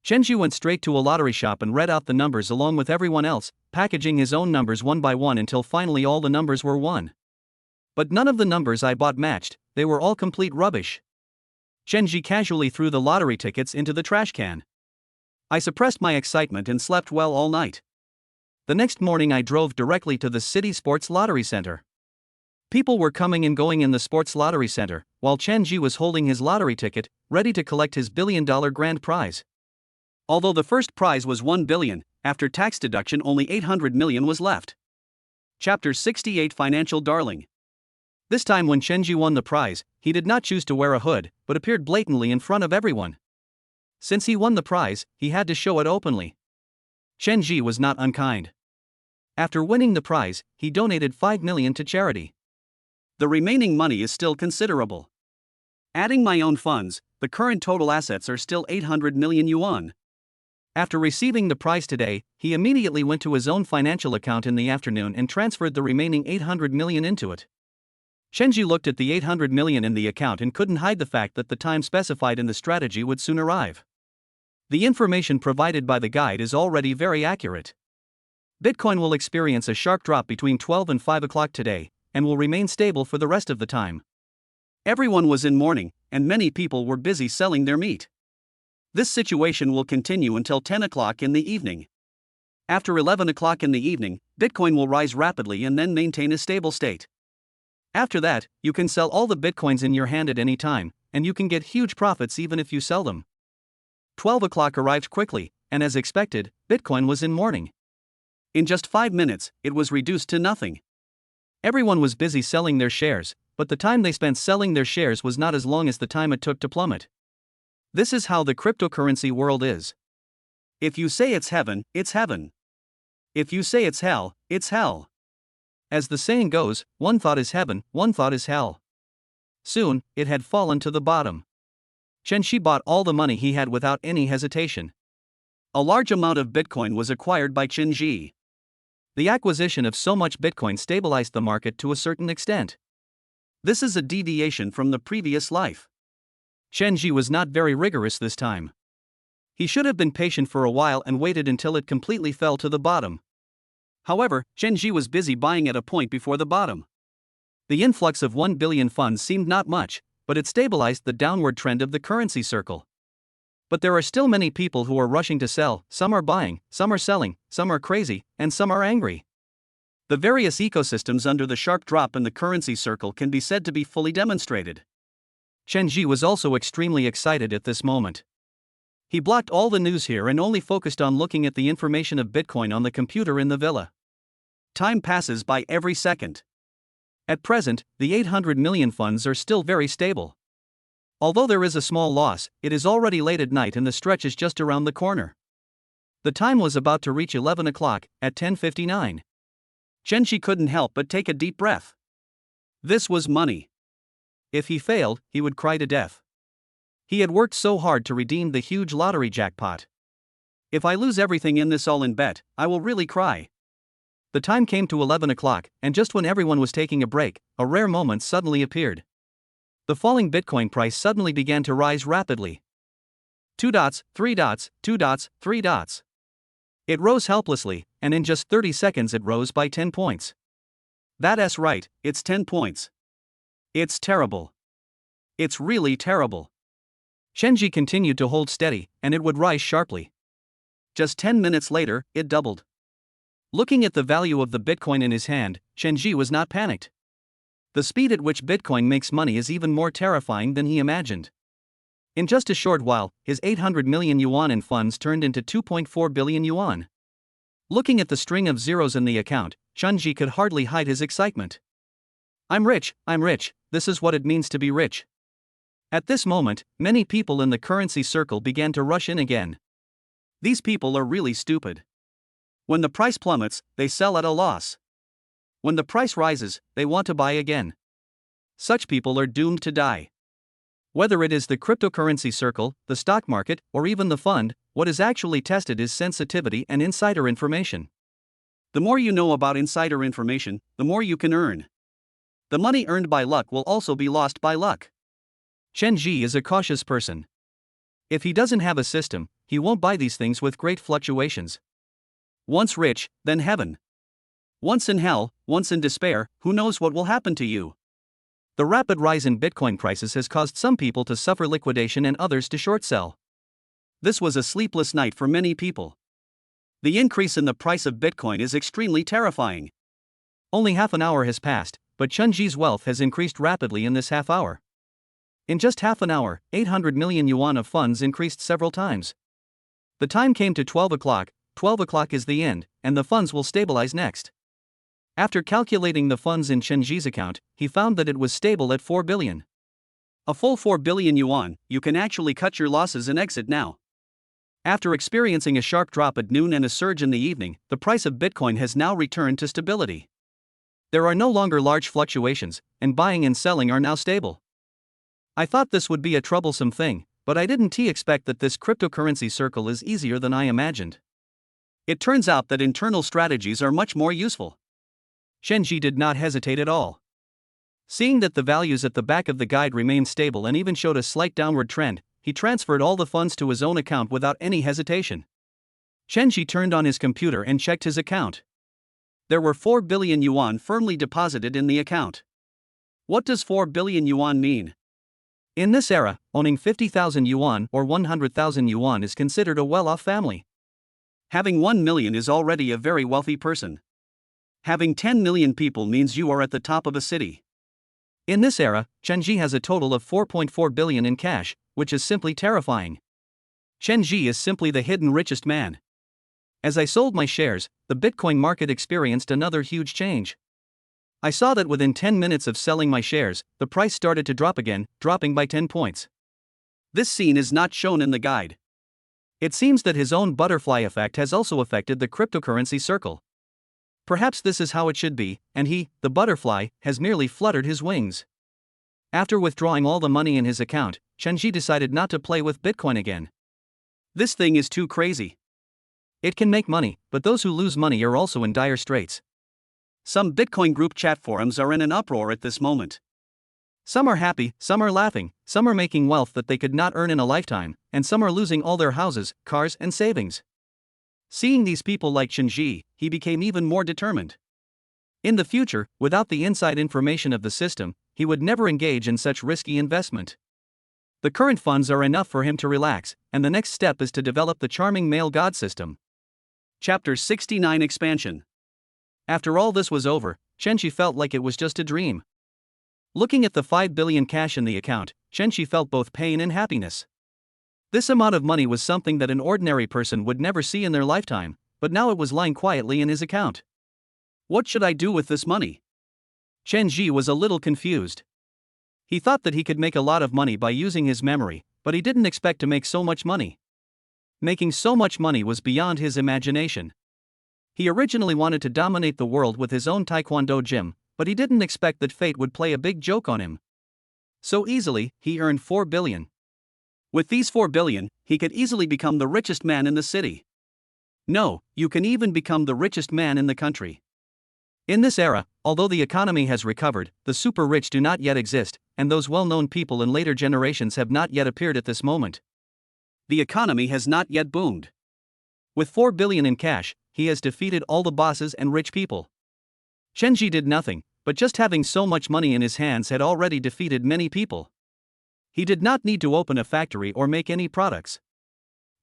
Chenji went straight to a lottery shop and read out the numbers along with everyone else, packaging his own numbers one by one until finally all the numbers were won. But none of the numbers I bought matched, they were all complete rubbish. Chenji casually threw the lottery tickets into the trash can. I suppressed my excitement and slept well all night. The next morning I drove directly to the city sports lottery center. People were coming and going in the sports lottery center, while Chenji was holding his lottery ticket, ready to collect his $1 billion grand prize. Although the first prize was 1 billion, after tax deduction only 800 million was left. Chapter 68 Financial Darling. This time when Chenji won the prize, he did not choose to wear a hood, but appeared blatantly in front of everyone. Since he won the prize, he had to show it openly. Chenji was not unkind. After winning the prize, he donated 5 million to charity. The remaining money is still considerable. Adding my own funds, the current total assets are still 800 million yuan. After receiving the prize today, he immediately went to his own financial account in the afternoon and transferred the remaining 800 million into it. Chenji looked at the 800 million in the account and couldn't hide the fact that the time specified in the strategy would soon arrive. The information provided by the guide is already very accurate. Bitcoin will experience a sharp drop between 12 and 5 o'clock today, and will remain stable for the rest of the time. Everyone was in mourning, and many people were busy selling their meat. This situation will continue until 10 o'clock in the evening. After 11 o'clock in the evening, Bitcoin will rise rapidly and then maintain a stable state. After that, you can sell all the Bitcoins in your hand at any time, and you can get huge profits even if you sell them. 12 o'clock arrived quickly, and as expected, Bitcoin was in mourning. In just 5 minutes, it was reduced to nothing. Everyone was busy selling their shares, but the time they spent selling their shares was not as long as the time it took to plummet. This is how the cryptocurrency world is. If you say it's heaven, it's heaven. If you say it's hell, it's hell. As the saying goes, one thought is heaven, one thought is hell. Soon, it had fallen to the bottom. Chen bought all the money he had without any hesitation. A large amount of Bitcoin was acquired by Chen. The acquisition of so much Bitcoin stabilized the market to a certain extent. This is a deviation from the previous life. Chen was not very rigorous this time. He should have been patient for a while and waited until it completely fell to the bottom. However, Chen was busy buying at a point before the bottom. The influx of 1 billion funds seemed not much, but it stabilized the downward trend of the currency circle. But there are still many people who are rushing to sell, some are buying, some are selling, some are crazy, and some are angry. The various ecosystems under the sharp drop in the currency circle can be said to be fully demonstrated. Chen was also extremely excited at this moment. He blocked all the news here and only focused on looking at the information of Bitcoin on the computer in the villa. Time passes by every second. At present, the 800 million funds are still very stable. Although there is a small loss, it is already late at night and the stretch is just around the corner. The time was about to reach 11 o'clock, at 10:59. Chen couldn't help but take a deep breath. This was money. If he failed, he would cry to death. He had worked so hard to redeem the huge lottery jackpot. If I lose everything in this all-in bet, I will really cry. The time came to 11 o'clock, and just when everyone was taking a break, a rare moment suddenly appeared. The falling Bitcoin price suddenly began to rise rapidly. 2 dots, 3 dots, 2 dots, 3 dots. It rose helplessly, and in just 30 seconds it rose by 10 points. That's right, it's 10 points. It's terrible. It's really terrible. Chen continued to hold steady, and it would rise sharply. Just 10 minutes later, it doubled. Looking at the value of the Bitcoin in his hand, Chen was not panicked. The speed at which Bitcoin makes money is even more terrifying than he imagined. In just a short while, his 800 million yuan in funds turned into 2.4 billion yuan. Looking at the string of zeros in the account, Chen could hardly hide his excitement. I'm rich, this is what it means to be rich. At this moment, many people in the currency circle began to rush in again. These people are really stupid. When the price plummets, they sell at a loss. When the price rises, they want to buy again. Such people are doomed to die. Whether it is the cryptocurrency circle, the stock market, or even the fund, what is actually tested is sensitivity and insider information. The more you know about insider information, the more you can earn. The money earned by luck will also be lost by luck. Chen is a cautious person. If he doesn't have a system, he won't buy these things with great fluctuations. Once rich, then heaven. Once in hell, once in despair, who knows what will happen to you? The rapid rise in Bitcoin prices has caused some people to suffer liquidation and others to short sell. This was a sleepless night for many people. The increase in the price of Bitcoin is extremely terrifying. Only half an hour has passed, but Chen wealth has increased rapidly in this half hour. In just half an hour, 800 million yuan of funds increased several times. The time came to 12 o'clock, 12 o'clock is the end, and the funds will stabilize next. After calculating the funds in Chen account, he found that it was stable at 4 billion. A full 4 billion yuan, you can actually cut your losses and exit now. After experiencing a sharp drop at noon and a surge in the evening, the price of Bitcoin has now returned to stability. There are no longer large fluctuations, and buying and selling are now stable. I thought this would be a troublesome thing, but I didn't expect that this cryptocurrency circle is easier than I imagined. It turns out that internal strategies are much more useful. Chen did not hesitate at all. Seeing that the values at the back of the guide remained stable and even showed a slight downward trend, he transferred all the funds to his own account without any hesitation. Chenji turned on his computer and checked his account. There were 4 billion yuan firmly deposited in the account. What does 4 billion yuan mean? In this era, owning 50,000 yuan or 100,000 yuan is considered a well-off family. Having 1 million is already a very wealthy person. Having 10 million people means you are at the top of a city. In this era, Chenji has a total of 4.4 billion in cash, which is simply terrifying. Chenji is simply the hidden richest man. As I sold my shares, the Bitcoin market experienced another huge change. I saw that within 10 minutes of selling my shares, the price started to drop again, dropping by 10 points. This scene is not shown in the guide. It seems that his own butterfly effect has also affected the cryptocurrency circle. Perhaps this is how it should be, and he, the butterfly, has merely fluttered his wings. After withdrawing all the money in his account, Chenji decided not to play with Bitcoin again. This thing is too crazy. It can make money, but those who lose money are also in dire straits. Some Bitcoin group chat forums are in an uproar at this moment. Some are happy, some are laughing, some are making wealth that they could not earn in a lifetime, and some are losing all their houses, cars, and savings. Seeing these people like Chenji, he became even more determined. In the future, without the inside information of the system, he would never engage in such risky investment. The current funds are enough for him to relax, and the next step is to develop the charming male god system. Chapter 69 Expansion. After all this was over, Chenji felt like it was just a dream. Looking at the 5 billion cash in the account, Chenji felt both pain and happiness. This amount of money was something that an ordinary person would never see in their lifetime, but now it was lying quietly in his account. What should I do with this money? Chenji was a little confused. He thought that he could make a lot of money by using his memory, but he didn't expect to make so much money. Making so much money was beyond his imagination. He originally wanted to dominate the world with his own taekwondo gym, but he didn't expect that fate would play a big joke on him. So easily, he earned 4 billion. With these 4 billion, he could easily become the richest man in the city. No, you can even become the richest man in the country. In this era, although the economy has recovered, the super rich do not yet exist, and those well-known people in later generations have not yet appeared at this moment. The economy has not yet boomed. With 4 billion in cash, he has defeated all the bosses and rich people. Chenji did nothing, but just having so much money in his hands had already defeated many people. He did not need to open a factory or make any products.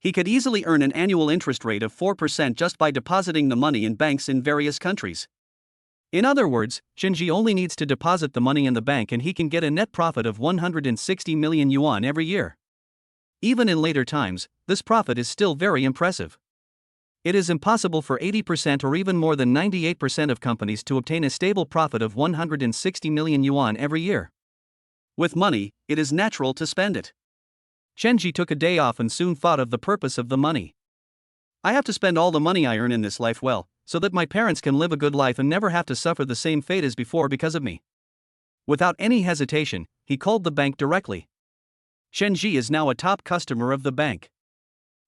He could easily earn an annual interest rate of 4% just by depositing the money in banks in various countries. In other words, Chenji only needs to deposit the money in the bank and he can get a net profit of 160 million yuan every year. Even in later times, this profit is still very impressive. It is impossible for 80% or even more than 98% of companies to obtain a stable profit of 160 million yuan every year. With money, it is natural to spend it. Chenji took a day off and soon thought of the purpose of the money. I have to spend all the money I earn in this life well, so that my parents can live a good life and never have to suffer the same fate as before because of me. Without any hesitation, he called the bank directly. Chenji is now a top customer of the bank.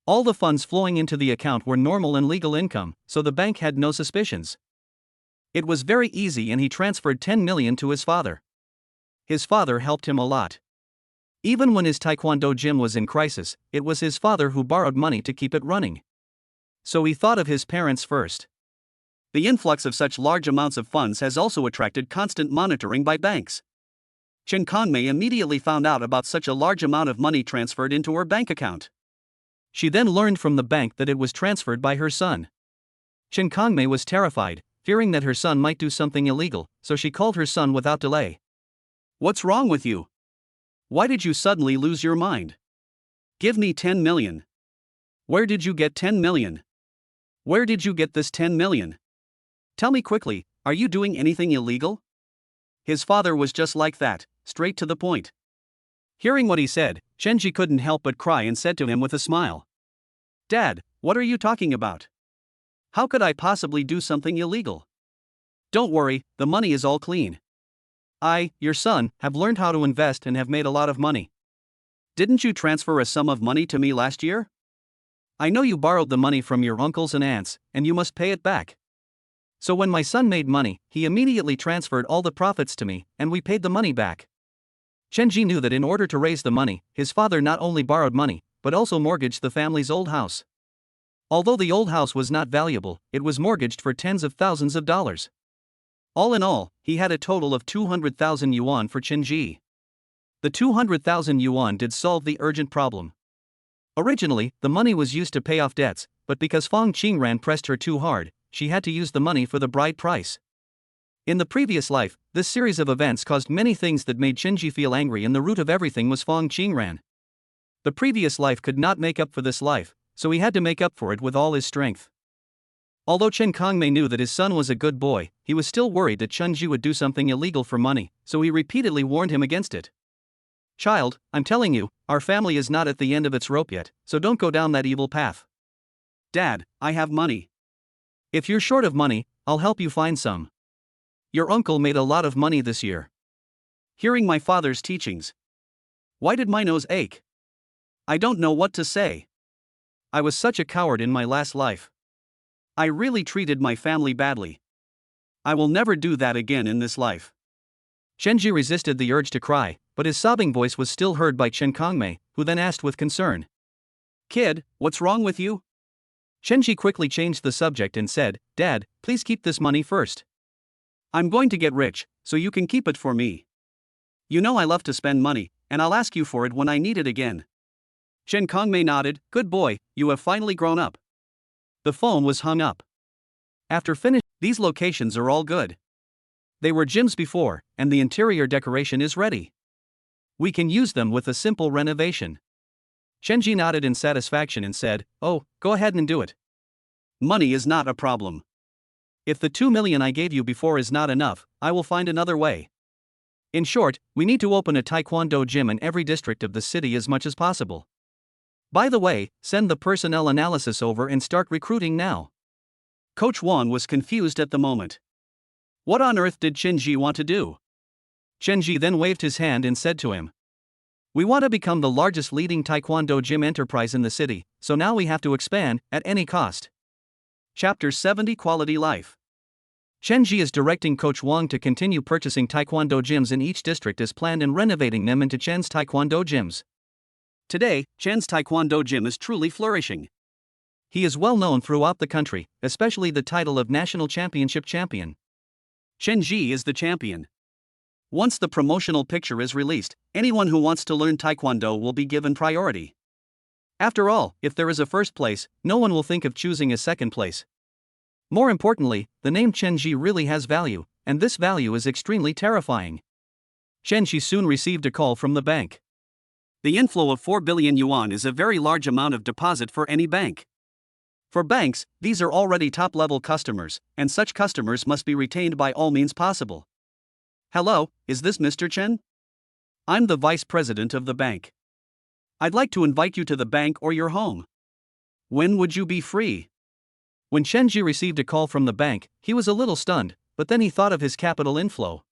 All the funds flowing into the account were normal and legal income, so the bank had no suspicions. It was very easy and he transferred 10 million to his father. His father helped him a lot. Even when his taekwondo gym was in crisis, it was his father who borrowed money to keep it running. So he thought of his parents first. The influx of such large amounts of funds has also attracted constant monitoring by banks. Chen Kangmei immediately found out about such a large amount of money transferred into her bank account. She then learned from the bank that it was transferred by her son. Chen Kangmei was terrified, fearing that her son might do something illegal, so she called her son without delay. What's wrong with you? Why did you suddenly lose your mind? Give me 10 million. Where did you get 10 million? Where did you get this 10 million? Tell me quickly, are you doing anything illegal? His father was just like that, straight to the point. Hearing what he said, Chenji couldn't help but cry and said to him with a smile, Dad, what are you talking about? How could I possibly do something illegal? Don't worry, the money is all clean. I, your son, have learned how to invest and have made a lot of money. Didn't you transfer a sum of money to me last year? I know you borrowed the money from your uncles and aunts, and you must pay it back. So when my son made money, he immediately transferred all the profits to me, and we paid the money back. Chenji knew that in order to raise the money, his father not only borrowed money, but also mortgaged the family's old house. Although the old house was not valuable, it was mortgaged for tens of thousands of dollars. All in all, he had a total of 200,000 yuan for Chenji. The 200,000 yuan did solve the urgent problem. Originally, the money was used to pay off debts, but because Fong Qingran pressed her too hard, she had to use the money for the bride price. In the previous life, this series of events caused many things that made Chenji feel angry, and the root of everything was Fong Qingran. The previous life could not make up for this life, so he had to make up for it with all his strength. Although Chen Kongmei knew that his son was a good boy, he was still worried that Chenji would do something illegal for money, so he repeatedly warned him against it. "Child, I'm telling you, our family is not at the end of its rope yet, so don't go down that evil path." "Dad, I have money." "If you're short of money, I'll help you find some. Your uncle made a lot of money this year." Hearing my father's teachings, why did my nose ache? I don't know what to say. I was such a coward in my last life. I really treated my family badly. I will never do that again in this life. Chenji resisted the urge to cry, but his sobbing voice was still heard by Chen Kongmei, who then asked with concern, "Kid, what's wrong with you?" Chenji quickly changed the subject and said, "Dad, please keep this money first. I'm going to get rich, so you can keep it for me. You know I love to spend money, and I'll ask you for it when I need it again." Chen Kongmei nodded. "Good boy, you have finally grown up." The phone was hung up. After finishing, these locations are all good. They were gyms before, and the interior decoration is ready. We can use them with a simple renovation. Chenji nodded in satisfaction and said, "Oh, go ahead and do it. Money is not a problem. If the 2 million I gave you before is not enough, I will find another way. In short, we need to open a taekwondo gym in every district of the city as much as possible. By the way, send the personnel analysis over and start recruiting now." Coach Wang was confused at the moment. What on earth did Chenji want to do? Chenji then waved his hand and said to him, "We want to become the largest leading taekwondo gym enterprise in the city, so now we have to expand, at any cost." Chapter 70 Quality Life. Chenji is directing Coach Wang to continue purchasing taekwondo gyms in each district as planned and renovating them into Chen's taekwondo gyms. Today, Chen's taekwondo gym is truly flourishing. He is well known throughout the country, especially the title of National Championship champion. Chenji is the champion. Once the promotional picture is released, anyone who wants to learn taekwondo will be given priority. After all, if there is a first place, no one will think of choosing a second place. More importantly, the name Chenji really has value, and this value is extremely terrifying. Chenji soon received a call from the bank. The inflow of 4 billion yuan is a very large amount of deposit for any bank. For banks, these are already top-level customers, and such customers must be retained by all means possible. "Hello, is this Mr. Chen? I'm the vice president of the bank. I'd like to invite you to the bank or your home. When would you be free?" When Chenji received a call from the bank, he was a little stunned, but then he thought of his capital inflow.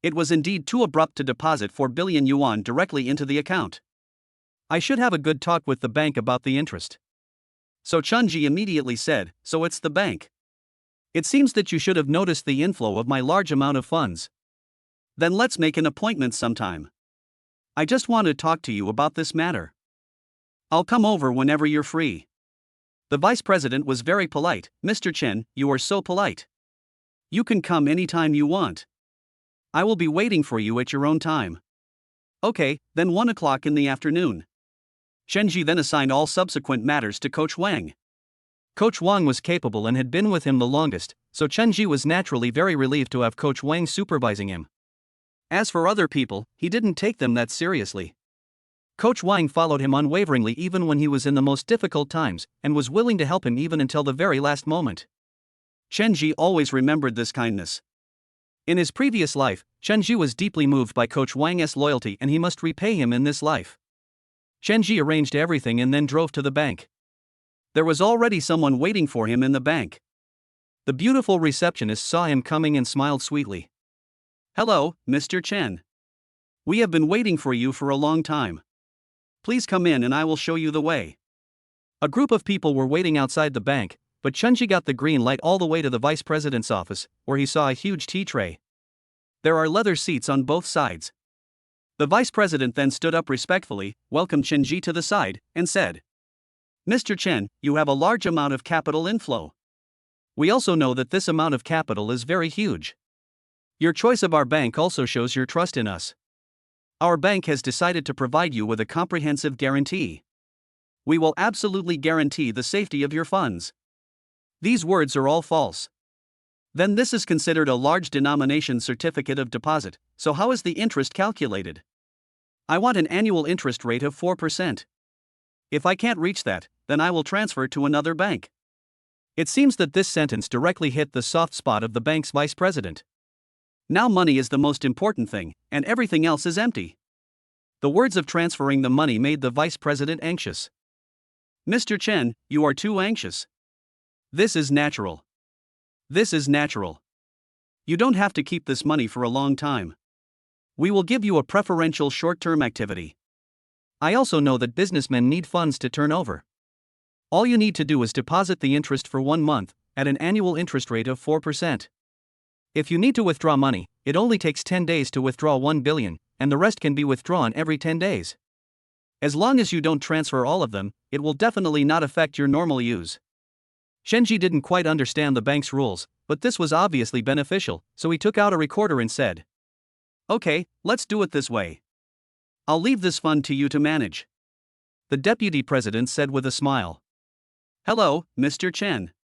It was indeed too abrupt to deposit 4 billion yuan directly into the account. I should have a good talk with the bank about the interest. So Chenji immediately said, "So it's the bank. It seems that you should have noticed the inflow of my large amount of funds. Then let's make an appointment sometime. I just want to talk to you about this matter. I'll come over whenever you're free." The vice president was very polite. "Mr. Chen, you are so polite. You can come anytime you want. I will be waiting for you at your own time." Okay, then 1 o'clock in the afternoon. Chenji then assigned all subsequent matters to Coach Wang. Coach Wang was capable and had been with him the longest, so Chenji was naturally very relieved to have Coach Wang supervising him. As for other people, he didn't take them that seriously. Coach Wang followed him unwaveringly even when he was in the most difficult times, and was willing to help him even until the very last moment. Chenji always remembered this kindness. In his previous life, Chenji was deeply moved by Coach Wang's loyalty and he must repay him in this life. Chenji arranged everything and then drove to the bank. There was already someone waiting for him in the bank. The beautiful receptionist saw him coming and smiled sweetly. "Hello, Mr. Chen. We have been waiting for you for a long time. Please come in and I will show you the way." A group of people were waiting outside the bank, but Chenji got the green light all the way to the vice president's office, where he saw a huge tea tray. There are leather seats on both sides. The vice president then stood up respectfully, welcomed Chen Ji to the side, and said, "Mr. Chen, you have a large amount of capital inflow. We also know that this amount of capital is very huge. Your choice of our bank also shows your trust in us. Our bank has decided to provide you with a comprehensive guarantee. We will absolutely guarantee the safety of your funds." These words are all false. Then this is considered a large denomination certificate of deposit, so how is the interest calculated? I want an annual interest rate of 4%. If I can't reach that, then I will transfer to another bank. It seems that this sentence directly hit the soft spot of the bank's vice president. Now money is the most important thing, and everything else is empty. The words of transferring the money made the vice president anxious. "Mr. Chen, you are too anxious. This is natural. This is natural. You don't have to keep this money for a long time. We will give you a preferential short-term activity. I also know that businessmen need funds to turn over. All you need to do is deposit the interest for 1 month, at an annual interest rate of 4%. If you need to withdraw money, it only takes 10 days to withdraw 1 billion, and the rest can be withdrawn every 10 days. As long as you don't transfer all of them, it will definitely not affect your normal use." Chen Ji didn't quite understand the bank's rules, but this was obviously beneficial, so he took out a recorder and said, "Okay, let's do it this way. I'll leave this fund to you to manage." The deputy president said with a smile, "Hello, Mr. Chen.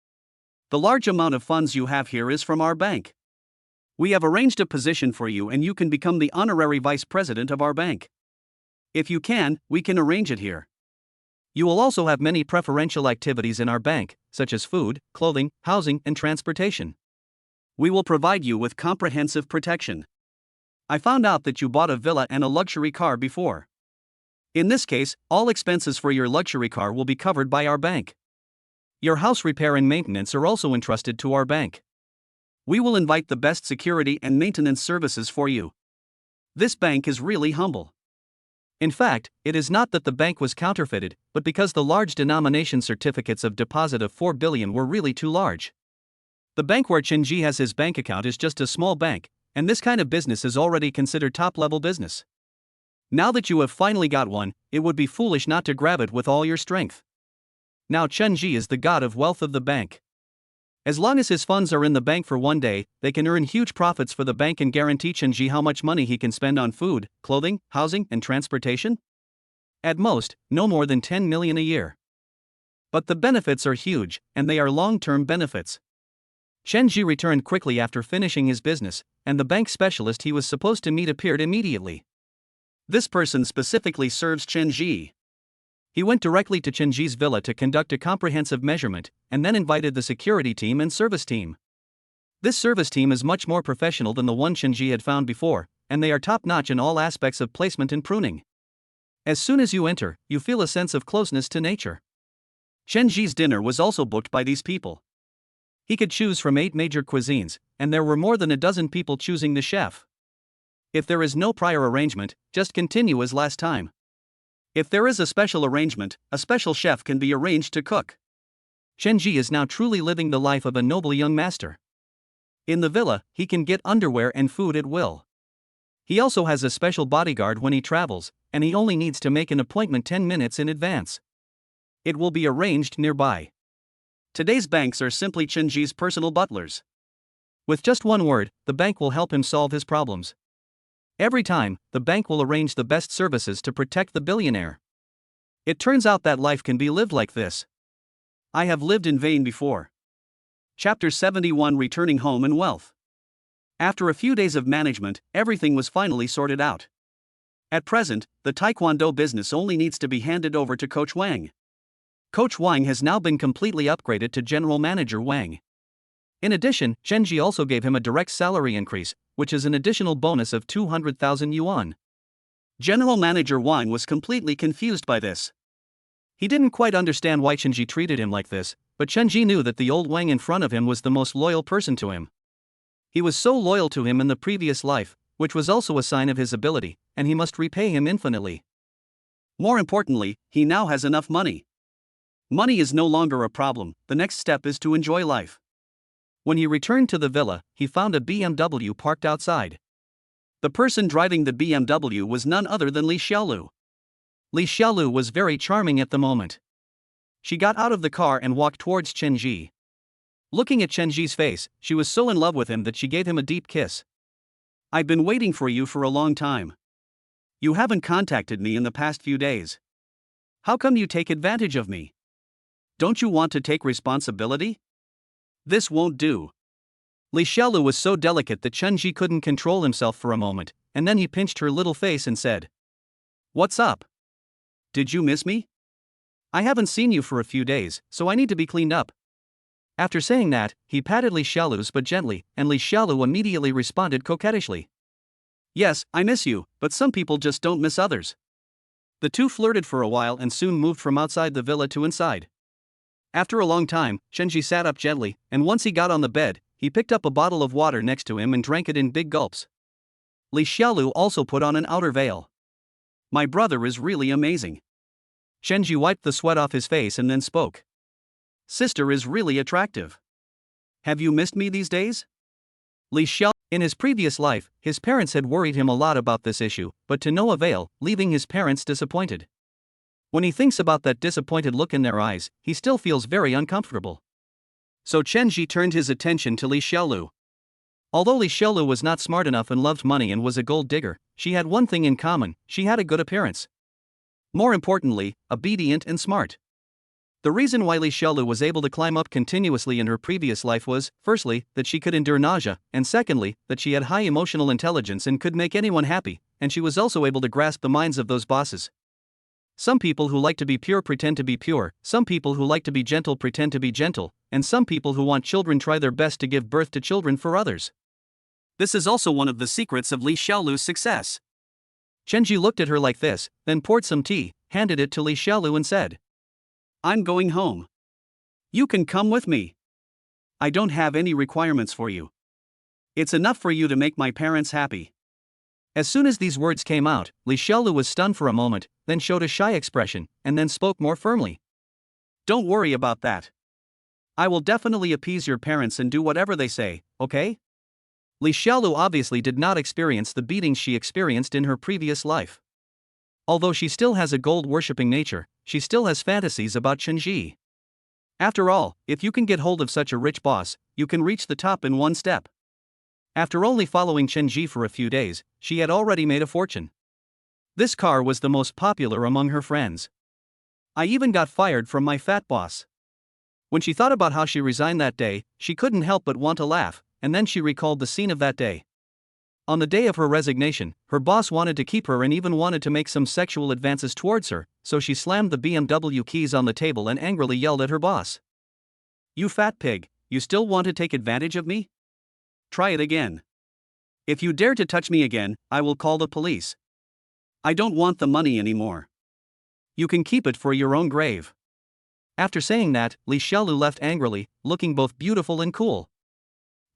The large amount of funds you have here is from our bank. We have arranged a position for you and you can become the honorary vice president of our bank. If you can, we can arrange it here. You will also have many preferential activities in our bank, such as food, clothing, housing, and transportation. We will provide you with comprehensive protection. I found out that you bought a villa and a luxury car before. In this case, all expenses for your luxury car will be covered by our bank. Your house repair and maintenance are also entrusted to our bank. We will invite the best security and maintenance services for you. This bank is really humble. In fact, it is not that the bank was counterfeited, but because the large denomination certificates of deposit of 4 billion were really too large. The bank where Chen Ji has his bank account is just a small bank, and this kind of business is already considered top-level business. Now that you have finally got one, it would be foolish not to grab it with all your strength. Now Chen Ji is the god of wealth of the bank. As long as his funds are in the bank for 1 day, they can earn huge profits for the bank and guarantee Chen Ji how much money he can spend on food, clothing, housing, and transportation. At most, no more than 10 million a year. But the benefits are huge, and they are long-term benefits. Chen Ji returned quickly after finishing his business, and the bank specialist he was supposed to meet appeared immediately. This person specifically serves Chen Ji. He went directly to Chen Ji's villa to conduct a comprehensive measurement, and then invited the security team and service team. This service team is much more professional than the one Chen Ji had found before, and they are top-notch in all aspects of placement and pruning. As soon as you enter, you feel a sense of closeness to nature. Chen Ji's dinner was also booked by these people. He could choose from 8 major cuisines, and there were more than a dozen people choosing the chef. If there is no prior arrangement, just continue as last time. If there is a special arrangement, a special chef can be arranged to cook. Chen Ji is now truly living the life of a noble young master. In the villa, he can get underwear and food at will. He also has a special bodyguard when he travels, and he only needs to make an appointment 10 minutes in advance. It will be arranged nearby. Today's banks are simply Chen Ji's personal butlers. With just one word, the bank will help him solve his problems. Every time, the bank will arrange the best services to protect the billionaire. It turns out that life can be lived like this. I have lived in vain before. Chapter 71 Returning Home and Wealth. After a few days of management, everything was finally sorted out. At present, the Taekwondo business only needs to be handed over to Coach Wang. Coach Wang has now been completely upgraded to General Manager Wang. In addition, Chen Ji also gave him a direct salary increase, which is an additional bonus of 200,000 yuan. General Manager Wang was completely confused by this. He didn't quite understand why Chen Ji treated him like this, but Chen Ji knew that the old Wang in front of him was the most loyal person to him. He was so loyal to him in the previous life, which was also a sign of his ability, and he must repay him infinitely. More importantly, he now has enough money. Money is no longer a problem, the next step is to enjoy life. When he returned to the villa, he found a BMW parked outside. The person driving the BMW was none other than Li Xiaolu. Li Xiaolu was very charming at the moment. She got out of the car and walked towards Chen Ji. Looking at Chen Ji's face, she was so in love with him that she gave him a deep kiss. I've been waiting for you for a long time. You haven't contacted me in the past few days. How come you take advantage of me? Don't you want to take responsibility? This won't do. Li Xiaolu was so delicate that Chen Ji couldn't control himself for a moment, and then he pinched her little face and said, "What's up? Did you miss me? I haven't seen you for a few days, so I need to be cleaned up." After saying that, he patted Li Xiaolu's butt gently, and Li Xiaolu immediately responded coquettishly. "Yes, I miss you, but some people just don't miss others." The two flirted for a while and soon moved from outside the villa to inside. After a long time, Chen Ji sat up gently, and once he got on the bed, he picked up a bottle of water next to him and drank it in big gulps. Li Xiaolu also put on an outer veil. "My brother is really amazing." Chen Ji wiped the sweat off his face and then spoke. "Sister is really attractive. Have you missed me these days?" Li Xiaolu. In his previous life, his parents had worried him a lot about this issue, but to no avail, leaving his parents disappointed. When he thinks about that disappointed look in their eyes, he still feels very uncomfortable. So Chen Ji turned his attention to Li Xiaolu. Although Li Xiaolu was not smart enough and loved money and was a gold digger, she had one thing in common: she had a good appearance. More importantly, obedient and smart. The reason why Li Xiaolu was able to climb up continuously in her previous life was, firstly, that she could endure nausea, and secondly, that she had high emotional intelligence and could make anyone happy, and she was also able to grasp the minds of those bosses. Some people who like to be pure pretend to be pure, some people who like to be gentle pretend to be gentle, and some people who want children try their best to give birth to children for others. This is also one of the secrets of Li Xiaolu's success. Chen Ji looked at her like this, then poured some tea, handed it to Li Xiaolu and said, "I'm going home. You can come with me. I don't have any requirements for you. It's enough for you to make my parents happy." As soon as these words came out, Li Xiaolu was stunned for a moment, then showed a shy expression, and then spoke more firmly. "Don't worry about that. I will definitely appease your parents and do whatever they say, okay?" Li Xiaolu obviously did not experience the beatings she experienced in her previous life. Although she still has a gold-worshipping nature, she still has fantasies about Chen Ji. After all, if you can get hold of such a rich boss, you can reach the top in one step. After only following Chen Ji for a few days, she had already made a fortune. This car was the most popular among her friends. "I even got fired from my fat boss." When she thought about how she resigned that day, she couldn't help but want to laugh, and then she recalled the scene of that day. On the day of her resignation, her boss wanted to keep her and even wanted to make some sexual advances towards her, so she slammed the BMW keys on the table and angrily yelled at her boss. "You fat pig, you still want to take advantage of me? Try it again. If you dare to touch me again, I will call the police. I don't want the money anymore. You can keep it for your own grave." After saying that, Li Xiaolu left angrily, looking both beautiful and cool.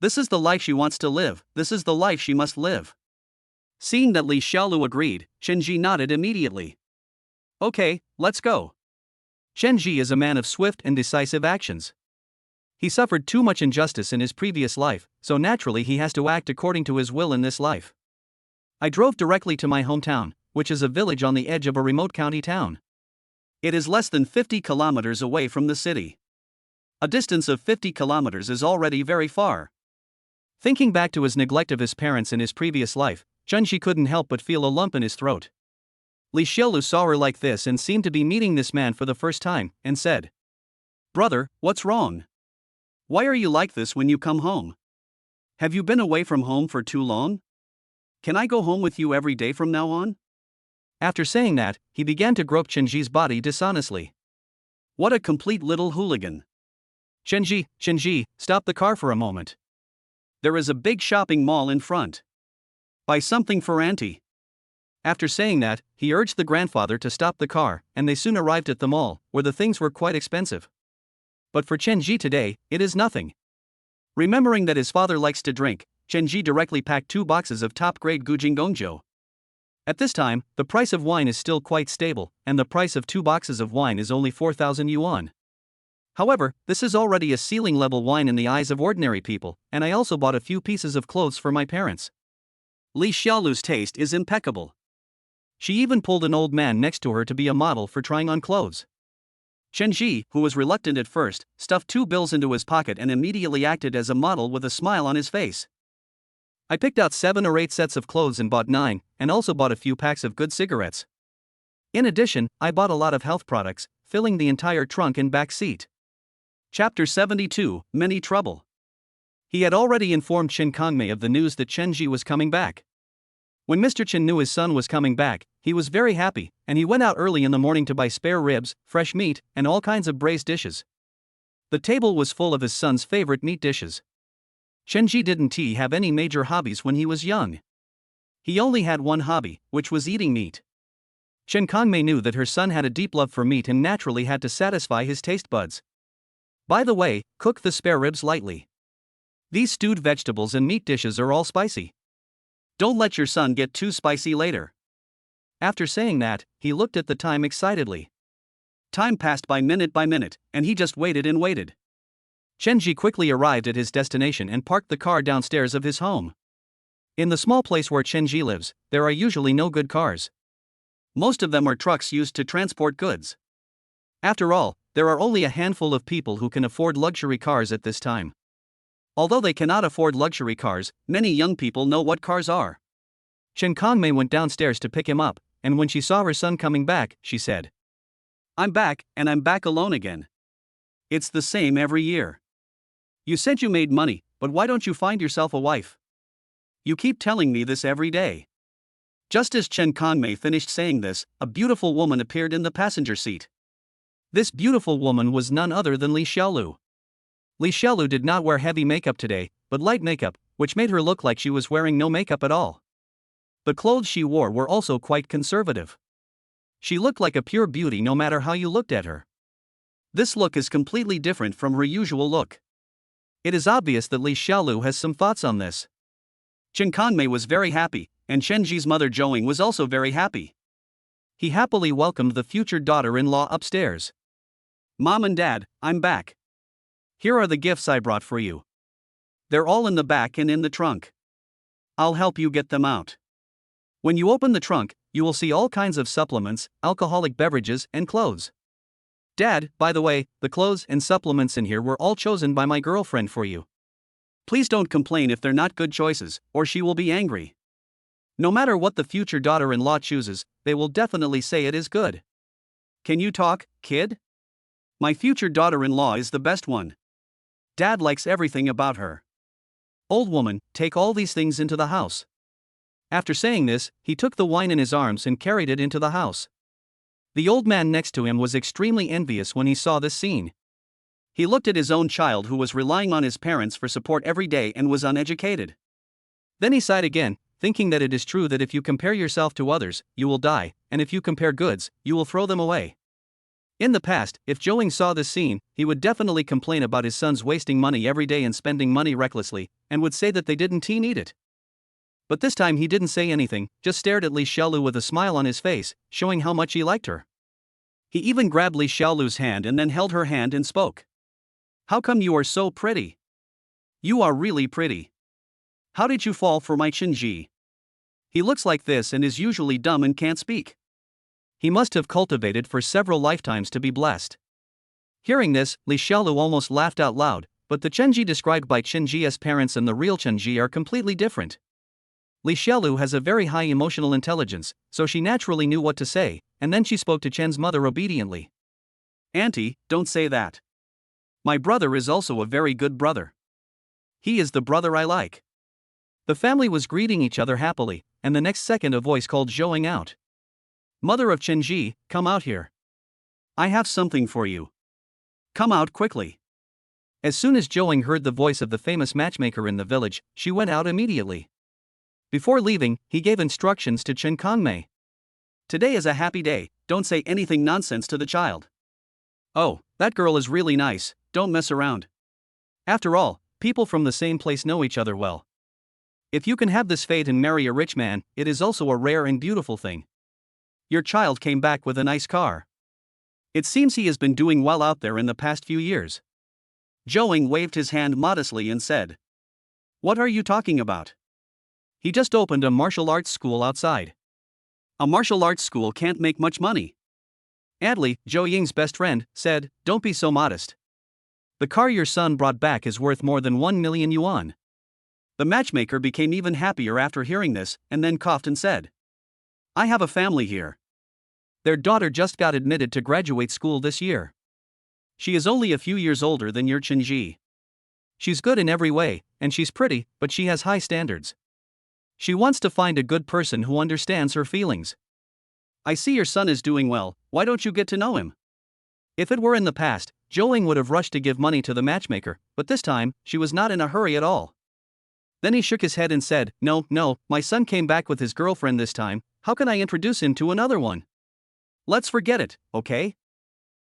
This is the life she wants to live, this is the life she must live. Seeing that Li Xiaolu agreed, Chen Ji nodded immediately. "Okay, let's go." Chen Ji is a man of swift and decisive actions. He suffered too much injustice in his previous life, so naturally he has to act according to his will in this life. I drove directly to my hometown, which is a village on the edge of a remote county town. It is less than 50 kilometers away from the city. A distance of 50 kilometers is already very far. Thinking back to his neglect of his parents in his previous life, Chen Ji couldn't help but feel a lump in his throat. Li Xiaolu saw her like this and seemed to be meeting this man for the first time, and said, "Brother, what's wrong? Why are you like this when you come home? Have you been away from home for too long? Can I go home with you every day from now on?" After saying that, he began to grope Chen Ji's body dishonestly. What a complete little hooligan. Chen Ji, stop the car for a moment. There is a big shopping mall in front. Buy something for Auntie. After saying that, he urged the grandfather to stop the car, and they soon arrived at the mall, where the things were quite expensive. But for Chen Ji today, it is nothing. Remembering that his father likes to drink, Chen Ji directly packed 2 boxes of top-grade Gujing Gongjiu. At this time, the price of wine is still quite stable, and the price of 2 boxes of wine is only 4,000 yuan. However, this is already a ceiling-level wine in the eyes of ordinary people, and I also bought a few pieces of clothes for my parents. Li Xiaolu's taste is impeccable. She even pulled an old man next to her to be a model for trying on clothes. Chen Ji, who was reluctant at first, stuffed 2 bills into his pocket and immediately acted as a model with a smile on his face. I picked out 7 or 8 sets of clothes and bought 9, and also bought a few packs of good cigarettes. In addition, I bought a lot of health products, filling the entire trunk and back seat. Chapter 72, Many Trouble. He had already informed Chen Kongmei of the news that Chen Ji was coming back. When Mr. Chen knew his son was coming back, he was very happy, and he went out early in the morning to buy spare ribs, fresh meat, and all kinds of braised dishes. The table was full of his son's favorite meat dishes. Chen Ji didn't have any major hobbies when he was young. He only had one hobby, which was eating meat. Chen Kongmei knew that her son had a deep love for meat and naturally had to satisfy his taste buds. By the way, cook the spare ribs lightly. These stewed vegetables and meat dishes are all spicy. Don't let your son get too spicy later. After saying that, he looked at the time excitedly. Time passed by minute, and he just waited and waited. Chen Ji quickly arrived at his destination and parked the car downstairs of his home. In the small place where Chen Ji lives, there are usually no good cars. Most of them are trucks used to transport goods. After all, there are only a handful of people who can afford luxury cars at this time. Although they cannot afford luxury cars, many young people know what cars are. Chen Kongmei went downstairs to pick him up, and when she saw her son coming back, she said, "I'm back, and I'm back alone again. It's the same every year. You said you made money, but why don't you find yourself a wife? You keep telling me this every day." Just as Chen Kongmei finished saying this, a beautiful woman appeared in the passenger seat. This beautiful woman was none other than Li Xiaolu. Li Xiaolu did not wear heavy makeup today, but light makeup, which made her look like she was wearing no makeup at all. The clothes she wore were also quite conservative. She looked like a pure beauty no matter how you looked at her. This look is completely different from her usual look. It is obvious that Li Xiaolu has some thoughts on this. Chen Kongmei was very happy, and Chen Ji's mother Zhouing was also very happy. He happily welcomed the future daughter-in-law upstairs. "Mom and Dad, I'm back. Here are the gifts I brought for you. They're all in the back and in the trunk. I'll help you get them out. When you open the trunk, you will see all kinds of supplements, alcoholic beverages, and clothes. Dad, by the way, the clothes and supplements in here were all chosen by my girlfriend for you. Please don't complain if they're not good choices, or she will be angry. No matter what the future daughter-in-law chooses, they will definitely say it is good. Can you talk, kid? My future daughter-in-law is the best one. Dad likes everything about her. Old woman, take all these things into the house." After saying this, he took the wine in his arms and carried it into the house. The old man next to him was extremely envious when he saw this scene. He looked at his own child who was relying on his parents for support every day and was uneducated. Then he sighed again, thinking that it is true that if you compare yourself to others, you will die, and if you compare goods, you will throw them away. In the past, if Zhouing saw this scene, he would definitely complain about his sons wasting money every day and spending money recklessly, and would say that they didn't need it. But this time he didn't say anything, just stared at Li Xiaolu with a smile on his face, showing how much he liked her. He even grabbed Li Xiaolu's hand and then held her hand and spoke. "How come you are so pretty? You are really pretty. How did you fall for my Chen Ji? He looks like this and is usually dumb and can't speak. He must have cultivated for several lifetimes to be blessed." Hearing this, Li Xiaolu almost laughed out loud, but the Chen Ji described by Chen Ji's parents and the real Chen Ji are completely different. Li Xiaolu has a very high emotional intelligence, so she naturally knew what to say, and then she spoke to Chen's mother obediently. "Auntie, don't say that. My brother is also a very good brother. He is the brother I like." The family was greeting each other happily, and the next second a voice called Zhouing out. "Mother of Chen Ji, come out here. I have something for you. Come out quickly." As soon as Zhouing heard the voice of the famous matchmaker in the village, she went out immediately. Before leaving, he gave instructions to Chen Kongmei. "Today is a happy day, don't say anything nonsense to the child. Oh, that girl is really nice, don't mess around. After all, people from the same place know each other well. If you can have this fate and marry a rich man, it is also a rare and beautiful thing. Your child came back with a nice car. It seems he has been doing well out there in the past few years." Zhouing waved his hand modestly and said, "What are you talking about? He just opened a martial arts school outside. A martial arts school can't make much money. Adley, Zhou Ying's best friend, said, "Don't be so modest. The car your son brought back is worth more than 1 million yuan." The matchmaker became even happier after hearing this, and then coughed and said, "I have a family here. Their daughter just got admitted to graduate school this year. She is only a few years older than your Chenji. She's good in every way, and she's pretty, but she has high standards. She wants to find a good person who understands her feelings. I see your son is doing well, why don't you get to know him?" If it were in the past, Zhou would have rushed to give money to the matchmaker, but this time, she was not in a hurry at all. Then he shook his head and said, No, my son came back with his girlfriend this time, how can I introduce him to another one? Let's forget it, okay?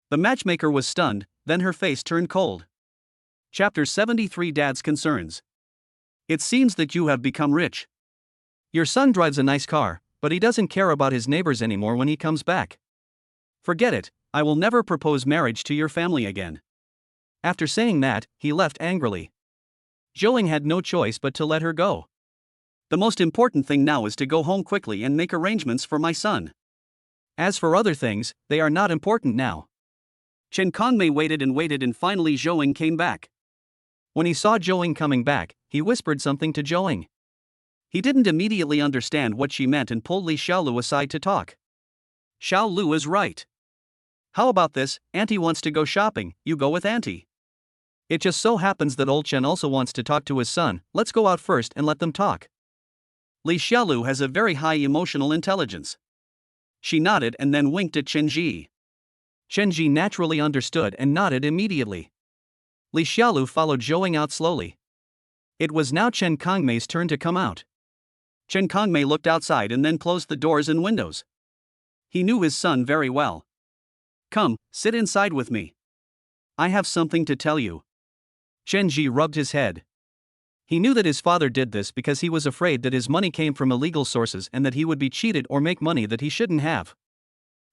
The matchmaker was stunned, then her face turned cold. Chapter 73 Dad's Concerns. It seems that you have become rich. Your son drives a nice car, but he doesn't care about his neighbors anymore when he comes back. Forget it, I will never propose marriage to your family again. After saying that, he left angrily. Zhou had no choice but to let her go. The most important thing now is to go home quickly and make arrangements for my son. As for other things, they are not important now. Chen Kongmei waited and finally Zhou came back. When he saw Zhou coming back, he whispered something to Zhou. He didn't immediately understand what she meant and pulled Li Xiaolu aside to talk. Xiaolu is right. How about this, Auntie wants to go shopping, you go with Auntie. It just so happens that old Chen also wants to talk to his son, let's go out first and let them talk. Li Xiaolu has a very high emotional intelligence. She nodded and then winked at Chenji. Chenji naturally understood and nodded immediately. Li Xiaolu followed Zhou out slowly. It was now Chen Kongmei's turn to come out. Chen Kongmei looked outside and then closed the doors and windows. He knew his son very well. Come, sit inside with me. I have something to tell you. Chenji rubbed his head. He knew that his father did this because he was afraid that his money came from illegal sources and that he would be cheated or make money that he shouldn't have.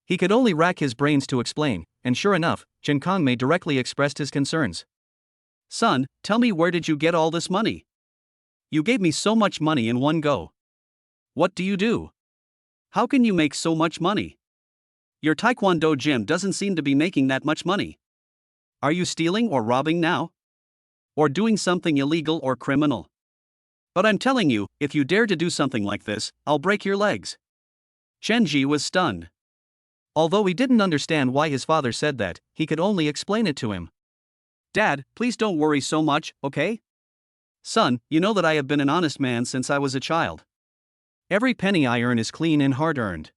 He could only rack his brains to explain, and sure enough, Chen Kongmei directly expressed his concerns. Son, tell me, where did you get all this money? You gave me so much money in one go. What do you do? How can you make so much money? Your taekwondo gym doesn't seem to be making that much money. Are you stealing or robbing now? Or doing something illegal or criminal? But I'm telling you, if you dare to do something like this, I'll break your legs. Chenji was stunned. Although he didn't understand why his father said that, he could only explain it to him. Dad, please don't worry so much, okay? Son, you know that I have been an honest man since I was a child. Every penny I earn is clean and hard-earned.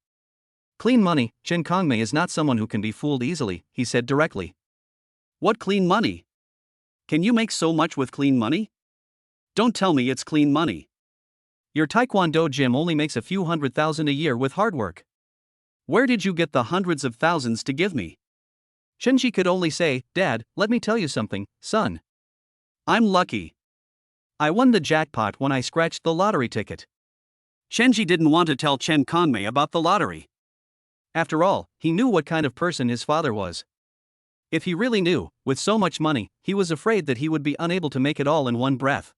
Clean money, Chen Kongmei is not someone who can be fooled easily, he said directly. What clean money? Can you make so much with clean money? Don't tell me it's clean money. Your taekwondo gym only makes a few 100,000 a year with hard work. Where did you get the hundreds of thousands to give me? Chenji could only say, Dad, let me tell you something, son. I'm lucky. I won the jackpot when I scratched the lottery ticket. Chenji didn't want to tell Chen Kongmei about the lottery. After all, he knew what kind of person his father was. If he really knew, with so much money, he was afraid that he would be unable to make it all in one breath.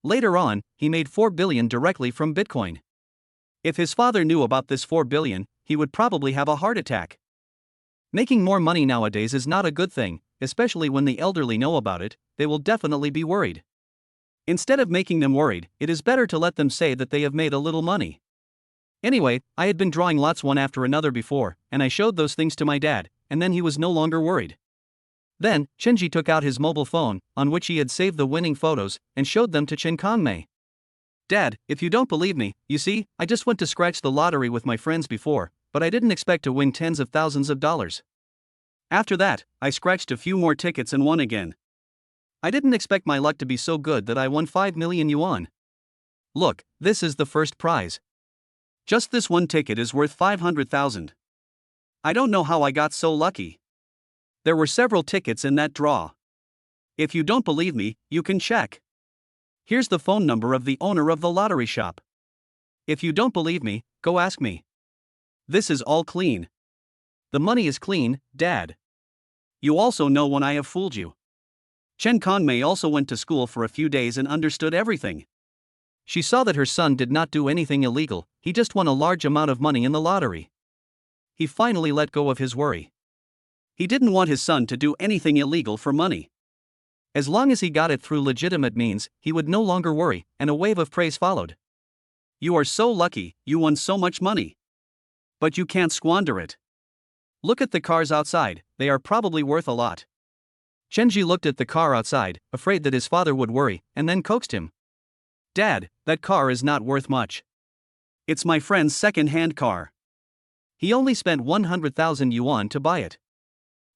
Later on, he made 4 billion directly from Bitcoin. If his father knew about this 4 billion, he would probably have a heart attack. Making more money nowadays is not a good thing, especially when the elderly know about it, they will definitely be worried. Instead of making them worried, it is better to let them say that they have made a little money. Anyway, I had been drawing lots one after another before, and I showed those things to my dad, and then he was no longer worried. Then, Chenji took out his mobile phone, on which he had saved the winning photos, and showed them to Chen Kongmei. Dad, if you don't believe me, you see, I just went to scratch the lottery with my friends before, but I didn't expect to win tens of thousands of dollars. After that, I scratched a few more tickets and won again. I didn't expect my luck to be so good that I won 5 million yuan. Look, this is the first prize. Just this one ticket is worth 500,000. I don't know how I got so lucky. There were several tickets in that draw. If you don't believe me, you can check. Here's the phone number of the owner of the lottery shop. If you don't believe me, go ask me. This is all clean. The money is clean, Dad. You also know when I have fooled you. Chen Kongmei also went to school for a few days and understood everything. She saw that her son did not do anything illegal, he just won a large amount of money in the lottery. He finally let go of his worry. He didn't want his son to do anything illegal for money. As long as he got it through legitimate means, he would no longer worry, and a wave of praise followed. You are so lucky, you won so much money. But you can't squander it. Look at the cars outside, they are probably worth a lot. Chenji looked at the car outside, afraid that his father would worry, and then coaxed him. Dad, that car is not worth much. It's my friend's second-hand car. He only spent 100,000 yuan to buy it.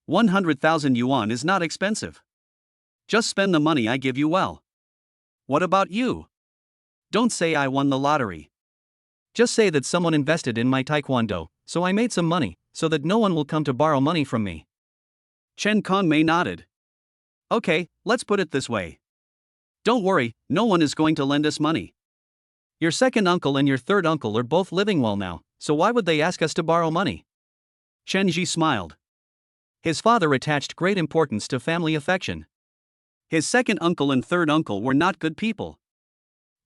100,000 yuan is not expensive. Just spend the money I give you well. What about you? Don't say I won the lottery. Just say that someone invested in my taekwondo, so I made some money, so that no one will come to borrow money from me. Chen Kongmei nodded. Okay, let's put it this way. Don't worry, no one is going to lend us money. Your second uncle and your third uncle are both living well now, so why would they ask us to borrow money? Chen Ji smiled. His father attached great importance to family affection. His second uncle and third uncle were not good people.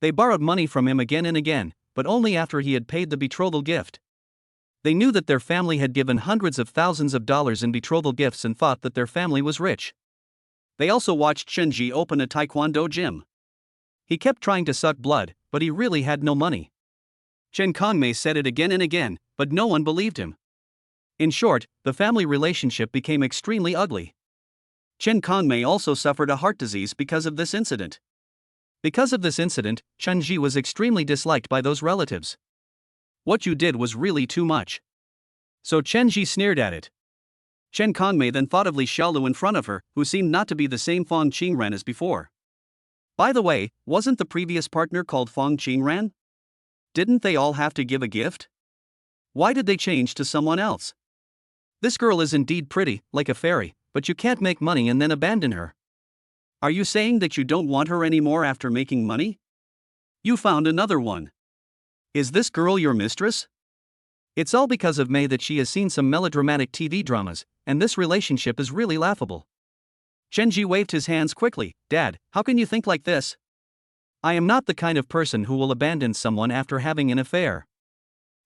They borrowed money from him again and again, but only after he had paid the betrothal gift. They knew that their family had given hundreds of thousands of dollars in betrothal gifts and thought that their family was rich. They also watched Chenji open a taekwondo gym. He kept trying to suck blood, but he really had no money. Chen Kongmei said it again and again, but no one believed him. In short, the family relationship became extremely ugly. Chen Kongmei also suffered a heart disease because of this incident. Because of this incident, Chenji was extremely disliked by those relatives. What you did was really too much. So Chenji sneered at it. Chen Kongmei then thought of Li Xiaolu in front of her, who seemed not to be the same Fong Qingran as before. By the way, wasn't the previous partner called Fong Qingran? Didn't they all have to give a gift? Why did they change to someone else? This girl is indeed pretty, like a fairy, but you can't make money and then abandon her. Are you saying that you don't want her anymore after making money? You found another one. Is this girl your mistress? It's all because of Mei that she has seen some melodramatic TV dramas, and this relationship is really laughable. Chenji waved his hands quickly. Dad, how can you think like this? I am not the kind of person who will abandon someone after having an affair.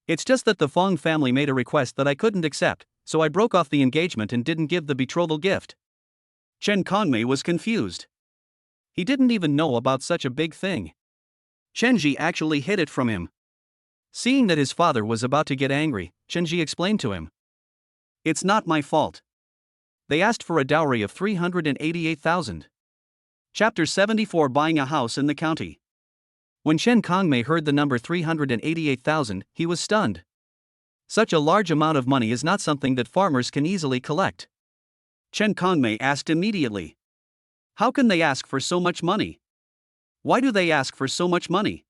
It's just that the Fong family made a request that I couldn't accept, so I broke off the engagement and didn't give the betrothal gift. Chen Kongmei was confused. He didn't even know about such a big thing. Chenji actually hid it from him. Seeing that his father was about to get angry, Chenji explained to him. It's not my fault. They asked for a dowry of 388,000. Chapter 74 Buying a house in the county. When Chen Kongmei heard the number 388,000, he was stunned. Such a large amount of money is not something that farmers can easily collect. Chen Kongmei asked immediately. How can they ask for so much money? Why do they ask for so much money?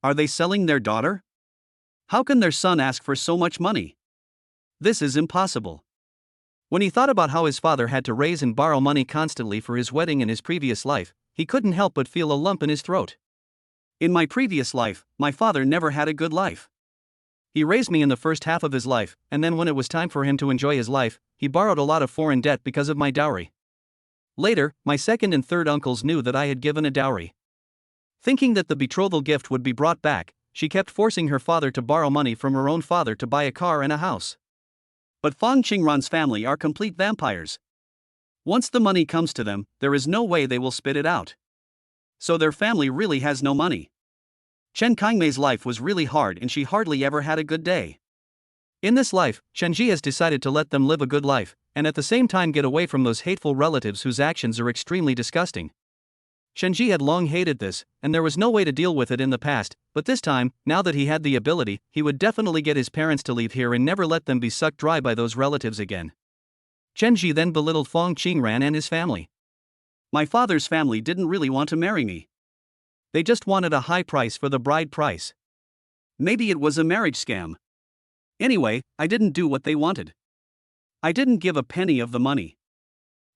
Are they selling their daughter? How can their son ask for so much money? This is impossible. When he thought about how his father had to raise and borrow money constantly for his wedding in his previous life, he couldn't help but feel a lump in his throat. In my previous life, my father never had a good life. He raised me in the first half of his life, and then when it was time for him to enjoy his life, he borrowed a lot of foreign debt because of my dowry. Later, my second and third uncles knew that I had given a dowry. Thinking that the betrothal gift would be brought back, she kept forcing her father to borrow money from her own father to buy a car and a house. But Fong Qingran's family are complete vampires. Once the money comes to them, there is no way they will spit it out. So their family really has no money. Chen Kongmei's life was really hard and she hardly ever had a good day. In this life, Chenji has decided to let them live a good life, and at the same time get away from those hateful relatives whose actions are extremely disgusting. Chenji had long hated this, and there was no way to deal with it in the past, but this time, now that he had the ability, he would definitely get his parents to leave here and never let them be sucked dry by those relatives again. Chenji then belittled Fong Qingran and his family. My father's family didn't really want to marry me. They just wanted a high price for the bride price. Maybe it was a marriage scam. Anyway, I didn't do what they wanted. I didn't give a penny of the money.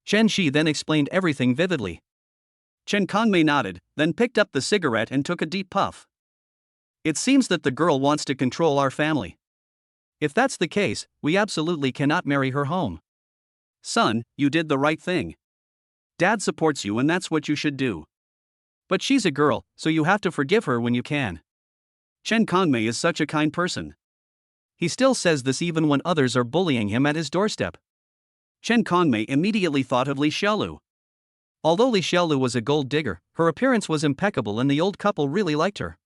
Chen Shi then explained everything vividly. Chen Kongmei nodded, then picked up the cigarette and took a deep puff. It seems that the girl wants to control our family. If that's the case, we absolutely cannot marry her home. Son, you did the right thing. Dad supports you and that's what you should do. But she's a girl, so you have to forgive her when you can. Chen Kongmei is such a kind person. He still says this even when others are bullying him at his doorstep. Chen Kongmei immediately thought of Li Xiaolu. Although Li Xiaolu was a gold digger, her appearance was impeccable and the old couple really liked her.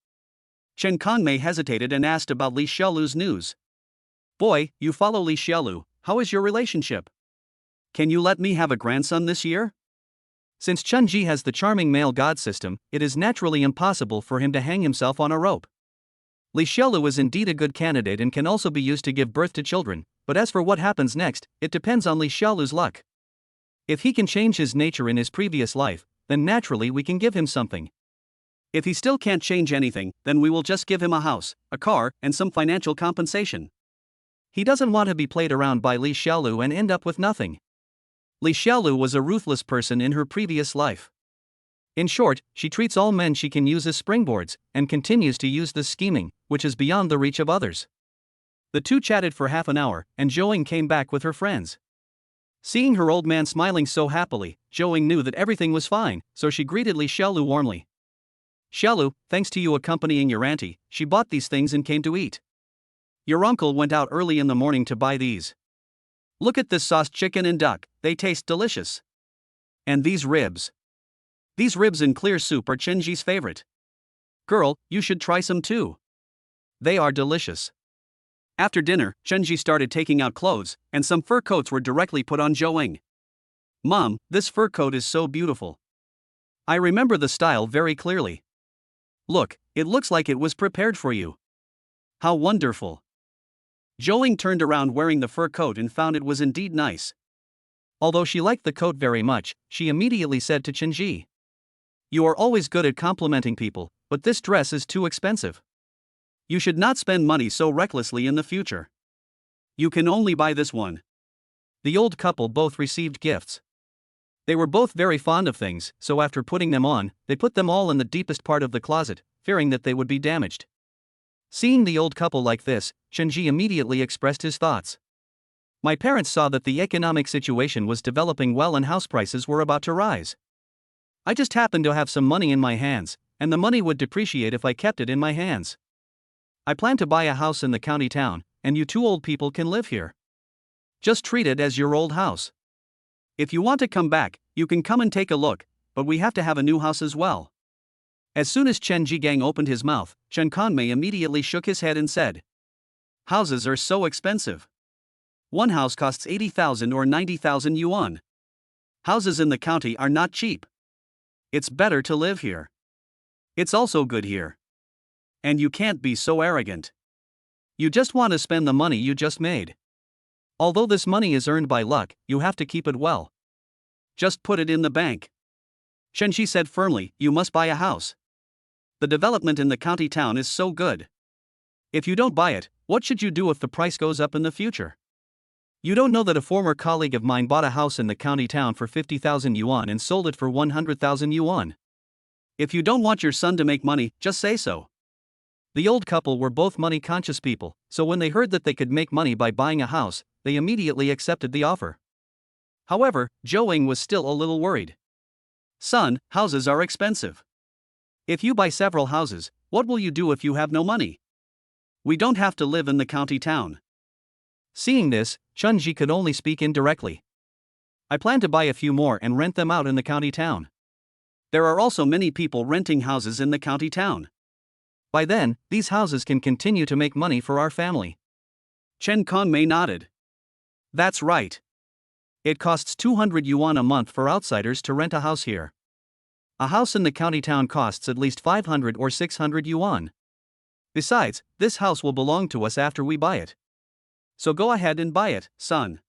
Chen Kongmei hesitated and asked about Li Xiaolu's news. Boy, you follow Li Xiaolu, how is your relationship? Can you let me have a grandson this year? Since Chunji has the charming male god system, it is naturally impossible for him to hang himself on a rope. Li Xiaolu is indeed a good candidate and can also be used to give birth to children, but as for what happens next, it depends on Li Xiaolu's luck. If he can change his nature in his previous life, then naturally we can give him something. If he still can't change anything, then we will just give him a house, a car, and some financial compensation. He doesn't want to be played around by Li Xiaolu and end up with nothing. Li Xiaolu was a ruthless person in her previous life. In short, she treats all men she can use as springboards, and continues to use this scheming, which is beyond the reach of others. The two chatted for half an hour, and Zhou came back with her friends. Seeing her old man smiling so happily, Zhou knew that everything was fine, so she greeted Li Xiaolu warmly. Xiaolu, thanks to you accompanying your auntie, she bought these things and came to eat. Your uncle went out early in the morning to buy these. Look at this sauced chicken and duck, they taste delicious. And these ribs. These ribs in clear soup are Chenji's favorite. Girl, you should try some too. They are delicious. After dinner, Chenji started taking out clothes, and some fur coats were directly put on Zhou. Mom, this fur coat is so beautiful. I remember the style very clearly. Look, it looks like it was prepared for you. How wonderful. Zhou turned around wearing the fur coat and found it was indeed nice. Although she liked the coat very much, she immediately said to Chenji, you are always good at complimenting people, but this dress is too expensive. You should not spend money so recklessly in the future. You can only buy this one. The old couple both received gifts. They were both very fond of things, so after putting them on, they put them all in the deepest part of the closet, fearing that they would be damaged. Seeing the old couple like this, Chenji immediately expressed his thoughts. My parents saw that the economic situation was developing well and house prices were about to rise. I just happened to have some money in my hands, and the money would depreciate if I kept it in my hands. I plan to buy a house in the county town, and you two old people can live here. Just treat it as your old house. If you want to come back, you can come and take a look, but we have to have a new house as well. As soon as Chen Jigang opened his mouth, Chen Kongmei immediately shook his head and said, houses are so expensive. One house costs 80,000 or 90,000 yuan. Houses in the county are not cheap. It's better to live here. It's also good here. And you can't be so arrogant. You just want to spend the money you just made. Although this money is earned by luck, you have to keep it well. Just put it in the bank. Shenji said firmly, you must buy a house. The development in the county town is so good. If you don't buy it, what should you do if the price goes up in the future? You don't know that a former colleague of mine bought a house in the county town for 50,000 yuan and sold it for 100,000 yuan. If you don't want your son to make money, just say so. The old couple were both money-conscious people, so when they heard that they could make money by buying a house, they immediately accepted the offer. However, Zhou was still a little worried. Son, houses are expensive. If you buy several houses, what will you do if you have no money? We don't have to live in the county town. Seeing this, Chunji could only speak indirectly. I plan to buy a few more and rent them out in the county town. There are also many people renting houses in the county town. By then, these houses can continue to make money for our family. Chen Kongmei nodded. That's right. It costs 200 yuan a month for outsiders to rent a house here. A house in the county town costs at least 500 or 600 yuan. Besides, this house will belong to us after we buy it. So go ahead and buy it, son.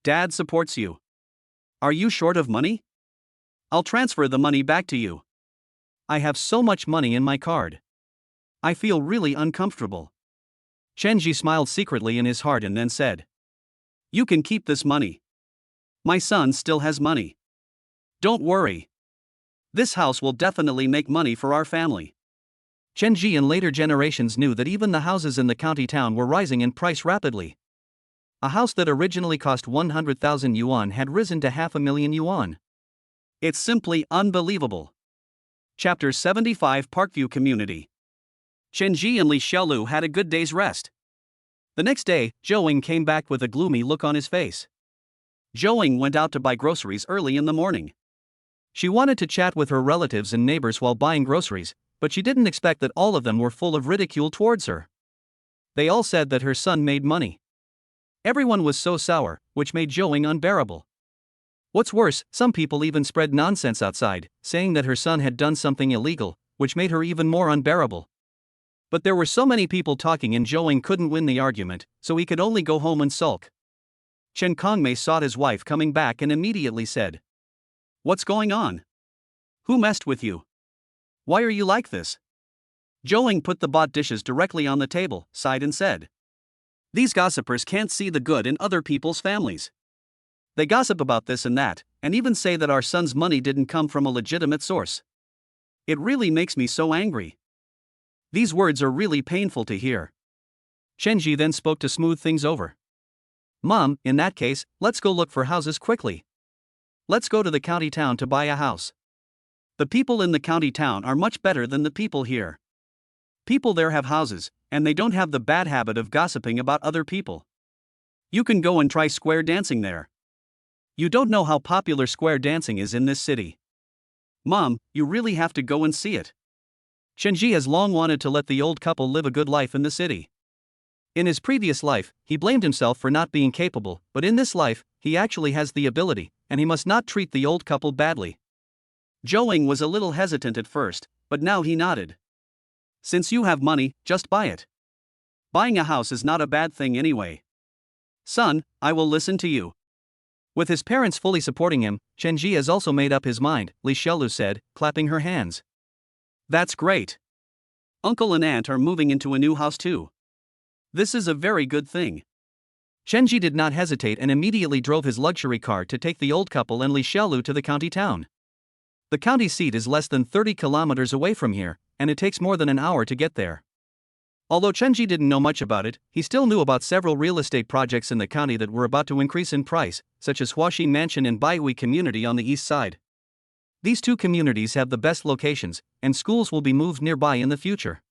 Dad supports you. Are you short of money? I'll transfer the money back to you. I have so much money in my card. I feel really uncomfortable. Chenji smiled secretly in his heart and then said, you can keep this money. My son still has money. Don't worry. This house will definitely make money for our family. Chenji in later generations knew that even the houses in the county town were rising in price rapidly. A house that originally cost 100,000 yuan had risen to 500,000 yuan. It's simply unbelievable. Chapter 75 Parkview Community. Chen Ji and Li Xiaolu had a good day's rest. The next day, Zhou came back with a gloomy look on his face. Zhou went out to buy groceries early in the morning. She wanted to chat with her relatives and neighbors while buying groceries, but she didn't expect that all of them were full of ridicule towards her. They all said that her son made money. Everyone was so sour, which made Zhou unbearable. What's worse, some people even spread nonsense outside, saying that her son had done something illegal, which made her even more unbearable. But there were so many people talking and Zhou couldn't win the argument, so he could only go home and sulk. Chen Kongmei saw his wife coming back and immediately said, "What's going on? Who messed with you? Why are you like this?" Zhou put the bought dishes directly on the table, sighed and said, "These gossipers can't see the good in other people's families. They gossip about this and that, and even say that our son's money didn't come from a legitimate source. It really makes me so angry. These words are really painful to hear." Chenji then spoke to smooth things over. "Mom, in that case, let's go look for houses quickly. Let's go to the county town to buy a house. The people in the county town are much better than the people here. People there have houses, and they don't have the bad habit of gossiping about other people. You can go and try square dancing there. You don't know how popular square dancing is in this city. Mom, you really have to go and see it." Chenji has long wanted to let the old couple live a good life in the city. In his previous life, he blamed himself for not being capable, but in this life, he actually has the ability, and he must not treat the old couple badly. Zhou was a little hesitant at first, but now he nodded. "Since you have money, just buy it. Buying a house is not a bad thing anyway. Son, I will listen to you." With his parents fully supporting him, Chenji has also made up his mind, Li Xiaolu said, clapping her hands. "That's great. Uncle and aunt are moving into a new house too. This is a very good thing." Chenji did not hesitate and immediately drove his luxury car to take the old couple and Li Xiaolu to the county town. The county seat is less than 30 kilometers away from here, and it takes more than an hour to get there. Although Chenji didn't know much about it, he still knew about several real estate projects in the county that were about to increase in price, such as Huaxin Mansion and Baihui Community on the east side. These two communities have the best locations, and schools will be moved nearby in the future.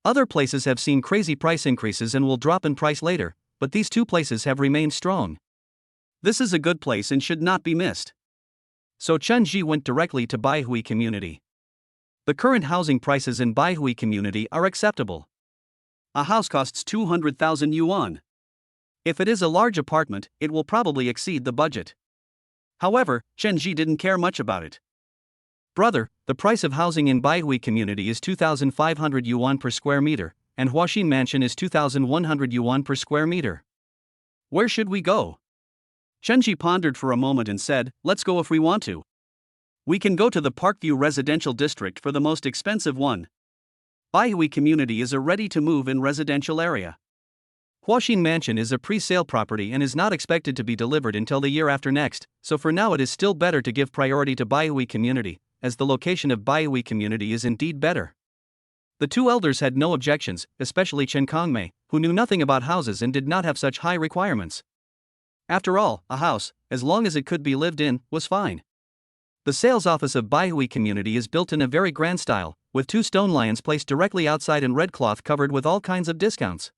Other places have seen crazy price increases and will drop in price later, but these two places have remained strong. This is a good place and should not be missed. So Chenji went directly to Baihui Community. The current housing prices in Baihui Community are acceptable. A house costs 200,000 yuan. If it is a large apartment, it will probably exceed the budget. However, Chenji didn't care much about it. "Brother, the price of housing in Baihui Community is 2,500 yuan per square meter, and Huaxin Mansion is 2,100 yuan per square meter. Where should we go?" Chenji pondered for a moment and said, "Let's go if we want to. We can go to the Parkview residential district for the most expensive one. Baihui Community is a ready-to-move-in residential area. Huaxin Mansion is a pre-sale property and is not expected to be delivered until the year after next, so for now it is still better to give priority to Baihui Community, as the location of Baihui Community is indeed better." The two elders had no objections, especially Chen Kongmei, who knew nothing about houses and did not have such high requirements. After all, a house, as long as it could be lived in, was fine. The sales office of Baihui Community is built in a very grand style, with two stone lions placed directly outside and red cloth covered with all kinds of discounts.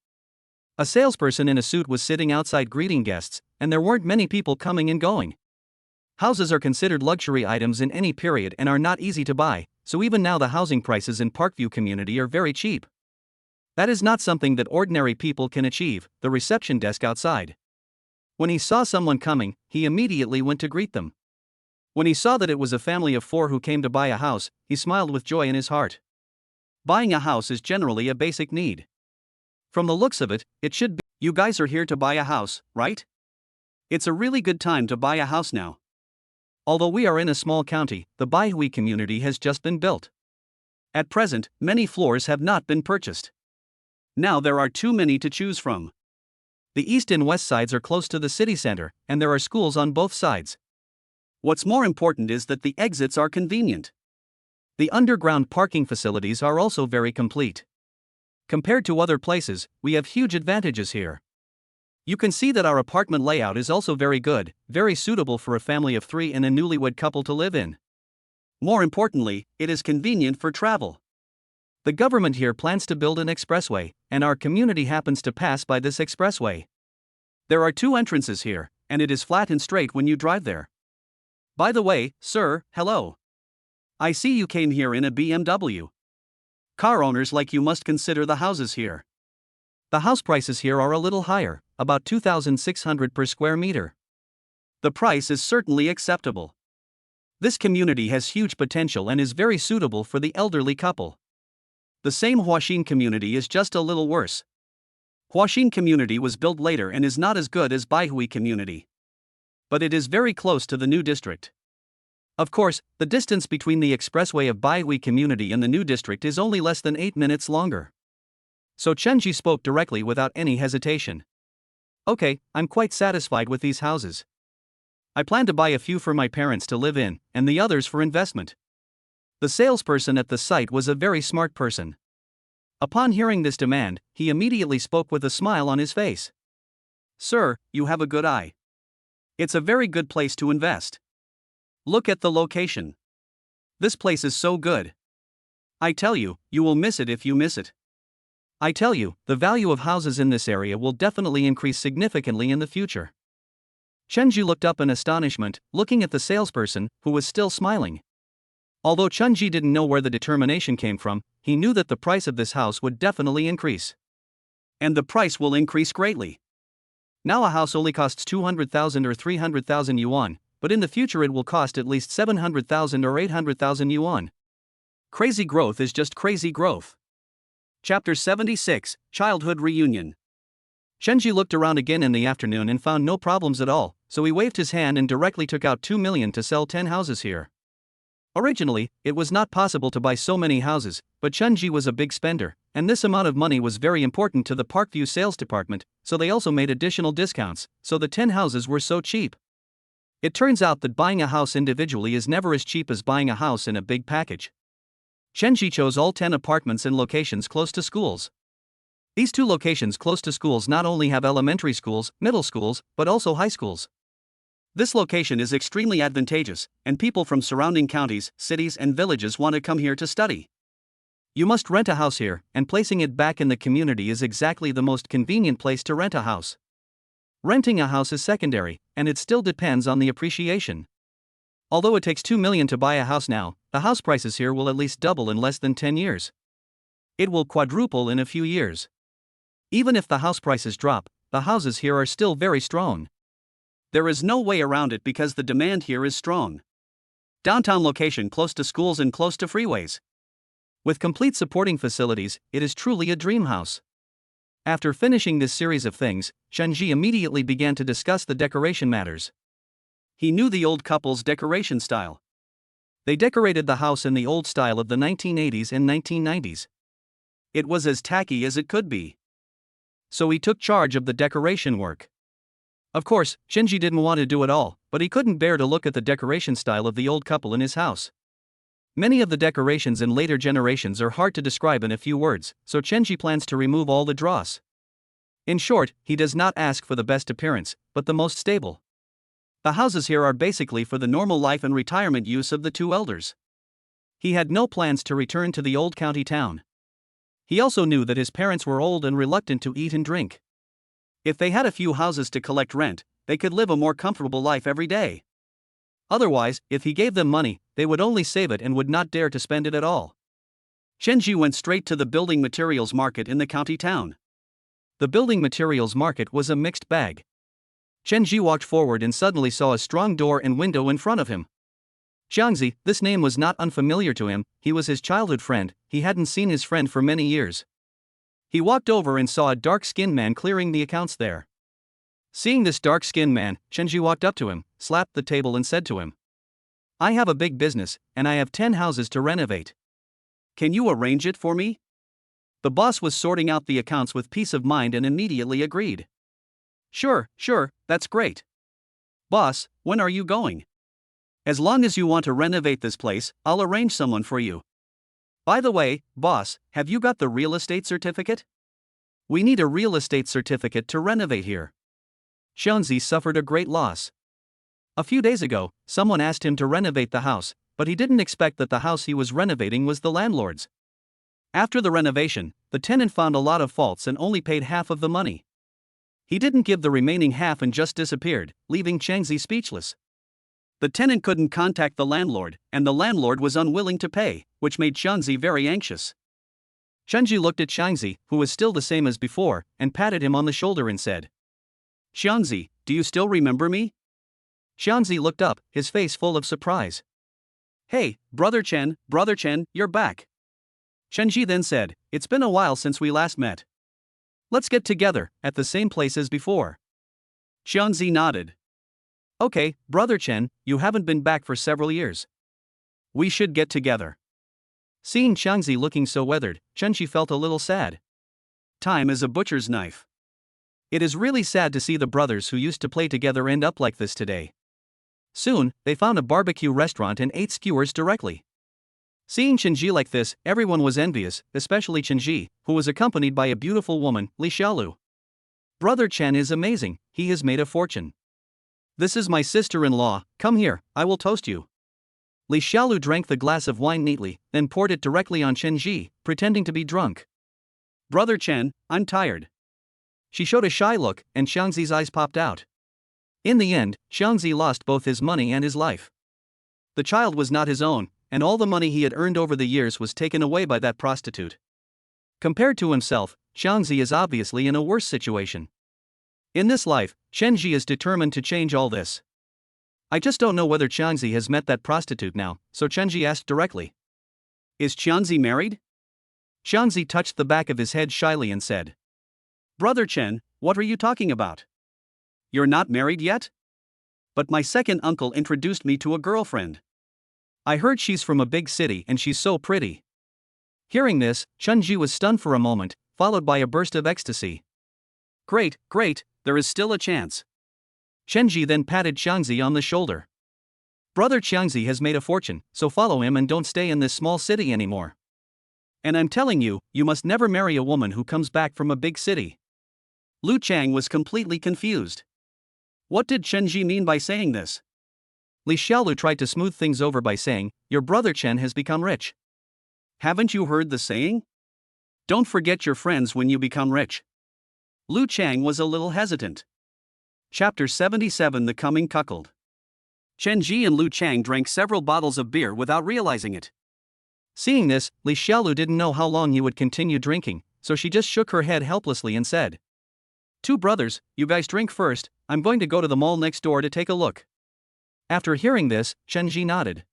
A salesperson in a suit was sitting outside greeting guests, and there weren't many people coming and going. Houses are considered luxury items in any period and are not easy to buy, so even now the housing prices in Parkview Community are very cheap. That is not something that ordinary people can achieve. The reception desk outside. When he saw someone coming, he immediately went to greet them. When he saw that it was a family of 4 who came to buy a house, he smiled with joy in his heart. Buying a house is generally a basic need. From the looks of it, it should be. You guys are here to buy a house, right? It's a really good time to buy a house now. Although we are in a small county, the Baihui Community has just been built. At present, many floors have not been purchased. Now there are too many to choose from. The east and west sides are close to the city center, and there are schools on both sides. What's more important is that the exits are convenient. The underground parking facilities are also very complete. Compared to other places, we have huge advantages here. You can see that our apartment layout is also very good, very suitable for a family of 3 and a newlywed couple to live in. More importantly, it is convenient for travel. The government here plans to build an expressway, and our community happens to pass by this expressway. There are 2 entrances here, and it is flat and straight when you drive there. By the way, sir, hello. I see you came here in a BMW. Car owners like you must consider the houses here. The house prices here are a little higher, about 2,600 per square meter. The price is certainly acceptable. This community has huge potential and is very suitable for the elderly couple. The same Huaxin community is just a little worse. Huaxin community was built later and is not as good as Baihui community. But it is very close to the new district. Of course, the distance between the expressway of Baihui community and the new district is only less than 8 minutes longer. So Chenji spoke directly without any hesitation. Okay, I'm quite satisfied with these houses. I plan to buy a few for my parents to live in, and the others for investment. The salesperson at the site was a very smart person. Upon hearing this demand, he immediately spoke with a smile on his face. Sir, you have a good eye. It's a very good place to invest. Look at the location. This place is so good. I tell you, you will miss it if you miss it. I tell you, the value of houses in this area will definitely increase significantly in the future. Chenji looked up in astonishment, looking at the salesperson, who was still smiling. Although Chenji didn't know where the determination came from, he knew that the price of this house would definitely increase. And the price will increase greatly. Now a house only costs 200,000 or 300,000 yuan, but in the future it will cost at least 700,000 or 800,000 yuan. Crazy growth is just crazy growth. Chapter 76, Childhood Reunion. Chenji looked around again in the afternoon and found no problems at all, so he waved his hand and directly took out 2 million to sell 10 houses here. Originally, it was not possible to buy so many houses, but Chenji was a big spender, and this amount of money was very important to the Parkview sales department, so they also made additional discounts, so the 10 houses were so cheap. It turns out that buying a house individually is never as cheap as buying a house in a big package. Chenji chose all 10 apartments in locations close to schools. These 2 locations close to schools not only have elementary schools, middle schools, but also high schools. This location is extremely advantageous, and people from surrounding counties, cities, and villages want to come here to study. You must rent a house here, and placing it back in the community is exactly the most convenient place to rent a house. Renting a house is secondary, and it still depends on the appreciation. Although it takes 2 million to buy a house now, the house prices here will at least double in less than 10 years. It will quadruple in a few years. Even if the house prices drop, the houses here are still very strong. There is no way around it because the demand here is strong. Downtown location close to schools and close to freeways. With complete supporting facilities, it is truly a dream house. After finishing this series of things, Chenji immediately began to discuss the decoration matters. He knew the old couple's decoration style. They decorated the house in the old style of the 1980s and 1990s. It was as tacky as it could be. So he took charge of the decoration work. Of course, Chenji didn't want to do it all, but he couldn't bear to look at the decoration style of the old couple in his house. Many of the decorations in later generations are hard to describe in a few words, so Chenji plans to remove all the dross. In short, he does not ask for the best appearance, but the most stable. The houses here are basically for the normal life and retirement use of the 2 elders. He had no plans to return to the old county town. He also knew that his parents were old and reluctant to eat and drink. If they had a few houses to collect rent, they could live a more comfortable life every day. Otherwise, if he gave them money, they would only save it and would not dare to spend it at all. Chenji went straight to the building materials market in the county town. The building materials market was a mixed bag. Chenji walked forward and suddenly saw a strong door and window in front of him. Jiangzi, this name was not unfamiliar to him, he was his childhood friend, he hadn't seen his friend for many years. He walked over and saw a dark-skinned man clearing the accounts there. Seeing this dark-skinned man, Chenji walked up to him, slapped the table and said to him, I have a big business, and I have 10 houses to renovate. Can you arrange it for me? The boss was sorting out the accounts with peace of mind and immediately agreed. Sure, that's great. Boss, when are you going? As long as you want to renovate this place, I'll arrange someone for you. By the way, boss, have you got the real estate certificate? We need a real estate certificate to renovate here. Xianzi suffered a great loss. A few days ago, someone asked him to renovate the house, but he didn't expect that the house he was renovating was the landlord's. After the renovation, the tenant found a lot of faults and only paid half of the money. He didn't give the remaining half and just disappeared, leaving Changzi speechless. The tenant couldn't contact the landlord, and the landlord was unwilling to pay, which made Changzi very anxious. Changzi looked at Changzi, who was still the same as before, and patted him on the shoulder and said, "Changzi, do you still remember me?" Changzi looked up, his face full of surprise. "Hey, Brother Chen, you're back." Changzi then said, "It's been a while since we last met. Let's get together, at the same place as before." Changzi nodded. "Okay, Brother Chen, you haven't been back for several years. We should get together." Seeing Changzi looking so weathered, Changzi felt a little sad. Time is a butcher's knife. It is really sad to see the brothers who used to play together end up like this today. Soon, they found a barbecue restaurant and ate skewers directly. Seeing Changzi like this, everyone was envious, especially Changzi, who was accompanied by a beautiful woman, Li Xiaolu. "Brother Chen is amazing, he has made a fortune. This is my sister-in-law, come here, I will toast you." Li Xiaolu drank the glass of wine neatly, then poured it directly on Changzi, pretending to be drunk. "Brother Chen, I'm tired." She showed a shy look, and Changzi's eyes popped out. In the end, Changzi lost both his money and his life. The child was not his own, and all the money he had earned over the years was taken away by that prostitute. Compared to himself, Changzi is obviously in a worse situation. In this life, Changzi is determined to change all this. "I just don't know whether Changzi has met that prostitute now," so Changzi asked directly. "Is Changzi married?" Changzi touched the back of his head shyly and said, "Brother Chen, what are you talking about? You're not married yet? But my second uncle introduced me to a girlfriend. I heard she's from a big city and she's so pretty." Hearing this, Changzi was stunned for a moment, followed by a burst of ecstasy. Great, there is still a chance." Changzi then patted Changzi on the shoulder. "Brother Changzi has made a fortune, so follow him and don't stay in this small city anymore. And I'm telling you, you must never marry a woman who comes back from a big city." Lu Chang was completely confused. What did Changzi mean by saying this? Li Xiaolu tried to smooth things over by saying, "Your brother Chen has become rich. Haven't you heard the saying? Don't forget your friends when you become rich." Lu Chang was a little hesitant. Chapter 77: The Coming Cuckold. Changzi and Lu Chang drank several bottles of beer without realizing it. Seeing this, Li Xiaolu didn't know how long he would continue drinking, so she just shook her head helplessly and said, "Two brothers, you guys drink first, I'm going to go to the mall next door to take a look." After hearing this, Changzi nodded.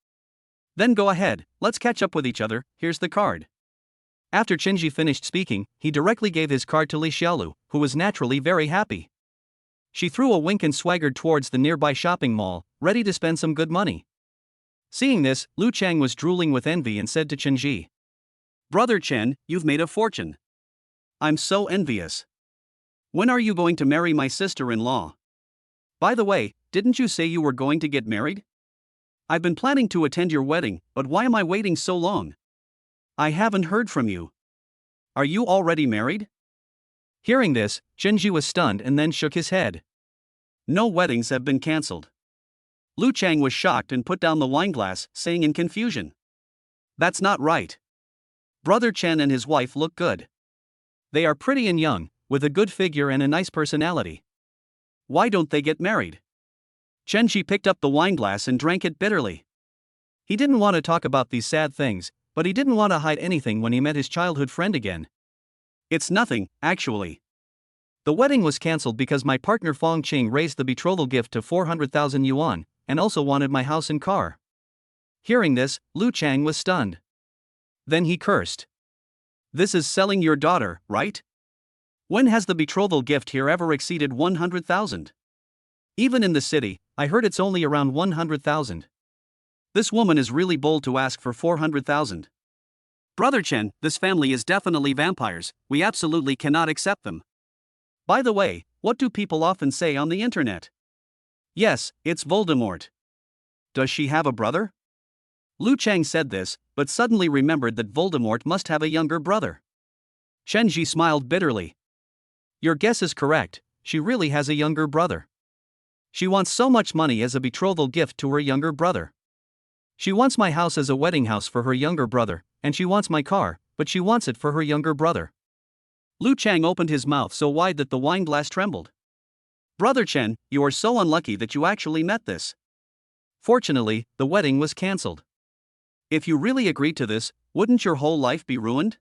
"Then go ahead, let's catch up with each other, here's the card." After Changzi finished speaking, he directly gave his card to Li Xiaolu, who was naturally very happy. She threw a wink and swaggered towards the nearby shopping mall, ready to spend some good money. Seeing this, Lu Chang was drooling with envy and said to Changzi, "Brother Chen, you've made a fortune. I'm so envious. When are you going to marry my sister-in-law? By the way, didn't you say you were going to get married? I've been planning to attend your wedding, but why am I waiting so long? I haven't heard from you. Are you already married?" Hearing this, Changzi was stunned and then shook his head. "No weddings have been cancelled." Lu Chang was shocked and put down the wineglass, saying in confusion, "That's not right. Brother Chen and his wife look good. They are pretty and young, with a good figure and a nice personality. Why don't they get married?" Changzi picked up the wineglass and drank it bitterly. He didn't want to talk about these sad things, but he didn't want to hide anything when he met his childhood friend again. "It's nothing, actually. The wedding was cancelled because my partner Fong raised the betrothal gift to 400,000 yuan, and also wanted my house and car." Hearing this, Lu Chang was stunned. Then he cursed. "This is selling your daughter, right? When has the betrothal gift here ever exceeded 100,000? Even in the city, I heard it's only around 100,000. This woman is really bold to ask for 400,000. Brother Chen, this family is definitely vampires, we absolutely cannot accept them. By the way, what do people often say on the internet? Yes, it's Voldemort. Does she have a brother?" Lu Chang said this, but suddenly remembered that Voldemort must have a younger brother. Changzi smiled bitterly. "Your guess is correct, she really has a younger brother. She wants so much money as a betrothal gift to her younger brother. She wants my house as a wedding house for her younger brother, and she wants my car, but she wants it for her younger brother. Lu Chang opened his mouth so wide that the wine glass trembled. Brother Chen, you are so unlucky that you actually met this. Fortunately, the wedding was cancelled. If you really agreed to this, wouldn't your whole life be ruined?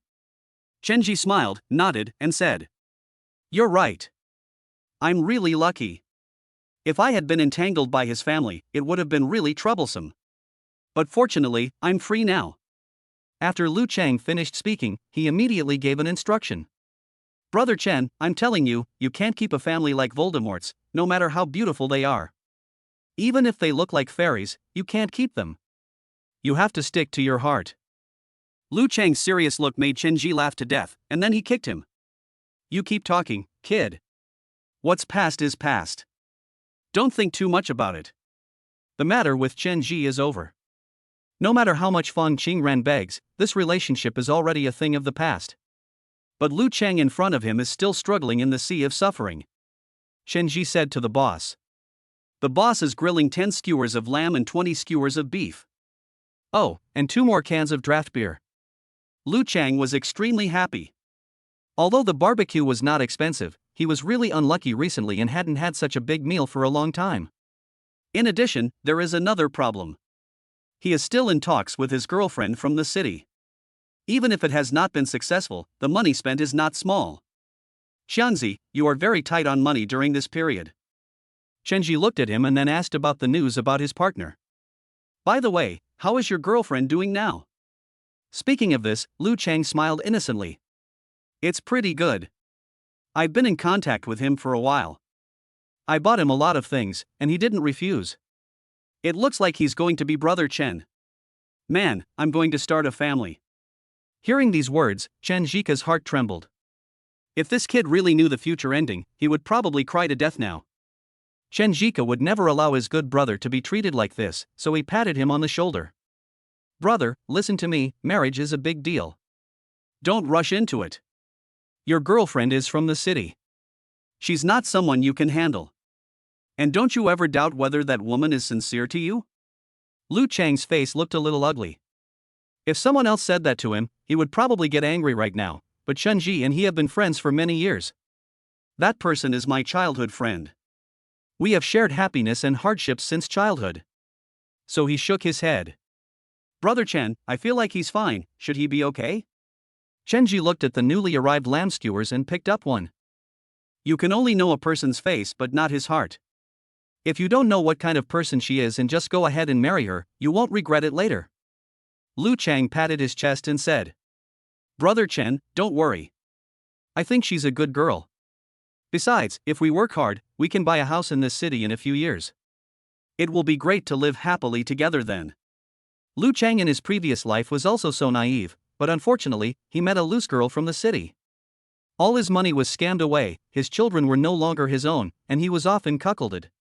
Chenji smiled, nodded, and said, "You're right. I'm really lucky. If I had been entangled by his family, it would have been really troublesome. But fortunately, I'm free now." After Lu Chang finished speaking, he immediately gave an instruction. "Brother Chen, I'm telling you, you can't keep a family like Voldemort's, no matter how beautiful they are. Even if they look like fairies, you can't keep them. You have to stick to your heart." Lu Chang's serious look made Chenji laugh to death, and then he kicked him. "You keep talking, kid. What's past is past. Don't think too much about it. The matter with Chenji is over. No matter how much Fong Qingran begs, this relationship is already a thing of the past." But Lu Chang in front of him is still struggling in the sea of suffering. Chenji said to the boss. The boss is grilling 10 skewers of lamb and 20 skewers of beef. Oh, and 2 more cans of draft beer. Lu Chang was extremely happy. Although the barbecue was not expensive, he was really unlucky recently and hadn't had such a big meal for a long time. In addition, there is another problem. He is still in talks with his girlfriend from the city. Even if it has not been successful, the money spent is not small. "Xianzi, you are very tight on money during this period." Chenji looked at him and then asked about the news about his partner. "By the way, how is your girlfriend doing now?" Speaking of this, Lu Chang smiled innocently. "It's pretty good. I've been in contact with him for a while. I bought him a lot of things, and he didn't refuse. It looks like he's going to be Brother Chen. Man, I'm going to start a family." Hearing these words, Chen Zhika's heart trembled. If this kid really knew the future ending, he would probably cry to death now. Chen Zhika would never allow his good brother to be treated like this, so he patted him on the shoulder. "Brother, listen to me, marriage is a big deal. Don't rush into it. Your girlfriend is from the city. She's not someone you can handle. And don't you ever doubt whether that woman is sincere to you?" Lu Chang's face looked a little ugly. If someone else said that to him, he would probably get angry right now, but Chenji and he have been friends for many years. "That person is my childhood friend. We have shared happiness and hardships since childhood." So he shook his head. "Brother Chen, I feel like he's fine, should he be okay?" Chenji looked at the newly arrived lamb skewers and picked up one. You can only know a person's face but not his heart. If you don't know what kind of person she is and just go ahead and marry her, you won't regret it later. Lu Chang patted his chest and said, "Brother Chen, don't worry. I think she's a good girl. Besides, if we work hard, we can buy a house in this city in a few years. It will be great to live happily together then." Lu Chang in his previous life was also so naive, but unfortunately, he met a loose girl from the city. All his money was scammed away, his children were no longer his own, and he was often cuckolded.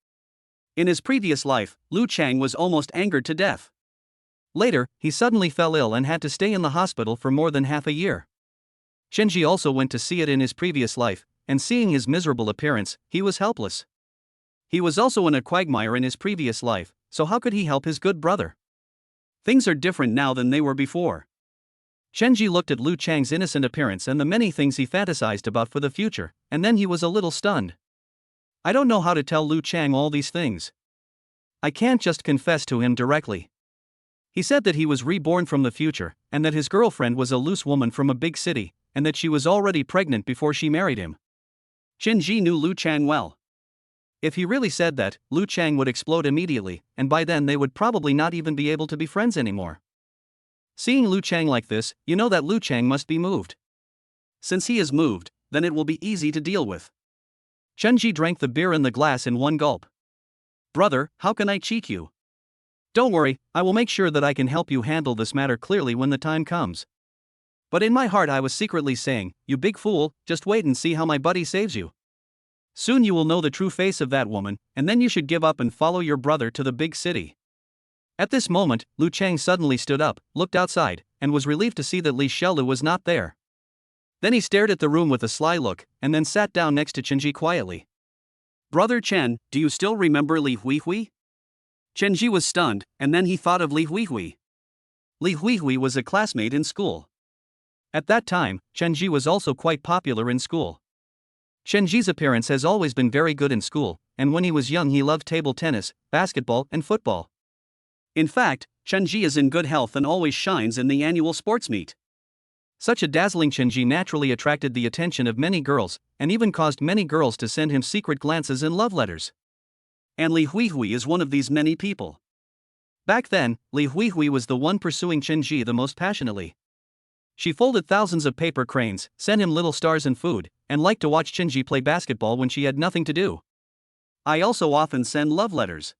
In his previous life, Lu Chang was almost angered to death. Later, he suddenly fell ill and had to stay in the hospital for more than half a year. Chenji also went to see it in his previous life, and seeing his miserable appearance, he was helpless. He was also in a quagmire in his previous life, so how could he help his good brother? Things are different now than they were before. Chenji looked at Lu Chang's innocent appearance and the many things he fantasized about for the future, and then he was a little stunned. I don't know how to tell Lu Chang all these things. I can't just confess to him directly. He said that he was reborn from the future, and that his girlfriend was a loose woman from a big city, and that she was already pregnant before she married him. Chenji knew Lu Chang well. If he really said that, Lu Chang would explode immediately, and by then they would probably not even be able to be friends anymore. Seeing Lu Chang like this, you know that Lu Chang must be moved. Since he is moved, then it will be easy to deal with. Chenji drank the beer in the glass in one gulp. Brother, how can I cheat you? Don't worry, I will make sure that I can help you handle this matter clearly when the time comes. But in my heart I was secretly saying, you big fool, just wait and see how my buddy saves you. Soon you will know the true face of that woman, and then you should give up and follow your brother to the big city. At this moment, Lu Chang suddenly stood up, looked outside, and was relieved to see that Li Shelu was not there. Then he stared at the room with a sly look, and then sat down next to Chenji quietly. Brother Chen, do you still remember Li Huihui? Chen Ji was stunned, and then he thought of Li Huihui. Li Huihui was a classmate in school. At that time, Chen Ji was also quite popular in school. Chen Ji's appearance has always been very good in school, and when he was young he loved table tennis, basketball and football. In fact, Chen Ji is in good health and always shines in the annual sports meet. Such a dazzling Chen Ji naturally attracted the attention of many girls, and even caused many girls to send him secret glances and love letters. And Li Huihui is one of these many people. Back then, Li Huihui was the one pursuing Chen Ji the most passionately. She folded thousands of paper cranes, sent him little stars and food, and liked to watch Chen Ji play basketball when she had nothing to do. I also often send love letters.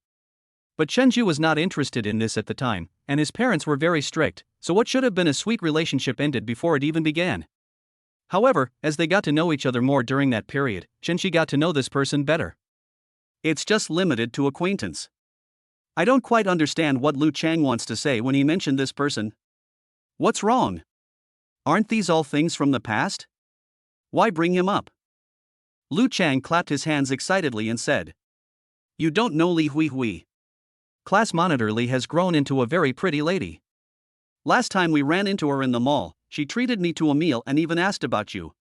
But Chen Ji was not interested in this at the time, and his parents were very strict, so what should have been a sweet relationship ended before it even began. However, as they got to know each other more during that period, Chen Ji got to know this person better. It's just limited to acquaintance. I don't quite understand what Lu Chang wants to say when he mentioned this person. What's wrong? Aren't these all things from the past? Why bring him up? Lu Chang clapped his hands excitedly and said, "You don't know Li Huihui. Class monitor Li has grown into a very pretty lady. Last time we ran into her in the mall, she treated me to a meal and even asked about you.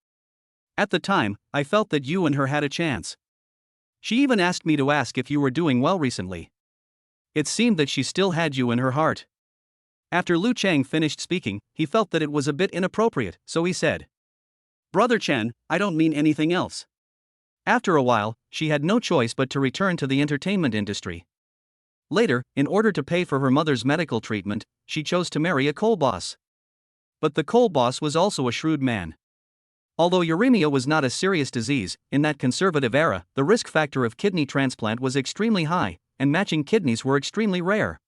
At the time, I felt that you and her had a chance. She even asked me to ask if you were doing well recently. It seemed that she still had you in her heart." After Lu Chang finished speaking, he felt that it was a bit inappropriate, so he said, "Brother Chen, I don't mean anything else." After a while, she had no choice but to return to the entertainment industry. Later, in order to pay for her mother's medical treatment, she chose to marry a coal boss. But the coal boss was also a shrewd man. Although uremia was not a serious disease, in that conservative era, the risk factor of kidney transplant was extremely high, and matching kidneys were extremely rare.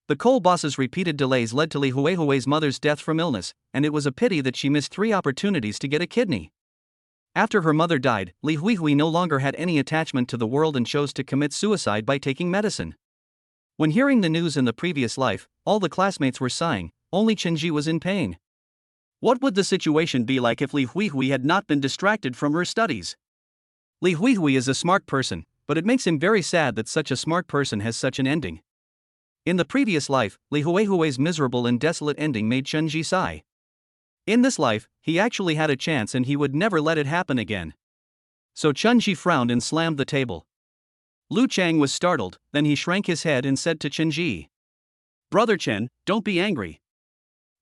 The coal boss's repeated delays led to Li Huihui's mother's death from illness, and it was a pity that she missed 3 opportunities to get a kidney. After her mother died, Li Huihui no longer had any attachment to the world and chose to commit suicide by taking medicine. When hearing the news in the previous life, all the classmates were sighing, only Chen Ji was in pain. What would the situation be like if Li Huihui had not been distracted from her studies? Li Huihui is a smart person, but it makes him very sad that such a smart person has such an ending. In the previous life, Li Huihui's miserable and desolate ending made Chen Ji sigh. In this life, he actually had a chance and he would never let it happen again. So Chen Ji frowned and slammed the table. Lu Chang was startled, then he shrank his head and said to Chen Ji, "Brother Chen, don't be angry.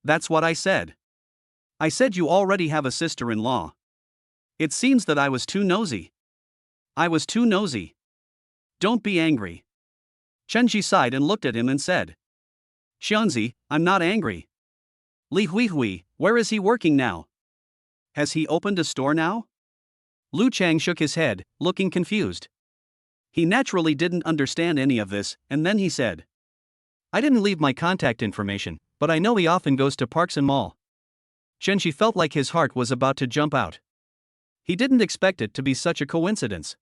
That's what I said. I said you already have a sister-in-law. It seems that I was too nosy. I was too nosy. Don't be angry." Chen Ji sighed and looked at him and said, "Xianzi, I'm not angry. Li Huihui, where is he working now? Has he opened a store now?" Lu Chang shook his head, looking confused. He naturally didn't understand any of this, and then he said, "I didn't leave my contact information, but I know he often goes to parks and mall." Chen Ji felt like his heart was about to jump out. He didn't expect it to be such a coincidence.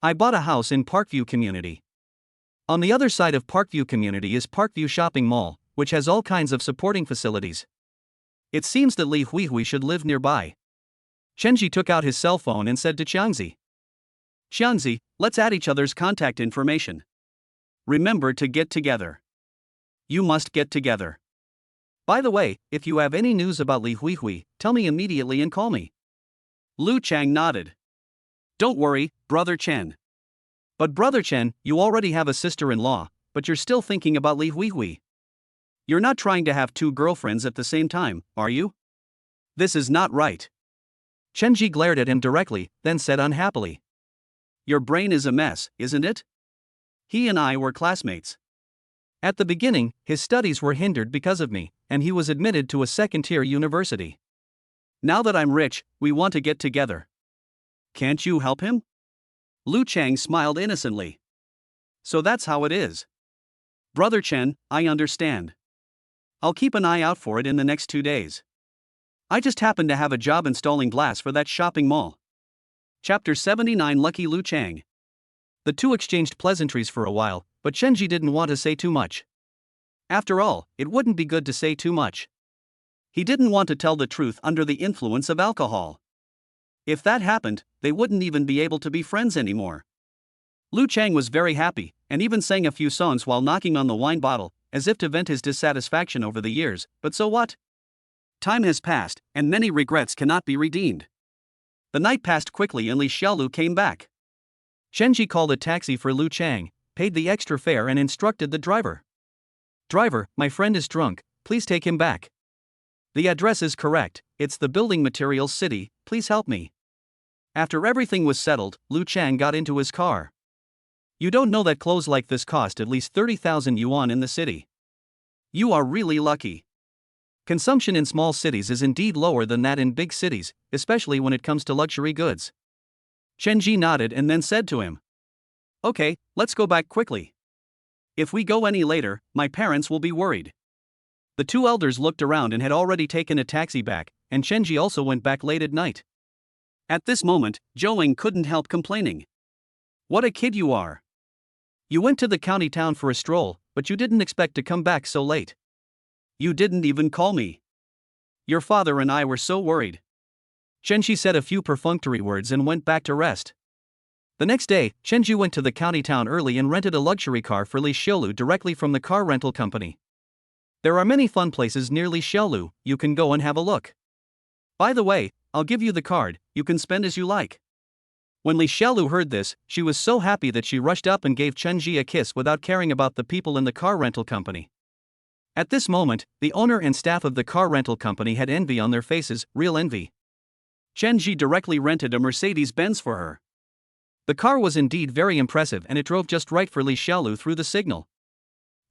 "I bought a house in Parkview Community. On the other side of Parkview Community is Parkview Shopping Mall, which has all kinds of supporting facilities. It seems that Li Huihui should live nearby." Chen Ji took out his cell phone and said to Xiangzi, "Xiangzi, let's add each other's contact information. Remember to get together. You must get together. By the way, if you have any news about Li Huihui, tell me immediately and call me." Lu Chang nodded. "Don't worry, Brother Chen. But Brother Chen, you already have a sister-in-law, but you're still thinking about Li Huihui. You're not trying to have 2 girlfriends at the same time, are you? This is not right." Chen Ji glared at him directly, then said unhappily, "Your brain is a mess, isn't it? He and I were classmates. At the beginning, his studies were hindered because of me, and he was admitted to a second-tier university. Now that I'm rich, we want to get together. Can't you help him?" Lu Chang smiled innocently. "So that's how it is. Brother Chen, I understand. I'll keep an eye out for it in the next 2 days. I just happen to have a job installing glass for that shopping mall." Chapter 79 Lucky Lu Chang. The two exchanged pleasantries for a while, but Chen Ji didn't want to say too much. After all, it wouldn't be good to say too much. He didn't want to tell the truth under the influence of alcohol. If that happened, they wouldn't even be able to be friends anymore. Lu Chang was very happy, and even sang a few songs while knocking on the wine bottle, as if to vent his dissatisfaction over the years, but so what? Time has passed, and many regrets cannot be redeemed. The night passed quickly and Li Xiaolu came back. Shenji called a taxi for Lu Chang, paid the extra fare and instructed the driver. "Driver, my friend is drunk, please take him back. The address is correct, it's the building materials city, please help me." After everything was settled, Lu Chang got into his car. "You don't know that clothes like this cost at least 30,000 yuan in the city. You are really lucky. Consumption in small cities is indeed lower than that in big cities, especially when it comes to luxury goods." Shenji nodded and then said to him, "Okay, let's go back quickly. If we go any later, my parents will be worried." The two elders looked around and had already taken a taxi back, and Shenji also went back late at night. At this moment, Zhouing couldn't help complaining. "What a kid you are. You went to the county town for a stroll, but you didn't expect to come back so late. You didn't even call me. Your father and I were so worried." Shenji said a few perfunctory words and went back to rest. The next day, Shenji went to the county town early and rented a luxury car for Li Xiaolu directly from the car rental company. There are many fun places near Li Xiaolu, you can go and have a look. By the way, I'll give you the card, you can spend as you like. When Li Xiaolu heard this, she was so happy that she rushed up and gave Shenji a kiss without caring about the people in the car rental company. At this moment, the owner and staff of the car rental company had envy on their faces, real envy. Shenji directly rented a Mercedes-Benz for her. The car was indeed very impressive and it drove just right for Li Xiaolu through the signal.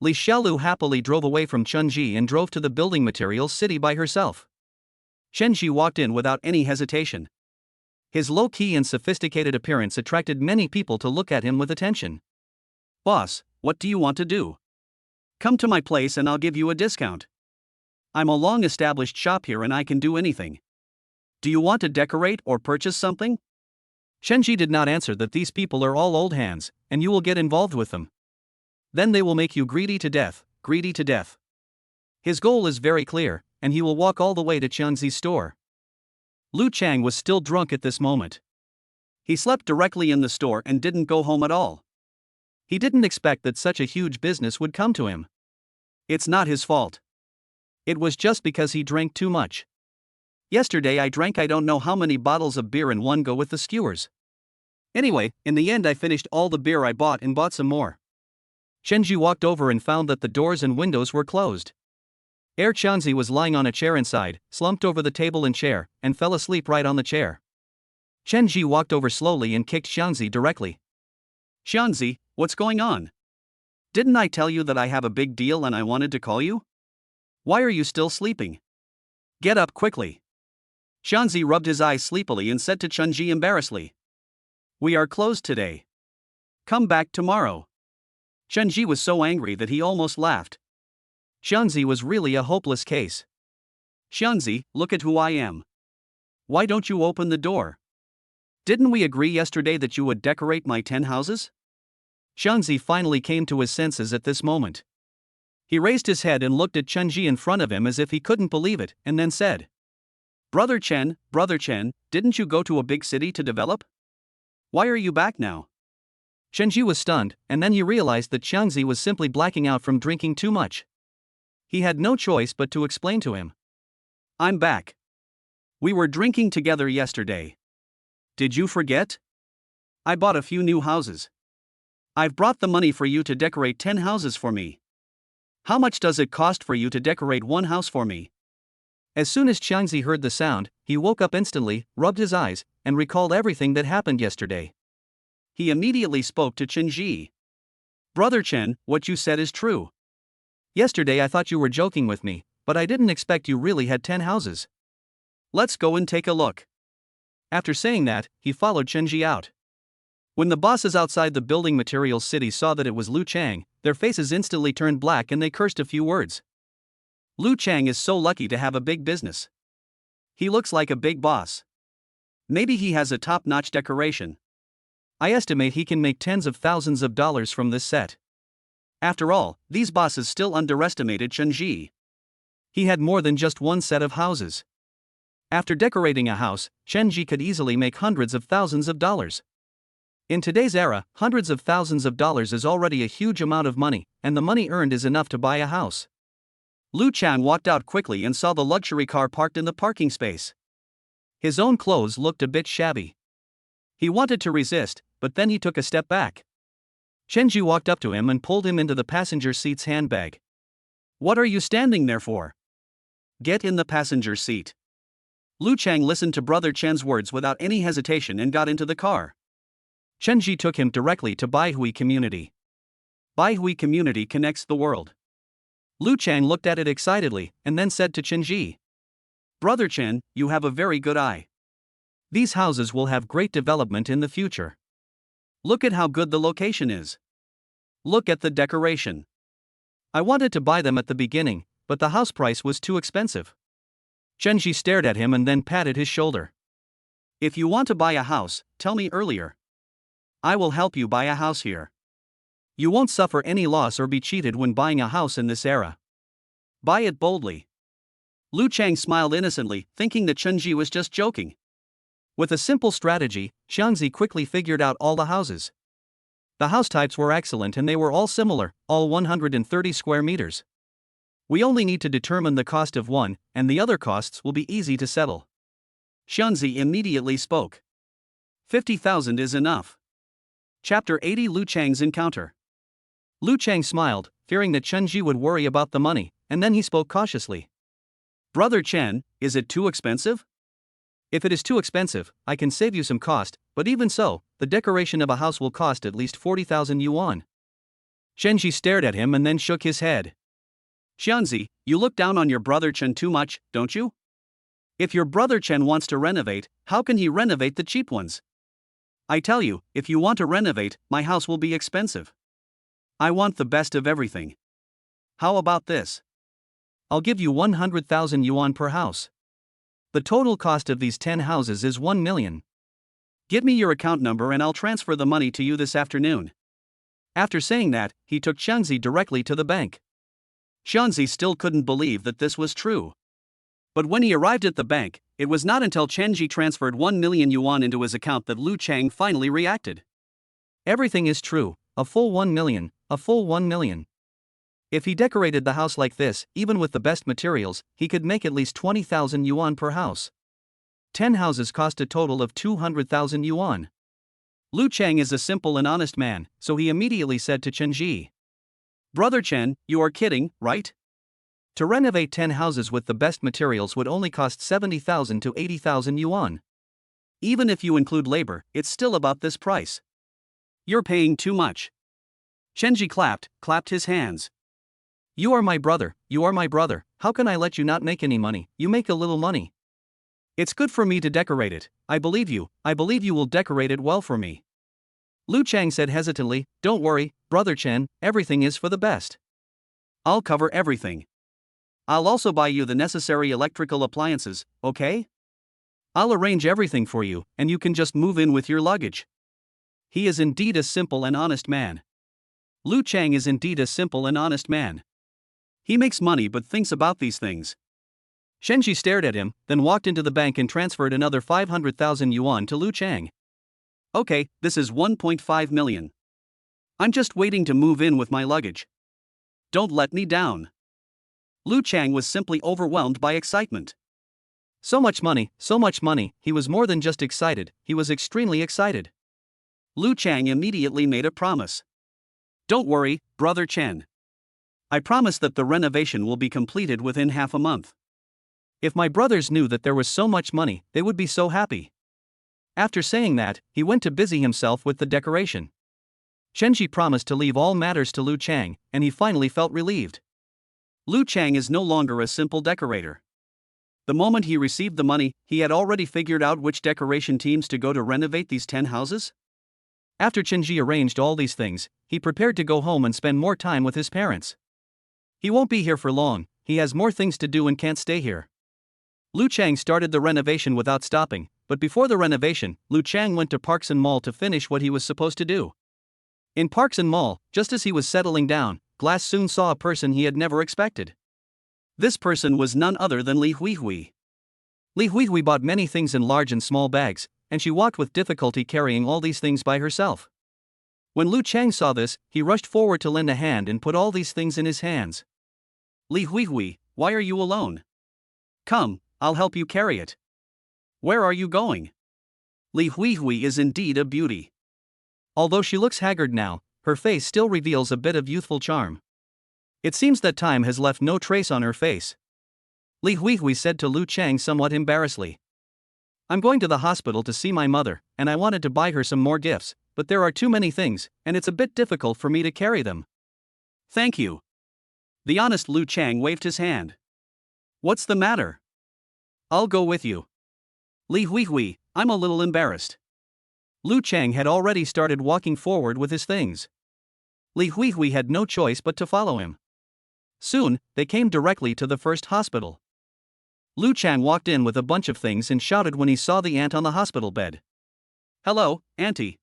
Li Xiaolu happily drove away from Chunji and drove to the building materials city by herself. Shenji walked in without any hesitation. His low-key and sophisticated appearance attracted many people to look at him with attention. "Boss, what do you want to do? Come to my place and I'll give you a discount. I'm a long-established shop here and I can do anything. Do you want to decorate or purchase something?" Shenji did not answer that these people are all old hands, and you will get involved with them. Then they will make you greedy to death, greedy to death. His goal is very clear, and he will walk all the way to Qianzi's store. Lu Chang was still drunk at this moment. He slept directly in the store and didn't go home at all. He didn't expect that such a huge business would come to him. It's not his fault. It was just because he drank too much. "Yesterday I drank I don't know how many bottles of beer in one go with the skewers. Anyway, in the end I finished all the beer I bought and bought some more." Shenji walked over and found that the doors and windows were closed. Qianzi was lying on a chair inside, slumped over the table and chair, and fell asleep right on the chair. Shenji walked over slowly and kicked Qianzi directly. "Qianzi, what's going on? Didn't I tell you that I have a big deal and I wanted to call you? Why are you still sleeping? Get up quickly." Qianzi rubbed his eyes sleepily and said to Chunji embarrassedly, "We are closed today. Come back tomorrow." Chunji was so angry that he almost laughed. Qianzi was really a hopeless case. "Qianzi, look at who I am. Why don't you open the door? Didn't we agree yesterday that you would decorate my 10 houses? Qianzi finally came to his senses at this moment. He raised his head and looked at Chunji in front of him as if he couldn't believe it, and then said, Brother Chen, didn't you go to a big city to develop? Why are you back now?" Chunji was stunned, and then he realized that Qianzi was simply blacking out from drinking too much. He had no choice but to explain to him. "I'm back. We were drinking together yesterday. Did you forget? I bought a few new houses. I've brought the money for you to decorate 10 houses for me. How much does it cost for you to decorate one house for me?" As soon as Qianzi heard the sound, he woke up instantly, rubbed his eyes, and recalled everything that happened yesterday. He immediately spoke to Chunji. "Brother Chen, what you said is true. Yesterday I thought you were joking with me, but I didn't expect you really had 10 houses. Let's go and take a look." After saying that, he followed Chunji out. When the bosses outside the building materials city saw that it was Lu Chang, their faces instantly turned black and they cursed a few words. Lu Chang is so lucky to have a big business. He looks like a big boss. Maybe he has a top-notch decoration. I estimate he can make tens of thousands of dollars from this set. After all, these bosses still underestimated Chunji. He had more than just one set of houses. After decorating a house, Chunji could easily make hundreds of thousands of dollars. In today's era, hundreds of thousands of dollars is already a huge amount of money, and the money earned is enough to buy a house. Lu Chang walked out quickly and saw the luxury car parked in the parking space. His own clothes looked a bit shabby. He wanted to resist, but then he took a step back. Chenji walked up to him and pulled him into the passenger seat's handbag. "What are you standing there for? Get in the passenger seat." Lu Chang listened to Brother Chen's words without any hesitation and got into the car. Chenji took him directly to Baihui Community. Baihui Community connects the world. Lu Chang looked at it excitedly, and then said to Chenji, "Brother Chen, you have a very good eye. These houses will have great development in the future. Look at how good the location is. Look at the decoration. I wanted to buy them at the beginning, but the house price was too expensive." Chenji stared at him and then patted his shoulder. "If you want to buy a house, tell me earlier. I will help you buy a house here. You won't suffer any loss or be cheated when buying a house in this era. Buy it boldly." Lu Chang smiled innocently, thinking that Chenji was just joking. With a simple strategy, Xiangzi quickly figured out all the houses. The house types were excellent and they were all similar, all 130 square meters. We only need to determine the cost of one, and the other costs will be easy to settle. Xiangzi immediately spoke. 50,000 is enough. Chapter 80 Lu Chang's Encounter. Lu Chang smiled, fearing that Chenji would worry about the money, and then he spoke cautiously. "Brother Chen, is it too expensive? If it is too expensive, I can save you some cost, but even so, the decoration of a house will cost at least 40,000 yuan. Chenji stared at him and then shook his head. "Xiangzi, you look down on your brother Chen too much, don't you? If your brother Chen wants to renovate, how can he renovate the cheap ones? I tell you, if you want to renovate, my house will be expensive. I want the best of everything. How about this? I'll give you 100,000 yuan per house. The total cost of these 10 houses is 1 million. Give me your account number and I'll transfer the money to you this afternoon." After saying that, he took Xiangzi directly to the bank. Xiangzi still couldn't believe that this was true. But when he arrived at the bank, it was not until Chenji transferred 1 million yuan into his account that Lu Chang finally reacted. Everything is true, a full 1 million, a full 1 million. If he decorated the house like this, even with the best materials, he could make at least 20,000 yuan per house. 10 houses cost a total of 200,000 yuan. Lu Chang is a simple and honest man, so he immediately said to Chenji, "Brother Chen, you are kidding, right? To renovate 10 houses with the best materials would only cost 70,000 to 80,000 yuan. Even if you include labor, it's still about this price. You're paying too much." Chenji clapped his hands. "You are my brother, how can I let you not make any money? You make a little money. It's good for me to decorate it, I believe you will decorate it well for me." Lu Chang said hesitantly, "Don't worry, Brother Chen, everything is for the best. I'll cover everything. I'll also buy you the necessary electrical appliances, okay? I'll arrange everything for you, and you can just move in with your luggage." He is indeed a simple and honest man. Lu Chang is indeed a simple and honest man. He makes money but thinks about these things. Chenji stared at him, then walked into the bank and transferred another 500,000 yuan to Lu Chang. "Okay, this is 1.5 million. I'm just waiting to move in with my luggage. Don't let me down." Lu Chang was simply overwhelmed by excitement. So much money, he was more than just excited, he was extremely excited. Lu Chang immediately made a promise. "Don't worry, Brother Chen. I promise that the renovation will be completed within half a month. If my brothers knew that there was so much money, they would be so happy." After saying that, he went to busy himself with the decoration. Chenji promised to leave all matters to Lu Chang, and he finally felt relieved. Lu Chang is no longer a simple decorator. The moment he received the money, he had already figured out which decoration teams to go to renovate these 10 houses. After Chenji arranged all these things, he prepared to go home and spend more time with his parents. He won't be here for long, he has more things to do and can't stay here. Lu Chang started the renovation without stopping, but before the renovation, Lu Chang went to Parks and Mall to finish what he was supposed to do. In Parks and Mall, just as he was settling down, Glass soon saw a person he had never expected. This person was none other than Li Huihui. Li Huihui bought many things in large and small bags, and she walked with difficulty carrying all these things by herself. When Lu Chang saw this, he rushed forward to lend a hand and put all these things in his hands. Li Huihui, why are you alone? Come, I'll help you carry it. Where are you going? Li Huihui is indeed a beauty. Although she looks haggard now, her face still reveals a bit of youthful charm. It seems that time has left no trace on her face. Li Huihui said to Lu Chang somewhat embarrassedly. I'm going to the hospital to see my mother, and I wanted to buy her some more gifts, but there are too many things, and it's a bit difficult for me to carry them. Thank you. The honest Lu Chang waved his hand. What's the matter? I'll go with you. Li Huihui, I'm a little embarrassed. Lu Chang had already started walking forward with his things. Li Huihui had no choice but to follow him. Soon, they came directly to the first hospital. Lu Chang walked in with a bunch of things and shouted when he saw the aunt on the hospital bed. Hello, Auntie.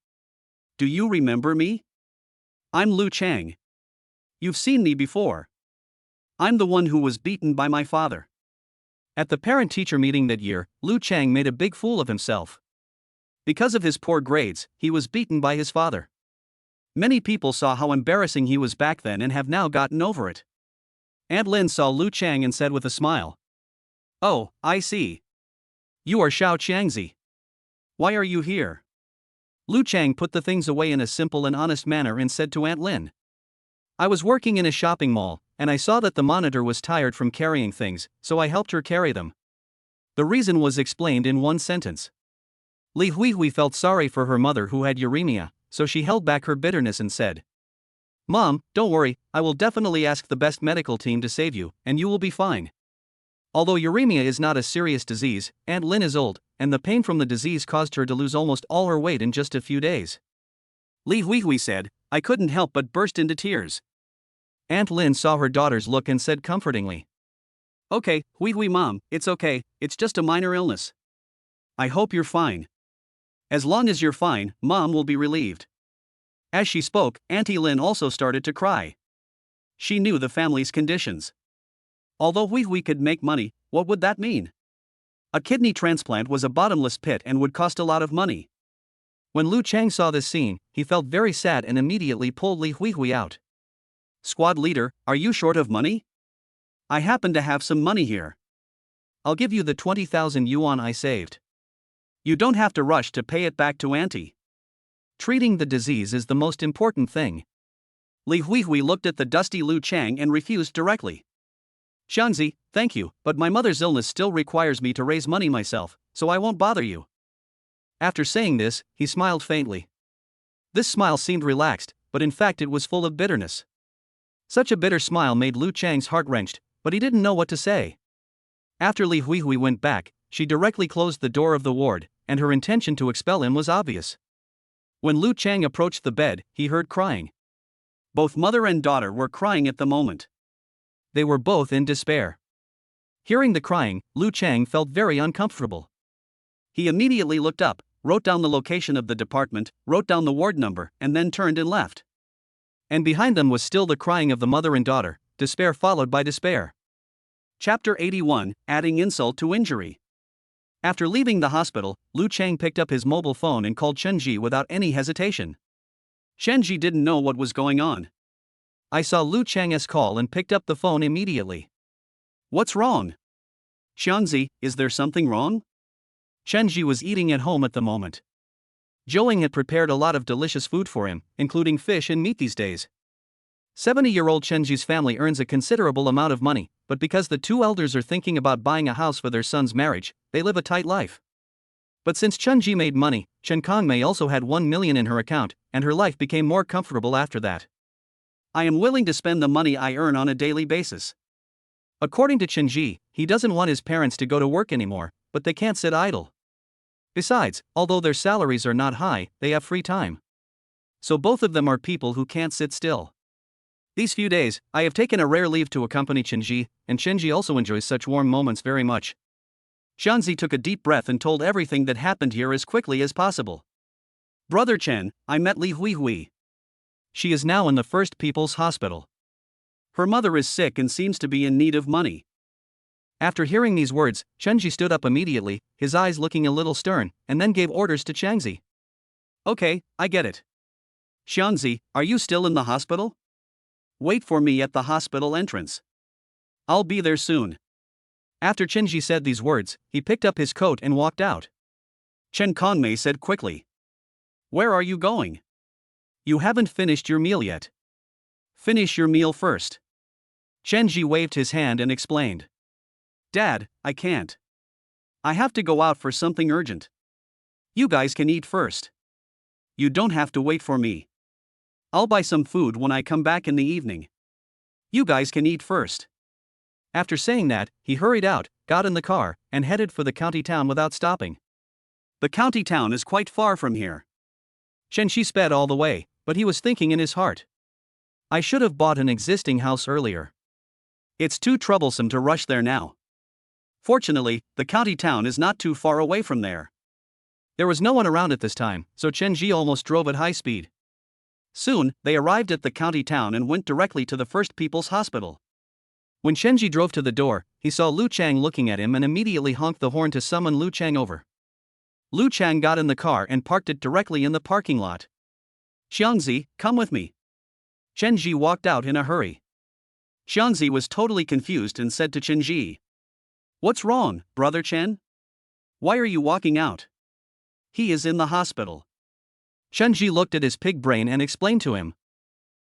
Do you remember me? I'm Lu Chang. You've seen me before. I'm the one who was beaten by my father. At the parent-teacher meeting that year, Lu Chang made a big fool of himself. Because of his poor grades, he was beaten by his father. Many people saw how embarrassing he was back then and have now gotten over it. Aunt Lin saw Lu Chang and said with a smile. Oh, I see. You are Xiao Qiangzi. Why are you here? Lu Chang put the things away in a simple and honest manner and said to Aunt Lin. I was working in a shopping mall, and I saw that the monitor was tired from carrying things, so I helped her carry them. The reason was explained in one sentence. Li Huihui felt sorry for her mother who had uremia, so she held back her bitterness and said, Mom, don't worry, I will definitely ask the best medical team to save you, and you will be fine. Although uremia is not a serious disease, Aunt Lin is old, and the pain from the disease caused her to lose almost all her weight in just a few days. Li Huihui said, I couldn't help but burst into tears. Aunt Lin saw her daughter's look and said comfortingly. Okay, Huihui Mom, it's okay, it's just a minor illness. I hope you're fine. As long as you're fine, Mom will be relieved. As she spoke, Auntie Lin also started to cry. She knew the family's conditions. Although Huihui could make money, what would that mean? A kidney transplant was a bottomless pit and would cost a lot of money. When Lu Chang saw this scene, he felt very sad and immediately pulled Li Huihui out. Squad leader, are you short of money? I happen to have some money here. I'll give you the 20,000 yuan I saved. You don't have to rush to pay it back to Auntie. Treating the disease is the most important thing. Li Huihui looked at the dusty Lu Chang and refused directly. Xiangzi, thank you, but my mother's illness still requires me to raise money myself, so I won't bother you. After saying this, he smiled faintly. This smile seemed relaxed, but in fact it was full of bitterness. Such a bitter smile made Lu Chang's heart wrenched, but he didn't know what to say. After Li Huihui went back, she directly closed the door of the ward, and her intention to expel him was obvious. When Lu Chang approached the bed, he heard crying. Both mother and daughter were crying at the moment. They were both in despair. Hearing the crying, Lu Chang felt very uncomfortable. He immediately looked up, wrote down the location of the department, wrote down the ward number, and then turned and left. And behind them was still the crying of the mother and daughter, despair followed by despair. Chapter 81, Adding Insult to Injury. After leaving the hospital, Lu Chang picked up his mobile phone and called Shenji without any hesitation. Shenji didn't know what was going on. I saw Lu Chang's call and picked up the phone immediately. What's wrong? Xiangzi, is there something wrong? Shenji was eating at home at the moment. Zhouing had prepared a lot of delicious food for him, including fish and meat these days. 70-year-old Shenji's family earns a considerable amount of money, but because the two elders are thinking about buying a house for their son's marriage, they live a tight life. But since Chenji made money, Chen Kongmei also had 1 million in her account, and her life became more comfortable after that. I am willing to spend the money I earn on a daily basis. According to Chenji, he doesn't want his parents to go to work anymore, but they can't sit idle. Besides, although their salaries are not high, they have free time. So both of them are people who can't sit still. These few days, I have taken a rare leave to accompany Chenji, and Chenji also enjoys such warm moments very much. Xiangzi took a deep breath and told everything that happened here as quickly as possible. Brother Chen, I met Li Huihui. She is now in the First People's Hospital. Her mother is sick and seems to be in need of money. After hearing these words, Chenji stood up immediately, his eyes looking a little stern, and then gave orders to Changzi. Okay, I get it. Xianzi, are you still in the hospital? Wait for me at the hospital entrance. I'll be there soon. After Chenji said these words, he picked up his coat and walked out. Chen Kongmei said quickly. Where are you going? You haven't finished your meal yet. Finish your meal first. Chenji waved his hand and explained. Dad, I can't. I have to go out for something urgent. You guys can eat first. You don't have to wait for me. I'll buy some food when I come back in the evening. You guys can eat first. After saying that, he hurried out, got in the car, and headed for the county town without stopping. The county town is quite far from here. Chenji sped all the way, but he was thinking in his heart. I should have bought an existing house earlier. It's too troublesome to rush there now. Fortunately, the county town is not too far away from there. There was no one around at this time, so Chenji almost drove at high speed. Soon, they arrived at the county town and went directly to the First People's Hospital. When Chenji drove to the door, he saw Lu Chang looking at him and immediately honked the horn to summon Lu Chang over. Lu Chang got in the car and parked it directly in the parking lot. Xiangzi, come with me. Chenji walked out in a hurry. Xiangzi was totally confused and said to Chenji. What's wrong, brother Chen? Why are you walking out? He is in the hospital. Chenji looked at his pig brain and explained to him.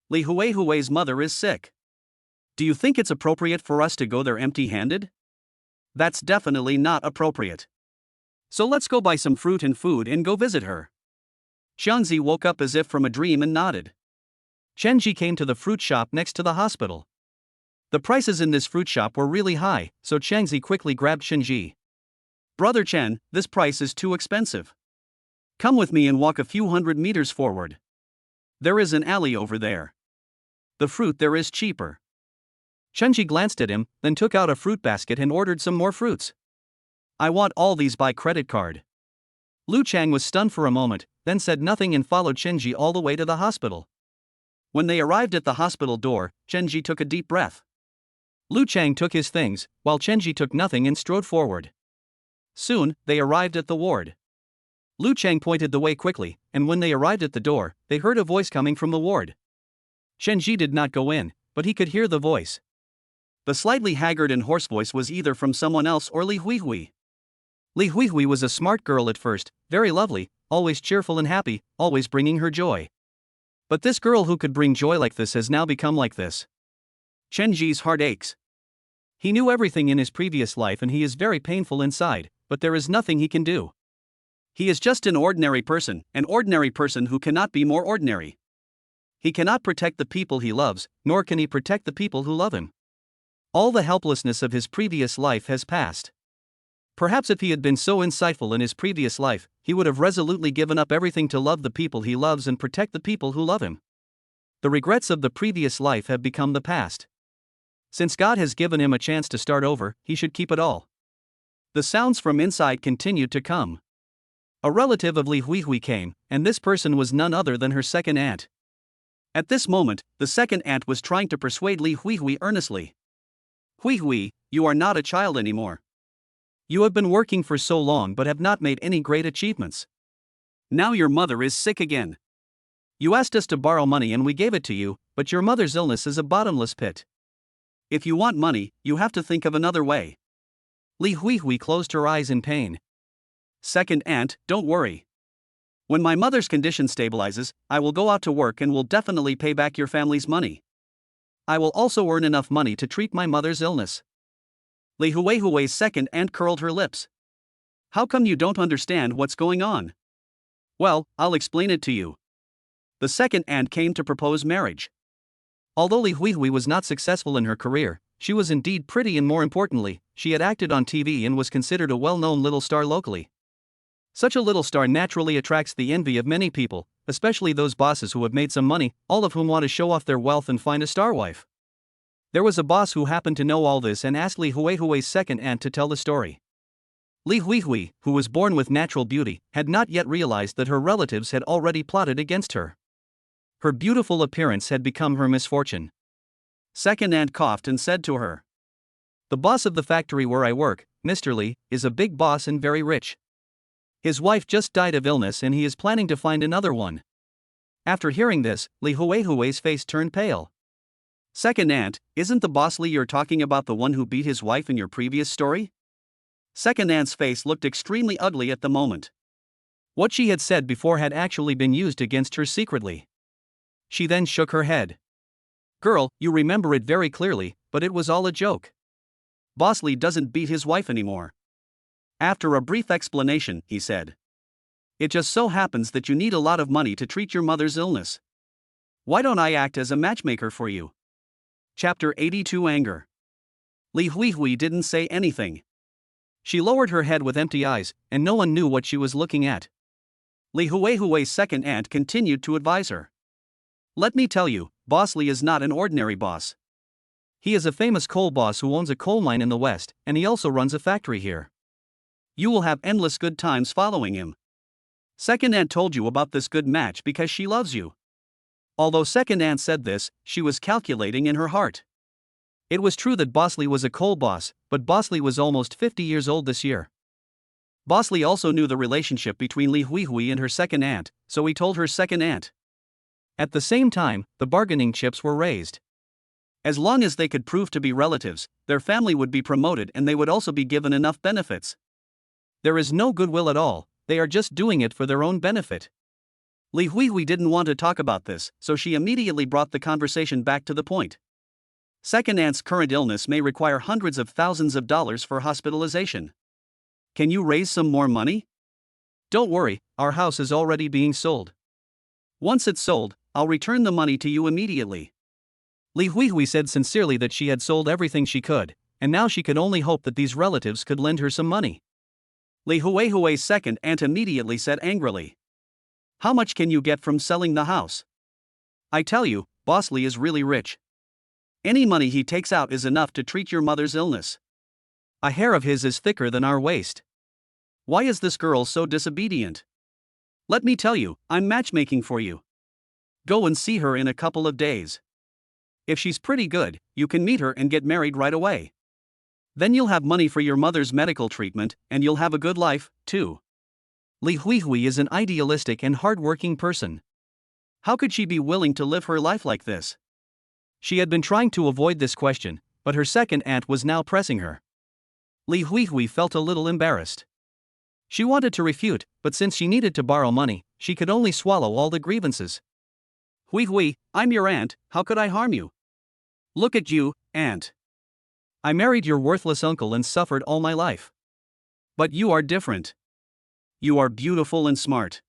Li Hui's mother is sick. Do you think it's appropriate for us to go there empty-handed? That's definitely not appropriate. So let's go buy some fruit and food and go visit her. Xiangzi woke up as if from a dream and nodded. Chenji came to the fruit shop next to the hospital. The prices in this fruit shop were really high, so Xiangzi quickly grabbed Chenji. Brother Chen, this price is too expensive. Come with me and walk a few hundred meters forward. There is an alley over there. The fruit there is cheaper. Chenji glanced at him, then took out a fruit basket and ordered some more fruits. I want all these by credit card. Lu Chang was stunned for a moment, then said nothing and followed Chenji all the way to the hospital. When they arrived at the hospital door, Chenji took a deep breath. Lu Chang took his things, while Chenji took nothing and strode forward. Soon, they arrived at the ward. Lu Chang pointed the way quickly, and when they arrived at the door, they heard a voice coming from the ward. Chenji did not go in, but he could hear the voice. The slightly haggard and hoarse voice was either from someone else or Li Hui. Li Hui was a smart girl at first, very lovely, always cheerful and happy, always bringing her joy. But this girl who could bring joy like this has now become like this. Chenji's heart aches. He knew everything in his previous life and he is very painful inside, but there is nothing he can do. He is just an ordinary person who cannot be more ordinary. He cannot protect the people he loves, nor can he protect the people who love him. All the helplessness of his previous life has passed. Perhaps if he had been so insightful in his previous life, he would have resolutely given up everything to love the people he loves and protect the people who love him. The regrets of the previous life have become the past. Since God has given him a chance to start over, he should keep it all. The sounds from inside continued to come. A relative of Li Hui came, and this person was none other than her second aunt. At this moment, the second aunt was trying to persuade Li Hui earnestly. Hui, you are not a child anymore. You have been working for so long but have not made any great achievements. Now your mother is sick again. You asked us to borrow money and we gave it to you, but your mother's illness is a bottomless pit. If you want money, you have to think of another way. Li Hui closed her eyes in pain. Second aunt, don't worry. When my mother's condition stabilizes, I will go out to work and will definitely pay back your family's money. I will also earn enough money to treat my mother's illness. Li Hui's second aunt curled her lips. How come you don't understand what's going on? Well, I'll explain it to you. The second aunt came to propose marriage. Although Li Hui was not successful in her career, she was indeed pretty and more importantly, she had acted on TV and was considered a well-known little star locally. Such a little star naturally attracts the envy of many people, especially those bosses who have made some money, all of whom want to show off their wealth and find a star wife. There was a boss who happened to know all this and asked Li Hui's second aunt to tell the story. Li Hui, who was born with natural beauty, had not yet realized that her relatives had already plotted against her. Her beautiful appearance had become her misfortune. Second aunt coughed and said to her. The boss of the factory where I work, Mr. Li, is a big boss and very rich. His wife just died of illness and he is planning to find another one. After hearing this, Li Hui's face turned pale. Second aunt, isn't the boss Li you're talking about the one who beat his wife in your previous story? Second aunt's face looked extremely ugly at the moment. What she had said before had actually been used against her secretly. She then shook her head. Girl, you remember it very clearly, but it was all a joke. Boss Li doesn't beat his wife anymore. After a brief explanation, he said. It just so happens that you need a lot of money to treat your mother's illness. Why don't I act as a matchmaker for you? Chapter 82 Anger. Li Hui didn't say anything. She lowered her head with empty eyes, and no one knew what she was looking at. Li Hui's second aunt continued to advise her. Let me tell you, Boss Li is not an ordinary boss. He is a famous coal boss who owns a coal mine in the West, and he also runs a factory here. You will have endless good times following him. Second aunt told you about this good match because she loves you. Although second aunt said this, she was calculating in her heart. It was true that Boss Li was a coal boss, but Boss Li was almost 50 years old this year. Boss Li also knew the relationship between Li Hui and her second aunt, so he told her second aunt. At the same time, the bargaining chips were raised. As long as they could prove to be relatives, their family would be promoted and they would also be given enough benefits. There is no goodwill at all, they are just doing it for their own benefit. Li Hui didn't want to talk about this, so she immediately brought the conversation back to the point. Second aunt's current illness may require hundreds of thousands of dollars for hospitalization. Can you raise some more money? Don't worry, our house is already being sold. Once it's sold, I'll return the money to you immediately. Li Hui said sincerely that she had sold everything she could, and now she could only hope that these relatives could lend her some money. Li Hui's second aunt immediately said angrily. How much can you get from selling the house? I tell you, Boss Li is really rich. Any money he takes out is enough to treat your mother's illness. A hair of his is thicker than our waist. Why is this girl so disobedient? Let me tell you, I'm matchmaking for you. Go and see her in a couple of days. If she's pretty good, you can meet her and get married right away. Then you'll have money for your mother's medical treatment, and you'll have a good life, too. Li Hui is an idealistic and hard-working person. How could she be willing to live her life like this? She had been trying to avoid this question, but her second aunt was now pressing her. Li Hui felt a little embarrassed. She wanted to refute, but since she needed to borrow money, she could only swallow all the grievances. Hui, I'm your aunt, how could I harm you? Look at you, aunt. I married your worthless uncle and suffered all my life. But you are different. You are beautiful and smart.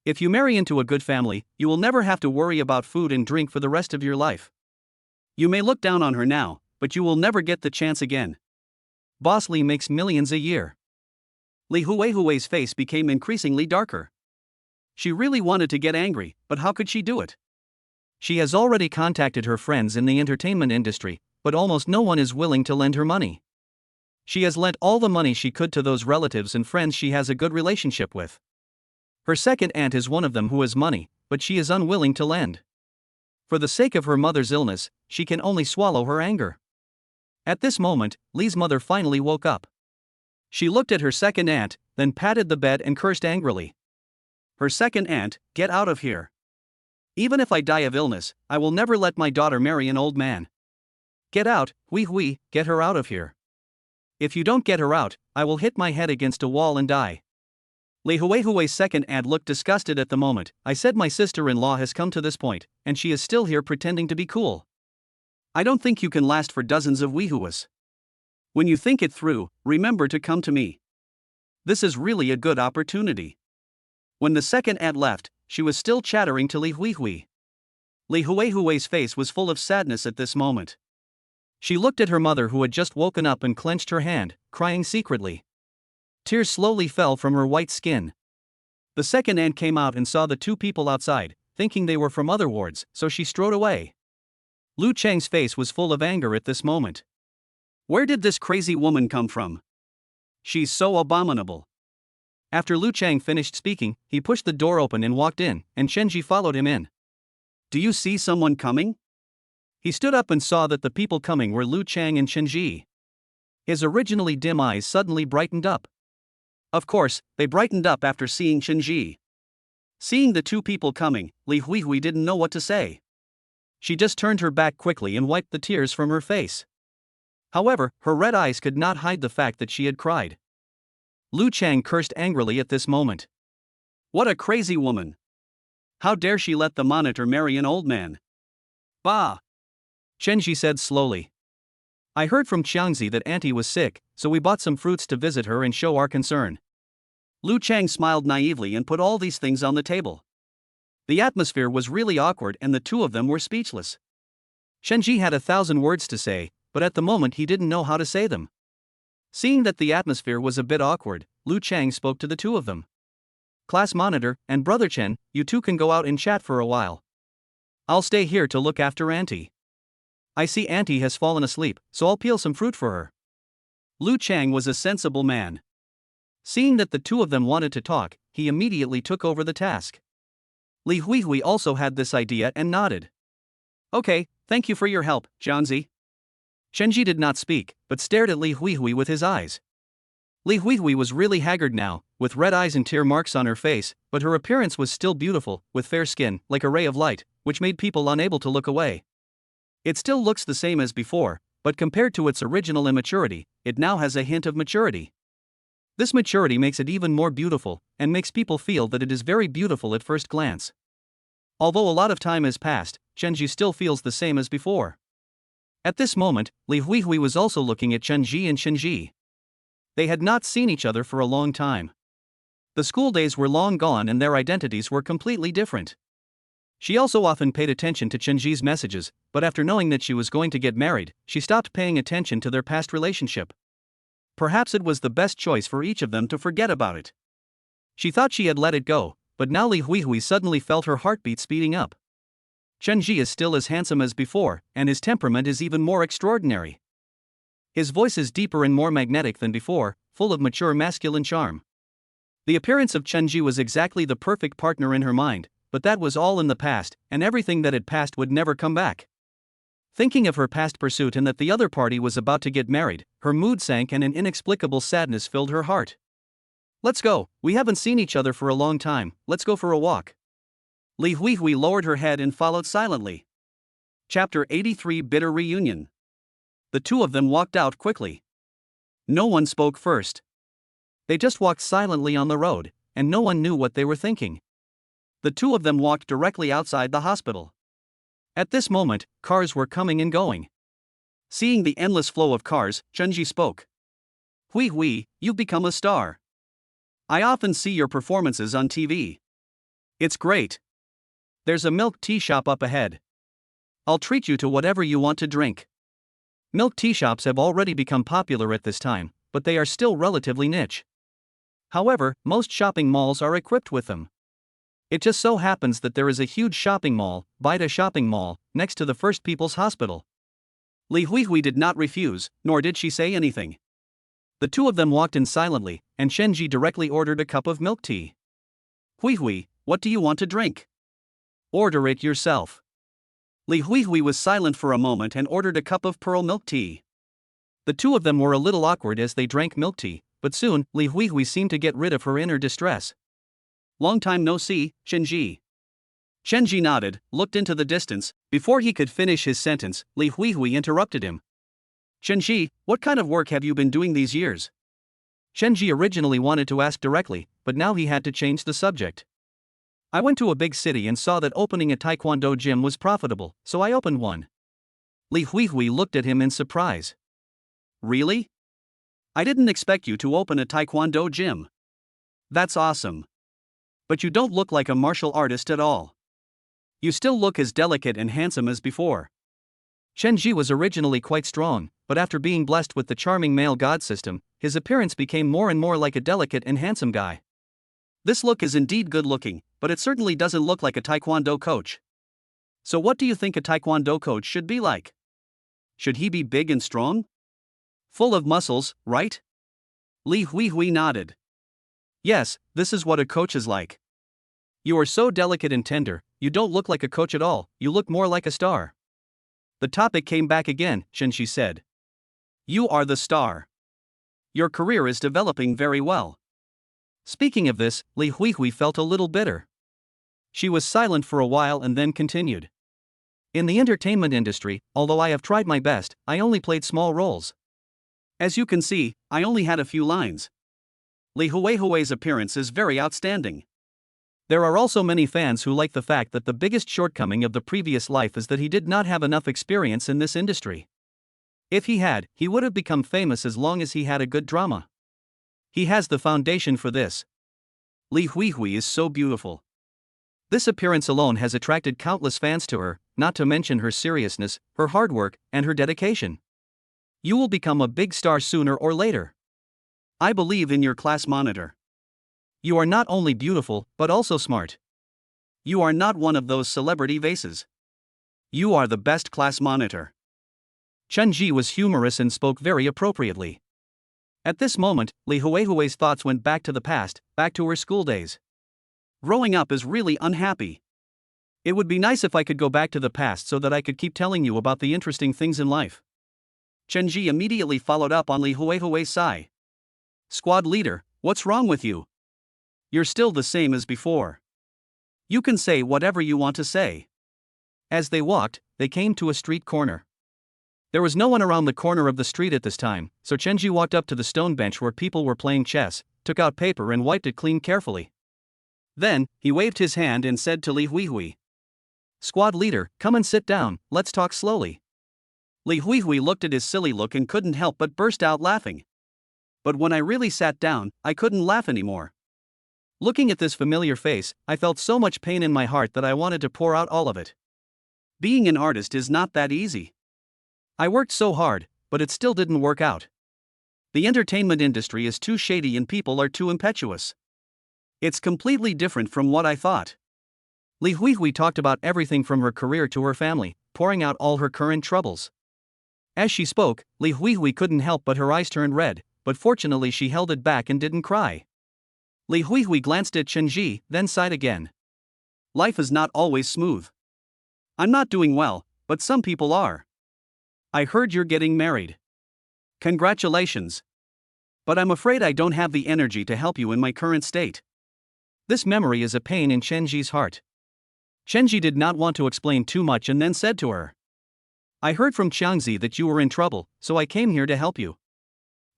If you marry into a good family, you will never have to worry about food and drink for the rest of your life. You may look down on her now, but you will never get the chance again. Boss Li makes millions a year. Li Hui's face became increasingly darker. She really wanted to get angry, but how could she do it? She has already contacted her friends in the entertainment industry, but almost no one is willing to lend her money. She has lent all the money she could to those relatives and friends she has a good relationship with. Her second aunt is one of them who has money, but she is unwilling to lend. For the sake of her mother's illness, she can only swallow her anger. At this moment, Li's mother finally woke up. She looked at her second aunt, then patted the bed and cursed angrily. Her second aunt, get out of here. Even if I die of illness, I will never let my daughter marry an old man. Get out, Hui, get her out of here. If you don't get her out, I will hit my head against a wall and die. Li Hui's second aunt looked disgusted at the moment. I said my sister-in-law has come to this point, and she is still here pretending to be cool. I don't think you can last for dozens of Wihuas. When you think it through, remember to come to me. This is really a good opportunity. When the second aunt left, she was still chattering to Li Hui. Li Hui's face was full of sadness at this moment. She looked at her mother who had just woken up and clenched her hand, crying secretly. Tears slowly fell from her white skin. The second aunt came out and saw the two people outside, thinking they were from other wards, so she strode away. Lu Cheng's face was full of anger at this moment. Where did this crazy woman come from? She's so abominable. After Lu Cheng finished speaking, he pushed the door open and walked in, and Shenji followed him in. Do you see someone coming? He stood up and saw that the people coming were Lu Cheng and Shenji. His originally dim eyes suddenly brightened up. Of course, they brightened up after seeing Shinji. Seeing the two people coming, Li Huihui didn't know what to say. She just turned her back quickly and wiped the tears from her face. However, her red eyes could not hide the fact that she had cried. Lu Chang cursed angrily at this moment. What a crazy woman! How dare she let the monitor marry an old man? Bah! Shenji said slowly. I heard from Xiangzi that Auntie was sick, so we bought some fruits to visit her and show our concern. Lu Chang smiled naively and put all these things on the table. The atmosphere was really awkward and the two of them were speechless. Shenji had 1,000 words to say, but at the moment he didn't know how to say them. Seeing that the atmosphere was a bit awkward, Lu Chang spoke to the two of them. Class monitor and Brother Chen, you two can go out and chat for a while. I'll stay here to look after Auntie. I see Auntie has fallen asleep, so I'll peel some fruit for her. Lu Chang was a sensible man. Seeing that the two of them wanted to talk, he immediately took over the task. Li Huihui also had this idea and nodded. Okay, thank you for your help, Jiangzi. Shenji did not speak, but stared at Li Huihui with his eyes. Li Huihui was really haggard now, with red eyes and tear marks on her face, but her appearance was still beautiful, with fair skin, like a ray of light, which made people unable to look away. It still looks the same as before, but compared to its original immaturity, it now has a hint of maturity. This maturity makes it even more beautiful, and makes people feel that it is very beautiful at first glance. Although a lot of time has passed, Shenji still feels the same as before. At this moment, Li Huihui was also looking at Shenji and Shinji. They had not seen each other for a long time. The school days were long gone and their identities were completely different. She also often paid attention to Shenji's messages, but after knowing that she was going to get married, she stopped paying attention to their past relationship. Perhaps it was the best choice for each of them to forget about it. She thought she had let it go, but now Li Huihui suddenly felt her heartbeat speeding up. Shenji is still as handsome as before, and his temperament is even more extraordinary. His voice is deeper and more magnetic than before, full of mature masculine charm. The appearance of Shenji was exactly the perfect partner in her mind, but that was all in the past, and everything that had passed would never come back. Thinking of her past pursuit and that the other party was about to get married, her mood sank and an inexplicable sadness filled her heart. Let's go, we haven't seen each other for a long time, let's go for a walk. Li Huihui lowered her head and followed silently. Chapter 83 Bitter Reunion. The two of them walked out quickly. No one spoke first. They just walked silently on the road, and no one knew what they were thinking. The two of them walked directly outside the hospital. At this moment, cars were coming and going. Seeing the endless flow of cars, Shenji spoke. Huihui, you've become a star. I often see your performances on TV. It's great. There's a milk tea shop up ahead. I'll treat you to whatever you want to drink. Milk tea shops have already become popular at this time, but they are still relatively niche. However, most shopping malls are equipped with them. It just so happens that there is a huge shopping mall, bound.Would shopping mall, next to the First People's Hospital. Li Huihui did not refuse, nor did she say anything. The two of them walked in silently, and Shenji directly ordered a cup of milk tea. Huihui, what do you want to drink? Order it yourself. Li Huihui was silent for a moment and ordered a cup of pearl milk tea. The two of them were a little awkward as they drank milk tea, but soon, Li Huihui seemed to get rid of her inner distress. Long time no see, Shenji. Shenji nodded, looked into the distance. Before he could finish his sentence, Li Huihui interrupted him. Shenji, what kind of work have you been doing these years? Shenji originally wanted to ask directly, but now he had to change the subject. I went to a big city and saw that opening a taekwondo gym was profitable, so I opened one. Li Huihui looked at him in surprise. Really? I didn't expect you to open a taekwondo gym. That's awesome. But you don't look like a martial artist at all. You still look as delicate and handsome as before. Shenji was originally quite strong, but after being blessed with the charming male god system, his appearance became more and more like a delicate and handsome guy. This look is indeed good looking, but it certainly doesn't look like a taekwondo coach. So what do you think a taekwondo coach should be like? Should he be big and strong? Full of muscles, right? Li Huihui nodded. Yes, this is what a coach is like. You are so delicate and tender, you don't look like a coach at all, you look more like a star. The topic came back again, Shenji said. You are the star. Your career is developing very well. Speaking of this, Li Huihui felt a little bitter. She was silent for a while and then continued. In the entertainment industry, although I have tried my best, I only played small roles. As you can see, I only had a few lines. Li Huihui's appearance is very outstanding. There are also many fans who like the fact that the biggest shortcoming of the previous life is that he did not have enough experience in this industry. If he had, he would have become famous as long as he had a good drama. He has the foundation for this. Li Huihui is so beautiful. This appearance alone has attracted countless fans to her, not to mention her seriousness, her hard work, and her dedication. You will become a big star sooner or later. I believe in your class monitor. You are not only beautiful, but also smart. You are not one of those celebrity vases. You are the best class monitor. Chen Ji was humorous and spoke very appropriately. At this moment, Li Huihui's thoughts went back to the past, back to her school days. Growing up is really unhappy. It would be nice if I could go back to the past so that I could keep telling you about the interesting things in life. Chen Ji immediately followed up on Li Huihui's sigh. Squad leader, what's wrong with you? You're still the same as before. You can say whatever you want to say. As they walked, they came to a street corner. There was no one around the corner of the street at this time, so Chen Ji walked up to the stone bench where people were playing chess, took out paper and wiped it clean carefully. Then, he waved his hand and said to Li Huihui. Squad leader, come and sit down, let's talk slowly. Li Huihui looked at his silly look and couldn't help but burst out laughing. But when I really sat down, I couldn't laugh anymore. Looking at this familiar face, I felt so much pain in my heart that I wanted to pour out all of it. Being an artist is not that easy. I worked so hard, but it still didn't work out. The entertainment industry is too shady and people are too impetuous. It's completely different from what I thought. Li Huihui talked about everything from her career to her family, pouring out all her current troubles. As she spoke, Li Huihui couldn't help but her eyes turned red, but fortunately she held it back and didn't cry. Li Huihui glanced at Chen Ji, then sighed again. Life is not always smooth. I'm not doing well, but some people are. I heard you're getting married. Congratulations. But I'm afraid I don't have the energy to help you in my current state. This memory is a pain in Chen Ji's heart. Chen Ji did not want to explain too much and then said to her. I heard from Xiangzi that you were in trouble, so I came here to help you.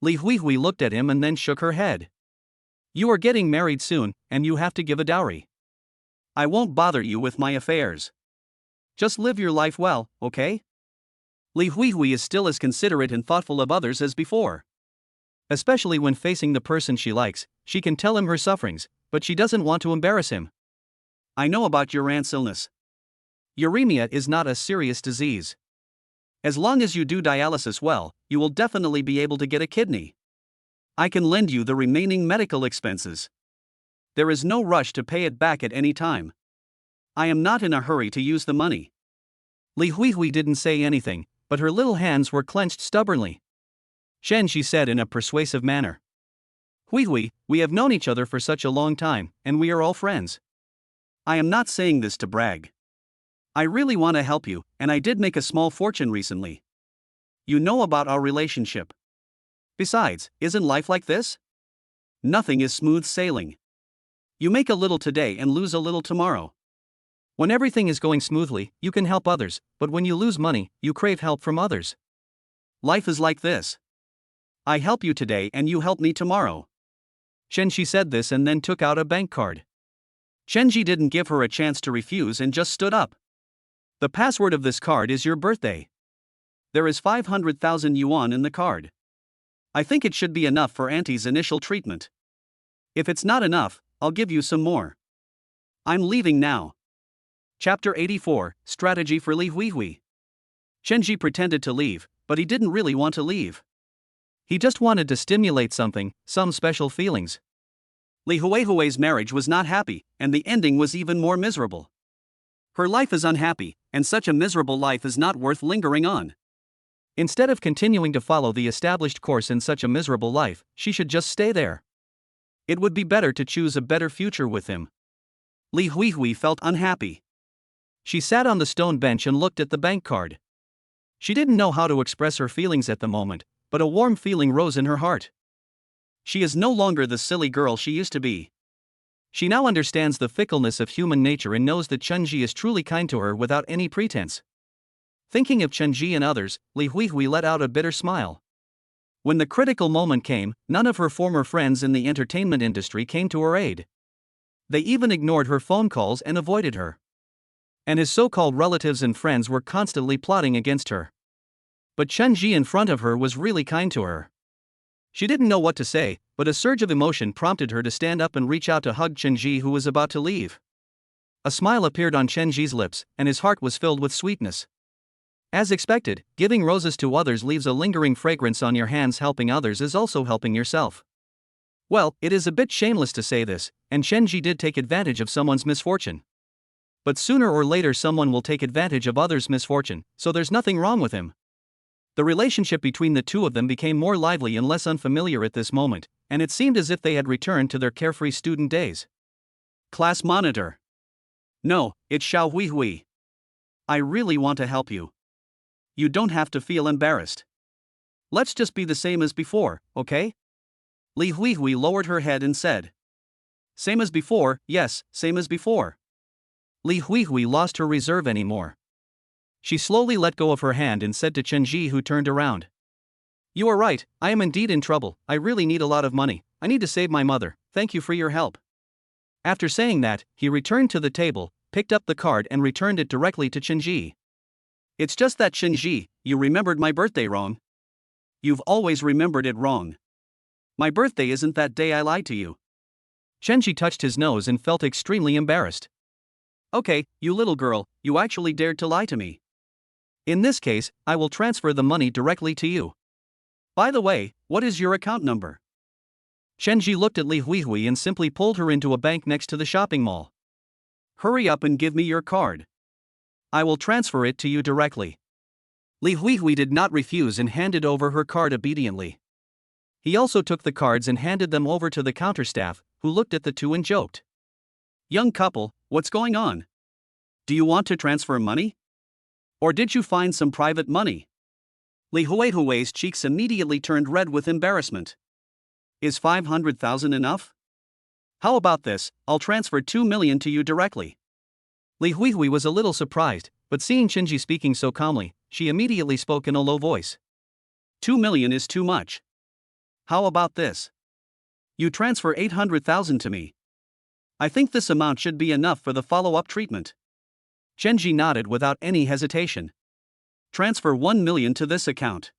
Li Huihui looked at him and then shook her head. You are getting married soon, and you have to give a dowry. I won't bother you with my affairs. Just live your life well, okay? Li Huihui is still as considerate and thoughtful of others as before. Especially when facing the person she likes, she can tell him her sufferings, but she doesn't want to embarrass him. I know about your aunt's illness. Uremia is not a serious disease. As long as you do dialysis well, you will definitely be able to get a kidney. I can lend you the remaining medical expenses. There is no rush to pay it back at any time. I am not in a hurry to use the money. Li Huihui didn't say anything, but her little hands were clenched stubbornly. Chen Ji said in a persuasive manner. Huihui, we have known each other for such a long time, and we are all friends. I am not saying this to brag. I really want to help you, and I did make a small fortune recently. You know about our relationship. Besides, isn't life like this? Nothing is smooth sailing. You make a little today and lose a little tomorrow. When everything is going smoothly, you can help others, but when you lose money, you crave help from others. Life is like this. I help you today and you help me tomorrow. Chen Ji said this and then took out a bank card. Chen Ji didn't give her a chance to refuse and just stood up. The password of this card is your birthday. There is 500,000 yuan in the card. I think it should be enough for Auntie's initial treatment. If it's not enough, I'll give you some more. I'm leaving now. Chapter 84, Strategy for Li Huihui. Chen Ji pretended to leave, but he didn't really want to leave. He just wanted to stimulate something, some special feelings. Li Huihui's marriage was not happy, and the ending was even more miserable. Her life is unhappy, and such a miserable life is not worth lingering on. Instead of continuing to follow the established course in such a miserable life, she should just stay there. It would be better to choose a better future with him. Li Huihui felt unhappy. She sat on the stone bench and looked at the bank card. She didn't know how to express her feelings at the moment, but a warm feeling rose in her heart. She is no longer the silly girl she used to be. She now understands the fickleness of human nature and knows that Chunji is truly kind to her without any pretense. Thinking of Chunji and others, Li Huihui let out a bitter smile. When the critical moment came, none of her former friends in the entertainment industry came to her aid. They even ignored her phone calls and avoided her. And his so-called relatives and friends were constantly plotting against her. But Chunji in front of her was really kind to her. She didn't know what to say, but a surge of emotion prompted her to stand up and reach out to hug Chunji, who was about to leave. A smile appeared on Chunji's lips, and his heart was filled with sweetness. As expected, giving roses to others leaves a lingering fragrance on your hands. Helping others is also helping yourself. Well, it is a bit shameless to say this, and Chunji did take advantage of someone's misfortune. But sooner or later someone will take advantage of others' misfortune, so there's nothing wrong with him. The relationship between the two of them became more lively and less unfamiliar at this moment, and it seemed as if they had returned to their carefree student days. Class monitor. No, it's Xiao Huihui. I really want to help you. You don't have to feel embarrassed. Let's just be the same as before, okay? Li Huihui lowered her head and said. Same as before, yes, same as before. Li Huihui lost her reserve anymore. She slowly let go of her hand and said to Chunji, who turned around. You are right, I am indeed in trouble. I really need a lot of money. I need to save my mother. Thank you for your help. After saying that, he returned to the table, picked up the card and returned it directly to Chunji. It's just that, Chunji, you remembered my birthday wrong. You've always remembered it wrong. My birthday isn't that day, I lied to you. Chunji touched his nose and felt extremely embarrassed. Okay, you little girl, you actually dared to lie to me. In this case, I will transfer the money directly to you. By the way, what is your account number? Chunji looked at Li Huihui and simply pulled her into a bank next to the shopping mall. Hurry up and give me your card. I will transfer it to you directly. Li Huihui did not refuse and handed over her card obediently. He also took the cards and handed them over to the counter staff, who looked at the two and joked. Young couple, what's going on? Do you want to transfer money? Or did you find some private money? Li Huihui's cheeks immediately turned red with embarrassment. Is 500,000 enough? How about this, I'll transfer 2 million to you directly. Li Huihui was a little surprised, but seeing Chunji speaking so calmly, she immediately spoke in a low voice. 2 million is too much. How about this? You transfer 800,000 to me. I think this amount should be enough for the follow-up treatment. Chunji nodded without any hesitation. Transfer 1 million to this account.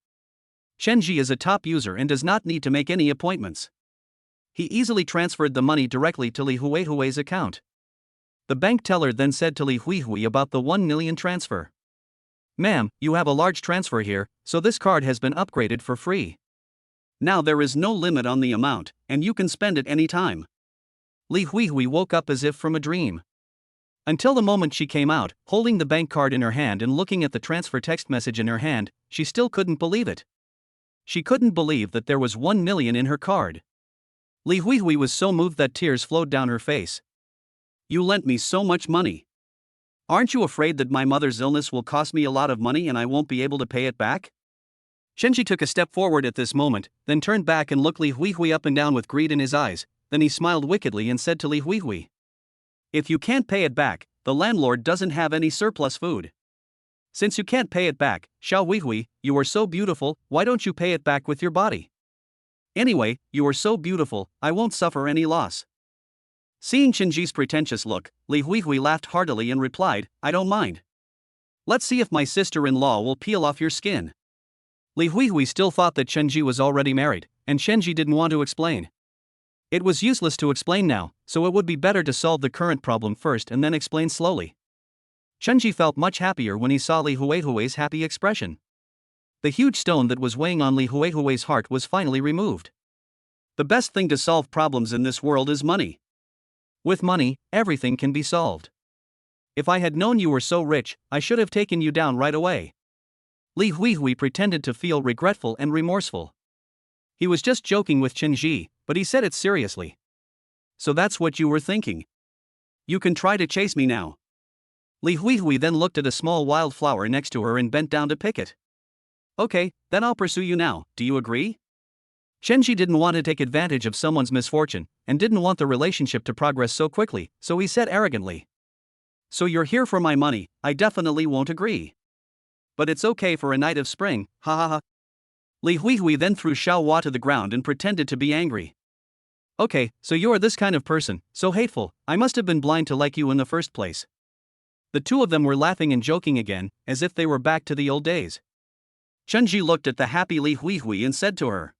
Chunji is a top user and does not need to make any appointments. He easily transferred the money directly to Li Huihui's account. The bank teller then said to Li Huihui about the 1 million transfer. Ma'am, you have a large transfer here, so this card has been upgraded for free. Now there is no limit on the amount, and you can spend it any time. Li Huihui woke up as if from a dream. Until the moment she came out, holding the bank card in her hand and looking at the transfer text message in her hand, she still couldn't believe it. She couldn't believe that there was 1 million in her card. Li Huihui was so moved that tears flowed down her face. You lent me so much money. Aren't you afraid that my mother's illness will cost me a lot of money and I won't be able to pay it back? Chunji took a step forward at this moment, then turned back and looked Li Huihui up and down with greed in his eyes. Then he smiled wickedly and said to Li Huihui. If you can't pay it back, the landlord doesn't have any surplus food. Since you can't pay it back, Xiao Huihui, you are so beautiful, why don't you pay it back with your body? Anyway, you are so beautiful, I won't suffer any loss. Seeing Chunji's pretentious look, Li Huihui laughed heartily and replied, I don't mind. Let's see if my sister-in-law will peel off your skin. Li Huihui still thought that Chunji was already married, and Chunji didn't want to explain. It was useless to explain now, so it would be better to solve the current problem first and then explain slowly. Chunji felt much happier when he saw Li Huihui's happy expression. The huge stone that was weighing on Li Huihui's heart was finally removed. The best thing to solve problems in this world is money. With money, everything can be solved. If I had known you were so rich, I should have taken you down right away. Li Huihui pretended to feel regretful and remorseful. He was just joking with Chunji, but he said it seriously. So that's what you were thinking. You can try to chase me now. Li Huihui then looked at a small wildflower next to her and bent down to pick it. Okay, then I'll pursue you now, do you agree? Chenji didn't want to take advantage of someone's misfortune, and didn't want the relationship to progress so quickly, so he said arrogantly. So you're here for my money, I definitely won't agree. But it's okay for a night of spring, ha ha ha. Li Huihui then threw Xiao Hua to the ground and pretended to be angry. Okay, so you're this kind of person, so hateful, I must have been blind to like you in the first place. The two of them were laughing and joking again, as if they were back to the old days. Chenji looked at the happy Li Huihui and said to her.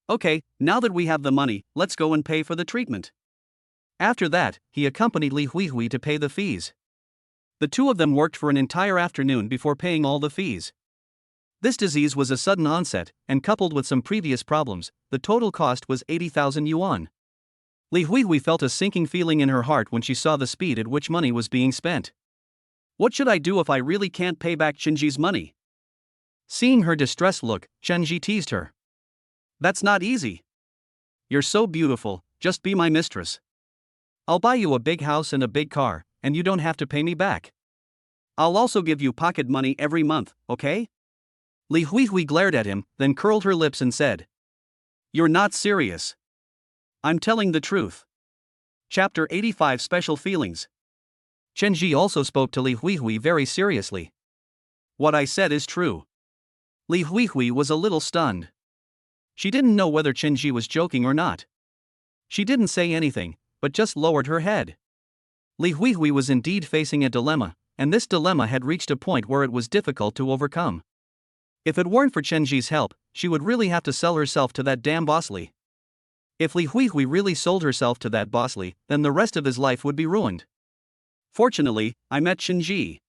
Okay, now that we have the money, let's go and pay for the treatment. After that, he accompanied Li Huihui to pay the fees. The two of them worked for an entire afternoon before paying all the fees. This disease was a sudden onset, and coupled with some previous problems, the total cost was 80,000 yuan. Li Huihui felt a sinking feeling in her heart when she saw the speed at which money was being spent. What should I do if I really can't pay back Chenji's money? Seeing her distressed look, Chenji teased her. That's not easy. You're so beautiful, just be my mistress. I'll buy you a big house and a big car, and you don't have to pay me back. I'll also give you pocket money every month, okay? Li Huihui glared at him, then curled her lips and said. You're not serious. I'm telling the truth. Chapter 85 Special Feelings. Chenji also spoke to Li Huihui very seriously. What I said is true. Li Huihui was a little stunned. She didn't know whether Chenji was joking or not. She didn't say anything, but just lowered her head. Li Huihui was indeed facing a dilemma, and this dilemma had reached a point where it was difficult to overcome. If it weren't for Chenji's help, she would really have to sell herself to that damn boss Li. If Li Huihui really sold herself to that boss Li, then the rest of his life would be ruined. Fortunately, I met Chenji.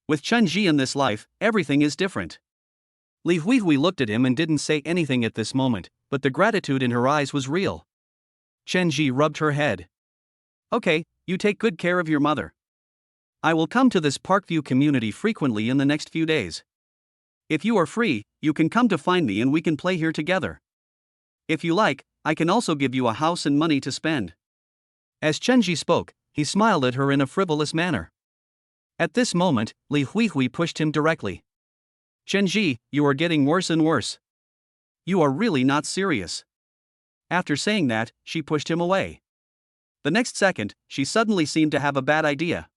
With Chenji in this life, everything is different. Li Huihui looked at him and didn't say anything at this moment, but the gratitude in her eyes was real. Chenji rubbed her head. Okay, you take good care of your mother. I will come to this Parkview community frequently in the next few days. If you are free, you can come to find me and we can play here together. If you like, I can also give you a house and money to spend. As Chenji spoke, he smiled at her in a frivolous manner. At this moment, Li Huihui pushed him directly. Chenji, you are getting worse and worse. You are really not serious. After saying that, she pushed him away. The next second, she suddenly seemed to have a bad idea.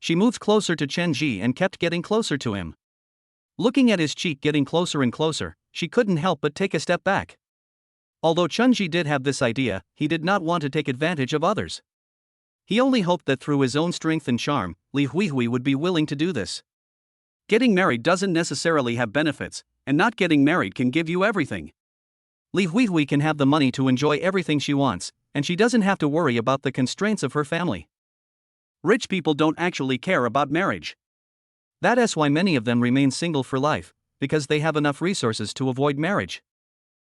She moved closer to Chenji and kept getting closer to him. Looking at his cheek getting closer and closer, she couldn't help but take a step back. Although Chenji did have this idea, he did not want to take advantage of others. He only hoped that through his own strength and charm, Li Huihui would be willing to do this. Getting married doesn't necessarily have benefits, and not getting married can give you everything. Li Huihui can have the money to enjoy everything she wants, and she doesn't have to worry about the constraints of her family. Rich people don't actually care about marriage. That's why many of them remain single for life, because they have enough resources to avoid marriage.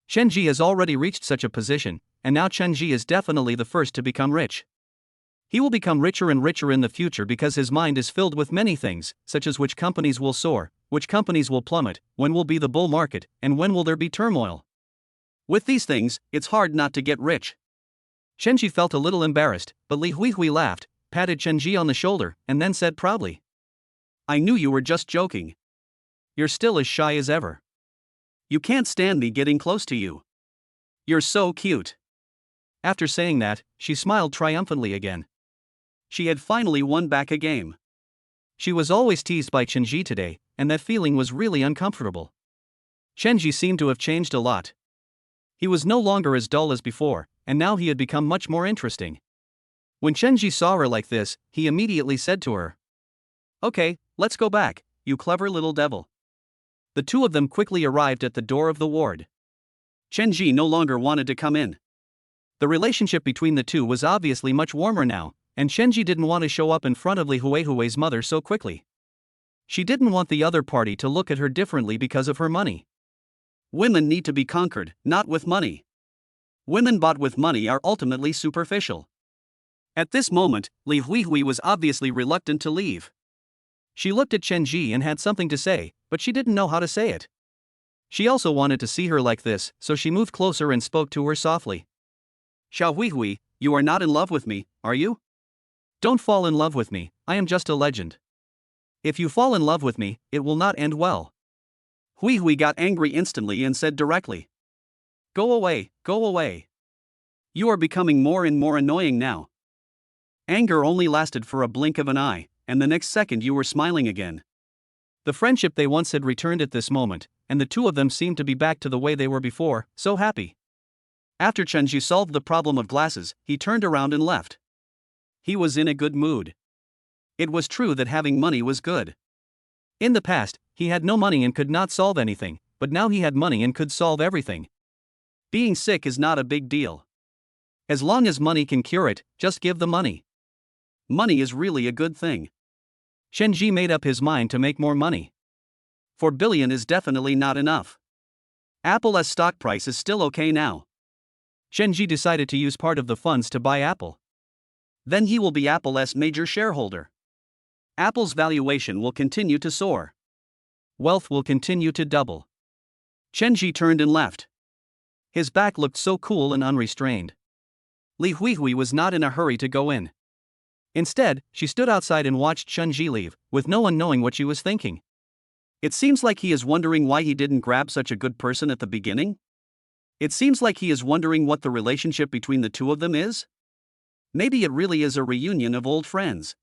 Chenji has already reached such a position, and now Chenji is definitely the first to become rich. He will become richer and richer in the future because his mind is filled with many things, such as which companies will soar, which companies will plummet, when will be the bull market, and when will there be turmoil. With these things, it's hard not to get rich. Chenji felt a little embarrassed, but Li Huihui laughed, patted Chenji on the shoulder, and then said proudly. I knew you were just joking. You're still as shy as ever. You can't stand me getting close to you. You're so cute. After saying that, she smiled triumphantly again. She had finally won back a game. She was always teased by Chenji today, and that feeling was really uncomfortable. Chenji seemed to have changed a lot. He was no longer as dull as before, and now he had become much more interesting. When Chenji saw her like this, he immediately said to her. Okay, let's go back, you clever little devil. The two of them quickly arrived at the door of the ward. Chenji no longer wanted to come in. The relationship between the two was obviously much warmer now, and Chenji didn't want to show up in front of Li Huihui's mother so quickly. She didn't want the other party to look at her differently because of her money. Women need to be conquered, not with money. Women bought with money are ultimately superficial. At this moment, Li Huihui was obviously reluctant to leave. She looked at Chenji and had something to say, but she didn't know how to say it. She also wanted to see her like this, so she moved closer and spoke to her softly. Xiao Huihui, you are not in love with me, are you? Don't fall in love with me, I am just a legend. If you fall in love with me, it will not end well. Huihui got angry instantly and said directly. Go away, go away. You are becoming more and more annoying now. Anger only lasted for a blink of an eye, and the next second you were smiling again. The friendship they once had returned at this moment, and the two of them seemed to be back to the way they were before, so happy. After Chenji solved the problem of glasses, he turned around and left. He was in a good mood. It was true that having money was good. In the past, he had no money and could not solve anything, but now he had money and could solve everything. Being sick is not a big deal. As long as money can cure it, just give the money. Money is really a good thing. Chenji made up his mind to make more money. 4 billion is definitely not enough. Apple's stock price is still okay now. Chenji decided to use part of the funds to buy Apple. Then he will be Apple's major shareholder. Apple's valuation will continue to soar. Wealth will continue to double. Chenji turned and left. His back looked so cool and unrestrained. Li Huihui was not in a hurry to go in. Instead, she stood outside and watched Chenji leave, with no one knowing what she was thinking. It seems like he is wondering why he didn't grab such a good person at the beginning. It seems like he is wondering what the relationship between the two of them is. Maybe it really is a reunion of old friends.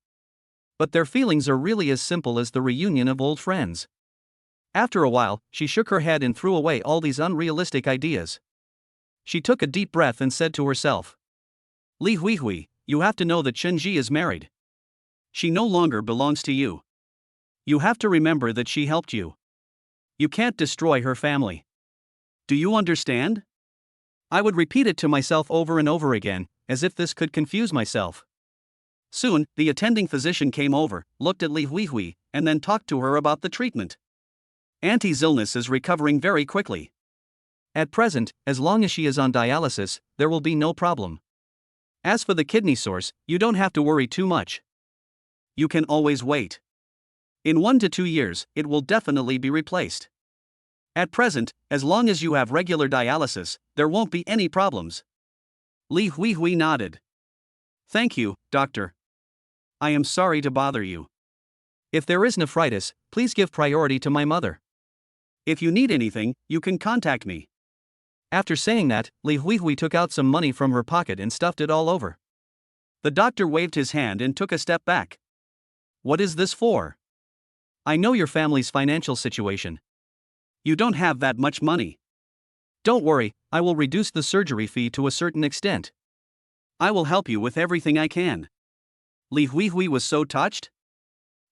But their feelings are really as simple as the reunion of old friends. After a while, she shook her head and threw away all these unrealistic ideas. She took a deep breath and said to herself, Li Huihui, you have to know that Chenji is married. She no longer belongs to you. You have to remember that she helped you. You can't destroy her family. Do you understand? I would repeat it to myself over and over again, as if this could confuse myself. Soon, the attending physician came over, looked at Li Huihui, and then talked to her about the treatment. Auntie's illness is recovering very quickly. At present, as long as she is on dialysis, there will be no problem. As for the kidney source, you don't have to worry too much. You can always wait. In 1 to 2 years, it will definitely be replaced. At present, as long as you have regular dialysis, there won't be any problems. Li Huihui nodded. Thank you, doctor. I am sorry to bother you. If there is nephritis, please give priority to my mother. If you need anything, you can contact me. After saying that, Li Huihui took out some money from her pocket and stuffed it all over. The doctor waved his hand and took a step back. What is this for? I know your family's financial situation. You don't have that much money. Don't worry, I will reduce the surgery fee to a certain extent. I will help you with everything I can. Li Huihui was so touched.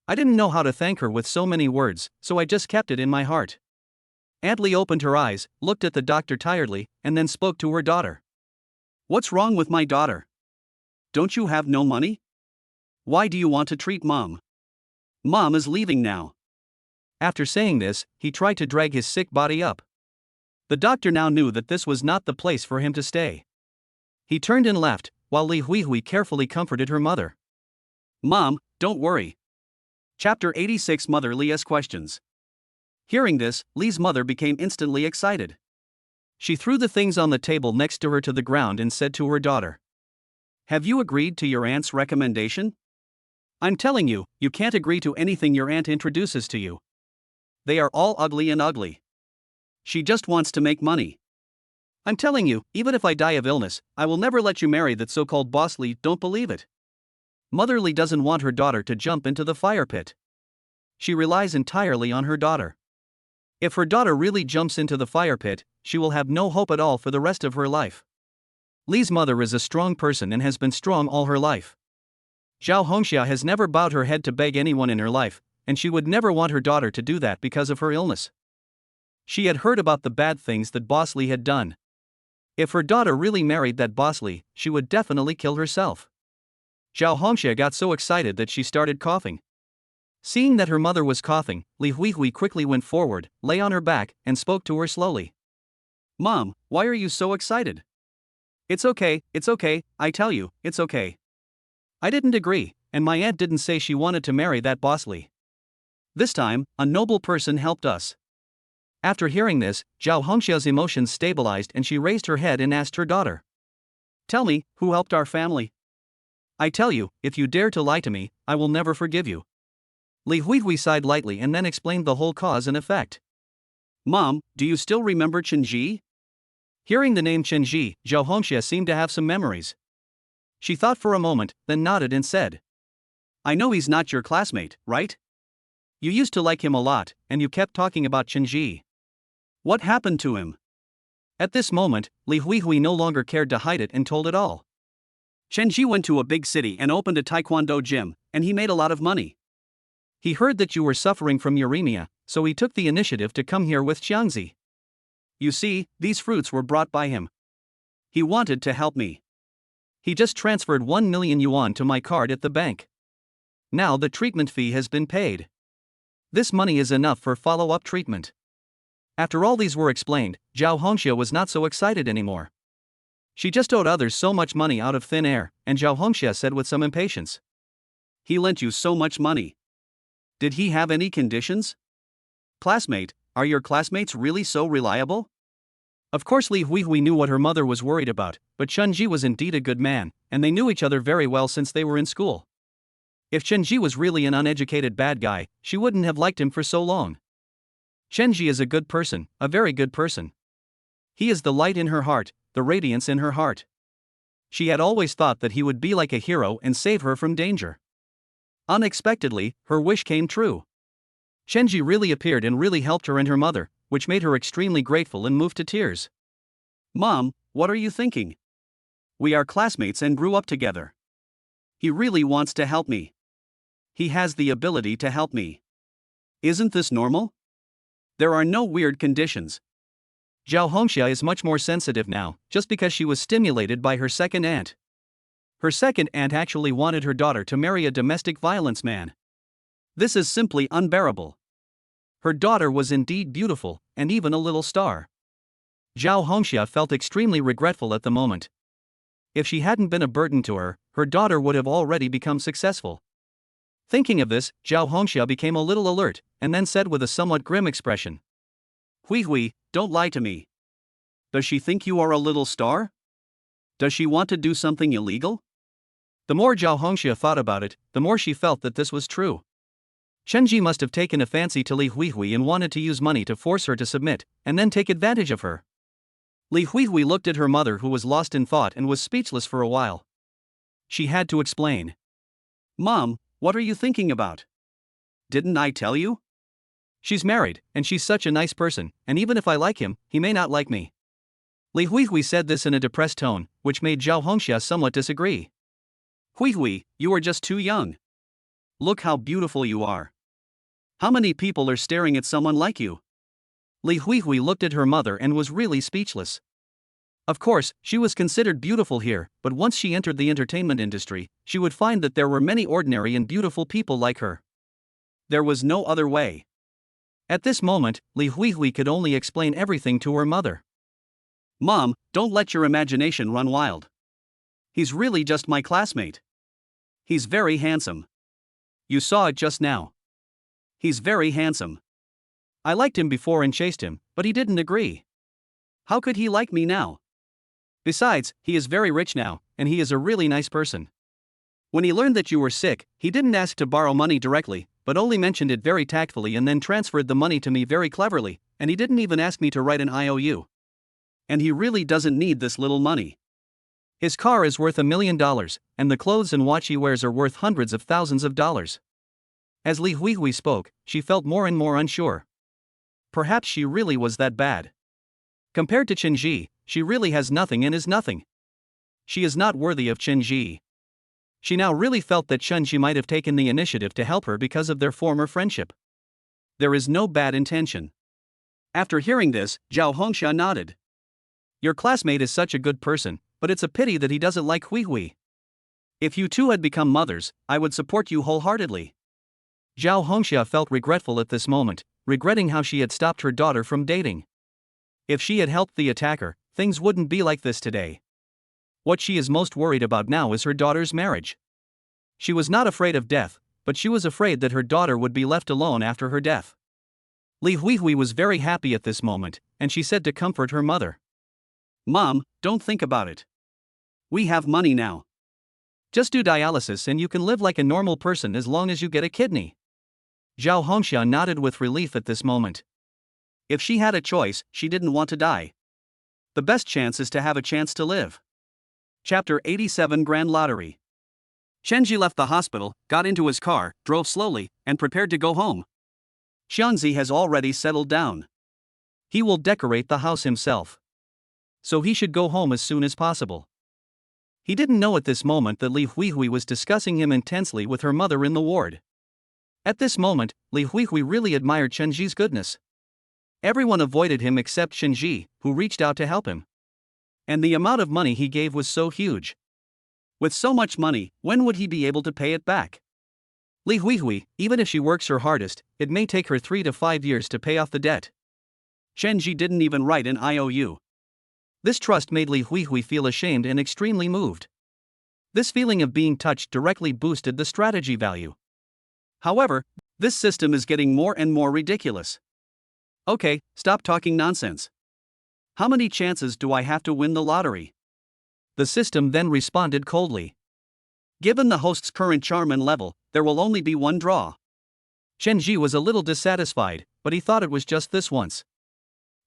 I didn't know how to thank her with so many words, so I just kept it in my heart. Aunt Li opened her eyes, looked at the doctor tiredly, and then spoke to her daughter. What's wrong with my daughter? Don't you have no money? Why do you want to treat mom? Mom is leaving now. After saying this, he tried to drag his sick body up. The doctor now knew that this was not the place for him to stay. He turned and left, while Li Huihui carefully comforted her mother. Mom, don't worry. Chapter 86 Mother Li's Questions. Hearing this, Li's mother became instantly excited. She threw the things on the table next to her to the ground and said to her daughter, Have you agreed to your aunt's recommendation? I'm telling you, you can't agree to anything your aunt introduces to you. They are all ugly and ugly. She just wants to make money. I'm telling you, even if I die of illness, I will never let you marry that so-called boss Li. Don't believe it. Mother Li doesn't want her daughter to jump into the fire pit. She relies entirely on her daughter. If her daughter really jumps into the fire pit, she will have no hope at all for the rest of her life. Li's mother is a strong person and has been strong all her life. Zhao Hongxia has never bowed her head to beg anyone in her life, and she would never want her daughter to do that because of her illness. She had heard about the bad things that Boss Li had done. If her daughter really married that Boss Li, she would definitely kill herself. Zhao Hongxia got so excited that she started coughing. Seeing that her mother was coughing, Li Huihui quickly went forward, lay on her back, and spoke to her slowly. Mom, why are you so excited? It's okay, I tell you, it's okay. I didn't agree, and my aunt didn't say she wanted to marry that Boss Li. This time, a noble person helped us. After hearing this, Zhao Hongxia's emotions stabilized and she raised her head and asked her daughter. Tell me, who helped our family? I tell you, if you dare to lie to me, I will never forgive you. Li Huihui sighed lightly and then explained the whole cause and effect. Mom, do you still remember Chenji? Hearing the name Chenji, Zhao Hongxia seemed to have some memories. She thought for a moment, then nodded and said, I know he's not your classmate, right? You used to like him a lot, and you kept talking about Chenji. What happened to him? At this moment, Li Huihui no longer cared to hide it and told it all. Chenji went to a big city and opened a taekwondo gym, and he made a lot of money. He heard that you were suffering from uremia, so he took the initiative to come here with Xiangzi. You see, these fruits were brought by him. He wanted to help me. He just transferred 1 million yuan to my card at the bank. Now the treatment fee has been paid. This money is enough for follow-up treatment. After all these were explained, Zhao Hongxia was not so excited anymore. She just owed others so much money out of thin air, and Zhao Hongxia said with some impatience. He lent you so much money. Did he have any conditions? Classmate, are your classmates really so reliable? Of course Li Huihui knew what her mother was worried about, but Chenji was indeed a good man, and they knew each other very well since they were in school. If Chenji was really an uneducated bad guy, she wouldn't have liked him for so long. Chenji is a good person, a very good person. He is the light in her heart, the radiance in her heart. She had always thought that he would be like a hero and save her from danger. Unexpectedly, her wish came true. Chenji really appeared and really helped her and her mother, which made her extremely grateful and moved to tears. Mom, what are you thinking? We are classmates and grew up together. He really wants to help me. He has the ability to help me. Isn't this normal? There are no weird conditions. Zhao Hongxia is much more sensitive now, just because she was stimulated by her second aunt. Her second aunt actually wanted her daughter to marry a domestic violence man. This is simply unbearable. Her daughter was indeed beautiful, and even a little star. Zhao Hongxia felt extremely regretful at the moment. If she hadn't been a burden to her, her daughter would have already become successful. Thinking of this, Zhao Hongxia became a little alert, and then said with a somewhat grim expression. Huihui, don't lie to me. Does she think you are a little star? Does she want to do something illegal? The more Zhao Hongxia thought about it, the more she felt that this was true. Chenji must have taken a fancy to Li Huihui and wanted to use money to force her to submit, and then take advantage of her. Li Huihui looked at her mother, who was lost in thought and was speechless for a while. She had to explain. Mom, what are you thinking about? Didn't I tell you? She's married, and she's such a nice person, and even if I like him, he may not like me. Li Huihui said this in a depressed tone, which made Zhao Hongxia somewhat disagree. Huihui, you are just too young. Look how beautiful you are. How many people are staring at someone like you? Li Huihui looked at her mother and was really speechless. Of course, she was considered beautiful here, but once she entered the entertainment industry, she would find that there were many ordinary and beautiful people like her. There was no other way. At this moment, Li Huihui could only explain everything to her mother. Mom, don't let your imagination run wild. He's really just my classmate. He's very handsome. You saw it just now. He's very handsome. I liked him before and chased him, but he didn't agree. How could he like me now? Besides, he is very rich now, and he is a really nice person. When he learned that you were sick, he didn't ask to borrow money directly, but only mentioned it very tactfully and then transferred the money to me very cleverly, and he didn't even ask me to write an IOU. And he really doesn't need this little money. His car is worth $1 million, and the clothes and watch he wears are worth hundreds of thousands of dollars. As Li Huihui spoke, she felt more and more unsure. Perhaps she really was that bad. Compared to Chenji, she really has nothing and is nothing. She is not worthy of Chenji. She now really felt that Chenji might have taken the initiative to help her because of their former friendship. There is no bad intention. After hearing this, Zhao Hongxia nodded. Your classmate is such a good person, but it's a pity that he doesn't like Huihui. If you two had become mothers, I would support you wholeheartedly. Zhao Hongxia felt regretful at this moment, regretting how she had stopped her daughter from dating. If she had helped the attacker, things wouldn't be like this today. What she is most worried about now is her daughter's marriage. She was not afraid of death, but she was afraid that her daughter would be left alone after her death. Li Huihui was very happy at this moment, and she said to comfort her mother. Mom, don't think about it. We have money now. Just do dialysis and you can live like a normal person as long as you get a kidney. Zhao Hongxia nodded with relief at this moment. If she had a choice, she didn't want to die. The best chance is to have a chance to live. Chapter 87 Grand Lottery. Chenji left the hospital, got into his car, drove slowly, and prepared to go home. Xiangzi has already settled down. He will decorate the house himself. So he should go home as soon as possible. He didn't know at this moment that Li Huihui was discussing him intensely with her mother in the ward. At this moment, Li Huihui really admired Chenji's goodness. Everyone avoided him except Chenji, who reached out to help him. And the amount of money he gave was so huge. With so much money, when would he be able to pay it back? Li Huihui, even if she works her hardest, it may take her 3 to 5 years to pay off the debt. Chenji didn't even write an IOU. This trust made Li Huihui feel ashamed and extremely moved. This feeling of being touched directly boosted the strategy value. However, this system is getting more and more ridiculous. Okay, stop talking nonsense. How many chances do I have to win the lottery? The system then responded coldly. Given the host's current charm and level, there will only be one draw. Chenji was a little dissatisfied, but he thought it was just this once.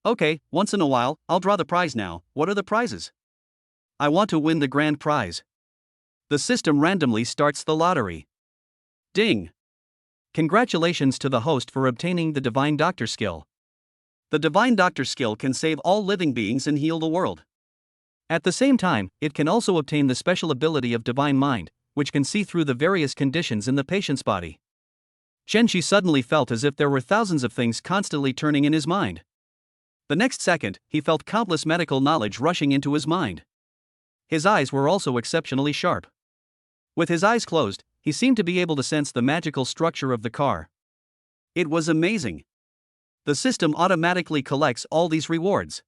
Okay, once in a while, I'll draw the prize now. What are the prizes? I want to win the grand prize. The system randomly starts the lottery. Ding! Congratulations to the host for obtaining the Divine Doctor skill. The Divine Doctor skill can save all living beings and heal the world. At the same time, it can also obtain the special ability of Divine Mind, which can see through the various conditions in the patient's body. Chenji suddenly felt as if there were thousands of things constantly turning in his mind. The next second, he felt countless medical knowledge rushing into his mind. His eyes were also exceptionally sharp. With his eyes closed, he seemed to be able to sense the magical structure of the car. It was amazing. The system automatically collects all these rewards.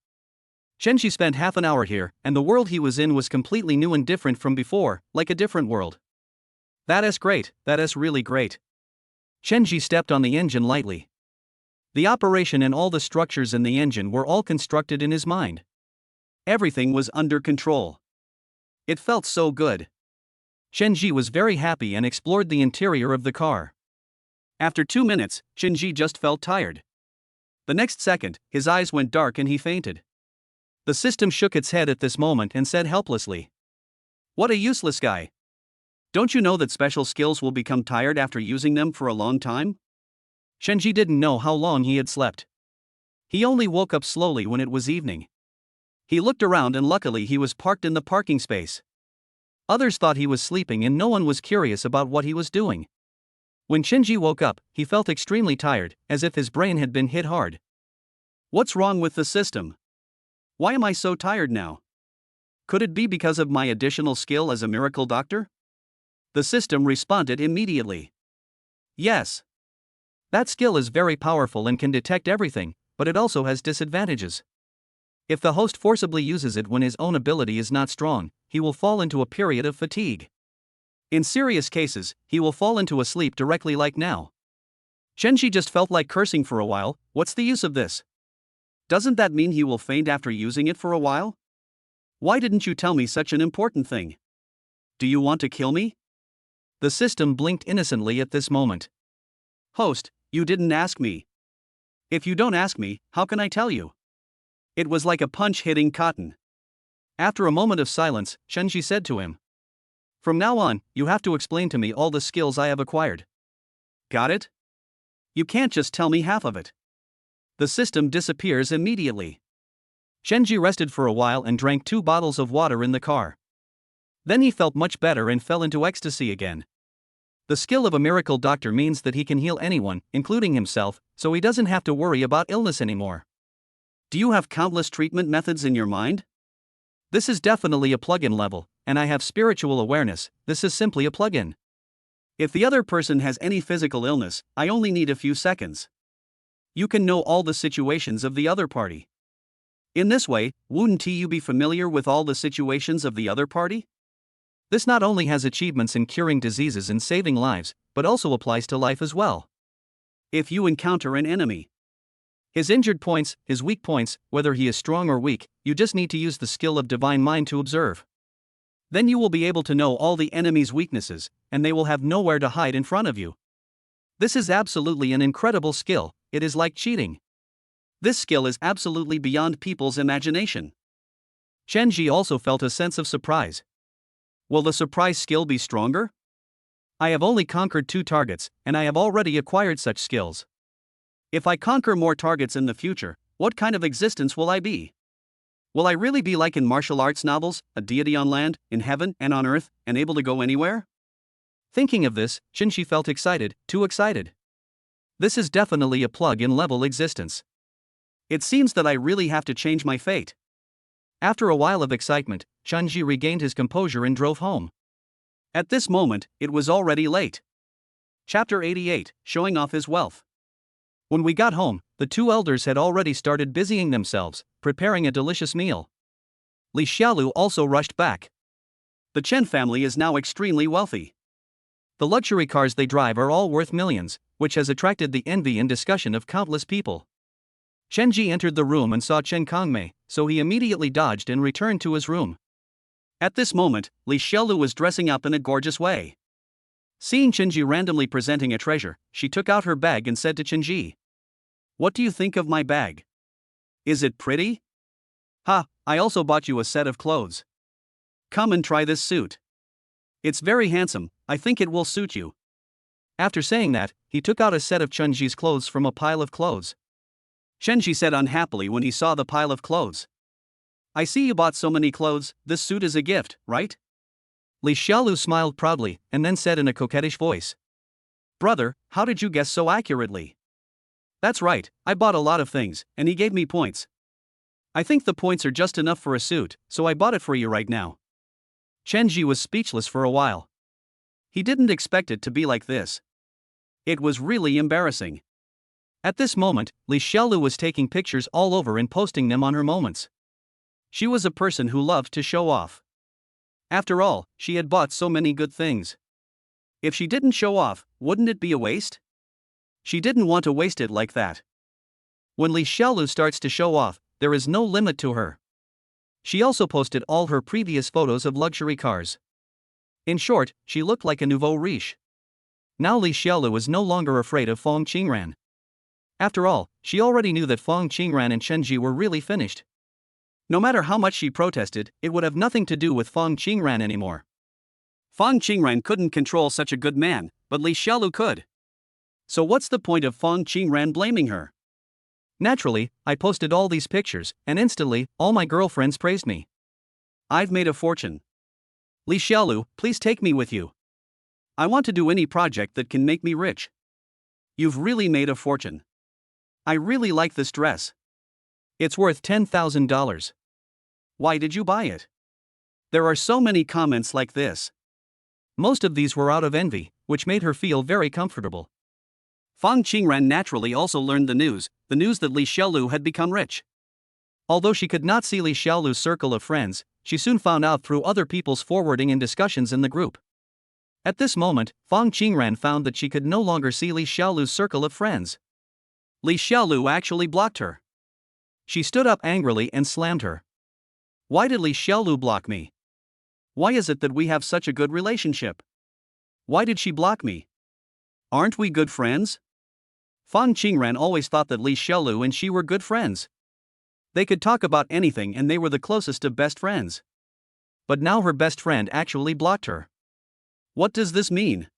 Chenji spent half an hour here, and the world he was in was completely new and different from before, like a different world. That is great, that is really great. Chenji stepped on the engine lightly. The operation and all the structures in the engine were all constructed in his mind. Everything was under control. It felt so good. Chenji was very happy and explored the interior of the car. After 2 minutes, Chenji just felt tired. The next second, his eyes went dark and he fainted. The system shook its head at this moment and said helplessly, "What a useless guy. Don't you know that special skills will become tired after using them for a long time?" Chenji didn't know how long he had slept. He only woke up slowly when it was evening. He looked around and luckily he was parked in the parking space. Others thought he was sleeping and no one was curious about what he was doing. When Chenji woke up, he felt extremely tired, as if his brain had been hit hard. What's wrong with the system? Why am I so tired now? Could it be because of my additional skill as a miracle doctor? The system responded immediately. Yes. That skill is very powerful and can detect everything, but it also has disadvantages. If the host forcibly uses it when his own ability is not strong, he will fall into a period of fatigue. In serious cases, he will fall into a sleep directly like now. Chenji just felt like cursing for a while. What's the use of this? Doesn't that mean he will faint after using it for a while? Why didn't you tell me such an important thing? Do you want to kill me? The system blinked innocently at this moment. Host, you didn't ask me. If you don't ask me, how can I tell you? It was like a punch hitting cotton. After a moment of silence, Chenji said to him, "From now on, you have to explain to me all the skills I have acquired." Got it? You can't just tell me half of it. The system disappears immediately. Chenji rested for a while and drank 2 bottles of water in the car. Then he felt much better and fell into ecstasy again. The skill of a miracle doctor means that he can heal anyone, including himself, so he doesn't have to worry about illness anymore. Do you have countless treatment methods in your mind? This is definitely a plug-in level, and I have spiritual awareness. This is simply a plug-in. If the other person has any physical illness, I only need a few seconds. You can know all the situations of the other party. In this way, wouldn't you be familiar with all the situations of the other party? This not only has achievements in curing diseases and saving lives, but also applies to life as well. If you encounter an enemy, his injured points, his weak points, whether he is strong or weak, you just need to use the skill of Divine Mind to observe. Then you will be able to know all the enemy's weaknesses, and they will have nowhere to hide in front of you. This is absolutely an incredible skill. It is like cheating. This skill is absolutely beyond people's imagination. Chen Ji also felt a sense of surprise. Will the surprise skill be stronger? I have only conquered 2 targets, and I have already acquired such skills. If I conquer more targets in the future, what kind of existence will I be? Will I really be like in martial arts novels, a deity on land, in heaven, and on earth, and able to go anywhere? Thinking of this, Chen Ji felt excited, too excited. This is definitely a plug-in level existence. It seems that I really have to change my fate. After a while of excitement, Chen Ji regained his composure and drove home. At this moment, it was already late. Chapter 88, Showing Off His Wealth. When we got home, the 2 elders had already started busying themselves, preparing a delicious meal. Li Xiaolu also rushed back. The Chen family is now extremely wealthy. The luxury cars they drive are all worth millions, which has attracted the envy and discussion of countless people. Chen Ji entered the room and saw Chen Kongmei, so he immediately dodged and returned to his room. At this moment, Li Xiaolu was dressing up in a gorgeous way. Seeing Chen Ji randomly presenting a treasure, she took out her bag and said to Chen Ji, "What do you think of my bag? Is it pretty? Ha, I also bought you a set of clothes. Come and try this suit. It's very handsome, I think it will suit you." After saying that, he took out a set of Chen Ji's clothes from a pile of clothes. Chen Ji said unhappily when he saw the pile of clothes, "I see you bought so many clothes, this suit is a gift, right?" Li Xiaolu smiled proudly, and then said in a coquettish voice, "Brother, how did you guess so accurately?" "That's right, I bought a lot of things, and he gave me points. I think the points are just enough for a suit, so I bought it for you right now." Chen Ji was speechless for a while. He didn't expect it to be like this. It was really embarrassing. At this moment, Li Xiaolu was taking pictures all over and posting them on her moments. She was a person who loved to show off. After all, she had bought so many good things. If she didn't show off, wouldn't it be a waste? She didn't want to waste it like that. When Li Xiaolu starts to show off, there is no limit to her. She also posted all her previous photos of luxury cars. In short, she looked like a nouveau riche. Now Li Xiaolu was no longer afraid of Fong Qingran. After all, she already knew that Fong Qingran and Chen Ji were really finished. No matter how much she protested, it would have nothing to do with Fong Qingran anymore. Fong Qingran couldn't control such a good man, but Li Xiaolu could. So what's the point of Fong Qingran blaming her? Naturally, I posted all these pictures, and instantly, all my girlfriends praised me. I've made a fortune. Li Xiaolu, please take me with you. I want to do any project that can make me rich. You've really made a fortune. I really like this dress. It's worth $10,000. Why did you buy it? There are so many comments like this. Most of these were out of envy, which made her feel very comfortable. Fong Qingran naturally also learned the news that Li Xiaolu had become rich. Although she could not see Li Xiaolu's circle of friends, she soon found out through other people's forwarding and discussions in the group. At this moment, Fong Qingran found that she could no longer see Li Xiaolu's circle of friends. Li Xiaolu actually blocked her. She stood up angrily and slammed her. Why did Li Xiaolu block me? Why is it that we have such a good relationship? Why did she block me? Aren't we good friends? Fong Qingran always thought that Li Xiaolu and she were good friends. They could talk about anything and they were the closest of best friends. But now her best friend actually blocked her. What does this mean?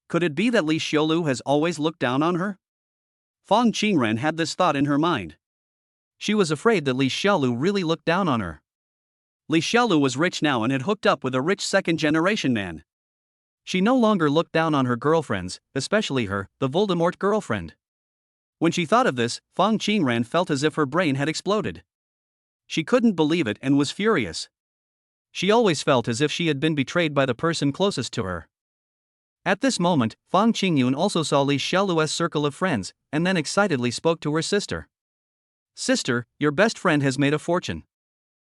Could it be that Li Xiaolu has always looked down on her? Fong Qingran had this thought in her mind. She was afraid that Li Xiaolu really looked down on her. Li Xiaolu was rich now and had hooked up with a rich second-generation man. She no longer looked down on her girlfriends, especially her, the Voldemort girlfriend. When she thought of this, Fong Qingran felt as if her brain had exploded. She couldn't believe it and was furious. She always felt as if she had been betrayed by the person closest to her. At this moment, Fong Qingyun also saw Li Xiaolu's circle of friends, and then excitedly spoke to her sister. "Sister, your best friend has made a fortune.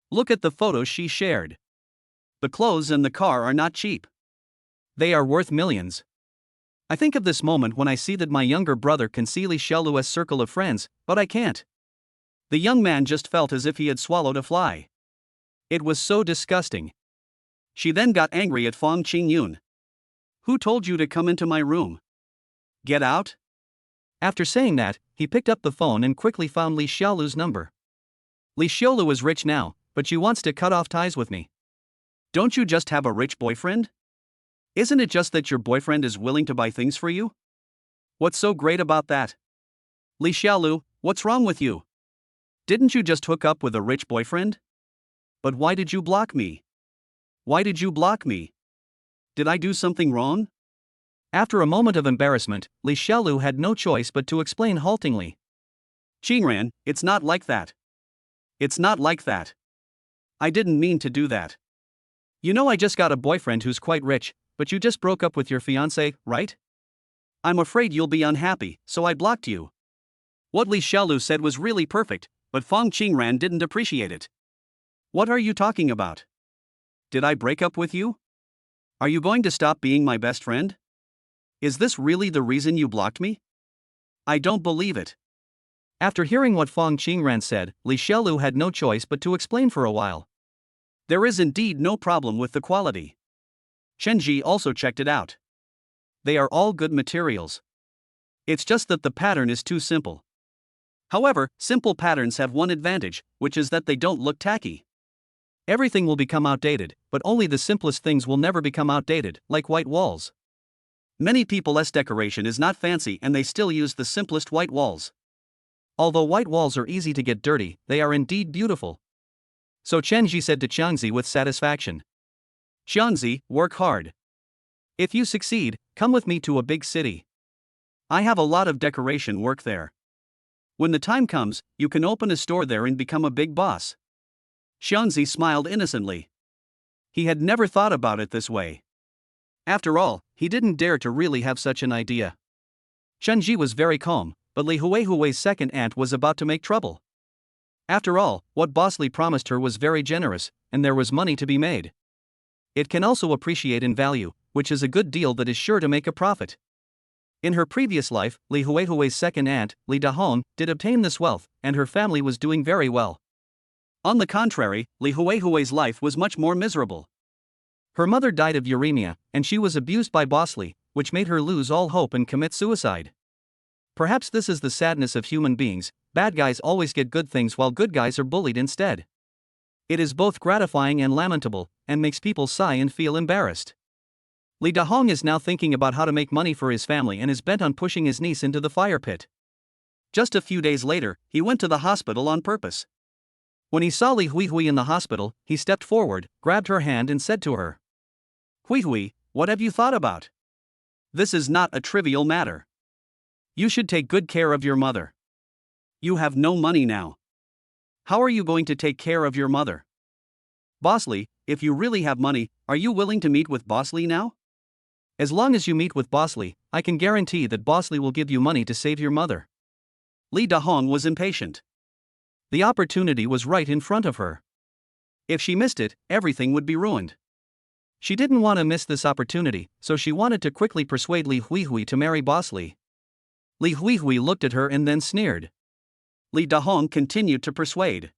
Look at the photos she shared. The clothes and the car are not cheap. They are worth millions. I think of this moment when I see that my younger brother can see Li Xiaolu's circle of friends, but I can't." The young man just felt as if he had swallowed a fly. It was so disgusting. She then got angry at Fong Qingyun. "Who told you to come into my room? Get out." After saying that, he picked up the phone and quickly found Li Xiaolu's number. Li Xiaolu was rich now, but she wants to cut off ties with me. Don't you just have a rich boyfriend? Isn't it just that your boyfriend is willing to buy things for you? What's so great about that? Li Xiaolu, what's wrong with you? Didn't you just hook up with a rich boyfriend? But why did you block me? Why did you block me? Did I do something wrong? After a moment of embarrassment, Li Xiaolu had no choice but to explain haltingly. Qingran, it's not like that. It's not like that. I didn't mean to do that. You know I just got a boyfriend who's quite rich, but you just broke up with your fiancé, right? I'm afraid you'll be unhappy, so I blocked you. What Li Xiaolu said was really perfect, but Fong Qingran didn't appreciate it. What are you talking about? Did I break up with you? Are you going to stop being my best friend? Is this really the reason you blocked me? I don't believe it. After hearing what Fong Qingran said, Li Xiaolu had no choice but to explain for a while. There is indeed no problem with the quality. Chenji also checked it out. They are all good materials. It's just that the pattern is too simple. However, simple patterns have one advantage, which is that they don't look tacky. Everything will become outdated, but only the simplest things will never become outdated, like white walls. Many people's decoration is not fancy and they still use the simplest white walls. Although white walls are easy to get dirty, they are indeed beautiful. So Chenji said to Xiangzi with satisfaction. Xiangzi, work hard. If you succeed, come with me to a big city. I have a lot of decoration work there. When the time comes, you can open a store there and become a big boss. Xiangzi smiled innocently. He had never thought about it this way. After all, he didn't dare to really have such an idea. Chenji was very calm, but Li Huihui's second aunt was about to make trouble. After all, what Boss Li promised her was very generous, and there was money to be made. It can also appreciate in value, which is a good deal that is sure to make a profit. In her previous life, Li Huihui's second aunt, Li Dahong, did obtain this wealth, and her family was doing very well. On the contrary, Li Huihui's life was much more miserable. Her mother died of uremia, and she was abused by Boss Li, which made her lose all hope and commit suicide. Perhaps this is the sadness of human beings, bad guys always get good things while good guys are bullied instead. It is both gratifying and lamentable, and makes people sigh and feel embarrassed. Li Dahong is now thinking about how to make money for his family and is bent on pushing his niece into the fire pit. Just a few days later, he went to the hospital on purpose. When he saw Li Huihui in the hospital, he stepped forward, grabbed her hand and said to her, Huihui, what have you thought about? This is not a trivial matter. You should take good care of your mother. You have no money now. How are you going to take care of your mother? Boss Li, if you really have money, are you willing to meet with Boss Li now? As long as you meet with Boss Li, I can guarantee that Boss Li will give you money to save your mother. Li Dahong was impatient. The opportunity was right in front of her. If she missed it, everything would be ruined. She didn't want to miss this opportunity, so she wanted to quickly persuade Li Huihui to marry Boss Li. Li Huihui looked at her and then sneered. Li Dahong continued to persuade.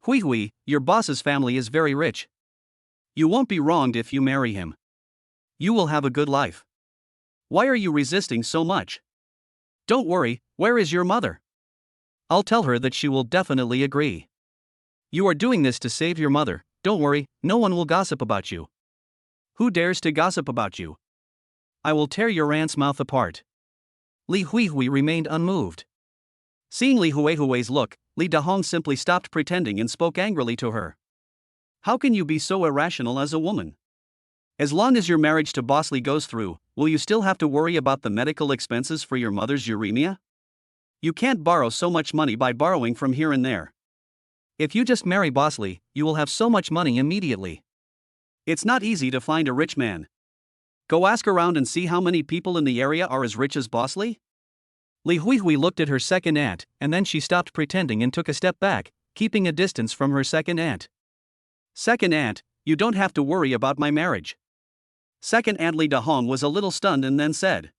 Huihui, your boss's family is very rich. You won't be wronged if you marry him. You will have a good life. Why are you resisting so much? Don't worry, where is your mother? I'll tell her that she will definitely agree. You are doing this to save your mother, don't worry, no one will gossip about you. Who dares to gossip about you? I will tear your aunt's mouth apart. Li Huihui remained unmoved. Seeing Li Huihui's look, Li Dahong simply stopped pretending and spoke angrily to her. How can you be so irrational as a woman? As long as your marriage to Boss Li goes through, will you still have to worry about the medical expenses for your mother's uremia? You can't borrow so much money by borrowing from here and there. If you just marry Boss Li, you will have so much money immediately. It's not easy to find a rich man. Go ask around and see how many people in the area are as rich as Boss Li? Li Huihui looked at her second aunt, and then she stopped pretending and took a step back, keeping a distance from her second aunt. Second aunt, you don't have to worry about my marriage. Second aunt Li Dahong was a little stunned and then said,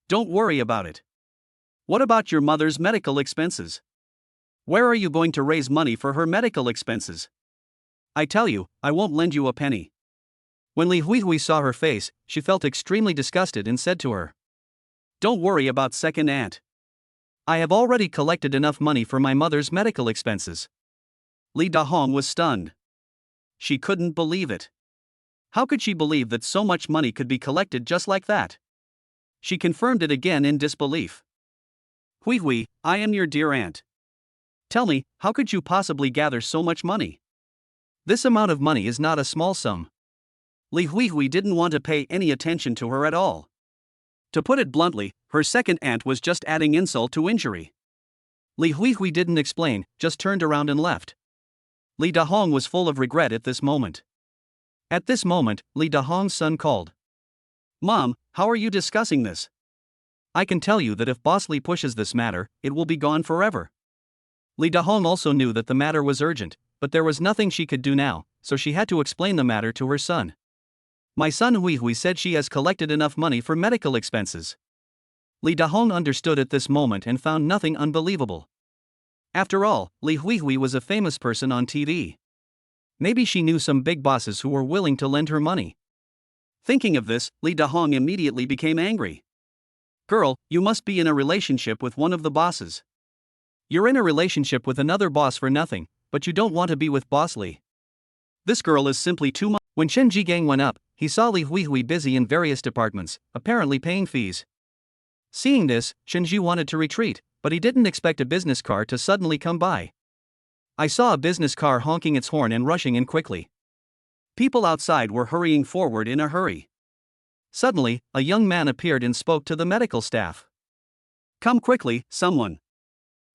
don't worry about it. What about your mother's medical expenses? Where are you going to raise money for her medical expenses? I tell you, I won't lend you a penny. When Li Huihui saw her face, she felt extremely disgusted and said to her, don't worry about second aunt. I have already collected enough money for my mother's medical expenses. Li Dahong was stunned. She couldn't believe it. How could she believe that so much money could be collected just like that? She confirmed it again in disbelief. Hui, I am your dear aunt. Tell me, how could you possibly gather so much money? This amount of money is not a small sum. Li Hui didn't want to pay any attention to her at all. To put it bluntly, her second aunt was just adding insult to injury. Li Hui didn't explain, just turned around and left. Li Dahong was full of regret at this moment. At this moment, Li Dahong's son called. Mom, how are you discussing this? I can tell you that if Boss Li pushes this matter, it will be gone forever. Li Dahong also knew that the matter was urgent, but there was nothing she could do now, so she had to explain the matter to her son. My son Hui said she has collected enough money for medical expenses. Li Dahong understood at this moment and found nothing unbelievable. After all, Li Hui was a famous person on TV. Maybe she knew some big bosses who were willing to lend her money. Thinking of this, Li Dahong immediately became angry. Girl, you must be in a relationship with one of the bosses. You're in a relationship with another boss for nothing, but you don't want to be with Boss Li. This girl is simply too much. When Chen Jigang went up, he saw Li Hui busy in various departments, apparently paying fees. Seeing this, Chen Ji wanted to retreat, but he didn't expect a business car to suddenly come by. I saw a business car honking its horn and rushing in quickly. People outside were hurrying forward in a hurry. Suddenly, a young man appeared and spoke to the medical staff. Come quickly, someone.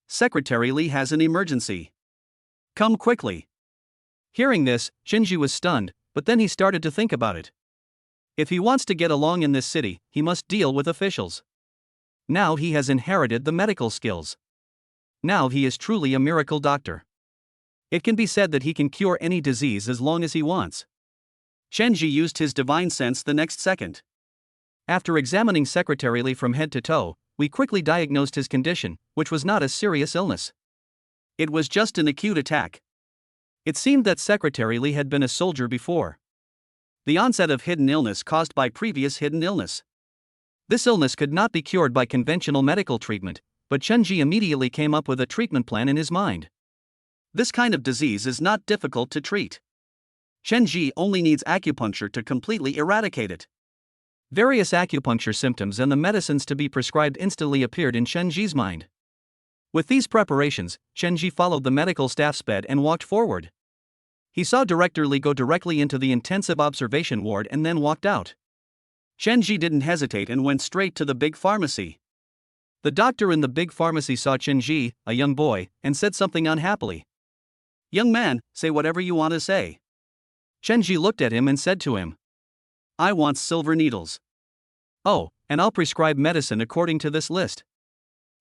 Secretary Li has an emergency. Come quickly. Hearing this, Shinji was stunned, but then he started to think about it. If he wants to get along in this city, he must deal with officials. Now he has inherited the medical skills. Now he is truly a miracle doctor. It can be said that he can cure any disease as long as he wants. Shenji used his divine sense the next second. After examining Secretary Li from head to toe, we quickly diagnosed his condition, which was not a serious illness. It was just an acute attack. It seemed that Secretary Li had been a soldier before. The onset of hidden illness caused by previous hidden illness. This illness could not be cured by conventional medical treatment, but Chen Ji immediately came up with a treatment plan in his mind. This kind of disease is not difficult to treat. Chen Ji only needs acupuncture to completely eradicate it. Various acupuncture symptoms and the medicines to be prescribed instantly appeared in Chen Ji's mind. With these preparations, Chen Ji followed the medical staff's bed and walked forward. He saw Director Li go directly into the intensive observation ward and then walked out. Chen Ji didn't hesitate and went straight to the big pharmacy. The doctor in the big pharmacy saw Chen Ji, a young boy, and said something unhappily. Young man, say whatever you want to say. Chen Ji looked at him and said to him. I want silver needles. Oh, and I'll prescribe medicine according to this list.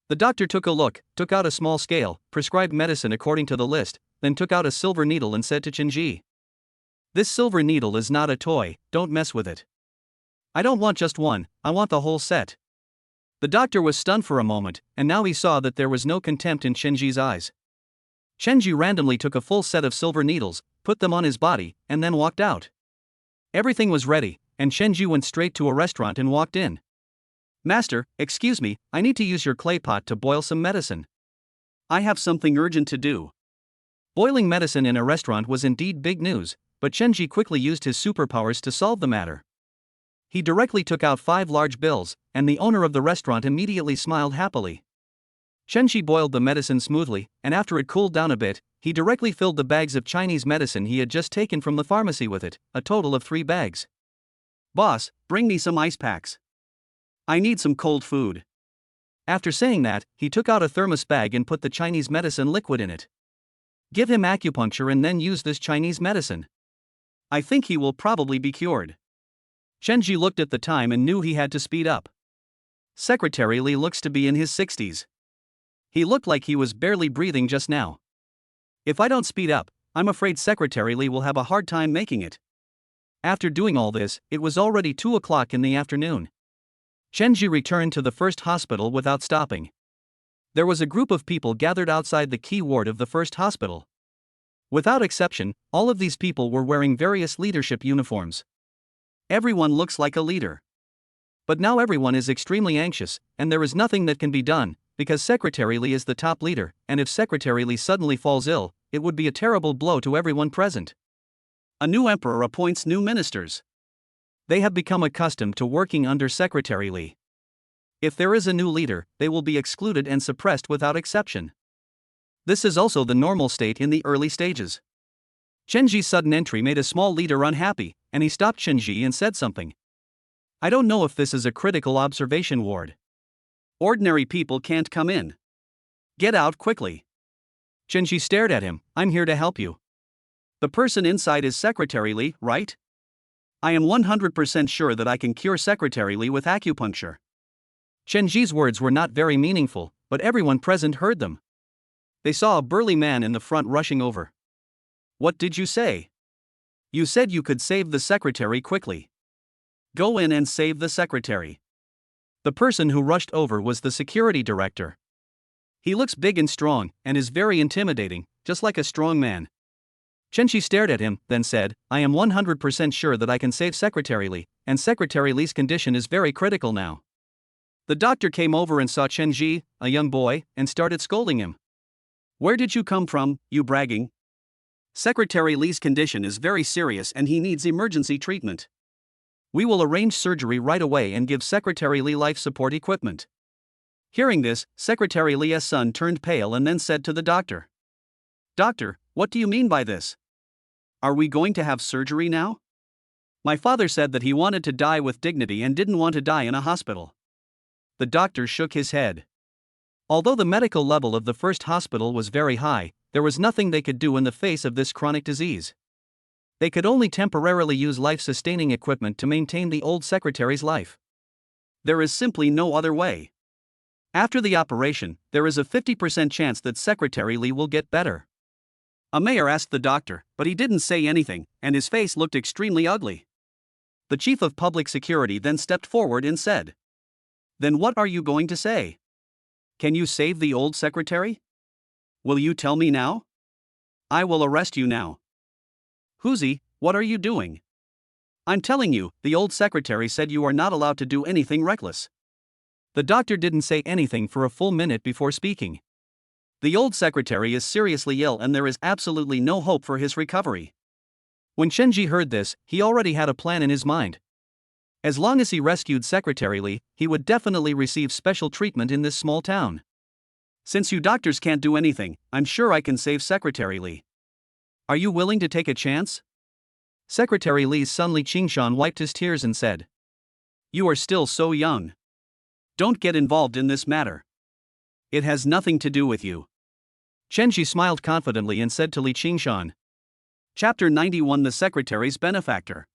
The doctor took a look, took out a small scale, prescribed medicine according to the list, then took out a silver needle and said to Chen Ji. This silver needle is not a toy, don't mess with it. I don't want just one, I want the whole set. The doctor was stunned for a moment, and now he saw that there was no contempt in Chen Ji's eyes. Chen Ji randomly took a full set of silver needles, put them on his body, and then walked out. Everything was ready, and Chen Ji went straight to a restaurant and walked in. Master, excuse me, I need to use your clay pot to boil some medicine. I have something urgent to do. Boiling medicine in a restaurant was indeed big news, but Chen Ji quickly used his superpowers to solve the matter. He directly took out 5 large bills, and the owner of the restaurant immediately smiled happily. Chen Ji boiled the medicine smoothly, and after it cooled down a bit, he directly filled the bags of Chinese medicine he had just taken from the pharmacy with it, a total of 3 bags. Boss, bring me some ice packs. I need some cold food. After saying that, he took out a thermos bag and put the Chinese medicine liquid in it. Give him acupuncture and then use this Chinese medicine. I think he will probably be cured. Chen Ji looked at the time and knew he had to speed up. Secretary Li looks to be in his 60s. He looked like he was barely breathing just now. If I don't speed up, I'm afraid Secretary Li will have a hard time making it. After doing all this, it was already 2 o'clock in the afternoon. Chen Ji returned to the first hospital without stopping. There was a group of people gathered outside the key ward of the first hospital. Without exception, all of these people were wearing various leadership uniforms. Everyone looks like a leader. But now everyone is extremely anxious, and there is nothing that can be done, because Secretary Li is the top leader, and if Secretary Li suddenly falls ill, it would be a terrible blow to everyone present. A new emperor appoints new ministers. They have become accustomed to working under Secretary Li. If there is a new leader, they will be excluded and suppressed without exception. This is also the normal state in the early stages. Chenji's sudden entry made a small leader unhappy, and he stopped Chenji and said something. I don't know if this is a critical observation ward. Ordinary people can't come in. Get out quickly. Chenji stared at him. I'm here to help you. The person inside is Secretary Li, right? I am 100% sure that I can cure Secretary Li with acupuncture. Chenji's words were not very meaningful, but everyone present heard them. They saw a burly man in the front rushing over. What did you say? You said you could save the secretary quickly. Go in and save the secretary. The person who rushed over was the security director. He looks big and strong, and is very intimidating, just like a strong man. Chenji stared at him, then said, I am 100% sure that I can save Secretary Li, and Secretary Li's condition is very critical now. The doctor came over and saw Chenji, a young boy, and started scolding him. Where did you come from, you bragging? Secretary Li's condition is very serious and he needs emergency treatment. We will arrange surgery right away and give Secretary Li life support equipment. Hearing this, Secretary Li's son turned pale and then said to the doctor, Doctor, what do you mean by this? Are we going to have surgery now? My father said that he wanted to die with dignity and didn't want to die in a hospital. The doctor shook his head. Although the medical level of the first hospital was very high, there was nothing they could do in the face of this chronic disease. They could only temporarily use life-sustaining equipment to maintain the old secretary's life. There is simply no other way. After the operation, there is a 50% chance that Secretary Li will get better. A mayor asked the doctor, but he didn't say anything, and his face looked extremely ugly. The chief of public security then stepped forward and said, Then what are you going to say? Can you save the old secretary? Will you tell me now? I will arrest you now. Huzi, what are you doing? I'm telling you, the old secretary said you are not allowed to do anything reckless. The doctor didn't say anything for a full minute before speaking. The old secretary is seriously ill and there is absolutely no hope for his recovery. When Chenji heard this, he already had a plan in his mind. As long as he rescued Secretary Li, he would definitely receive special treatment in this small town. Since you doctors can't do anything, I'm sure I can save Secretary Li. Are you willing to take a chance? Secretary Li's son Li Qingshan wiped his tears and said, You are still so young. Don't get involved in this matter. It has nothing to do with you. Chenji smiled confidently and said to Li Qingshan. Chapter 91 The Secretary's Benefactor.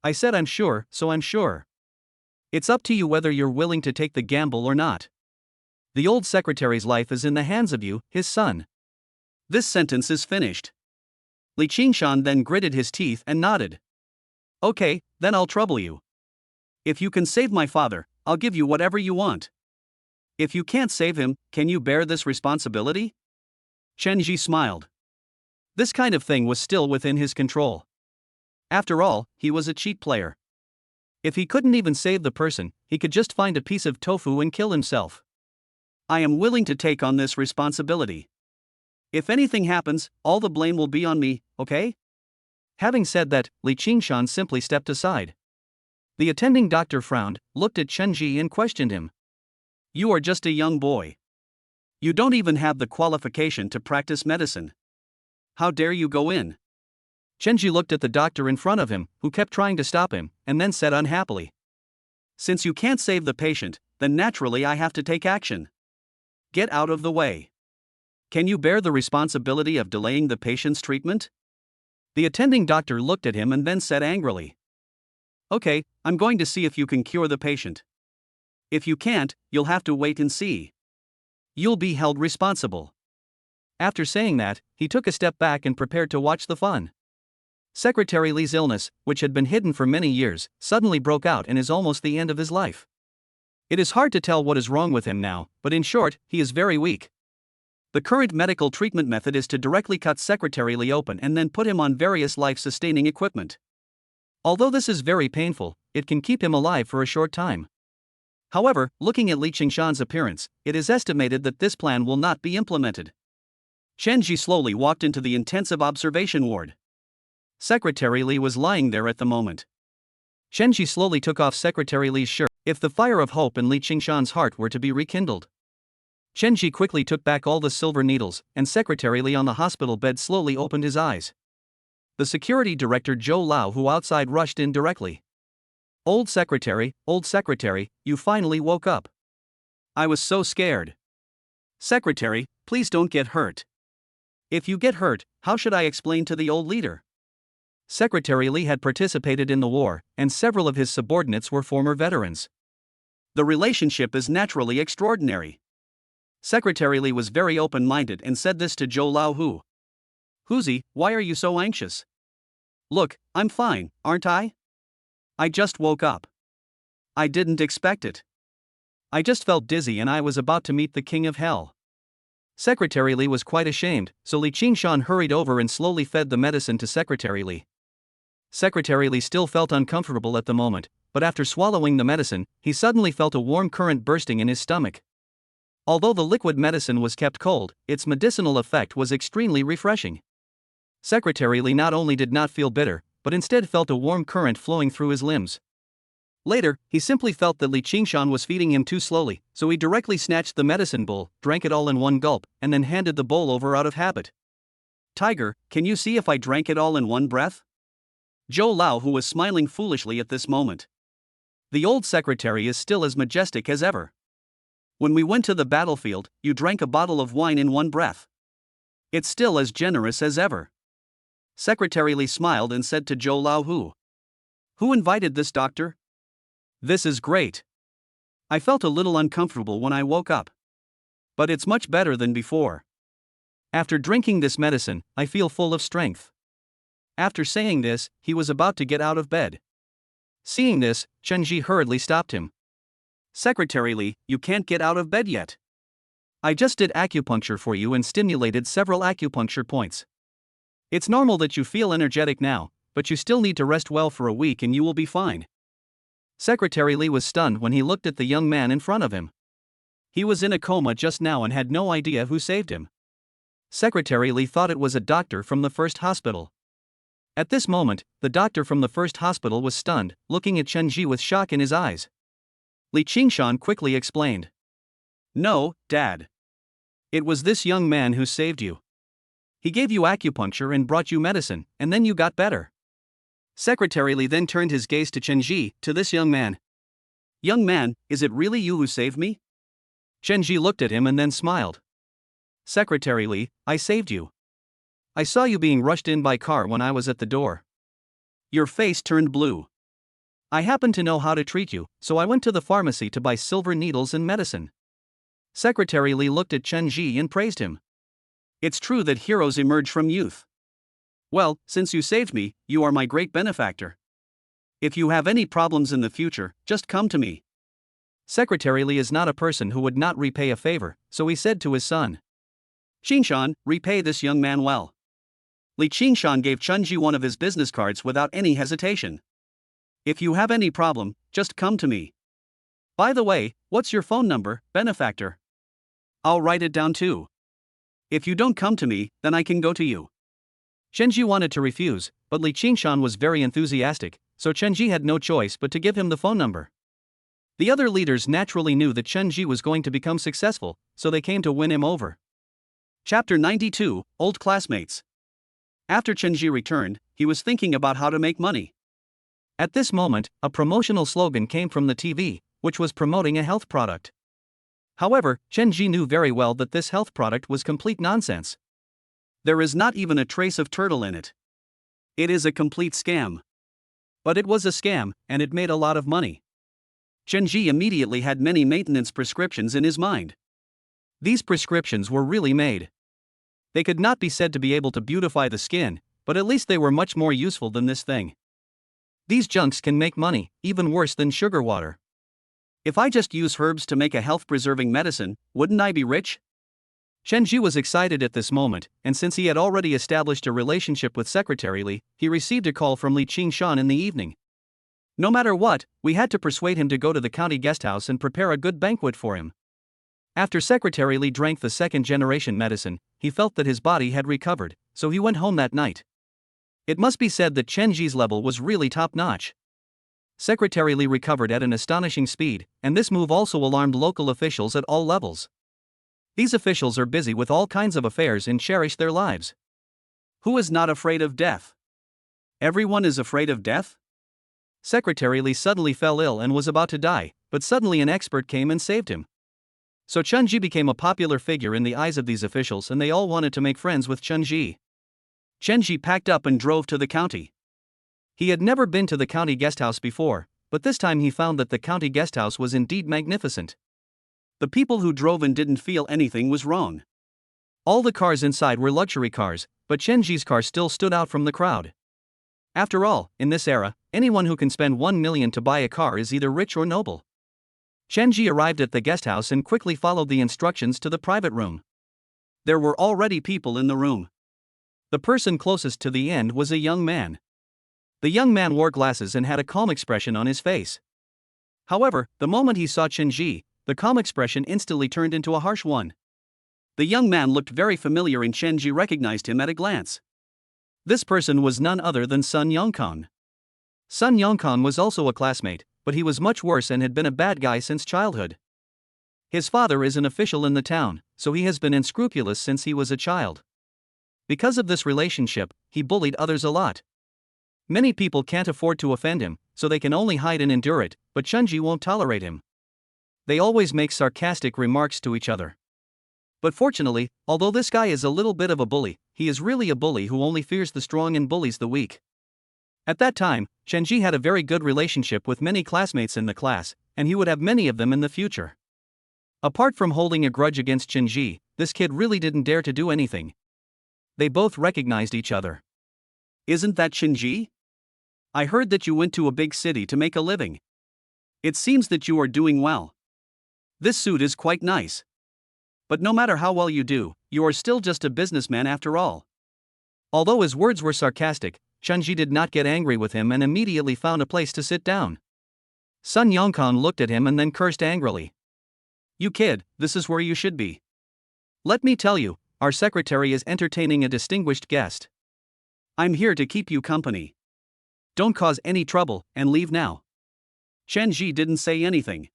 I said I'm sure, so I'm sure. It's up to you whether you're willing to take the gamble or not. The old secretary's life is in the hands of you, his son. This sentence is finished. Li Qingshan then gritted his teeth and nodded. Okay, then I'll trouble you. If you can save my father, I'll give you whatever you want. If you can't save him, can you bear this responsibility? Chenji smiled. This kind of thing was still within his control. After all, he was a cheat player. If he couldn't even save the person, he could just find a piece of tofu and kill himself. I am willing to take on this responsibility. If anything happens, all the blame will be on me, okay? Having said that, Li Qingshan simply stepped aside. The attending doctor frowned, looked at Chenji and questioned him. You are just a young boy. You don't even have the qualification to practice medicine. How dare you go in? Chenji looked at the doctor in front of him, who kept trying to stop him, and then said unhappily. Since you can't save the patient, then naturally I have to take action. Get out of the way. Can you bear the responsibility of delaying the patient's treatment? The attending doctor looked at him and then said angrily. Okay, I'm going to see if you can cure the patient. If you can't, you'll have to wait and see. You'll be held responsible. After saying that, he took a step back and prepared to watch the fun. Secretary Li's illness, which had been hidden for many years, suddenly broke out and is almost the end of his life. It is hard to tell what is wrong with him now, but in short, he is very weak. The current medical treatment method is to directly cut Secretary Li open and then put him on various life-sustaining equipment. Although this is very painful, it can keep him alive for a short time. However, looking at Li Qingshan's appearance, it is estimated that this plan will not be implemented. Chenji slowly walked into the intensive observation ward. Secretary Li was lying there at the moment. Chenji slowly took off Secretary Li's shirt. If the fire of hope in Li Qingshan's heart were to be rekindled. Chenji quickly took back all the silver needles, and Secretary Li on the hospital bed slowly opened his eyes. The security director Zhou Lao, who outside, rushed in directly. Old secretary, you finally woke up. I was so scared. Secretary, please don't get hurt. If you get hurt, how should I explain to the old leader? Secretary Li had participated in the war, and several of his subordinates were former veterans. The relationship is naturally extraordinary. Secretary Li was very open-minded and said this to Zhou Lao, who. Huzi, why are you so anxious? Look, I'm fine, aren't I? I just woke up. I didn't expect it. I just felt dizzy and I was about to meet the king of hell. Secretary Li was quite ashamed, so Li Qingshan hurried over and slowly fed the medicine to Secretary Li. Secretary Li still felt uncomfortable at the moment, but after swallowing the medicine, he suddenly felt a warm current bursting in his stomach. Although the liquid medicine was kept cold, its medicinal effect was extremely refreshing. Secretary Li not only did not feel bitter, but instead felt a warm current flowing through his limbs. Later, he simply felt that Li Qingshan was feeding him too slowly, so he directly snatched the medicine bowl, drank it all in one gulp, and then handed the bowl over out of habit. Tiger, can you see if I drank it all in one breath? Zhou Lao, who was smiling foolishly at this moment. The old secretary is still as majestic as ever. When we went to the battlefield, you drank a bottle of wine in one breath. It's still as generous as ever. Secretary Li smiled and said to Zhou Lao, who invited this doctor? This is great. I felt a little uncomfortable when I woke up. But it's much better than before. After drinking this medicine, I feel full of strength. After saying this, he was about to get out of bed. Seeing this, Chenji hurriedly stopped him. Secretary Li, you can't get out of bed yet. I just did acupuncture for you and stimulated several acupuncture points. It's normal that you feel energetic now, but you still need to rest well for a week and you will be fine. Secretary Li was stunned when he looked at the young man in front of him. He was in a coma just now and had no idea who saved him. Secretary Li thought it was a doctor from the first hospital. At this moment, the doctor from the first hospital was stunned, looking at Chenji with shock in his eyes. Li Qingshan quickly explained. No, Dad. It was this young man who saved you. He gave you acupuncture and brought you medicine, and then you got better. Secretary Li then turned his gaze to Chenji, to this young man. Young man, is it really you who saved me? Chenji looked at him and then smiled. Secretary Li, I saved you. I saw you being rushed in by car when I was at the door. Your face turned blue. I happened to know how to treat you, so I went to the pharmacy to buy silver needles and medicine. Secretary Li looked at Chenji and praised him. It's true that heroes emerge from youth. Well, since you saved me, you are my great benefactor. If you have any problems in the future, just come to me. Secretary Li is not a person who would not repay a favor, so he said to his son. Qingshan, repay this young man well. Li Qingshan gave Chenji one of his business cards without any hesitation. If you have any problem, just come to me. By the way, what's your phone number, benefactor? I'll write it down too. If you don't come to me, then I can go to you. Chenji wanted to refuse, but Li Qingshan was very enthusiastic, so Chenji had no choice but to give him the phone number. The other leaders naturally knew that Chenji was going to become successful, so they came to win him over. Chapter 92, Old Classmates. After Chenji returned, he was thinking about how to make money. At this moment, a promotional slogan came from the TV, which was promoting a health product. However, Chenji knew very well that this health product was complete nonsense. There is not even a trace of turtle in it. It is a complete scam. But it was a scam, and it made a lot of money. Chenji immediately had many maintenance prescriptions in his mind. These prescriptions were really made. They could not be said to be able to beautify the skin, but at least they were much more useful than this thing. These junks can make money, even worse than sugar water. If I just use herbs to make a health-preserving medicine, wouldn't I be rich? Chenji was excited at this moment, and since he had already established a relationship with Secretary Li, he received a call from Li Qingshan in the evening. No matter what, we had to persuade him to go to the county guesthouse and prepare a good banquet for him. After Secretary Li drank the second-generation medicine, he felt that his body had recovered, so he went home that night. It must be said that Chen Ji's level was really top-notch. Secretary Li recovered at an astonishing speed, and this move also alarmed local officials at all levels. These officials are busy with all kinds of affairs and cherish their lives. Who is not afraid of death? Everyone is afraid of death? Secretary Li suddenly fell ill and was about to die, but suddenly an expert came and saved him. So Chen Ji became a popular figure in the eyes of these officials, and they all wanted to make friends with Chen Ji. Chen Ji packed up and drove to the county. He had never been to the county guesthouse before, but this time he found that the county guesthouse was indeed magnificent. The people who drove in didn't feel anything was wrong. All the cars inside were luxury cars, but Chen Ji's car still stood out from the crowd. After all, in this era, anyone who can spend 1 million to buy a car is either rich or noble. Chen Ji arrived at the guesthouse and quickly followed the instructions to the private room. There were already people in the room. The person closest to the end was a young man. The young man wore glasses and had a calm expression on his face. However, the moment he saw Chen Ji, the calm expression instantly turned into a harsh one. The young man looked very familiar and Chen Ji recognized him at a glance. This person was none other than Sun Yongkang. Sun Yongkang was also a classmate, but he was much worse and had been a bad guy since childhood. His father is an official in the town, so he has been unscrupulous since he was a child. Because of this relationship, he bullied others a lot. Many people can't afford to offend him, so they can only hide and endure it, but Chen Ji won't tolerate him. They always make sarcastic remarks to each other. But fortunately, although this guy is a little bit of a bully, he is really a bully who only fears the strong and bullies the weak. At that time, Chen Ji had a very good relationship with many classmates in the class, and he would have many of them in the future. Apart from holding a grudge against Chen Ji, this kid really didn't dare to do anything. They both recognized each other. Isn't that Chen Ji? I heard that you went to a big city to make a living. It seems that you are doing well. This suit is quite nice. But no matter how well you do, you are still just a businessman after all. Although his words were sarcastic, Chen Ji did not get angry with him and immediately found a place to sit down. Sun Yongkang looked at him and then cursed angrily. You kid, this is where you should be. Let me tell you, our secretary is entertaining a distinguished guest. I'm here to keep you company. Don't cause any trouble, and leave now. Chen Ji didn't say anything.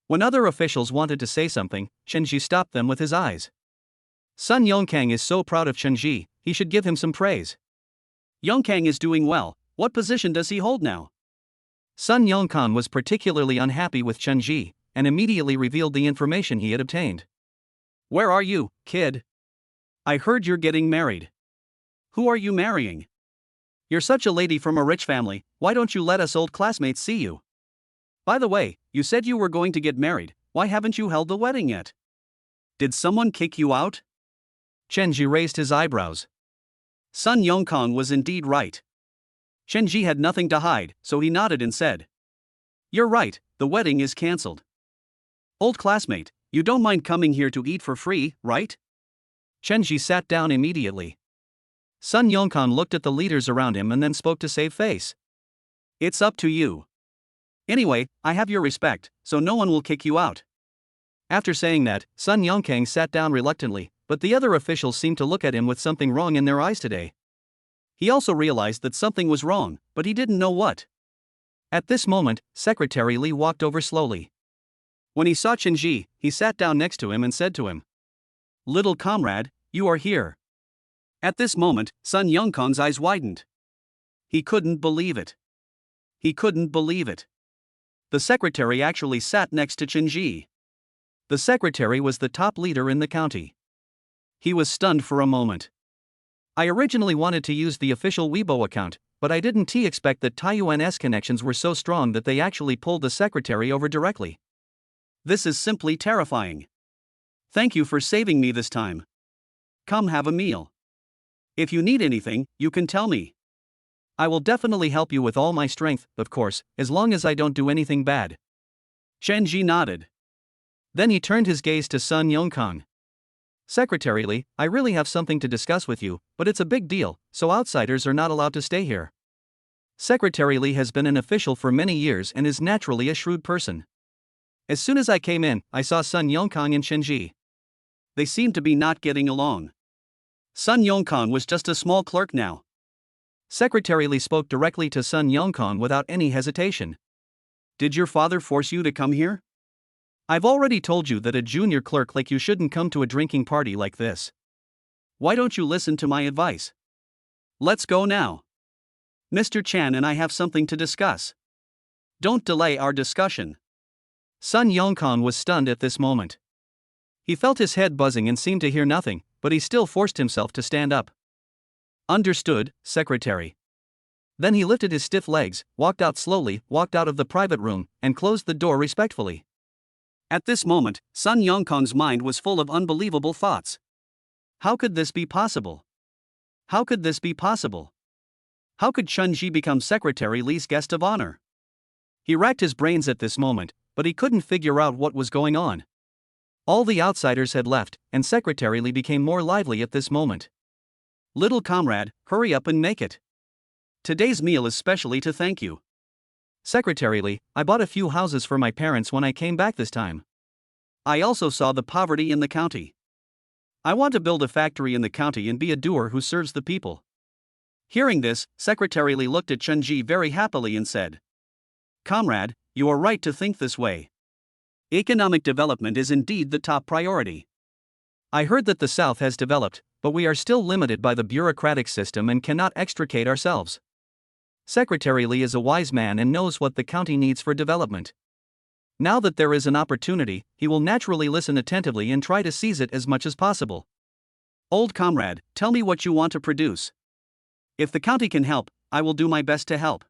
When other officials wanted to say something, Chen Ji stopped them with his eyes. Sun Yongkang is so proud of Chen Ji, he should give him some praise. Yongkang is doing well, what position does he hold now? Sun Yongkang was particularly unhappy with Chen Ji, and immediately revealed the information he had obtained. Where are you, kid? I heard you're getting married. Who are you marrying? You're such a lady from a rich family, why don't you let us old classmates see you? By the way, you said you were going to get married, why haven't you held the wedding yet? Did someone kick you out? Chen Ji raised his eyebrows. Sun Yongkang was indeed right. Chen Ji had nothing to hide, so he nodded and said. You're right, the wedding is cancelled. Old classmate, you don't mind coming here to eat for free, right? Chen Ji sat down immediately. Sun Yongkang looked at the leaders around him and then spoke to save face. It's up to you. Anyway, I have your respect, so no one will kick you out. After saying that, Sun Yongkang sat down reluctantly, but the other officials seemed to look at him with something wrong in their eyes today. He also realized that something was wrong, but he didn't know what. At this moment, Secretary Li walked over slowly. When he saw Chen Ji, he sat down next to him and said to him, Little comrade, you are here. At this moment, Sun Yongkang's eyes widened. He couldn't believe it. He couldn't believe it. The secretary actually sat next to Chen Ji. The secretary was the top leader in the county. He was stunned for a moment. I originally wanted to use the official Weibo account, but I didn't expect that Taiyuan's connections were so strong that they actually pulled the secretary over directly. This is simply terrifying. Thank you for saving me this time. Come have a meal. If you need anything, you can tell me. I will definitely help you with all my strength, of course, as long as I don't do anything bad. Chen Ji nodded. Then he turned his gaze to Sun Yongkang. Secretary Li, I really have something to discuss with you, but it's a big deal, so outsiders are not allowed to stay here. Secretary Li has been an official for many years and is naturally a shrewd person. As soon as I came in, I saw Sun Yongkang and Chen Ji. They seemed to be not getting along. Sun Yongkon was just a small clerk now. Secretary Li spoke directly to Sun Yongkon without any hesitation. Did your father force you to come here? I've already told you that a junior clerk like you shouldn't come to a drinking party like this. Why don't you listen to my advice? Let's go now. Mr. Chan and I have something to discuss. Don't delay our discussion. Sun Yongkon was stunned at this moment. He felt his head buzzing and seemed to hear nothing, but he still forced himself to stand up. Understood, Secretary. Then he lifted his stiff legs, walked out slowly, walked out of the private room, and closed the door respectfully. At this moment, Sun Yongkong's mind was full of unbelievable thoughts. How could this be possible? How could this be possible? How could Chunji become Secretary Li's guest of honor? He racked his brains at this moment, but he couldn't figure out what was going on. All the outsiders had left, and Secretary Li became more lively at this moment. Little comrade, hurry up and make it. Today's meal is specially to thank you. Secretary Li, I bought a few houses for my parents when I came back this time. I also saw the poverty in the county. I want to build a factory in the county and be a doer who serves the people. Hearing this, Secretary Li looked at Chunji very happily and said, Comrade, you are right to think this way. Economic development is indeed the top priority. I heard that the South has developed, but we are still limited by the bureaucratic system and cannot extricate ourselves. Secretary Li is a wise man and knows what the county needs for development. Now that there is an opportunity, he will naturally listen attentively and try to seize it as much as possible. Old comrade, tell me what you want to produce. If the county can help, I will do my best to help.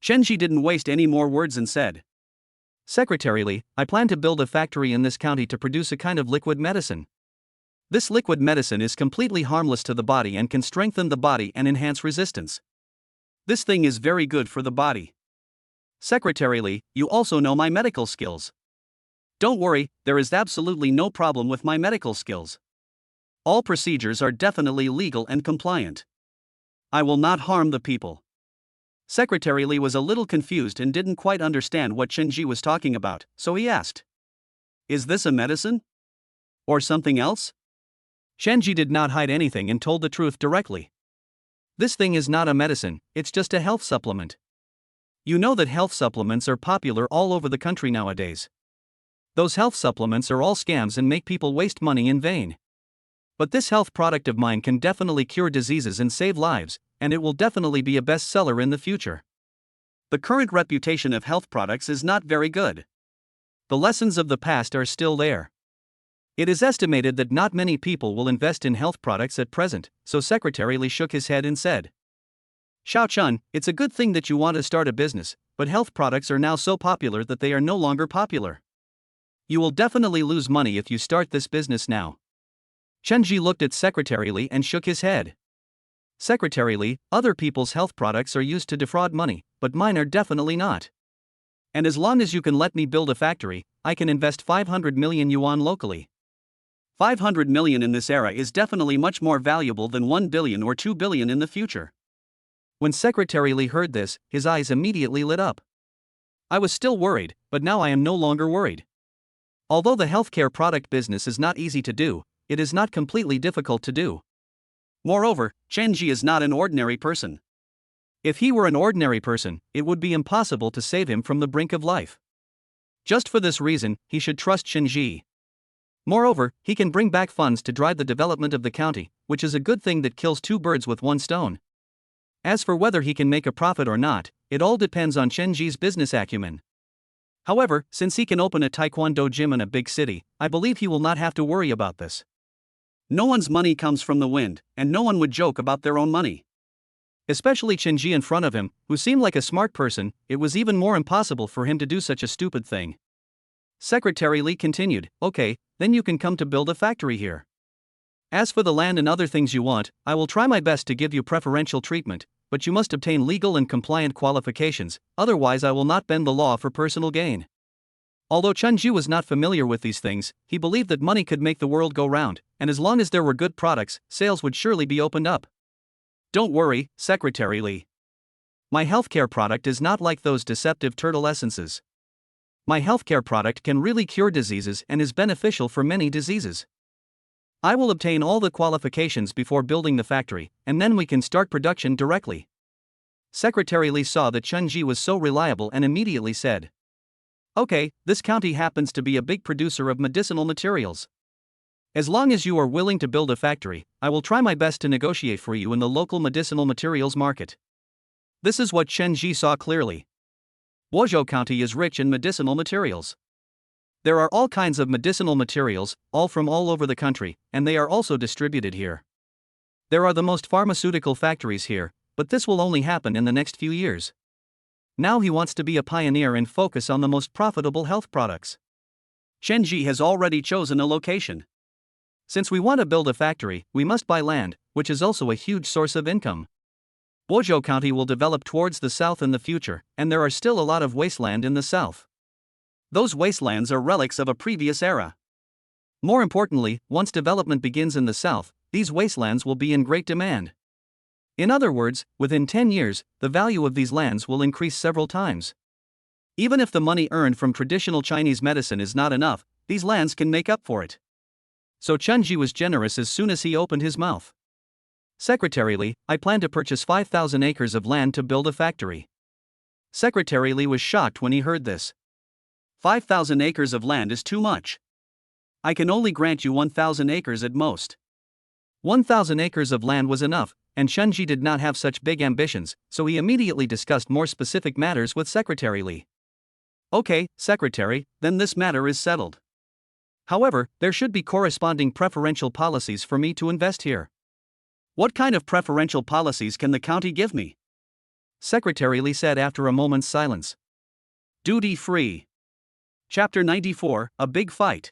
Chenji didn't waste any more words and said, Secretary Li, I plan to build a factory in this county to produce a kind of liquid medicine. This liquid medicine is completely harmless to the body and can strengthen the body and enhance resistance. This thing is very good for the body. Secretary Li, you also know my medical skills. Don't worry, there is absolutely no problem with my medical skills. All procedures are definitely legal and compliant. I will not harm the people. Secretary Li was a little confused and didn't quite understand what Chenji was talking about, so he asked, Is this a medicine? Or something else? Chenji did not hide anything and told the truth directly. This thing is not a medicine, it's just a health supplement. You know that health supplements are popular all over the country nowadays. Those health supplements are all scams and make people waste money in vain. But this health product of mine can definitely cure diseases and save lives, and it will definitely be a bestseller in the future. The current reputation of health products is not very good. The lessons of the past are still there. It is estimated that not many people will invest in health products at present, so Secretary Li shook his head and said, Xiao Chun, it's a good thing that you want to start a business, but health products are now so popular that they are no longer popular. You will definitely lose money if you start this business now. Chenji looked at Secretary Li and shook his head. Secretary Li, other people's health products are used to defraud money, but mine are definitely not. And as long as you can let me build a factory, I can invest 500 million yuan locally. 500 million in this era is definitely much more valuable than 1 billion or 2 billion in the future. When Secretary Li heard this, his eyes immediately lit up. I was still worried, but now I am no longer worried. Although the healthcare product business is not easy to do, it is not completely difficult to do. Moreover, Chenji is not an ordinary person. If he were an ordinary person, it would be impossible to save him from the brink of life. Just for this reason, he should trust Chenji. Moreover, he can bring back funds to drive the development of the county, which is a good thing that kills two birds with one stone. As for whether he can make a profit or not, it all depends on Chenji's business acumen. However, since he can open a taekwondo gym in a big city, I believe he will not have to worry about this. No one's money comes from the wind, and no one would joke about their own money. Especially Chenji in front of him, who seemed like a smart person, it was even more impossible for him to do such a stupid thing. Secretary Li continued, Okay, then you can come to build a factory here. As for the land and other things you want, I will try my best to give you preferential treatment, but you must obtain legal and compliant qualifications, otherwise I will not bend the law for personal gain. Although Chenji was not familiar with these things, he believed that money could make the world go round, and as long as there were good products, sales would surely be opened up. Don't worry, Secretary Li. My healthcare product is not like those deceptive turtle essences. My healthcare product can really cure diseases and is beneficial for many diseases. I will obtain all the qualifications before building the factory, and then we can start production directly. Secretary Li saw that Chunji was so reliable and immediately said, "Okay, this county happens to be a big producer of medicinal materials. As long as you are willing to build a factory, I will try my best to negotiate for you in the local medicinal materials market." This is what Chunji saw clearly. Guozhou County is rich in medicinal materials. There are all kinds of medicinal materials, all from all over the country, and they are also distributed here. There are the most pharmaceutical factories here, but this will only happen in the next few years. Now he wants to be a pioneer and focus on the most profitable health products. Chenji has already chosen a location. Since we want to build a factory, we must buy land, which is also a huge source of income. Guozhou County will develop towards the south in the future, and there are still a lot of wasteland in the south. Those wastelands are relics of a previous era. More importantly, once development begins in the south, these wastelands will be in great demand. In other words, within 10 years, the value of these lands will increase several times. Even if the money earned from traditional Chinese medicine is not enough, these lands can make up for it. So Chunji was generous as soon as he opened his mouth. "Secretary Li, I plan to purchase 5,000 acres of land to build a factory." Secretary Li was shocked when he heard this. 5,000 acres of land is too much. I can only grant you 1,000 acres at most. 1,000 acres of land was enough, and Chunji did not have such big ambitions, so he immediately discussed more specific matters with Secretary Li. "Okay, Secretary, then this matter is settled. However, there should be corresponding preferential policies for me to invest here." "What kind of preferential policies can the county give me?" Secretary Li said after a moment's silence. "Duty-free." Chapter 94, A Big Fight.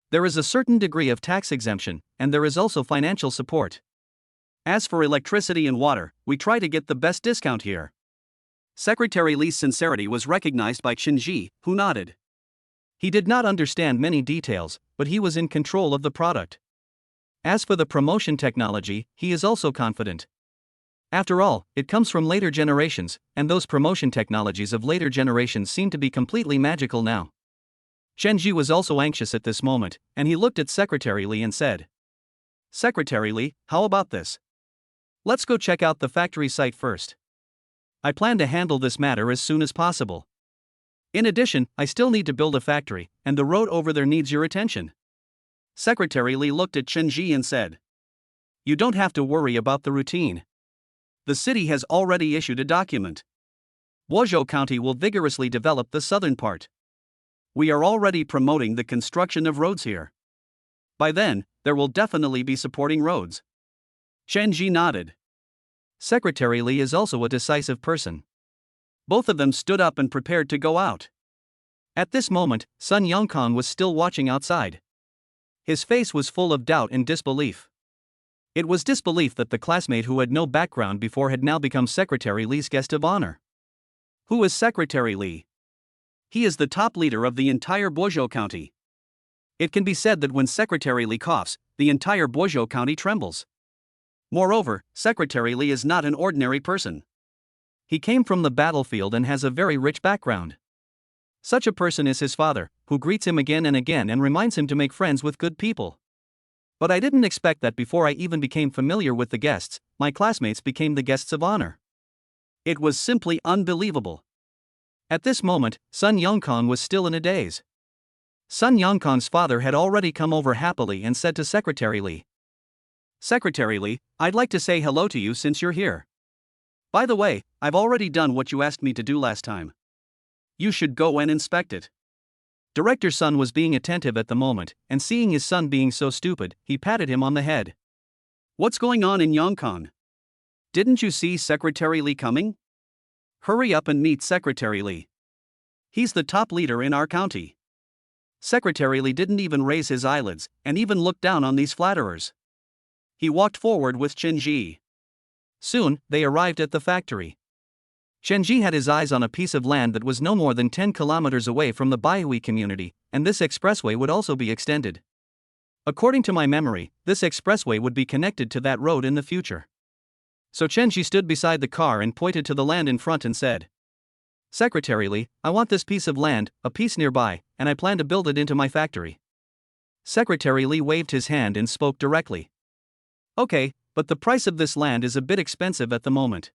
There is a certain degree of tax exemption, and there is also financial support. As for electricity and water, we try to get the best discount here. Secretary Li's sincerity was recognized by Chenji, who nodded. He did not understand many details, but he was in control of the product. As for the promotion technology, he is also confident. After all, it comes from later generations, and those promotion technologies of later generations seem to be completely magical now. Chenji was also anxious at this moment, and he looked at Secretary Li and said, "Secretary Li, how about this? Let's go check out the factory site first. I plan to handle this matter as soon as possible. In addition, I still need to build a factory, and the road over there needs your attention." Secretary Li looked at Chenji and said, "You don't have to worry about the routine. The city has already issued a document. Guozhou County will vigorously develop the southern part. We are already promoting the construction of roads here. By then, there will definitely be supporting roads." Chenji nodded. Secretary Li is also a decisive person. Both of them stood up and prepared to go out. At this moment, Sun Yongkang was still watching outside. His face was full of doubt and disbelief. It was disbelief that the classmate who had no background before had now become Secretary Li's guest of honor. Who is Secretary Li? He is the top leader of the entire Guozhou County. It can be said that when Secretary Li coughs, the entire Guozhou County trembles. Moreover, Secretary Li is not an ordinary person. He came from the battlefield and has a very rich background. Such a person is his father, who greets him again and again and reminds him to make friends with good people. But I didn't expect that before I even became familiar with the guests, my classmates became the guests of honor. It was simply unbelievable. At this moment, Sun Yongkang was still in a daze. Sun Yongkang's father had already come over happily and said to Secretary Li, "Secretary Li, I'd like to say hello to you since you're here. By the way, I've already done what you asked me to do last time. You should go and inspect it." Director Sun was being attentive at the moment, and seeing his son being so stupid, he patted him on the head. "What's going on in Yongkang? Didn't you see Secretary Li coming? Hurry up and meet Secretary Li. He's the top leader in our county." Secretary Li didn't even raise his eyelids, and even looked down on these flatterers. He walked forward with Chenji. Soon, they arrived at the factory. Chenji had his eyes on a piece of land that was no more than 10 kilometers away from the Baihui community, and this expressway would also be extended. According to my memory, this expressway would be connected to that road in the future. So Chenji stood beside the car and pointed to the land in front and said, "Secretary Li, I want this piece of land, a piece nearby, and I plan to build it into my factory." Secretary Li waved his hand and spoke directly. Okay, but the price of this land is a bit expensive at the moment.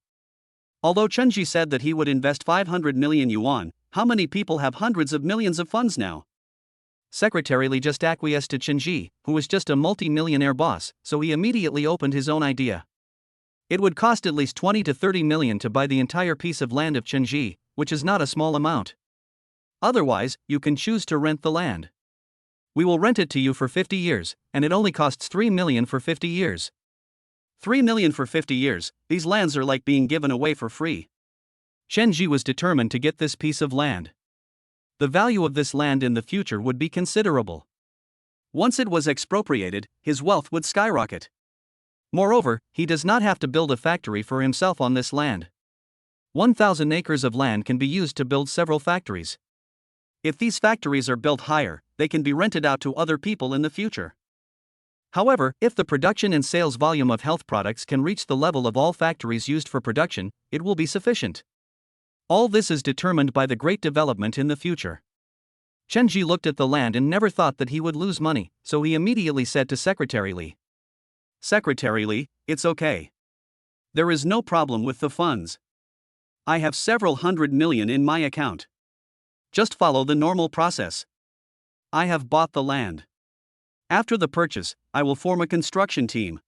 Although Chunji said that he would invest 500 million yuan, how many people have hundreds of millions of funds now? Secretary Li just acquiesced to Chunji, who was just a multi-millionaire boss, so he immediately opened his own idea. It would cost at least 20 to 30 million to buy the entire piece of land of Chunji, which is not a small amount. Otherwise, you can choose to rent the land. We will rent it to you for 50 years, and it only costs 3 million for 50 years. 3 million for 50 years, these lands are like being given away for free. Chunji was determined to get this piece of land. The value of this land in the future would be considerable. Once it was expropriated, his wealth would skyrocket. Moreover, he does not have to build a factory for himself on this land. 1,000 acres of land can be used to build several factories. If these factories are built higher, they can be rented out to other people in the future. However, if the production and sales volume of health products can reach the level of all factories used for production, it will be sufficient. All this is determined by the great development in the future. Chunji looked at the land and never thought that he would lose money, so he immediately said to Secretary Li, Secretary Li, it's okay. There is no problem with the funds. I have several hundred million in my account. Just follow the normal process. I have bought the land. After the purchase, I will form a construction team.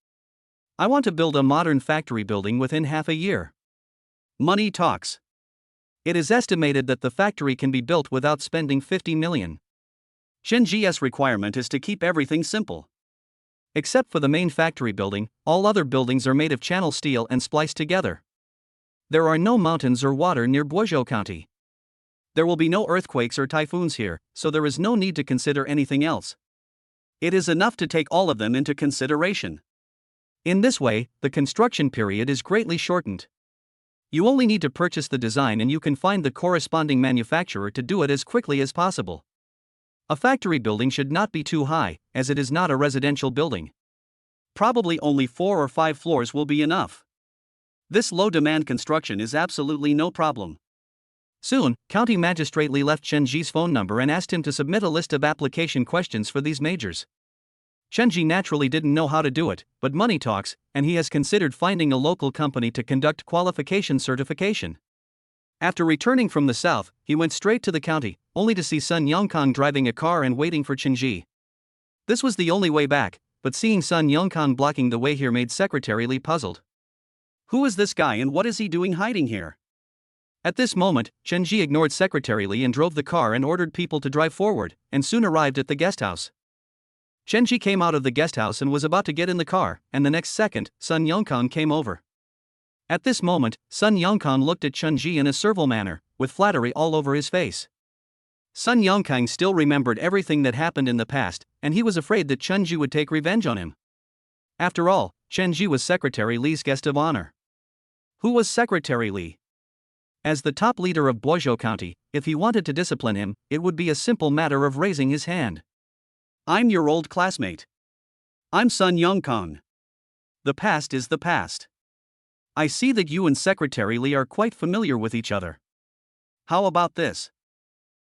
I want to build a modern factory building within half a year. Money talks. It is estimated that the factory can be built without spending 50 million. Chunji's requirement is to keep everything simple. Except for the main factory building, all other buildings are made of channel steel and spliced together. There are no mountains or water near Boizhou County. There will be no earthquakes or typhoons here, so there is no need to consider anything else. It is enough to take all of them into consideration. In this way, the construction period is greatly shortened. You only need to purchase the design and you can find the corresponding manufacturer to do it as quickly as possible. A factory building should not be too high, as it is not a residential building. Probably only 4 or 5 floors will be enough. This low-demand construction is absolutely no problem. Soon, County Magistrate Li left Chunji's phone number and asked him to submit a list of application questions for these majors. Chunji naturally didn't know how to do it, but money talks, and he has considered finding a local company to conduct qualification certification. After returning from the south, he went straight to the county, only to see Sun Yongkang driving a car and waiting for Chunji. This was the only way back, but seeing Sun Yongkang blocking the way here made Secretary Li puzzled. Who is this guy and what is he doing hiding here? At this moment, Chunji ignored Secretary Li and drove the car and ordered people to drive forward, and soon arrived at the guest house. Chunji came out of the guest house and was about to get in the car, and the next second, Sun Yongkang came over. At this moment, Sun Yongkang looked at Chunji in a servile manner, with flattery all over his face. Sun Yongkang still remembered everything that happened in the past, and he was afraid that Chunji would take revenge on him. After all, Chunji was Secretary Li's guest of honor. Who was Secretary Li? As the top leader of Boizhou County, if he wanted to discipline him, it would be a simple matter of raising his hand. I'm your old classmate. I'm Sun Yongkang. The past is the past. I see that you and Secretary Li are quite familiar with each other. How about this?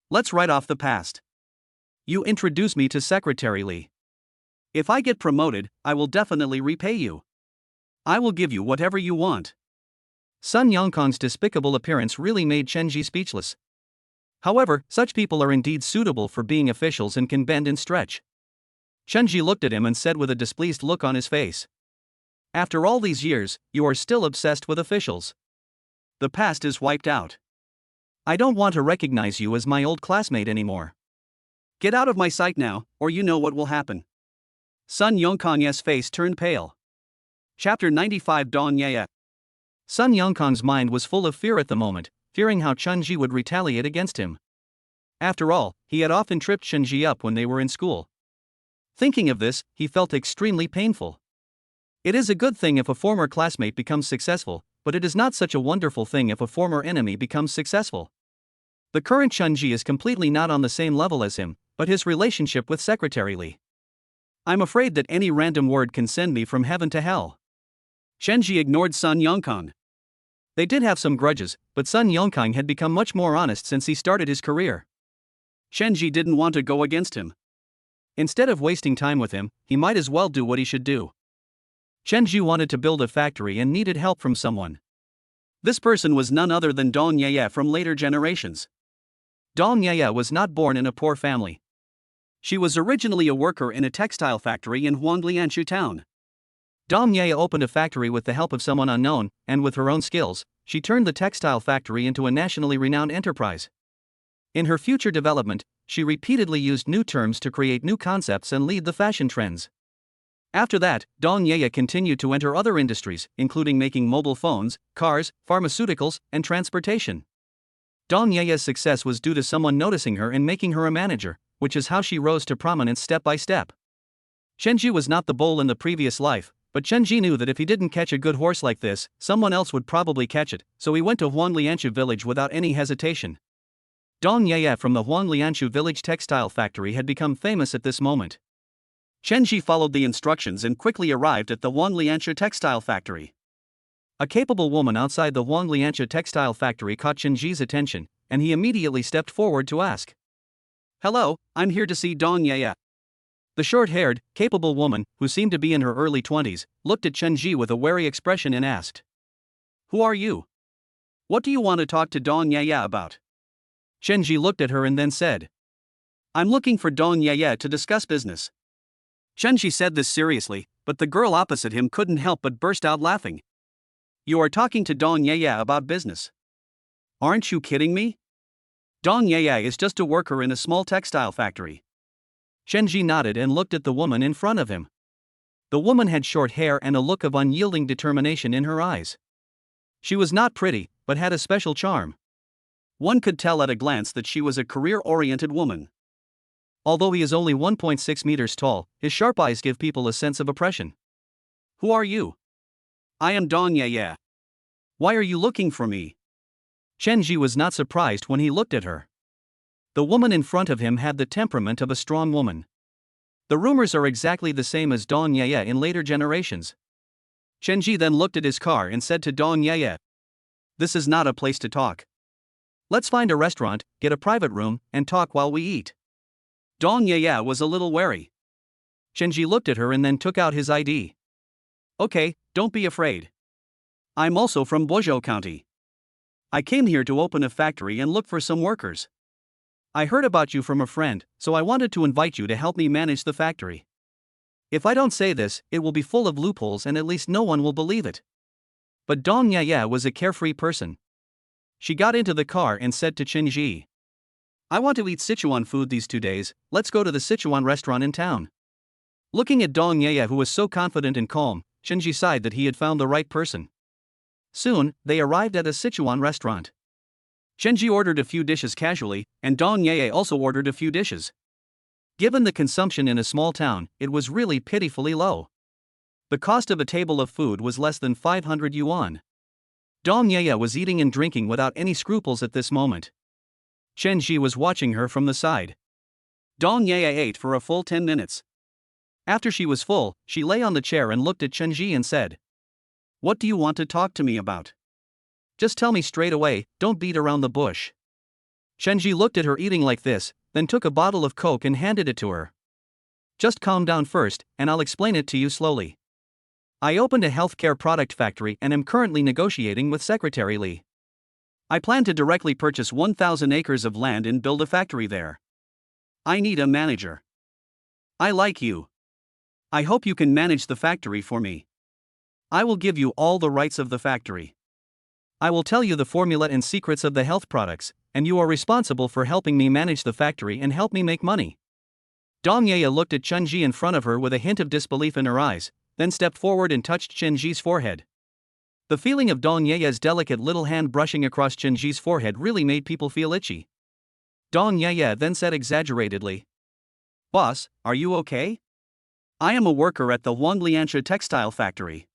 Let's write off the past. You introduce me to Secretary Li. If I get promoted, I will definitely repay you. I will give you whatever you want. Sun Yongkang's despicable appearance really made Chunji speechless. However, such people are indeed suitable for being officials and can bend and stretch. Chunji looked at him and said with a displeased look on his face. After all these years, you are still obsessed with officials. The past is wiped out. I don't want to recognize you as my old classmate anymore. Get out of my sight now, or you know what will happen. Sun Yongkang's face turned pale. Chapter 95 Dawn Ye. Sun Yongkang's mind was full of fear at the moment, fearing how Chunji would retaliate against him. After all, he had often tripped Chunji up when they were in school. Thinking of this, he felt extremely painful. It is a good thing if a former classmate becomes successful, but it is not such a wonderful thing if a former enemy becomes successful. The current Chunji is completely not on the same level as him, but his relationship with Secretary Li. I'm afraid that any random word can send me from heaven to hell. Chunji ignored Sun Yongkang. They did have some grudges, but Sun Yongkang had become much more honest since he started his career. Chunji didn't want to go against him. Instead of wasting time with him, he might as well do what he should do. Chenji wanted to build a factory and needed help from someone. This person was none other than Dong Yeye from later generations. Dong Yeye was not born in a poor family. She was originally a worker in a textile factory in Huanglianshu town. Dong Yeye opened a factory with the help of someone unknown, and with her own skills, she turned the textile factory into a nationally renowned enterprise. In her future development, she repeatedly used new terms to create new concepts and lead the fashion trends. After that, Dong Yeye continued to enter other industries, including making mobile phones, cars, pharmaceuticals, and transportation. Dong Yeye's success was due to someone noticing her and making her a manager, which is how she rose to prominence step by step. Chenji was not the bull in the previous life, but Chenji knew that if he didn't catch a good horse like this, someone else would probably catch it, so he went to Huanglianshu village without any hesitation. Dong Yeye from the Huanglianshu village textile factory had become famous at this moment. Chenji followed the instructions and quickly arrived at the Huanglianshu textile factory. A capable woman outside the Huanglianshu textile factory caught Chenji's attention, and he immediately stepped forward to ask. "Hello, I'm here to see Dong Yeye." The short-haired, capable woman, who seemed to be in her early 20s, looked at Chenji with a wary expression and asked, "Who are you? What do you want to talk to Dong Yeye about?" Chenji looked at her and then said, "I'm looking for Dong Yeye to discuss business." Chenji said this seriously, but the girl opposite him couldn't help but burst out laughing. "You are talking to Dong Yeye about business? Aren't you kidding me? Dong Yeye is just a worker in a small textile factory." Chenji nodded and looked at the woman in front of him. The woman had short hair and a look of unyielding determination in her eyes. She was not pretty, but had a special charm. One could tell at a glance that she was a career-oriented woman. Although he is only 1.6 meters tall, his sharp eyes give people a sense of oppression. "Who are you?" "I am Dong Yeye." "Why are you looking for me?" Chenji was not surprised when he looked at her. The woman in front of him had the temperament of a strong woman. The rumors are exactly the same as Dong Yeye in later generations. Chenji then looked at his car and said to Dong Yeye, "This is not a place to talk. Let's find a restaurant, get a private room, and talk while we eat." Dong Yeye was a little wary. Chenji looked at her and then took out his ID. "Okay, don't be afraid. I'm also from Bozhou County. I came here to open a factory and look for some workers. I heard about you from a friend, so I wanted to invite you to help me manage the factory. If I don't say this, it will be full of loopholes and at least no one will believe it." But Dong Yeye was a carefree person. She got into the car and said to Chenji, "I want to eat Sichuan food these 2 days, let's go to the Sichuan restaurant in town." Looking at Dong Yeye, who was so confident and calm, Chenji sighed that he had found the right person. Soon, they arrived at a Sichuan restaurant. Chenji ordered a few dishes casually, and Dong Yeye also ordered a few dishes. Given the consumption in a small town, it was really pitifully low. The cost of a table of food was less than 500 yuan. Dong Yeye was eating and drinking without any scruples at this moment. Chenji was watching her from the side. Dong Yeye ate for a full 10 minutes. After she was full, she lay on the chair and looked at Chenji and said, "What do you want to talk to me about? Just tell me straight away, don't beat around the bush." Chenji looked at her eating like this, then took a bottle of Coke and handed it to her. "Just calm down first, and I'll explain it to you slowly. I opened a healthcare product factory and am currently negotiating with Secretary Lee. I plan to directly purchase 1,000 acres of land and build a factory there. I need a manager. I like you. I hope you can manage the factory for me. I will give you all the rights of the factory. I will tell you the formula and secrets of the health products, and you are responsible for helping me manage the factory and help me make money." Dong Yeye looked at Chenji in front of her with a hint of disbelief in her eyes, then stepped forward and touched Chenji's forehead. The feeling of Dong Yeye's delicate little hand brushing across Chenji's forehead really made people feel itchy. Dong Yeye then said exaggeratedly, "Boss, are you okay? I am a worker at the Huanglianshu textile factory.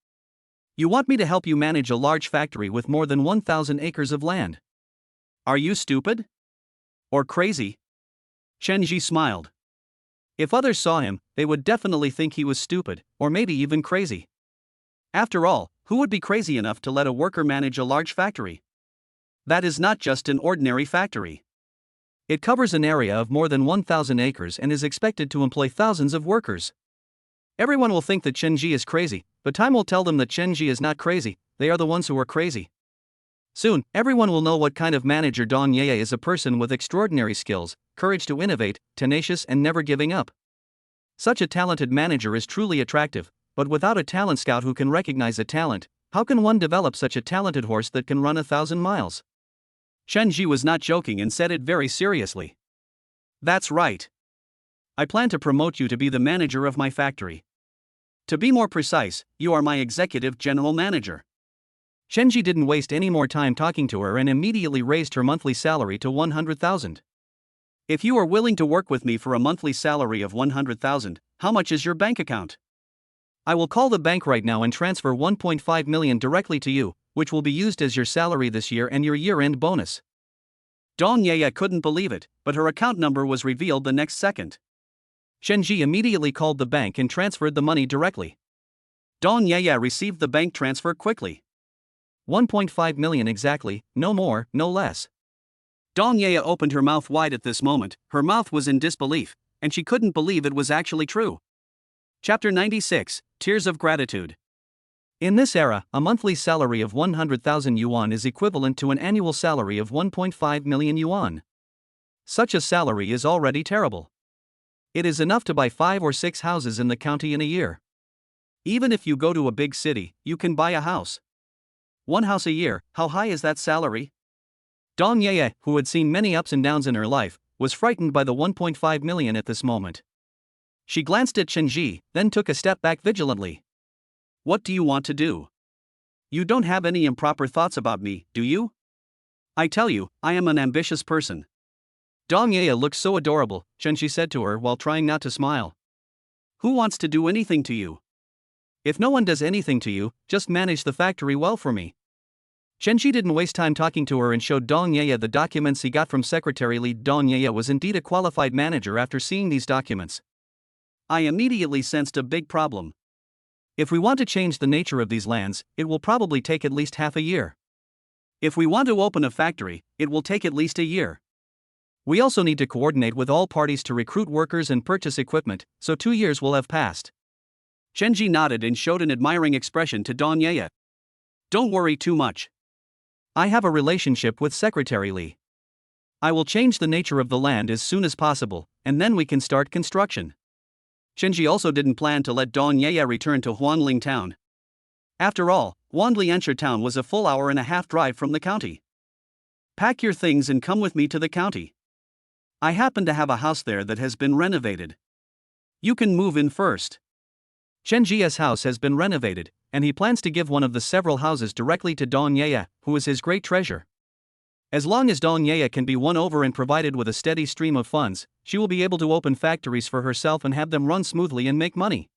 You want me to help you manage a large factory with more than 1,000 acres of land. Are you stupid? Or crazy?" Chenji smiled. If others saw him, they would definitely think he was stupid, or maybe even crazy. After all, who would be crazy enough to let a worker manage a large factory? That is not just an ordinary factory. It covers an area of more than 1,000 acres and is expected to employ thousands of workers. Everyone will think that Chenji is crazy, but time will tell them that Chenji is not crazy, they are the ones who are crazy. Soon, everyone will know what kind of manager Dong Ye is, a person with extraordinary skills, courage to innovate, tenacious and never giving up. Such a talented manager is truly attractive, but without a talent scout who can recognize a talent, how can one develop such a talented horse that can run 1,000 miles? Chenji was not joking and said it very seriously. That's right. I plan to promote you to be the manager of my factory. To be more precise, you are my executive general manager. Chenji didn't waste any more time talking to her and immediately raised her monthly salary to 100,000. If you are willing to work with me for a monthly salary of 100,000, how much is your bank account? I will call the bank right now and transfer 1.5 million directly to you, which will be used as your salary this year and your year-end bonus. Dong Ye couldn't believe it, but her account number was revealed the next second. Chenji immediately called the bank and transferred the money directly. Dong Ye received the bank transfer quickly. 1.5 million exactly, no more, no less. Dong Ye opened her mouth wide at this moment. Her mouth was in disbelief, and she couldn't believe it was actually true. Chapter 96, Tears of Gratitude. In this era, a monthly salary of 100,000 yuan is equivalent to an annual salary of 1.5 million yuan. Such a salary is already terrible. It is enough to buy 5 or 6 houses in the county in a year. Even if you go to a big city, you can buy a house. 1 house a year, how high is that salary? Dong Ye, who had seen many ups and downs in her life, was frightened by the 1.5 million at this moment. She glanced at Chenji, then took a step back vigilantly. What do you want to do? You don't have any improper thoughts about me, do you? I tell you, I am an ambitious person. Dong Ye looks so adorable, Chenji said to her while trying not to smile. Who wants to do anything to you? If no one does anything to you, just manage the factory well for me. Chenji didn't waste time talking to her and showed Dong Ye the documents he got from Secretary Li. Dong Ye was indeed a qualified manager after seeing these documents. I immediately sensed a big problem. If we want to change the nature of these lands, it will probably take at least half a year. If we want to open a factory, it will take at least a year. We also need to coordinate with all parties to recruit workers and purchase equipment, so 2 years will have passed. Chenji nodded and showed an admiring expression to Dong Ye. Don't worry too much. I have a relationship with Secretary Li. I will change the nature of the land as soon as possible, and then we can start construction. Chenji also didn't plan to let Dong Ye return to Huanling town. After all, Huanliansha town was a full hour and a half drive from the county. Pack your things and come with me to the county. I happen to have a house there that has been renovated. You can move in first. Chenji's house has been renovated, and he plans to give one of the several houses directly to Dong Ye, who is his great treasure. As long as Dong Ye can be won over and provided with a steady stream of funds, she will be able to open factories for herself and have them run smoothly and make money.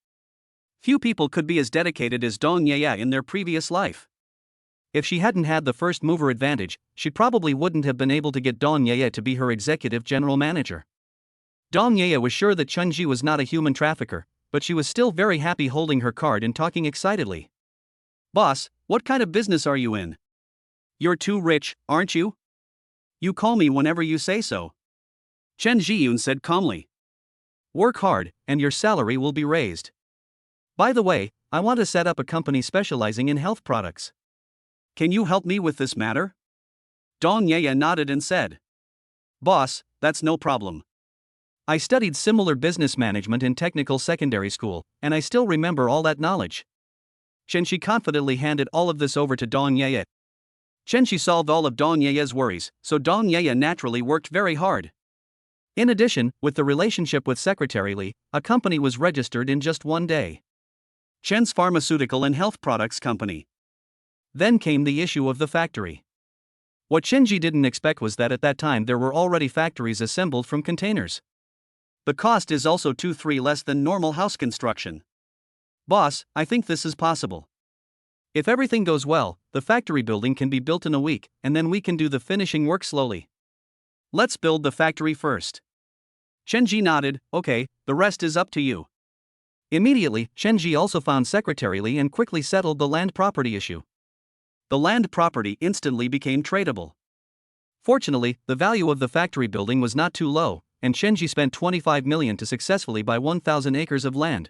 Few people could be as dedicated as Dong Ye in their previous life. If she hadn't had the first mover advantage, she probably wouldn't have been able to get Dong Ye to be her executive general manager. Dong Ye was sure that Chenji was not a human trafficker, but she was still very happy holding her card and talking excitedly. Boss, what kind of business are you in? You're too rich, aren't you? You call me whenever you say so. Chen Jiyun said calmly. Work hard, and your salary will be raised. By the way, I want to set up a company specializing in health products. Can you help me with this matter? Dong Ye nodded and said. Boss, that's no problem. I studied similar business management in technical secondary school, and I still remember all that knowledge. Chenji confidently handed all of this over to Dong Ye. Chenji solved all of Dong Ye's worries, so Dong Ye naturally worked very hard. In addition, with the relationship with Secretary Li, a company was registered in just 1 day. Chen's Pharmaceutical and Health Products Company. Then came the issue of the factory. What Chenji didn't expect was that at that time there were already factories assembled from containers. The cost is also 2-3 less than normal house construction. Boss, I think this is possible. If everything goes well, the factory building can be built in a week, and then we can do the finishing work slowly. Let's build the factory first. Chenji nodded, okay, the rest is up to you. Immediately, Chenji also found Secretary Li and quickly settled the land property issue. The land property instantly became tradable. Fortunately, the value of the factory building was not too low, and Chenji spent 25 million to successfully buy 1,000 acres of land.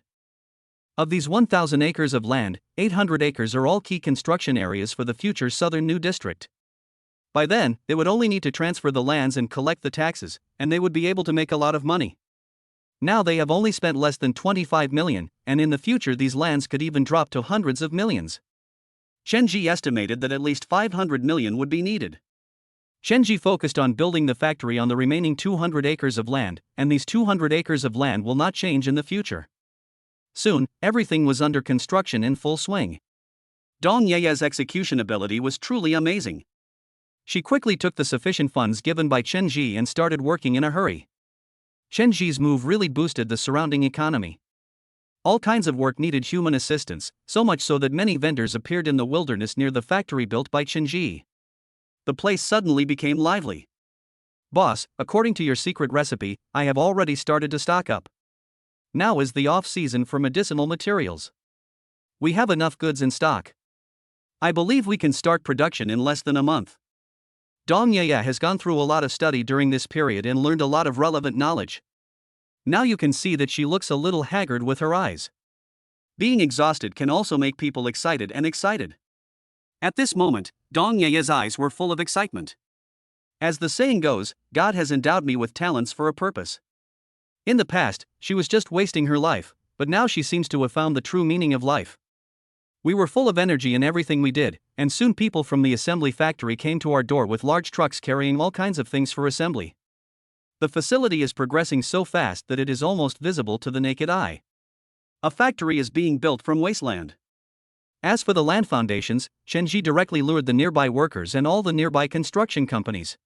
Of these 1,000 acres of land, 800 acres are all key construction areas for the future Southern New District. By then, they would only need to transfer the lands and collect the taxes, and they would be able to make a lot of money. Now they have only spent less than 25 million, and in the future these lands could even drop to hundreds of millions. Chenji estimated that at least 500 million would be needed. Chenji focused on building the factory on the remaining 200 acres of land, and these 200 acres of land will not change in the future. Soon, everything was under construction in full swing. Dong Yeye's execution ability was truly amazing. She quickly took the sufficient funds given by Chenji and started working in a hurry. Chenji's move really boosted the surrounding economy. All kinds of work needed human assistance, so much so that many vendors appeared in the wilderness near the factory built by Chenji. The place suddenly became lively. "Boss, according to your secret recipe, I have already started to stock up. Now is the off-season for medicinal materials. We have enough goods in stock. I believe we can start production in less than a month." Dong Yeye has gone through a lot of study during this period and learned a lot of relevant knowledge. Now you can see that she looks a little haggard with her eyes. Being exhausted can also make people excited. At this moment, Dong Yeye's eyes were full of excitement. As the saying goes, God has endowed me with talents for a purpose. In the past, she was just wasting her life, but now she seems to have found the true meaning of life. We were full of energy in everything we did, and soon people from the assembly factory came to our door with large trucks carrying all kinds of things for assembly. The facility is progressing so fast that it is almost visible to the naked eye. A factory is being built from wasteland. As for the land foundations, Chenji directly lured the nearby workers and all the nearby construction companies.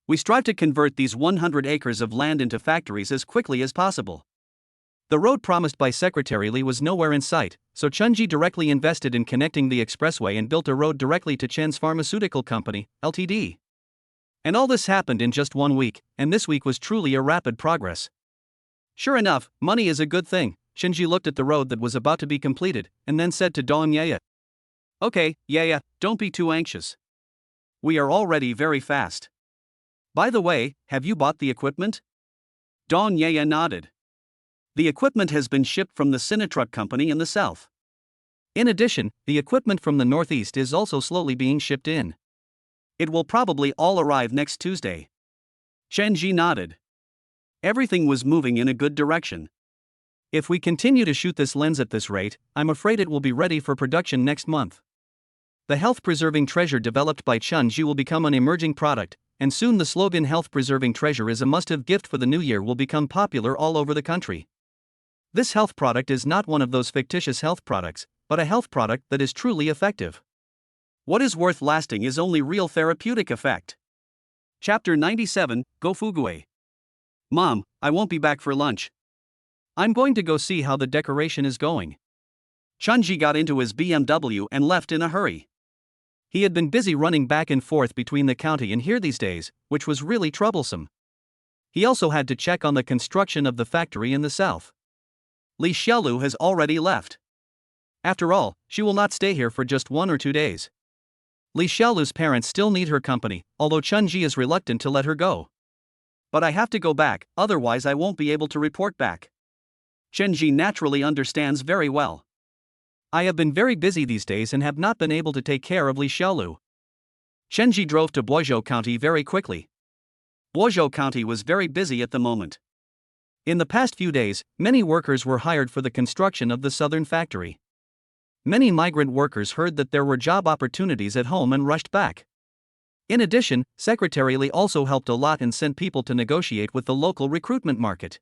We strive to convert these 100 acres of land into factories as quickly as possible. The road promised by Secretary Li was nowhere in sight, so Chenji directly invested in connecting the expressway and built a road directly to Chen's Pharmaceutical Company, Ltd. And all this happened in just 1 week, and this week was truly a rapid progress. Sure enough, money is a good thing. Chenji looked at the road that was about to be completed, and then said to Dong Yeye, "Okay, Yeye, don't be too anxious. We are already very fast. By the way, have you bought the equipment?" Dong Yeye nodded. The equipment has been shipped from the Sinatruck company in the south. In addition, the equipment from the northeast is also slowly being shipped in. It will probably all arrive next Tuesday. Chenji nodded. Everything was moving in a good direction. If we continue to shoot this lens at this rate, I'm afraid it will be ready for production next month. The health-preserving treasure developed by Chenji will become an emerging product, and soon the slogan "health-preserving treasure is a must-have gift for the new year" will become popular all over the country. This health product is not one of those fictitious health products, but a health product that is truly effective. What is worth lasting is only real therapeutic effect. Chapter 97, Go Fugue. Mom, I won't be back for lunch. I'm going to go see how the decoration is going. Chenji got into his BMW and left in a hurry. He had been busy running back and forth between the county and here these days, which was really troublesome. He also had to check on the construction of the factory in the south. Li Xiaolu has already left. After all, she will not stay here for just 1 or 2 days. Li Xiaolu's parents still need her company, although Chenji is reluctant to let her go. But I have to go back, otherwise I won't be able to report back. Chenji naturally understands very well. I have been very busy these days and have not been able to take care of Li Xiaolu. Chenji drove to Boizhou County very quickly. Boizhou County was very busy at the moment. In the past few days, many workers were hired for the construction of the southern factory. Many migrant workers heard that there were job opportunities at home and rushed back. In addition, Secretary Li also helped a lot and sent people to negotiate with the local recruitment market.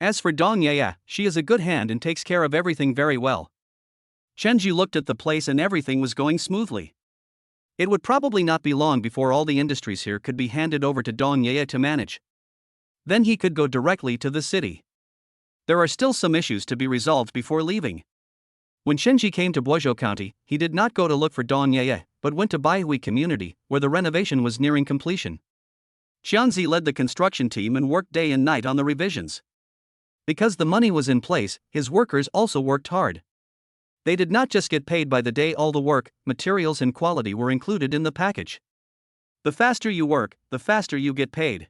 As for Dong Yeye, she is a good hand and takes care of everything very well. Chenji looked at the place and everything was going smoothly. It would probably not be long before all the industries here could be handed over to Dong Yeye to manage. Then he could go directly to the city. There are still some issues to be resolved before leaving. When Chenji came to Boizhou County, he did not go to look for Dong Yeye, but went to Baihui community, where the renovation was nearing completion. Qianzi led the construction team and worked day and night on the revisions. Because the money was in place, his workers also worked hard. They did not just get paid by the day, all the work, materials and quality were included in the package. The faster you work, the faster you get paid.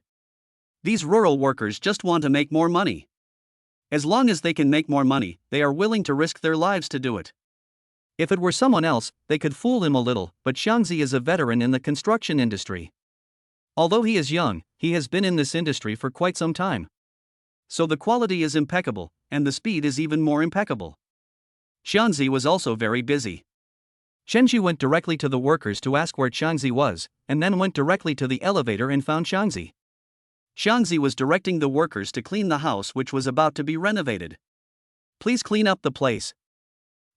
These rural workers just want to make more money. As long as they can make more money, they are willing to risk their lives to do it. If it were someone else, they could fool him a little, but Xiangzi is a veteran in the construction industry. Although he is young, he has been in this industry for quite some time. So the quality is impeccable, and the speed is even more impeccable. Xiangzi was also very busy. Qianzhi went directly to the workers to ask where Xiangzi was, and then went directly to the elevator and found Xiangzi. Xiangzi was directing the workers to clean the house which was about to be renovated. Please clean up the place.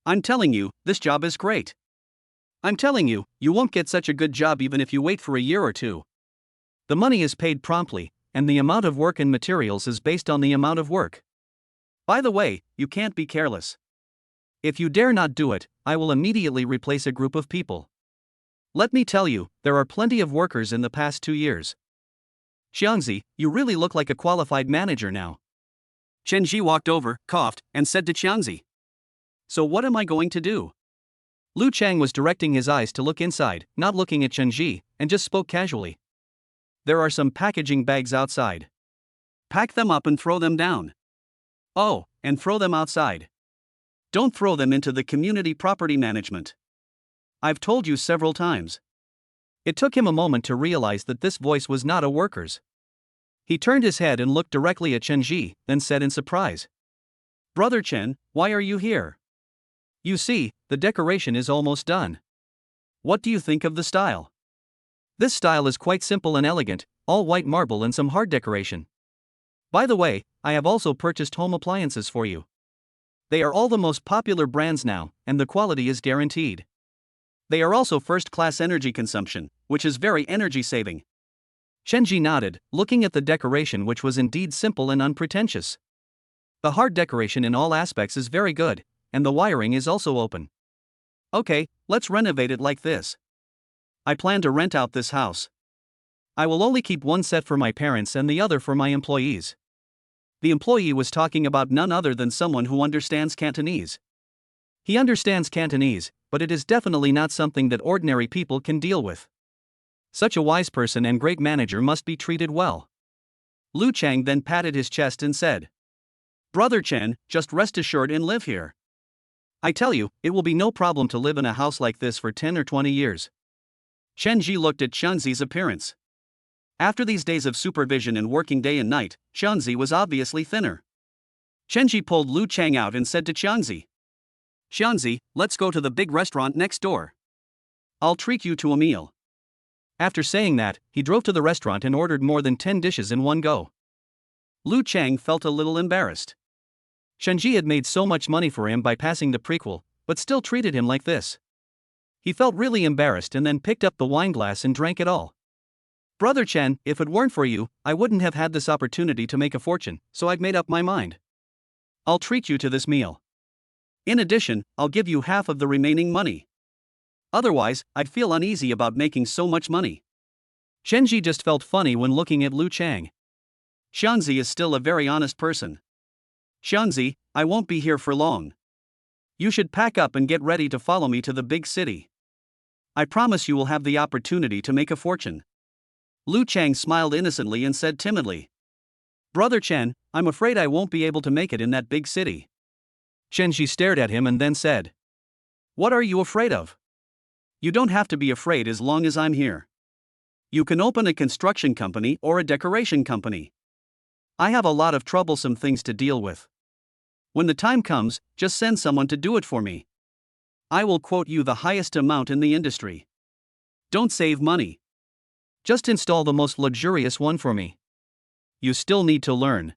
I'm telling you, this job is great. I'm telling you, you won't get such a good job even if you wait for a year or two. The money is paid promptly, and the amount of work and materials is based on the amount of work. By the way, you can't be careless. If you dare not do it, I will immediately replace a group of people. Let me tell you, there are plenty of workers in the past 2 years. Xiangzi, you really look like a qualified manager now. Qianzhi walked over, coughed, and said to Xiangzi. So what am I going to do? Lu Chang was directing his eyes to look inside, not looking at Qianzhi, and just spoke casually. There are some packaging bags outside. Pack them up and throw them down. Oh, and throw them outside. Don't throw them into the community property management. I've told you several times. It took him a moment to realize that this voice was not a worker's. He turned his head and looked directly at Qianzhi, then said in surprise. Brother Chen, why are you here? You see, the decoration is almost done. What do you think of the style? This style is quite simple and elegant, all white marble and some hard decoration. By the way, I have also purchased home appliances for you. They are all the most popular brands now, and the quality is guaranteed. They are also first-class energy consumption, which is very energy-saving. Qianzhi nodded, looking at the decoration which was indeed simple and unpretentious. The hard decoration in all aspects is very good, and the wiring is also open. Okay, let's renovate it like this. I plan to rent out this house. I will only keep one set for my parents and the other for my employees. The employee was talking about none other than someone who understands Cantonese. He understands Cantonese, but it is definitely not something that ordinary people can deal with. Such a wise person and great manager must be treated well. Lu Chang then patted his chest and said, Brother Chen, just rest assured and live here. I tell you, it will be no problem to live in a house like this for 10 or 20 years. Qianzhi looked at Xiangzi's appearance. After these days of supervision and working day and night, Xiangzi was obviously thinner. Qianzhi pulled Lu Chang out and said to Xiangzi, Xiangzi, let's go to the big restaurant next door. I'll treat you to a meal. After saying that, he drove to the restaurant and ordered more than 10 dishes in one go. Lu Chang felt a little embarrassed. Qianzhi had made so much money for him by passing the prequel, but still treated him like this. He felt really embarrassed and then picked up the wine glass and drank it all. Brother Chen, if it weren't for you, I wouldn't have had this opportunity to make a fortune, so I've made up my mind. I'll treat you to this meal. In addition, I'll give you half of the remaining money. Otherwise, I'd feel uneasy about making so much money. Qianzhi just felt funny when looking at Lu Chang. Xiangzi is still a very honest person. Xiangzi, I won't be here for long. You should pack up and get ready to follow me to the big city. I promise you will have the opportunity to make a fortune. Lu Chang smiled innocently and said timidly, Brother Chen, I'm afraid I won't be able to make it in that big city. Qianzhi stared at him and then said, What are you afraid of? You don't have to be afraid as long as I'm here. You can open a construction company or a decoration company. I have a lot of troublesome things to deal with. When the time comes, just send someone to do it for me. I will quote you the highest amount in the industry. Don't save money. Just install the most luxurious one for me. You still need to learn.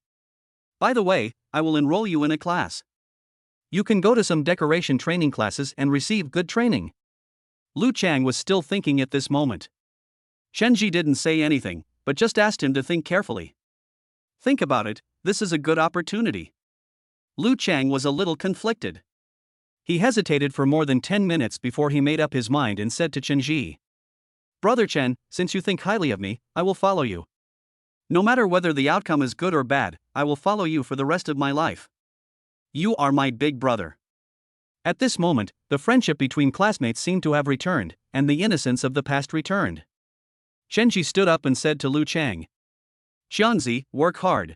By the way, I will enroll you in a class. You can go to some decoration training classes and receive good training. Lu Chang was still thinking at this moment. Qianzhi didn't say anything, but just asked him to think carefully. Think about it, this is a good opportunity. Lu Chang was a little conflicted. He hesitated for more than 10 minutes before he made up his mind and said to Qianzhi, Brother Chen, since you think highly of me, I will follow you. No matter whether the outcome is good or bad, I will follow you for the rest of my life. You are my big brother. At this moment, the friendship between classmates seemed to have returned, and the innocence of the past returned. Chenji stood up and said to Lu Chang. Xianzi, work hard.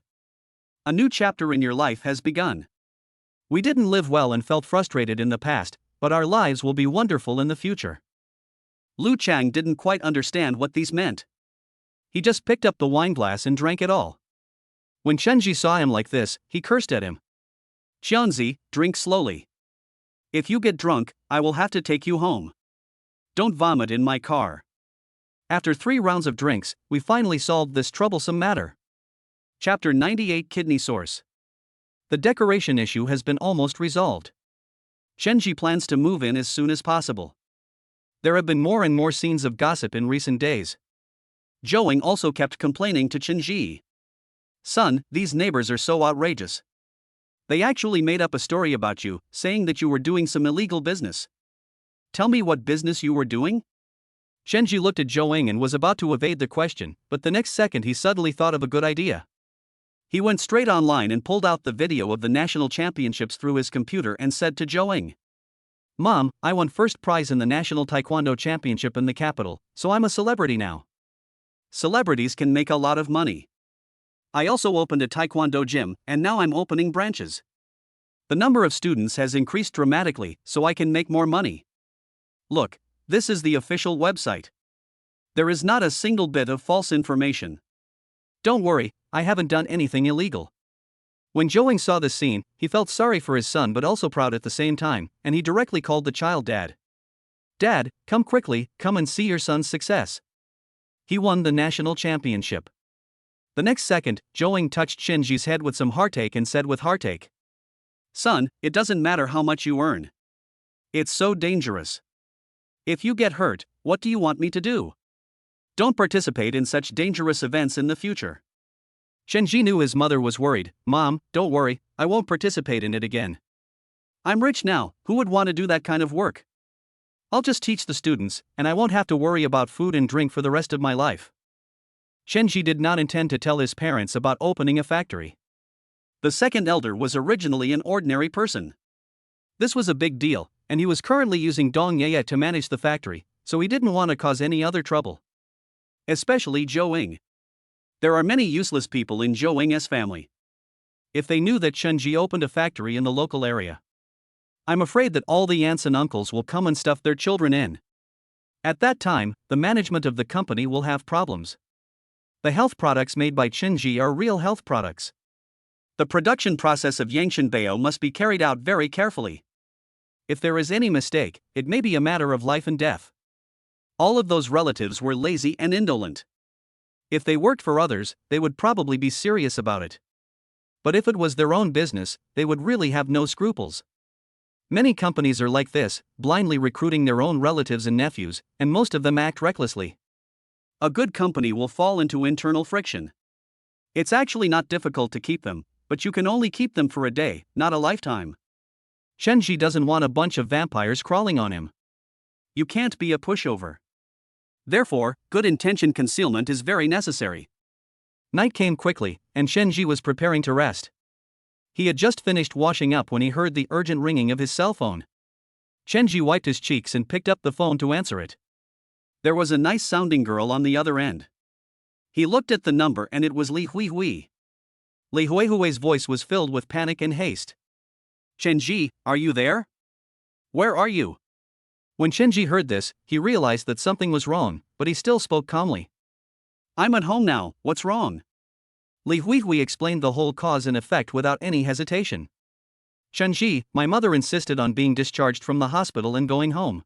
A new chapter in your life has begun. We didn't live well and felt frustrated in the past, but our lives will be wonderful in the future. Lu Chang didn't quite understand what these meant. He just picked up the wine glass and drank it all. When Chenji saw him like this, he cursed at him. Xianzi, drink slowly. If you get drunk, I will have to take you home. Don't vomit in my car. After 3 rounds of drinks, we finally solved this troublesome matter. Chapter 98 Kidney Source. The decoration issue has been almost resolved. Chenji plans to move in as soon as possible. There have been more and more scenes of gossip in recent days. Zhouing also kept complaining to Chenji. Son, these neighbors are so outrageous. They actually made up a story about you, saying that you were doing some illegal business. Tell me what business you were doing? Chenji looked at Zhouing and was about to evade the question, but the next second he suddenly thought of a good idea. He went straight online and pulled out the video of the national championships through his computer and said to Zhouing. Mom, I won first prize in the national taekwondo championship in the capital, so I'm a celebrity now. Celebrities can make a lot of money. I also opened a taekwondo gym, and now I'm opening branches. The number of students has increased dramatically, so I can make more money. Look, this is the official website. There is not a single bit of false information. Don't worry, I haven't done anything illegal. When Zhouing saw this scene, he felt sorry for his son but also proud at the same time, and he directly called the child Dad. Dad, come quickly, come and see your son's success. He won the national championship. The next second, Zhouing touched Chenji's head with some heartache and said with heartache. Son, it doesn't matter how much you earn. It's so dangerous. If you get hurt, what do you want me to do? Don't participate in such dangerous events in the future. Chenji knew his mother was worried. Mom, don't worry, I won't participate in it again. I'm rich now, who would want to do that kind of work? I'll just teach the students, and I won't have to worry about food and drink for the rest of my life. Chenji did not intend to tell his parents about opening a factory. The second elder was originally an ordinary person. This was a big deal, and he was currently using Dong Yeye to manage the factory, so he didn't want to cause any other trouble. Especially Zhouing. There are many useless people in Zhouing's family. If they knew that Chenji opened a factory in the local area, I'm afraid that all the aunts and uncles will come and stuff their children in. At that time, the management of the company will have problems. The health products made by Chenji are real health products. The production process of Yangshan must be carried out very carefully. If there is any mistake, it may be a matter of life and death. All of those relatives were lazy and indolent. If they worked for others, they would probably be serious about it. But if it was their own business, they would really have no scruples. Many companies are like this, blindly recruiting their own relatives and nephews, and most of them act recklessly. A good company will fall into internal friction. It's actually not difficult to keep them, but you can only keep them for a day, not a lifetime. Chenji doesn't want a bunch of vampires crawling on him. You can't be a pushover. Therefore, good intention concealment is very necessary. Night came quickly, and Chenji was preparing to rest. He had just finished washing up when he heard the urgent ringing of his cell phone. Chenji wiped his cheeks and picked up the phone to answer it. There was a nice-sounding girl on the other end. He looked at the number and it was Li Huihui. Li Huihui's voice was filled with panic and haste. Chenji, are you there? Where are you? When Chenji heard this, he realized that something was wrong, but he still spoke calmly. I'm at home now, what's wrong? Li Huihui explained the whole cause and effect without any hesitation. Chenji, my mother insisted on being discharged from the hospital and going home.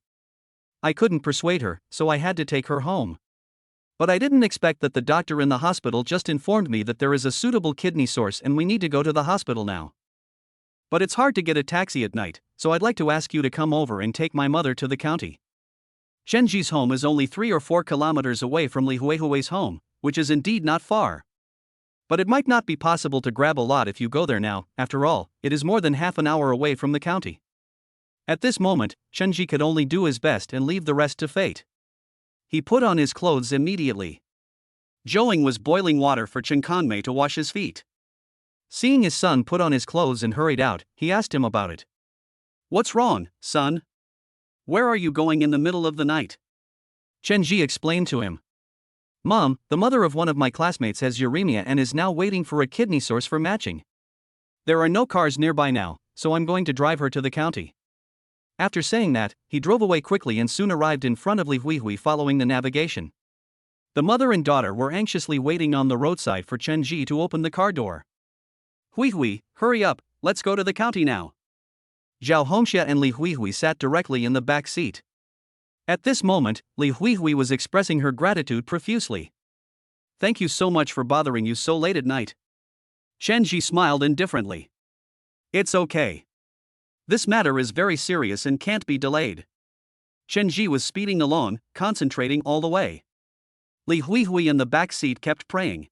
I couldn't persuade her, so I had to take her home. But I didn't expect that the doctor in the hospital just informed me that there is a suitable kidney source and we need to go to the hospital now. But it's hard to get a taxi at night, so I'd like to ask you to come over and take my mother to the county. Chenji's home is only 3 or 4 kilometers away from Li Huihui's home, which is indeed not far. But it might not be possible to grab a lot if you go there now, after all, it is more than half an hour away from the county. At this moment, Chenji could only do his best and leave the rest to fate. He put on his clothes immediately. Zhouing was boiling water for Chen Kanmei to wash his feet. Seeing his son put on his clothes and hurried out, he asked him about it. What's wrong, son? Where are you going in the middle of the night? Chenji explained to him. Mom, the mother of one of my classmates has uremia and is now waiting for a kidney source for matching. There are no cars nearby now, so I'm going to drive her to the county. After saying that, he drove away quickly and soon arrived in front of Li Huihui following the navigation. The mother and daughter were anxiously waiting on the roadside for Chen Ji to open the car door. Huihui, hurry up, let's go to the county now. Zhao Hongxia and Li Huihui sat directly in the back seat. At this moment, Li Huihui was expressing her gratitude profusely. Thank you so much for bothering you so late at night. Chen Ji smiled indifferently. It's okay. This matter is very serious and can't be delayed. Chen Ji was speeding along, concentrating all the way. Li Huihui in the back seat kept praying.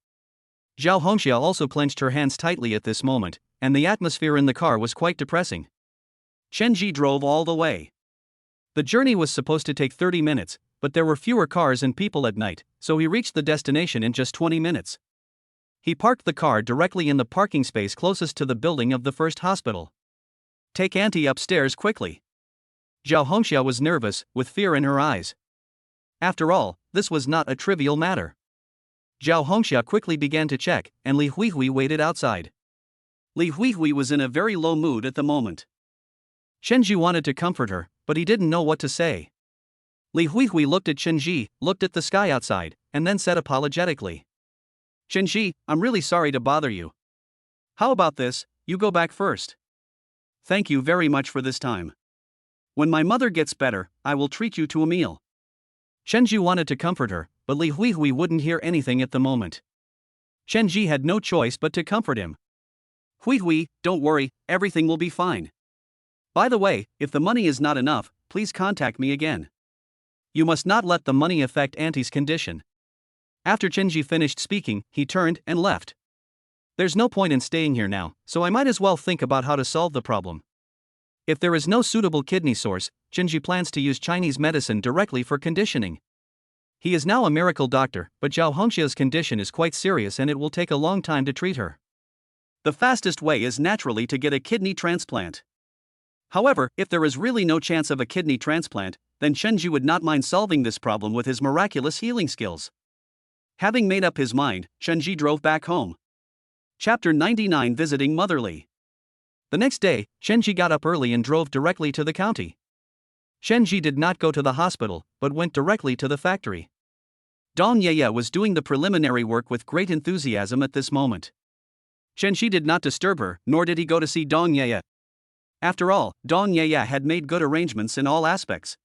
Zhao Hongxia also clenched her hands tightly at this moment, and the atmosphere in the car was quite depressing. Chen Ji drove all the way. The journey was supposed to take 30 minutes, but there were fewer cars and people at night, so he reached the destination in just 20 minutes. He parked the car directly in the parking space closest to the building of the first hospital. Take Auntie upstairs quickly. Zhao Hongxia was nervous, with fear in her eyes. After all, this was not a trivial matter. Zhao Hongxia quickly began to check, and Li Huihui waited outside. Li Huihui was in a very low mood at the moment. Chen Ji wanted to comfort her, but he didn't know what to say. Li Huihui looked at Chen Ji, looked at the sky outside, and then said apologetically. Chen Ji, I'm really sorry to bother you. How about this, you go back first. Thank you very much for this time. When my mother gets better, I will treat you to a meal. Chen Ji wanted to comfort her, but Li Huihui wouldn't hear anything at the moment. Chen Ji had no choice but to comfort him. Huihui, don't worry, everything will be fine. By the way, if the money is not enough, please contact me again. You must not let the money affect Auntie's condition. After Chen Ji finished speaking, he turned and left. There's no point in staying here now, so I might as well think about how to solve the problem. If there is no suitable kidney source, Chen Ji plans to use Chinese medicine directly for conditioning. He is now a miracle doctor, but Zhao Hongxia's condition is quite serious and it will take a long time to treat her. The fastest way is naturally to get a kidney transplant. However, if there is really no chance of a kidney transplant, then Chen Ji would not mind solving this problem with his miraculous healing skills. Having made up his mind, Chen Ji drove back home. Chapter 99 Visiting Motherly. The next day, Chen Ji got up early and drove directly to the county. Chen Ji did not go to the hospital, but went directly to the factory. Dong Yeye was doing the preliminary work with great enthusiasm at this moment. Chen Ji did not disturb her, nor did he go to see Dong Yeye. After all, Dong Yeye had made good arrangements in all aspects.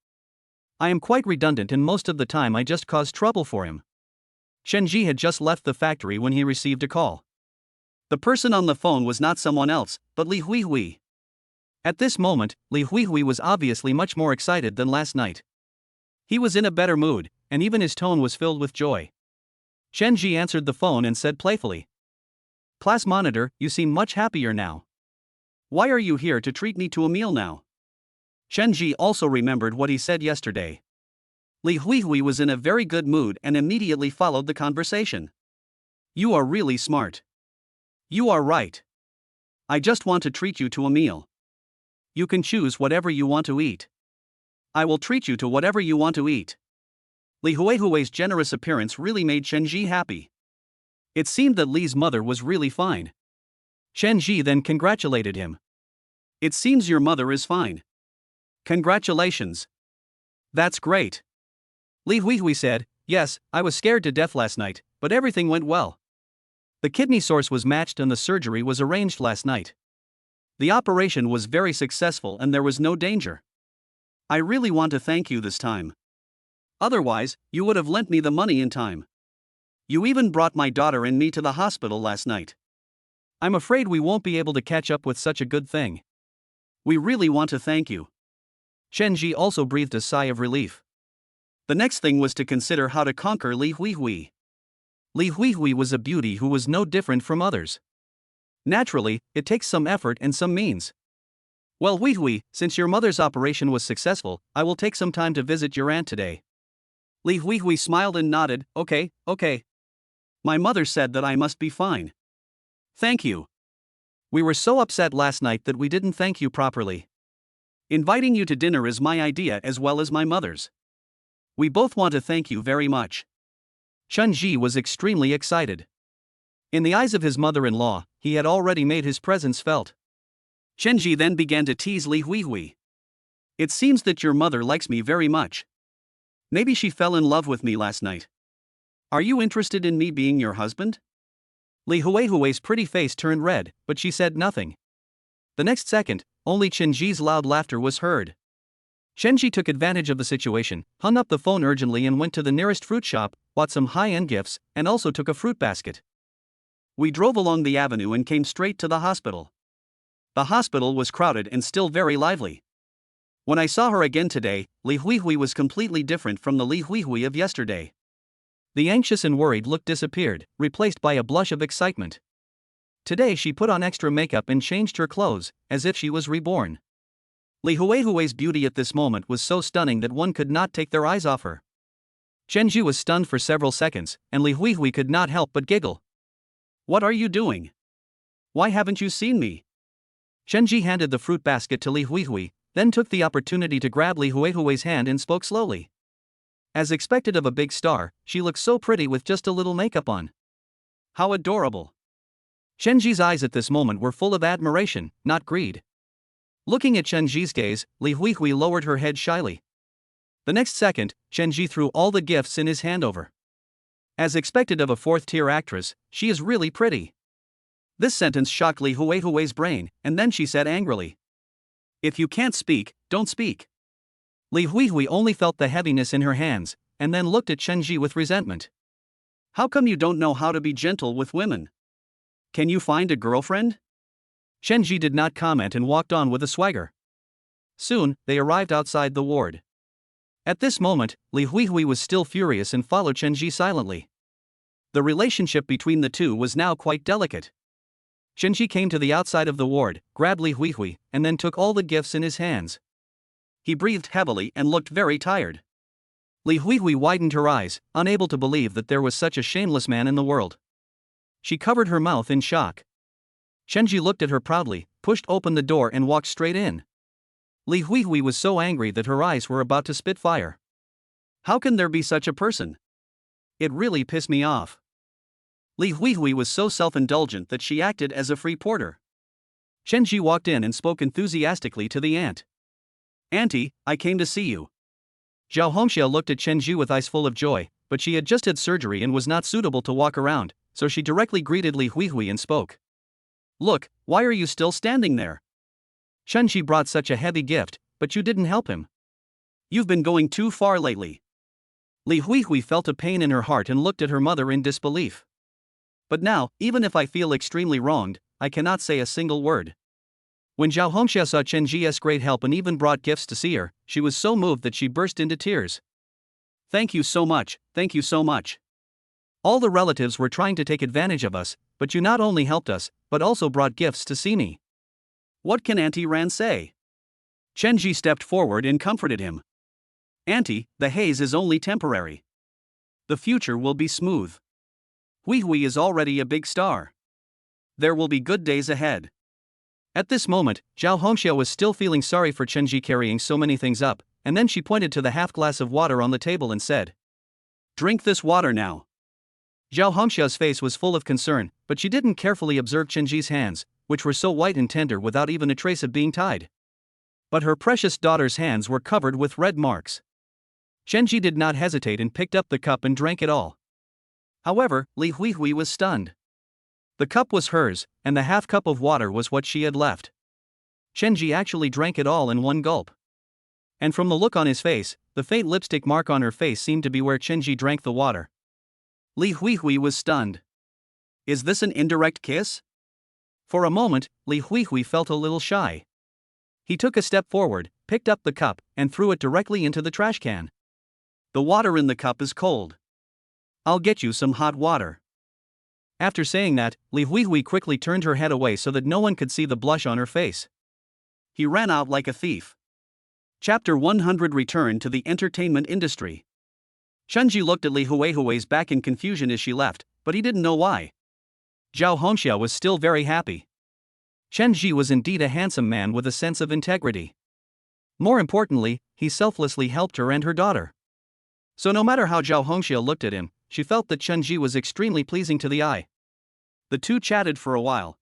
I am quite redundant and most of the time I just cause trouble for him. Chen Ji had just left the factory when he received a call. The person on the phone was not someone else, but Li Huihui. At this moment, Li Huihui was obviously much more excited than last night. He was in a better mood, and even his tone was filled with joy. Chen Ji answered the phone and said playfully, "Class monitor, you seem much happier now. Why are you here to treat me to a meal now?" Chen Ji also remembered what he said yesterday. Li Huihui was in a very good mood and immediately followed the conversation. "You are really smart. You are right. I just want to treat you to a meal. You can choose whatever you want to eat. I will treat you to whatever you want to eat." Li Huihui's generous appearance really made Chen Ji happy. It seemed that Li's mother was really fine. Chen Ji then congratulated him. "It seems your mother is fine. Congratulations. That's great." Li Huihui said, "Yes, I was scared to death last night, but everything went well. The kidney source was matched and the surgery was arranged last night. The operation was very successful and there was no danger. I really want to thank you this time. Otherwise, you would have lent me the money in time. You even brought my daughter and me to the hospital last night. I'm afraid we won't be able to catch up with such a good thing. We really want to thank you." Chen Ji also breathed a sigh of relief. The next thing was to consider how to conquer Li Huihui. Li Huihui was a beauty who was no different from others. Naturally, it takes some effort and some means. "Well, Huihui, since your mother's operation was successful, I will take some time to visit your aunt today." Li Huihui smiled and nodded, okay. My mother said that I must be fine. Thank you. We were so upset last night that we didn't thank you properly. Inviting you to dinner is my idea as well as my mother's. We both want to thank you very much." Chunji was extremely excited. In the eyes of his mother-in-law, he had already made his presence felt. Chenji then began to tease Li Huihui. It seems that your mother likes me very much. Maybe she fell in love with me last night. Are you interested in me being your husband? Li Huihui's pretty face turned red, but she said nothing. The next second, only Chenji's loud laughter was heard. Chenji took advantage of the situation, hung up the phone urgently and went to the nearest fruit shop, bought some high-end gifts, and also took a fruit basket. We drove along the avenue and came straight to the hospital. The hospital was crowded and still very lively. When I saw her again today, Li Huihui was completely different from the Li Huihui of yesterday. The anxious and worried look disappeared, replaced by a blush of excitement. Today she put on extra makeup and changed her clothes, as if she was reborn. Li Huihui's beauty at this moment was so stunning that one could not take their eyes off her. Chenji was stunned for several seconds, and Li Huihui could not help but giggle. What are you doing? Why haven't you seen me? Chenji handed the fruit basket to Li Huihui, then took the opportunity to grab Li Huihui's hand and spoke slowly. As expected of a big star, she looked so pretty with just a little makeup on. How adorable. Chenji's eyes at this moment were full of admiration, not greed. Looking at Chenji's gaze, Li Huihui lowered her head shyly. The next second, Chenji threw all the gifts in his hand over. As expected of a fourth-tier actress, she is really pretty. This sentence shocked Li Huihui's brain, and then she said angrily. If you can't speak, don't speak. Li Huihui only felt the heaviness in her hands, and then looked at Chenji with resentment. How come you don't know how to be gentle with women? Can you find a girlfriend? Chenji did not comment and walked on with a swagger. Soon, they arrived outside the ward. At this moment, Li Huihui was still furious and followed Chenji silently. The relationship between the two was now quite delicate. Chenji came to the outside of the ward, grabbed Li Huihui, and then took all the gifts in his hands. He breathed heavily and looked very tired. Li Huihui widened her eyes, unable to believe that there was such a shameless man in the world. She covered her mouth in shock. Chenji looked at her proudly, pushed open the door and walked straight in. Li Huihui was so angry that her eyes were about to spit fire. How can there be such a person? It really pissed me off. Li Huihui was so self-indulgent that she acted as a free porter. Chenji walked in and spoke enthusiastically to the aunt. Auntie, I came to see you. Zhao Hongxia looked at Chenji with eyes full of joy, but she had just had surgery and was not suitable to walk around, so she directly greeted Li Huihui and spoke. Look, why are you still standing there? Chenji brought such a heavy gift, but you didn't help him. You've been going too far lately. Li Huihui felt a pain in her heart and looked at her mother in disbelief. But now, even if I feel extremely wronged, I cannot say a single word. When Zhao Hongxia saw Chenji's great help and even brought gifts to see her, she was so moved that she burst into tears. Thank you so much, thank you so much. All the relatives were trying to take advantage of us, but you not only helped us, but also brought gifts to see me. What can Auntie Ran say? Chenji stepped forward and comforted him. Auntie, the haze is only temporary. The future will be smooth. Huihui is already a big star. There will be good days ahead. At this moment, Zhao Hongxia was still feeling sorry for Chenji carrying so many things up, and then she pointed to the half glass of water on the table and said, Drink this water now. Zhao Hongxia's face was full of concern, but she didn't carefully observe Chenji's hands, which were so white and tender without even a trace of being tied. But her precious daughter's hands were covered with red marks. Chenji did not hesitate and picked up the cup and drank it all. However, Li Huihui was stunned. The cup was hers, and the half cup of water was what she had left. Chenji actually drank it all in one gulp. And from the look on his face, the faint lipstick mark on her face seemed to be where Chenji drank the water. Li Huihui was stunned. Is this an indirect kiss? For a moment, Li Huihui felt a little shy. He took a step forward, picked up the cup, and threw it directly into the trash can. The water in the cup is cold. I'll get you some hot water. After saying that, Li Huihui quickly turned her head away so that no one could see the blush on her face. He ran out like a thief. Chapter 100 Return to the entertainment industry. Chenji looked at Li Huihui's back in confusion as she left, but he didn't know why. Zhao Hongxia was still very happy. Chenji was indeed a handsome man with a sense of integrity. More importantly, he selflessly helped her and her daughter. So no matter how Zhao Hongxia looked at him, she felt that Chenji was extremely pleasing to the eye. The two chatted for a while.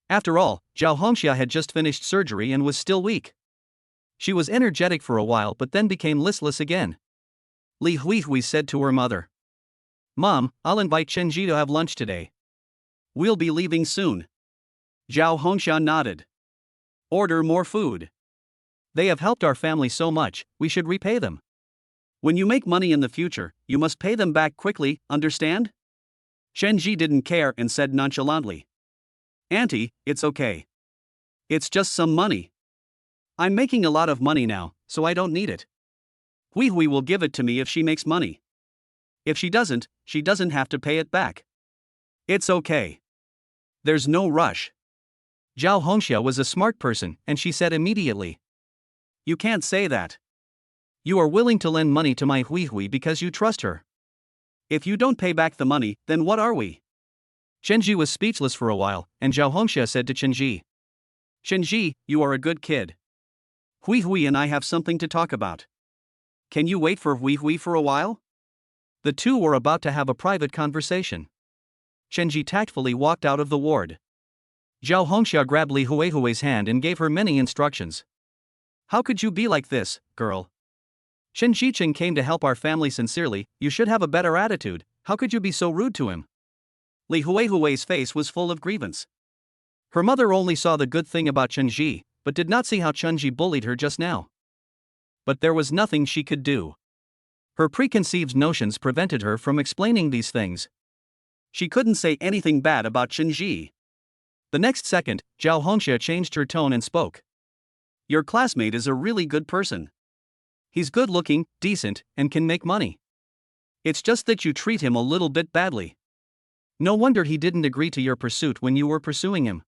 After all, Zhao Hongxia had just finished surgery and was still weak. She was energetic for a while but then became listless again. Li Huihui said to her mother, "Mom, I'll invite Chenji to have lunch today. We'll be leaving soon." Zhao Hongxia nodded. "Order more food. They have helped our family so much, we should repay them. When you make money in the future, you must pay them back quickly, understand?" Chenji didn't care and said nonchalantly, "Auntie, it's okay. It's just some money. I'm making a lot of money now, so I don't need it. Huihui will give it to me if she makes money. If she doesn't have to pay it back. It's okay. There's no rush." Zhao Hongxia was a smart person and she said immediately, "You can't say that. You are willing to lend money to my Huihui because you trust her. If you don't pay back the money, then what are we?" Chenji was speechless for a while, and Zhao Hongxia said to Chenji, "Chenji, you are a good kid. Huihui and I have something to talk about. Can you wait for Huihui for a while?" The two were about to have a private conversation. Chenji tactfully walked out of the ward. Zhao Hongxia grabbed Li Huihui's hand and gave her many instructions. "How could you be like this, girl? Chen Jicheng came to help our family sincerely, you should have a better attitude, how could you be so rude to him?" Li Huihui's face was full of grievance. Her mother only saw the good thing about Chenji, but did not see how Chenji bullied her just now. But there was nothing she could do. Her preconceived notions prevented her from explaining these things. She couldn't say anything bad about Chenji. The next second, Zhao Hongxia changed her tone and spoke. "Your classmate is a really good person. He's good looking, decent, and can make money. It's just that you treat him a little bit badly. No wonder he didn't agree to your pursuit when you were pursuing him."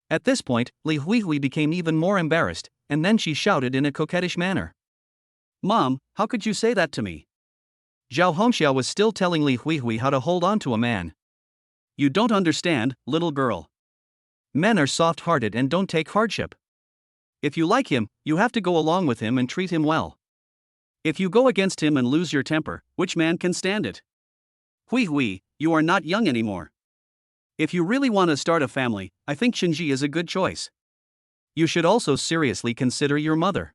At this point, Li Huihui became even more embarrassed, and then she shouted in a coquettish manner, "Mom, how could you say that to me?" Zhao Hongxia was still telling Li Huihui how to hold on to a man. "You don't understand, little girl. Men are soft-hearted and don't take hardship. If you like him, you have to go along with him and treat him well. If you go against him and lose your temper, which man can stand it? Huihui, you are not young anymore. If you really want to start a family, I think Chenji is a good choice. You should also seriously consider your mother.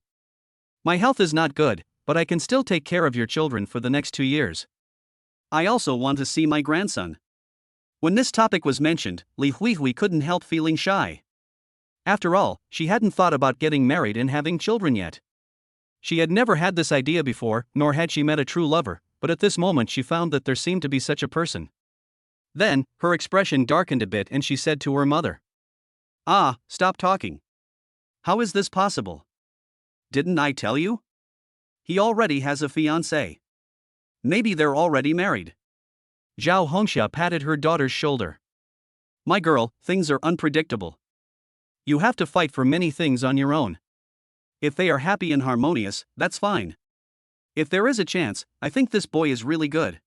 My health is not good, but I can still take care of your children for the next 2 years. I also want to see my grandson." When this topic was mentioned, Li Huihui couldn't help feeling shy. After all, she hadn't thought about getting married and having children yet. She had never had this idea before, nor had she met a true lover, but at this moment she found that there seemed to be such a person. Then, her expression darkened a bit and she said to her mother, "Ah, stop talking. How is this possible? Didn't I tell you? He already has a fiancée. Maybe they're already married." Zhao Hongxia patted her daughter's shoulder. "My girl, things are unpredictable. You have to fight for many things on your own. If they are happy and harmonious, that's fine. If there is a chance, I think this boy is really good."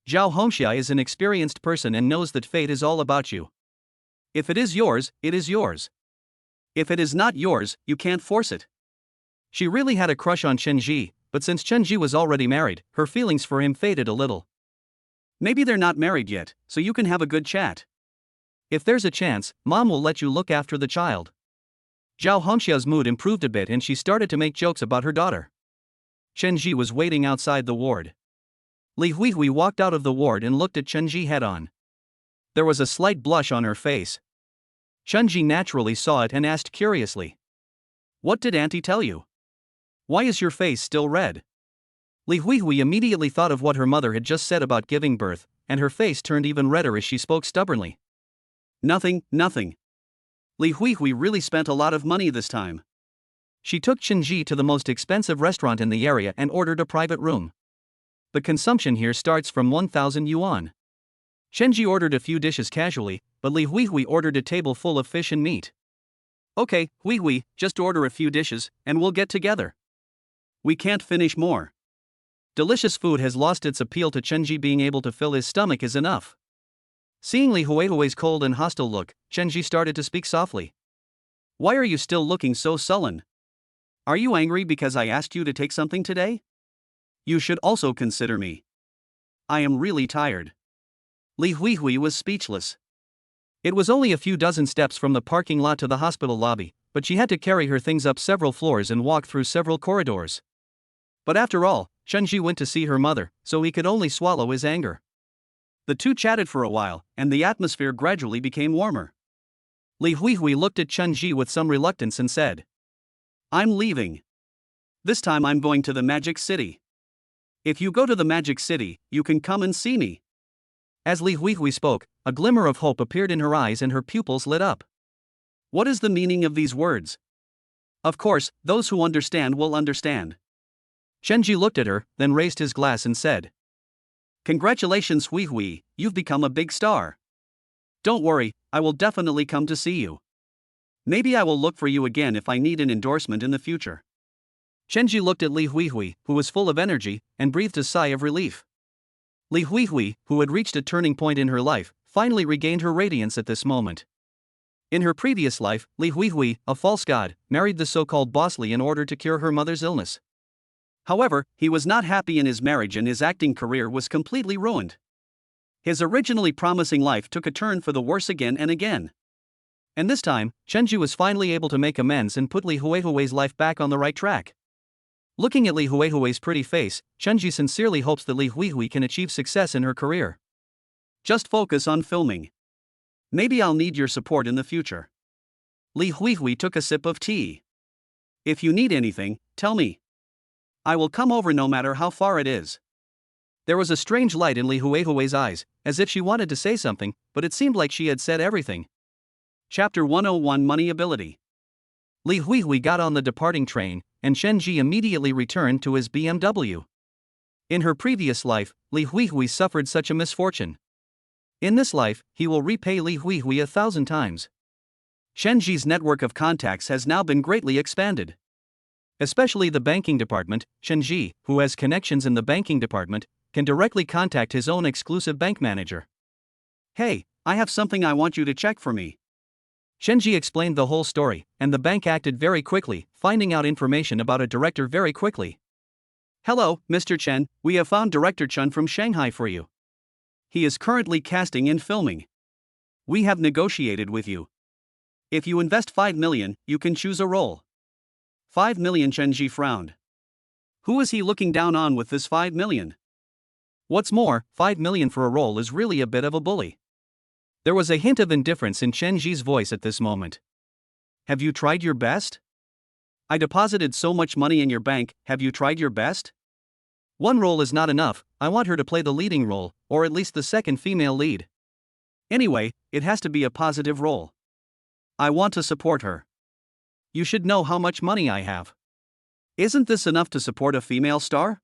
Zhao Hongxia is an experienced person and knows that fate is all about you. If it is yours, it is yours. If it is not yours, you can't force it. She really had a crush on Chenji, but since Chenji was already married, her feelings for him faded a little. "Maybe they're not married yet, so you can have a good chat. If there's a chance, Mom will let you look after the child." Zhao Hongxia's mood improved a bit and she started to make jokes about her daughter. Chenji was waiting outside the ward. Li Huihui walked out of the ward and looked at Chenji head-on. There was a slight blush on her face. Chenji naturally saw it and asked curiously, "What did Auntie tell you? Why is your face still red?" Li Huihui immediately thought of what her mother had just said about giving birth, and her face turned even redder as she spoke stubbornly. Nothing. Li Huihui really spent a lot of money this time." She took Chenji to the most expensive restaurant in the area and ordered a private room. The consumption here starts from 1,000 yuan. Chenji ordered a few dishes casually, but Li Huihui ordered a table full of fish and meat. "Okay, Huihui, just order a few dishes, and we'll get together. We can't finish more. Delicious food has lost its appeal to Chenji, being able to fill his stomach is enough." Seeing Li Huihui's cold and hostile look, Chenji started to speak softly. "Why are you still looking so sullen? Are you angry because I asked you to take something today? You should also consider me." I am really tired. Li Huihui was speechless. It was only a few dozen steps from the parking lot to the hospital lobby, but she had to carry her things up several floors and walk through several corridors. But after all, Chunji went to see her mother, so he could only swallow his anger. The two chatted for a while, and the atmosphere gradually became warmer. Li Huihui looked at Chunji with some reluctance and said, I'm leaving. This time I'm going to the Magic City. If you go to the Magic City, you can come and see me. As Li Huihui spoke, a glimmer of hope appeared in her eyes and her pupils lit up. What is the meaning of these words? Of course, those who understand will understand. Chunji looked at her, then raised his glass and said, Congratulations Huihui, you've become a big star. Don't worry, I will definitely come to see you. Maybe I will look for you again if I need an endorsement in the future. Chunji looked at Li Huihui, who was full of energy, and breathed a sigh of relief. Li Huihui, who had reached a turning point in her life, finally regained her radiance at this moment. In her previous life, Li Huihui, a false god, married the so-called boss Li in order to cure her mother's illness. However, he was not happy in his marriage and his acting career was completely ruined. His originally promising life took a turn for the worse again and again. And this time, Chunji was finally able to make amends and put Li Huihui's life back on the right track. Looking at Li Huihui's pretty face, Chunji sincerely hopes that Li Huihui can achieve success in her career. Just focus on filming. Maybe I'll need your support in the future. Li Huihui took a sip of tea. If you need anything, tell me. I will come over no matter how far it is. There was a strange light in Li Huihui's eyes, as if she wanted to say something, but it seemed like she had said everything. Chapter 101 Money Ability. Li Huihui got on the departing train, and Chunji immediately returned to his BMW. In her previous life, Li Huihui suffered such a misfortune. In this life, he will repay Li Huihui 1,000 times. Chunji's network of contacts has now been greatly expanded. Especially the banking department, Chunji, who has connections in the banking department, can directly contact his own exclusive bank manager. Hey, I have something I want you to check for me. Chunji explained the whole story, and the bank acted very quickly, finding out information about a director very quickly. Hello, Mr. Chen, we have found Director Chen from Shanghai for you. He is currently casting and filming. We have negotiated with you. If you invest 5 million, you can choose a role. 5 million. Chunji frowned. Who is he looking down on with this 5 million? What's more, 5 million for a role is really a bit of a bully. There was a hint of indifference in Chunji's voice at this moment. Have you tried your best? I deposited so much money in your bank, have you tried your best? One role is not enough, I want her to play the leading role, or at least the second female lead. Anyway, it has to be a positive role. I want to support her. You should know how much money I have. Isn't this enough to support a female star?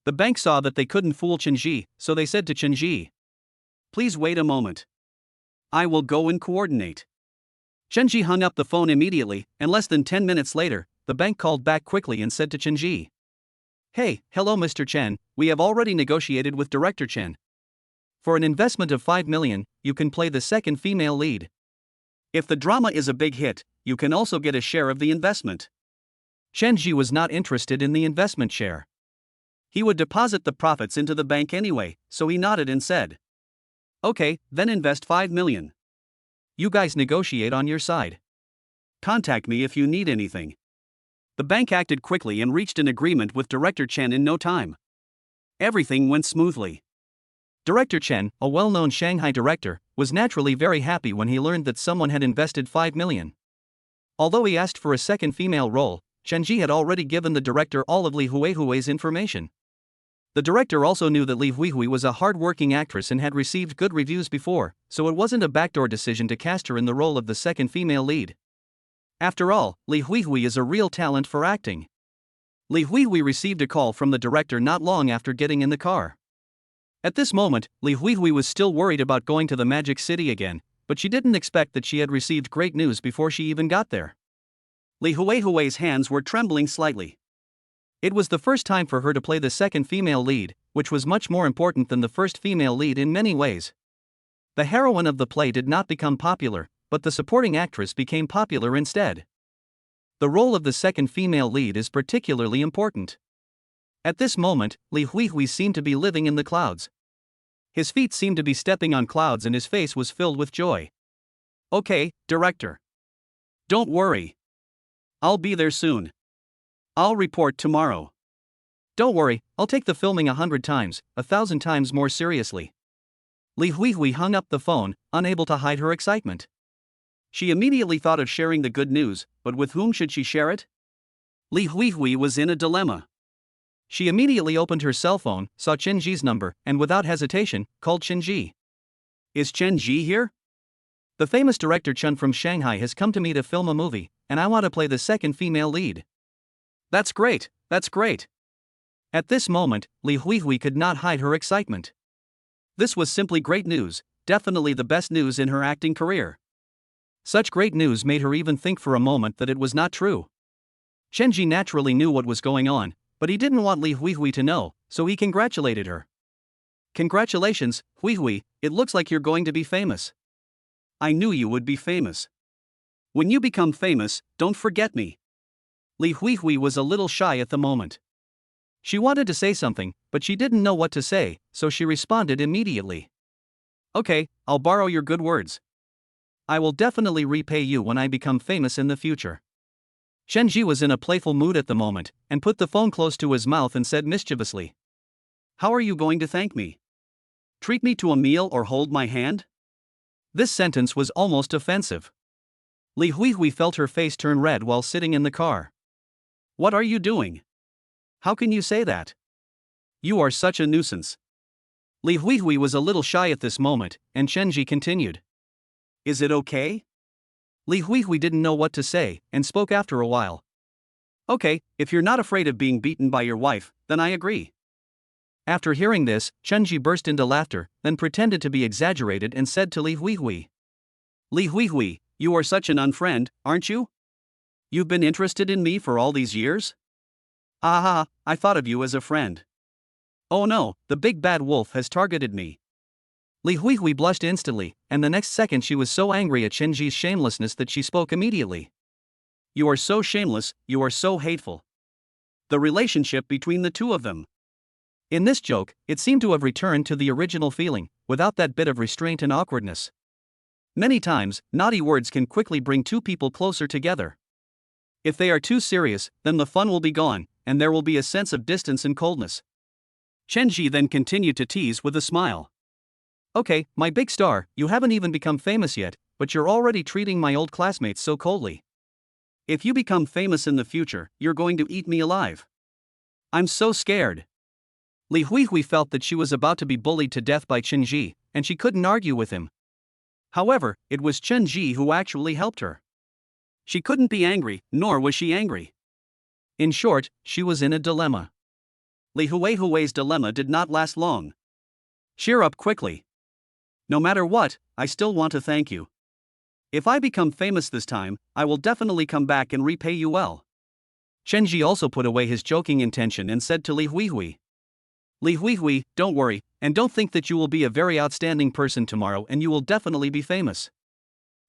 The bank saw that they couldn't fool Chunji, so they said to Chunji, Please wait a moment. I will go and coordinate. Chunji hung up the phone immediately, and less than 10 minutes later, the bank called back quickly and said to Chunji, Hey, hello Mr. Chen, we have already negotiated with Director Chen. For an investment of 5 million, you can play the second female lead. If the drama is a big hit, you can also get a share of the investment. Chunji was not interested in the investment share. He would deposit the profits into the bank anyway, so he nodded and said, Okay, then invest 5 million. You guys negotiate on your side. Contact me if you need anything. The bank acted quickly and reached an agreement with Director Chen in no time. Everything went smoothly. Director Chen, a well-known Shanghai director, was naturally very happy when he learned that someone had invested 5 million. Although he asked for a second female role, Chunji had already given the director all of Li Huihui's information. The director also knew that Li Huihui was a hard-working actress and had received good reviews before, so it wasn't a backdoor decision to cast her in the role of the second female lead. After all, Li Huihui is a real talent for acting. Li Huihui received a call from the director not long after getting in the car. At this moment, Li Huihui was still worried about going to the Magic City again, but she didn't expect that she had received great news before she even got there. Li Huihui's hands were trembling slightly. It was the first time for her to play the second female lead, which was much more important than the first female lead in many ways. The heroine of the play did not become popular, but the supporting actress became popular instead. The role of the second female lead is particularly important. At this moment, Li Huihui seemed to be living in the clouds. His feet seemed to be stepping on clouds and his face was filled with joy. Okay, director. Don't worry. I'll be there soon. I'll report tomorrow. Don't worry, I'll take the filming 100 times, 1,000 times more seriously. Li Huihui hung up the phone, unable to hide her excitement. She immediately thought of sharing the good news, but with whom should she share it? Li Huihui was in a dilemma. She immediately opened her cell phone, saw Chen Ji's number, and without hesitation, called Chen Ji. Is Chen Ji here? The famous director Chen from Shanghai has come to me to film a movie, and I want to play the second female lead. That's great, that's great. At this moment, Li Huihui could not hide her excitement. This was simply great news, definitely the best news in her acting career. Such great news made her even think for a moment that it was not true. Chen Ji naturally knew what was going on, but he didn't want Li Huihui to know, so he congratulated her. Congratulations, Huihui, it looks like you're going to be famous. I knew you would be famous. When you become famous, don't forget me. Li Huihui was a little shy at the moment. She wanted to say something, but she didn't know what to say, so she responded immediately. Okay, I'll borrow your good words. I will definitely repay you when I become famous in the future. Chen Ji was in a playful mood at the moment, and put the phone close to his mouth and said mischievously. How are you going to thank me? Treat me to a meal or hold my hand? This sentence was almost offensive. Li Huihui felt her face turn red while sitting in the car. What are you doing? How can you say that? You are such a nuisance. Li Huihui was a little shy at this moment, and Chen Ji continued. Is it okay? Li Huihui didn't know what to say, and spoke after a while. Okay, if you're not afraid of being beaten by your wife, then I agree. After hearing this, Chen Ji burst into laughter, then pretended to be exaggerated and said to Li Huihui. Li Huihui, you are such an unfriend, aren't you? You've been interested in me for all these years? Aha, I thought of you as a friend. Oh no, the big bad wolf has targeted me. Li Huihui blushed instantly, and the next second she was so angry at Chen Ji's shamelessness that she spoke immediately. You are so shameless, you are so hateful. The relationship between the two of them. In this joke, it seemed to have returned to the original feeling, without that bit of restraint and awkwardness. Many times, naughty words can quickly bring two people closer together. If they are too serious, then the fun will be gone, and there will be a sense of distance and coldness. Chen Ji then continued to tease with a smile. Okay, my big star, you haven't even become famous yet, but you're already treating my old classmates so coldly. If you become famous in the future, you're going to eat me alive. I'm so scared. Li Huihui felt that she was about to be bullied to death by Chen Ji, and she couldn't argue with him. However, it was Chen Ji who actually helped her. She couldn't be angry, nor was she angry. In short, she was in a dilemma. Li Huihui's dilemma did not last long. Cheer up quickly. No matter what, I still want to thank you. If I become famous this time, I will definitely come back and repay you well. Chen Ji also put away his joking intention and said to Li Huihui. Li Huihui, don't worry, and don't think that you will be a very outstanding person tomorrow and you will definitely be famous.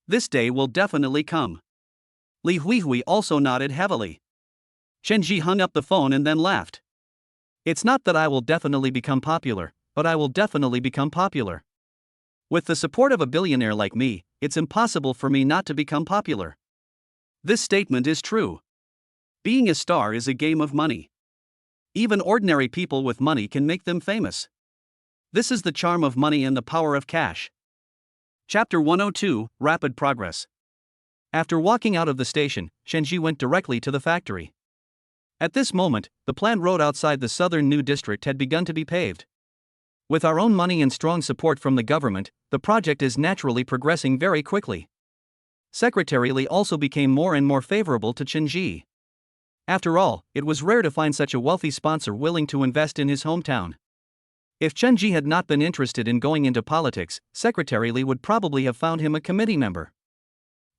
This day will definitely come. Li Huihui also nodded heavily. Chen Ji hung up the phone and then laughed. It's not that I will definitely become popular, but I will definitely become popular. With the support of a billionaire like me, it's impossible for me not to become popular. This statement is true. Being a star is a game of money. Even ordinary people with money can make them famous. This is the charm of money and the power of cash. Chapter 102, Rapid Progress. After walking out of the station, Chen Ji went directly to the factory. At this moment, the planned road outside the southern New District had begun to be paved. With our own money and strong support from the government, the project is naturally progressing very quickly. Secretary Li also became more and more favorable to Chen Ji. After all, it was rare to find such a wealthy sponsor willing to invest in his hometown. If Chen Ji had not been interested in going into politics, Secretary Li would probably have found him a committee member.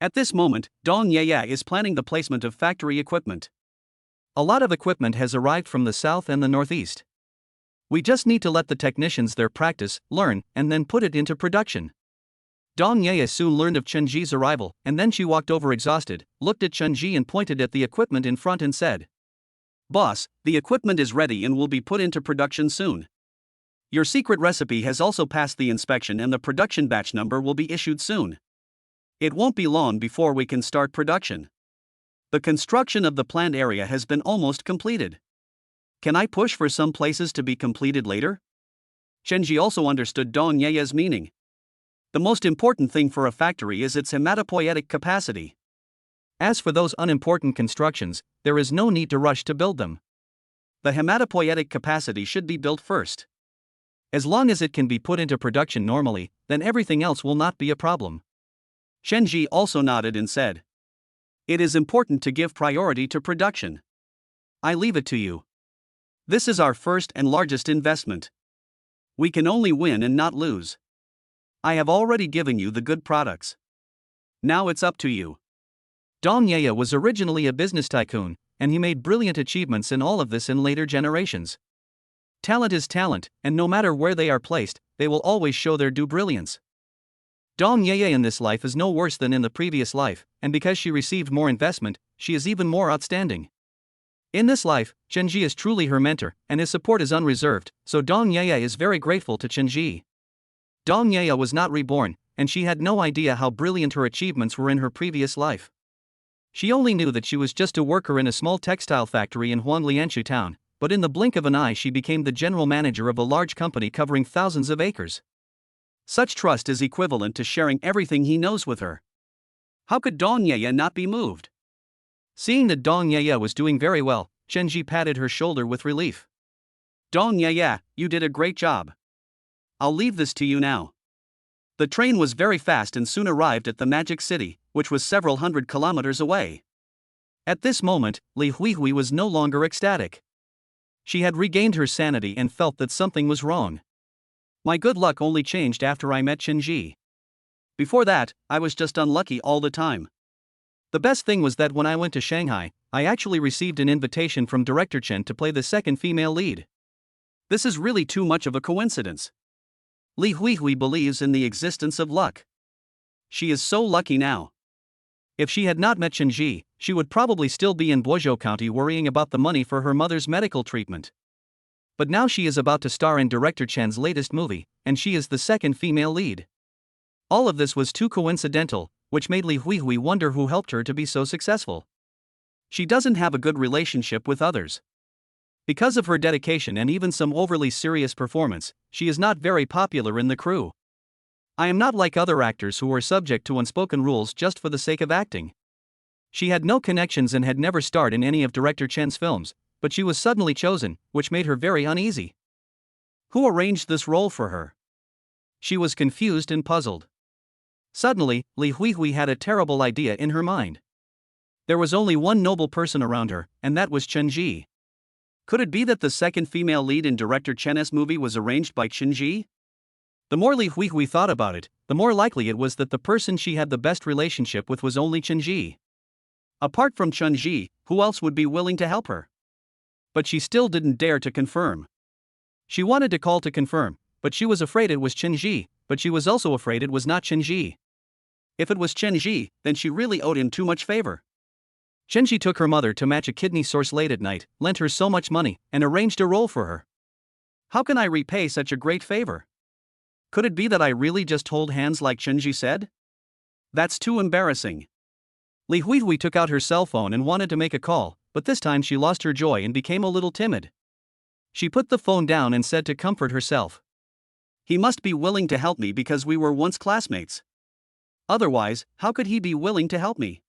At this moment, Dong Yaya is planning the placement of factory equipment. A lot of equipment has arrived from the south and the northeast. We just need to let the technicians there practice, learn, and then put it into production. Dong Yaya soon learned of Chen Ji's arrival, and then she walked over exhausted, looked at Chen Ji and pointed at the equipment in front and said, Boss, the equipment is ready and will be put into production soon. Your secret recipe has also passed the inspection and the production batch number will be issued soon. It won't be long before we can start production. The construction of the planned area has been almost completed. Can I push for some places to be completed later? Chenji also understood Dong Ye's meaning. The most important thing for a factory is its hematopoietic capacity. As for those unimportant constructions, there is no need to rush to build them. The hematopoietic capacity should be built first. As long as it can be put into production normally, then everything else will not be a problem. Chenji also nodded and said, "It is important to give priority to production. I leave it to you. This is our first and largest investment. We can only win and not lose. I have already given you the good products. Now it's up to you." Dong Ye was originally a business tycoon, and he made brilliant achievements in all of this in later generations. Talent is talent, and no matter where they are placed, they will always show their due brilliance. Dong Ye in this life is no worse than in the previous life, and because she received more investment, she is even more outstanding. In this life, Chenji is truly her mentor, and his support is unreserved, so Dong Ye is very grateful to Chenji. Dong Ye was not reborn, and she had no idea how brilliant her achievements were in her previous life. She only knew that she was just a worker in a small textile factory in Huanglianshu town, but in the blink of an eye she became the general manager of a large company covering thousands of acres. Such trust is equivalent to sharing everything he knows with her. How could Dong Ye not be moved? Seeing that Dong Ye was doing very well, Chenji patted her shoulder with relief. "Dong Ye, you did a great job. I'll leave this to you now." The train was very fast and soon arrived at the Magic City, which was several hundred kilometers away. At this moment, Li Huihui was no longer ecstatic. She had regained her sanity and felt that something was wrong. My good luck only changed after I met Chenji. Before that, I was just unlucky all the time. The best thing was that when I went to Shanghai, I actually received an invitation from Director Chen to play the second female lead. This is really too much of a coincidence. Li Huihui believes in the existence of luck. She is so lucky now. If she had not met Chenji, she would probably still be in Boizhou County worrying about the money for her mother's medical treatment. But now she is about to star in Director Chen's latest movie, and she is the second female lead. All of this was too coincidental, which made Li Huihui wonder who helped her to be so successful. She doesn't have a good relationship with others. Because of her dedication and even some overly serious performance, she is not very popular in the crew. I am not like other actors who are subject to unspoken rules just for the sake of acting. She had no connections and had never starred in any of Director Chen's films, but she was suddenly chosen, which made her very uneasy. Who arranged this role for her? She was confused and puzzled. Suddenly, Li Huihui had a terrible idea in her mind. There was only one noble person around her, and that was Chenji. Could it be that the second female lead in Director Chen's movie was arranged by Chenji? The more Li Huihui thought about it, the more likely it was that the person she had the best relationship with was only Chenji. Apart from Chenji, who else would be willing to help her? But she still didn't dare to confirm. She wanted to call to confirm, but she was afraid it was Chenji, but she was also afraid it was not Chenji. If it was Chenji, then she really owed him too much favor. Chenji took her mother to match a kidney source late at night, lent her so much money, and arranged a role for her. How can I repay such a great favor? Could it be that I really just hold hands like Chenji said? That's too embarrassing. Li Huihui took out her cell phone and wanted to make a call, but this time she lost her joy and became a little timid. She put the phone down and said to comfort herself, "He must be willing to help me because we were once classmates. Otherwise, how could he be willing to help me?"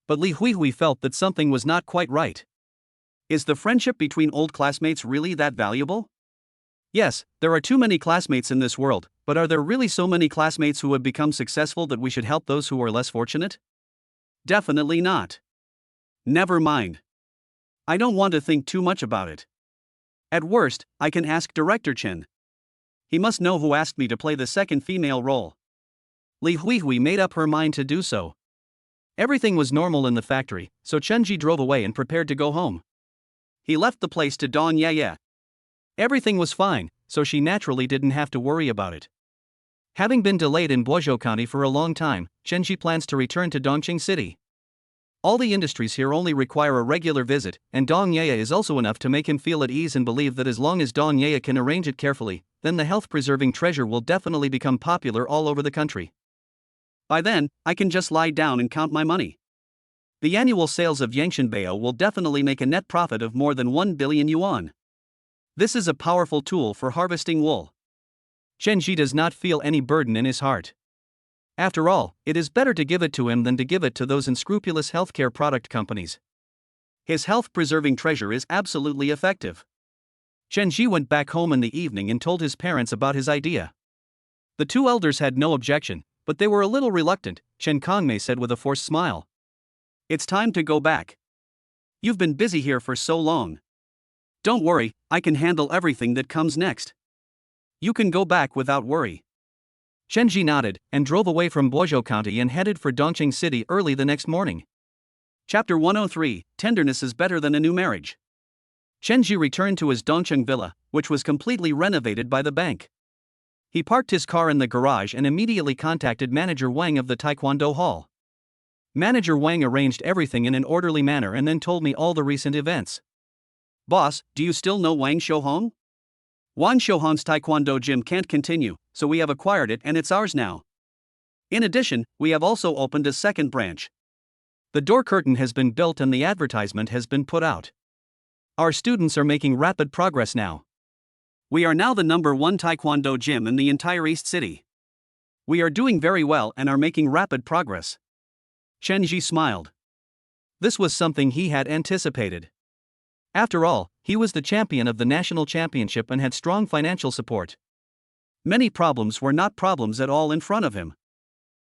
But Li Huihui felt that something was not quite right. Is the friendship between old classmates really that valuable? Yes, there are too many classmates in this world, but are there really so many classmates who have become successful that we should help those who are less fortunate? Definitely not. Never mind. I don't want to think too much about it. At worst, I can ask Director Chen. He must know who asked me to play the second female role. Li Huihui made up her mind to do so. Everything was normal in the factory, so Chenji drove away and prepared to go home. He left the place to Dong Ye. Everything was fine, so she naturally didn't have to worry about it. Having been delayed in Boizhou County for a long time, Chenji plans to return to Dongqing City. All the industries here only require a regular visit, and Dong Ye is also enough to make him feel at ease and believe that as long as Dong Ye can arrange it carefully, then the health-preserving treasure will definitely become popular all over the country. By then, I can just lie down and count my money. The annual sales of Yangshanbao will definitely make a net profit of more than 1 billion yuan. This is a powerful tool for harvesting wool. Chen Ji does not feel any burden in his heart. After all, it is better to give it to him than to give it to those unscrupulous healthcare product companies. His health-preserving treasure is absolutely effective. Chen Ji went back home in the evening and told his parents about his idea. The two elders had no objection, but they were a little reluctant. Chen Kongmei said with a forced smile. It's time to go back. You've been busy here for so long. Don't worry, I can handle everything that comes next. You can go back without worry. Chen Ji nodded and drove away from Boizhou County and headed for Dongqing City early the next morning. Chapter 103, Tenderness is Better Than a New Marriage. Chen Ji returned to his Dongqing villa, which was completely renovated by the bank. He parked his car in the garage and immediately contacted Manager Wang of the Taekwondo Hall. Manager Wang arranged everything in an orderly manner and then told me all the recent events. Boss, do you still know Wang Shouhong? Wang Shouhong's Taekwondo gym can't continue, so we have acquired it and it's ours now. In addition, we have also opened a second branch. The door curtain has been built and the advertisement has been put out. Our students are making rapid progress now. We are now the #1 Taekwondo gym in the entire East City. We are doing very well and are making rapid progress. Chen Ji smiled. This was something he had anticipated. After all, he was the champion of the national championship and had strong financial support. Many problems were not problems at all in front of him.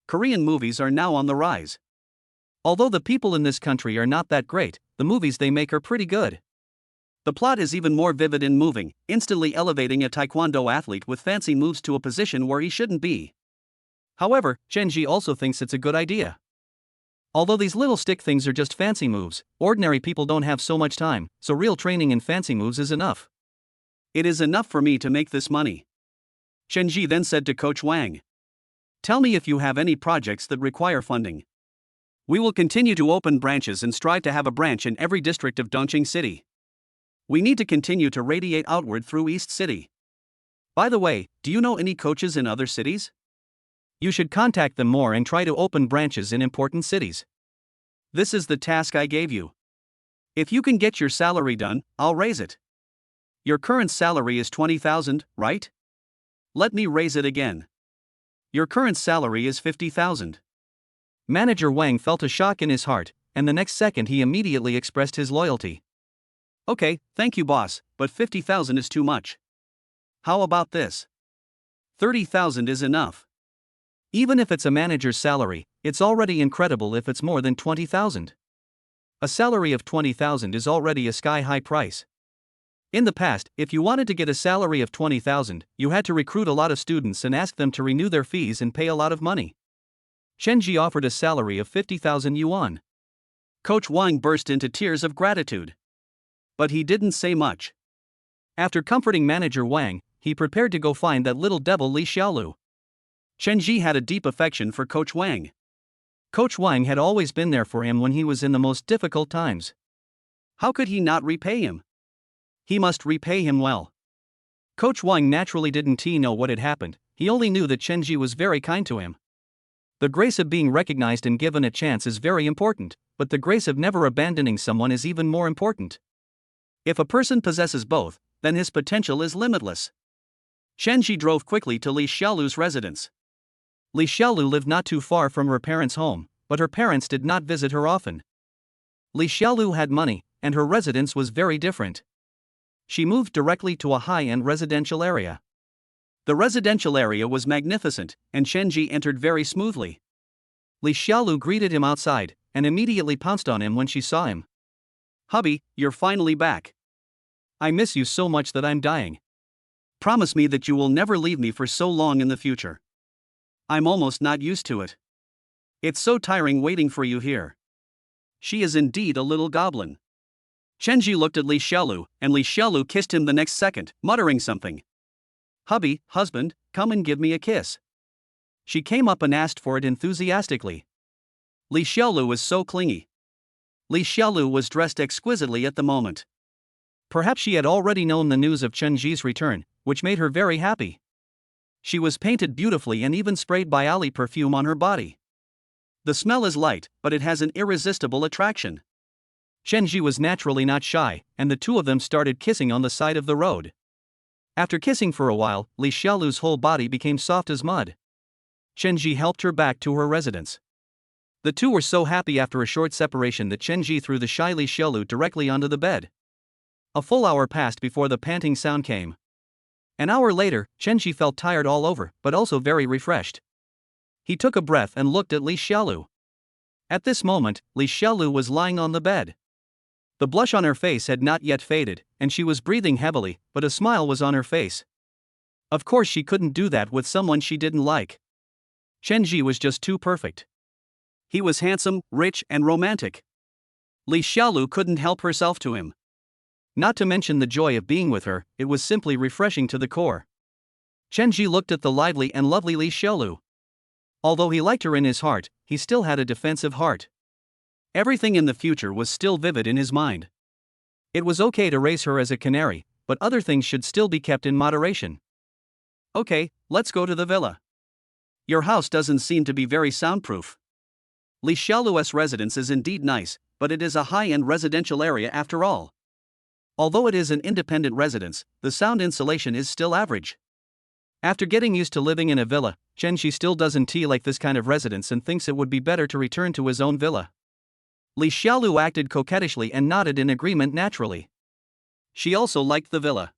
Korean movies are now on the rise. Although the people in this country are not that great, the movies they make are pretty good. The plot is even more vivid and moving, instantly elevating a taekwondo athlete with fancy moves to a position where he shouldn't be. However, Chen Ji also thinks it's a good idea. Although these little stick things are just fancy moves, ordinary people don't have so much time, so real training in fancy moves is enough. It is enough for me to make this money. Chen Ji then said to Coach Wang. Tell me if you have any projects that require funding. We will continue to open branches and strive to have a branch in every district of Dongqing City. We need to continue to radiate outward through East City. By the way, do you know any coaches in other cities? You should contact them more and try to open branches in important cities. This is the task I gave you. If you can get your salary done, I'll raise it. Your current salary is 20,000, right? Let me raise it again. Your current salary is 50,000. Manager Wang felt a shock in his heart, and the next second he immediately expressed his loyalty. Okay, thank you boss, but 50,000 is too much. How about this? 30,000 is enough. Even if it's a manager's salary, it's already incredible if it's more than 20,000. A salary of 20,000 is already a sky-high price. In the past, if you wanted to get a salary of 20,000, you had to recruit a lot of students and ask them to renew their fees and pay a lot of money. Chen Ji offered a salary of 50,000 yuan. Coach Wang burst into tears of gratitude. But he didn't say much. After comforting Manager Wang, he prepared to go find that little devil Li Xiaolu. Chen Ji had a deep affection for Coach Wang. Coach Wang had always been there for him when he was in the most difficult times. How could he not repay him? He must repay him well. Coach Wang naturally didn't know what had happened, he only knew that Chen Ji was very kind to him. The grace of being recognized and given a chance is very important, but the grace of never abandoning someone is even more important. If a person possesses both, then his potential is limitless. Chen Ji drove quickly to Li Xiaolu's residence. Li Xiaolu lived not too far from her parents' home, but her parents did not visit her often. Li Xiaolu had money, and her residence was very different. She moved directly to a high-end residential area. The residential area was magnificent, and Chen Ji entered very smoothly. Li Xiaolu greeted him outside, and immediately pounced on him when she saw him. Hubby, you're finally back. I miss you so much that I'm dying. Promise me that you will never leave me for so long in the future. I'm almost not used to it. It's so tiring waiting for you here. She is indeed a little goblin. Chen Ji looked at Li Xiaolu, and Li Xiaolu kissed him the next second, muttering something. Hubby, husband, come and give me a kiss. She came up and asked for it enthusiastically. Li Xiaolu was so clingy. Li Xiaolu was dressed exquisitely at the moment. Perhaps she had already known the news of Chen Ji's return, which made her very happy. She was painted beautifully and even sprayed Bialy perfume on her body. The smell is light, but it has an irresistible attraction. Chenji was naturally not shy, and the two of them started kissing on the side of the road. After kissing for a while, Li Xiaolu's whole body became soft as mud. Chenji helped her back to her residence. The two were so happy after a short separation that Chenji threw the shy Li Xiaolu directly onto the bed. A full hour passed before the panting sound came. An hour later, Chenji felt tired all over, but also very refreshed. He took a breath and looked at Li Xiaolu. At this moment, Li Xiaolu was lying on the bed. The blush on her face had not yet faded, and she was breathing heavily, but a smile was on her face. Of course she couldn't do that with someone she didn't like. Chenji was just too perfect. He was handsome, rich, and romantic. Li Xiaolu couldn't help herself to him. Not to mention the joy of being with her, it was simply refreshing to the core. Chenji looked at the lively and lovely Li Xiaolu. Although he liked her in his heart, he still had a defensive heart. Everything in the future was still vivid in his mind. It was okay to raise her as a canary, but other things should still be kept in moderation. Okay, let's go to the villa. Your house doesn't seem to be very soundproof. Li Xiaolu's residence is indeed nice, but it is a high-end residential area after all. Although it is an independent residence, the sound insulation is still average. After getting used to living in a villa, Chenji still doesn't like this kind of residence and thinks it would be better to return to his own villa. Li Xiaolu acted coquettishly and nodded in agreement naturally. She also liked the villa.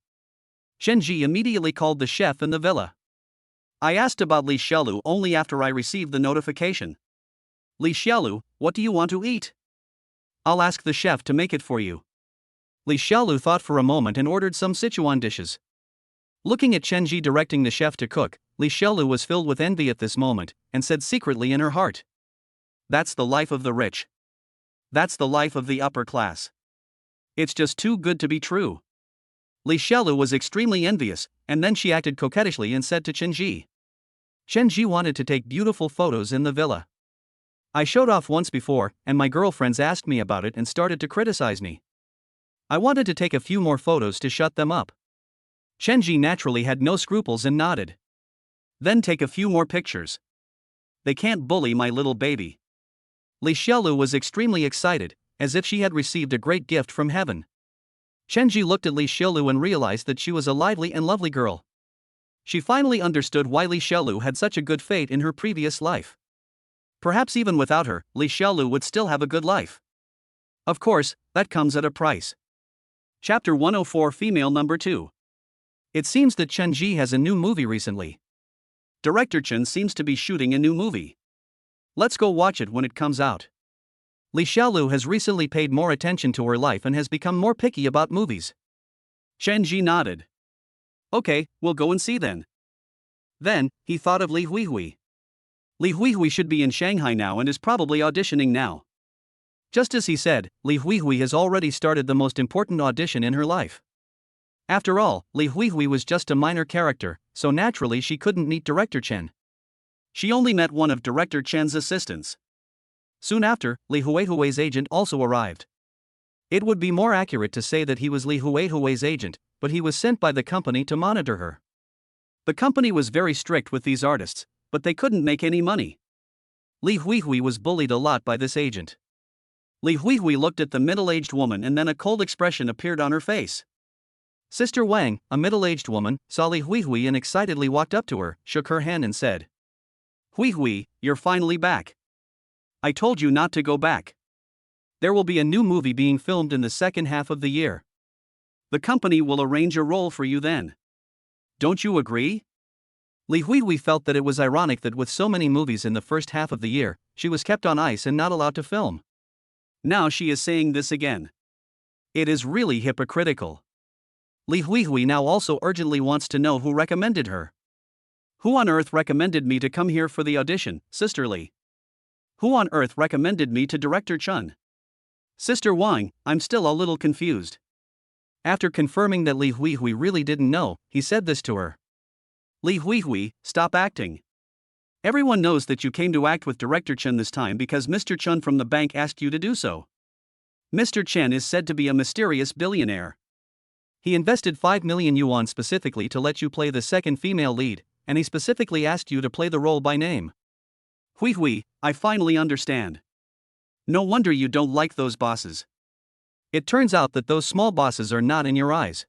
Chenji immediately called the chef in the villa. I asked about Li Xiaolu only after I received the notification. Li Xiaolu, what do you want to eat? I'll ask the chef to make it for you. Li Xiaolu thought for a moment and ordered some Sichuan dishes. Looking at Chenji directing the chef to cook, Li Xiaolu was filled with envy at this moment, and said secretly in her heart. That's the life of the rich. That's the life of the upper class. It's just too good to be true. Li Xiaolu was extremely envious, and then she acted coquettishly and said to Chenji. Chenji wanted to take beautiful photos in the villa. I showed off once before, and my girlfriends asked me about it and started to criticize me. I wanted to take a few more photos to shut them up. Chenji naturally had no scruples and nodded. Then take a few more pictures. They can't bully my little baby. Li Xiaolu was extremely excited, as if she had received a great gift from heaven. Chenji looked at Li Xiaolu and realized that she was a lively and lovely girl. She finally understood why Li Xiaolu had such a good fate in her previous life. Perhaps even without her, Li Xiaolu would still have a good life. Of course, that comes at a price. Chapter 104 Female Number 2. It seems that Chenji has a new movie recently. Director Chen seems to be shooting a new movie. Let's go watch it when it comes out. Li Xiaolu has recently paid more attention to her life and has become more picky about movies. Chenji nodded. Okay, we'll go and see then. Then, he thought of Li Huihui. Li Huihui should be in Shanghai now and is probably auditioning now. Just as he said, Li Huihui has already started the most important audition in her life. After all, Li Huihui was just a minor character, so naturally she couldn't meet Director Chen. She only met one of Director Chen's assistants. Soon after, Li Huihui's agent also arrived. It would be more accurate to say that he was Li Huihui's agent, but he was sent by the company to monitor her. The company was very strict with these artists, but they couldn't make any money. Li Huihui was bullied a lot by this agent. Li Huihui looked at the middle-aged woman and then a cold expression appeared on her face. Sister Wang, a middle-aged woman, saw Li Huihui and excitedly walked up to her, shook her hand and said, Huihui, you're finally back. I told you not to go back. There will be a new movie being filmed in the second half of the year. The company will arrange a role for you then. Don't you agree? Li Huihui felt that it was ironic that with so many movies in the first half of the year, she was kept on ice and not allowed to film. Now she is saying this again. It is really hypocritical. Li Huihui now also urgently wants to know who recommended her. Who on earth recommended me to come here for the audition, Sister Li? Who on earth recommended me to Director Chen? Sister Wang, I'm still a little confused. After confirming that Li Huihui really didn't know, he said this to her. Li Huihui, stop acting. Everyone knows that you came to act with Director Chen this time because Mr. Chen from the bank asked you to do so. Mr. Chen is said to be a mysterious billionaire. He invested 5 million yuan specifically to let you play the second female lead, and he specifically asked you to play the role by name. Hui, I finally understand. No wonder you don't like those bosses. It turns out that those small bosses are not in your eyes.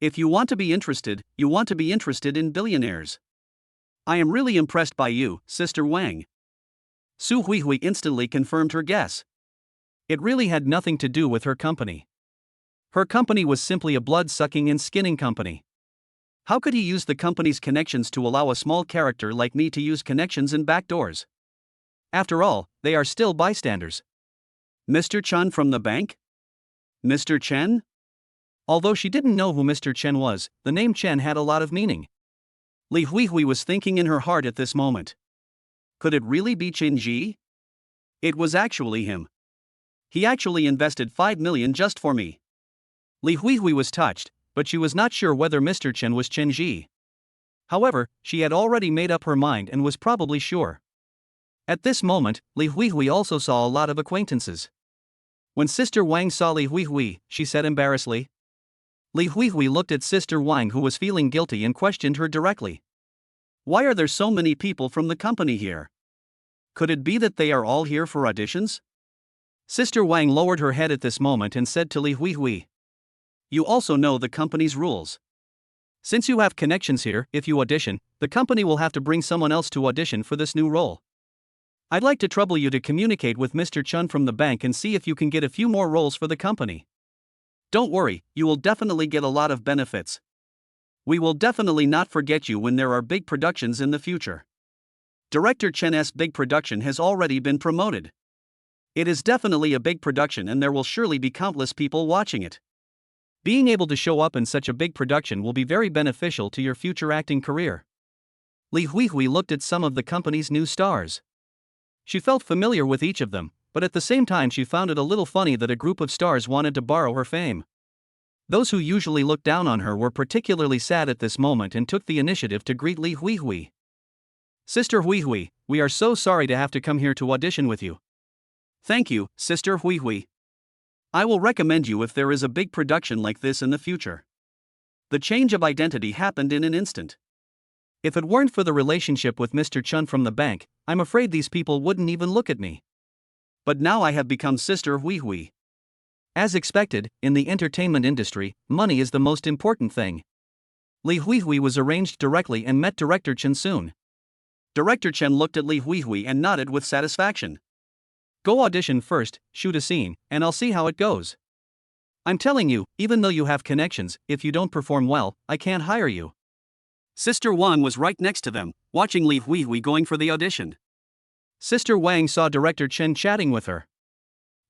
If you want to be interested, you want to be interested in billionaires. I am really impressed by you, Sister Wang. Su Hui instantly confirmed her guess. It really had nothing to do with her company. Her company was simply a blood-sucking and skinning company. How could he use the company's connections to allow a small character like me to use connections and backdoors? After all, they are still bystanders. Mr. Chen from the bank? Mr. Chen? Although she didn't know who Mr. Chen was, the name Chen had a lot of meaning. Li Hui was thinking in her heart at this moment. Could it really be Chen Ji? It was actually him. He actually invested 5 million just for me. Li Hui was touched, but she was not sure whether Mr. Chen was Chen Ji. However, she had already made up her mind and was probably sure. At this moment, Li Hui also saw a lot of acquaintances. When Sister Wang saw Li Hui, she said embarrassedly. Li Hui looked at Sister Wang, who was feeling guilty, and questioned her directly. Why are there so many people from the company here? Could it be that they are all here for auditions? Sister Wang lowered her head at this moment and said to Li Hui. You also know the company's rules. Since you have connections here, if you audition, the company will have to bring someone else to audition for this new role. I'd like to trouble you to communicate with Mr. Chen from the bank and see if you can get a few more roles for the company. Don't worry, you will definitely get a lot of benefits. We will definitely not forget you when there are big productions in the future. Director Chen's big production has already been promoted. It is definitely a big production and there will surely be countless people watching it. Being able to show up in such a big production will be very beneficial to your future acting career. Li Hui looked at some of the company's new stars. She felt familiar with each of them, but at the same time she found it a little funny that a group of stars wanted to borrow her fame. Those who usually looked down on her were particularly sad at this moment and took the initiative to greet Li Hui. Sister Hui, we are so sorry to have to come here to audition with you. Thank you, Sister Hui. I will recommend you if there is a big production like this in the future. The change of identity happened in an instant. If it weren't for the relationship with Mr. Chen from the bank, I'm afraid these people wouldn't even look at me. But now I have become Sister Hui. As expected, in the entertainment industry, money is the most important thing. Li Hui was arranged directly and met Director Chen soon. Director Chen looked at Li Hui and nodded with satisfaction. Go audition first, shoot a scene, and I'll see how it goes. I'm telling you, even though you have connections, if you don't perform well, I can't hire you. Sister Wang was right next to them, watching Li Hui going for the audition. Sister Wang saw Director Chen chatting with her.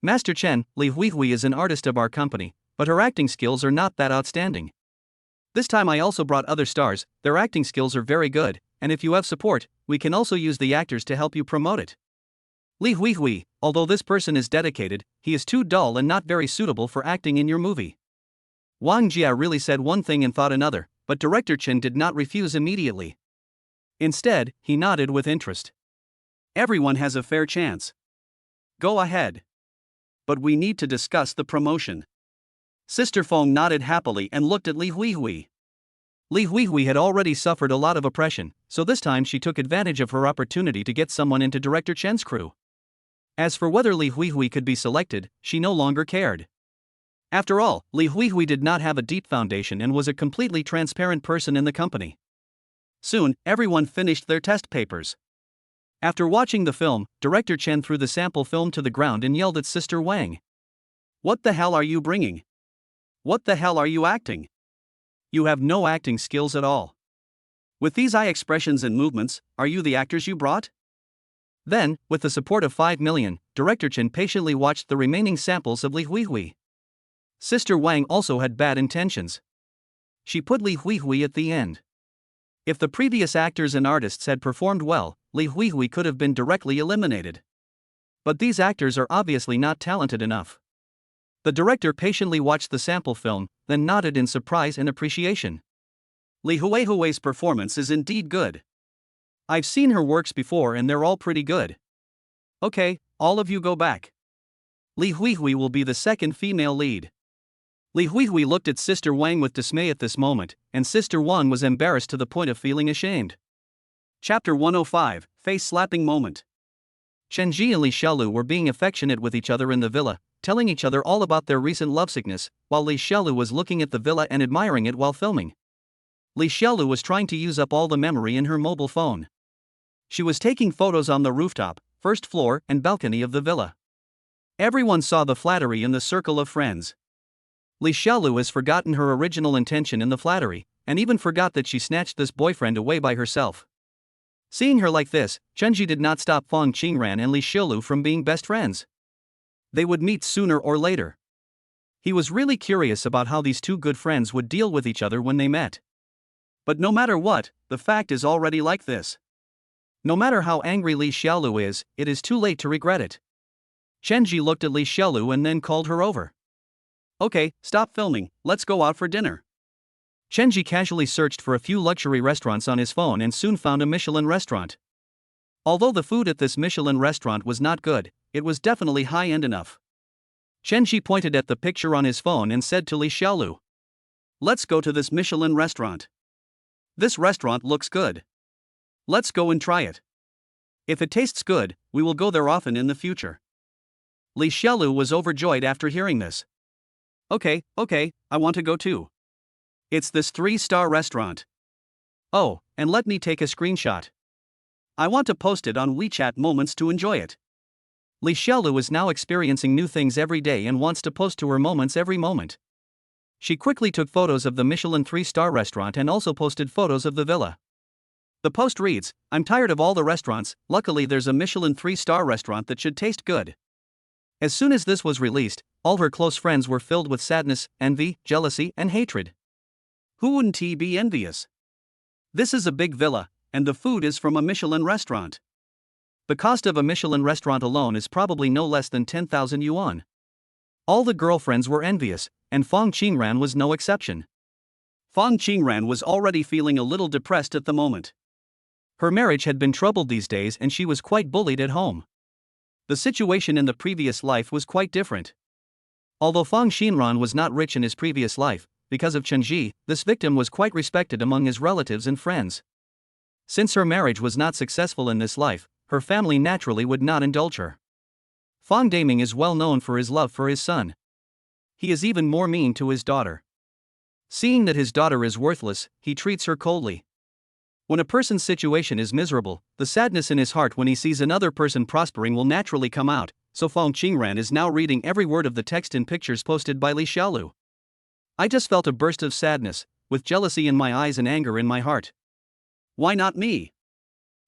Master Chen, Li Hui is an artist of our company, but her acting skills are not that outstanding. This time I also brought other stars, their acting skills are very good, and if you have support, we can also use the actors to help you promote it. Li Hui, although this person is dedicated, he is too dull and not very suitable for acting in your movie. Wang Jia really said one thing and thought another, but Director Chen did not refuse immediately. Instead, he nodded with interest. Everyone has a fair chance. Go ahead. But we need to discuss the promotion. Sister Fong nodded happily and looked at Li Hui. Li Hui had already suffered a lot of oppression, so this time she took advantage of her opportunity to get someone into Director Chen's crew. As for whether Li Hui could be selected, she no longer cared. After all, Li Hui did not have a deep foundation and was a completely transparent person in the company. Soon, everyone finished their test papers. After watching the film, Director Chen threw the sample film to the ground and yelled at Sister Wang. What the hell are you bringing? What the hell are you acting? You have no acting skills at all. With these eye expressions and movements, are you the actors you brought? Then, with the support of 5 million, Director Chen patiently watched the remaining samples of Li Hui. Sister Wang also had bad intentions. She put Li Hui at the end. If the previous actors and artists had performed well, Li Hui could have been directly eliminated. But these actors are obviously not talented enough. The director patiently watched the sample film, then nodded in surprise and appreciation. Li Hui's performance is indeed good. I've seen her works before and they're all pretty good. Okay, all of you go back. Li Hui will be the second female lead. Li Huihui looked at Sister Wang with dismay at this moment, and Sister Wang was embarrassed to the point of feeling ashamed. Chapter 105, Face-Slapping Moment. Chenji and Li Xiaolu were being affectionate with each other in the villa, telling each other all about their recent lovesickness, while Li Xiaolu was looking at the villa and admiring it while filming. Li Xiaolu was trying to use up all the memory in her mobile phone. She was taking photos on the rooftop, first floor, and balcony of the villa. Everyone saw the flattery in the circle of friends. Li Xiaolu has forgotten her original intention in the flattery, and even forgot that she snatched this boyfriend away by herself. Seeing her like this, Chenji did not stop Fong Qingran and Li Xiaolu from being best friends. They would meet sooner or later. He was really curious about how these two good friends would deal with each other when they met. But no matter what, the fact is already like this. No matter how angry Li Xiaolu is, it is too late to regret it. Chenji looked at Li Xiaolu and then called her over. Okay, stop filming, let's go out for dinner. Chenji casually searched for a few luxury restaurants on his phone and soon found a Michelin restaurant. Although the food at this Michelin restaurant was not good, it was definitely high-end enough. Chenji pointed at the picture on his phone and said to Li Xiaolu, "Let's go to this Michelin restaurant. This restaurant looks good. Let's go and try it. If it tastes good, we will go there often in the future." Li Xiaolu was overjoyed after hearing this. Okay, I want to go too. It's this 3-star restaurant. Oh, and let me take a screenshot. I want to post it on WeChat Moments to enjoy it. Li Xiaolu is now experiencing new things every day and wants to post to her moments every moment. She quickly took photos of the Michelin 3-star restaurant and also posted photos of the villa. The post reads, "I'm tired of all the restaurants, luckily there's a Michelin 3-star restaurant that should taste good." As soon as this was released, all her close friends were filled with sadness, envy, jealousy, and hatred. Who wouldn't he be envious? This is a big villa, and the food is from a Michelin restaurant. The cost of a Michelin restaurant alone is probably no less than 10,000 yuan. All the girlfriends were envious, and Fong Qingran was no exception. Fong Qingran was already feeling a little depressed at the moment. Her marriage had been troubled these days and she was quite bullied at home. The situation in the previous life was quite different. Although Fong Qingran was not rich in his previous life, because of Chenji, this victim was quite respected among his relatives and friends. Since her marriage was not successful in this life, her family naturally would not indulge her. Fong Daming is well known for his love for his son. He is even more mean to his daughter. Seeing that his daughter is worthless, he treats her coldly. When a person's situation is miserable, the sadness in his heart when he sees another person prospering will naturally come out, so Fong Qingran is now reading every word of the text in pictures posted by Li Xiaolu. I just felt a burst of sadness, with jealousy in my eyes and anger in my heart. Why not me?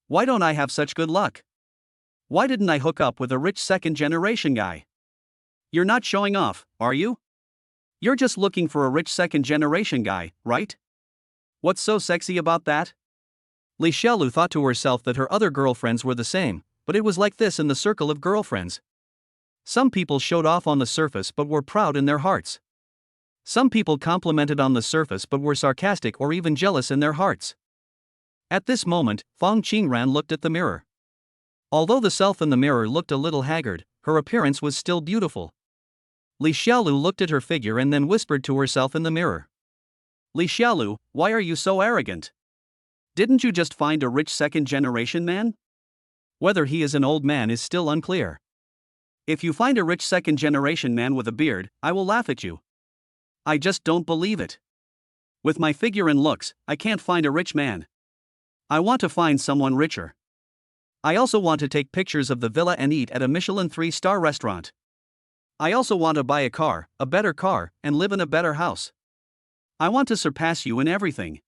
Why don't I have such good luck? Why didn't I hook up with a rich second-generation guy? You're not showing off, are you? You're just looking for a rich second-generation guy, right? What's so sexy about that? Li Xiaolu thought to herself that her other girlfriends were the same, but it was like this in the circle of girlfriends. Some people showed off on the surface but were proud in their hearts. Some people complimented on the surface but were sarcastic or even jealous in their hearts. At this moment, Fong Qingran looked at the mirror. Although the self in the mirror looked a little haggard, her appearance was still beautiful. Li Xiaolu looked at her figure and then whispered to herself in the mirror. Li Xiaolu, why are you so arrogant? Didn't you just find a rich second-generation man? Whether he is an old man is still unclear. If you find a rich second-generation man with a beard, I will laugh at you. I just don't believe it. With my figure and looks, I can't find a rich man. I want to find someone richer. I also want to take pictures of the villa and eat at a Michelin 3-star restaurant. I also want to buy a car, a better car, and live in a better house. I want to surpass you in everything.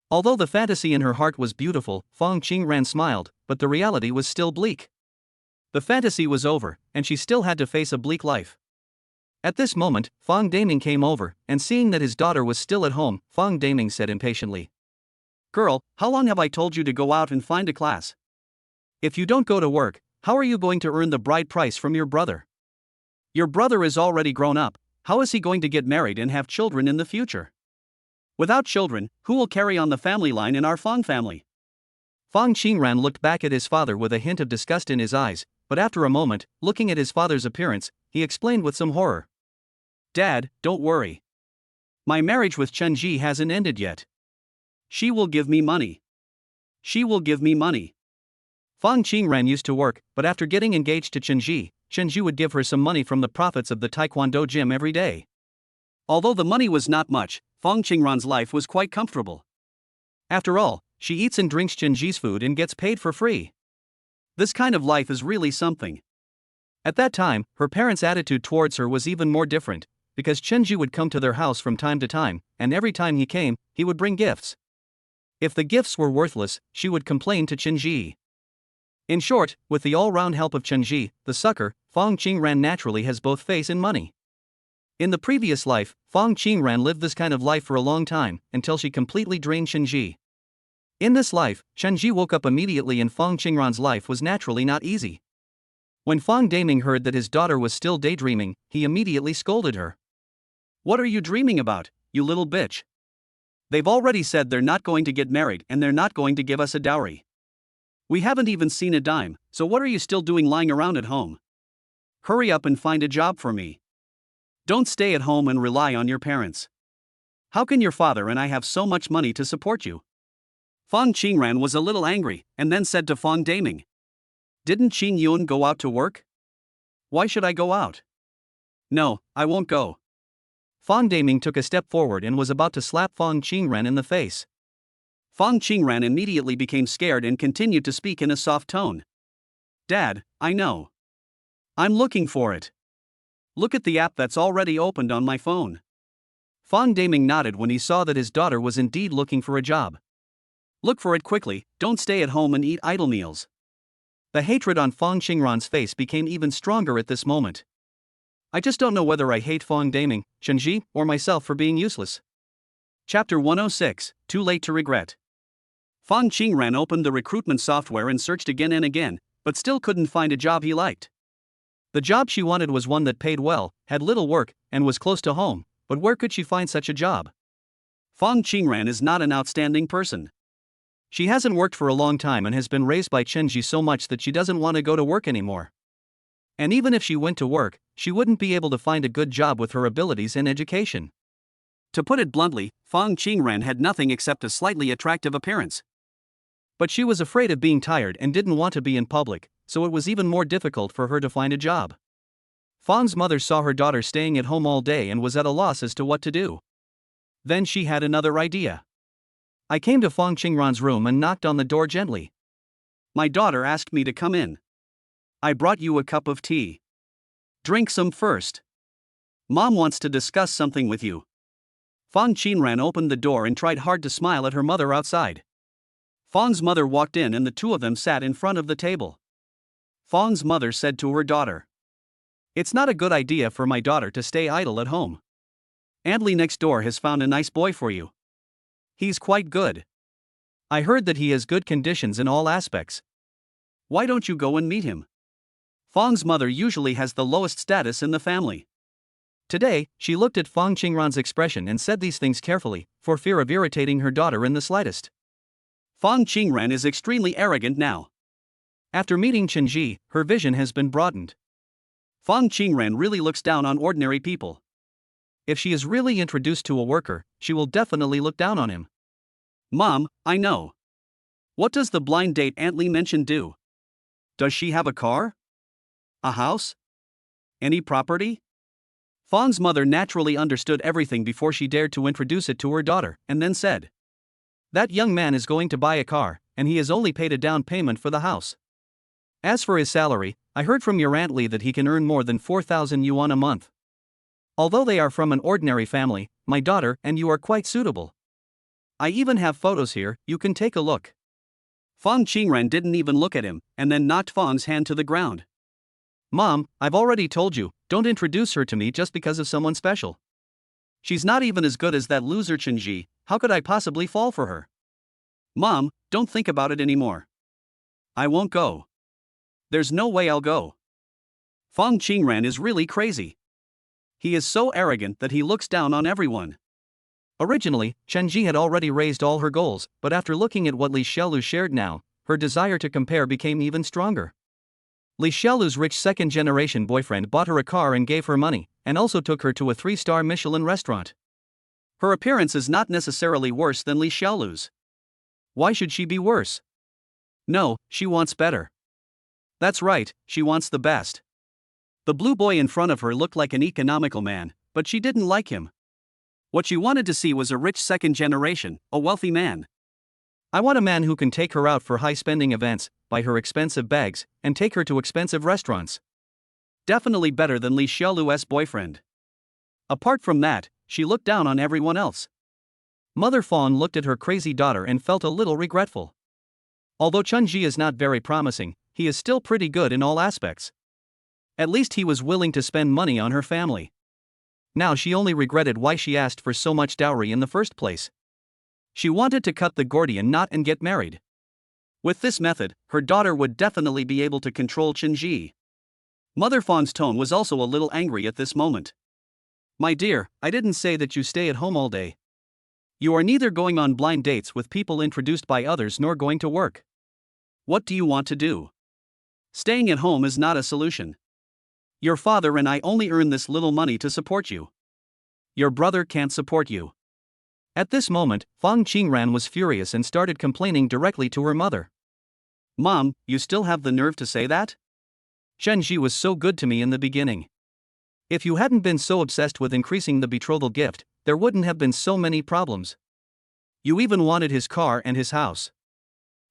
Although the fantasy in her heart was beautiful, Fong Qingran smiled, but the reality was still bleak. The fantasy was over, and she still had to face a bleak life. At this moment, Fong Daming came over, and seeing that his daughter was still at home, Fong Daming said impatiently, "Girl, how long have I told you to go out and find a class? If you don't go to work, how are you going to earn the bride price from your brother? Your brother is already grown up, how is he going to get married and have children in the future? Without children, who will carry on the family line in our Fong family?" Fong Qingran looked back at his father with a hint of disgust in his eyes, but after a moment, looking at his father's appearance, he explained with some horror. "Dad, don't worry. My marriage with Chen Ji hasn't ended yet. She will give me money. She will give me money. Fong Qingran used to work, but after getting engaged to Chen Ji would give her some money from the profits of the taekwondo gym every day. Although the money was not much, Fong Qingran's life was quite comfortable. After all, she eats and drinks Chen Ji's food and gets paid for free. This kind of life is really something. At that time, her parents' attitude towards her was even more different, because Chen Ji would come to their house from time to time, and every time he came, he would bring gifts. If the gifts were worthless, she would complain to Chen Ji. In short, with the all-round help of Chen Ji, the sucker, Fong Qingran naturally has both face and money. In the previous life, Fong Qingran lived this kind of life for a long time, until she completely drained Chen Ji. In this life, Chen Ji woke up immediately and Fong Qingran's life was naturally not easy. When Fong Daming heard that his daughter was still daydreaming, he immediately scolded her. "What are you dreaming about, you little bitch? They've already said they're not going to get married and they're not going to give us a dowry. We haven't even seen a dime, so what are you still doing lying around at home? Hurry up and find a job for me. Don't stay at home and rely on your parents. How can your father and I have so much money to support you?" Fong Qingran was a little angry, and then said to Fong Daming, "Didn't Qing Yun go out to work? Why should I go out? No, I won't go." Fong Daming took a step forward and was about to slap Fong Qingran in the face. Fong Qingran immediately became scared and continued to speak in a soft tone. "Dad, I know. I'm looking for it. Look at the app that's already opened on my phone." Fong Daming nodded when he saw that his daughter was indeed looking for a job. "Look for it quickly, don't stay at home and eat idle meals." The hatred on Fong Qingran's face became even stronger at this moment. "I just don't know whether I hate Fong Daming, Chen Ji, or myself for being useless." Chapter 106, Too Late to Regret. Fong Qingran opened the recruitment software and searched again and again, but still couldn't find a job he liked. The job she wanted was one that paid well, had little work, and was close to home, but where could she find such a job? Fong Qingran is not an outstanding person. She hasn't worked for a long time and has been raised by Chen Ji so much that she doesn't want to go to work anymore. And even if she went to work, she wouldn't be able to find a good job with her abilities and education. To put it bluntly, Fong Qingran had nothing except a slightly attractive appearance. But she was afraid of being tired and didn't want to be in public, so it was even more difficult for her to find a job. Fong's mother saw her daughter staying at home all day and was at a loss as to what to do. Then she had another idea. "I came to Fong Qingran's room and knocked on the door gently. My daughter asked me to come in. I brought you a cup of tea. Drink some first. Mom wants to discuss something with you." Fong Qingran opened the door and tried hard to smile at her mother outside. Fong's mother walked in and the two of them sat in front of the table. Fong's mother said to her daughter, "It's not a good idea for my daughter to stay idle at home. Aunt Lee next door has found a nice boy for you. He's quite good. I heard that he has good conditions in all aspects. Why don't you go and meet him?" Fong's mother usually has the lowest status in the family. Today, she looked at Fong Qingran's expression and said these things carefully, for fear of irritating her daughter in the slightest. Fong Qingran is extremely arrogant now. After meeting Chen Ji, her vision has been broadened. Fong Qingran really looks down on ordinary people. If she is really introduced to a worker, she will definitely look down on him. "Mom, I know. What does the blind date Aunt Lee mentioned do? Does she have a car? A house? Any property?" Fong's mother naturally understood everything before she dared to introduce it to her daughter, and then said, "That young man is going to buy a car, and he has only paid a down payment for the house. As for his salary, I heard from your Aunt Lee that he can earn more than 4,000 yuan a month. Although they are from an ordinary family, my daughter and you are quite suitable. I even have photos here, you can take a look." Fong Qingran didn't even look at him, and then knocked Fong's hand to the ground. "Mom, I've already told you, don't introduce her to me just because of someone special. She's not even as good as that loser Chen Ji, how could I possibly fall for her? Mom, don't think about it anymore. I won't go. There's no way I'll go." Fong Qingran is really crazy. He is so arrogant that he looks down on everyone. Originally, Chen Ji had already raised all her goals, but after looking at what Li Xiaolu shared now, her desire to compare became even stronger. Li Xiaolu's rich second-generation boyfriend bought her a car and gave her money, and also took her to a 3-star Michelin restaurant. Her appearance is not necessarily worse than Li Xiaolu's. Why should she be worse? No, she wants better. That's right, she wants the best. The blue boy in front of her looked like an economical man, but she didn't like him. What she wanted to see was a rich second generation, a wealthy man. I want a man who can take her out for high-spending events, buy her expensive bags, and take her to expensive restaurants. Definitely better than Li Xiaolu's boyfriend. Apart from that, she looked down on everyone else. Mother Fong looked at her crazy daughter and felt a little regretful. Although Chunji is not very promising, he is still pretty good in all aspects. At least he was willing to spend money on her family. Now she only regretted why she asked for so much dowry in the first place. She wanted to cut the Gordian knot and get married. With this method, her daughter would definitely be able to control Chunji. Mother Fong's tone was also a little angry at this moment. My dear, I didn't say that you stay at home all day. You are neither going on blind dates with people introduced by others nor going to work. What do you want to do? Staying at home is not a solution. Your father and I only earn this little money to support you. Your brother can't support you. At this moment, Fong Qingran was furious and started complaining directly to her mother. Mom, you still have the nerve to say that? Shenji was so good to me in the beginning. If you hadn't been so obsessed with increasing the betrothal gift, there wouldn't have been so many problems. You even wanted his car and his house.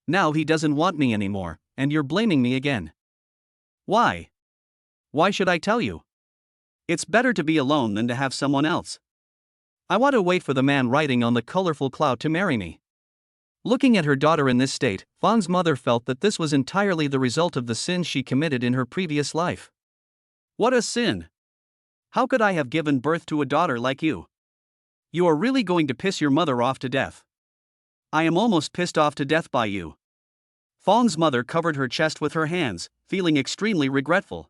Now he doesn't want me anymore, and you're blaming me again. Why? Why should I tell you? It's better to be alone than to have someone else. I want to wait for the man riding on the colorful cloud to marry me. Looking at her daughter in this state, Fong's mother felt that this was entirely the result of the sins she committed in her previous life. What a sin! How could I have given birth to a daughter like you? You are really going to piss your mother off to death. I am almost pissed off to death by you. Fong's mother covered her chest with her hands, feeling extremely regretful.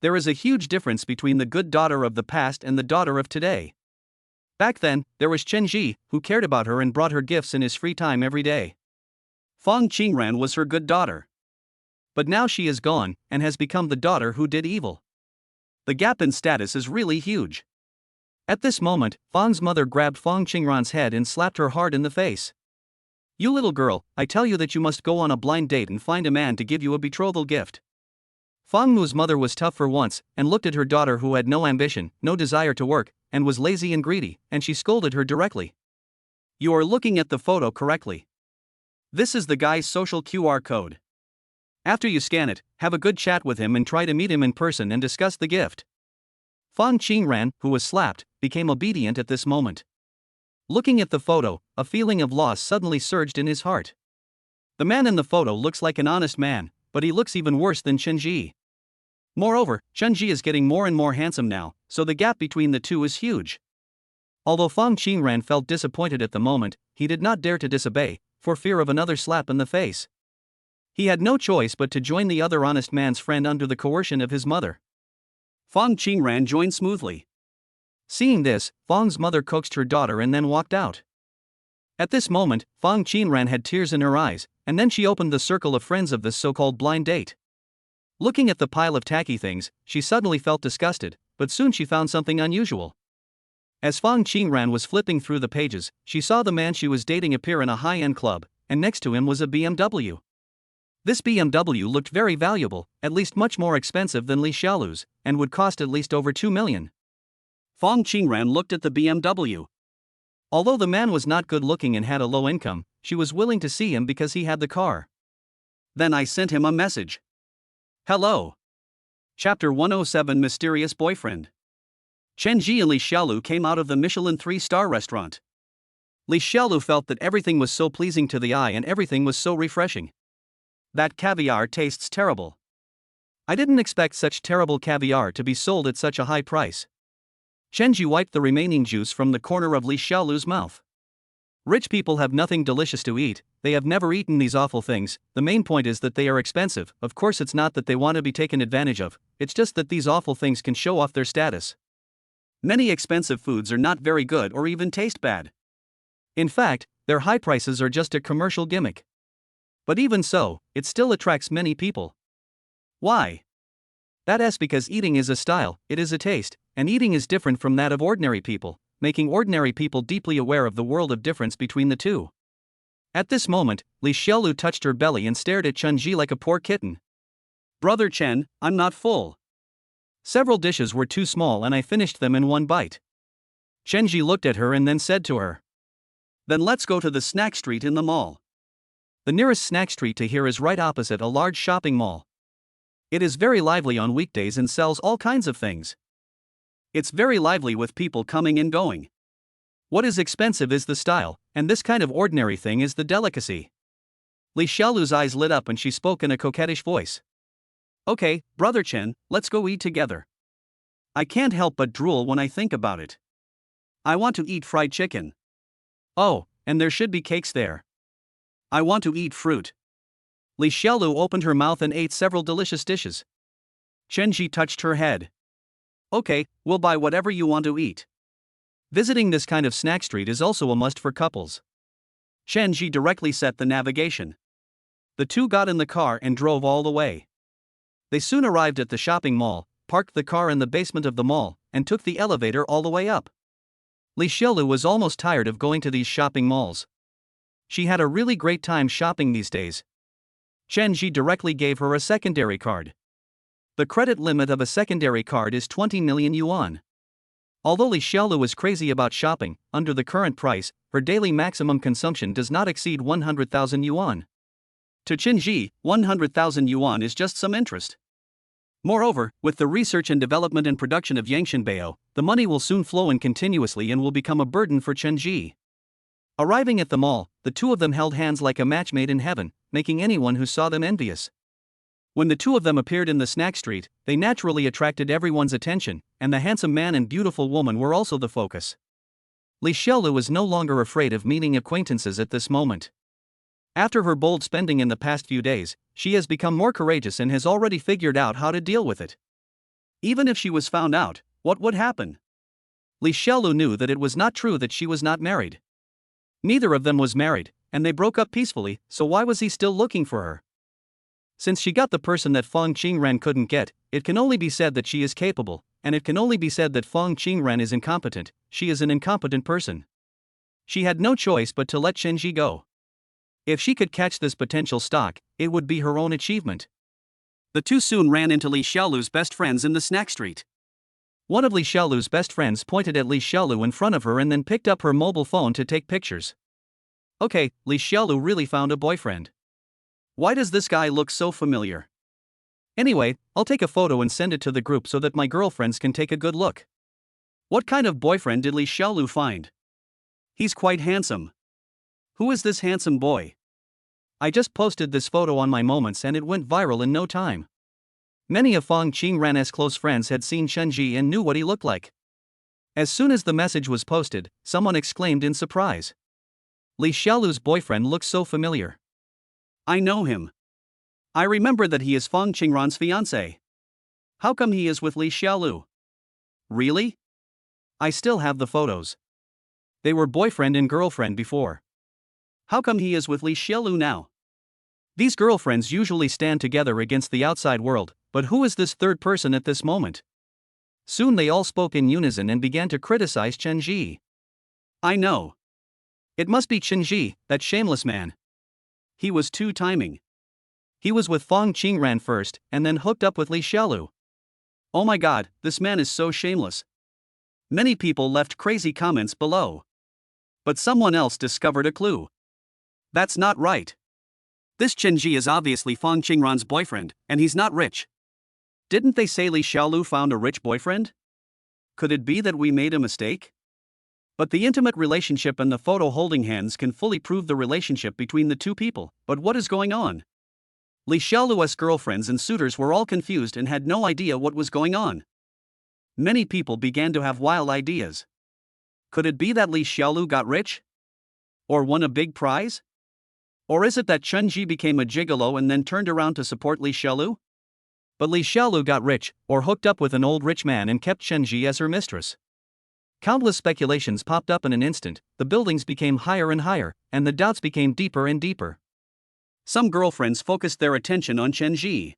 There is a huge difference between the good daughter of the past and the daughter of today. Back then, there was Chenji, who cared about her and brought her gifts in his free time every day. Fong Qingran was her good daughter. But now she is gone, and has become the daughter who did evil. The gap in status is really huge. At this moment, Fong's mother grabbed Fong Qingran's head and slapped her hard in the face. You little girl, I tell you that you must go on a blind date and find a man to give you a betrothal gift. Fong Mu's mother was tough for once, and looked at her daughter who had no ambition, no desire to work, and was lazy and greedy, and she scolded her directly. You are looking at the photo correctly. This is the guy's social QR code. After you scan it, have a good chat with him and try to meet him in person and discuss the gift. Fong Qingran, who was slapped, became obedient at this moment. Looking at the photo, a feeling of loss suddenly surged in his heart. The man in the photo looks like an honest man, but he looks even worse than Chenji. Moreover, Chenji is getting more and more handsome now, so the gap between the two is huge. Although Fong Qingran felt disappointed at the moment, he did not dare to disobey, for fear of another slap in the face. He had no choice but to join the other honest man's friend under the coercion of his mother. Fong Qingran joined smoothly. Seeing this, Fong's mother coaxed her daughter and then walked out. At this moment, Fong Qingran had tears in her eyes, and then she opened the circle of friends of this so-called blind date. Looking at the pile of tacky things, she suddenly felt disgusted, but soon she found something unusual. As Fong Qingran was flipping through the pages, she saw the man she was dating appear in a high-end club, and next to him was a BMW. This BMW looked very valuable, at least much more expensive than Li Xiaolu's, and would cost at least over 2 million. Fong Qingran looked at the BMW. Although the man was not good-looking and had a low income, she was willing to see him because he had the car. Then I sent him a message. Hello. Chapter 107 Mysterious Boyfriend. Chenji and Li Xiaolu came out of the Michelin 3-star restaurant. Li Xiaolu felt that everything was so pleasing to the eye and everything was so refreshing. That caviar tastes terrible. I didn't expect such terrible caviar to be sold at such a high price. Chenji wiped the remaining juice from the corner of Li Xiaolu's mouth. Rich people have nothing delicious to eat, they have never eaten these awful things. The main point is that they are expensive. Of course, it's not that they want to be taken advantage of, it's just that these awful things can show off their status. Many expensive foods are not very good or even taste bad. In fact, their high prices are just a commercial gimmick. But even so, it still attracts many people. Why? That is because eating is a style, it is a taste, and eating is different from that of ordinary people. making ordinary people deeply aware of the world of difference between the two. At this moment, Li Xiaolu touched her belly and stared at Chen-ji like a poor kitten. "Brother Chen, I'm not full. Several dishes were too small and I finished them in one bite." Chen-ji looked at her and then said to her, "Then let's go to the snack street in the mall." The nearest snack street to here is right opposite a large shopping mall. It is very lively on weekdays and sells all kinds of things. It's very lively with people coming and going. What is expensive is the style, and this kind of ordinary thing is the delicacy. Li Xiaolu's eyes lit up and she spoke in a coquettish voice. "Okay, Brother Chen, let's go eat together. I can't help but drool when I think about it. I want to eat fried chicken. Oh, and there should be cakes there. I want to eat fruit." Li Xiaolu opened her mouth and ate several delicious dishes. Chen-ji touched her head. "Okay, we'll buy whatever you want to eat." Visiting this kind of snack street is also a must for couples. Chen-ji directly set the navigation. The two got in the car and drove all the way. They soon arrived at the shopping mall, parked the car in the basement of the mall, and took the elevator all the way up. Li Xiaolu was almost tired of going to these shopping malls. She had a really great time shopping these days. Chen-ji directly gave her a secondary card. The credit limit of a secondary card is 20 million yuan. Although Li Xiaolu was crazy about shopping, under the current price, her daily maximum consumption does not exceed 100,000 yuan. To Chen-ji, 100,000 yuan is just some interest. Moreover, with the research and development and production of Yangshanbao, the money will soon flow in continuously and will become a burden for Chen-ji. Arriving at the mall, the two of them held hands like a match made in heaven, making anyone who saw them envious. When the two of them appeared in the snack street, they naturally attracted everyone's attention, and the handsome man and beautiful woman were also the focus. Li Xiaolu was no longer afraid of meeting acquaintances at this moment. After her bold spending in the past few days, she has become more courageous and has already figured out how to deal with it. Even if she was found out, what would happen? Li Xiaolu knew that it was not true that she was not married. Neither of them was married, and they broke up peacefully, so why was he still looking for her? Since she got the person that Fong Qingren couldn't get, it can only be said that she is capable, and it can only be said that Fong Qingren is incompetent. She is an incompetent person. She had no choice but to let Chen-ji go. If she could catch this potential stock, it would be her own achievement. The two soon ran into Li Xiaolu's best friends in the snack street. One of Li Xiaolu's best friends pointed at Li Xiaolu in front of her and then picked up her mobile phone to take pictures. Okay, Li Xiaolu really found a boyfriend. Why does this guy look so familiar? Anyway, I'll take a photo and send it to the group so that my girlfriends can take a good look. What kind of boyfriend did Li Xiaolu find? He's quite handsome. Who is this handsome boy? I just posted this photo on my Moments and it went viral in no time. Many of Fong Qingren's close friends had seen Chen-ji and knew what he looked like. As soon as the message was posted, someone exclaimed in surprise. Li Xiaolu's boyfriend looks so familiar. I know him. I remember that he is Fong Qingren's fiancé. How come he is with Li Xiaolu? Really? I still have the photos. They were boyfriend and girlfriend before. How come he is with Li Xiaolu now? These girlfriends usually stand together against the outside world, but who is this third person at this moment? Soon they all spoke in unison and began to criticize Chen-ji. I know. It must be Chen-ji, that shameless man. He was two-timing. He was with Fong Qingren first, and then hooked up with Li Xiaolu. Oh my god, this man is so shameless. Many people left crazy comments below. But someone else discovered a clue. That's not right. This Chen-ji is obviously Fong Qingren's boyfriend, and he's not rich. Didn't they say Li Xiaolu found a rich boyfriend? Could it be that we made a mistake? But the intimate relationship and the photo holding hands can fully prove the relationship between the two people. But what is going on? Li Xiaolu's girlfriends and suitors were all confused and had no idea what was going on. Many people began to have wild ideas. Could it be that Li Xiaolu got rich? Or won a big prize? Or is it that Chen-ji became a gigolo and then turned around to support Li Xiaolu? But Li Xiaolu got rich, or hooked up with an old rich man and kept Chen-ji as her mistress. Countless speculations popped up in an instant, the buildings became higher and higher, and the doubts became deeper and deeper. Some girlfriends focused their attention on Chen-ji.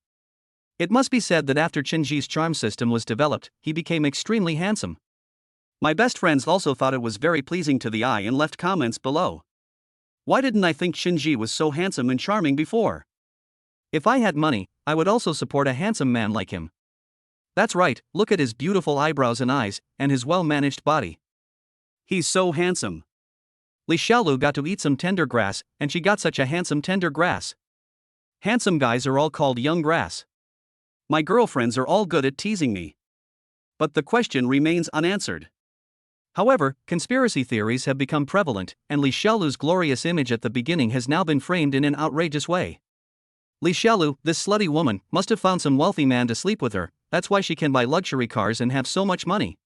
It must be said that after Chen-ji's charm system was developed, he became extremely handsome. My best friends also thought it was very pleasing to the eye and left comments below. Why didn't I think Shinji was so handsome and charming before? If I had money, I would also support a handsome man like him. That's right, look at his beautiful eyebrows and eyes, and his well-managed body. He's so handsome. Li Xiaolu got to eat some tender grass, and she got such a handsome tender grass. Handsome guys are all called young grass. My girlfriends are all good at teasing me. But the question remains unanswered. However, conspiracy theories have become prevalent, and Li Xiaolu's glorious image at the beginning has now been framed in an outrageous way. Li Xiaolu, this slutty woman, must have found some wealthy man to sleep with her, that's why she can buy luxury cars and have so much money.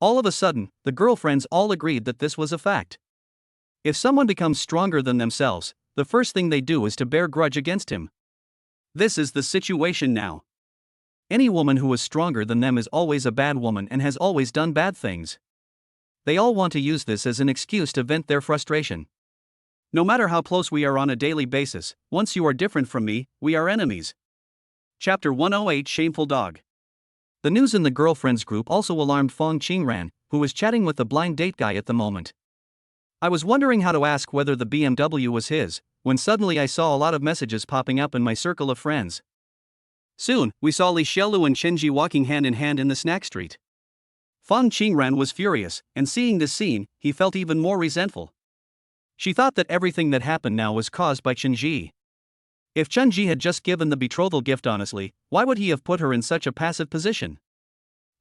All of a sudden, the girlfriends all agreed that this was a fact. If someone becomes stronger than themselves, the first thing they do is to bear grudge against him. This is the situation now. Any woman who is stronger than them is always a bad woman and has always done bad things. They all want to use this as an excuse to vent their frustration. No matter how close we are on a daily basis, once you are different from me, we are enemies. Chapter 108 Shameful Dog. The news in the girlfriends group also alarmed Fong Qingran, who was chatting with the blind date guy at the moment. I was wondering how to ask whether the BMW was his, when suddenly I saw a lot of messages popping up in my circle of friends. Soon, we saw Li Xiaolu and Shenji walking hand in hand in the snack street. Fong Qingran was furious, and seeing this scene, he felt even more resentful. She thought that everything that happened now was caused by Shenji. If Shenji had just given the betrothal gift honestly, why would he have put her in such a passive position?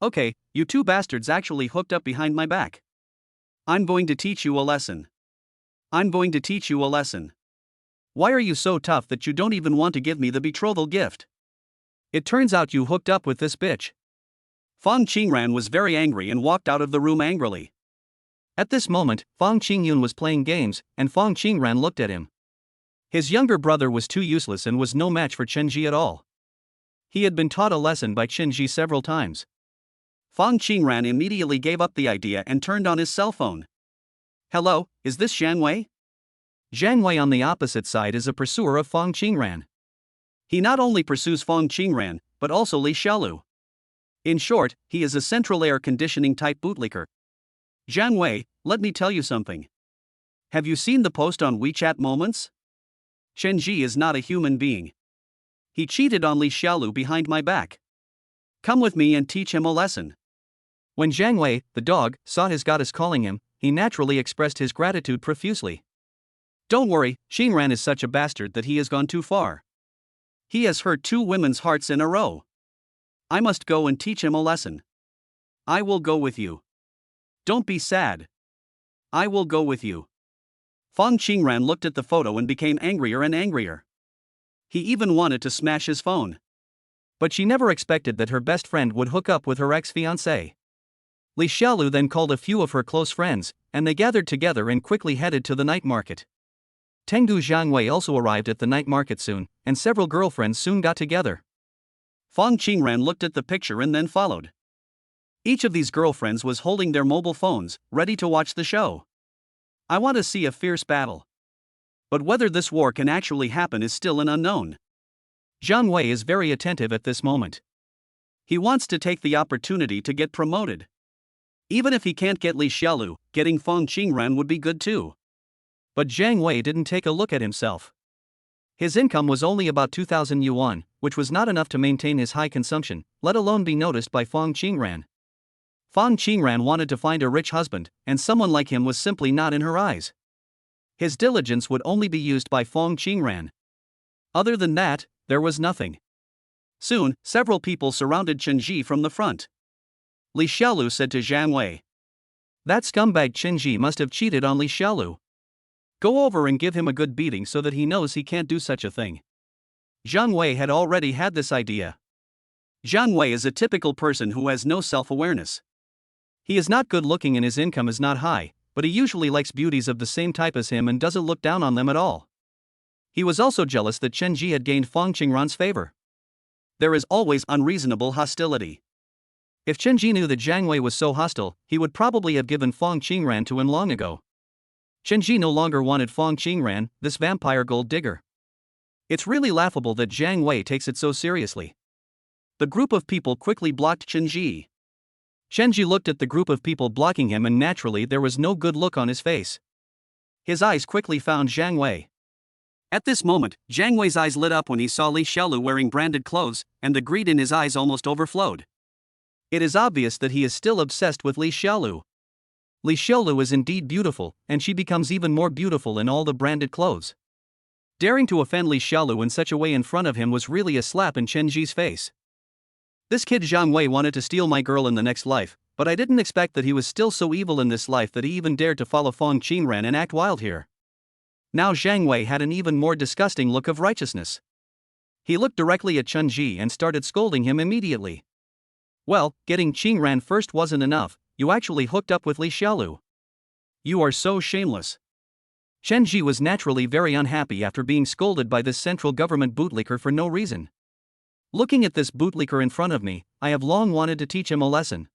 Okay, you two bastards actually hooked up behind my back. I'm going to teach you a lesson. I'm going to teach you a lesson. Why are you so tough that you don't even want to give me the betrothal gift? It turns out you hooked up with this bitch. Fong Qingran was very angry and walked out of the room angrily. At this moment, Fong Qingyun was playing games, and Fong Qingran looked at him. His younger brother was too useless and was no match for Shenji at all. He had been taught a lesson by Shenji several times. Fong Qingran immediately gave up the idea and turned on his cell phone. Hello, is this Zhang Wei? Zhang Wei on the opposite side is a pursuer of Fong Qingran. He not only pursues Fong Qingran, but also Li Xiaolu. In short, he is a central air conditioning type bootlicker. Zhang Wei, let me tell you something. Have you seen the post on WeChat Moments? Shenji is not a human being. He cheated on Li Xiaolu behind my back. Come with me and teach him a lesson. When Zhang Wei, the dog, saw his goddess calling him, he naturally expressed his gratitude profusely. Don't worry, Qingran is such a bastard that he has gone too far. He has hurt 2 women's hearts in a row. I must go and teach him a lesson. I will go with you. Don't be sad. I will go with you. Fong Qingran looked at the photo and became angrier and angrier. He even wanted to smash his phone. But she never expected that her best friend would hook up with her ex-fiancé. Li Xiaolu then called a few of her close friends, and they gathered together and quickly headed to the night market. Tengdu Zhang Wei also arrived at the night market soon, and several girlfriends soon got together. Fong Qingran looked at the picture and then followed. Each of these girlfriends was holding their mobile phones, ready to watch the show. I want to see a fierce battle. But whether this war can actually happen is still an unknown. Zhang Wei is very attentive at this moment. He wants to take the opportunity to get promoted. Even if he can't get Li Xiaolu, getting Fong Qingran would be good too. But Zhang Wei didn't take a look at himself. His income was only about 2,000 yuan, which was not enough to maintain his high consumption, let alone be noticed by Fong Qingran. Fong Qingran wanted to find a rich husband, and someone like him was simply not in her eyes. His diligence would only be used by Fong Qingran. Other than that, there was nothing. Soon, several people surrounded Shenji from the front. Li Xiaolu said to Zhang Wei. That scumbag Shenji must have cheated on Li Xiaolu. Go over and give him a good beating so that he knows he can't do such a thing. Zhang Wei had already had this idea. Zhang Wei is a typical person who has no self-awareness. He is not good looking and his income is not high, but he usually likes beauties of the same type as him and doesn't look down on them at all. He was also jealous that Shenji had gained Fong Qingran's favor. There is always unreasonable hostility. If Shenji knew that Zhang Wei was so hostile, he would probably have given Fong Qingran to him long ago. Shenji no longer wanted Fong Qingran, this vampire gold digger. It's really laughable that Zhang Wei takes it so seriously. The group of people quickly blocked Shenji. Shenji looked at the group of people blocking him and naturally there was no good look on his face. His eyes quickly found Zhang Wei. At this moment, Zhang Wei's eyes lit up when he saw Li Xiaolu wearing branded clothes, and the greed in his eyes almost overflowed. It is obvious that he is still obsessed with Li Xiaolu. Li Xiaolu is indeed beautiful, and she becomes even more beautiful in all the branded clothes. Daring to offend Li Xiaolu in such a way in front of him was really a slap in Chen Ji's face. This kid Zhang Wei wanted to steal my girl in the next life, but I didn't expect that he was still so evil in this life that he even dared to follow Fong Qingran and act wild here. Now Zhang Wei had an even more disgusting look of righteousness. He looked directly at Chen Ji and started scolding him immediately. Well, getting Qingran first wasn't enough, you actually hooked up with Li Xiaolu. You are so shameless. Chen Ji was naturally very unhappy after being scolded by this central government bootlicker for no reason. Looking at this bootlicker in front of me, I have long wanted to teach him a lesson.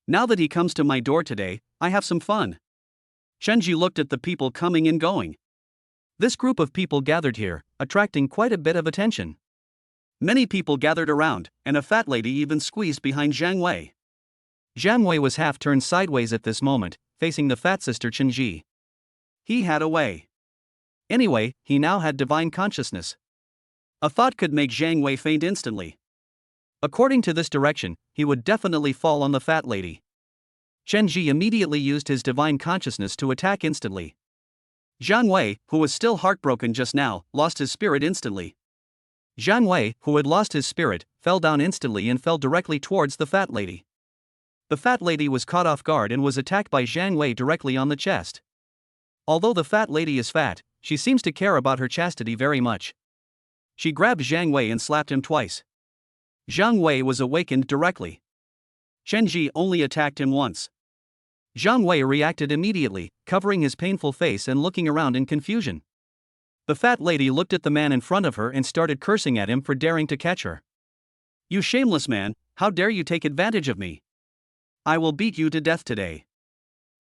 Now that he comes to my door today, I have some fun. Chen Ji looked at the people coming and going. This group of people gathered here, attracting quite a bit of attention. Many people gathered around, and a fat lady even squeezed behind Zhang Wei. Zhang Wei was half turned sideways at this moment, facing the fat sister Chen Ji. He had a way. Anyway, he now had divine consciousness. A thought could make Zhang Wei faint instantly. According to this direction, he would definitely fall on the fat lady. Chen Ji immediately used his divine consciousness to attack instantly. Zhang Wei, who was still heartbroken just now, lost his spirit instantly. Zhang Wei, who had lost his spirit, fell down instantly and fell directly towards the fat lady. The fat lady was caught off guard and was attacked by Zhang Wei directly on the chest. Although the fat lady is fat, she seems to care about her chastity very much. She grabbed Zhang Wei and slapped him twice. Zhang Wei was awakened directly. Chen Ji only attacked him once. Zhang Wei reacted immediately, covering his painful face and looking around in confusion. The fat lady looked at the man in front of her and started cursing at him for daring to catch her. You shameless man, how dare you take advantage of me? I will beat you to death today.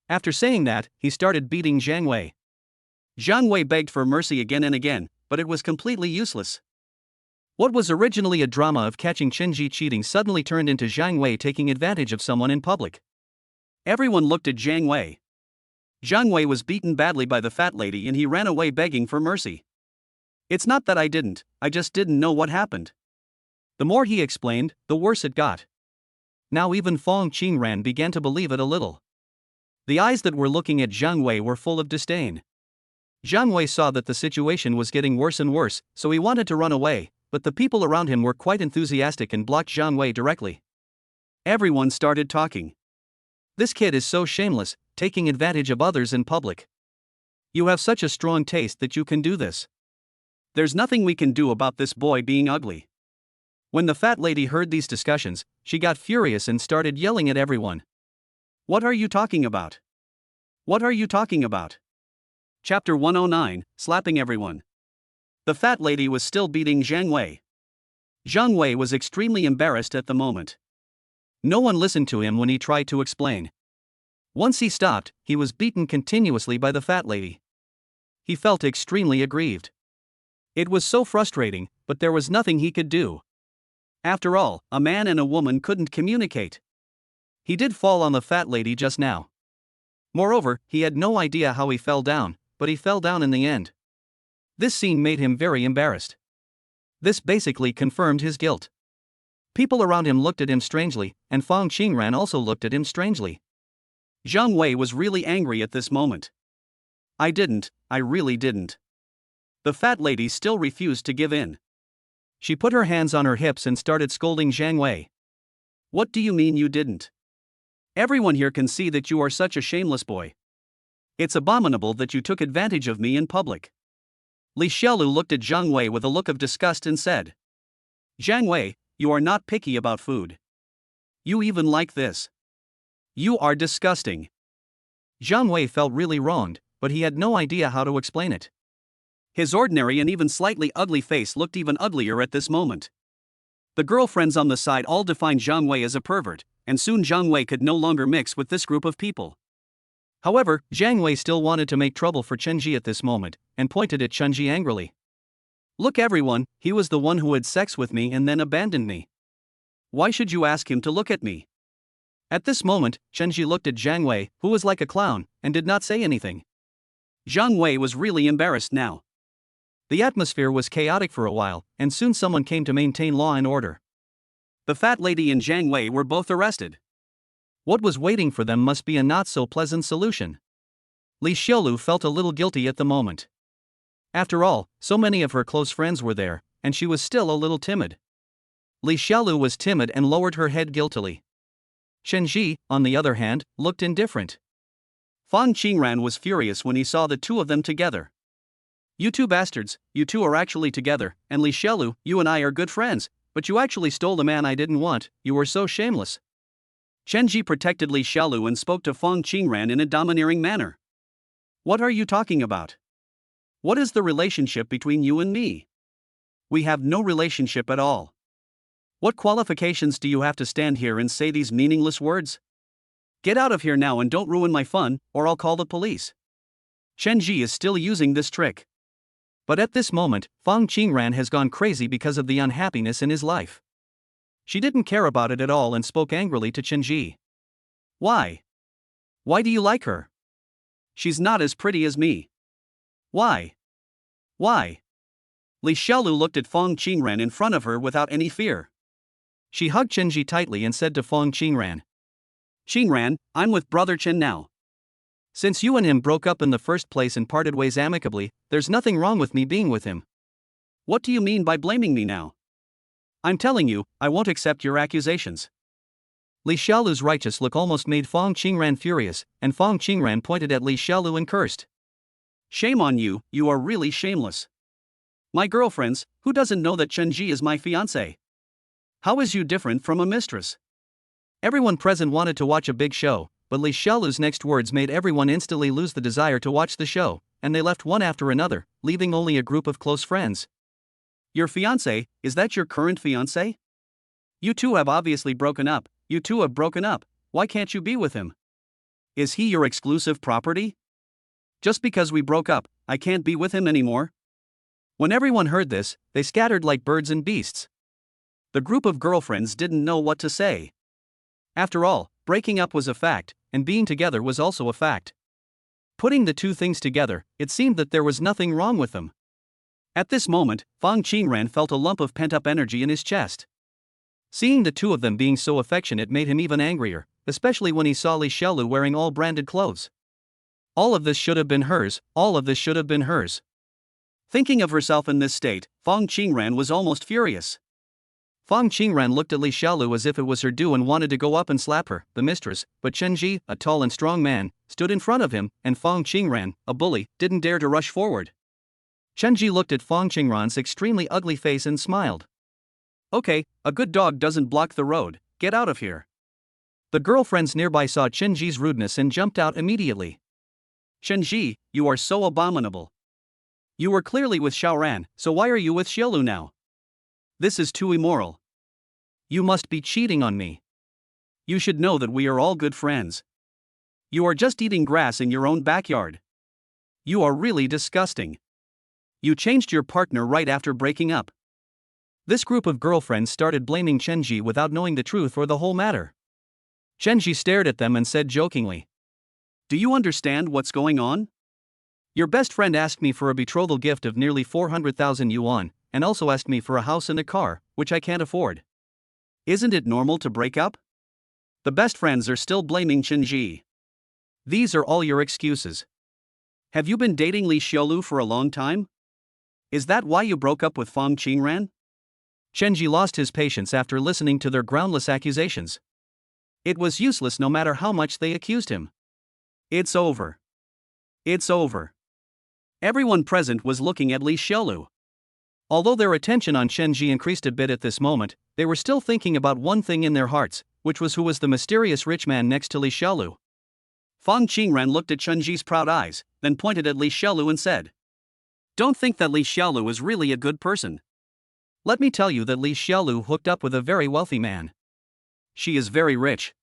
After saying that, he started beating Zhang Wei. Zhang Wei begged for mercy again and again, but it was completely useless. What was originally a drama of catching Chen Ji cheating suddenly turned into Zhang Wei taking advantage of someone in public. Everyone looked at Zhang Wei. Zhang Wei was beaten badly by the fat lady and he ran away begging for mercy. It's not that I just didn't know what happened. The more he explained, the worse it got. Now even Fong Qingran began to believe it a little. The eyes that were looking at Zhang Wei were full of disdain. Zhang Wei saw that the situation was getting worse and worse, so he wanted to run away, but the people around him were quite enthusiastic and blocked Zhang Wei directly. Everyone started talking. This kid is so shameless, taking advantage of others in public. You have such a strong taste that you can do this. There's nothing we can do about this boy being ugly. When the fat lady heard these discussions, she got furious and started yelling at everyone. What are you talking about? What are you talking about? Chapter 109, Slapping Everyone. The fat lady was still beating Zhang Wei. Zhang Wei was extremely embarrassed at the moment. No one listened to him when he tried to explain. Once he stopped, he was beaten continuously by the fat lady. He felt extremely aggrieved. It was so frustrating, but there was nothing he could do. After all, a man and a woman couldn't communicate. He did fall on the fat lady just now. Moreover, he had no idea how he fell down, but he fell down in the end. This scene made him very embarrassed. This basically confirmed his guilt. People around him looked at him strangely, and Fong Qingran also looked at him strangely. Zhang Wei was really angry at this moment. I really didn't. The fat lady still refused to give in. She put her hands on her hips and started scolding Zhang Wei. What do you mean you didn't? Everyone here can see that you are such a shameless boy. It's abominable that you took advantage of me in public. Li Xiaolu looked at Zhang Wei with a look of disgust and said, Zhang Wei, you are not picky about food. You even like this. You are disgusting. Zhang Wei felt really wronged, but he had no idea how to explain it. His ordinary and even slightly ugly face looked even uglier at this moment. The girlfriends on the side all defined Zhang Wei as a pervert, and soon Zhang Wei could no longer mix with this group of people. However, Zhang Wei still wanted to make trouble for Chen Ji at this moment, and pointed at Chen Ji angrily. Look everyone, he was the one who had sex with me and then abandoned me. Why should you ask him to look at me? At this moment, Chenji looked at Zhang Wei, who was like a clown, and did not say anything. Zhang Wei was really embarrassed now. The atmosphere was chaotic for a while, and soon someone came to maintain law and order. The fat lady and Zhang Wei were both arrested. What was waiting for them must be a not-so-pleasant solution. Li Xiaolu felt a little guilty at the moment. After all, so many of her close friends were there, and she was still a little timid. Li Xiaolu was timid and lowered her head guiltily. Chen Ji, on the other hand, looked indifferent. Fong Qingran was furious when he saw the two of them together. You two bastards, you two are actually together, and Li Xiaolu, you and I are good friends, but you actually stole the man I didn't want, you were so shameless. Chen Ji protected Li Xiaolu and spoke to Fong Qingran in a domineering manner. What are you talking about? What is the relationship between you and me? We have no relationship at all. What qualifications do you have to stand here and say these meaningless words? Get out of here now and don't ruin my fun, or I'll call the police. Chen Ji is still using this trick. But at this moment, Fong Qingran has gone crazy because of the unhappiness in his life. She didn't care about it at all and spoke angrily to Chen Ji. Why? Why do you like her? She's not as pretty as me. Why? Why? Li Xiaolu looked at Fong Qingran in front of her without any fear. She hugged Chen Ji tightly and said to Fong Qingran. Qingran, I'm with brother Chen now. Since you and him broke up in the first place and parted ways amicably, there's nothing wrong with me being with him. What do you mean by blaming me now? I'm telling you, I won't accept your accusations. Li Xiaolu's righteous look almost made Fong Qingran furious, and Fong Qingran pointed at Li Xiaolu and cursed. Shame on you, you are really shameless. My girlfriends, who doesn't know that Chen Ji is my fiancé? How is you different from a mistress? Everyone present wanted to watch a big show, but Li Xiaolu's next words made everyone instantly lose the desire to watch the show, and they left one after another, leaving only a group of close friends. Your fiancé, is that your current fiancé? You two have obviously broken up, you two have broken up, why can't you be with him? Is he your exclusive property? Just because we broke up, I can't be with him anymore? When everyone heard this, they scattered like birds and beasts. The group of girlfriends didn't know what to say. After all, breaking up was a fact, and being together was also a fact. Putting the two things together, it seemed that there was nothing wrong with them. At this moment, Fong Qingran felt a lump of pent-up energy in his chest. Seeing the two of them being so affectionate made him even angrier, especially when he saw Li Xiaolu wearing all branded clothes. All of this should have been hers, all of this should have been hers. Thinking of herself in this state, Fong Qingran was almost furious. Fong Qingran looked at Li Xiaolu as if it was her due and wanted to go up and slap her, the mistress, but Chen Ji, a tall and strong man, stood in front of him, and Fong Qingran, a bully, didn't dare to rush forward. Chen Ji looked at Fong Qingran's extremely ugly face and smiled. Okay, a good dog doesn't block the road, get out of here. The girlfriends nearby saw Chen Ji's rudeness and jumped out immediately. Chen Ji, you are so abominable. You were clearly with Xiaoran, so why are you with Xiaolu now? This is too immoral. You must be cheating on me. You should know that we are all good friends. You are just eating grass in your own backyard. You are really disgusting. You changed your partner right after breaking up. This group of girlfriends started blaming Chen Ji without knowing the truth or the whole matter. Chen Ji stared at them and said jokingly, do you understand what's going on? Your best friend asked me for a betrothal gift of nearly 400,000 yuan, and also asked me for a house and a car, which I can't afford. Isn't it normal to break up? The best friends are still blaming Chen Ji. These are all your excuses. Have you been dating Li Xiaolu for a long time? Is that why you broke up with Fong Qingran? Chen Ji lost his patience after listening to their groundless accusations. It was useless no matter how much they accused him. It's over. It's over. Everyone present was looking at Li Xiaolu. Although their attention on Chen Ji increased a bit at this moment, they were still thinking about one thing in their hearts, which was who was the mysterious rich man next to Li Xiaolu. Fong Qingran looked at Chen Ji's proud eyes, then pointed at Li Xiaolu and said, don't think that Li Xiaolu is really a good person. Let me tell you that Li Xiaolu hooked up with a very wealthy man. She is very rich.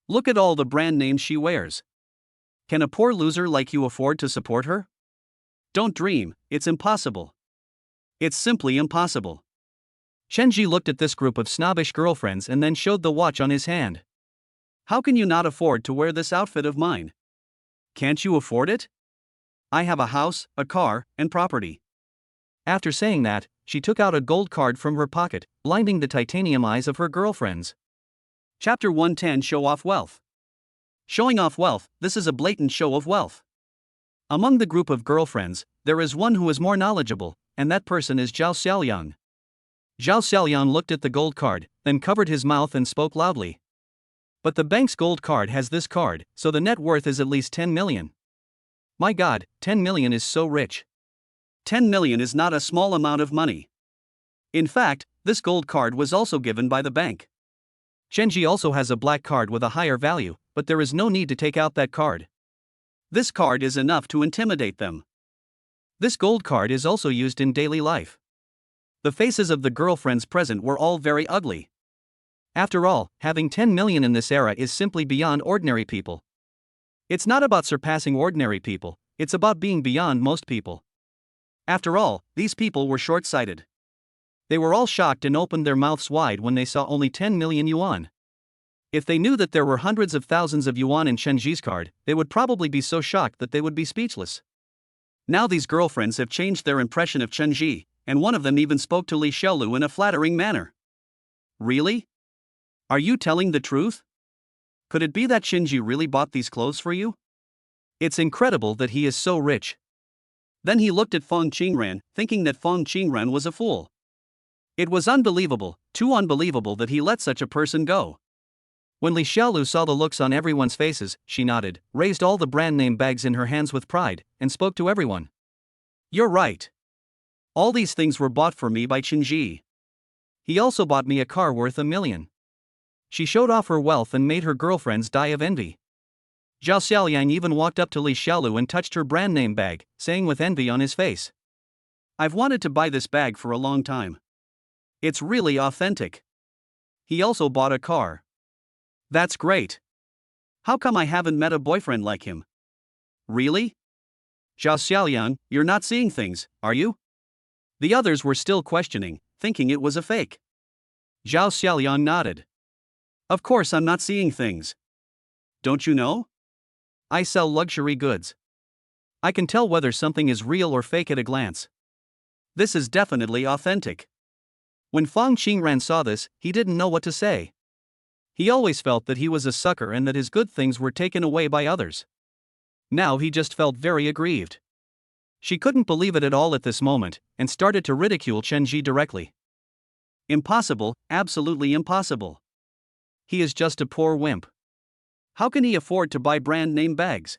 Look at all the brand names she wears. Can a poor loser like you afford to support her? Don't dream, it's impossible. It's simply impossible. Chen Ji looked at this group of snobbish girlfriends and then showed the watch on his hand. How can you not afford to wear this outfit of mine? Can't you afford it? I have a house, a car, and property. After saying that, she took out a gold card from her pocket, blinding the titanium eyes of her girlfriends. Chapter 110 Show Off Wealth. Showing off wealth, this is a blatant show of wealth. Among the group of girlfriends, there is one who is more knowledgeable, and that person is Zhao Xiaoliang. Zhao Xiaoliang looked at the gold card, then covered his mouth and spoke loudly. But the bank's gold card has this card, so the net worth is at least 10 million. My God, 10 million is so rich. 10 million is not a small amount of money. In fact, this gold card was also given by the bank. Shenji also has a black card with a higher value, but there is no need to take out that card. This card is enough to intimidate them. This gold card is also used in daily life. The faces of the girlfriends present were all very ugly. After all, having 10 million in this era is simply beyond ordinary people. It's not about surpassing ordinary people, it's about being beyond most people. After all, these people were short-sighted. They were all shocked and opened their mouths wide when they saw only 10 million yuan. If they knew that there were hundreds of thousands of yuan in Shenji's card, they would probably be so shocked that they would be speechless. Now these girlfriends have changed their impression of Shenji, and one of them even spoke to Li Xiaolu in a flattering manner. Really? Are you telling the truth? Could it be that Shenji really bought these clothes for you? It's incredible that he is so rich. Then he looked at Fong Qingran, thinking that Fong Qingran was a fool. It was unbelievable, too unbelievable that he let such a person go. When Li Xiaolu saw the looks on everyone's faces, she nodded, raised all the brand name bags in her hands with pride, and spoke to everyone. You're right. All these things were bought for me by Shenji. He also bought me a car worth 1 million. She showed off her wealth and made her girlfriends die of envy. Zhao Xiaoliang even walked up to Li Xiaolu and touched her brand name bag, saying with envy on his face, I've wanted to buy this bag for a long time. It's really authentic. He also bought a car. That's great. How come I haven't met a boyfriend like him? Really? Zhao Xiaoliang, you're not seeing things, are you? The others were still questioning, thinking it was a fake. Zhao Xiaoliang nodded. Of course I'm not seeing things. Don't you know? I sell luxury goods. I can tell whether something is real or fake at a glance. This is definitely authentic. When Fong Qingran saw this, he didn't know what to say. He always felt that he was a sucker and that his good things were taken away by others. Now he just felt very aggrieved. She couldn't believe it at all at this moment, and started to ridicule Shenji directly. Impossible, absolutely impossible. He is just a poor wimp. How can he afford to buy brand name bags?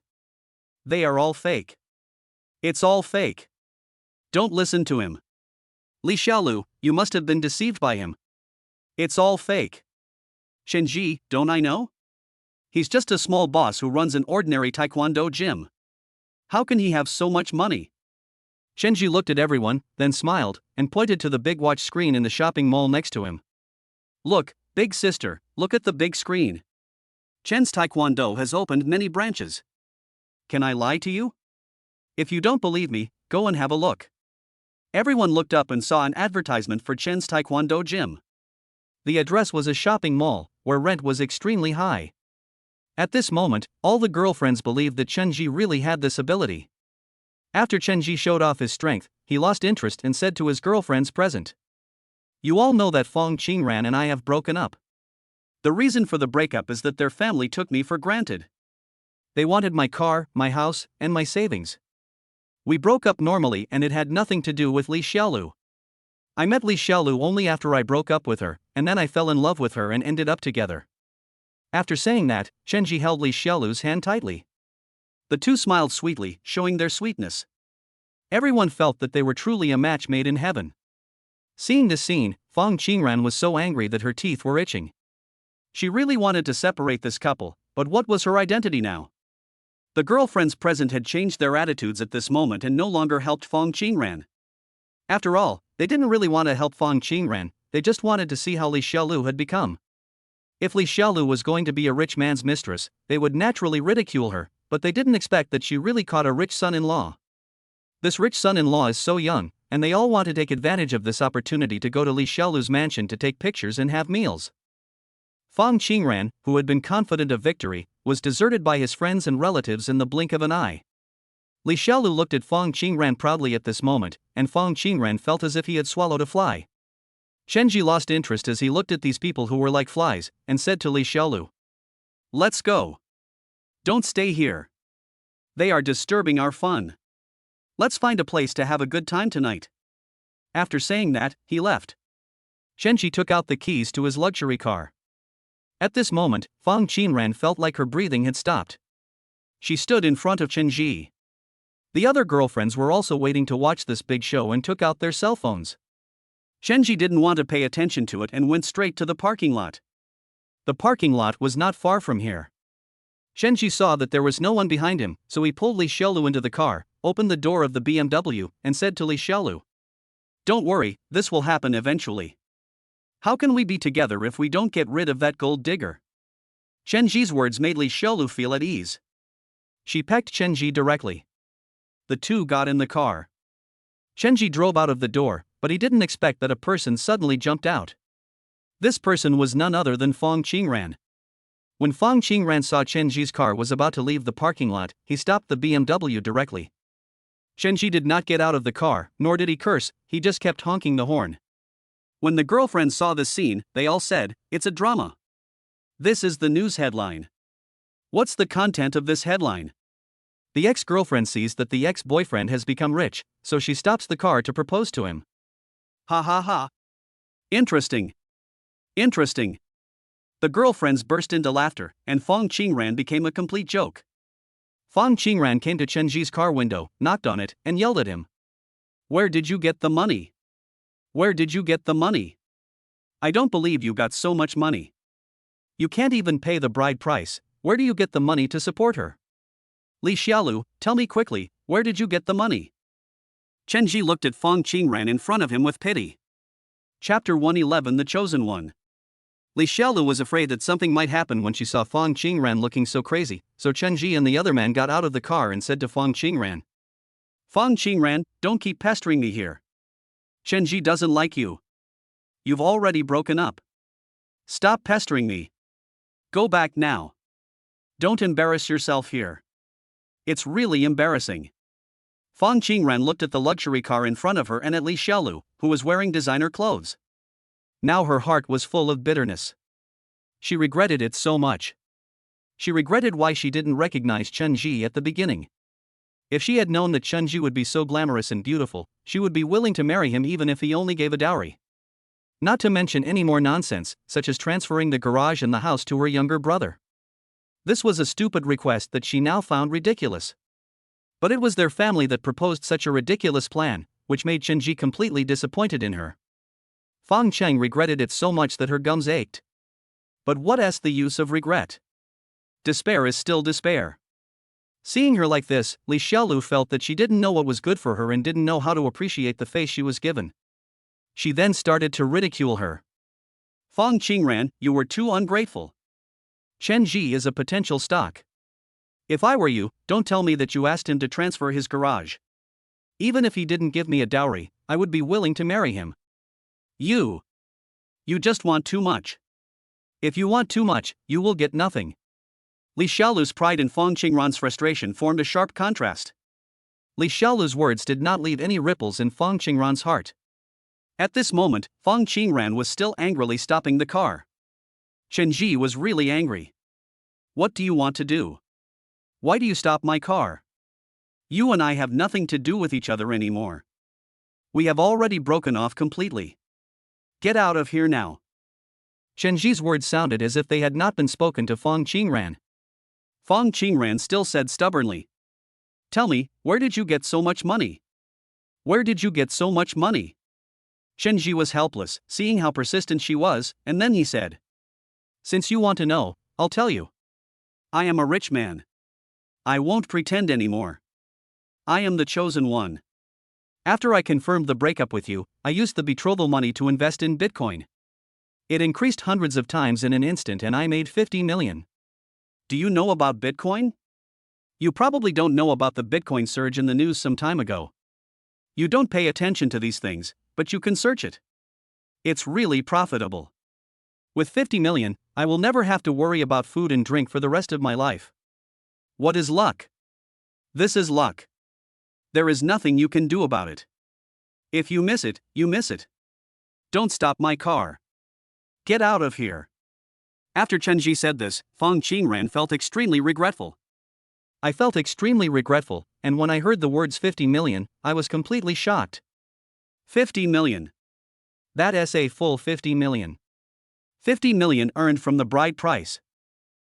They are all fake. It's all fake. Don't listen to him. Li Xiaolu, you must have been deceived by him. It's all fake. Shenji, don't I know? He's just a small boss who runs an ordinary taekwondo gym. How can he have so much money? Shenji looked at everyone, then smiled, and pointed to the big watch screen in the shopping mall next to him. Look, big sister, look at the big screen. Chen's taekwondo has opened many branches. Can I lie to you? If you don't believe me, go and have a look. Everyone looked up and saw an advertisement for Chen's taekwondo gym. The address was a shopping mall, where rent was extremely high. At this moment, all the girlfriends believed that Shenji really had this ability. After Shenji showed off his strength, he lost interest and said to his girlfriends present, You all know that Fong Qingran and I have broken up. The reason for the breakup is that their family took me for granted. They wanted my car, my house, and my savings. We broke up normally and it had nothing to do with Li Xiaolu. I met Li Xiaolu only after I broke up with her, and then I fell in love with her and ended up together. After saying that, Shenji held Li Xiaolu's hand tightly. The two smiled sweetly, showing their sweetness. Everyone felt that they were truly a match made in heaven. Seeing this scene, Fong Qingran was so angry that her teeth were itching. She really wanted to separate this couple, but what was her identity now? The girlfriends present had changed their attitudes at this moment and no longer helped Fong Qingran. After all, they didn't really want to help Fong Qingran, they just wanted to see how Li Xiaolu had become. If Li Xiaolu was going to be a rich man's mistress, they would naturally ridicule her, but they didn't expect that she really caught a rich son-in-law. This rich son-in-law is so young, and they all want to take advantage of this opportunity to go to Li Xiaolu's mansion to take pictures and have meals. Fong Qingran, who had been confident of victory, was deserted by his friends and relatives in the blink of an eye. Li Xiaolu looked at Fong Qingran proudly at this moment, and Fong Qingran felt as if he had swallowed a fly. Chenji lost interest as he looked at these people who were like flies, and said to Li Xiaolu, "Let's go. Don't stay here. They are disturbing our fun. Let's find a place to have a good time tonight." After saying that, he left. Chenji took out the keys to his luxury car. At this moment, Fong Qingran felt like her breathing had stopped. She stood in front of Chenji. The other girlfriends were also waiting to watch this big show and took out their cell phones. Chenji didn't want to pay attention to it and went straight to the parking lot. The parking lot was not far from here. Chenji saw that there was no one behind him, so he pulled Li Xiaolu into the car, opened the door of the BMW, and said to Li Xiaolu, "Don't worry, this will happen eventually. How can we be together if we don't get rid of that gold digger?" Chenji's words made Li Xiaolu feel at ease. She pecked Chenji directly. The two got in the car. Chenji drove out of the door, but he didn't expect that a person suddenly jumped out. This person was none other than Fong Qingran. When Fong Qingran saw Chenji's car was about to leave the parking lot, he stopped the BMW directly. Chenji did not get out of the car, nor did he curse, he just kept honking the horn. When the girlfriends saw this scene, they all said, "It's a drama." This is the news headline. What's the content of this headline? The ex-girlfriend sees that the ex-boyfriend has become rich, so she stops the car to propose to him. Ha ha ha. Interesting. Interesting. The girlfriends burst into laughter, and Fong Qingran became a complete joke. Fong Qingran came to Chenji's car window, knocked on it, and yelled at him. "Where did you get the money? Where did you get the money? I don't believe you got so much money. You can't even pay the bride price, where do you get the money to support her? Li Xiaolu, tell me quickly, where did you get the money?" Chenji looked at Fong Qingran in front of him with pity. Chapter 111 The Chosen One. Li Xiaolu was afraid that something might happen when she saw Fong Qingran looking so crazy, so Chenji and the other man got out of the car and said to Fong Qingran, "Fong Qingran, don't keep pestering me here. Chenji doesn't like you. You've already broken up. Stop pestering me. Go back now. Don't embarrass yourself here. It's really embarrassing." Fong Qingran looked at the luxury car in front of her and at Li Xiaolu, who was wearing designer clothes. Now her heart was full of bitterness. She regretted it so much. She regretted why she didn't recognize Chenji at the beginning. If she had known that Chenji would be so glamorous and beautiful, she would be willing to marry him even if he only gave a dowry. Not to mention any more nonsense, such as transferring the garage and the house to her younger brother. This was a stupid request that she now found ridiculous. But it was their family that proposed such a ridiculous plan, which made Chenji completely disappointed in her. Fong Cheng regretted it so much that her gums ached. But what's the use of regret? Despair is still despair. Seeing her like this, Li Xiaolu felt that she didn't know what was good for her and didn't know how to appreciate the face she was given. She then started to ridicule her. "Fong Qingran, you were too ungrateful. Chenji is a potential stock. If I were you, don't tell me that you asked him to transfer his garage. Even if he didn't give me a dowry, I would be willing to marry him. You just want too much. If you want too much, you will get nothing." Li Xiaolu's pride and Fong Qingran's frustration formed a sharp contrast. Li Xiaolu's words did not leave any ripples in Fong Qingran's heart. At this moment, Fong Qingran was still angrily stopping the car. Chenji was really angry. "What do you want to do? Why do you stop my car? You and I have nothing to do with each other anymore. We have already broken off completely. Get out of here now." Chenji's words sounded as if they had not been spoken to Fong Qingran. Fong Qingran still said stubbornly, "Tell me, where did you get so much money? Where did you get so much money?" Chenji was helpless, seeing how persistent she was, and then he said, "Since you want to know, I'll tell you. I am a rich man. I won't pretend anymore. I am the chosen one. After I confirmed the breakup with you, I used the betrothal money to invest in Bitcoin. It increased hundreds of times in an instant and I made 50 million. Do you know about Bitcoin? You probably don't know about the Bitcoin surge in the news some time ago. You don't pay attention to these things, but you can search it. It's really profitable. With 50 million, I will never have to worry about food and drink for the rest of my life. What is luck? This is luck. There is nothing you can do about it. If you miss it, you miss it. Don't stop my car. Get out of here. After Chenji said this, Fong Qingran felt extremely regretful. I felt extremely regretful, and when I heard the words 50 million, I was completely shocked. 50 million. That's a full 50 million. 50 million earned from the bride price.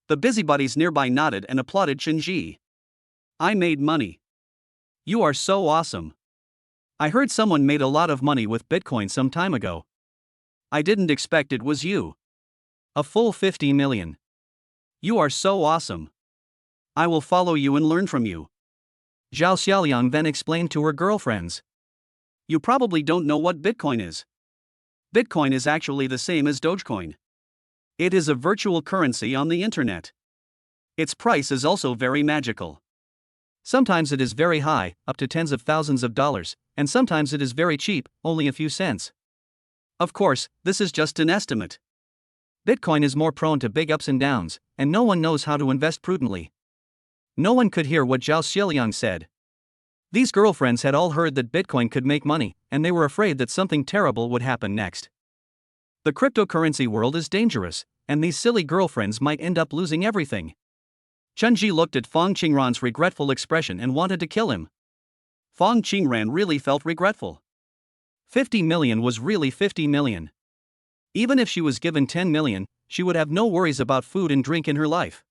The busybodies nearby nodded and applauded Chenji. I made money. You are so awesome. I heard someone made a lot of money with Bitcoin some time ago. I didn't expect it was you. A full 50 million. You are so awesome. I will follow you and learn from you. Zhao Xiaoliang then explained to her girlfriends. You probably don't know what Bitcoin is. Bitcoin is actually the same as Dogecoin. It is a virtual currency on the internet. Its price is also very magical. Sometimes it is very high, up to tens of thousands of dollars, and sometimes it is very cheap, only a few cents. Of course, this is just an estimate. Bitcoin is more prone to big ups and downs, and no one knows how to invest prudently. No one could hear what Zhao Xiaoliang said. These girlfriends had all heard that Bitcoin could make money, and they were afraid that something terrible would happen next. The cryptocurrency world is dangerous, and these silly girlfriends might end up losing everything. Chenji looked at Fong Qingran's regretful expression and wanted to kill him. Fong Qingran really felt regretful. 50 million was really 50 million. Even if she was given 10 million, she would have no worries about food and drink in her life.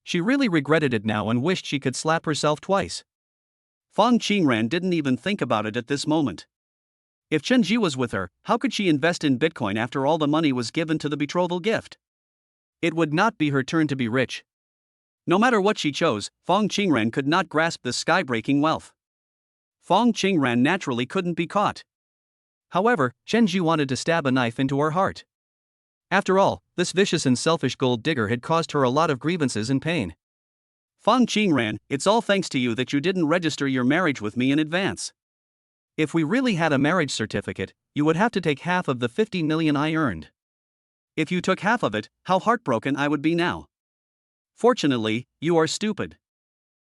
She really regretted it now and wished she could slap herself twice. Fong Qingran didn't even think about it at this moment. If Chenji was with her, how could she invest in Bitcoin after all the money was given to the betrothal gift? It would not be her turn to be rich. No matter what she chose, Fong Qingran could not grasp this sky-breaking wealth. Fong Qingran naturally couldn't be caught. However, Chenji wanted to stab a knife into her heart. After all, this vicious and selfish gold digger had caused her a lot of grievances and pain. Fong Qingran, it's all thanks to you that you didn't register your marriage with me in advance. If we really had a marriage certificate, you would have to take half of the 50 million I earned. If you took half of it, how heartbroken I would be now. Fortunately, you are stupid.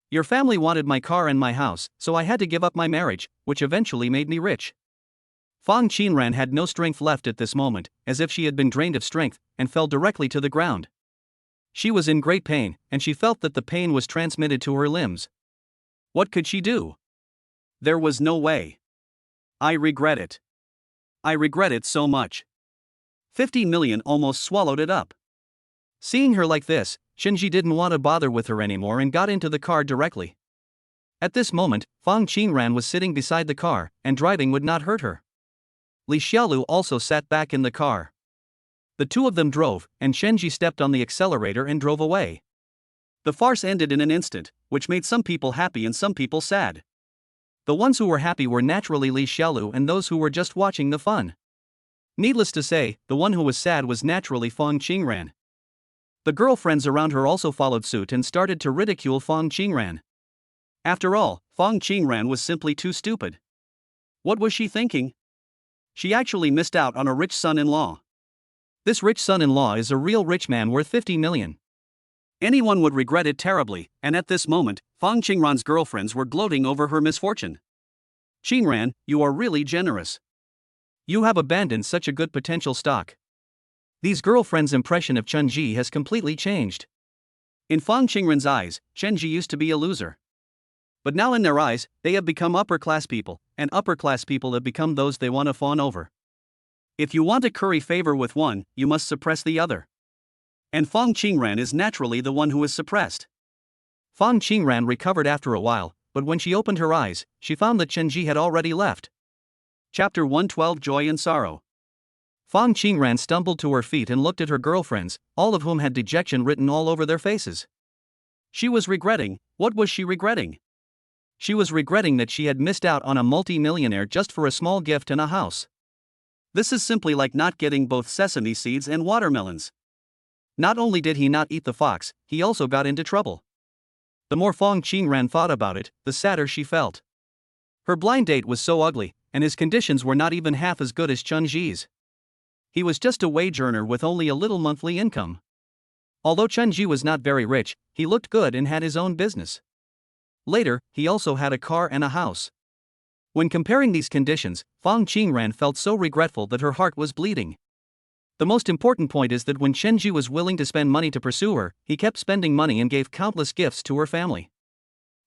Your family wanted my car and my house, so I had to give up my marriage, which eventually made me rich. Fong Qingran had no strength left at this moment, as if she had been drained of strength, and fell directly to the ground. She was in great pain, and she felt that the pain was transmitted to her limbs. What could she do? There was no way. I regret it. I regret it so much. 50 million almost swallowed it up. Seeing her like this, Chenji didn't want to bother with her anymore and got into the car directly. At this moment, Fong Qingran was sitting beside the car, and driving would not hurt her. Li Xiaolu also sat back in the car. The two of them drove, and Chenji stepped on the accelerator and drove away. The farce ended in an instant, which made some people happy and some people sad. The ones who were happy were naturally Li Xiaolu and those who were just watching the fun. Needless to say, the one who was sad was naturally Fong Qingran. The girlfriends around her also followed suit and started to ridicule Fong Qingran. After all, Fong Qingran was simply too stupid. What was she thinking? She actually missed out on a rich son-in-law. This rich son-in-law is a real rich man worth 50 million. Anyone would regret it terribly, and at this moment, Fong Qingran's girlfriends were gloating over her misfortune. Qingran, you are really generous. You have abandoned such a good potential stock. These girlfriends' impression of Chenji has completely changed. In Fong Qingran's eyes, Chenji used to be a loser. But now in their eyes, they have become upper-class people, and upper-class people have become those they want to fawn over. If you want to curry favor with one, you must suppress the other. And Fong Qingran is naturally the one who is suppressed. Fong Qingran recovered after a while, but when she opened her eyes, she found that Chenji had already left. Chapter 112 Joy and Sorrow. Fong Qingran stumbled to her feet and looked at her girlfriends, all of whom had dejection written all over their faces. She was regretting. What was she regretting? She was regretting that she had missed out on a multi-millionaire just for a small gift and a house. This is simply like not getting both sesame seeds and watermelons. Not only did he not eat the fox, he also got into trouble. The more Fong Qingran thought about it, the sadder she felt. Her blind date was so ugly, and his conditions were not even half as good as Chenji's. He was just a wage earner with only a little monthly income. Although Chunji was not very rich, he looked good and had his own business. Later, he also had a car and a house. When comparing these conditions, Fong Qingran felt so regretful that her heart was bleeding. The most important point is that when Chenji was willing to spend money to pursue her, he kept spending money and gave countless gifts to her family.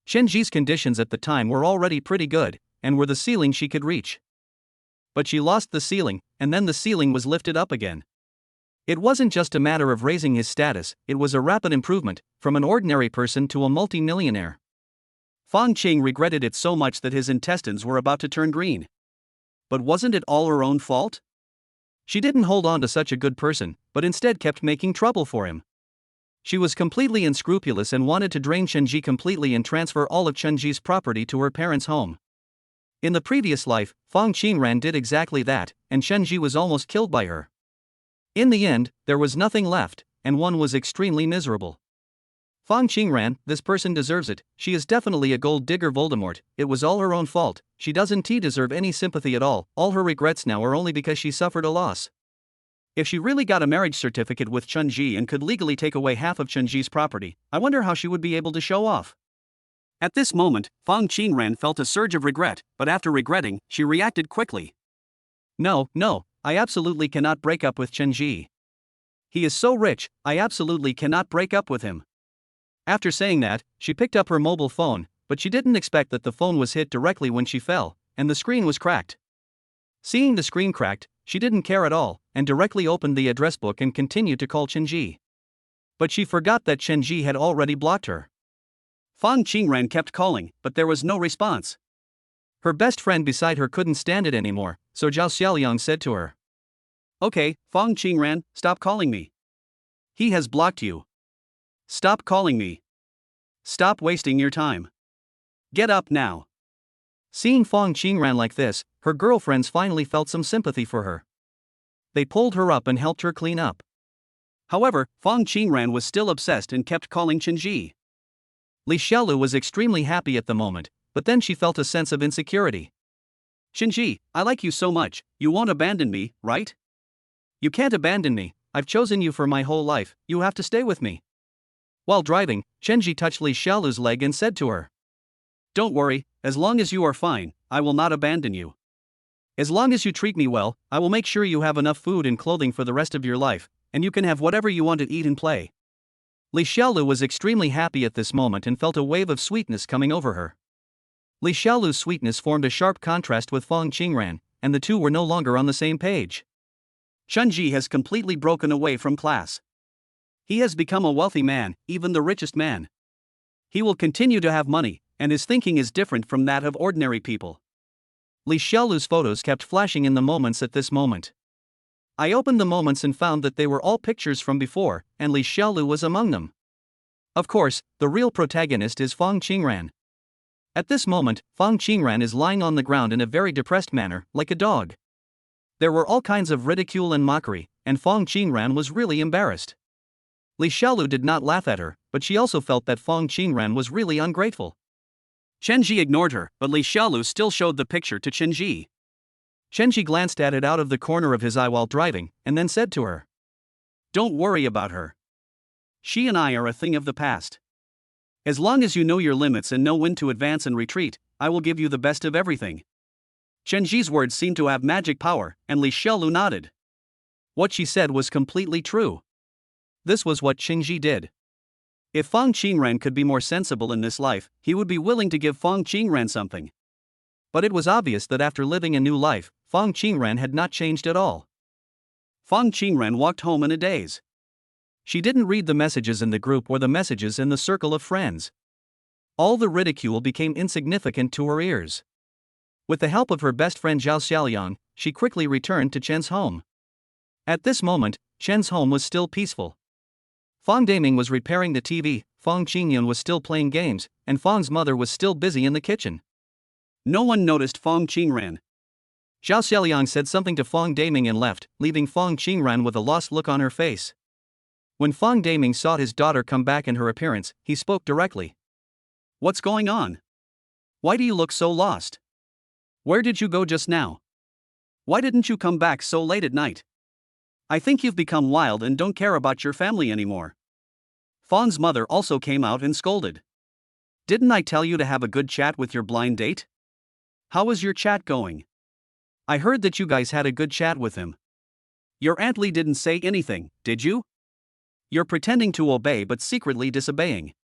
Chenji's conditions at the time were already pretty good, and were the ceiling she could reach. But she lost the ceiling, and then the ceiling was lifted up again. It wasn't just a matter of raising his status, it was a rapid improvement, from an ordinary person to a multi-millionaire. Fong Qing regretted it so much that his intestines were about to turn green. But wasn't it all her own fault? She didn't hold on to such a good person, but instead kept making trouble for him. She was completely unscrupulous and wanted to drain Chenji completely and transfer all of Chenji's property to her parents' home. In the previous life, Fong Qingran did exactly that, and Chenji was almost killed by her. In the end, there was nothing left, and one was extremely miserable. Fong Qingran, this person deserves it, she is definitely a gold digger Voldemort, it was all her own fault, she doesn't deserve any sympathy at all her regrets now are only because she suffered a loss. If she really got a marriage certificate with Chunji and could legally take away half of Chunji's property, I wonder how she would be able to show off. At this moment, Fong Qingran felt a surge of regret, but after regretting, she reacted quickly. No, I absolutely cannot break up with Chenji. He is so rich, I absolutely cannot break up with him. After saying that, she picked up her mobile phone, but she didn't expect that the phone was hit directly when she fell, and the screen was cracked. Seeing the screen cracked, she didn't care at all, and directly opened the address book and continued to call Chenji. But she forgot that Chenji had already blocked her. Fong Qingran kept calling, but there was no response. Her best friend beside her couldn't stand it anymore, so Zhao Xiaoliang said to her, "Okay, Fong Qingran, stop calling me. He has blocked you. Stop calling me. Stop wasting your time. Get up now." Seeing Fong Qingran like this, her girlfriends finally felt some sympathy for her. They pulled her up and helped her clean up. However, Fong Qingran was still obsessed and kept calling Chenji. Li Xiaolu was extremely happy at the moment, but then she felt a sense of insecurity. "Chenji, I like you so much, you won't abandon me, right? You can't abandon me, I've chosen you for my whole life, you have to stay with me." While driving, Chenji touched Li Xiaolu's leg and said to her, "Don't worry, as long as you are fine, I will not abandon you. As long as you treat me well, I will make sure you have enough food and clothing for the rest of your life, and you can have whatever you want to eat and play." Li Xiaolu was extremely happy at this moment and felt a wave of sweetness coming over her. Li Xiaolu's sweetness formed a sharp contrast with Fong Qingran, and the two were no longer on the same page. Chunji has completely broken away from class. He has become a wealthy man, even the richest man. He will continue to have money, and his thinking is different from that of ordinary people. Li Xiaolu's photos kept flashing in the moments at this moment. I opened the moments and found that they were all pictures from before, and Li Xiaolu was among them. Of course, the real protagonist is Fong Qingran. At this moment, Fong Qingran is lying on the ground in a very depressed manner, like a dog. There were all kinds of ridicule and mockery, and Fong Qingran was really embarrassed. Li Xiaolu did not laugh at her, but she also felt that Fong Qingran was really ungrateful. Chenji ignored her, but Li Xiaolu still showed the picture to Chenji. Chenji glanced at it out of the corner of his eye while driving, and then said to her, "Don't worry about her. She and I are a thing of the past. As long as you know your limits and know when to advance and retreat, I will give you the best of everything." Chenji's words seemed to have magic power, and Li Xiaolu nodded. What she said was completely true. This was what Chenji did. If Fong Qingran could be more sensible in this life, he would be willing to give Fong Qingran something. But it was obvious that after living a new life, Fong Qingran had not changed at all. Fong Qingran walked home in a daze. She didn't read the messages in the group or the messages in the circle of friends. All the ridicule became insignificant to her ears. With the help of her best friend Zhao Xiaoliang, she quickly returned to Chen's home. At this moment, Chen's home was still peaceful. Fong Daming was repairing the TV, Fong Qingyun was still playing games, and Fong's mother was still busy in the kitchen. No one noticed Fong Qingran. Zhao Xiaoliang said something to Fong Daming and left, leaving Fong Qingran with a lost look on her face. When Fong Daming saw his daughter come back in her appearance, he spoke directly. "What's going on? Why do you look so lost? Where did you go just now? Why didn't you come back so late at night?" I think you've become wild and don't care about your family anymore. Fong's mother also came out and scolded. Didn't I tell you to have a good chat with your blind date? How was your chat going? I heard that you guys had a good chat with him. Your Aunt Lee didn't say anything, did you? You're pretending to obey but secretly disobeying.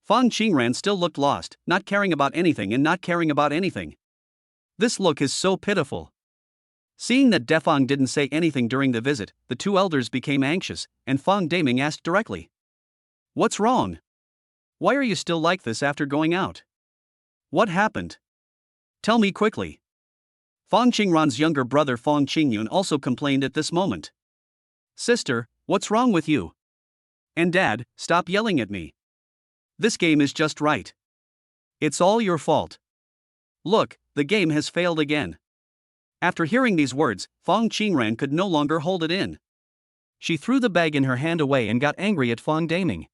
Fong Qingran still looked lost, not caring about anything and not caring about anything. This look is so pitiful. Seeing that Defong didn't say anything during the visit, the two elders became anxious, and Fong Daming asked directly. What's wrong? Why are you still like this after going out? What happened? Tell me quickly. Fong Qingran's younger brother Fong Qingyun also complained at this moment. Sister, what's wrong with you? And Dad, stop yelling at me. This game is just right. It's all your fault. Look, the game has failed again. After hearing these words, Fong Qingran could no longer hold it in. She threw the bag in her hand away and got angry at Fong Daming.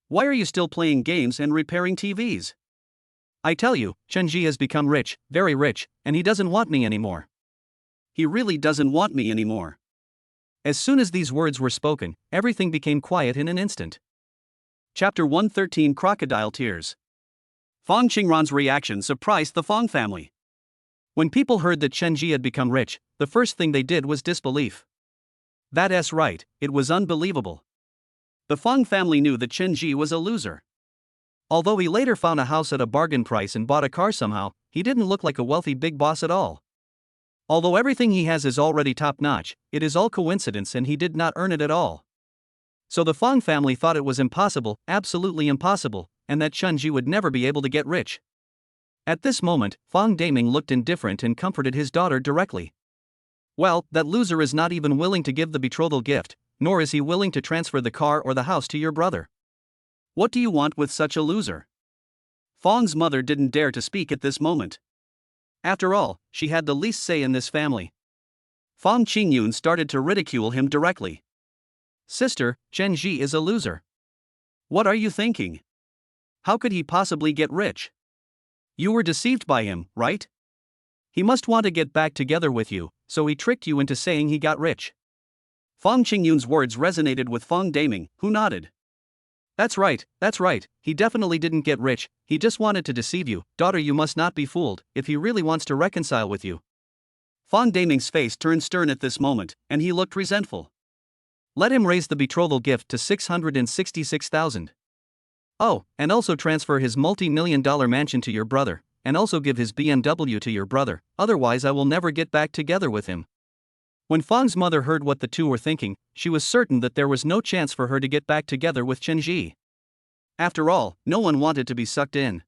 Why are you still playing games and repairing TVs? I tell you, Chenji has become rich, very rich, and he doesn't want me anymore. He really doesn't want me anymore. As soon as these words were spoken, everything became quiet in an instant. Chapter 113 Crocodile Tears. Fong Qingran's reaction surprised the Fong family. When people heard that Chenji had become rich, the first thing they did was disbelief. That's right, it was unbelievable. The Fong family knew that Chenji was a loser. Although he later found a house at a bargain price and bought a car somehow, he didn't look like a wealthy big boss at all. Although everything he has is already top-notch, it is all coincidence and he did not earn it at all. So the Fong family thought it was impossible, absolutely impossible, and that Chenji would never be able to get rich. At this moment, Fong Daming looked indifferent and comforted his daughter directly. Well, that loser is not even willing to give the betrothal gift, nor is he willing to transfer the car or the house to your brother. What do you want with such a loser? Fong's mother didn't dare to speak at this moment. After all, she had the least say in this family. Fong Qingyun started to ridicule him directly. Sister, Chenji is a loser. What are you thinking? How could he possibly get rich? You were deceived by him, right? He must want to get back together with you, so he tricked you into saying he got rich. Fong Qingyun's words resonated with Fong Daming, who nodded. That's right, he definitely didn't get rich, he just wanted to deceive you. Daughter, you must not be fooled, if he really wants to reconcile with you. Fong Daming's face turned stern at this moment, and he looked resentful. Let him raise the betrothal gift to 666,000. Oh, and also transfer his multi-million-dollar mansion to your brother, and also give his BMW to your brother, otherwise I will never get back together with him. When Fong's mother heard what the two were thinking, she was certain that there was no chance for her to get back together with Chenji. After all, no one wanted to be sucked in.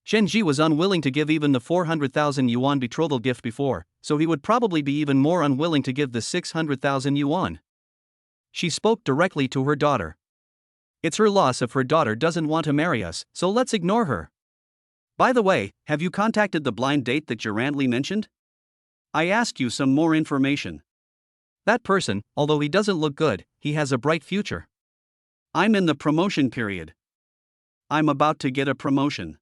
Chenji was unwilling to give even the 400,000 yuan betrothal gift before, so he would probably be even more unwilling to give the 600,000 yuan. She spoke directly to her daughter. It's her loss if her daughter doesn't want to marry us, so let's ignore her. By the way, have you contacted the blind date that your Aunt Lee mentioned? I asked you some more information. That person, although he doesn't look good, he has a bright future. I'm in the promotion period. I'm about to get a promotion.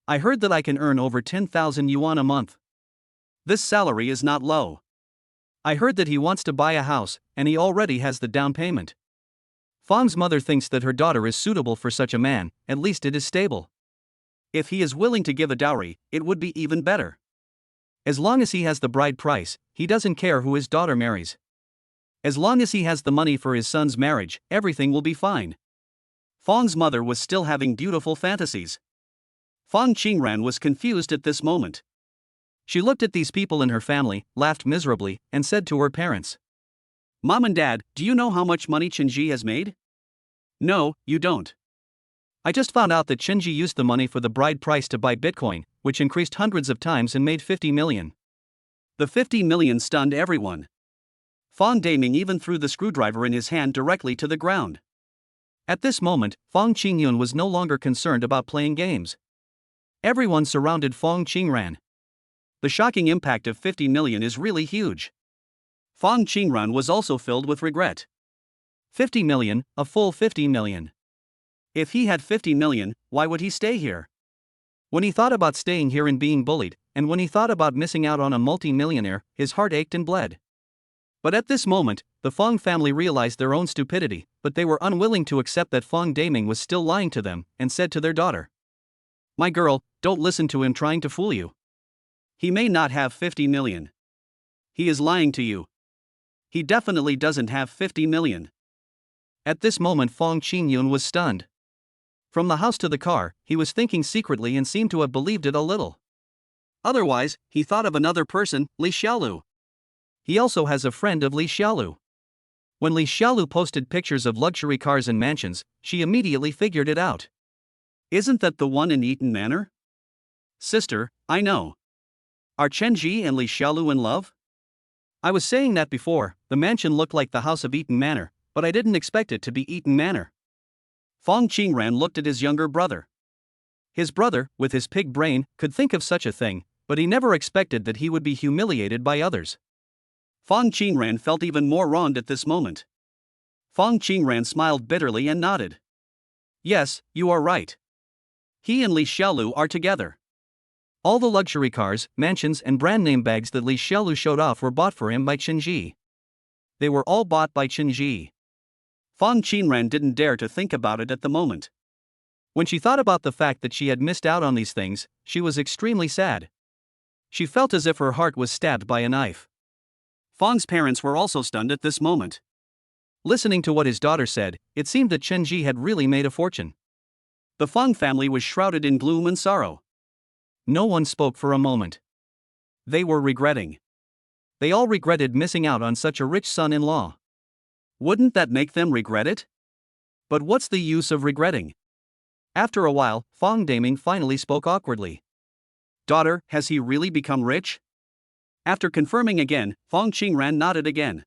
I heard that I can earn over 10,000 yuan a month. This salary is not low. I heard that he wants to buy a house, and he already has the down payment. Fong's mother thinks that her daughter is suitable for such a man, at least it is stable. If he is willing to give a dowry, it would be even better. As long as he has the bride price, he doesn't care who his daughter marries. As long as he has the money for his son's marriage, everything will be fine. Fong's mother was still having beautiful fantasies. Fong Qingran was confused at this moment. She looked at these people in her family, laughed miserably, and said to her parents, Mom and Dad, do you know how much money Chenji has made? No, you don't. I just found out that Chenji used the money for the bride price to buy Bitcoin, which increased hundreds of times and made 50 million. The 50 million stunned everyone. Fong Daming even threw the screwdriver in his hand directly to the ground. At this moment, Fong Qingyun was no longer concerned about playing games. Everyone surrounded Fong Qingran. The shocking impact of 50 million is really huge. Fong Qingran was also filled with regret. 50 million, a full 50 million. If he had 50 million, why would he stay here? When he thought about staying here and being bullied, and when he thought about missing out on a multi-millionaire, his heart ached and bled. But at this moment, the Fong family realized their own stupidity, but they were unwilling to accept that Fong Daming was still lying to them, and said to their daughter, "My girl, don't listen to him trying to fool you. He may not have 50 million. He is lying to you. He definitely doesn't have 50 million. At this moment Fong Qingyun was stunned. From the house to the car, he was thinking secretly and seemed to have believed it a little. Otherwise, he thought of another person, Li Xiaolu. He also has a friend of Li Xiaolu. When Li Xiaolu posted pictures of luxury cars and mansions, she immediately figured it out. Isn't that the one in Eaton Manor? Sister, I know. Are Chenji and Li Xiaolu in love? I was saying that before, the mansion looked like the house of Eaton Manor, but I didn't expect it to be Eaton Manor. Fong Qingran looked at his younger brother. His brother, with his pig brain, could think of such a thing, but he never expected that he would be humiliated by others. Fong Qingran felt even more wronged at this moment. Fong Qingran smiled bitterly and nodded. Yes, you are right. He and Li Xiaolu are together. All the luxury cars, mansions and brand name bags that Li Xiaolu showed off were bought for him by Chenji. They were all bought by Chenji. Fong Qinran didn't dare to think about it at the moment. When she thought about the fact that she had missed out on these things, she was extremely sad. She felt as if her heart was stabbed by a knife. Fong's parents were also stunned at this moment. Listening to what his daughter said, it seemed that Chenji had really made a fortune. The Fong family was shrouded in gloom and sorrow. No one spoke for a moment. They were regretting. They all regretted missing out on such a rich son-in-law. Wouldn't that make them regret it? But what's the use of regretting? After a while, Fong Daming finally spoke awkwardly. Daughter, has he really become rich? After confirming again, Fong Qingran nodded again.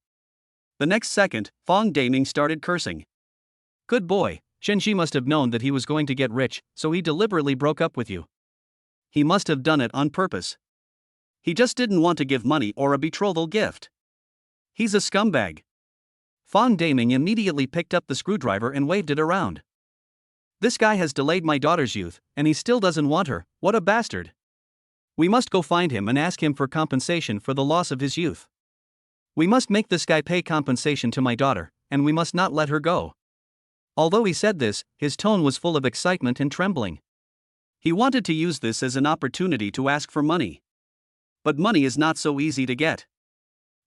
The next second, Fong Daming started cursing. Good boy, Chenji must have known that he was going to get rich, so he deliberately broke up with you. He must have done it on purpose. He just didn't want to give money or a betrothal gift. He's a scumbag. Fong Daming immediately picked up the screwdriver and waved it around. This guy has delayed my daughter's youth, and he still doesn't want her. What a bastard. We must go find him and ask him for compensation for the loss of his youth. We must make this guy pay compensation to my daughter, and we must not let her go. Although he said this, his tone was full of excitement and trembling. He wanted to use this as an opportunity to ask for money. But money is not so easy to get.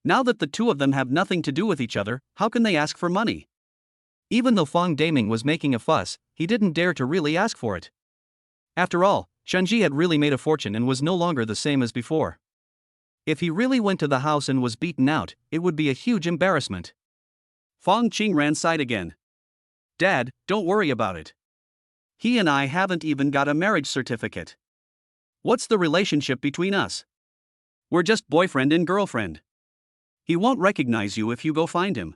Now that the two of them have nothing to do with each other, how can they ask for money? Even though Fong Daming was making a fuss, he didn't dare to really ask for it. After all, Chenji had really made a fortune and was no longer the same as before. If he really went to the house and was beaten out, it would be a huge embarrassment. Fong Qingran sighed again. Dad, don't worry about it. He and I haven't even got a marriage certificate. What's the relationship between us? We're just boyfriend and girlfriend. He won't recognize you if you go find him.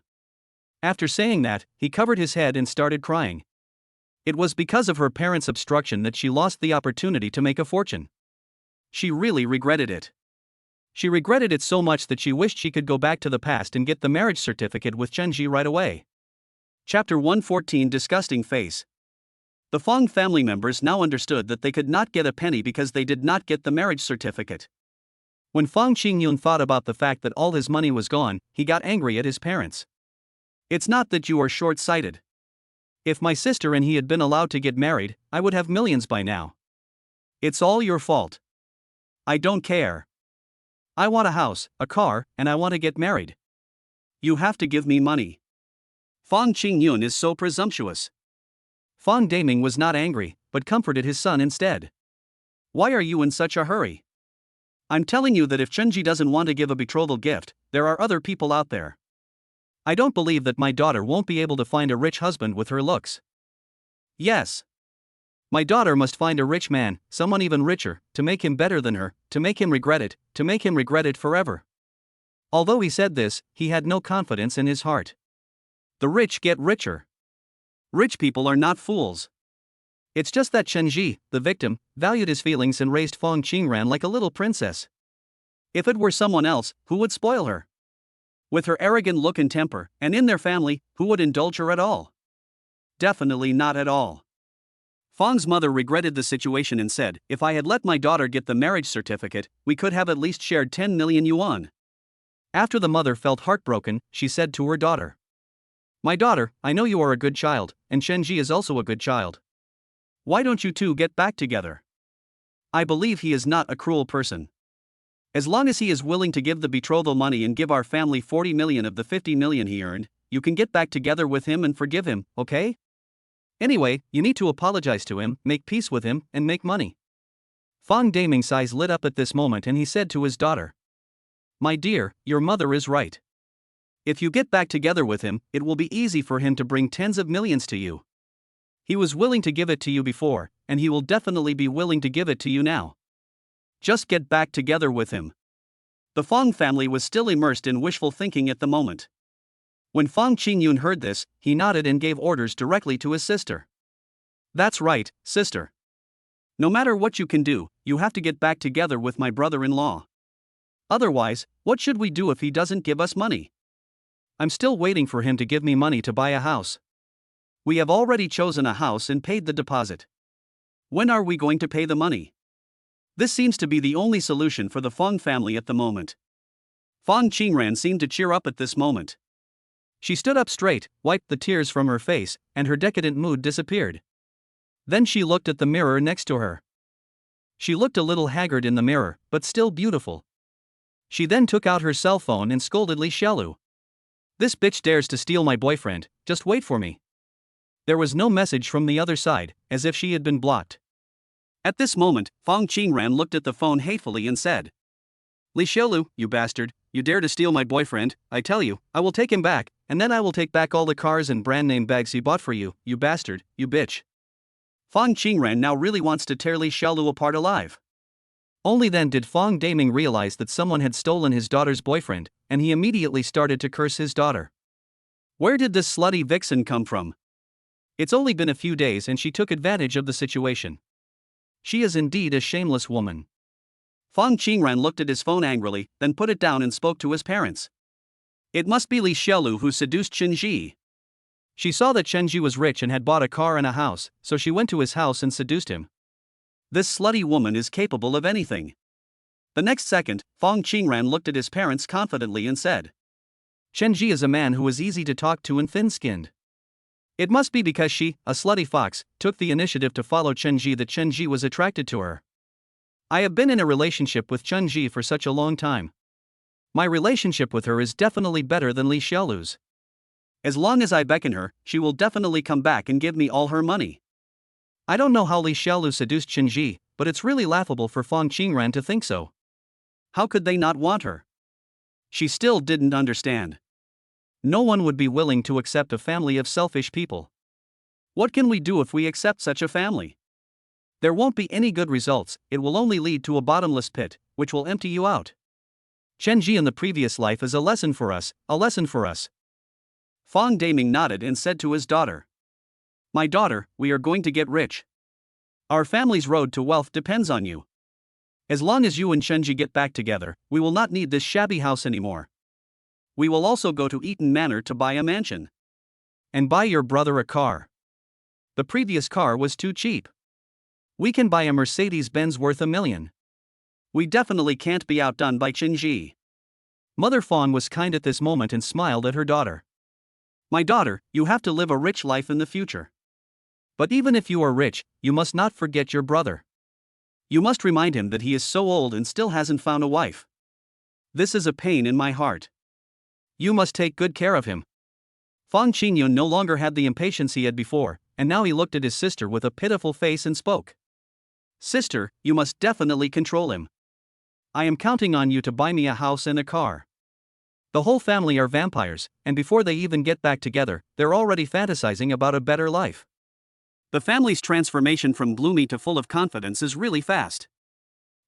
After saying that, he covered his head and started crying. It was because of her parents' obstruction that she lost the opportunity to make a fortune. She really regretted it. She regretted it so much that she wished she could go back to the past and get the marriage certificate with Chenji right away. Chapter 114 Disgusting Face. The Fong family members now understood that they could not get a penny because they did not get the marriage certificate. When Fong Qingyun thought about the fact that all his money was gone, he got angry at his parents. It's not that you are short-sighted. If my sister and he had been allowed to get married, I would have millions by now. It's all your fault. I don't care. I want a house, a car, and I want to get married. You have to give me money. Fong Qingyun is so presumptuous. Fong Daming was not angry, but comforted his son instead. Why are you in such a hurry? I'm telling you that if Chenji doesn't want to give a betrothal gift, there are other people out there. I don't believe that my daughter won't be able to find a rich husband with her looks. Yes. My daughter must find a rich man, someone even richer, to make him better than her, to make him regret it forever. Although he said this, he had no confidence in his heart. The rich get richer. Rich people are not fools. It's just that Chenji, the victim, valued his feelings and raised Fong Qingran like a little princess. If it were someone else, who would spoil her? With her arrogant look and temper, and in their family, who would indulge her at all? Definitely not at all. Fong's mother regretted the situation and said, if I had let my daughter get the marriage certificate, we could have at least shared 10 million yuan. After the mother felt heartbroken, she said to her daughter, "My daughter, I know you are a good child, and Shenji is also a good child. Why don't you two get back together? I believe he is not a cruel person. As long as he is willing to give the betrothal money and give our family 40 million of the 50 million he earned, you can get back together with him and forgive him, okay? Anyway, you need to apologize to him, make peace with him, and make money." Fong Daming's eyes lit up at this moment and he said to his daughter, "My dear, your mother is right. If you get back together with him, it will be easy for him to bring tens of millions to you. He was willing to give it to you before, and he will definitely be willing to give it to you now. Just get back together with him." The Fong family was still immersed in wishful thinking at the moment. When Fong Qingyun heard this, he nodded and gave orders directly to his sister. "That's right, sister. No matter what you can do, you have to get back together with my brother-in-law. Otherwise, what should we do if he doesn't give us money? I'm still waiting for him to give me money to buy a house. We have already chosen a house and paid the deposit. When are we going to pay the money?" This seems to be the only solution for the Fong family at the moment. Fong Qingran seemed to cheer up at this moment. She stood up straight, wiped the tears from her face, and her decadent mood disappeared. Then she looked at the mirror next to her. She looked a little haggard in the mirror, but still beautiful. She then took out her cell phone and scolded Li Xiaolu. "This bitch dares to steal my boyfriend, just wait for me." There was no message from the other side, as if she had been blocked. At this moment, Fong Qingran looked at the phone hatefully and said, "Li Xiaolu, you bastard, you dare to steal my boyfriend. I tell you, I will take him back, and then I will take back all the cars and brand name bags he bought for you, you bastard, you bitch." Fong Qingran now really wants to tear Li Xiaolu apart alive. Only then did Fong Daming realize that someone had stolen his daughter's boyfriend, and he immediately started to curse his daughter. Where did this slutty vixen come from? It's only been a few days and she took advantage of the situation. She is indeed a shameless woman. Fong Qingran looked at his phone angrily, then put it down and spoke to his parents. It must be Li Xiaolu who seduced Shenji. She saw that Shenji was rich and had bought a car and a house, so she went to his house and seduced him. This slutty woman is capable of anything. The next second, Fong Qingran looked at his parents confidently and said, "Shenji is a man who is easy to talk to and thin-skinned. It must be because she, a slutty fox, took the initiative to follow Shenji that Shenji was attracted to her. I have been in a relationship with Shenji for such a long time. My relationship with her is definitely better than Li Xiaolu's. As long as I beckon her, she will definitely come back and give me all her money." I don't know how Li Xiaolu seduced Shenji, but it's really laughable for Fong Qingran to think so. How could they not want her? She still didn't understand. No one would be willing to accept a family of selfish people. What can we do if we accept such a family? There won't be any good results, it will only lead to a bottomless pit, which will empty you out. Shenji in the previous life is a lesson for us, a lesson for us. Fong Daming nodded and said to his daughter, "My daughter, we are going to get rich. Our family's road to wealth depends on you. As long as you and Shenji get back together, we will not need this shabby house anymore. We will also go to Eaton Manor to buy a mansion. And buy your brother a car. The previous car was too cheap. We can buy a Mercedes-Benz worth $1 million. We definitely can't be outdone by Shenji." Mother Fong was kind at this moment and smiled at her daughter. "My daughter, you have to live a rich life in the future. But even if you are rich, you must not forget your brother. You must remind him that he is so old and still hasn't found a wife. This is a pain in my heart. You must take good care of him." Fong Qingyun no longer had the impatience he had before, and now he looked at his sister with a pitiful face and spoke. "Sister, you must definitely control him. I am counting on you to buy me a house and a car. The whole family are vampires, and before they even get back together, they're already fantasizing about a better life. The family's transformation from gloomy to full of confidence is really fast."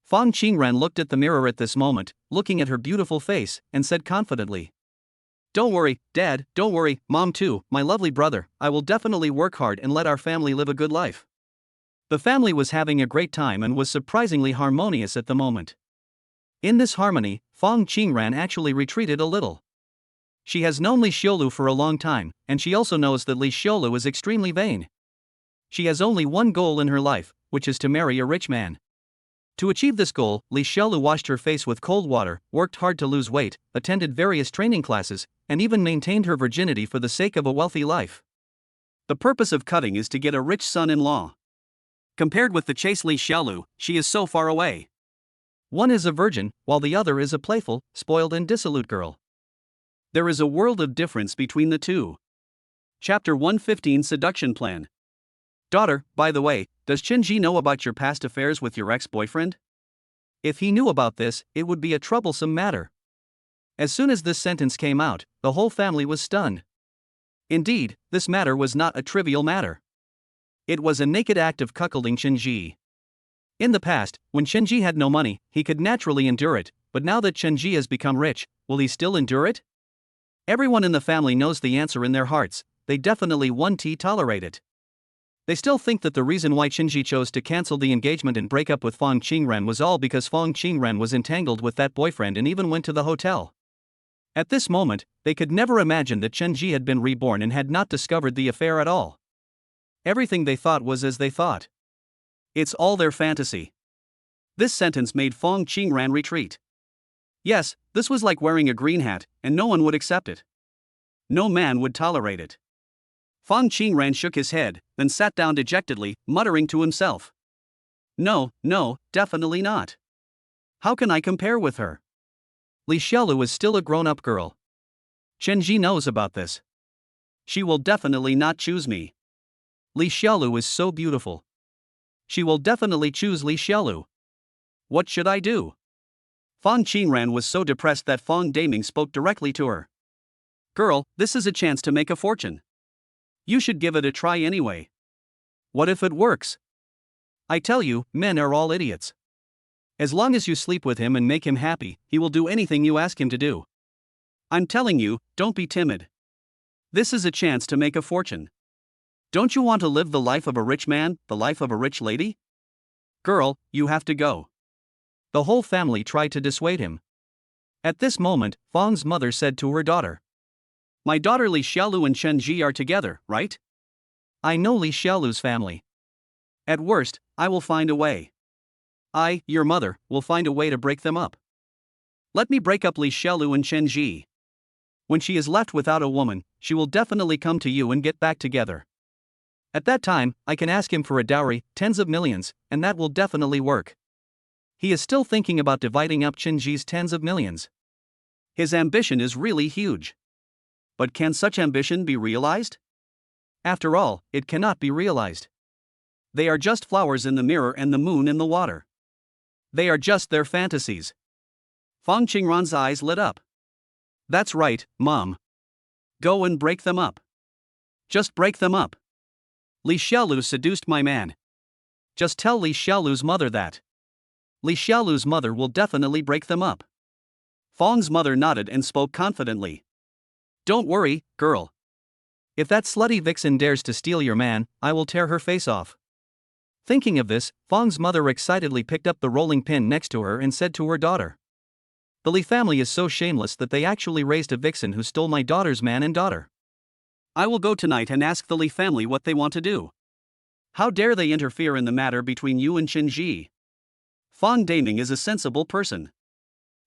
Fong Qingran looked at the mirror at this moment, looking at her beautiful face, and said confidently, "Don't worry, Dad, don't worry, Mom too, my lovely brother, I will definitely work hard and let our family live a good life." The family was having a great time and was surprisingly harmonious at the moment. In this harmony, Fong Qingran actually retreated a little. She has known Li Xiaolu for a long time, and she also knows that Li Xiaolu is extremely vain. She has only one goal in her life, which is to marry a rich man. To achieve this goal, Li Xiaolu washed her face with cold water, worked hard to lose weight, attended various training classes, and even maintained her virginity for the sake of a wealthy life. The purpose of cutting is to get a rich son-in-law. Compared with the chaste Li Xiaolu, she is so far away. One is a virgin, while the other is a playful, spoiled and dissolute girl. There is a world of difference between the two. Chapter 115 Seduction Plan. Daughter, by the way, does Chenji know about your past affairs with your ex-boyfriend? If he knew about this, it would be a troublesome matter. As soon as this sentence came out, the whole family was stunned. Indeed, this matter was not a trivial matter. It was a naked act of cuckolding Chenji. In the past, when Chenji had no money, he could naturally endure it, but now that Chenji has become rich, will he still endure it? Everyone in the family knows the answer in their hearts, they definitely won't tolerate it. They still think that the reason why Chenji chose to cancel the engagement and break up with Fong Qingren was all because Fong Qingren was entangled with that boyfriend and even went to the hotel. At this moment, they could never imagine that Chenji had been reborn and had not discovered the affair at all. Everything they thought was as they thought. It's all their fantasy. This sentence made Fong Qingren retreat. Yes, this was like wearing a green hat, and no one would accept it. No man would tolerate it. Fong Qingren shook his head, then sat down dejectedly, muttering to himself. No, definitely not. How can I compare with her? Li Xiaolu is still a grown-up girl. Chenji knows about this. She will definitely not choose me. Li Xiaolu is so beautiful. She will definitely choose Li Xiaolu. What should I do? Fong Qingren was so depressed that Fong Daming spoke directly to her. Girl, this is a chance to make a fortune. You should give it a try anyway. What if it works? I tell you, men are all idiots. As long as you sleep with him and make him happy, he will do anything you ask him to do. I'm telling you, don't be timid. This is a chance to make a fortune. Don't you want to live the life of a rich man, the life of a rich lady? Girl, you have to go. The whole family tried to dissuade him. At this moment, Fong's mother said to her daughter. My daughter Li Xiaolu and Chenji are together, right? I know Li Xiaolu's family. At worst, I will find a way. I, your mother, will find a way to break them up. Let me break up Li Xiaolu and Chenji. When she is left without a woman, she will definitely come to you and get back together. At that time, I can ask him for a dowry, tens of millions, and that will definitely work. He is still thinking about dividing up Chenji's tens of millions. His ambition is really huge. But can such ambition be realized? After all, it cannot be realized. They are just flowers in the mirror and the moon in the water. They are just their fantasies. Fong Qingren's eyes lit up. That's right, Mom. Go and break them up. Just break them up. Li Xiaolu seduced my man. Just tell Li Xiaolu's mother that. Li Xiaolu's mother will definitely break them up. Fong's mother nodded and spoke confidently. Don't worry, girl. If that slutty vixen dares to steal your man, I will tear her face off. Thinking of this, Fong's mother excitedly picked up the rolling pin next to her and said to her daughter. The Li family is so shameless that they actually raised a vixen who stole my daughter's man and daughter. I will go tonight and ask the Li family what they want to do. How dare they interfere in the matter between you and Chenji? Fong Daming is a sensible person.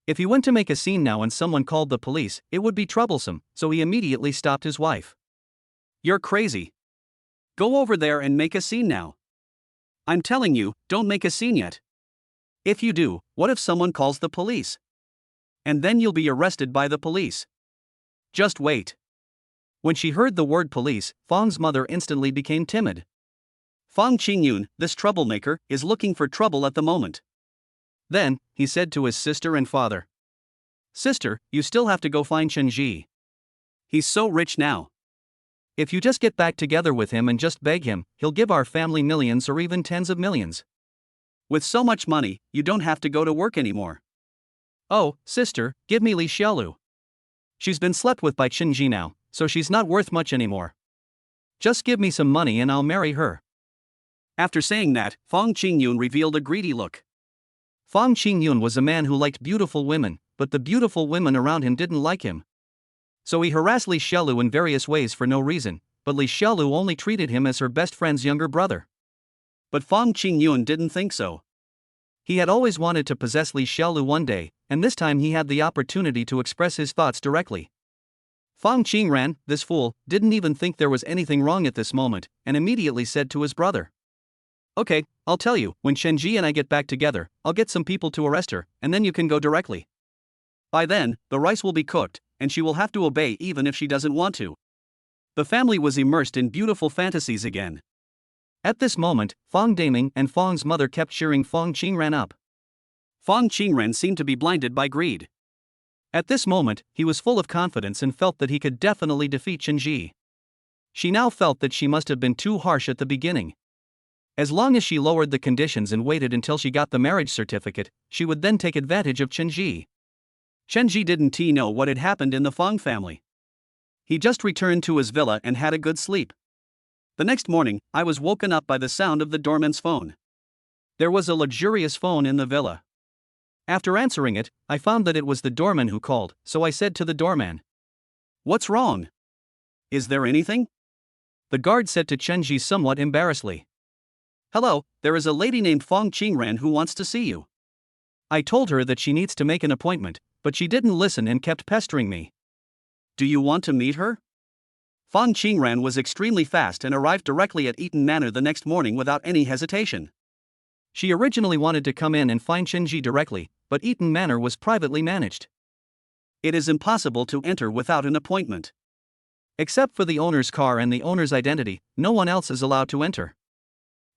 If he went to make a scene now and someone called the police, it would be troublesome, so he immediately stopped his wife. You're crazy. Go over there and make a scene now. I'm telling you, don't make a scene yet. If you do, what if someone calls the police? And then you'll be arrested by the police. Just wait. When she heard the word police, Fong's mother instantly became timid. Fong Qingyun, this troublemaker, is looking for trouble at the moment. Then, he said to his sister and father. Sister, you still have to go find Chenji. He's so rich now. If you just get back together with him and just beg him, he'll give our family millions or even tens of millions. With so much money, you don't have to go to work anymore. Oh, sister, give me Li Xiaolu. She's been slept with by Chenji now, so she's not worth much anymore. Just give me some money and I'll marry her. After saying that, Fong Qingyun revealed a greedy look. Fong Qingyun was a man who liked beautiful women, but the beautiful women around him didn't like him. So he harassed Li Xiaolu in various ways for no reason, but Li Xiaolu only treated him as her best friend's younger brother. But Fong Qingyun didn't think so. He had always wanted to possess Li Xiaolu one day, and this time he had the opportunity to express his thoughts directly. Fong Qingran, this fool, didn't even think there was anything wrong at this moment, and immediately said to his brother, "Okay, I'll tell you, when Shenji and I get back together, I'll get some people to arrest her, and then you can go directly. By then, the rice will be cooked, and she will have to obey even if she doesn't want to." The family was immersed in beautiful fantasies again. At this moment, Fong Daming and Fong's mother kept cheering Fong Qingran up. Fong Qingran seemed to be blinded by greed. At this moment, he was full of confidence and felt that he could definitely defeat Shenji. She now felt that she must have been too harsh at the beginning. As long as she lowered the conditions and waited until she got the marriage certificate, she would then take advantage of Shenji. Shenji didn't know what had happened in the Fong family. He just returned to his villa and had a good sleep. The next morning, I was woken up by the sound of the doorman's phone. There was a luxurious phone in the villa. After answering it, I found that it was the doorman who called, so I said to the doorman, "What's wrong? Is there anything?" The guard said to Shenji somewhat embarrassedly, "Hello, there is a lady named Fong Qingran who wants to see you." I told her that she needs to make an appointment, but she didn't listen and kept pestering me. "Do you want to meet her?" Fong Qingran was extremely fast and arrived directly at Eaton Manor the next morning without any hesitation. She originally wanted to come in and find Shenji directly, but Eaton Manor was privately managed. It is impossible to enter without an appointment. Except for the owner's car and the owner's identity, no one else is allowed to enter.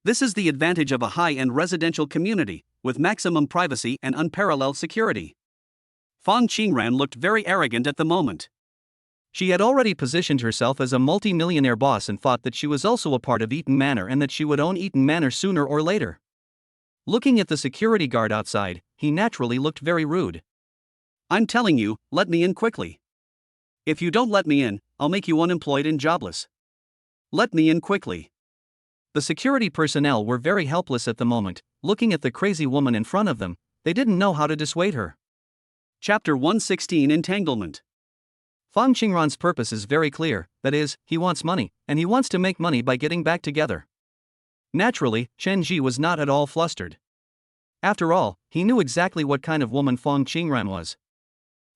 This is the advantage of a high-end residential community, with maximum privacy and unparalleled security. Fong Qingran looked very arrogant at the moment. She had already positioned herself as a multi-millionaire boss and thought that she was also a part of Eaton Manor and that she would own Eaton Manor sooner or later. Looking at the security guard outside, he naturally looked very rude. "I'm telling you, let me in quickly. If you don't let me in, I'll make you unemployed and jobless. Let me in quickly." The security personnel were very helpless at the moment, looking at the crazy woman in front of them. They didn't know how to dissuade her. Chapter 116 Entanglement. Fong Qingran's purpose is very clear, that is, he wants money, and he wants to make money by getting back together. Naturally, Shenji was not at all flustered. After all, he knew exactly what kind of woman Fong Qingran was.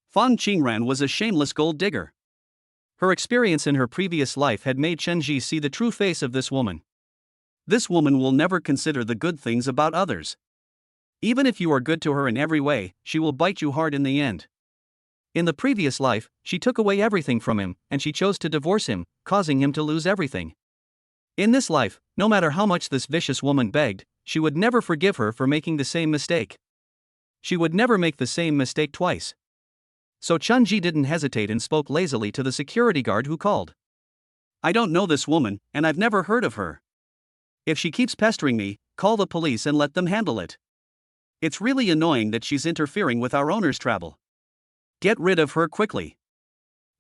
Fong Qingran was a shameless gold digger. Her experience in her previous life had made Shenji see the true face of this woman. This woman will never consider the good things about others. Even if you are good to her in every way, she will bite you hard in the end. In the previous life, she took away everything from him, and she chose to divorce him, causing him to lose everything. In this life, no matter how much this vicious woman begged, she would never forgive her for making the same mistake. She would never make the same mistake twice. So Shenji didn't hesitate and spoke lazily to the security guard who called. "I don't know this woman, and I've never heard of her. If she keeps pestering me, call the police and let them handle it. It's really annoying that she's interfering with our owner's travel. Get rid of her quickly."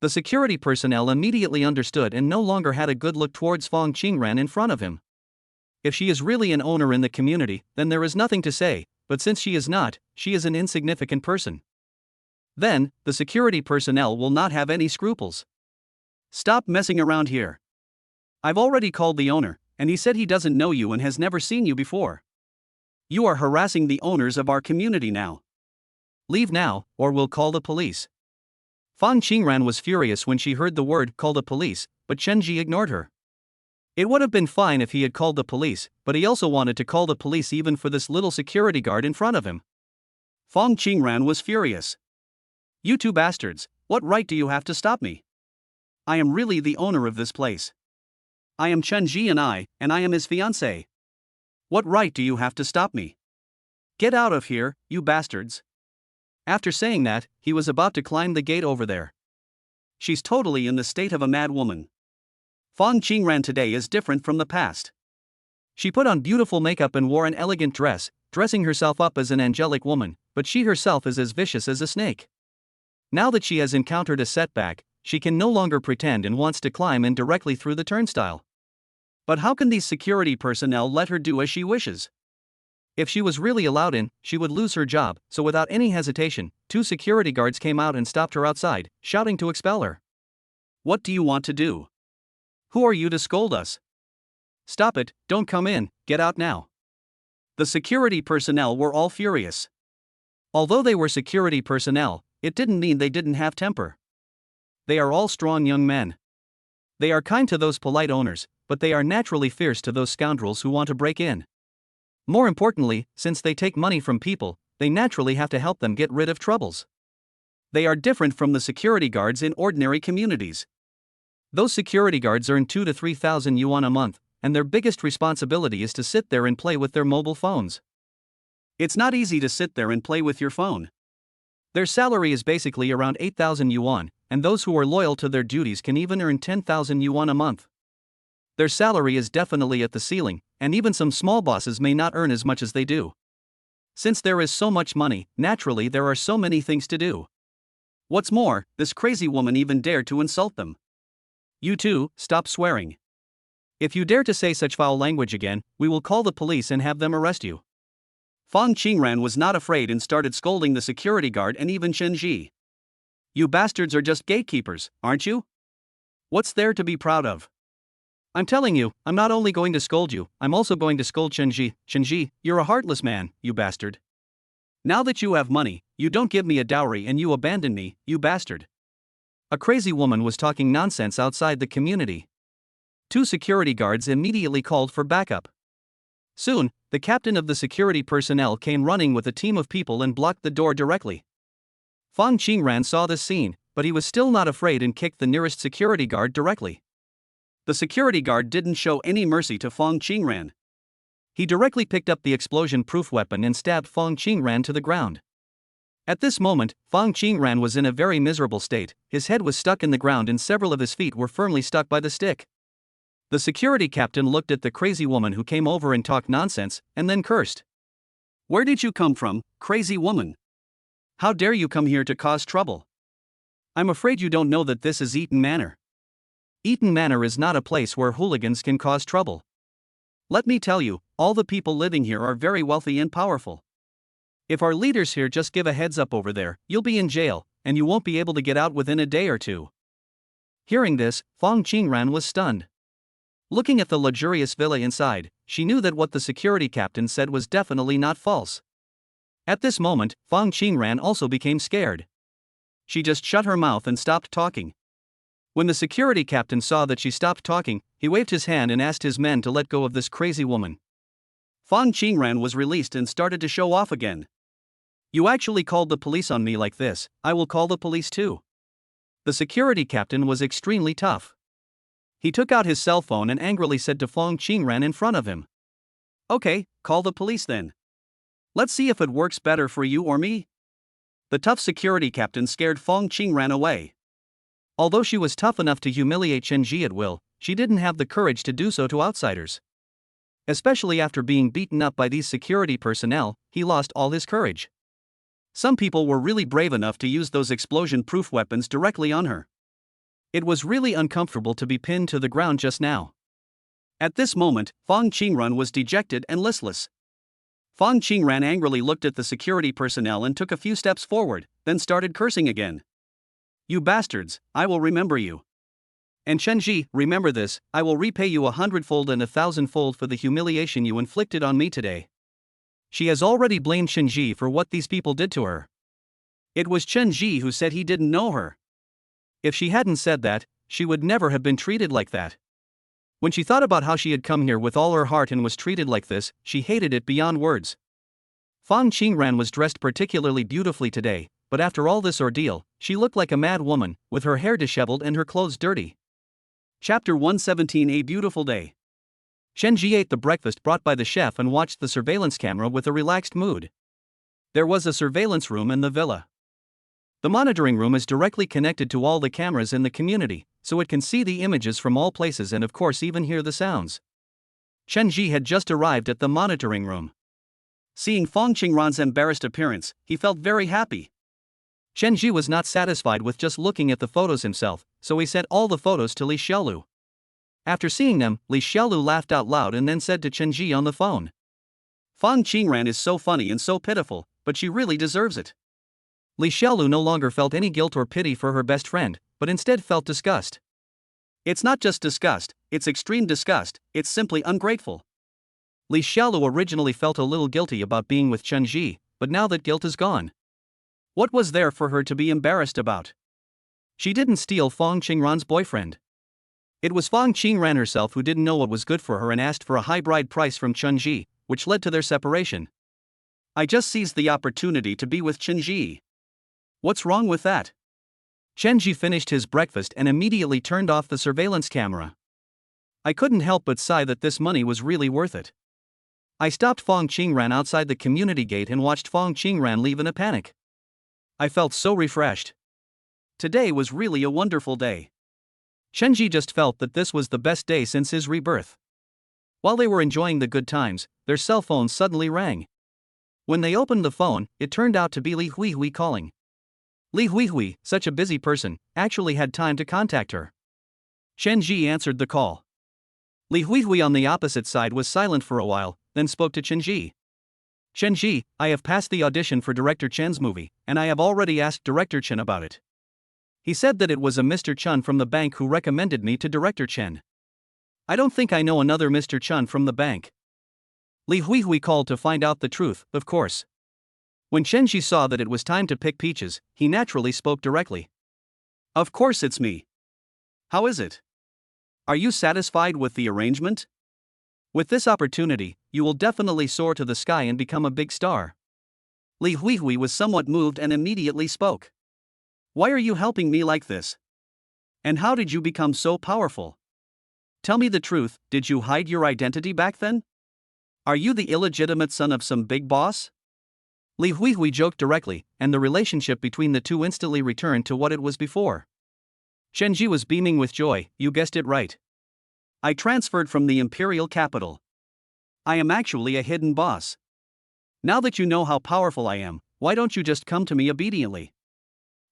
The security personnel immediately understood and no longer had a good look towards Fong Qingran in front of him. If she is really an owner in the community, then there is nothing to say, but since she is not, she is an insignificant person. Then, the security personnel will not have any scruples. "Stop messing around here. I've already called the owner, and he said he doesn't know you and has never seen you before. You are harassing the owners of our community now. Leave now, or we'll call the police." Fong Qingran was furious when she heard the word "call the police," but Shenji ignored her. It would have been fine if he had called the police, but he also wanted to call the police even for this little security guard in front of him. Fong Qingran was furious. "You two bastards, what right do you have to stop me? I am really the owner of this place. I am Shenji and I am his fiancée. What right do you have to stop me? Get out of here, you bastards." After saying that, he was about to climb the gate over there. She's totally in the state of a mad woman. Fong Qingran today is different from the past. She put on beautiful makeup and wore an elegant dress, dressing herself up as an angelic woman, but she herself is as vicious as a snake. Now that she has encountered a setback, she can no longer pretend and wants to climb in directly through the turnstile. But how can these security personnel let her do as she wishes? If she was really allowed in, she would lose her job, so without any hesitation, 2 security guards came out and stopped her outside, shouting to expel her. "What do you want to do? Who are you to scold us? Stop it, don't come in, get out now." The security personnel were all furious. Although they were security personnel, it didn't mean they didn't have temper. They are all strong young men. They are kind to those polite owners, but they are naturally fierce to those scoundrels who want to break in. More importantly, since they take money from people, they naturally have to help them get rid of troubles. They are different from the security guards in ordinary communities. Those security guards earn 2,000 to 3,000 yuan a month, and their biggest responsibility is to sit there and play with their mobile phones. It's not easy to sit there and play with your phone. Their salary is basically around 8,000 yuan, and those who are loyal to their duties can even earn 10,000 yuan a month. Their salary is definitely at the ceiling, and even some small bosses may not earn as much as they do. Since there is so much money, naturally there are so many things to do. What's more, this crazy woman even dared to insult them. You too, stop swearing. If you dare to say such foul language again, we will call the police and have them arrest you. Fong Qingran was not afraid and started scolding the security guard and even Chen Ji. You bastards are just gatekeepers, aren't you? What's there to be proud of? I'm telling you, I'm not only going to scold you, I'm also going to scold Chen Ji. Chen Ji, you're a heartless man, you bastard. Now that you have money, you don't give me a dowry and you abandon me, you bastard. A crazy woman was talking nonsense outside the community. 2 security guards immediately called for backup. Soon, the captain of the security personnel came running with a team of people and blocked the door directly. Fong Qingran saw this scene, but he was still not afraid and kicked the nearest security guard directly. The security guard didn't show any mercy to Fong Qingran. He directly picked up the explosion-proof weapon and stabbed Fong Qingran to the ground. At this moment, Fong Qingran was in a very miserable state, his head was stuck in the ground and several of his feet were firmly stuck by the stick. The security captain looked at the crazy woman who came over and talked nonsense, and then cursed. Where did you come from, crazy woman? How dare you come here to cause trouble? I'm afraid you don't know that this is Eaton Manor. Eaton Manor is not a place where hooligans can cause trouble. Let me tell you, all the people living here are very wealthy and powerful. If our leaders here just give a heads up over there, you'll be in jail, and you won't be able to get out within a day or two. Hearing this, Fong Qingran was stunned. Looking at the luxurious villa inside, she knew that what the security captain said was definitely not false. At this moment, Fong Qingran also became scared. She just shut her mouth and stopped talking. When the security captain saw that she stopped talking, he waved his hand and asked his men to let go of this crazy woman. Fong Qingran was released and started to show off again. You actually called the police on me like this, I will call the police too. The security captain was extremely tough. He took out his cell phone and angrily said to Fong Qingran in front of him. Okay, call the police then. Let's see if it works better for you or me. The tough security captain scared Fong Qingran away. Although she was tough enough to humiliate Chen Ji at will, she didn't have the courage to do so to outsiders. Especially after being beaten up by these security personnel, he lost all his courage. Some people were really brave enough to use those explosion-proof weapons directly on her. It was really uncomfortable to be pinned to the ground just now. At this moment, Fong Qingran was dejected and listless. Fong Qingran angrily looked at the security personnel and took a few steps forward, then started cursing again. You bastards, I will remember you. And Chen Ji, remember this, I will repay you 100-fold and 1,000-fold for the humiliation you inflicted on me today. She has already blamed Chen Ji for what these people did to her. It was Chen Ji who said he didn't know her. If she hadn't said that, she would never have been treated like that. When she thought about how she had come here with all her heart and was treated like this, she hated it beyond words. Fong Qingran was dressed particularly beautifully today, but after all this ordeal, she looked like a mad woman, with her hair disheveled and her clothes dirty. Chapter 117 A Beautiful Day. Chen Ji ate the breakfast brought by the chef and watched the surveillance camera with a relaxed mood. There was a surveillance room in the villa. The monitoring room is directly connected to all the cameras in the community, so it can see the images from all places and of course even hear the sounds. Chen Ji had just arrived at the monitoring room. Seeing Fong Qingran's embarrassed appearance, he felt very happy. Chen Ji was not satisfied with just looking at the photos himself, so he sent all the photos to Li Xiaolu. After seeing them, Li Xiaolu laughed out loud and then said to Chen Ji on the phone. Fong Qingran is so funny and so pitiful, but she really deserves it. Li Xiaolu no longer felt any guilt or pity for her best friend, but instead felt disgust. It's not just disgust, it's extreme disgust, it's simply ungrateful. Li Xiaolu originally felt a little guilty about being with Chen Ji, but now that guilt is gone, what was there for her to be embarrassed about? She didn't steal Fong Qingran's boyfriend. It was Fong Qingran herself who didn't know what was good for her and asked for a high bride price from Chen Ji, which led to their separation. I just seized the opportunity to be with Chen Ji. What's wrong with that? Chen Ji finished his breakfast and immediately turned off the surveillance camera. I couldn't help but sigh that this money was really worth it. I stopped Fong Qingran outside the community gate and watched Fong Qingran leave in a panic. I felt so refreshed. Today was really a wonderful day. Chen Ji just felt that this was the best day since his rebirth. While they were enjoying the good times, their cell phones suddenly rang. When they opened the phone, it turned out to be Li Huihui calling. Li Huihui, such a busy person, actually had time to contact her. Chen Ji answered the call. Li Huihui on the opposite side was silent for a while, then spoke to Chen Ji. Chen Ji, I have passed the audition for Director Chen's movie, and I have already asked Director Chen about it. He said that it was a Mr. Chen from the bank who recommended me to Director Chen. I don't think I know another Mr. Chen from the bank. Li Huihui called to find out the truth, of course. When Chen Ji saw that it was time to pick peaches, he naturally spoke directly. Of course it's me. How is it? Are you satisfied with the arrangement? With this opportunity, you will definitely soar to the sky and become a big star. Li Huihui was somewhat moved and immediately spoke. Why are you helping me like this? And how did you become so powerful? Tell me the truth, did you hide your identity back then? Are you the illegitimate son of some big boss? Li Huihui joked directly, and the relationship between the two instantly returned to what it was before. Chen Ji was beaming with joy, you guessed it right. I transferred from the imperial capital. I am actually a hidden boss. Now that you know how powerful I am, why don't you just come to me obediently?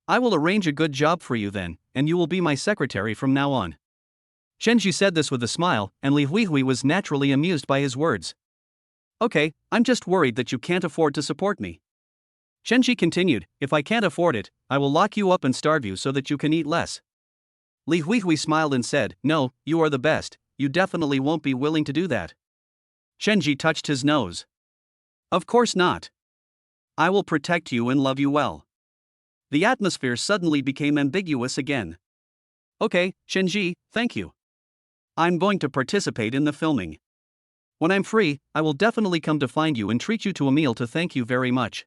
I will arrange a good job for you then, and you will be my secretary from now on. Chen Ji said this with a smile, and Li Huihui was naturally amused by his words. Okay, I'm just worried that you can't afford to support me. Chen Ji continued, if I can't afford it, I will lock you up and starve you so that you can eat less. Li Huihui smiled and said, no, you are the best, you definitely won't be willing to do that. Chen Ji touched his nose. Of course not. I will protect you and love you well. The atmosphere suddenly became ambiguous again. Okay, Chen Ji, thank you. I'm going to participate in the filming. When I'm free, I will definitely come to find you and treat you to a meal to thank you very much.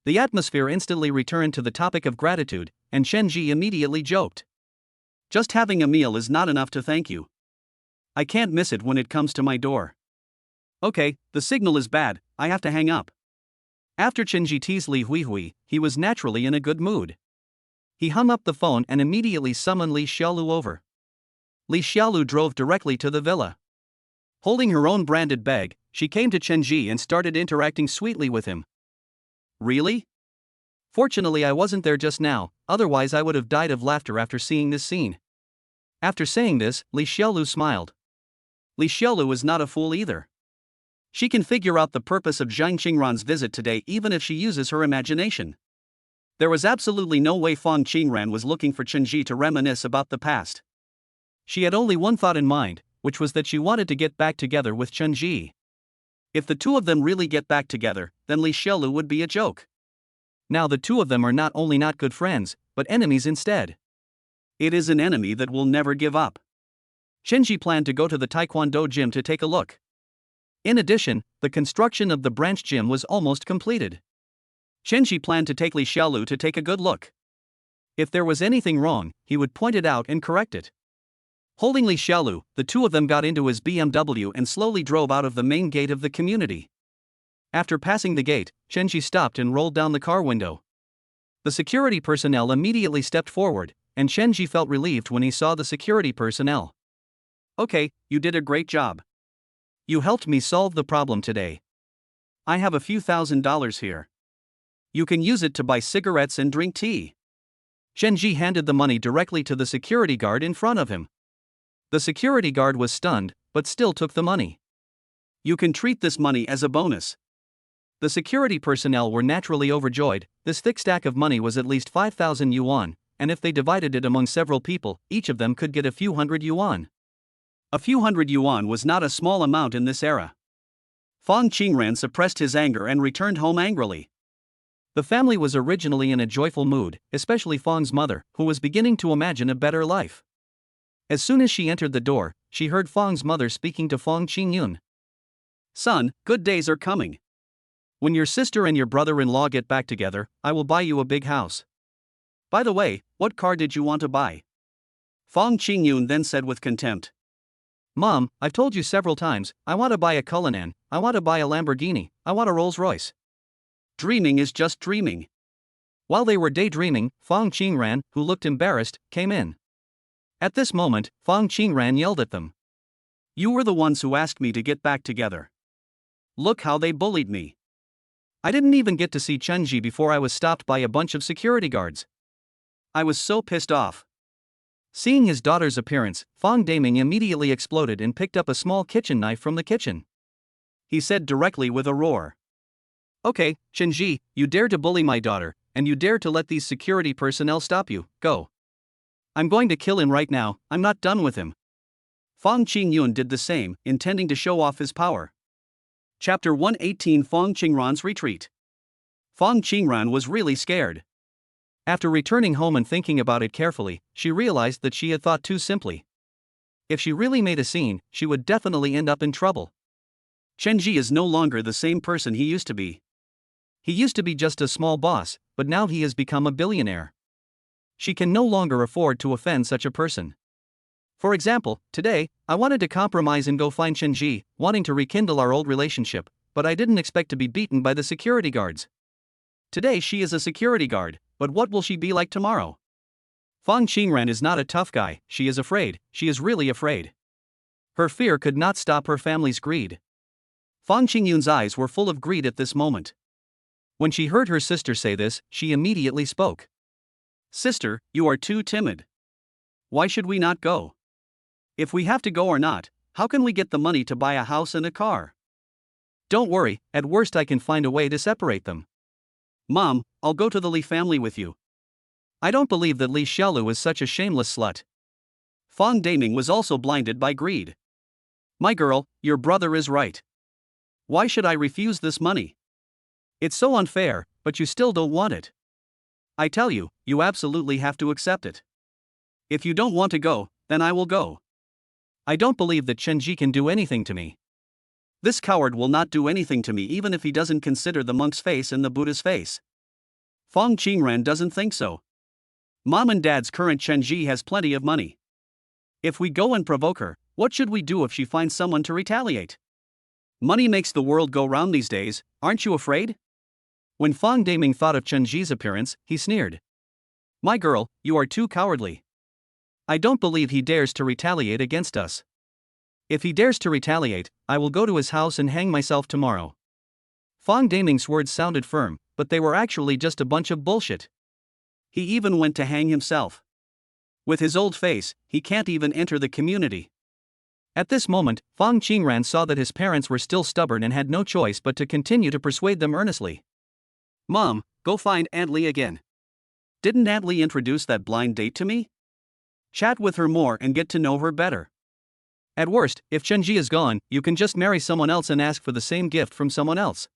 The atmosphere instantly returned to the topic of gratitude, and Chen Ji immediately joked. Just having a meal is not enough to thank you. I can't miss it when it comes to my door. Okay, the signal is bad, I have to hang up. After Chen Ji teased Li Huihui, he was naturally in a good mood. He hung up the phone and immediately summoned Li Xiaolu over. Li Xiaolu drove directly to the villa. Holding her own branded bag, she came to Chen Ji and started interacting sweetly with him. Really? Fortunately I wasn't there just now, otherwise I would have died of laughter after seeing this scene. After saying this, Li Xiaolu smiled. Li Xiaolu is not a fool either. She can figure out the purpose of Zhang Qingran's visit today even if she uses her imagination. There was absolutely no way Fong Qingran was looking for Chen Ji to reminisce about the past. She had only one thought in mind, which was that she wanted to get back together with Chen Ji. If the two of them really get back together, then Li Xiaolu would be a joke. Now the two of them are not only not good friends, but enemies instead. It is an enemy that will never give up. Chen Ji planned to go to the Taekwondo gym to take a look. In addition, the construction of the branch gym was almost completed. Chen Ji planned to take Li Xiaolu to take a good look. If there was anything wrong, he would point it out and correct it. Holding Li Xiaolu, the two of them got into his BMW and slowly drove out of the main gate of the community. After passing the gate, Chen Ji stopped and rolled down the car window. The security personnel immediately stepped forward, and Chen Ji felt relieved when he saw the security personnel. Okay, you did a great job. You helped me solve the problem today. I have a few $1,000s here. You can use it to buy cigarettes and drink tea. Chen Ji handed the money directly to the security guard in front of him. The security guard was stunned, but still took the money. You can treat this money as a bonus. The security personnel were naturally overjoyed. This thick stack of money was at least 5,000 yuan, and if they divided it among several people, each of them could get a few hundred yuan. A few hundred yuan was not a small amount in this era. Fong Qingran suppressed his anger and returned home angrily. The family was originally in a joyful mood, especially Fong's mother, who was beginning to imagine a better life. As soon as she entered the door, she heard Fong's mother speaking to Fong Qingyun. Son, good days are coming. When your sister and your brother-in-law get back together, I will buy you a big house. By the way, what car did you want to buy? Fong Qingyun then said with contempt. Mom, I've told you several times, I want to buy a Cullinan, I want to buy a Lamborghini, I want a Rolls-Royce. Dreaming is just dreaming. While they were daydreaming, Fong Qingran, who looked embarrassed, came in. At this moment, Fong Qingran yelled at them. You were the ones who asked me to get back together. Look how they bullied me. I didn't even get to see Chenji before I was stopped by a bunch of security guards. I was so pissed off. Seeing his daughter's appearance, Fong Daming immediately exploded and picked up a small kitchen knife from the kitchen. He said directly with a roar. Okay, Chenji, you dare to bully my daughter, and you dare to let these security personnel stop you, go. I'm going to kill him right now, I'm not done with him. Fong Qingyun did the same, intending to show off his power. Chapter 118 Fong Qingran's Retreat. Fong Qingran was really scared. After returning home and thinking about it carefully, she realized that she had thought too simply. If she really made a scene, she would definitely end up in trouble. Chenji is no longer the same person he used to be. He used to be just a small boss, but now he has become a billionaire. She can no longer afford to offend such a person. For example, today, I wanted to compromise and go find Chenji, wanting to rekindle our old relationship, but I didn't expect to be beaten by the security guards. Today she is a security guard, but what will she be like tomorrow? Fong Qingran is not a tough guy, she is afraid, she is really afraid. Her fear could not stop her family's greed. Fong Qingyun's eyes were full of greed at this moment. When she heard her sister say this, she immediately spoke. Sister, you are too timid. Why should we not go? If we have to go or not, how can we get the money to buy a house and a car? Don't worry, at worst I can find a way to separate them. Mom, I'll go to the Li family with you. I don't believe that Li Xiaolu is such a shameless slut. Fong Daming was also blinded by greed. My girl, your brother is right. Why should I refuse this money? It's so unfair, but you still don't want it. I tell you, you absolutely have to accept it. If you don't want to go, then I will go. I don't believe that Chenji can do anything to me. This coward will not do anything to me even if he doesn't consider the monk's face and the Buddha's face. Fong Qingran doesn't think so. Mom and Dad's current Chenji has plenty of money. If we go and provoke her, what should we do if she finds someone to retaliate? Money makes the world go round these days, aren't you afraid? When Fong Daming thought of Chenji's appearance, he sneered. My girl, you are too cowardly. I don't believe he dares to retaliate against us. If he dares to retaliate, I will go to his house and hang myself tomorrow. Fong Daming's words sounded firm, but they were actually just a bunch of bullshit. He even went to hang himself. With his old face, he can't even enter the community. At this moment, Fong Qingran saw that his parents were still stubborn and had no choice but to continue to persuade them earnestly. Mom, go find Aunt Li again. Didn't Aunt Li introduce that blind date to me? Chat with her more and get to know her better. At worst, if Chenji is gone, you can just marry someone else and ask for the same gift from someone else.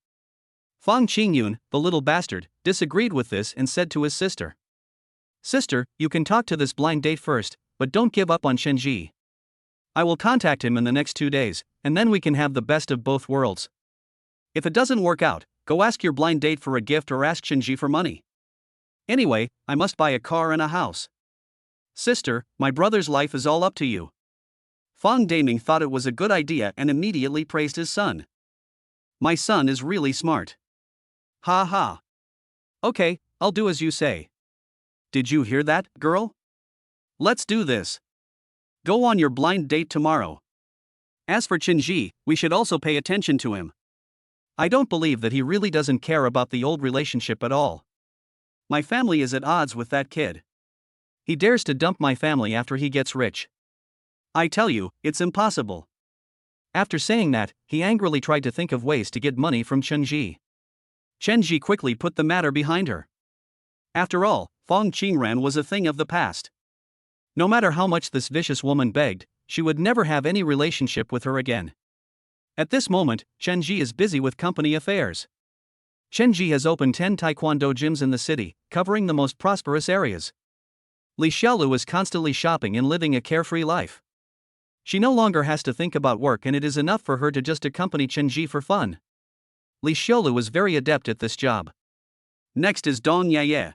Fong Qingyun, the little bastard, disagreed with this and said to his sister. Sister, you can talk to this blind date first, but don't give up on Chenji. I will contact him in the next 2 days, and then we can have the best of both worlds. If it doesn't work out, go ask your blind date for a gift or ask Chenji for money. Anyway, I must buy a car and a house. Sister, my brother's life is all up to you. Fong Daming thought it was a good idea and immediately praised his son. My son is really smart. Ha ha. Okay, I'll do as you say. Did you hear that, girl? Let's do this. Go on your blind date tomorrow. As for Chenji, we should also pay attention to him. I don't believe that he really doesn't care about the old relationship at all. My family is at odds with that kid. He dares to dump my family after he gets rich. I tell you, it's impossible. After saying that, he angrily tried to think of ways to get money from Chenji. Chenji quickly put the matter behind her. After all, Fong Qingran was a thing of the past. No matter how much this vicious woman begged, she would never have any relationship with her again. At this moment, Chenji is busy with company affairs. Chenji has opened 10 taekwondo gyms in the city, covering the most prosperous areas. Li Xiaolu is constantly shopping and living a carefree life. She no longer has to think about work, and it is enough for her to just accompany Chenji for fun. Li Xiaolu is very adept at this job. Next is Dong Yaye.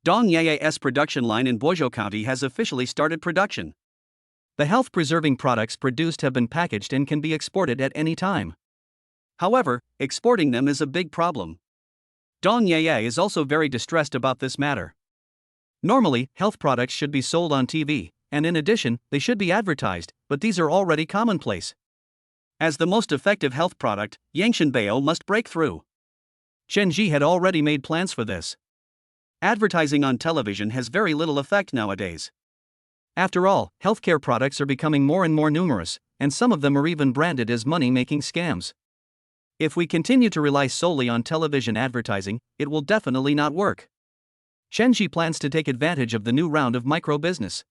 Dong Yaye's production line in Boizhou County has officially started production. The health-preserving products produced have been packaged and can be exported at any time. However, exporting them is a big problem. Dong Yaye is also very distressed about this matter. Normally, health products should be sold on TV, and in addition, they should be advertised, but these are already commonplace. As the most effective health product, Yangshanbao must break through. Chenji had already made plans for this. Advertising on television has very little effect nowadays. After all, healthcare products are becoming more and more numerous, and some of them are even branded as money-making scams. If we continue to rely solely on television advertising, it will definitely not work. Chenji plans to take advantage of the new round of micro-business.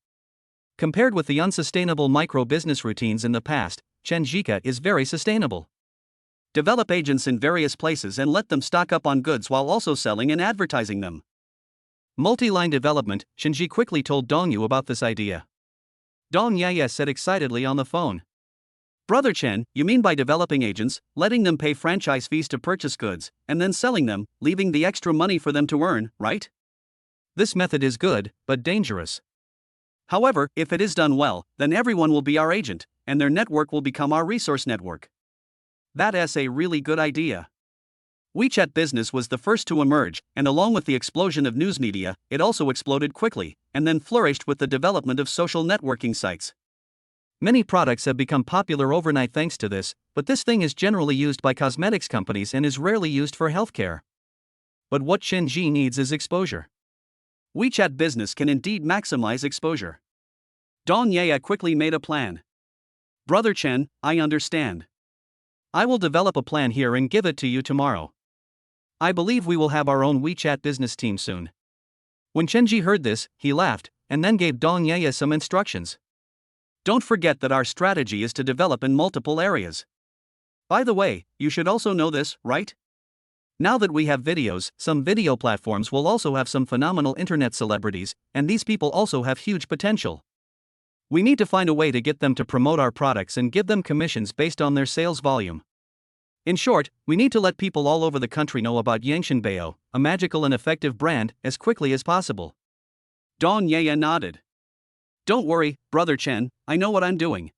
Compared with the unsustainable micro-business routines in the past, Chenjika is very sustainable. Develop agents in various places and let them stock up on goods while also selling and advertising them. Multi-line development. Chenji quickly told Dongyu about this idea. Dong Yaye said excitedly on the phone. Brother Chen, you mean by developing agents, letting them pay franchise fees to purchase goods, and then selling them, leaving the extra money for them to earn, right? This method is good, but dangerous. However, if it is done well, then everyone will be our agent, and their network will become our resource network. That is a really good idea. WeChat business was the first to emerge, and along with the explosion of news media, it also exploded quickly, and then flourished with the development of social networking sites. Many products have become popular overnight thanks to this, but this thing is generally used by cosmetics companies and is rarely used for healthcare. But what Chenji needs is exposure. WeChat business can indeed maximize exposure. Dong Yaye quickly made a plan. Brother Chen, I understand. I will develop a plan here and give it to you tomorrow. I believe we will have our own WeChat business team soon. When Chenji heard this, he laughed, and then gave Dong Yaye some instructions. Don't forget that our strategy is to develop in multiple areas. By the way, you should also know this, right? Now that we have videos, some video platforms will also have some phenomenal internet celebrities, and these people also have huge potential. We need to find a way to get them to promote our products and give them commissions based on their sales volume. In short, we need to let people all over the country know about Yangshanbao, a magical and effective brand, as quickly as possible. Dong Yaye nodded. Don't worry, Brother Chen, I know what I'm doing.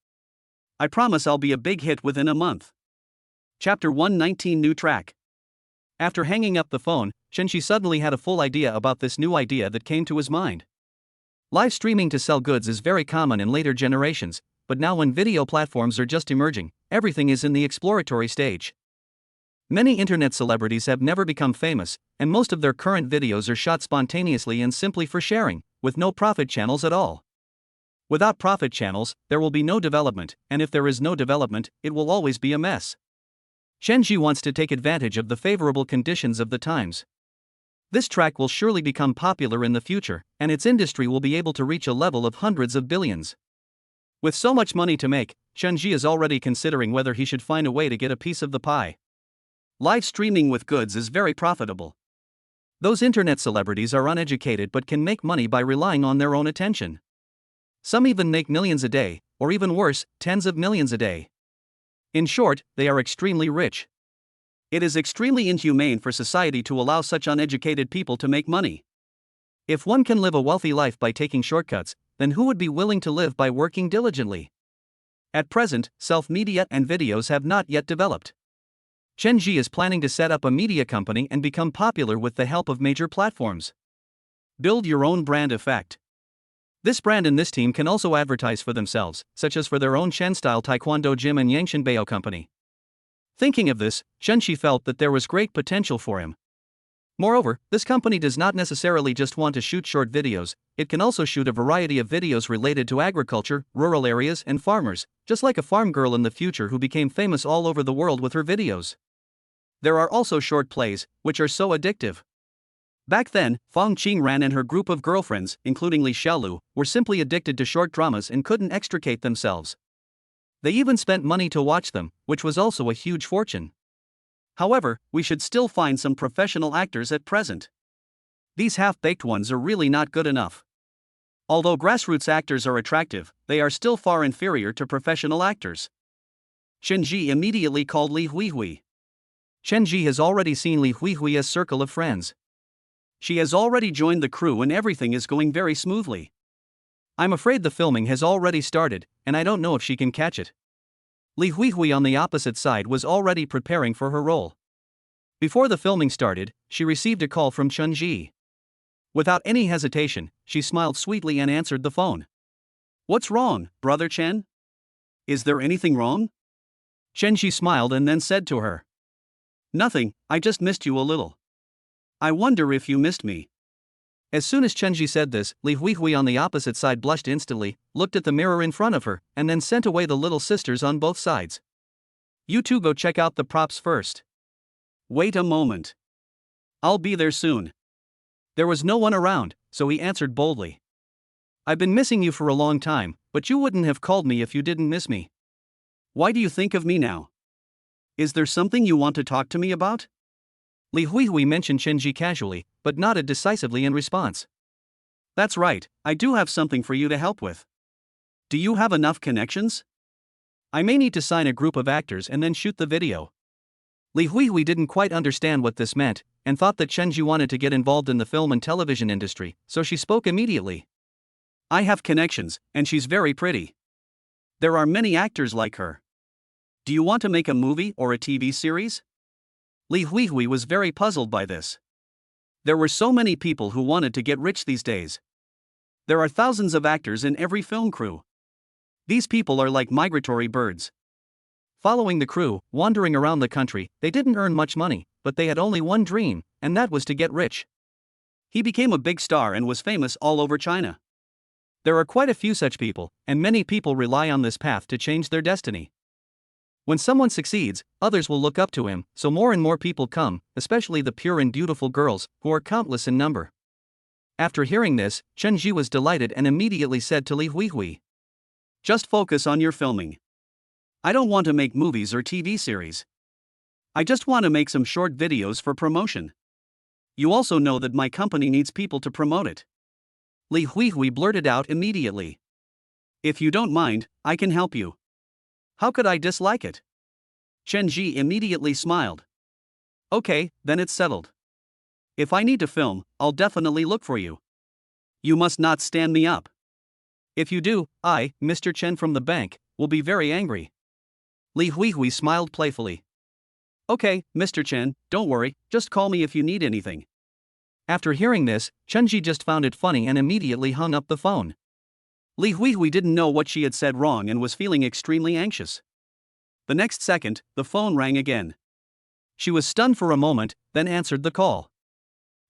I promise I'll be a big hit within a month. Chapter 119 New Track. After hanging up the phone, Chenji suddenly had a full idea about this new idea that came to his mind. Live streaming to sell goods is very common in later generations, but now when video platforms are just emerging, everything is in the exploratory stage. Many internet celebrities have never become famous, and most of their current videos are shot spontaneously and simply for sharing, with no profit channels at all. Without profit channels, there will be no development, and if there is no development, it will always be a mess. Chenji wants to take advantage of the favorable conditions of the times. This track will surely become popular in the future, and its industry will be able to reach a level of hundreds of billions. With so much money to make, Chenji is already considering whether he should find a way to get a piece of the pie. Live streaming with goods is very profitable. Those internet celebrities are uneducated but can make money by relying on their own attention. Some even make millions a day, or even worse, tens of millions a day. In short, they are extremely rich. It is extremely inhumane for society to allow such uneducated people to make money. If one can live a wealthy life by taking shortcuts, then who would be willing to live by working diligently? At present, self-media and videos have not yet developed. Chenji is planning to set up a media company and become popular with the help of major platforms. Build your own brand effect. This brand and this team can also advertise for themselves, such as for their own Chen-style Taekwondo gym and Yangshanbao company. Thinking of this, Chenji felt that there was great potential for him. Moreover, this company does not necessarily just want to shoot short videos, it can also shoot a variety of videos related to agriculture, rural areas, and farmers, just like a farm girl in the future who became famous all over the world with her videos. There are also short plays, which are so addictive. Back then, Fong Qingran and her group of girlfriends, including Li Xiaolu, were simply addicted to short dramas and couldn't extricate themselves. They even spent money to watch them, which was also a huge fortune. However, we should still find some professional actors at present. These half-baked ones are really not good enough. Although grassroots actors are attractive, they are still far inferior to professional actors. Chen Ji immediately called Li Huihui. Chen Ji has already seen Li Huihui's circle of friends. She has already joined the crew and everything is going very smoothly. I'm afraid the filming has already started, and I don't know if she can catch it. Li Huihui on the opposite side was already preparing for her role. Before the filming started, she received a call from Chen Ji. Without any hesitation, she smiled sweetly and answered the phone. "What's wrong, brother Chen? Is there anything wrong?" Chen Ji smiled and then said to her, "Nothing, I just missed you a little. I wonder if you missed me." As soon as Chen Ji said this, Li Huihui on the opposite side blushed instantly, looked at the mirror in front of her, and then sent away the little sisters on both sides. "You two go check out the props first." "Wait a moment. I'll be there soon." There was no one around, so he answered boldly. "I've been missing you for a long time, but you wouldn't have called me if you didn't miss me. Why do you think of me now? Is there something you want to talk to me about?" Li Huihui mentioned Chen Ji casually, but nodded decisively in response. "That's right, I do have something for you to help with. Do you have enough connections? I may need to sign a group of actors and then shoot the video." Li Huihui didn't quite understand what this meant, and thought that Chen Ji wanted to get involved in the film and television industry, so she spoke immediately. "I have connections, and she's very pretty. There are many actors like her. Do you want to make a movie or a TV series?" Li Huihui was very puzzled by this. There were so many people who wanted to get rich these days. There are thousands of actors in every film crew. These people are like migratory birds. Following the crew, wandering around the country, they didn't earn much money, but they had only one dream, and that was to get rich. He became a big star and was famous all over China. There are quite a few such people, and many people rely on this path to change their destiny. When someone succeeds, others will look up to him, so more and more people come, especially the pure and beautiful girls, who are countless in number. After hearing this, Chen Ji was delighted and immediately said to Li Huihui, "Just focus on your filming. I don't want to make movies or TV series. I just want to make some short videos for promotion. You also know that my company needs people to promote it." Li Huihui blurted out immediately, "If you don't mind, I can help you. How could I dislike it?" Chen Ji immediately smiled. "Okay, then it's settled. If I need to film, I'll definitely look for you. You must not stand me up. If you do, I, Mr. Chen from the bank, will be very angry." Li Huihui smiled playfully. "Okay, Mr. Chen, don't worry, just call me if you need anything." After hearing this, Chen Ji just found it funny and immediately hung up the phone. Li Huihui didn't know what she had said wrong and was feeling extremely anxious. The next second, the phone rang again. She was stunned for a moment, then answered the call.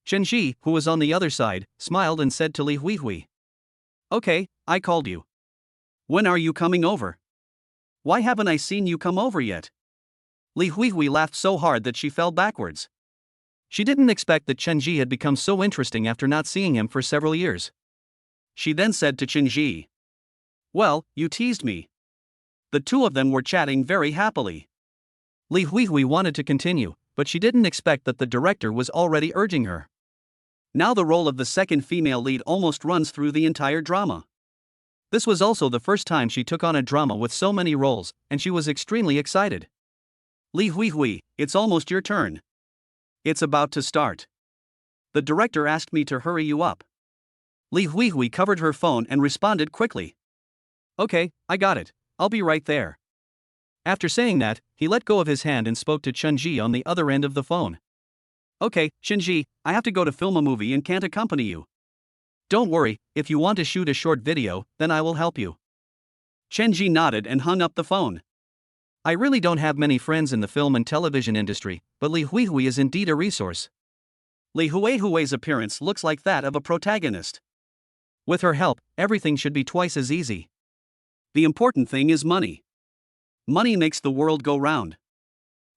Chen Ji, who was on the other side, smiled and said to Li Huihui, "Okay, I called you. When are you coming over? Why haven't I seen you come over yet?" Li Huihui laughed so hard that she fell backwards. She didn't expect that Chen Ji had become so interesting after not seeing him for several years. She then said to Chen Ji, "Well, you teased me." The two of them were chatting very happily. Li Huihui wanted to continue, but she didn't expect that the director was already urging her. Now the role of the second female lead almost runs through the entire drama. This was also the first time she took on a drama with so many roles, and she was extremely excited. "Li Huihui, it's almost your turn. It's about to start. The director asked me to hurry you up." Li Huihui covered her phone and responded quickly, "Okay, I got it, I'll be right there." After saying that, he let go of his hand and spoke to Chen Ji on the other end of the phone. "Okay, Chen Ji, I have to go to film a movie and can't accompany you. Don't worry, if you want to shoot a short video, then I will help you." Chen Ji nodded and hung up the phone. I really don't have many friends in the film and television industry, but Li Huihui is indeed a resource. Li Huihui's appearance looks like that of a protagonist. With her help, everything should be twice as easy. The important thing is money. Money makes the world go round.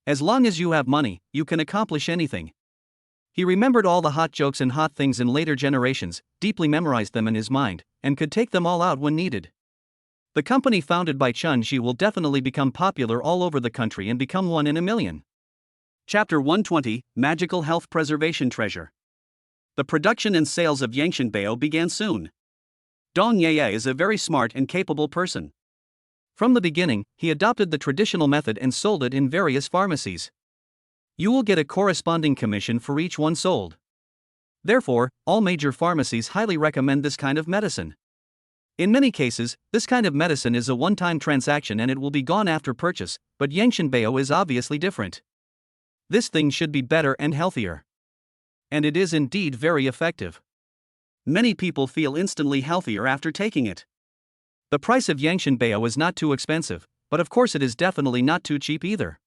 As long as you have money, you can accomplish anything. He remembered all the hot jokes and hot things in later generations, deeply memorized them in his mind, and could take them all out when needed. The company founded by Chun-Ji will definitely become popular all over the country and become one in a million. Chapter 120, Magical Health Preservation Treasure. The production and sales of Yangshanbao began soon. Dong Yeye is a very smart and capable person. From the beginning, he adopted the traditional method and sold it in various pharmacies. You will get a corresponding commission for each one sold. Therefore, all major pharmacies highly recommend this kind of medicine. In many cases, this kind of medicine is a one-time transaction and it will be gone after purchase, but Yangshanbao is obviously different. This thing should be better and healthier. And it is indeed very effective. Many people feel instantly healthier after taking it. The price of Yangshanbao is not too expensive, but of course it is definitely not too cheap either.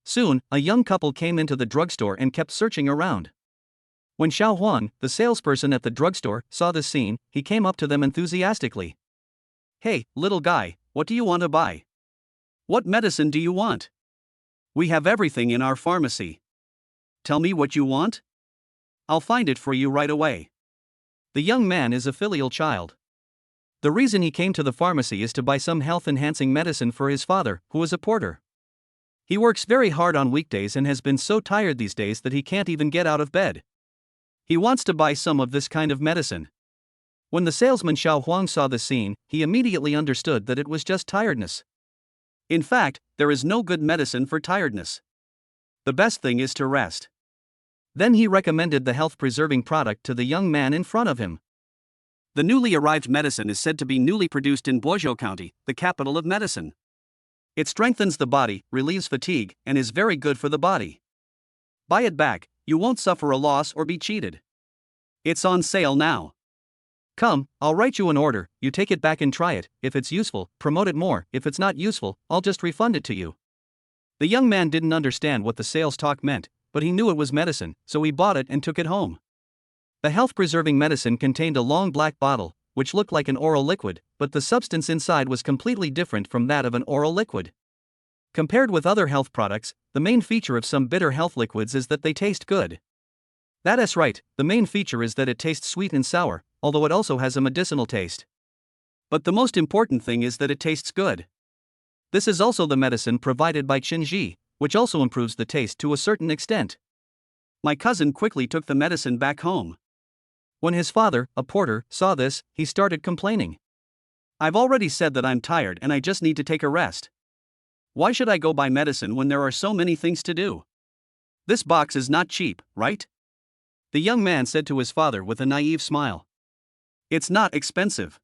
Soon, a young couple came into the drugstore and kept searching around. When Xiao Huang, the salesperson at the drugstore, saw this scene, he came up to them enthusiastically. "Hey, little guy, what do you want to buy? What medicine do you want? We have everything in our pharmacy. Tell me what you want? I'll find it for you right away." The young man is a filial child. The reason he came to the pharmacy is to buy some health-enhancing medicine for his father, who is a porter. He works very hard on weekdays and has been so tired these days that he can't even get out of bed. He wants to buy some of this kind of medicine. When the salesman Xiao Huang saw the scene, he immediately understood that it was just tiredness. In fact, there is no good medicine for tiredness. The best thing is to rest. Then he recommended the health-preserving product to the young man in front of him. The newly arrived medicine is said to be newly produced in Boizhou County, the capital of medicine. It strengthens the body, relieves fatigue, and is very good for the body. Buy it back, you won't suffer a loss or be cheated. It's on sale now. Come, I'll write you an order, you take it back and try it, if it's useful, promote it more, if it's not useful, I'll just refund it to you. The young man didn't understand what the sales talk meant, but he knew it was medicine, so he bought it and took it home. The health-preserving medicine contained a long black bottle, which looked like an oral liquid, but the substance inside was completely different from that of an oral liquid. Compared with other health products, the main feature of some bitter health liquids is that they taste good. That's right, the main feature is that it tastes sweet and sour, although it also has a medicinal taste. But the most important thing is that it tastes good. This is also the medicine provided by Chun-Ji, which also improves the taste to a certain extent. My cousin quickly took the medicine back home. When his father, a porter, saw this, he started complaining. "I've already said that I'm tired and I just need to take a rest. Why should I go buy medicine when there are so many things to do? This box is not cheap, right?" The young man said to his father with a naive smile. "It's not expensive.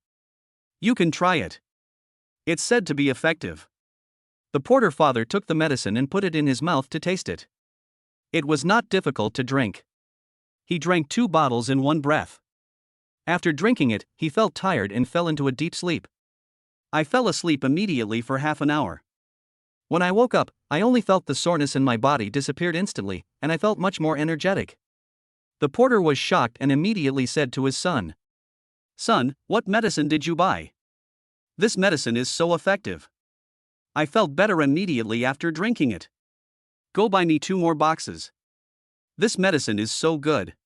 You can try it. It's said to be effective." The porter father took the medicine and put it in his mouth to taste it. It was not difficult to drink. He drank 2 bottles in one breath. After drinking it, he felt tired and fell into a deep sleep. I fell asleep immediately for half an hour. When I woke up, I only felt the soreness in my body disappeared instantly, and I felt much more energetic. The porter was shocked and immediately said to his son, "Son, what medicine did you buy? This medicine is so effective. I felt better immediately after drinking it. Go buy me 2 more boxes. This medicine is so good.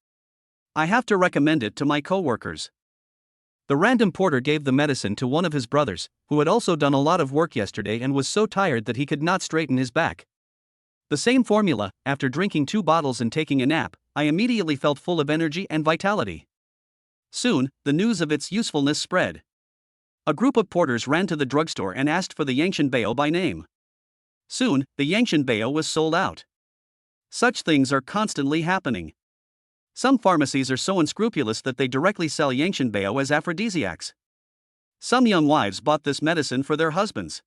I have to recommend it to my co-workers." The random porter gave the medicine to one of his brothers, who had also done a lot of work yesterday and was so tired that he could not straighten his back. The same formula, after drinking 2 bottles and taking a nap, I immediately felt full of energy and vitality. Soon, the news of its usefulness spread. A group of porters ran to the drugstore and asked for the Yangshanbao by name. Soon, the Yangshanbao was sold out. Such things are constantly happening. Some pharmacies are so unscrupulous that they directly sell Yangshanbao as aphrodisiacs. Some young wives bought this medicine for their husbands.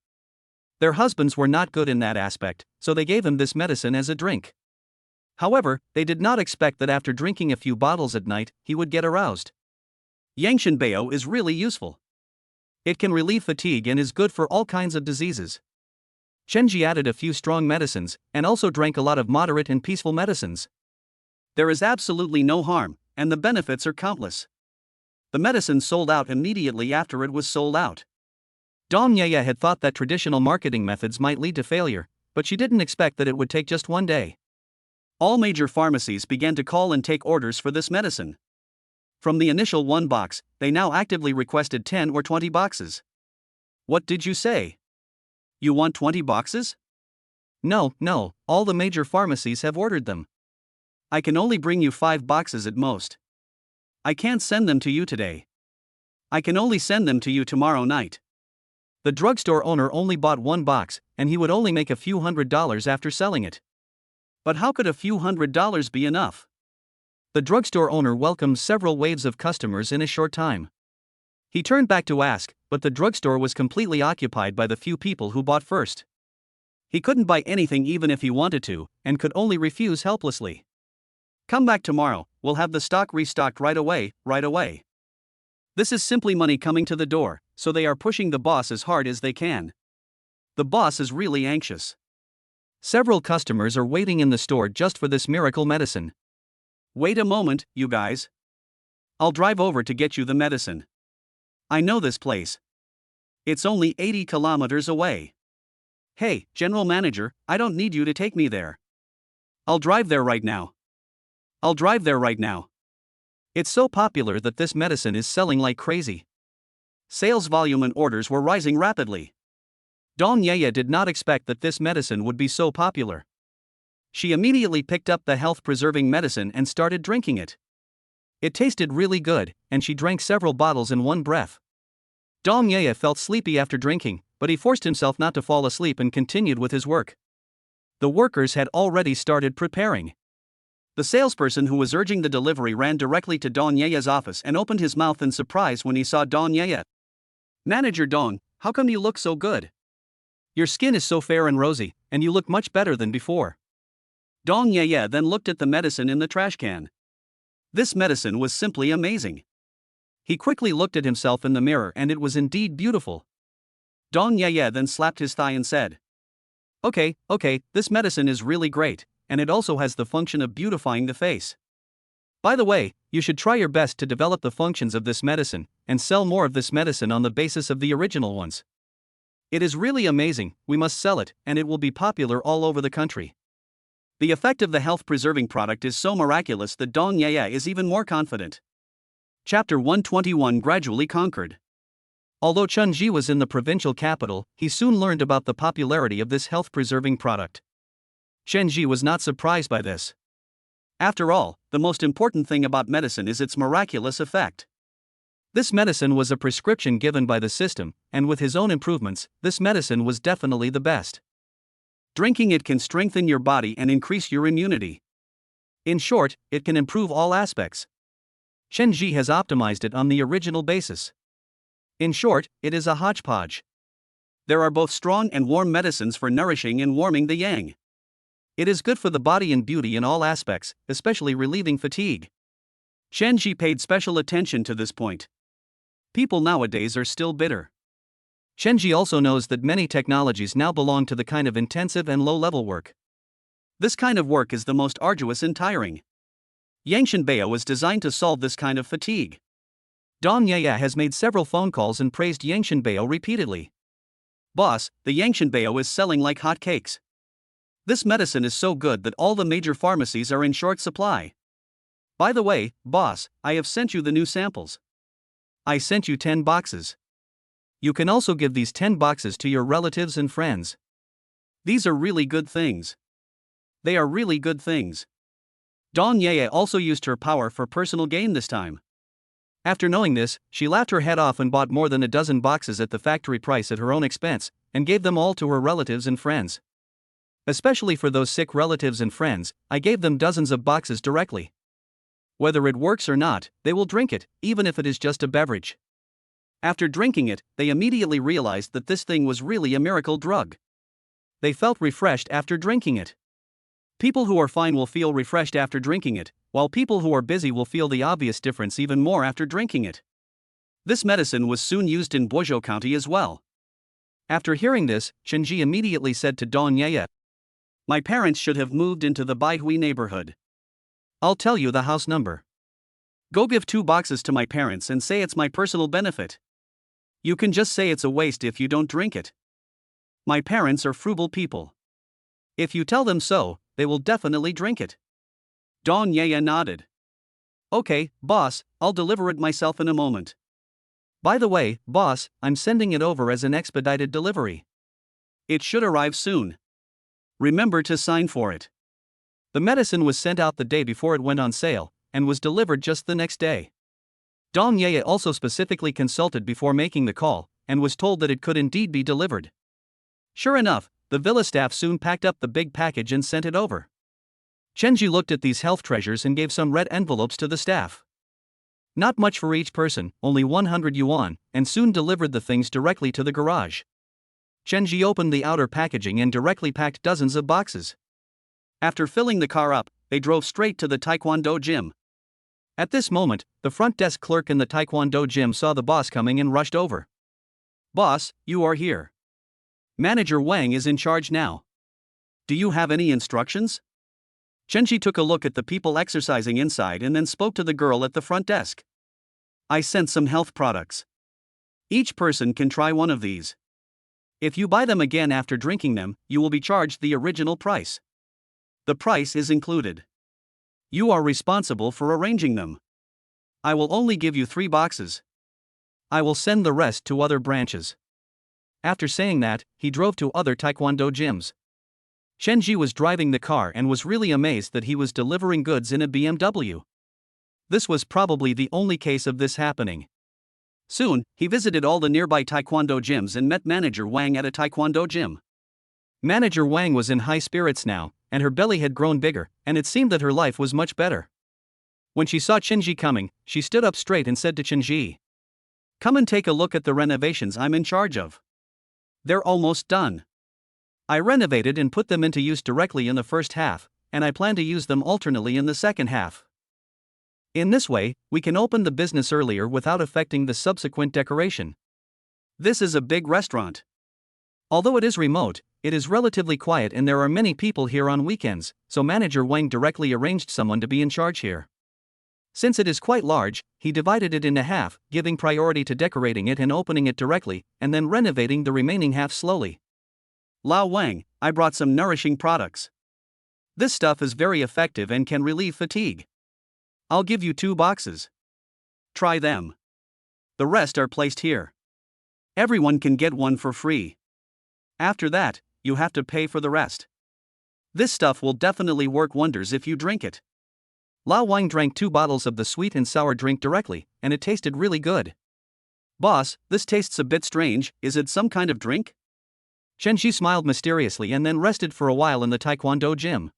Their husbands were not good in that aspect, so they gave him this medicine as a drink. However, they did not expect that after drinking a few bottles at night, he would get aroused. Yangshanbao is really useful. It can relieve fatigue and is good for all kinds of diseases. Chun-Ji added a few strong medicines, and also drank a lot of moderate and peaceful medicines. There is absolutely no harm, and the benefits are countless. The medicine sold out immediately after it was sold out. Dong Yeye had thought that traditional marketing methods might lead to failure, but she didn't expect that it would take just one day. All major pharmacies began to call and take orders for this medicine. From the initial 1 box, they now actively requested 10 or 20 boxes. What did you say? You want 20 boxes? No, all the major pharmacies have ordered them. I can only bring you 5 boxes at most. I can't send them to you today. I can only send them to you tomorrow night. The drugstore owner only bought 1 box, and he would only make a few $100s after selling it. But how could a few $100s be enough? The drugstore owner welcomed several waves of customers in a short time. He turned back to ask, but the drugstore was completely occupied by the few people who bought first. He couldn't buy anything even if he wanted to, and could only refuse helplessly. Come back tomorrow, we'll have the stock restocked right away. This is simply money coming to the door, so they are pushing the boss as hard as they can. The boss is really anxious. Several customers are waiting in the store just for this miracle medicine. Wait a moment, you guys. I'll drive over to get you the medicine. I know this place. It's only 80 kilometers away. Hey, General Manager, I don't need you to take me there. I'll drive there right now. It's so popular that this medicine is selling like crazy. Sales volume and orders were rising rapidly. Dong Yeye did not expect that this medicine would be so popular. She immediately picked up the health-preserving medicine and started drinking it. It tasted really good, and she drank several bottles in one breath. Dong Yeye felt sleepy after drinking, but he forced himself not to fall asleep and continued with his work. The workers had already started preparing. The salesperson who was urging the delivery ran directly to Dong Yeye's office and opened his mouth in surprise when he saw Dong Yeye. Manager Dong, how come you look so good? Your skin is so fair and rosy, and you look much better than before. Dong Yeye then looked at the medicine in the trash can. This medicine was simply amazing. He quickly looked at himself in the mirror and it was indeed beautiful. Dong Yeye then slapped his thigh and said, Okay, this medicine is really great, and it also has the function of beautifying the face. By the way, you should try your best to develop the functions of this medicine, and sell more of this medicine on the basis of the original ones. It is really amazing, we must sell it, and it will be popular all over the country. The effect of the health-preserving product is so miraculous that Dong Yeye is even more confident. Chapter 121 Gradually Conquered. Although Chunji was in the provincial capital, he soon learned about the popularity of this health-preserving product. Shenji was not surprised by this. After all, the most important thing about medicine is its miraculous effect. This medicine was a prescription given by the system, and with his own improvements, this medicine was definitely the best. Drinking it can strengthen your body and increase your immunity. In short, it can improve all aspects. Shenji has optimized it on the original basis. In short, it is a hodgepodge. There are both strong and warm medicines for nourishing and warming the yang. It is good for the body and beauty in all aspects, especially relieving fatigue. Shenji paid special attention to this point. People nowadays are still bitter. Shenji also knows that many technologies now belong to the kind of intensive and low-level work. This kind of work is the most arduous and tiring. Yangshan Bao was designed to solve this kind of fatigue. Dong Yeye has made several phone calls and praised Yangshan Bao repeatedly. Boss, the Yangshan Bao is selling like hotcakes. This medicine is so good that all the major pharmacies are in short supply. By the way, boss, I have sent you the new samples. I sent you 10 boxes. You can also give these 10 boxes to your relatives and friends. These are really good things. They are really good things. Dong Yeye also used her power for personal gain this time. After knowing this, she laughed her head off and bought more than a dozen boxes at the factory price at her own expense, and gave them all to her relatives and friends. Especially for those sick relatives and friends, I gave them dozens of boxes directly. Whether it works or not, they will drink it, even if it is just a beverage. After drinking it, they immediately realized that this thing was really a miracle drug. They felt refreshed after drinking it. People who are fine will feel refreshed after drinking it, while people who are busy will feel the obvious difference even more after drinking it. This medicine was soon used in Boizhou County as well. After hearing this, Shenji immediately said to Dong Yeye, My parents should have moved into the Baihui neighborhood. I'll tell you the house number. Go give 2 boxes to my parents and say it's my personal benefit. You can just say it's a waste if you don't drink it. My parents are frugal people. If you tell them so, they will definitely drink it. Dong Yeye nodded. Okay, boss, I'll deliver it myself in a moment. By the way, boss, I'm sending it over as an expedited delivery. It should arrive soon. Remember to sign for it. The medicine was sent out the day before it went on sale, and was delivered just the next day. Dong Ye also specifically consulted before making the call, and was told that it could indeed be delivered. Sure enough, the villa staff soon packed up the big package and sent it over. Chenji looked at these health treasures and gave some red envelopes to the staff. Not much for each person, only 100 yuan, and soon delivered the things directly to the garage. Chenji opened the outer packaging and directly packed dozens of boxes. After filling the car up, they drove straight to the Taekwondo gym. At this moment, the front desk clerk in the Taekwondo gym saw the boss coming and rushed over. Boss, you are here. Manager Wang is in charge now. Do you have any instructions? Chenji took a look at the people exercising inside and then spoke to the girl at the front desk. I sent some health products. Each person can try one of these. If you buy them again after drinking them, you will be charged the original price. The price is included. You are responsible for arranging them. I will only give you 3 boxes. I will send the rest to other branches. After saying that, he drove to other Taekwondo gyms. Chenji was driving the car and was really amazed that he was delivering goods in a BMW. This was probably the only case of this happening. Soon, he visited all the nearby Taekwondo gyms and met Manager Wang at a Taekwondo gym. Manager Wang was in high spirits now, and her belly had grown bigger, and it seemed that her life was much better. When she saw Chenji coming, she stood up straight and said to Chenji, "Come and take a look at the renovations I'm in charge of. They're almost done. I renovated and put them into use directly in the first half, and I plan to use them alternately in the second half. In this way, we can open the business earlier without affecting the subsequent decoration. This is a big restaurant. Although it is remote, it is relatively quiet and there are many people here on weekends, so Manager Wang directly arranged someone to be in charge here. Since it is quite large, he divided it into half, giving priority to decorating it and opening it directly, and then renovating the remaining half slowly. Lao Wang, I brought some nourishing products. This stuff is very effective and can relieve fatigue. I'll give you 2 boxes. Try them. The rest are placed here. Everyone can get one for free. After that, you have to pay for the rest. This stuff will definitely work wonders if you drink it. Lao Wang drank 2 bottles of the sweet and sour drink directly, and it tasted really good. Boss, this tastes a bit strange, is it some kind of drink? Chenji smiled mysteriously and then rested for a while in the Taekwondo gym.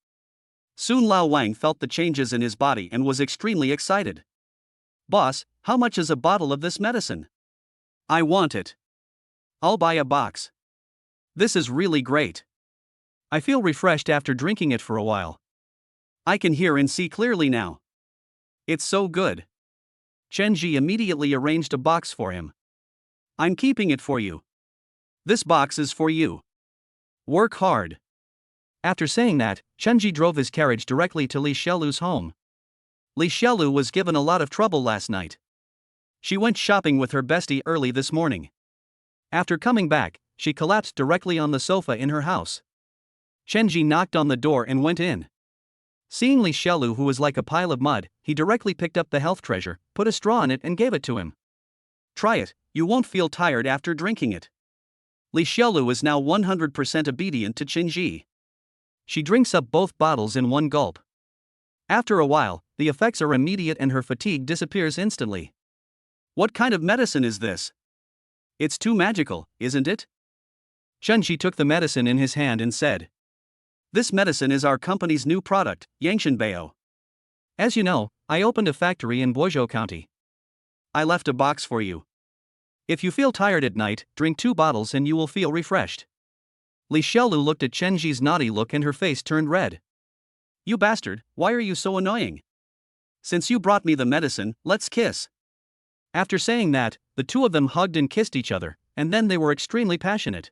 Soon Lao Wang felt the changes in his body and was extremely excited. Boss, how much is a bottle of this medicine? I want it. I'll buy a box. This is really great. I feel refreshed after drinking it for a while. I can hear and see clearly now. It's so good. Chenji immediately arranged a box for him. I'm keeping it for you. This box is for you. Work hard. After saying that, Chenji drove his carriage directly to Li Xiaolu's home. Li Xiaolu was given a lot of trouble last night. She went shopping with her bestie early this morning. After coming back, she collapsed directly on the sofa in her house. Chenji knocked on the door and went in. Seeing Li Xiaolu, who was like a pile of mud, he directly picked up the health treasure, put a straw in it and gave it to him. Try it, you won't feel tired after drinking it. Li Xiaolu is now 100% obedient to Chenji. She drinks up both bottles in one gulp. After a while, the effects are immediate and her fatigue disappears instantly. What kind of medicine is this? It's too magical, isn't it? Chenji took the medicine in his hand and said, "This medicine is our company's new product, Yangshanbao. As you know, I opened a factory in Boizhou County. I left a box for you. If you feel tired at night, drink 2 bottles and you will feel refreshed." Li Xiaolu looked at Chenji's naughty look and her face turned red. "You bastard, why are you so annoying? Since you brought me the medicine, let's kiss." After saying that, the 2 of them hugged and kissed each other, and then they were extremely passionate.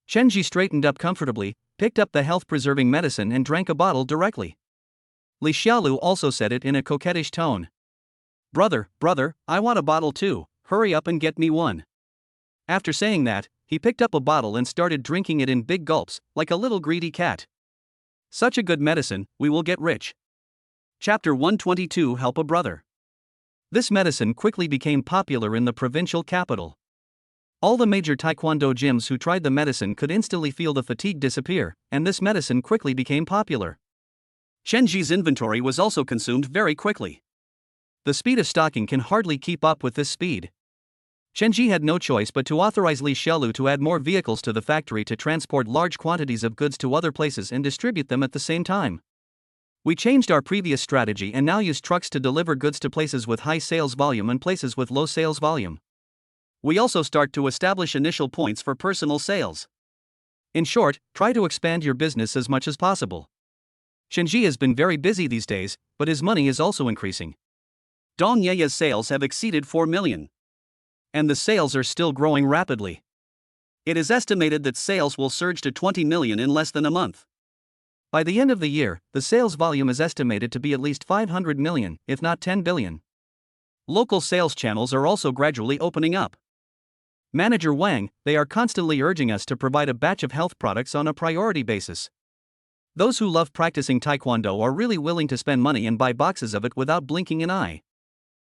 Chenji straightened up comfortably, picked up the health-preserving medicine and drank a bottle directly. Li Xiaolu also said it in a coquettish tone. Brother, I want a bottle too, hurry up and get me one." After saying that, he picked up a bottle and started drinking it in big gulps, like a little greedy cat. Such a good medicine, we will get rich. Chapter 122 Help a Brother. This medicine quickly became popular in the provincial capital. All the major taekwondo gyms who tried the medicine could instantly feel the fatigue disappear, and this medicine quickly became popular. Shenji's inventory was also consumed very quickly. The speed of stocking can hardly keep up with this speed. Shenji had no choice but to authorize Li Xiaolu to add more vehicles to the factory to transport large quantities of goods to other places and distribute them at the same time. We changed our previous strategy and now use trucks to deliver goods to places with high sales volume and places with low sales volume. We also start to establish initial points for personal sales. In short, try to expand your business as much as possible. Shenji has been very busy these days, but his money is also increasing. Dong Ye's sales have exceeded 4 million. And the sales are still growing rapidly. It is estimated that sales will surge to 20 million in less than a month. By the end of the year, the sales volume is estimated to be at least 500 million, if not 10 billion. Local sales channels are also gradually opening up. Manager Wang, they are constantly urging us to provide a batch of health products on a priority basis. Those who love practicing taekwondo are really willing to spend money and buy boxes of it without blinking an eye.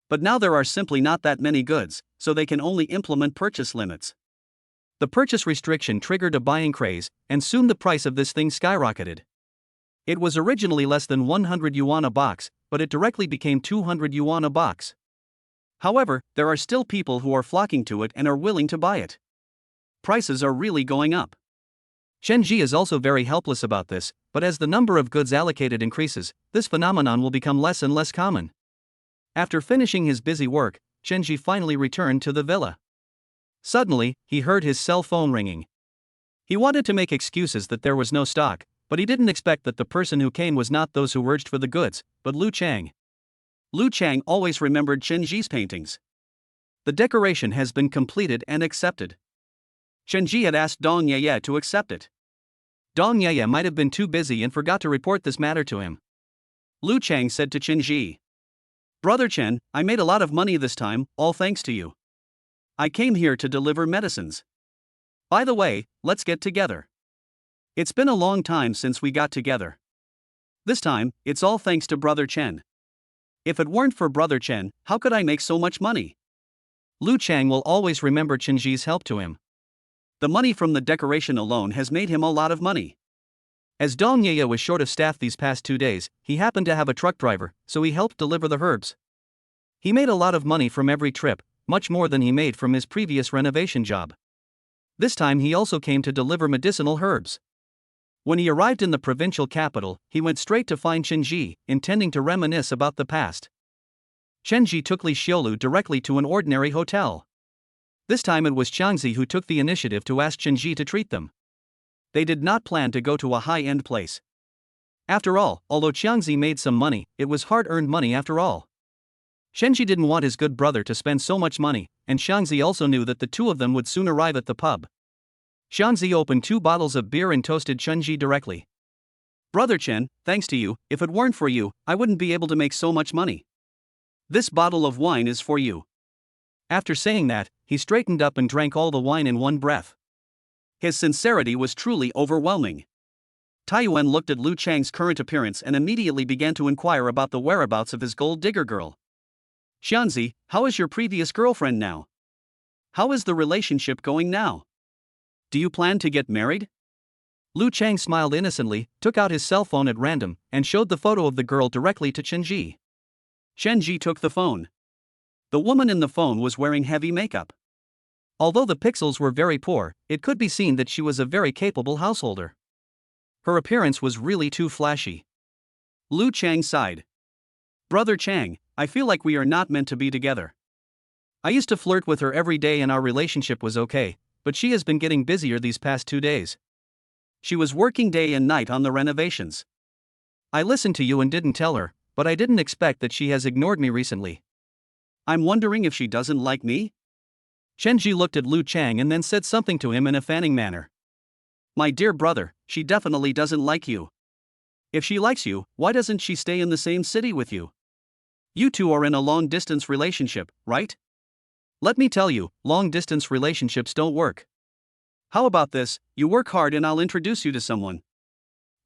But now there are simply not that many goods, so they can only implement purchase limits. The purchase restriction triggered a buying craze, and soon the price of this thing skyrocketed. It was originally less than 100 yuan a box, but it directly became 200 yuan a box. However, there are still people who are flocking to it and are willing to buy it. Prices are really going up. Shenji is also very helpless about this, but as the number of goods allocated increases, this phenomenon will become less and less common. After finishing his busy work, Shenji finally returned to the villa. Suddenly, he heard his cell phone ringing. He wanted to make excuses that there was no stock, but he didn't expect that the person who came was not those who urged for the goods, but Lu Chang. Lu Chang always remembered Shenji's paintings. The decoration has been completed and accepted. Shenji had asked Dong Ye to accept it. Dong Ye might have been too busy and forgot to report this matter to him. Lu Chang said to Shenji, "Brother Chen, I made a lot of money this time, all thanks to you. I came here to deliver medicines. By the way, let's get together. It's been a long time since we got together. This time, it's all thanks to Brother Chen. If it weren't for Brother Chen, how could I make so much money?" Lu Chang will always remember Shenji's help to him. The money from the decoration alone has made him a lot of money. As Dong Ye was short of staff these past 2 days, he happened to have a truck driver, so he helped deliver the herbs. He made a lot of money from every trip, much more than he made from his previous renovation job. This time he also came to deliver medicinal herbs. When he arrived in the provincial capital, he went straight to find Shenji, intending to reminisce about the past. Shenji took Li Xiaolu directly to an ordinary hotel. This time it was Qiangzi who took the initiative to ask Shenji to treat them. They did not plan to go to a high-end place. After all, although Qiangzi made some money, it was hard-earned money after all. Shenji didn't want his good brother to spend so much money, and Qiangzi also knew that the two of them would soon arrive at the pub. Qiangzi opened 2 bottles of beer and toasted Shenji directly. "Brother Chen, thanks to you, if it weren't for you, I wouldn't be able to make so much money. This bottle of wine is for you." After saying that, he straightened up and drank all the wine in one breath. His sincerity was truly overwhelming. Taiyuan looked at Lu Chang's current appearance and immediately began to inquire about the whereabouts of his gold digger girl. "Xianzi, how is your previous girlfriend now? How is the relationship going now? Do you plan to get married?" Lu Chang smiled innocently, took out his cell phone at random, and showed the photo of the girl directly to Shenji. Shenji took the phone. The woman in the phone was wearing heavy makeup. Although the pixels were very poor, it could be seen that she was a very capable householder. Her appearance was really too flashy. Lu Chang sighed. "Brother Chang, I feel like we are not meant to be together. I used to flirt with her every day and our relationship was okay, but she has been getting busier these past 2 days. She was working day and night on the renovations. I listened to you and didn't tell her, but I didn't expect that she has ignored me recently. I'm wondering if she doesn't like me?" Shenji looked at Lu Chang and then said something to him in a fanning manner. "My dear brother, she definitely doesn't like you. If she likes you, why doesn't she stay in the same city with you? You two are in a long-distance relationship, right? Let me tell you, long-distance relationships don't work. How about this, you work hard and I'll introduce you to someone.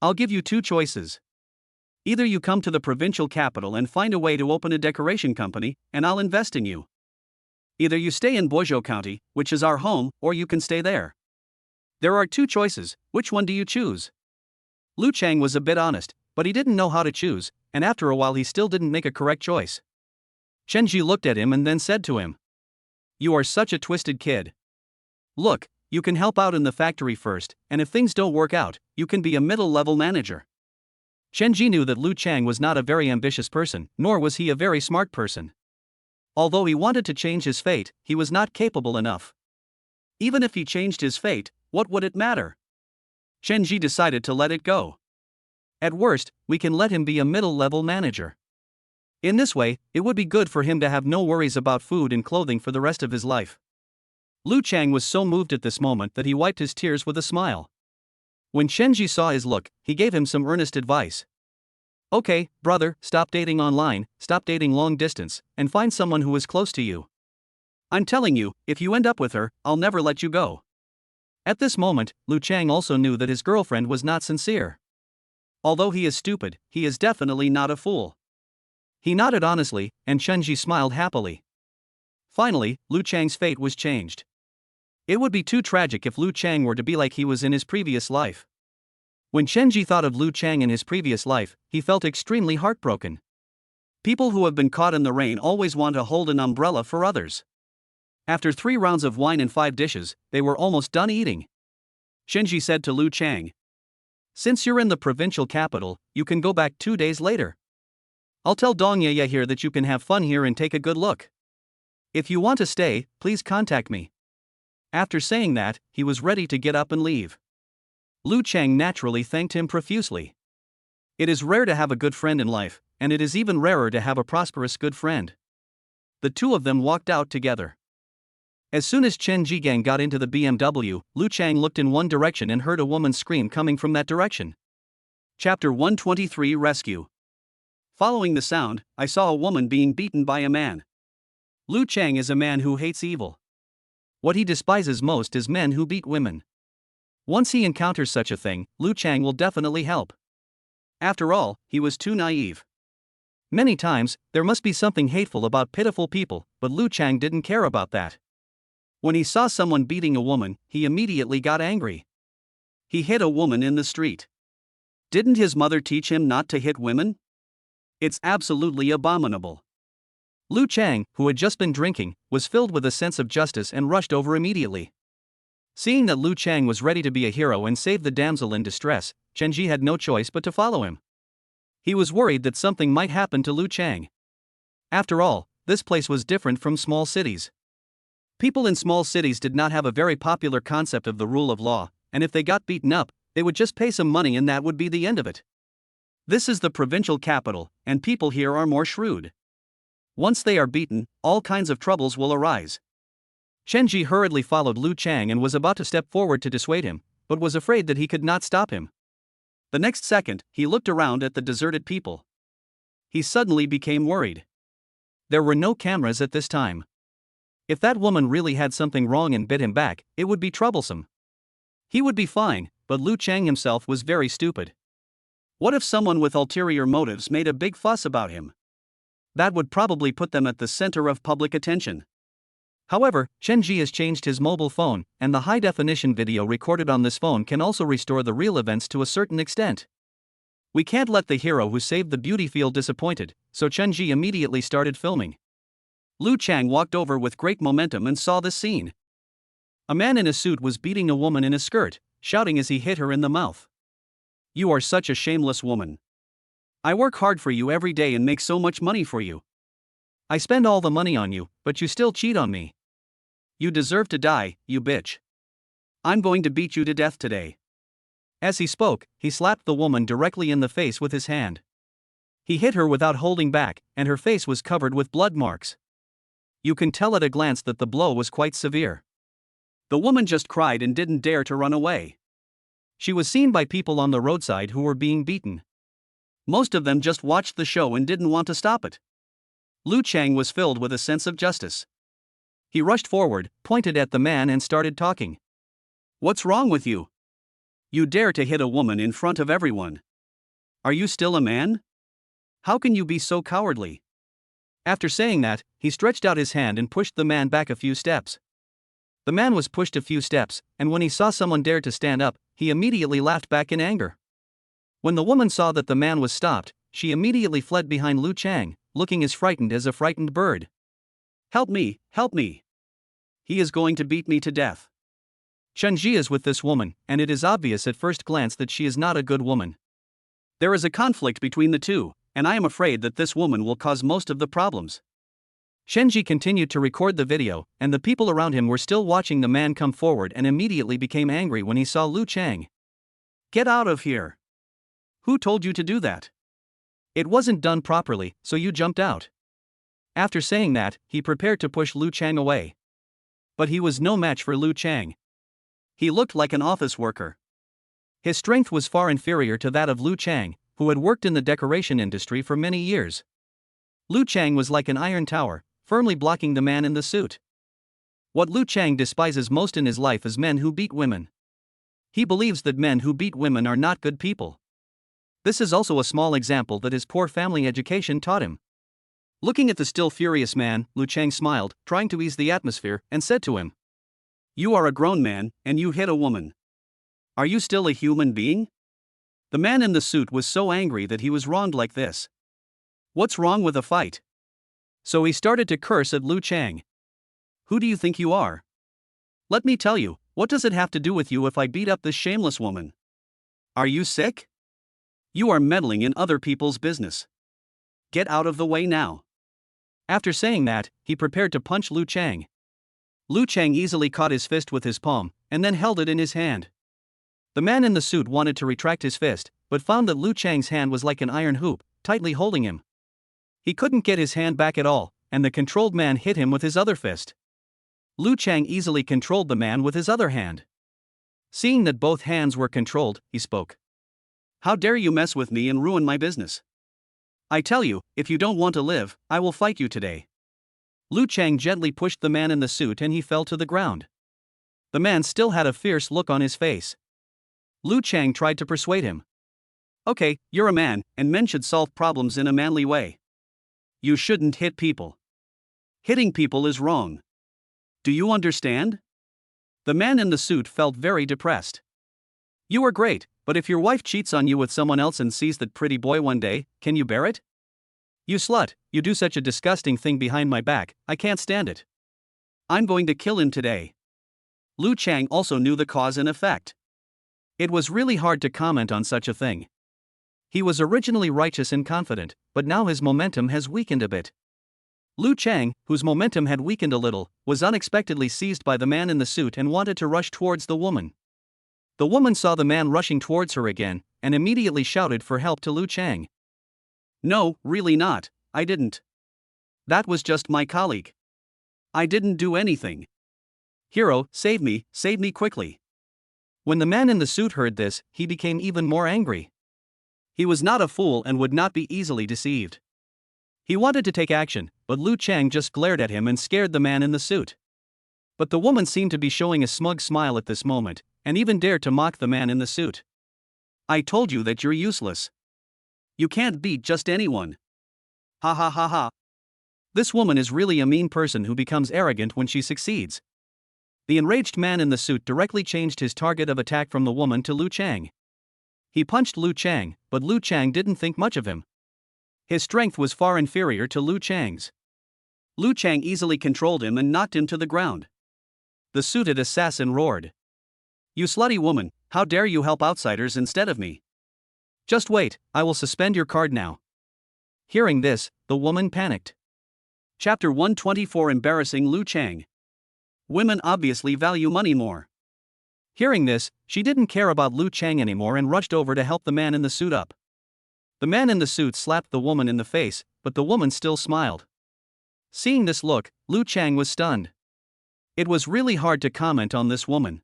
I'll give you 2 choices. Either you come to the provincial capital and find a way to open a decoration company, and I'll invest in you. Either you stay in Boizhou County, which is our home, or you can stay there. There are two choices, which one do you choose? Lu Chang was a bit honest, but he didn't know how to choose, and after a while he still didn't make a correct choice. Chen Ji looked at him and then said to him, "You are such a twisted kid. Look, you can help out in the factory first, and if things don't work out, you can be a middle-level manager." Chen Ji knew that Lu Chang was not a very ambitious person, nor was he a very smart person. Although he wanted to change his fate, he was not capable enough. Even if he changed his fate, what would it matter? Chen Ji decided to let it go. At worst, we can let him be a middle-level manager. In this way, it would be good for him to have no worries about food and clothing for the rest of his life. Lu Chang was so moved at this moment that he wiped his tears with a smile. When Chen Ji saw his look, he gave him some earnest advice. "Okay, brother, stop dating online, stop dating long distance, and find someone who is close to you. I'm telling you, if you end up with her, I'll never let you go." At this moment, Lu Chang also knew that his girlfriend was not sincere. Although he is stupid, he is definitely not a fool. He nodded honestly, and Chen Ji smiled happily. Finally, Lu Chang's fate was changed. It would be too tragic if Lu Chang were to be like he was in his previous life. When Chen Ji thought of Lu Chang in his previous life, he felt extremely heartbroken. People who have been caught in the rain always want to hold an umbrella for others. After 3 rounds of wine and 5 dishes, they were almost done eating. Chen Ji said to Lu Chang, "Since you're in the provincial capital, you can go back 2 days later. I'll tell Dong Yaya here that you can have fun here and take a good look. If you want to stay, please contact me." After saying that, he was ready to get up and leave. Lu Chang naturally thanked him profusely. It is rare to have a good friend in life, and it is even rarer to have a prosperous good friend. The two of them walked out together. As soon as Chen Jigang got into the BMW, Lu Chang looked in one direction and heard a woman scream coming from that direction. Chapter 123 Rescue. Following the sound, I saw a woman being beaten by a man. Lu Chang is a man who hates evil. What he despises most is men who beat women. Once he encounters such a thing, Lu Chang will definitely help. After all, he was too naive. Many times, there must be something hateful about pitiful people, but Lu Chang didn't care about that. When he saw someone beating a woman, he immediately got angry. He hit a woman in the street. Didn't his mother teach him not to hit women? It's absolutely abominable. Lu Chang, who had just been drinking, was filled with a sense of justice and rushed over immediately. Seeing that Lu Chang was ready to be a hero and save the damsel in distress, Chen Ji had no choice but to follow him. He was worried that something might happen to Lu Chang. After all, this place was different from small cities. People in small cities did not have a very popular concept of the rule of law, and if they got beaten up, they would just pay some money and that would be the end of it. This is the provincial capital, and people here are more shrewd. Once they are beaten, all kinds of troubles will arise. Chen Ji hurriedly followed Lu Chang and was about to step forward to dissuade him, but was afraid that he could not stop him. The next second, he looked around at the deserted people. He suddenly became worried. There were no cameras at this time. If that woman really had something wrong and bit him back, it would be troublesome. He would be fine, but Lu Chang himself was very stupid. What if someone with ulterior motives made a big fuss about him? That would probably put them at the center of public attention. However, Chen Ji has changed his mobile phone, and the high-definition video recorded on this phone can also restore the real events to a certain extent. We can't let the hero who saved the beauty feel disappointed, so Chen Ji immediately started filming. Lu Chang walked over with great momentum and saw this scene. A man in a suit was beating a woman in a skirt, shouting as he hit her in the mouth. "You are such a shameless woman. I work hard for you every day and make so much money for you. I spend all the money on you, but you still cheat on me. You deserve to die, you bitch. I'm going to beat you to death today." As he spoke, he slapped the woman directly in the face with his hand. He hit her without holding back, and her face was covered with blood marks. You can tell at a glance that the blow was quite severe. The woman just cried and didn't dare to run away. She was seen by people on the roadside who were being beaten. Most of them just watched the show and didn't want to stop it. Lu Chang was filled with a sense of justice. He rushed forward, pointed at the man and started talking. "What's wrong with you? You dare to hit a woman in front of everyone. Are you still a man? How can you be so cowardly? After saying that, he stretched out his hand and pushed the man back a few steps. The man was pushed a few steps, and when he saw someone dare to stand up, he immediately laughed back in anger. When the woman saw that the man was stopped, she immediately fled behind Lu Chang, looking as frightened as a frightened bird. Help me, help me. He is going to beat me to death. Chen Ji is with this woman, and it is obvious at first glance that she is not a good woman. There is a conflict between the two, and I am afraid that this woman will cause most of the problems. Shenji continued to record the video, and the people around him were still watching the man come forward and immediately became angry when he saw Lu Chang. Get out of here. Who told you to do that? It wasn't done properly, so you jumped out. After saying that, he prepared to push Lu Chang away. But he was no match for Lu Chang. He looked like an office worker. His strength was far inferior to that of Lu Chang, who had worked in the decoration industry for many years. Lu Chang was like an iron tower, firmly blocking the man in the suit. What Lu Chang despises most in his life is men who beat women. He believes that men who beat women are not good people. This is also a small example that his poor family education taught him. Looking at the still furious man, Lu Chang smiled, trying to ease the atmosphere, and said to him, "You are a grown man, and you hit a woman. Are you still a human being?" The man in the suit was so angry that he was wronged like this. What's wrong with a fight? So he started to curse at Lu Chang. Who do you think you are? Let me tell you, what does it have to do with you if I beat up this shameless woman? Are you sick? You are meddling in other people's business. Get out of the way now. After saying that, he prepared to punch Lu Chang. Lu Chang easily caught his fist with his palm, and then held it in his hand. The man in the suit wanted to retract his fist, but found that Lu Chang's hand was like an iron hoop, tightly holding him. He couldn't get his hand back at all, and the controlled man hit him with his other fist. Lu Chang easily controlled the man with his other hand. Seeing that both hands were controlled, he spoke. How dare you mess with me and ruin my business? I tell you, if you don't want to live, I will fight you today. Lu Chang gently pushed the man in the suit and he fell to the ground. The man still had a fierce look on his face. Lu Chang tried to persuade him. Okay, you're a man, and men should solve problems in a manly way. You shouldn't hit people. Hitting people is wrong. Do you understand? The man in the suit felt very depressed. You are great, but if your wife cheats on you with someone else and sees that pretty boy one day, can you bear it? You slut, you do such a disgusting thing behind my back, I can't stand it. I'm going to kill him today. Lu Chang also knew the cause and effect. It was really hard to comment on such a thing. He was originally righteous and confident, but now his momentum has weakened a bit. Lu Chang, whose momentum had weakened a little, was unexpectedly seized by the man in the suit and wanted to rush towards the woman. The woman saw the man rushing towards her again, and immediately shouted for help to Lu Chang. No, really not, I didn't. That was just my colleague. I didn't do anything. Hero, save me quickly. When the man in the suit heard this, he became even more angry. He was not a fool and would not be easily deceived. He wanted to take action, but Lu Chang just glared at him and scared the man in the suit. But the woman seemed to be showing a smug smile at this moment, and even dared to mock the man in the suit. I told you that you're useless. You can't beat just anyone. Ha ha ha ha. This woman is really a mean person who becomes arrogant when she succeeds. The enraged man in the suit directly changed his target of attack from the woman to Lu Chang. He punched Lu Chang, but Lu Chang didn't think much of him. His strength was far inferior to Lu Chang's. Lu Chang easily controlled him and knocked him to the ground. The suited assassin roared. You slutty woman, how dare you help outsiders instead of me? Just wait, I will suspend your card now. Hearing this, the woman panicked. Chapter 124 Embarrassing Lu Chang. Women obviously value money more. Hearing this, she didn't care about Lu Chang anymore and rushed over to help the man in the suit up. The man in the suit slapped the woman in the face, but the woman still smiled. Seeing this look, Lu Chang was stunned. It was really hard to comment on this woman.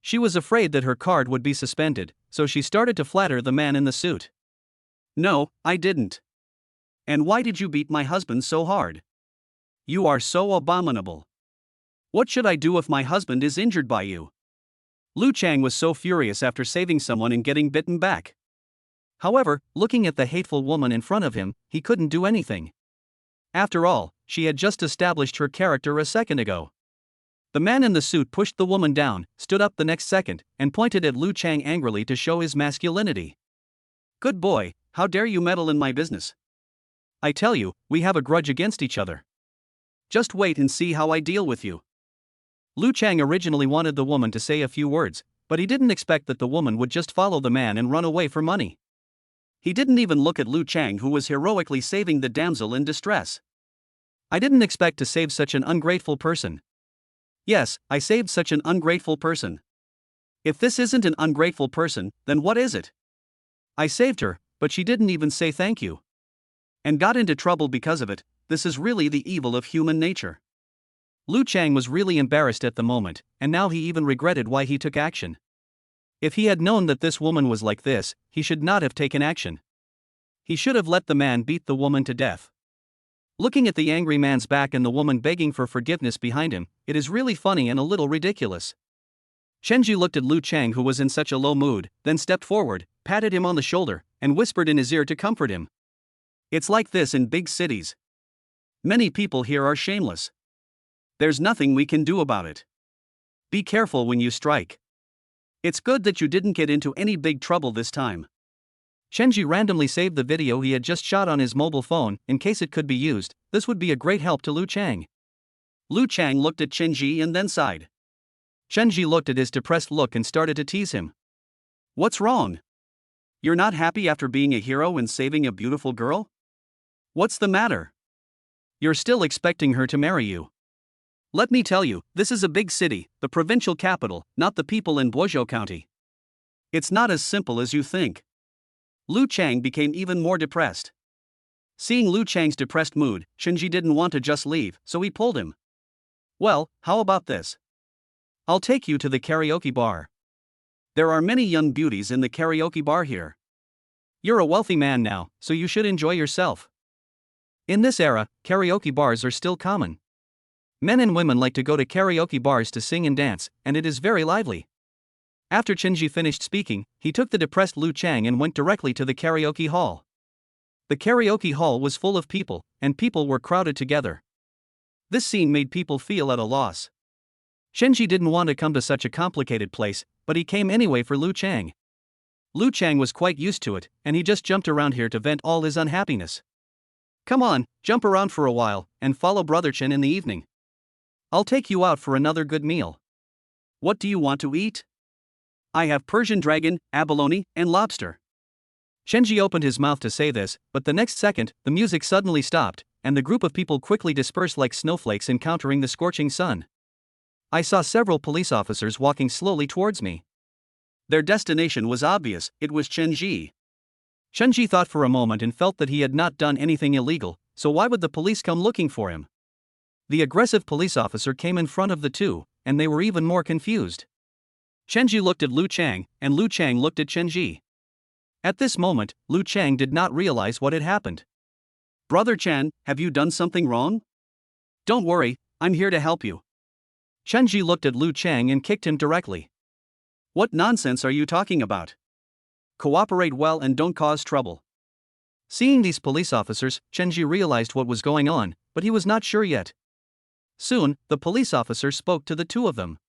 She was afraid that her card would be suspended, so she started to flatter the man in the suit. No, I didn't. And why did you beat my husband so hard? You are so abominable. What should I do if my husband is injured by you? Lu Chang was so furious after saving someone and getting bitten back. However, looking at the hateful woman in front of him, he couldn't do anything. After all, she had just established her character a second ago. The man in the suit pushed the woman down, stood up the next second, and pointed at Lu Chang angrily to show his masculinity. "Good boy, how dare you meddle in my business? I tell you, we have a grudge against each other. Just wait and see how I deal with you." Lu Chang originally wanted the woman to say a few words, but he didn't expect that the woman would just follow the man and run away for money. He didn't even look at Lu Chang, who was heroically saving the damsel in distress. "I didn't expect to save such an ungrateful person. Yes, I saved such an ungrateful person. If this isn't an ungrateful person, then what is it? I saved her, but she didn't even say thank you. And got into trouble because of it. This is really the evil of human nature." Lu Chang was really embarrassed at the moment, and now he even regretted why he took action. If he had known that this woman was like this, he should not have taken action. He should have let the man beat the woman to death. Looking at the angry man's back and the woman begging for forgiveness behind him, it is really funny and a little ridiculous. Chenji looked at Lu Chang, who was in such a low mood, then stepped forward, patted him on the shoulder, and whispered in his ear to comfort him. "It's like this in big cities. Many people here are shameless. There's nothing we can do about it. Be careful when you strike. It's good that you didn't get into any big trouble this time." Chenji randomly saved the video he had just shot on his mobile phone, in case it could be used. This would be a great help to Lu Chang. Lu Chang looked at Chenji and then sighed. Chenji looked at his depressed look and started to tease him. "What's wrong? You're not happy after being a hero and saving a beautiful girl? What's the matter? You're still expecting her to marry you. Let me tell you, this is a big city, the provincial capital, not the people in Boizhou County. It's not as simple as you think." Lu Chang became even more depressed. Seeing Lu Chang's depressed mood, Chenji didn't want to just leave, so he pulled him. "Well, how about this? I'll take you to the karaoke bar. There are many young beauties in the karaoke bar here. You're a wealthy man now, so you should enjoy yourself." In this era, karaoke bars are still common. Men and women like to go to karaoke bars to sing and dance, and it is very lively. After Chenji finished speaking, he took the depressed Lu Chang and went directly to the karaoke hall. The karaoke hall was full of people, and people were crowded together. This scene made people feel at a loss. Chenji didn't want to come to such a complicated place, but he came anyway for Lu Chang. Lu Chang was quite used to it, and he just jumped around here to vent all his unhappiness. "Come on, jump around for a while, and follow Brother Chen in the evening. I'll take you out for another good meal. What do you want to eat? I have Persian dragon, abalone, and lobster." Chenji opened his mouth to say this, but the next second, the music suddenly stopped, and the group of people quickly dispersed like snowflakes encountering the scorching sun. I saw several police officers walking slowly towards me. Their destination was obvious, it was Chenji. Chenji thought for a moment and felt that he had not done anything illegal, so why would the police come looking for him? The aggressive police officer came in front of the two, and they were even more confused. Chenji looked at Lu Chang, and Lu Chang looked at Chenji. At this moment, Lu Chang did not realize what had happened. "Brother Chen, have you done something wrong? Don't worry, I'm here to help you." Chenji looked at Lu Chang and kicked him directly. "What nonsense are you talking about? Cooperate well and don't cause trouble." Seeing these police officers, Chenji realized what was going on, but he was not sure yet. Soon, the police officer spoke to the two of them.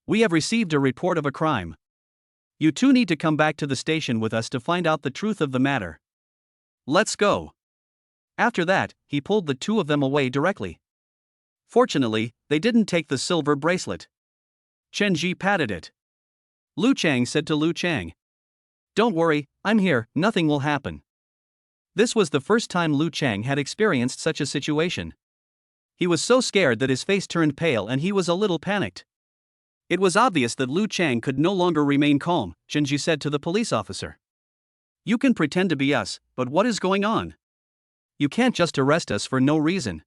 "We have received a report of a crime. You two need to come back to the station with us to find out the truth of the matter. Let's go." After that, he pulled the two of them away directly. Fortunately, they didn't take the silver bracelet. Chenji patted it. Lu Chang said to Lu Chang, "Don't worry, I'm here, nothing will happen." This was the first time Lu Chang had experienced such a situation. He was so scared that his face turned pale and he was a little panicked. It was obvious that Lu Chang could no longer remain calm. Chenji said to the police officer, "You can pretend to be us, but what is going on? You can't just arrest us for no reason.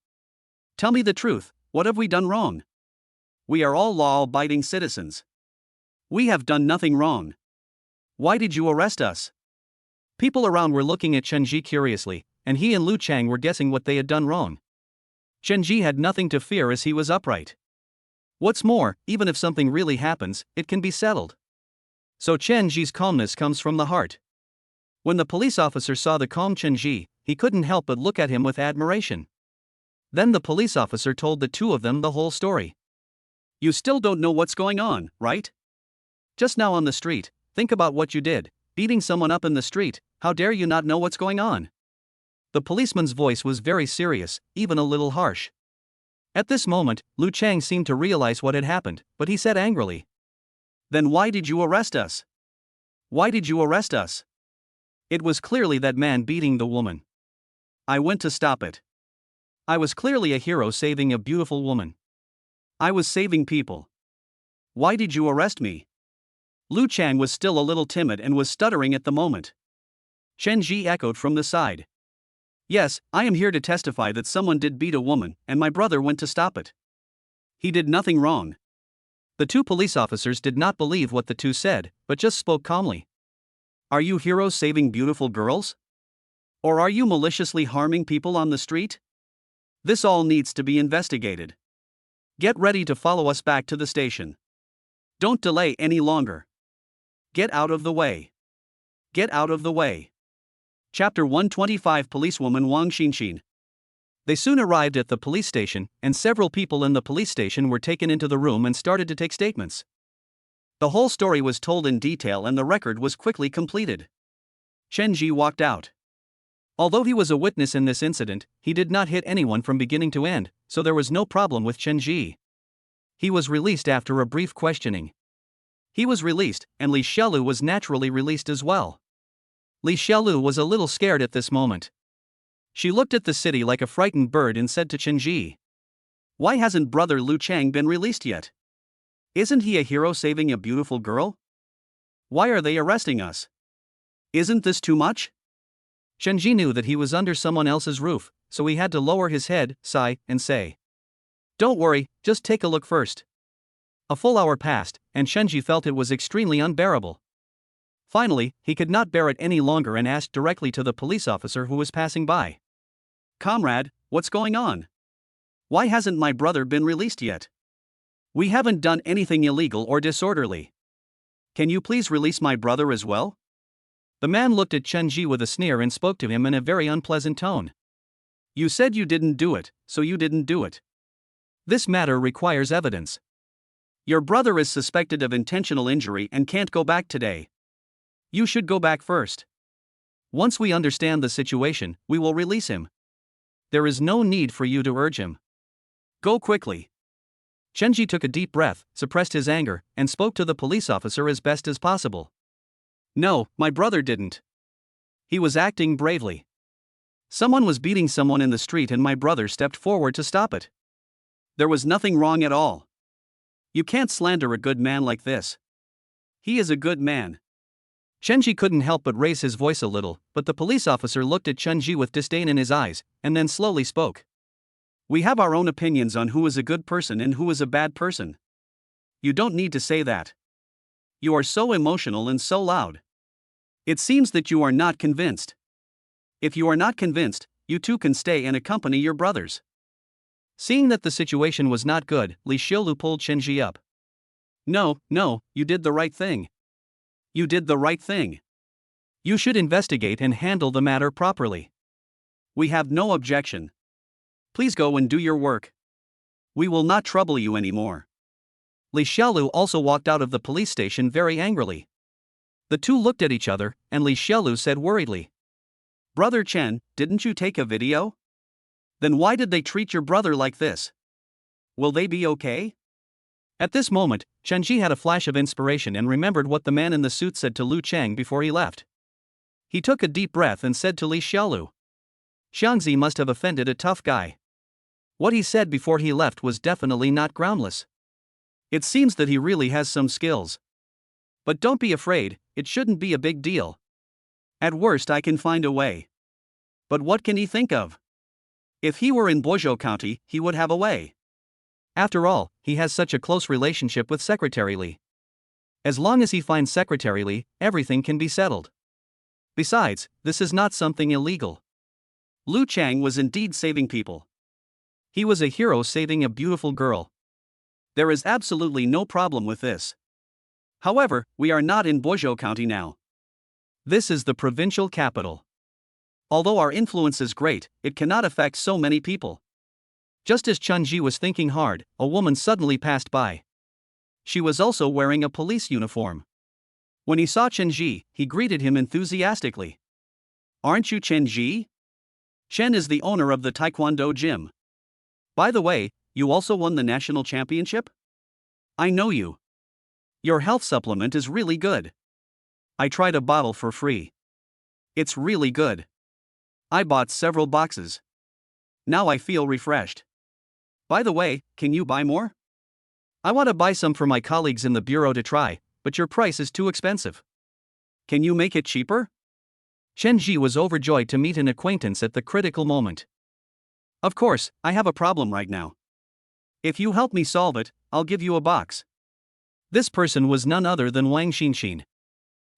Tell me the truth, what have we done wrong? We are all law-abiding citizens. We have done nothing wrong. Why did you arrest us?" People around were looking at Chenji curiously, and he and Lu Chang were guessing what they had done wrong. Chenji had nothing to fear as he was upright. What's more, even if something really happens, it can be settled. So Chenji's calmness comes from the heart. When the police officer saw the calm Chen Ji, he couldn't help but look at him with admiration. Then the police officer told the two of them the whole story. You still don't know what's going on, right? Just now on the street, think about what you did, beating someone up in the street. How dare you not know what's going on? The policeman's voice was very serious, even a little harsh. At this moment, Lu Chang seemed to realize what had happened, but he said angrily, Then why did you arrest us? Why did you arrest us? It was clearly that man beating the woman. I went to stop it. I was clearly a hero saving a beautiful woman. I was saving people. Why did you arrest me? Lu Chang was still a little timid and was stuttering at the moment. Chen Ji echoed from the side. Yes, I am here to testify that someone did beat a woman, and my brother went to stop it. He did nothing wrong. The two police officers did not believe what the two said, but just spoke calmly. Are you heroes saving beautiful girls? Or are you maliciously harming people on the street? This all needs to be investigated. Get ready to follow us back to the station. Don't delay any longer. Get out of the way. Get out of the way. Chapter 125 Policewoman Wang Xinxin. They soon arrived at the police station, and several people in the police station were taken into the room and started to take statements. The whole story was told in detail and the record was quickly completed. Chen Ji walked out. Although he was a witness in this incident, he did not hit anyone from beginning to end, so there was no problem with Chen Ji. He was released after a brief questioning. He was released, and Li Xiaolu was naturally released as well. Li Xiaolu was a little scared at this moment. She looked at the city like a frightened bird and said to Chen Ji, Why hasn't brother Lu Chang been released yet? Isn't he a hero saving a beautiful girl? Why are they arresting us? Isn't this too much? Chen Ji knew that he was under someone else's roof, so he had to lower his head, sigh, and say, Don't worry, just take a look first. A full hour passed, and Chen Ji felt it was extremely unbearable. Finally, he could not bear it any longer and asked directly to the police officer who was passing by. Comrade, what's going on? Why hasn't my brother been released yet? We haven't done anything illegal or disorderly. Can you please release my brother as well? The man looked at Chen Ji with a sneer and spoke to him in a very unpleasant tone. You said you didn't do it, so you didn't do it. This matter requires evidence. Your brother is suspected of intentional injury and can't go back today. You should go back first. Once we understand the situation, we will release him. There is no need for you to urge him. Go quickly. Chen Ji took a deep breath, suppressed his anger, and spoke to the police officer as best as possible. No, my brother didn't. He was acting bravely. Someone was beating someone in the street and my brother stepped forward to stop it. There was nothing wrong at all. You can't slander a good man like this. He is a good man. Chen Ji couldn't help but raise his voice a little, but the police officer looked at Chen Ji with disdain in his eyes, and then slowly spoke. We have our own opinions on who is a good person and who is a bad person. You don't need to say that. You are so emotional and so loud. It seems that you are not convinced. If you are not convinced, you too can stay and accompany your brothers. Seeing that the situation was not good, Li Xiaolu pulled Chen Ji up. No, you did the right thing. You did the right thing. You should investigate and handle the matter properly. We have no objection. Please go and do your work. We will not trouble you anymore. Li Xiaolu also walked out of the police station very angrily. The two looked at each other, and Li Xiaolu said worriedly, Brother Chen, didn't you take a video? Then why did they treat your brother like this? Will they be okay? At this moment, Chen Ji had a flash of inspiration and remembered what the man in the suit said to Lu Chang before he left. He took a deep breath and said to Li Xiaolu, Xiangzi must have offended a tough guy. What he said before he left was definitely not groundless. It seems that he really has some skills. But don't be afraid, it shouldn't be a big deal. At worst I can find a way. But what can he think of? If he were in Boizhou County, he would have a way. After all, he has such a close relationship with Secretary Li. As long as he finds Secretary Li, everything can be settled. Besides, this is not something illegal. Lu Chang was indeed saving people. He was a hero saving a beautiful girl. There is absolutely no problem with this. However, we are not in Boizhou County now. This is the provincial capital. Although our influence is great, it cannot affect so many people. Just as Chun-ji was thinking hard, a woman suddenly passed by. She was also wearing a police uniform. When he saw Chun-ji, he greeted him enthusiastically. "Aren't you Chun-ji? Chen is the owner of the Taekwondo gym. By the way, you also won the national championship? I know you. Your health supplement is really good. I tried a bottle for free. It's really good. I bought several boxes. Now I feel refreshed. By the way, can you buy more? I want to buy some for my colleagues in the bureau to try, but your price is too expensive. Can you make it cheaper?" Chen-ji was overjoyed to meet an acquaintance at the critical moment. "Of course, I have a problem right now. If you help me solve it, I'll give you a box." This person was none other than Wang Xinxin.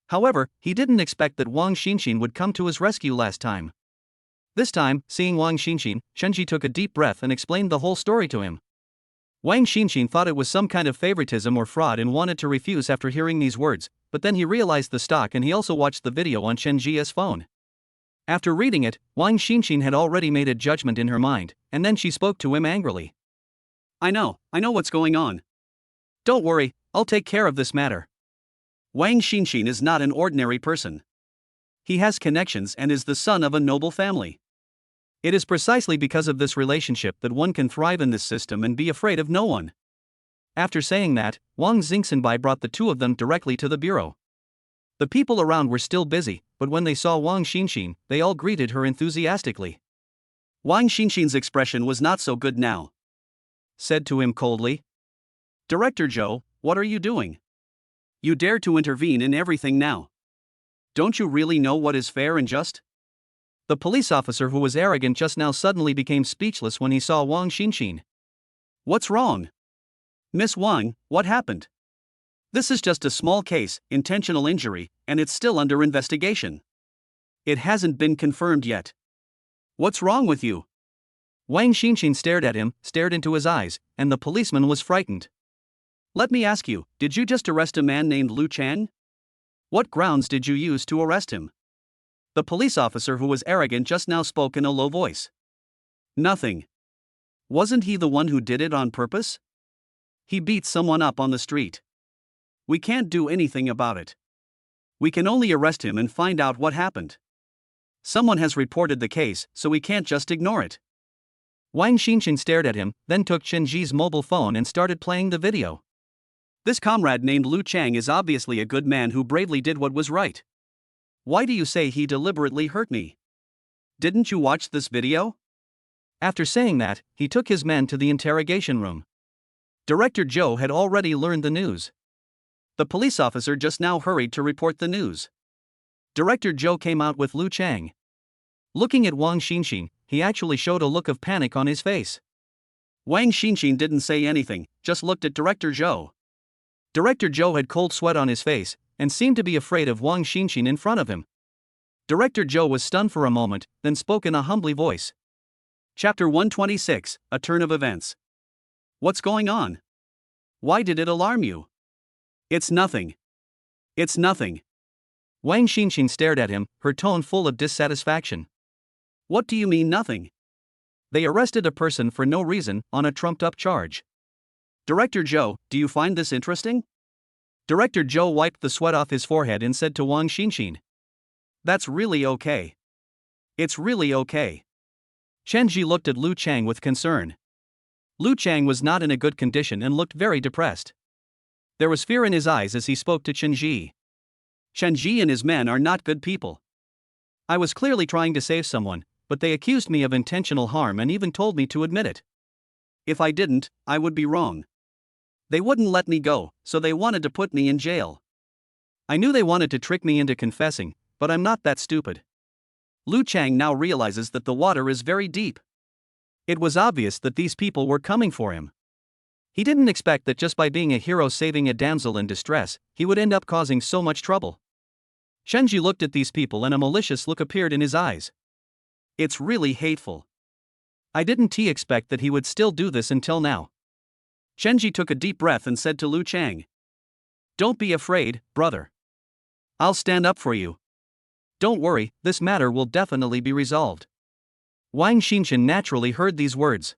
However, he didn't expect that Wang Xinxin would come to his rescue last time. This time, seeing Wang Xinxin, Chen-ji took a deep breath and explained the whole story to him. Wang Xinxin thought it was some kind of favoritism or fraud and wanted to refuse after hearing these words, but then he realized the stock and he also watched the video on Chen-ji's phone. After reading it, Wang Xinxin had already made a judgment in her mind, and then she spoke to him angrily. I know what's going on. Don't worry, I'll take care of this matter." Wang Xinxin is not an ordinary person. He has connections and is the son of a noble family. It is precisely because of this relationship that one can thrive in this system and be afraid of no one. After saying that, Wang Xingxinbai brought the two of them directly to the bureau. The people around were still busy, but when they saw Wang Xinxin, they all greeted her enthusiastically. Wang Xinxin's expression was not so good now. Said to him coldly, "Director Zhou, what are you doing? You dare to intervene in everything now. Don't you really know what is fair and just?" The police officer who was arrogant just now suddenly became speechless when he saw Wang Xinxin. "What's wrong? Miss Wang, what happened?" "This is just a small case, intentional injury, and it's still under investigation. It hasn't been confirmed yet. What's wrong with you?" Wang Xinxin stared at him, stared into his eyes, and the policeman was frightened. "Let me ask you, did you just arrest a man named Lu Chang? What grounds did you use to arrest him?" The police officer who was arrogant just now spoke in a low voice. "Nothing. Wasn't he the one who did it on purpose? He beat someone up on the street. We can't do anything about it. We can only arrest him and find out what happened. Someone has reported the case, so we can't just ignore it." Wang Xinxin stared at him, then took Chen-ji's mobile phone and started playing the video. "This comrade named Lu Chang is obviously a good man who bravely did what was right. Why do you say he deliberately hurt me? Didn't you watch this video?" After saying that, he took his men to the interrogation room. Director Zhou had already learned the news. The police officer just now hurried to report the news. Director Zhou came out with Lu Chang. Looking at Wang Xinxin, he actually showed a look of panic on his face. Wang Xinxin didn't say anything, just looked at Director Zhou. Director Zhou had cold sweat on his face, and seemed to be afraid of Wang Xinxin in front of him. Director Zhou was stunned for a moment, then spoke in a humbly voice. Chapter 126, A Turn of Events. "What's going on? Why did it alarm you?" "It's nothing. It's nothing." Wang Xinxin stared at him, her tone full of dissatisfaction. "What do you mean nothing? They arrested a person for no reason, on a trumped-up charge. Director Zhou, do you find this interesting?" Director Zhou wiped the sweat off his forehead and said to Wang Xinxin. "That's really okay. It's really okay." Chen-ji looked at Lu Chang with concern. Lu Chang was not in a good condition and looked very depressed. There was fear in his eyes as he spoke to Chen-ji. "Chen-ji and his men are not good people. I was clearly trying to save someone, but they accused me of intentional harm and even told me to admit it. If I didn't, I would be wrong. They wouldn't let me go, so they wanted to put me in jail. I knew they wanted to trick me into confessing, but I'm not that stupid." Lu Chang now realizes that the water is very deep. It was obvious that these people were coming for him. He didn't expect that just by being a hero saving a damsel in distress, he would end up causing so much trouble. Chen-ji looked at these people and a malicious look appeared in his eyes. "It's really hateful. I didn't expect that he would still do this until now." Chen-ji took a deep breath and said to Lu Chang. "Don't be afraid, brother. I'll stand up for you. Don't worry, this matter will definitely be resolved. Wang Xinshan naturally heard these words.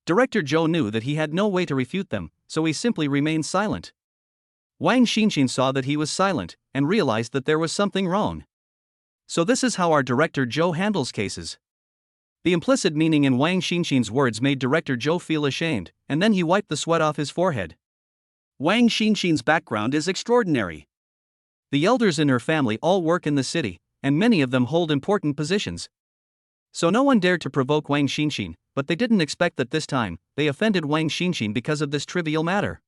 Director Zhou knew that he had no way to refute them, so he simply remained silent. Wang Xinshan saw that he was silent, and realized that there was something wrong. So this is how our Director Zhou handles cases. The implicit meaning in Wang Xinshan's words made Director Zhou feel ashamed, and then he wiped the sweat off his forehead. Wang Xinshan's background is extraordinary. The elders in her family all work in the city, and many of them hold important positions. So no one dared to provoke Wang Xinshan, but they didn't expect that this time, they offended Wang Xinshan because of this trivial matter.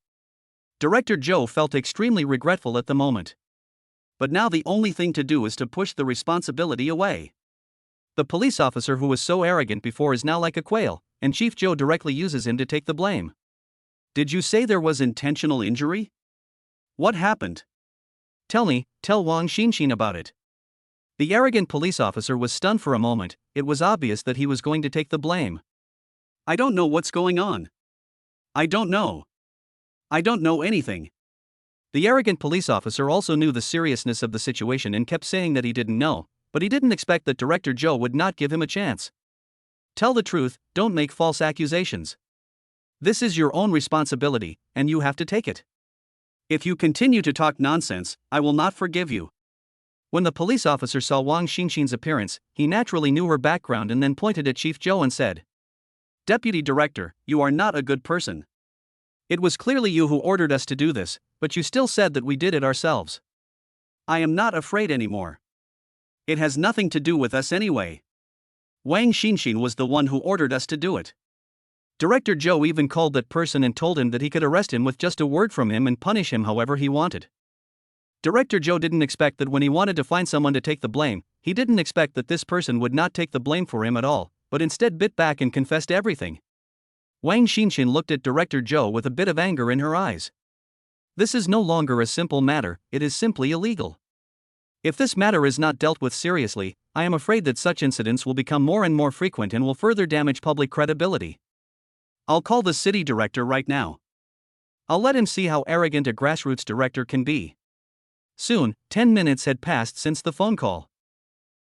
Director Zhou felt extremely regretful at the moment. But now the only thing to do is to push the responsibility away. The police officer who was so arrogant before is now like a quail, and Chief Zhou directly uses him to take the blame. Did you say there was intentional injury? What happened? Tell Wang Xinshan about it. The arrogant police officer was stunned for a moment. It was obvious that he was going to take the blame. I don't know what's going on. I don't know anything. The arrogant police officer also knew the seriousness of the situation and kept saying that he didn't know, but he didn't expect that Director Zhou would not give him a chance. Tell the truth, don't make false accusations. This is your own responsibility, and you have to take it. If you continue to talk nonsense, I will not forgive you. When the police officer saw Wang Xinshan's appearance, he naturally knew her background and then pointed at Chief Zhou and said, Deputy Director, you are not a good person. It was clearly you who ordered us to do this, but you still said that we did it ourselves. I am not afraid anymore. It has nothing to do with us anyway. Wang Xinshan was the one who ordered us to do it. Director Zhou even called that person and told him that he could arrest him with just a word from him and punish him however he wanted. Director Zhou didn't expect that when he wanted to find someone to take the blame, he didn't expect that this person would not take the blame for him at all, but instead bit back and confessed everything. Wang Xinshan looked at Director Zhou with a bit of anger in her eyes. This is no longer a simple matter, it is simply illegal. If this matter is not dealt with seriously, I am afraid that such incidents will become more and more frequent and will further damage public credibility. I'll call the city director right now. I'll let him see how arrogant a grassroots director can be. Soon, 10 minutes had passed since the phone call.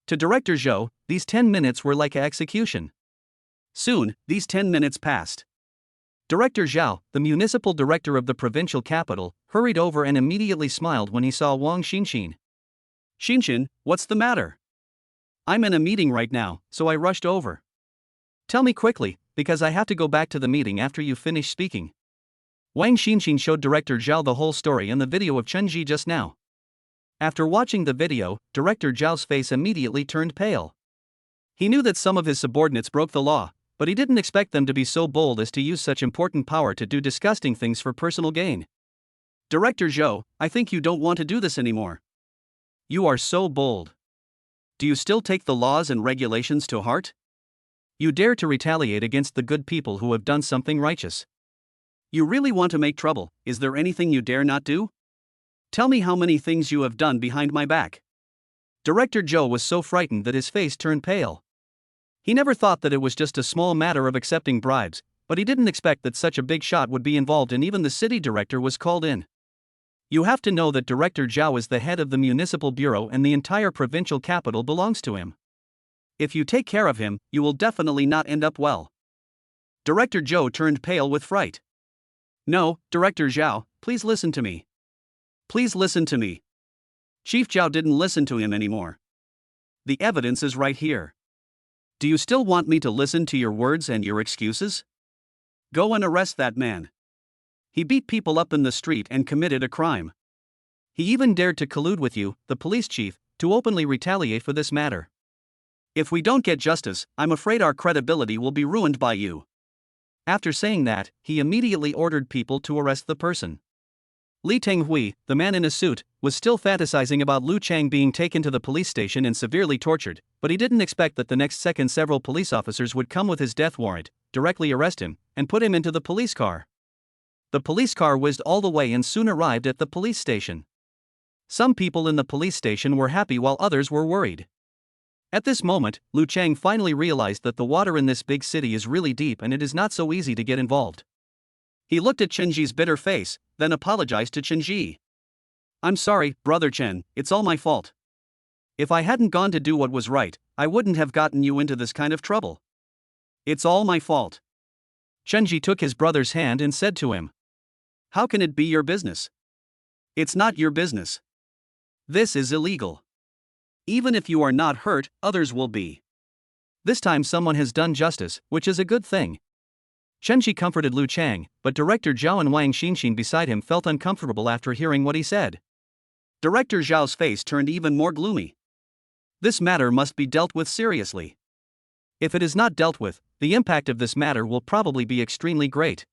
To Director Zhou, these 10 minutes were like an execution. Soon, these 10 minutes passed. Director Zhao, the municipal director of the provincial capital, hurried over and immediately smiled when he saw Wang Xinshan. Xinshan, what's the matter? I'm in a meeting right now, so I rushed over. Tell me quickly, because I have to go back to the meeting after you finish speaking. Wang Xinshan showed Director Zhao the whole story in the video of Chenji just now. After watching the video, Director Zhao's face immediately turned pale. He knew that some of his subordinates broke the law, but he didn't expect them to be so bold as to use such important power to do disgusting things for personal gain. Director Zhou, I think you don't want to do this anymore. You are so bold. Do you still take the laws and regulations to heart? You dare to retaliate against the good people who have done something righteous. You really want to make trouble. Is there anything you dare not do? Tell me how many things you have done behind my back. Director Zhou was so frightened that his face turned pale. He never thought that it was just a small matter of accepting bribes, but he didn't expect that such a big shot would be involved, and even the city director was called in. You have to know that Director Zhao is the head of the municipal bureau and the entire provincial capital belongs to him. If you take care of him, you will definitely not end up well. Director Zhou turned pale with fright. No, Director Zhao, please listen to me. Please listen to me. Chief Zhao didn't listen to him anymore. The evidence is right here. Do you still want me to listen to your words and your excuses? Go and arrest that man. He beat people up in the street and committed a crime. He even dared to collude with you, the police chief, to openly retaliate for this matter. If we don't get justice, I'm afraid our credibility will be ruined by you. After saying that, he immediately ordered people to arrest the person. Li Tenghui, the man in a suit, was still fantasizing about Lu Chang being taken to the police station and severely tortured, but he didn't expect that the next second several police officers would come with his death warrant, directly arrest him, and put him into the police car. The police car whizzed all the way and soon arrived at the police station. Some people in the police station were happy while others were worried. At this moment, Lu Chang finally realized that the water in this big city is really deep and it is not so easy to get involved. He looked at Chenji's bitter face, then apologized to Chenji. I'm sorry, Brother Chen, it's all my fault. If I hadn't gone to do what was right, I wouldn't have gotten you into this kind of trouble. It's all my fault. Chenji took his brother's hand and said to him, "How can it be your business? It's not your business. This is illegal. Even if you are not hurt, others will be. This time someone has done justice, which is a good thing." Chenji comforted Lu Chang, but Director Zhao and Wang Xinxin beside him felt uncomfortable after hearing what he said. Director Zhao's face turned even more gloomy. This matter must be dealt with seriously. If it is not dealt with, the impact of this matter will probably be extremely great.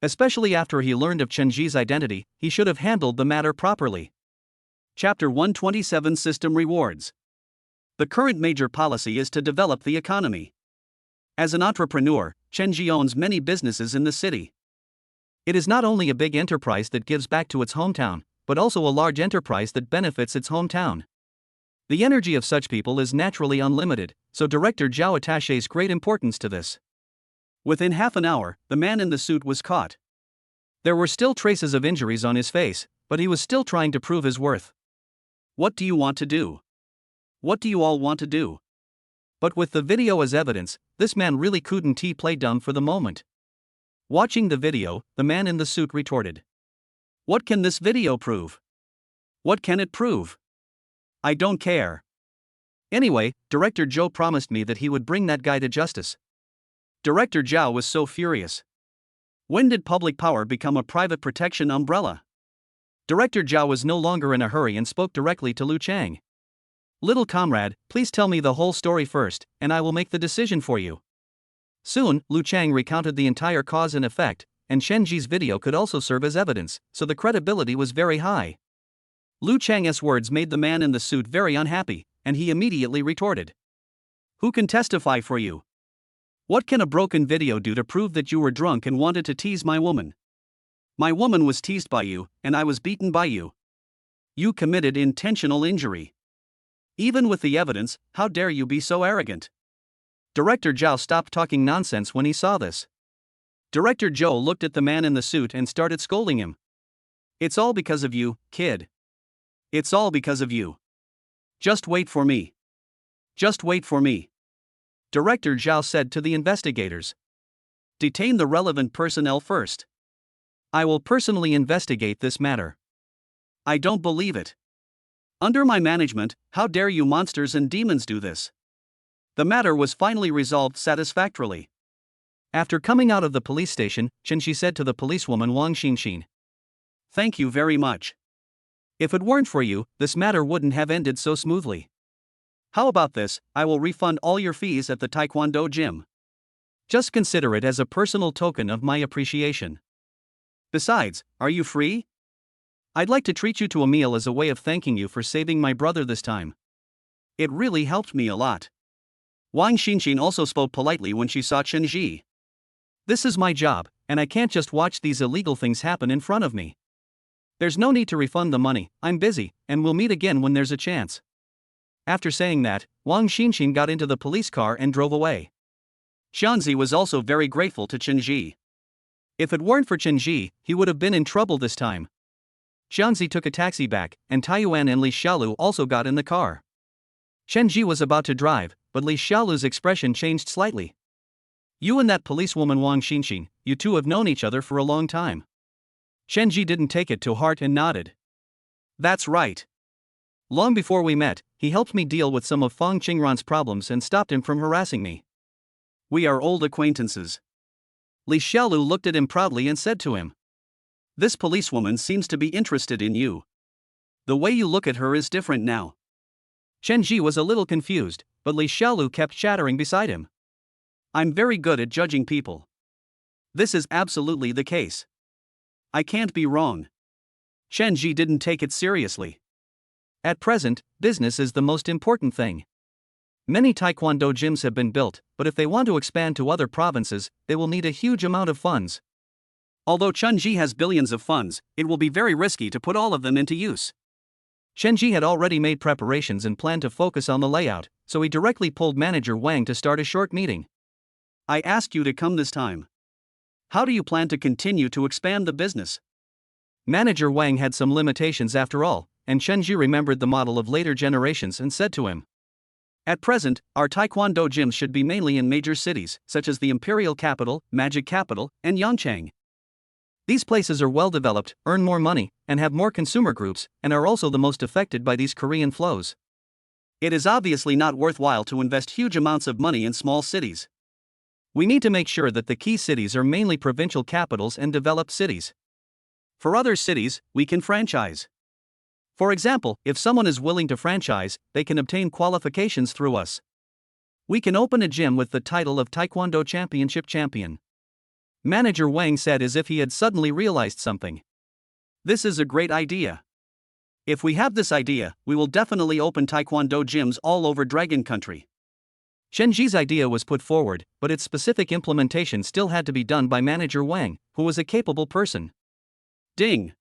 Especially after he learned of Chenji's identity, he should have handled the matter properly. Chapter 127 System Rewards. The current major policy is to develop the economy. As an entrepreneur, Chenji owns many businesses in the city. It is not only a big enterprise that gives back to its hometown, but also a large enterprise that benefits its hometown. The energy of such people is naturally unlimited, so Director Zhao attaches great importance to this. Within half an hour, the man in the suit was caught. There were still traces of injuries on his face, but he was still trying to prove his worth. "What do you want to do? What do you all want to do?" But with the video as evidence, this man really couldn't play dumb for the moment. Watching the video, the man in the suit retorted, "What can this video prove? What can it prove? I don't care. Anyway, Director Zhou promised me that he would bring that guy to justice." Director Zhao was so furious. When did public power become a private protection umbrella? Director Zhao was no longer in a hurry and spoke directly to Lu Chang. "Little comrade, please tell me the whole story first, and I will make the decision for you." Soon, Lu Chang recounted the entire cause and effect, and Chenji's video could also serve as evidence, so the credibility was very high. Lu Chang's words made the man in the suit very unhappy, and he immediately retorted, "Who can testify for you? What can a broken video do to prove that you were drunk and wanted to tease my woman? My woman was teased by you, and I was beaten by you. You committed intentional injury. Even with the evidence, how dare you be so arrogant?" Director Zhao stopped talking nonsense when he saw this. Director Zhou looked at the man in the suit and started scolding him. "It's all because of you, kid. It's all because of you. Just wait for me. Just wait for me." Director Zhao said to the investigators, "Detain the relevant personnel first. I will personally investigate this matter. I don't believe it. Under my management, how dare you monsters and demons do this?" The matter was finally resolved satisfactorily. After coming out of the police station, Chenji said to the policewoman Wang Xinxin, "Thank you very much. If it weren't for you, this matter wouldn't have ended so smoothly. How about this, I will refund all your fees at the Taekwondo gym. Just consider it as a personal token of my appreciation. Besides, are you free? I'd like to treat you to a meal as a way of thanking you for saving my brother this time. It really helped me a lot." Wang Xinxin also spoke politely when she saw Chenji. "This is my job, and I can't just watch these illegal things happen in front of me. There's no need to refund the money, I'm busy, and we'll meet again when there's a chance." After saying that, Wang Xinxin got into the police car and drove away. Xianzi was also very grateful to Chenji. If it weren't for Chenji, he would have been in trouble this time. Xianzi took a taxi back, and Taiyuan and Li Xiaolu also got in the car. Chenji was about to drive, but Li Xiaolu's expression changed slightly. "You and that policewoman Wang Xinxin, you two have known each other for a long time." Chenji didn't take it to heart and nodded. "That's right. Long before we met, he helped me deal with some of Fong Qingran's problems and stopped him from harassing me. We are old acquaintances." Li Xiaolu looked at him proudly and said to him, "This policewoman seems to be interested in you. The way you look at her is different now." Chenji was a little confused, but Li Xiaolu kept chattering beside him. "I'm very good at judging people. This is absolutely the case. I can't be wrong." Chenji didn't take it seriously. At present, business is the most important thing. Many Taekwondo gyms have been built, but if they want to expand to other provinces, they will need a huge amount of funds. Although Chenji has billions of funds, it will be very risky to put all of them into use. Chenji had already made preparations and planned to focus on the layout, so he directly pulled manager Wang to start a short meeting. "I asked you to come this time. How do you plan to continue to expand the business?" Manager Wang had some limitations after all, and Chen Ji remembered the model of later generations and said to him, "At present, our taekwondo gyms should be mainly in major cities, such as the Imperial Capital, Magic Capital, and Yangchang. These places are well developed, earn more money, and have more consumer groups, and are also the most affected by these Korean flows. It is obviously not worthwhile to invest huge amounts of money in small cities. We need to make sure that the key cities are mainly provincial capitals and developed cities. For other cities, we can franchise. For example, if someone is willing to franchise, they can obtain qualifications through us. We can open a gym with the title of Taekwondo Championship Champion." Manager Wang said as if he had suddenly realized something. "This is a great idea. If we have this idea, we will definitely open Taekwondo gyms all over Dragon Country." Chen Ji's idea was put forward, but its specific implementation still had to be done by Manager Wang, who was a capable person. Ding!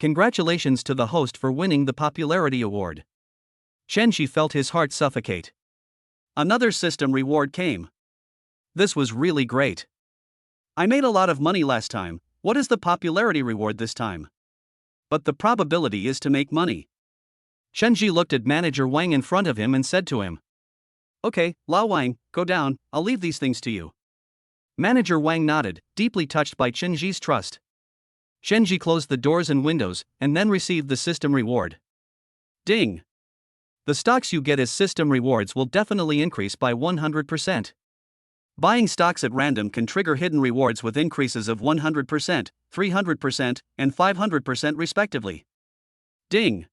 Congratulations to the host for winning the popularity award. Chen Ji felt his heart suffocate. Another system reward came. This was really great. I made a lot of money last time. What is the popularity reward this time? But the probability is to make money. Chen Ji looked at Manager Wang in front of him and said to him, "Okay, Lao Wang, go down, I'll leave these things to you." Manager Wang nodded, deeply touched by Chen Ji's trust. Chen Ji closed the doors and windows, and then received the system reward. Ding! The stocks you get as system rewards will definitely increase by 100%. Buying stocks at random can trigger hidden rewards with increases of 100%, 300%, and 500% respectively. Ding!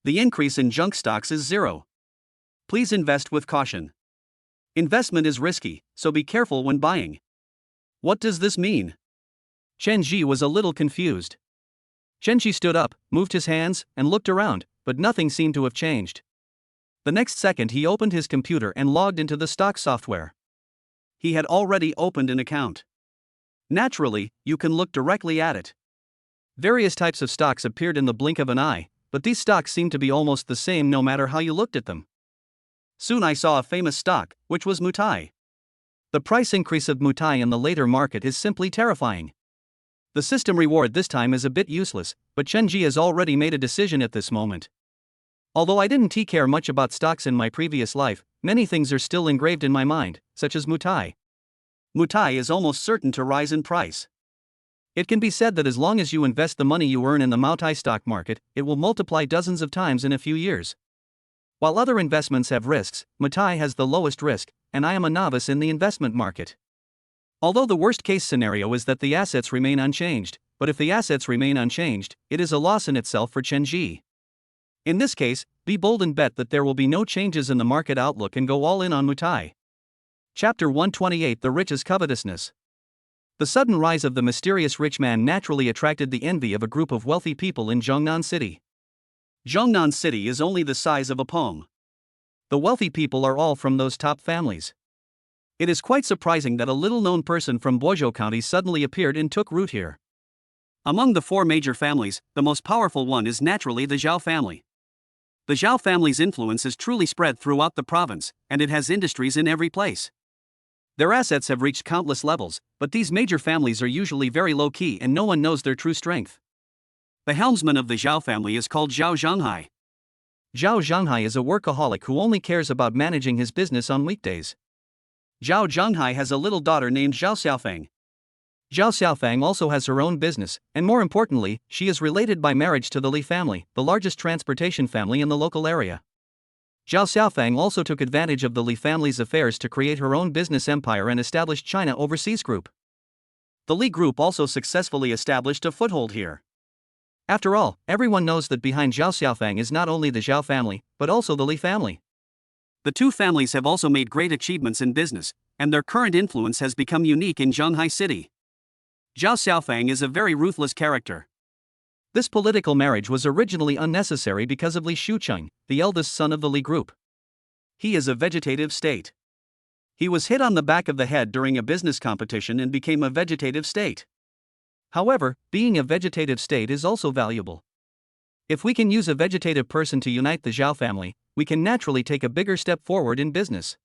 The increase in junk stocks is 0. Please invest with caution. Investment is risky, so be careful when buying. What does this mean? Chen Ji was a little confused. Chen Ji stood up, moved his hands, and looked around, but nothing seemed to have changed. The next second he opened his computer and logged into the stock software. He had already opened an account. Naturally, you can look directly at it. Various types of stocks appeared in the blink of an eye, but these stocks seemed to be almost the same no matter how you looked at them. Soon I saw a famous stock, which was Mutai. The price increase of Mutai in the later market is simply terrifying. The system reward this time is a bit useless, but Chen Ji has already made a decision at this moment. Although I didn't care much about stocks in my previous life, many things are still engraved in my mind, such as Mutai. Mutai is almost certain to rise in price. It can be said that as long as you invest the money you earn in the Mutai stock market, it will multiply dozens of times in a few years. While other investments have risks, Mutai has the lowest risk, and I am a novice in the investment market. Although the worst-case scenario is that the assets remain unchanged, but if the assets remain unchanged, it is a loss in itself for Chen Ji. In this case, be bold and bet that there will be no changes in the market outlook and go all in on Mutai. Chapter 128: The Rich's Covetousness. The sudden rise of the mysterious rich man naturally attracted the envy of a group of wealthy people in Zhongnan City. Zhongnan City is only the size of a palm. The wealthy people are all from those top families. It is quite surprising that a little-known person from Boizhou County suddenly appeared and took root here. Among the 4 major families, the most powerful one is naturally the Zhao family. The Zhao family's influence is truly spread throughout the province, and it has industries in every place. Their assets have reached countless levels, but these major families are usually very low-key and no one knows their true strength. The helmsman of the Zhao family is called Zhao Zhanghai. Zhao Zhanghai is a workaholic who only cares about managing his business on weekdays. Zhao Zhanghai has a little daughter named Zhao Xiaofeng. Zhao Xiaofeng also has her own business, and more importantly, she is related by marriage to the Li family, the largest transportation family in the local area. Zhao Xiaofeng also took advantage of the Li family's affairs to create her own business empire and establish China Overseas Group. The Li Group also successfully established a foothold here. After all, everyone knows that behind Zhao Xiaofeng is not only the Zhao family, but also the Li family. The two families have also made great achievements in business, and their current influence has become unique in Zhanghai City. Zhao Xiaofeng is a very ruthless character. This political marriage was originally unnecessary because of Li Shucheng, the eldest son of the Li group. He is a vegetative state. He was hit on the back of the head during a business competition and became a vegetative state. However, being a vegetative state is also valuable. If we can use a vegetative person to unite the Zhao family, we can naturally take a bigger step forward in business.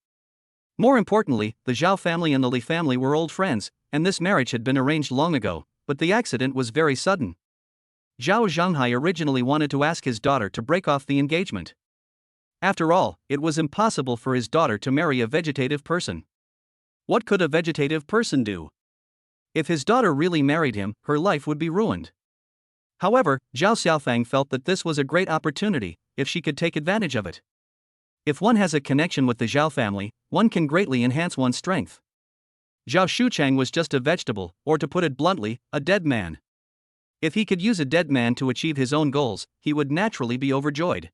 More importantly, the Zhao family and the Li family were old friends, and this marriage had been arranged long ago, but the accident was very sudden. Zhao Zhanghai originally wanted to ask his daughter to break off the engagement. After all, it was impossible for his daughter to marry a vegetative person. What could a vegetative person do? If his daughter really married him, her life would be ruined. However, Zhao Xiaofang felt that this was a great opportunity, if she could take advantage of it. If one has a connection with the Zhao family, one can greatly enhance one's strength. Zhao Shuchang was just a vegetable, or to put it bluntly, a dead man. If he could use a dead man to achieve his own goals, he would naturally be overjoyed.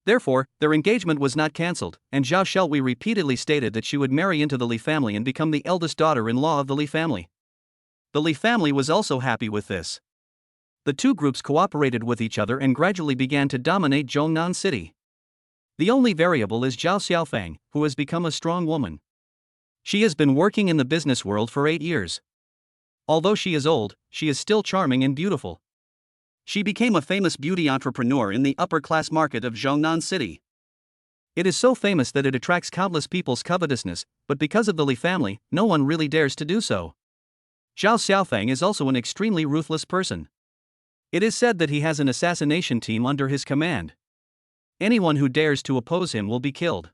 Therefore, their engagement was not cancelled, and Zhao Shelui repeatedly stated that she would marry into the Li family and become the eldest daughter-in-law of the Li family. The Li family was also happy with this. The two groups cooperated with each other and gradually began to dominate Zhongnan city. The only variable is Zhao Xiaofang, who has become a strong woman. She has been working in the business world for 8 years. Although she is old, she is still charming and beautiful. She became a famous beauty entrepreneur in the upper-class market of Zhongnan city. It is so famous that it attracts countless people's covetousness, but because of the Li family, no one really dares to do so. Zhao Xiaofang is also an extremely ruthless person. It is said that he has an assassination team under his command. Anyone who dares to oppose him will be killed.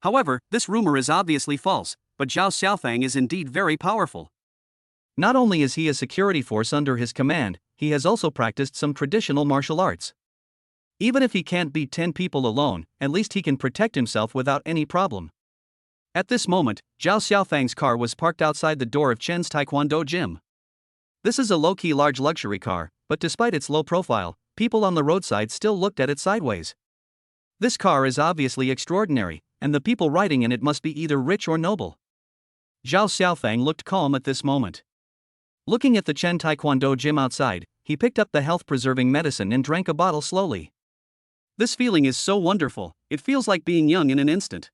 However, this rumor is obviously false, but Zhao Xiaofang is indeed very powerful. Not only is he a security force under his command, he has also practiced some traditional martial arts. Even if he can't beat 10 people alone, at least he can protect himself without any problem. At this moment, Zhao Xiaofang's car was parked outside the door of Chen's Taekwondo gym. This is a low-key large luxury car, but despite its low profile, people on the roadside still looked at it sideways. This car is obviously extraordinary, and the people riding in it must be either rich or noble. Zhao Xiaofang looked calm at this moment. Looking at the Chen Taekwondo gym outside, he picked up the health-preserving medicine and drank a bottle slowly. This feeling is so wonderful, it feels like being young in an instant.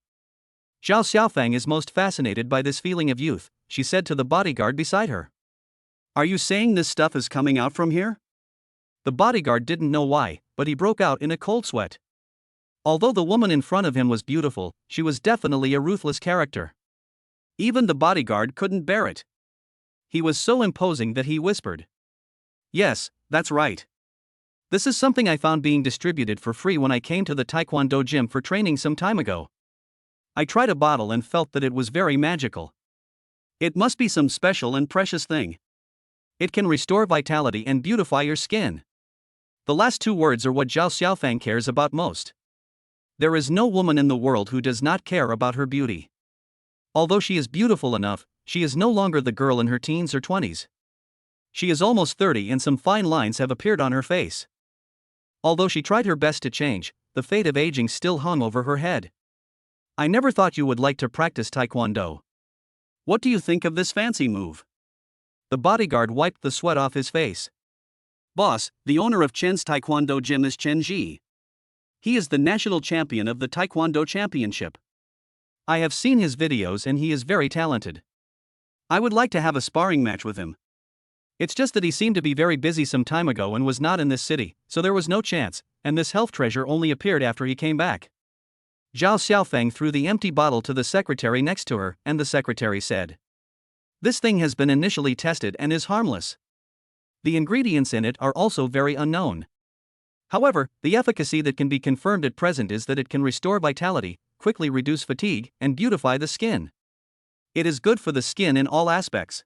Zhao Xiaofang is most fascinated by this feeling of youth, she said to the bodyguard beside her. Are you saying this stuff is coming out from here? The bodyguard didn't know why, but he broke out in a cold sweat. Although the woman in front of him was beautiful, she was definitely a ruthless character. Even the bodyguard couldn't bear it. He was so imposing that he whispered. Yes, that's right. This is something I found being distributed for free when I came to the Taekwondo gym for training some time ago. I tried a bottle and felt that it was very magical. It must be some special and precious thing. It can restore vitality and beautify your skin. The last two words are what Zhao Xiaofang cares about most. There is no woman in the world who does not care about her beauty. Although she is beautiful enough, she is no longer the girl in her teens or 20s. She is almost 30 and some fine lines have appeared on her face. Although she tried her best to change, the fate of aging still hung over her head. I never thought you would like to practice Taekwondo. What do you think of this fancy move? The bodyguard wiped the sweat off his face. Boss, the owner of Chen's Taekwondo gym is Chen Ji. He is the national champion of the Taekwondo championship. I have seen his videos and he is very talented. I would like to have a sparring match with him. It's just that he seemed to be very busy some time ago and was not in this city, so there was no chance, and this health treasure only appeared after he came back. Zhao Xiaofang threw the empty bottle to the secretary next to her, and the secretary said, "This thing has been initially tested and is harmless. The ingredients in it are also very unknown. However, the efficacy that can be confirmed at present is that it can restore vitality, quickly reduce fatigue, and beautify the skin. It is good for the skin in all aspects.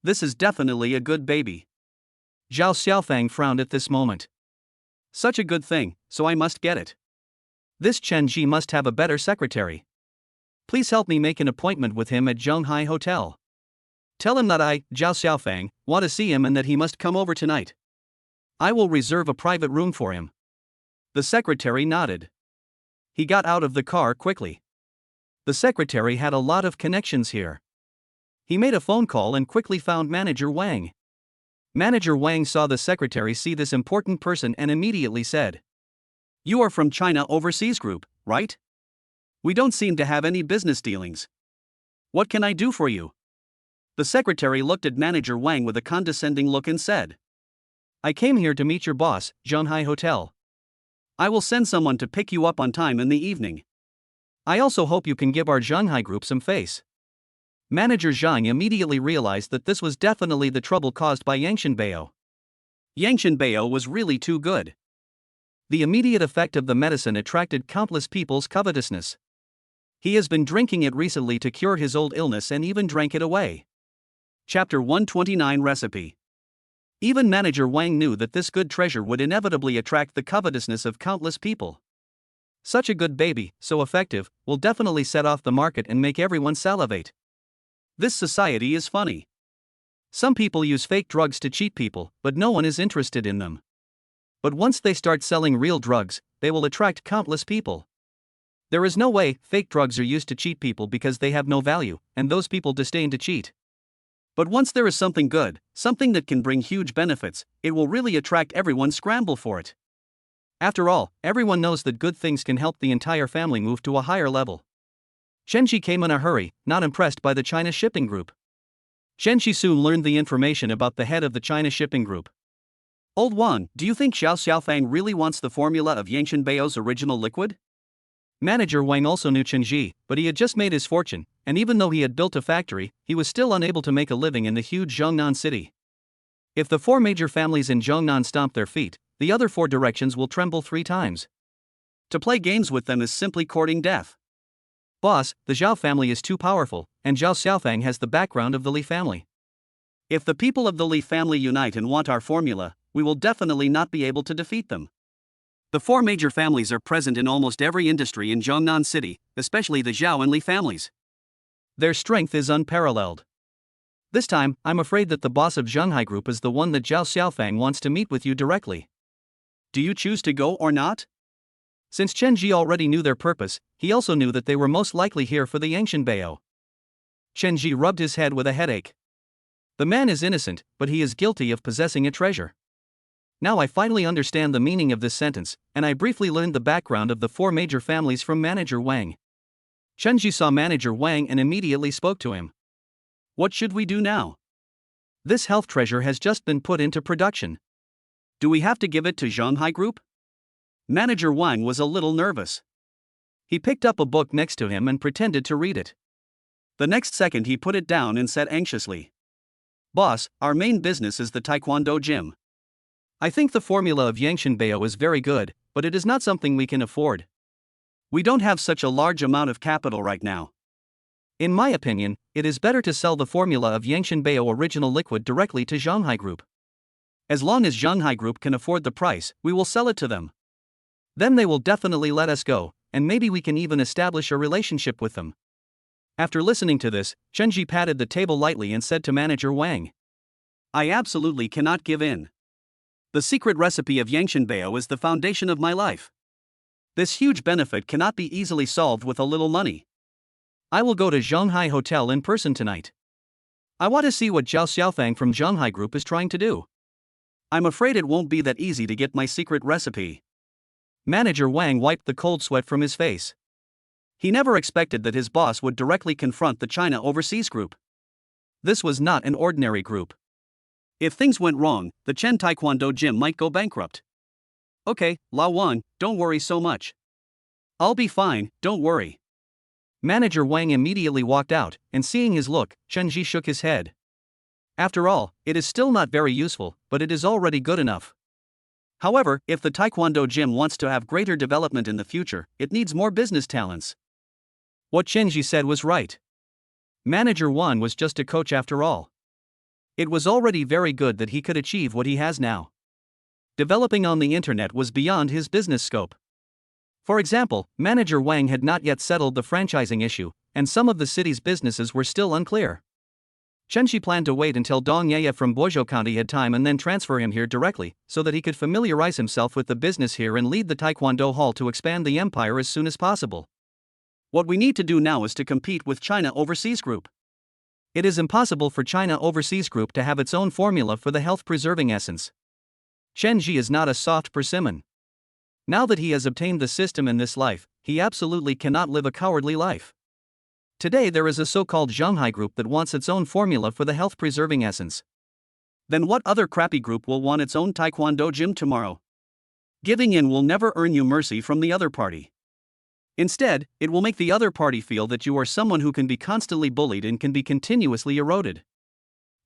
This is definitely a good baby." Zhao Xiaofang frowned at this moment. Such a good thing, so I must get it. This Chen Ji must have a better secretary. Please help me make an appointment with him at Zhonghai Hotel. Tell him that I, Zhao Xiaofang, want to see him and that he must come over tonight. I will reserve a private room for him. The secretary nodded. He got out of the car quickly. The secretary had a lot of connections here. He made a phone call and quickly found Manager Wang. Manager Wang saw the secretary see this important person and immediately said, "You are from China Overseas Group, right? We don't seem to have any business dealings. What can I do for you?" The secretary looked at Manager Wang with a condescending look and said, "I came here to meet your boss, Zhonghai Hotel. I will send someone to pick you up on time in the evening. I also hope you can give our Zhonghai group some face." Manager Zhang immediately realized that this was definitely the trouble caused by Yangshan Bao. Yang Shinbao was really too good. The immediate effect of the medicine attracted countless people's covetousness. He has been drinking it recently to cure his old illness and even drank it away. Chapter 129 Recipe. Even Manager Wang knew that this good treasure would inevitably attract the covetousness of countless people. Such a good baby, so effective, will definitely set off the market and make everyone salivate. This society is funny. Some people use fake drugs to cheat people, but no one is interested in them. But once they start selling real drugs, they will attract countless people. There is no way fake drugs are used to cheat people because they have no value, and those people disdain to cheat. But once there is something good, something that can bring huge benefits, it will really attract everyone scramble for it. After all, everyone knows that good things can help the entire family move to a higher level. Shenji came in a hurry, not impressed by the China shipping group. Shenji soon learned the information about the head of the China shipping group. Old Wang, do you think Xiao Xiaofang really wants the formula of Yang Shinbao's original liquid? Manager Wang also knew Chenji, but he had just made his fortune, and even though he had built a factory, he was still unable to make a living in the huge Zhongnan city. If the 4 major families in Zhongnan stomp their feet, the other 4 directions will tremble 3 times. To play games with them is simply courting death. Boss, the Zhao family is too powerful, and Zhao Xiaofang has the background of the Li family. If the people of the Li family unite and want our formula, we will definitely not be able to defeat them. The 4 major families are present in almost every industry in Zhongnan City, especially the Zhao and Li families. Their strength is unparalleled. This time, I'm afraid that the boss of Zhenghai Group is the one that Zhao Xiaofang wants to meet with you directly. Do you choose to go or not? Since Chenji already knew their purpose, he also knew that they were most likely here for the Yang Shinbao. Chenji rubbed his head with a headache. The man is innocent, but he is guilty of possessing a treasure. Now I finally understand the meaning of this sentence, and I briefly learned the background of the 4 major families from Manager Wang. Chenji saw Manager Wang and immediately spoke to him. What should we do now? This health treasure has just been put into production. Do we have to give it to Zhonghai Group? Manager Wang was a little nervous. He picked up a book next to him and pretended to read it. The next second he put it down and said anxiously, Boss, our main business is the Taekwondo gym. I think the formula of Yang Shinbao is very good, but it is not something we can afford. We don't have such a large amount of capital right now. In my opinion, it is better to sell the formula of Yang Shinbao original liquid directly to Zhonghai Group. As long as Zhonghai Group can afford the price, we will sell it to them. Then they will definitely let us go, and maybe we can even establish a relationship with them. After listening to this, Chenji patted the table lightly and said to Manager Wang, I absolutely cannot give in. The secret recipe of Yang Shinbao is the foundation of my life. This huge benefit cannot be easily solved with a little money. I will go to Zhonghai Hotel in person tonight. I want to see what Zhao Xiaofang from Zhonghai Group is trying to do. I'm afraid it won't be that easy to get my secret recipe. Manager Wang wiped the cold sweat from his face. He never expected that his boss would directly confront the China Overseas Group. This was not an ordinary group. If things went wrong, the Chen Taekwondo gym might go bankrupt. Okay, Lao Wan, don't worry so much. I'll be fine, don't worry. Manager Wang immediately walked out, and seeing his look, Chenji shook his head. After all, it is still not very useful, but it is already good enough. However, if the Taekwondo gym wants to have greater development in the future, it needs more business talents. What Chenji said was right. Manager Wan was just a coach after all. It was already very good that he could achieve what he has now. Developing on the internet was beyond his business scope. For example, Manager Wang had not yet settled the franchising issue, and some of the city's businesses were still unclear. Chenji planned to wait until Dong Yeye from Boizhou County had time and then transfer him here directly, so that he could familiarize himself with the business here and lead the Taekwondo Hall to expand the empire as soon as possible. What we need to do now is to compete with China Overseas Group. It is impossible for China Overseas Group to have its own formula for the health-preserving essence. Chenji is not a soft persimmon. Now that he has obtained the system in this life, he absolutely cannot live a cowardly life. Today there is a so-called Zhonghai Group that wants its own formula for the health-preserving essence. Then what other crappy group will want its own Taekwondo gym tomorrow? Giving in will never earn you mercy from the other party. Instead, it will make the other party feel that you are someone who can be constantly bullied and can be continuously eroded.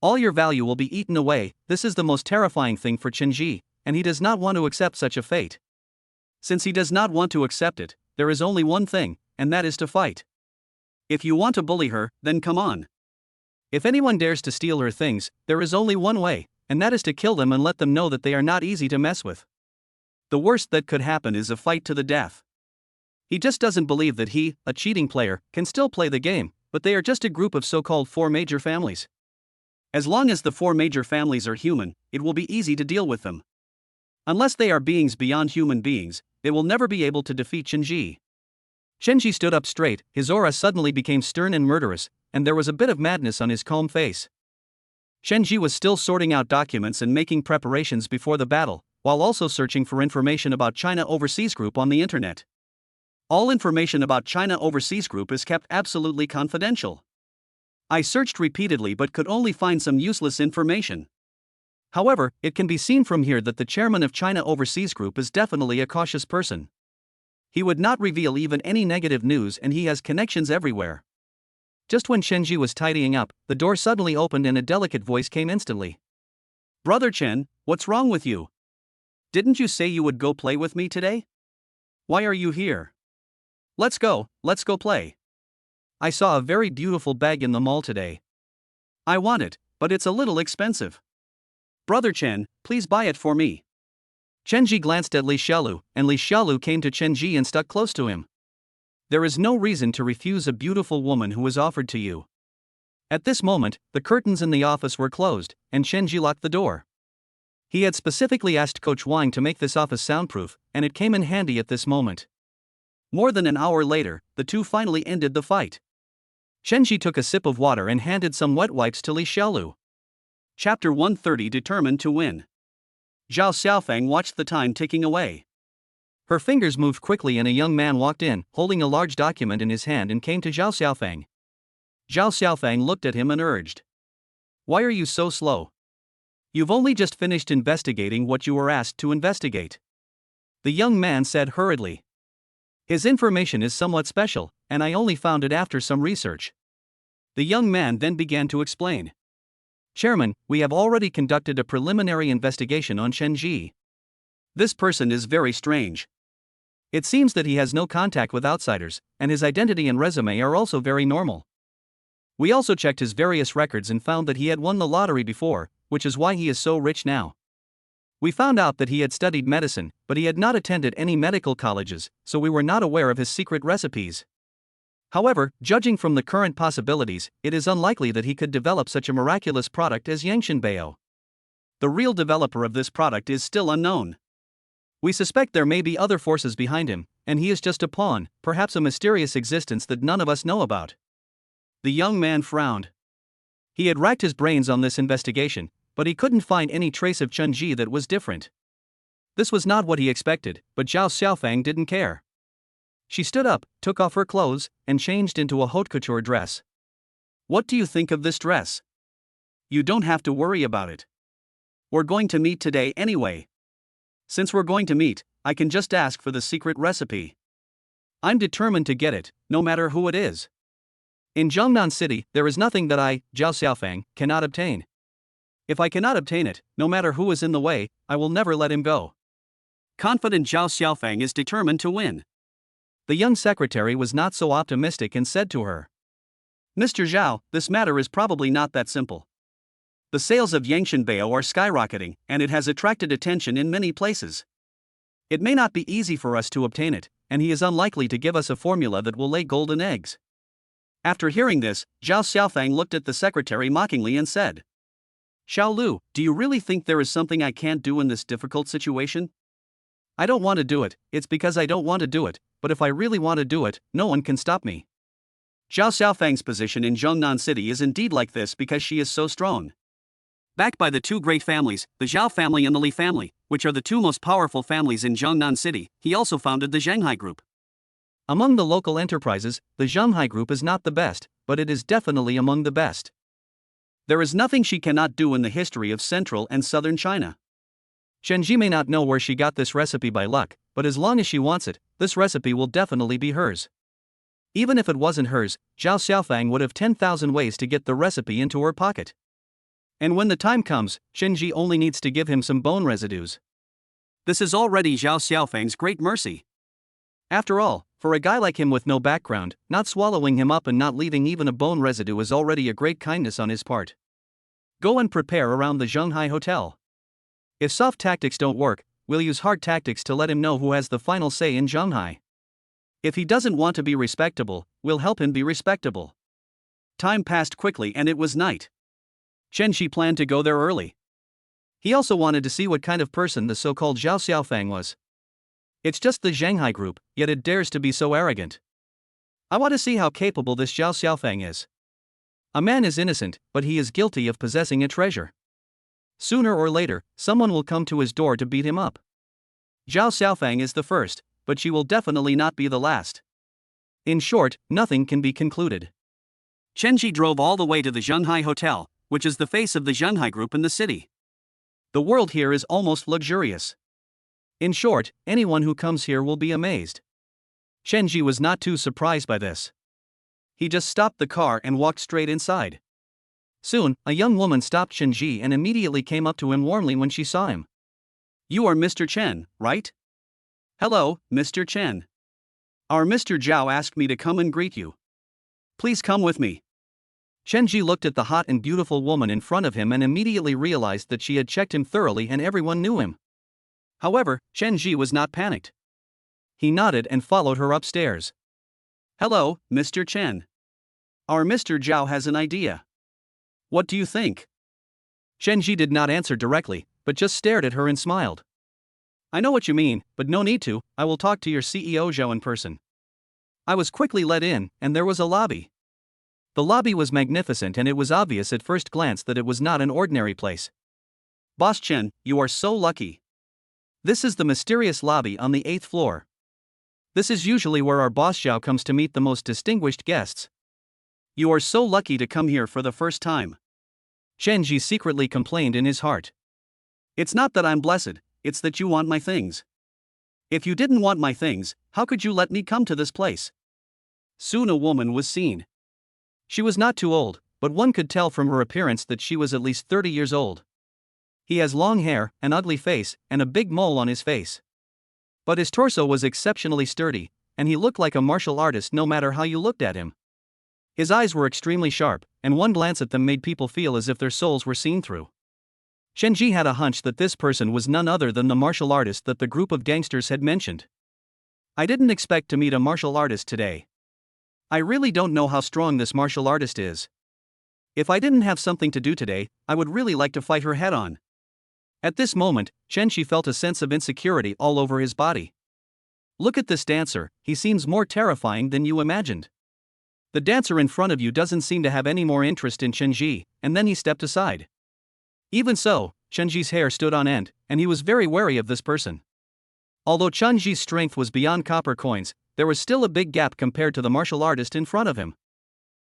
All your value will be eaten away. This is the most terrifying thing for Chenji, and he does not want to accept such a fate. Since he does not want to accept it, there is only one thing, and that is to fight. If you want to bully her, then come on. If anyone dares to steal her things, there is only one way, and that is to kill them and let them know that they are not easy to mess with. The worst that could happen is a fight to the death. He just doesn't believe that he, a cheating player, can still play the game, but they are just a group of so-called 4 major families. As long as the 4 major families are human, it will be easy to deal with them. Unless they are beings beyond human beings, they will never be able to defeat Chenji. Chenji stood up straight, his aura suddenly became stern and murderous, and there was a bit of madness on his calm face. Chenji was still sorting out documents and making preparations before the battle, while also searching for information about China Overseas Group on the internet. All information about China Overseas Group is kept absolutely confidential. I searched repeatedly but could only find some useless information. However, it can be seen from here that the chairman of China Overseas Group is definitely a cautious person. He would not reveal even any negative news, and he has connections everywhere. Just when Chenji was tidying up, the door suddenly opened and a delicate voice came instantly. "Brother Chen, what's wrong with you? Didn't you say you would go play with me today? Why are you here? Let's go play. I saw a very beautiful bag in the mall today. I want it, but it's a little expensive. Brother Chen, please buy it for me." Chenji glanced at Li Xiaolu, and Li Xiaolu came to Chenji and stuck close to him. There is no reason to refuse a beautiful woman who is offered to you. At this moment, the curtains in the office were closed, and Chenji locked the door. He had specifically asked Coach Wang to make this office soundproof, and it came in handy at this moment. More than an hour later, the two finally ended the fight. Chenji took a sip of water and handed some wet wipes to Li Xiaolu. Chapter 130 Determined to Win. Zhao Xiaofang watched the time ticking away. Her fingers moved quickly and a young man walked in, holding a large document in his hand, and came to Zhao Xiaofang. Zhao Xiaofang looked at him and urged, "Why are you so slow? You've only just finished investigating what you were asked to investigate." The young man said hurriedly, "His information is somewhat special, and I only found it after some research." The young man then began to explain. "Chairman, we have already conducted a preliminary investigation on Chenji. This person is very strange. It seems that he has no contact with outsiders, and his identity and resume are also very normal. We also checked his various records and found that he had won the lottery before, which is why he is so rich now. We found out that he had studied medicine, but he had not attended any medical colleges, so we were not aware of his secret recipes. However, judging from the current possibilities, it is unlikely that he could develop such a miraculous product as Yangshanbao. The real developer of this product is still unknown. We suspect there may be other forces behind him, and he is just a pawn, perhaps a mysterious existence that none of us know about." The young man frowned. He had racked his brains on this investigation, but he couldn't find any trace of Chenji that was different. This was not what he expected, but Zhao Xiaofang didn't care. She stood up, took off her clothes, and changed into a haute couture dress. "What do you think of this dress? You don't have to worry about it. We're going to meet today anyway. Since we're going to meet, I can just ask for the secret recipe. I'm determined to get it, no matter who it is. In Zhongnan City, there is nothing that I, Zhao Xiaofang, cannot obtain. If I cannot obtain it, no matter who is in the way, I will never let him go." Confident Zhao Xiaofang is determined to win. The young secretary was not so optimistic and said to her, "Mr. Zhao, this matter is probably not that simple. The sales of Yangshanbao are skyrocketing, and it has attracted attention in many places. It may not be easy for us to obtain it, and he is unlikely to give us a formula that will lay golden eggs." After hearing this, Zhao Xiaofang looked at the secretary mockingly and said, "Xiao Lu, do you really think there is something I can't do in this difficult situation? I don't want to do it, it's because I don't want to do it, but if I really want to do it, no one can stop me." Zhao Xiaofang's position in Zhongnan City is indeed like this because she is so strong. Backed by the two great families, the Zhao family and the Li family, which are the two most powerful families in Zhongnan City, he also founded the Zhanghai Group. Among the local enterprises, the Zhanghai Group is not the best, but it is definitely among the best. There is nothing she cannot do in the history of central and southern China. Chenji may not know where she got this recipe by luck, but as long as she wants it, this recipe will definitely be hers. Even if it wasn't hers, Zhao Xiaofang would have 10,000 ways to get the recipe into her pocket. And when the time comes, Shenji only needs to give him some bone residues. This is already Zhao Xiaofang's great mercy. After all, for a guy like him with no background, not swallowing him up and not leaving even a bone residue is already a great kindness on his part. Go and prepare around the Zhonghai Hotel. If soft tactics don't work, we'll use hard tactics to let him know who has the final say in Zhonghai. If he doesn't want to be respectable, we'll help him be respectable. Time passed quickly and it was night. Shenji planned to go there early. He also wanted to see what kind of person the so-called Zhao Xiaofang was. It's just the Shanghai group, yet it dares to be so arrogant. I want to see how capable this Zhao Xiaofang is. A man is innocent, but he is guilty of possessing a treasure. Sooner or later, someone will come to his door to beat him up. Zhao Xiaofang is the first, but she will definitely not be the last. In short, nothing can be concluded. Shenji drove all the way to the Zhonghai Hotel, which is the face of the Zhonghai group in the city. The world here is almost luxurious. In short, anyone who comes here will be amazed. Shenji was not too surprised by this. He just stopped the car and walked straight inside. Soon, a young woman stopped Shenji and immediately came up to him warmly when she saw him. You are Mr. Chen, right? Hello, Mr. Chen. Our Mr. Zhao asked me to come and greet you. Please come with me. Shenji looked at the hot and beautiful woman in front of him and immediately realized that she had checked him thoroughly and everyone knew him. However, Shenji was not panicked. He nodded and followed her upstairs. Hello, Mr. Chen. Our Mr. Zhao has an idea. What do you think? Shenji did not answer directly, but just stared at her and smiled. I know what you mean, but no need to, I will talk to your CEO Zhao in person. I was quickly let in, and there was a lobby. The lobby was magnificent and it was obvious at first glance that it was not an ordinary place. Boss Chen, you are so lucky. This is the mysterious lobby on the 8th floor. This is usually where our boss Zhao comes to meet the most distinguished guests. You are so lucky to come here for the first time. Shenji secretly complained in his heart. It's not that I'm blessed, it's that you want my things. If you didn't want my things, how could you let me come to this place? Soon a woman was seen. She was not too old, but one could tell from her appearance that she was at least 30 years old. He has long hair, an ugly face, and a big mole on his face. But his torso was exceptionally sturdy, and he looked like a martial artist no matter how you looked at him. His eyes were extremely sharp, and one glance at them made people feel as if their souls were seen through. Shenji had a hunch that this person was none other than the martial artist that the group of gangsters had mentioned. I didn't expect to meet a martial artist today. I really don't know how strong this martial artist is. If I didn't have something to do today, I would really like to fight her head on. At this moment, Shenji felt a sense of insecurity all over his body. Look at this dancer, he seems more terrifying than you imagined. The dancer in front of you doesn't seem to have any more interest in Shenji, and then he stepped aside. Even so, Shenji's hair stood on end, and he was very wary of this person. Although Shenji's strength was beyond copper coins, there was still a big gap compared to the martial artist in front of him.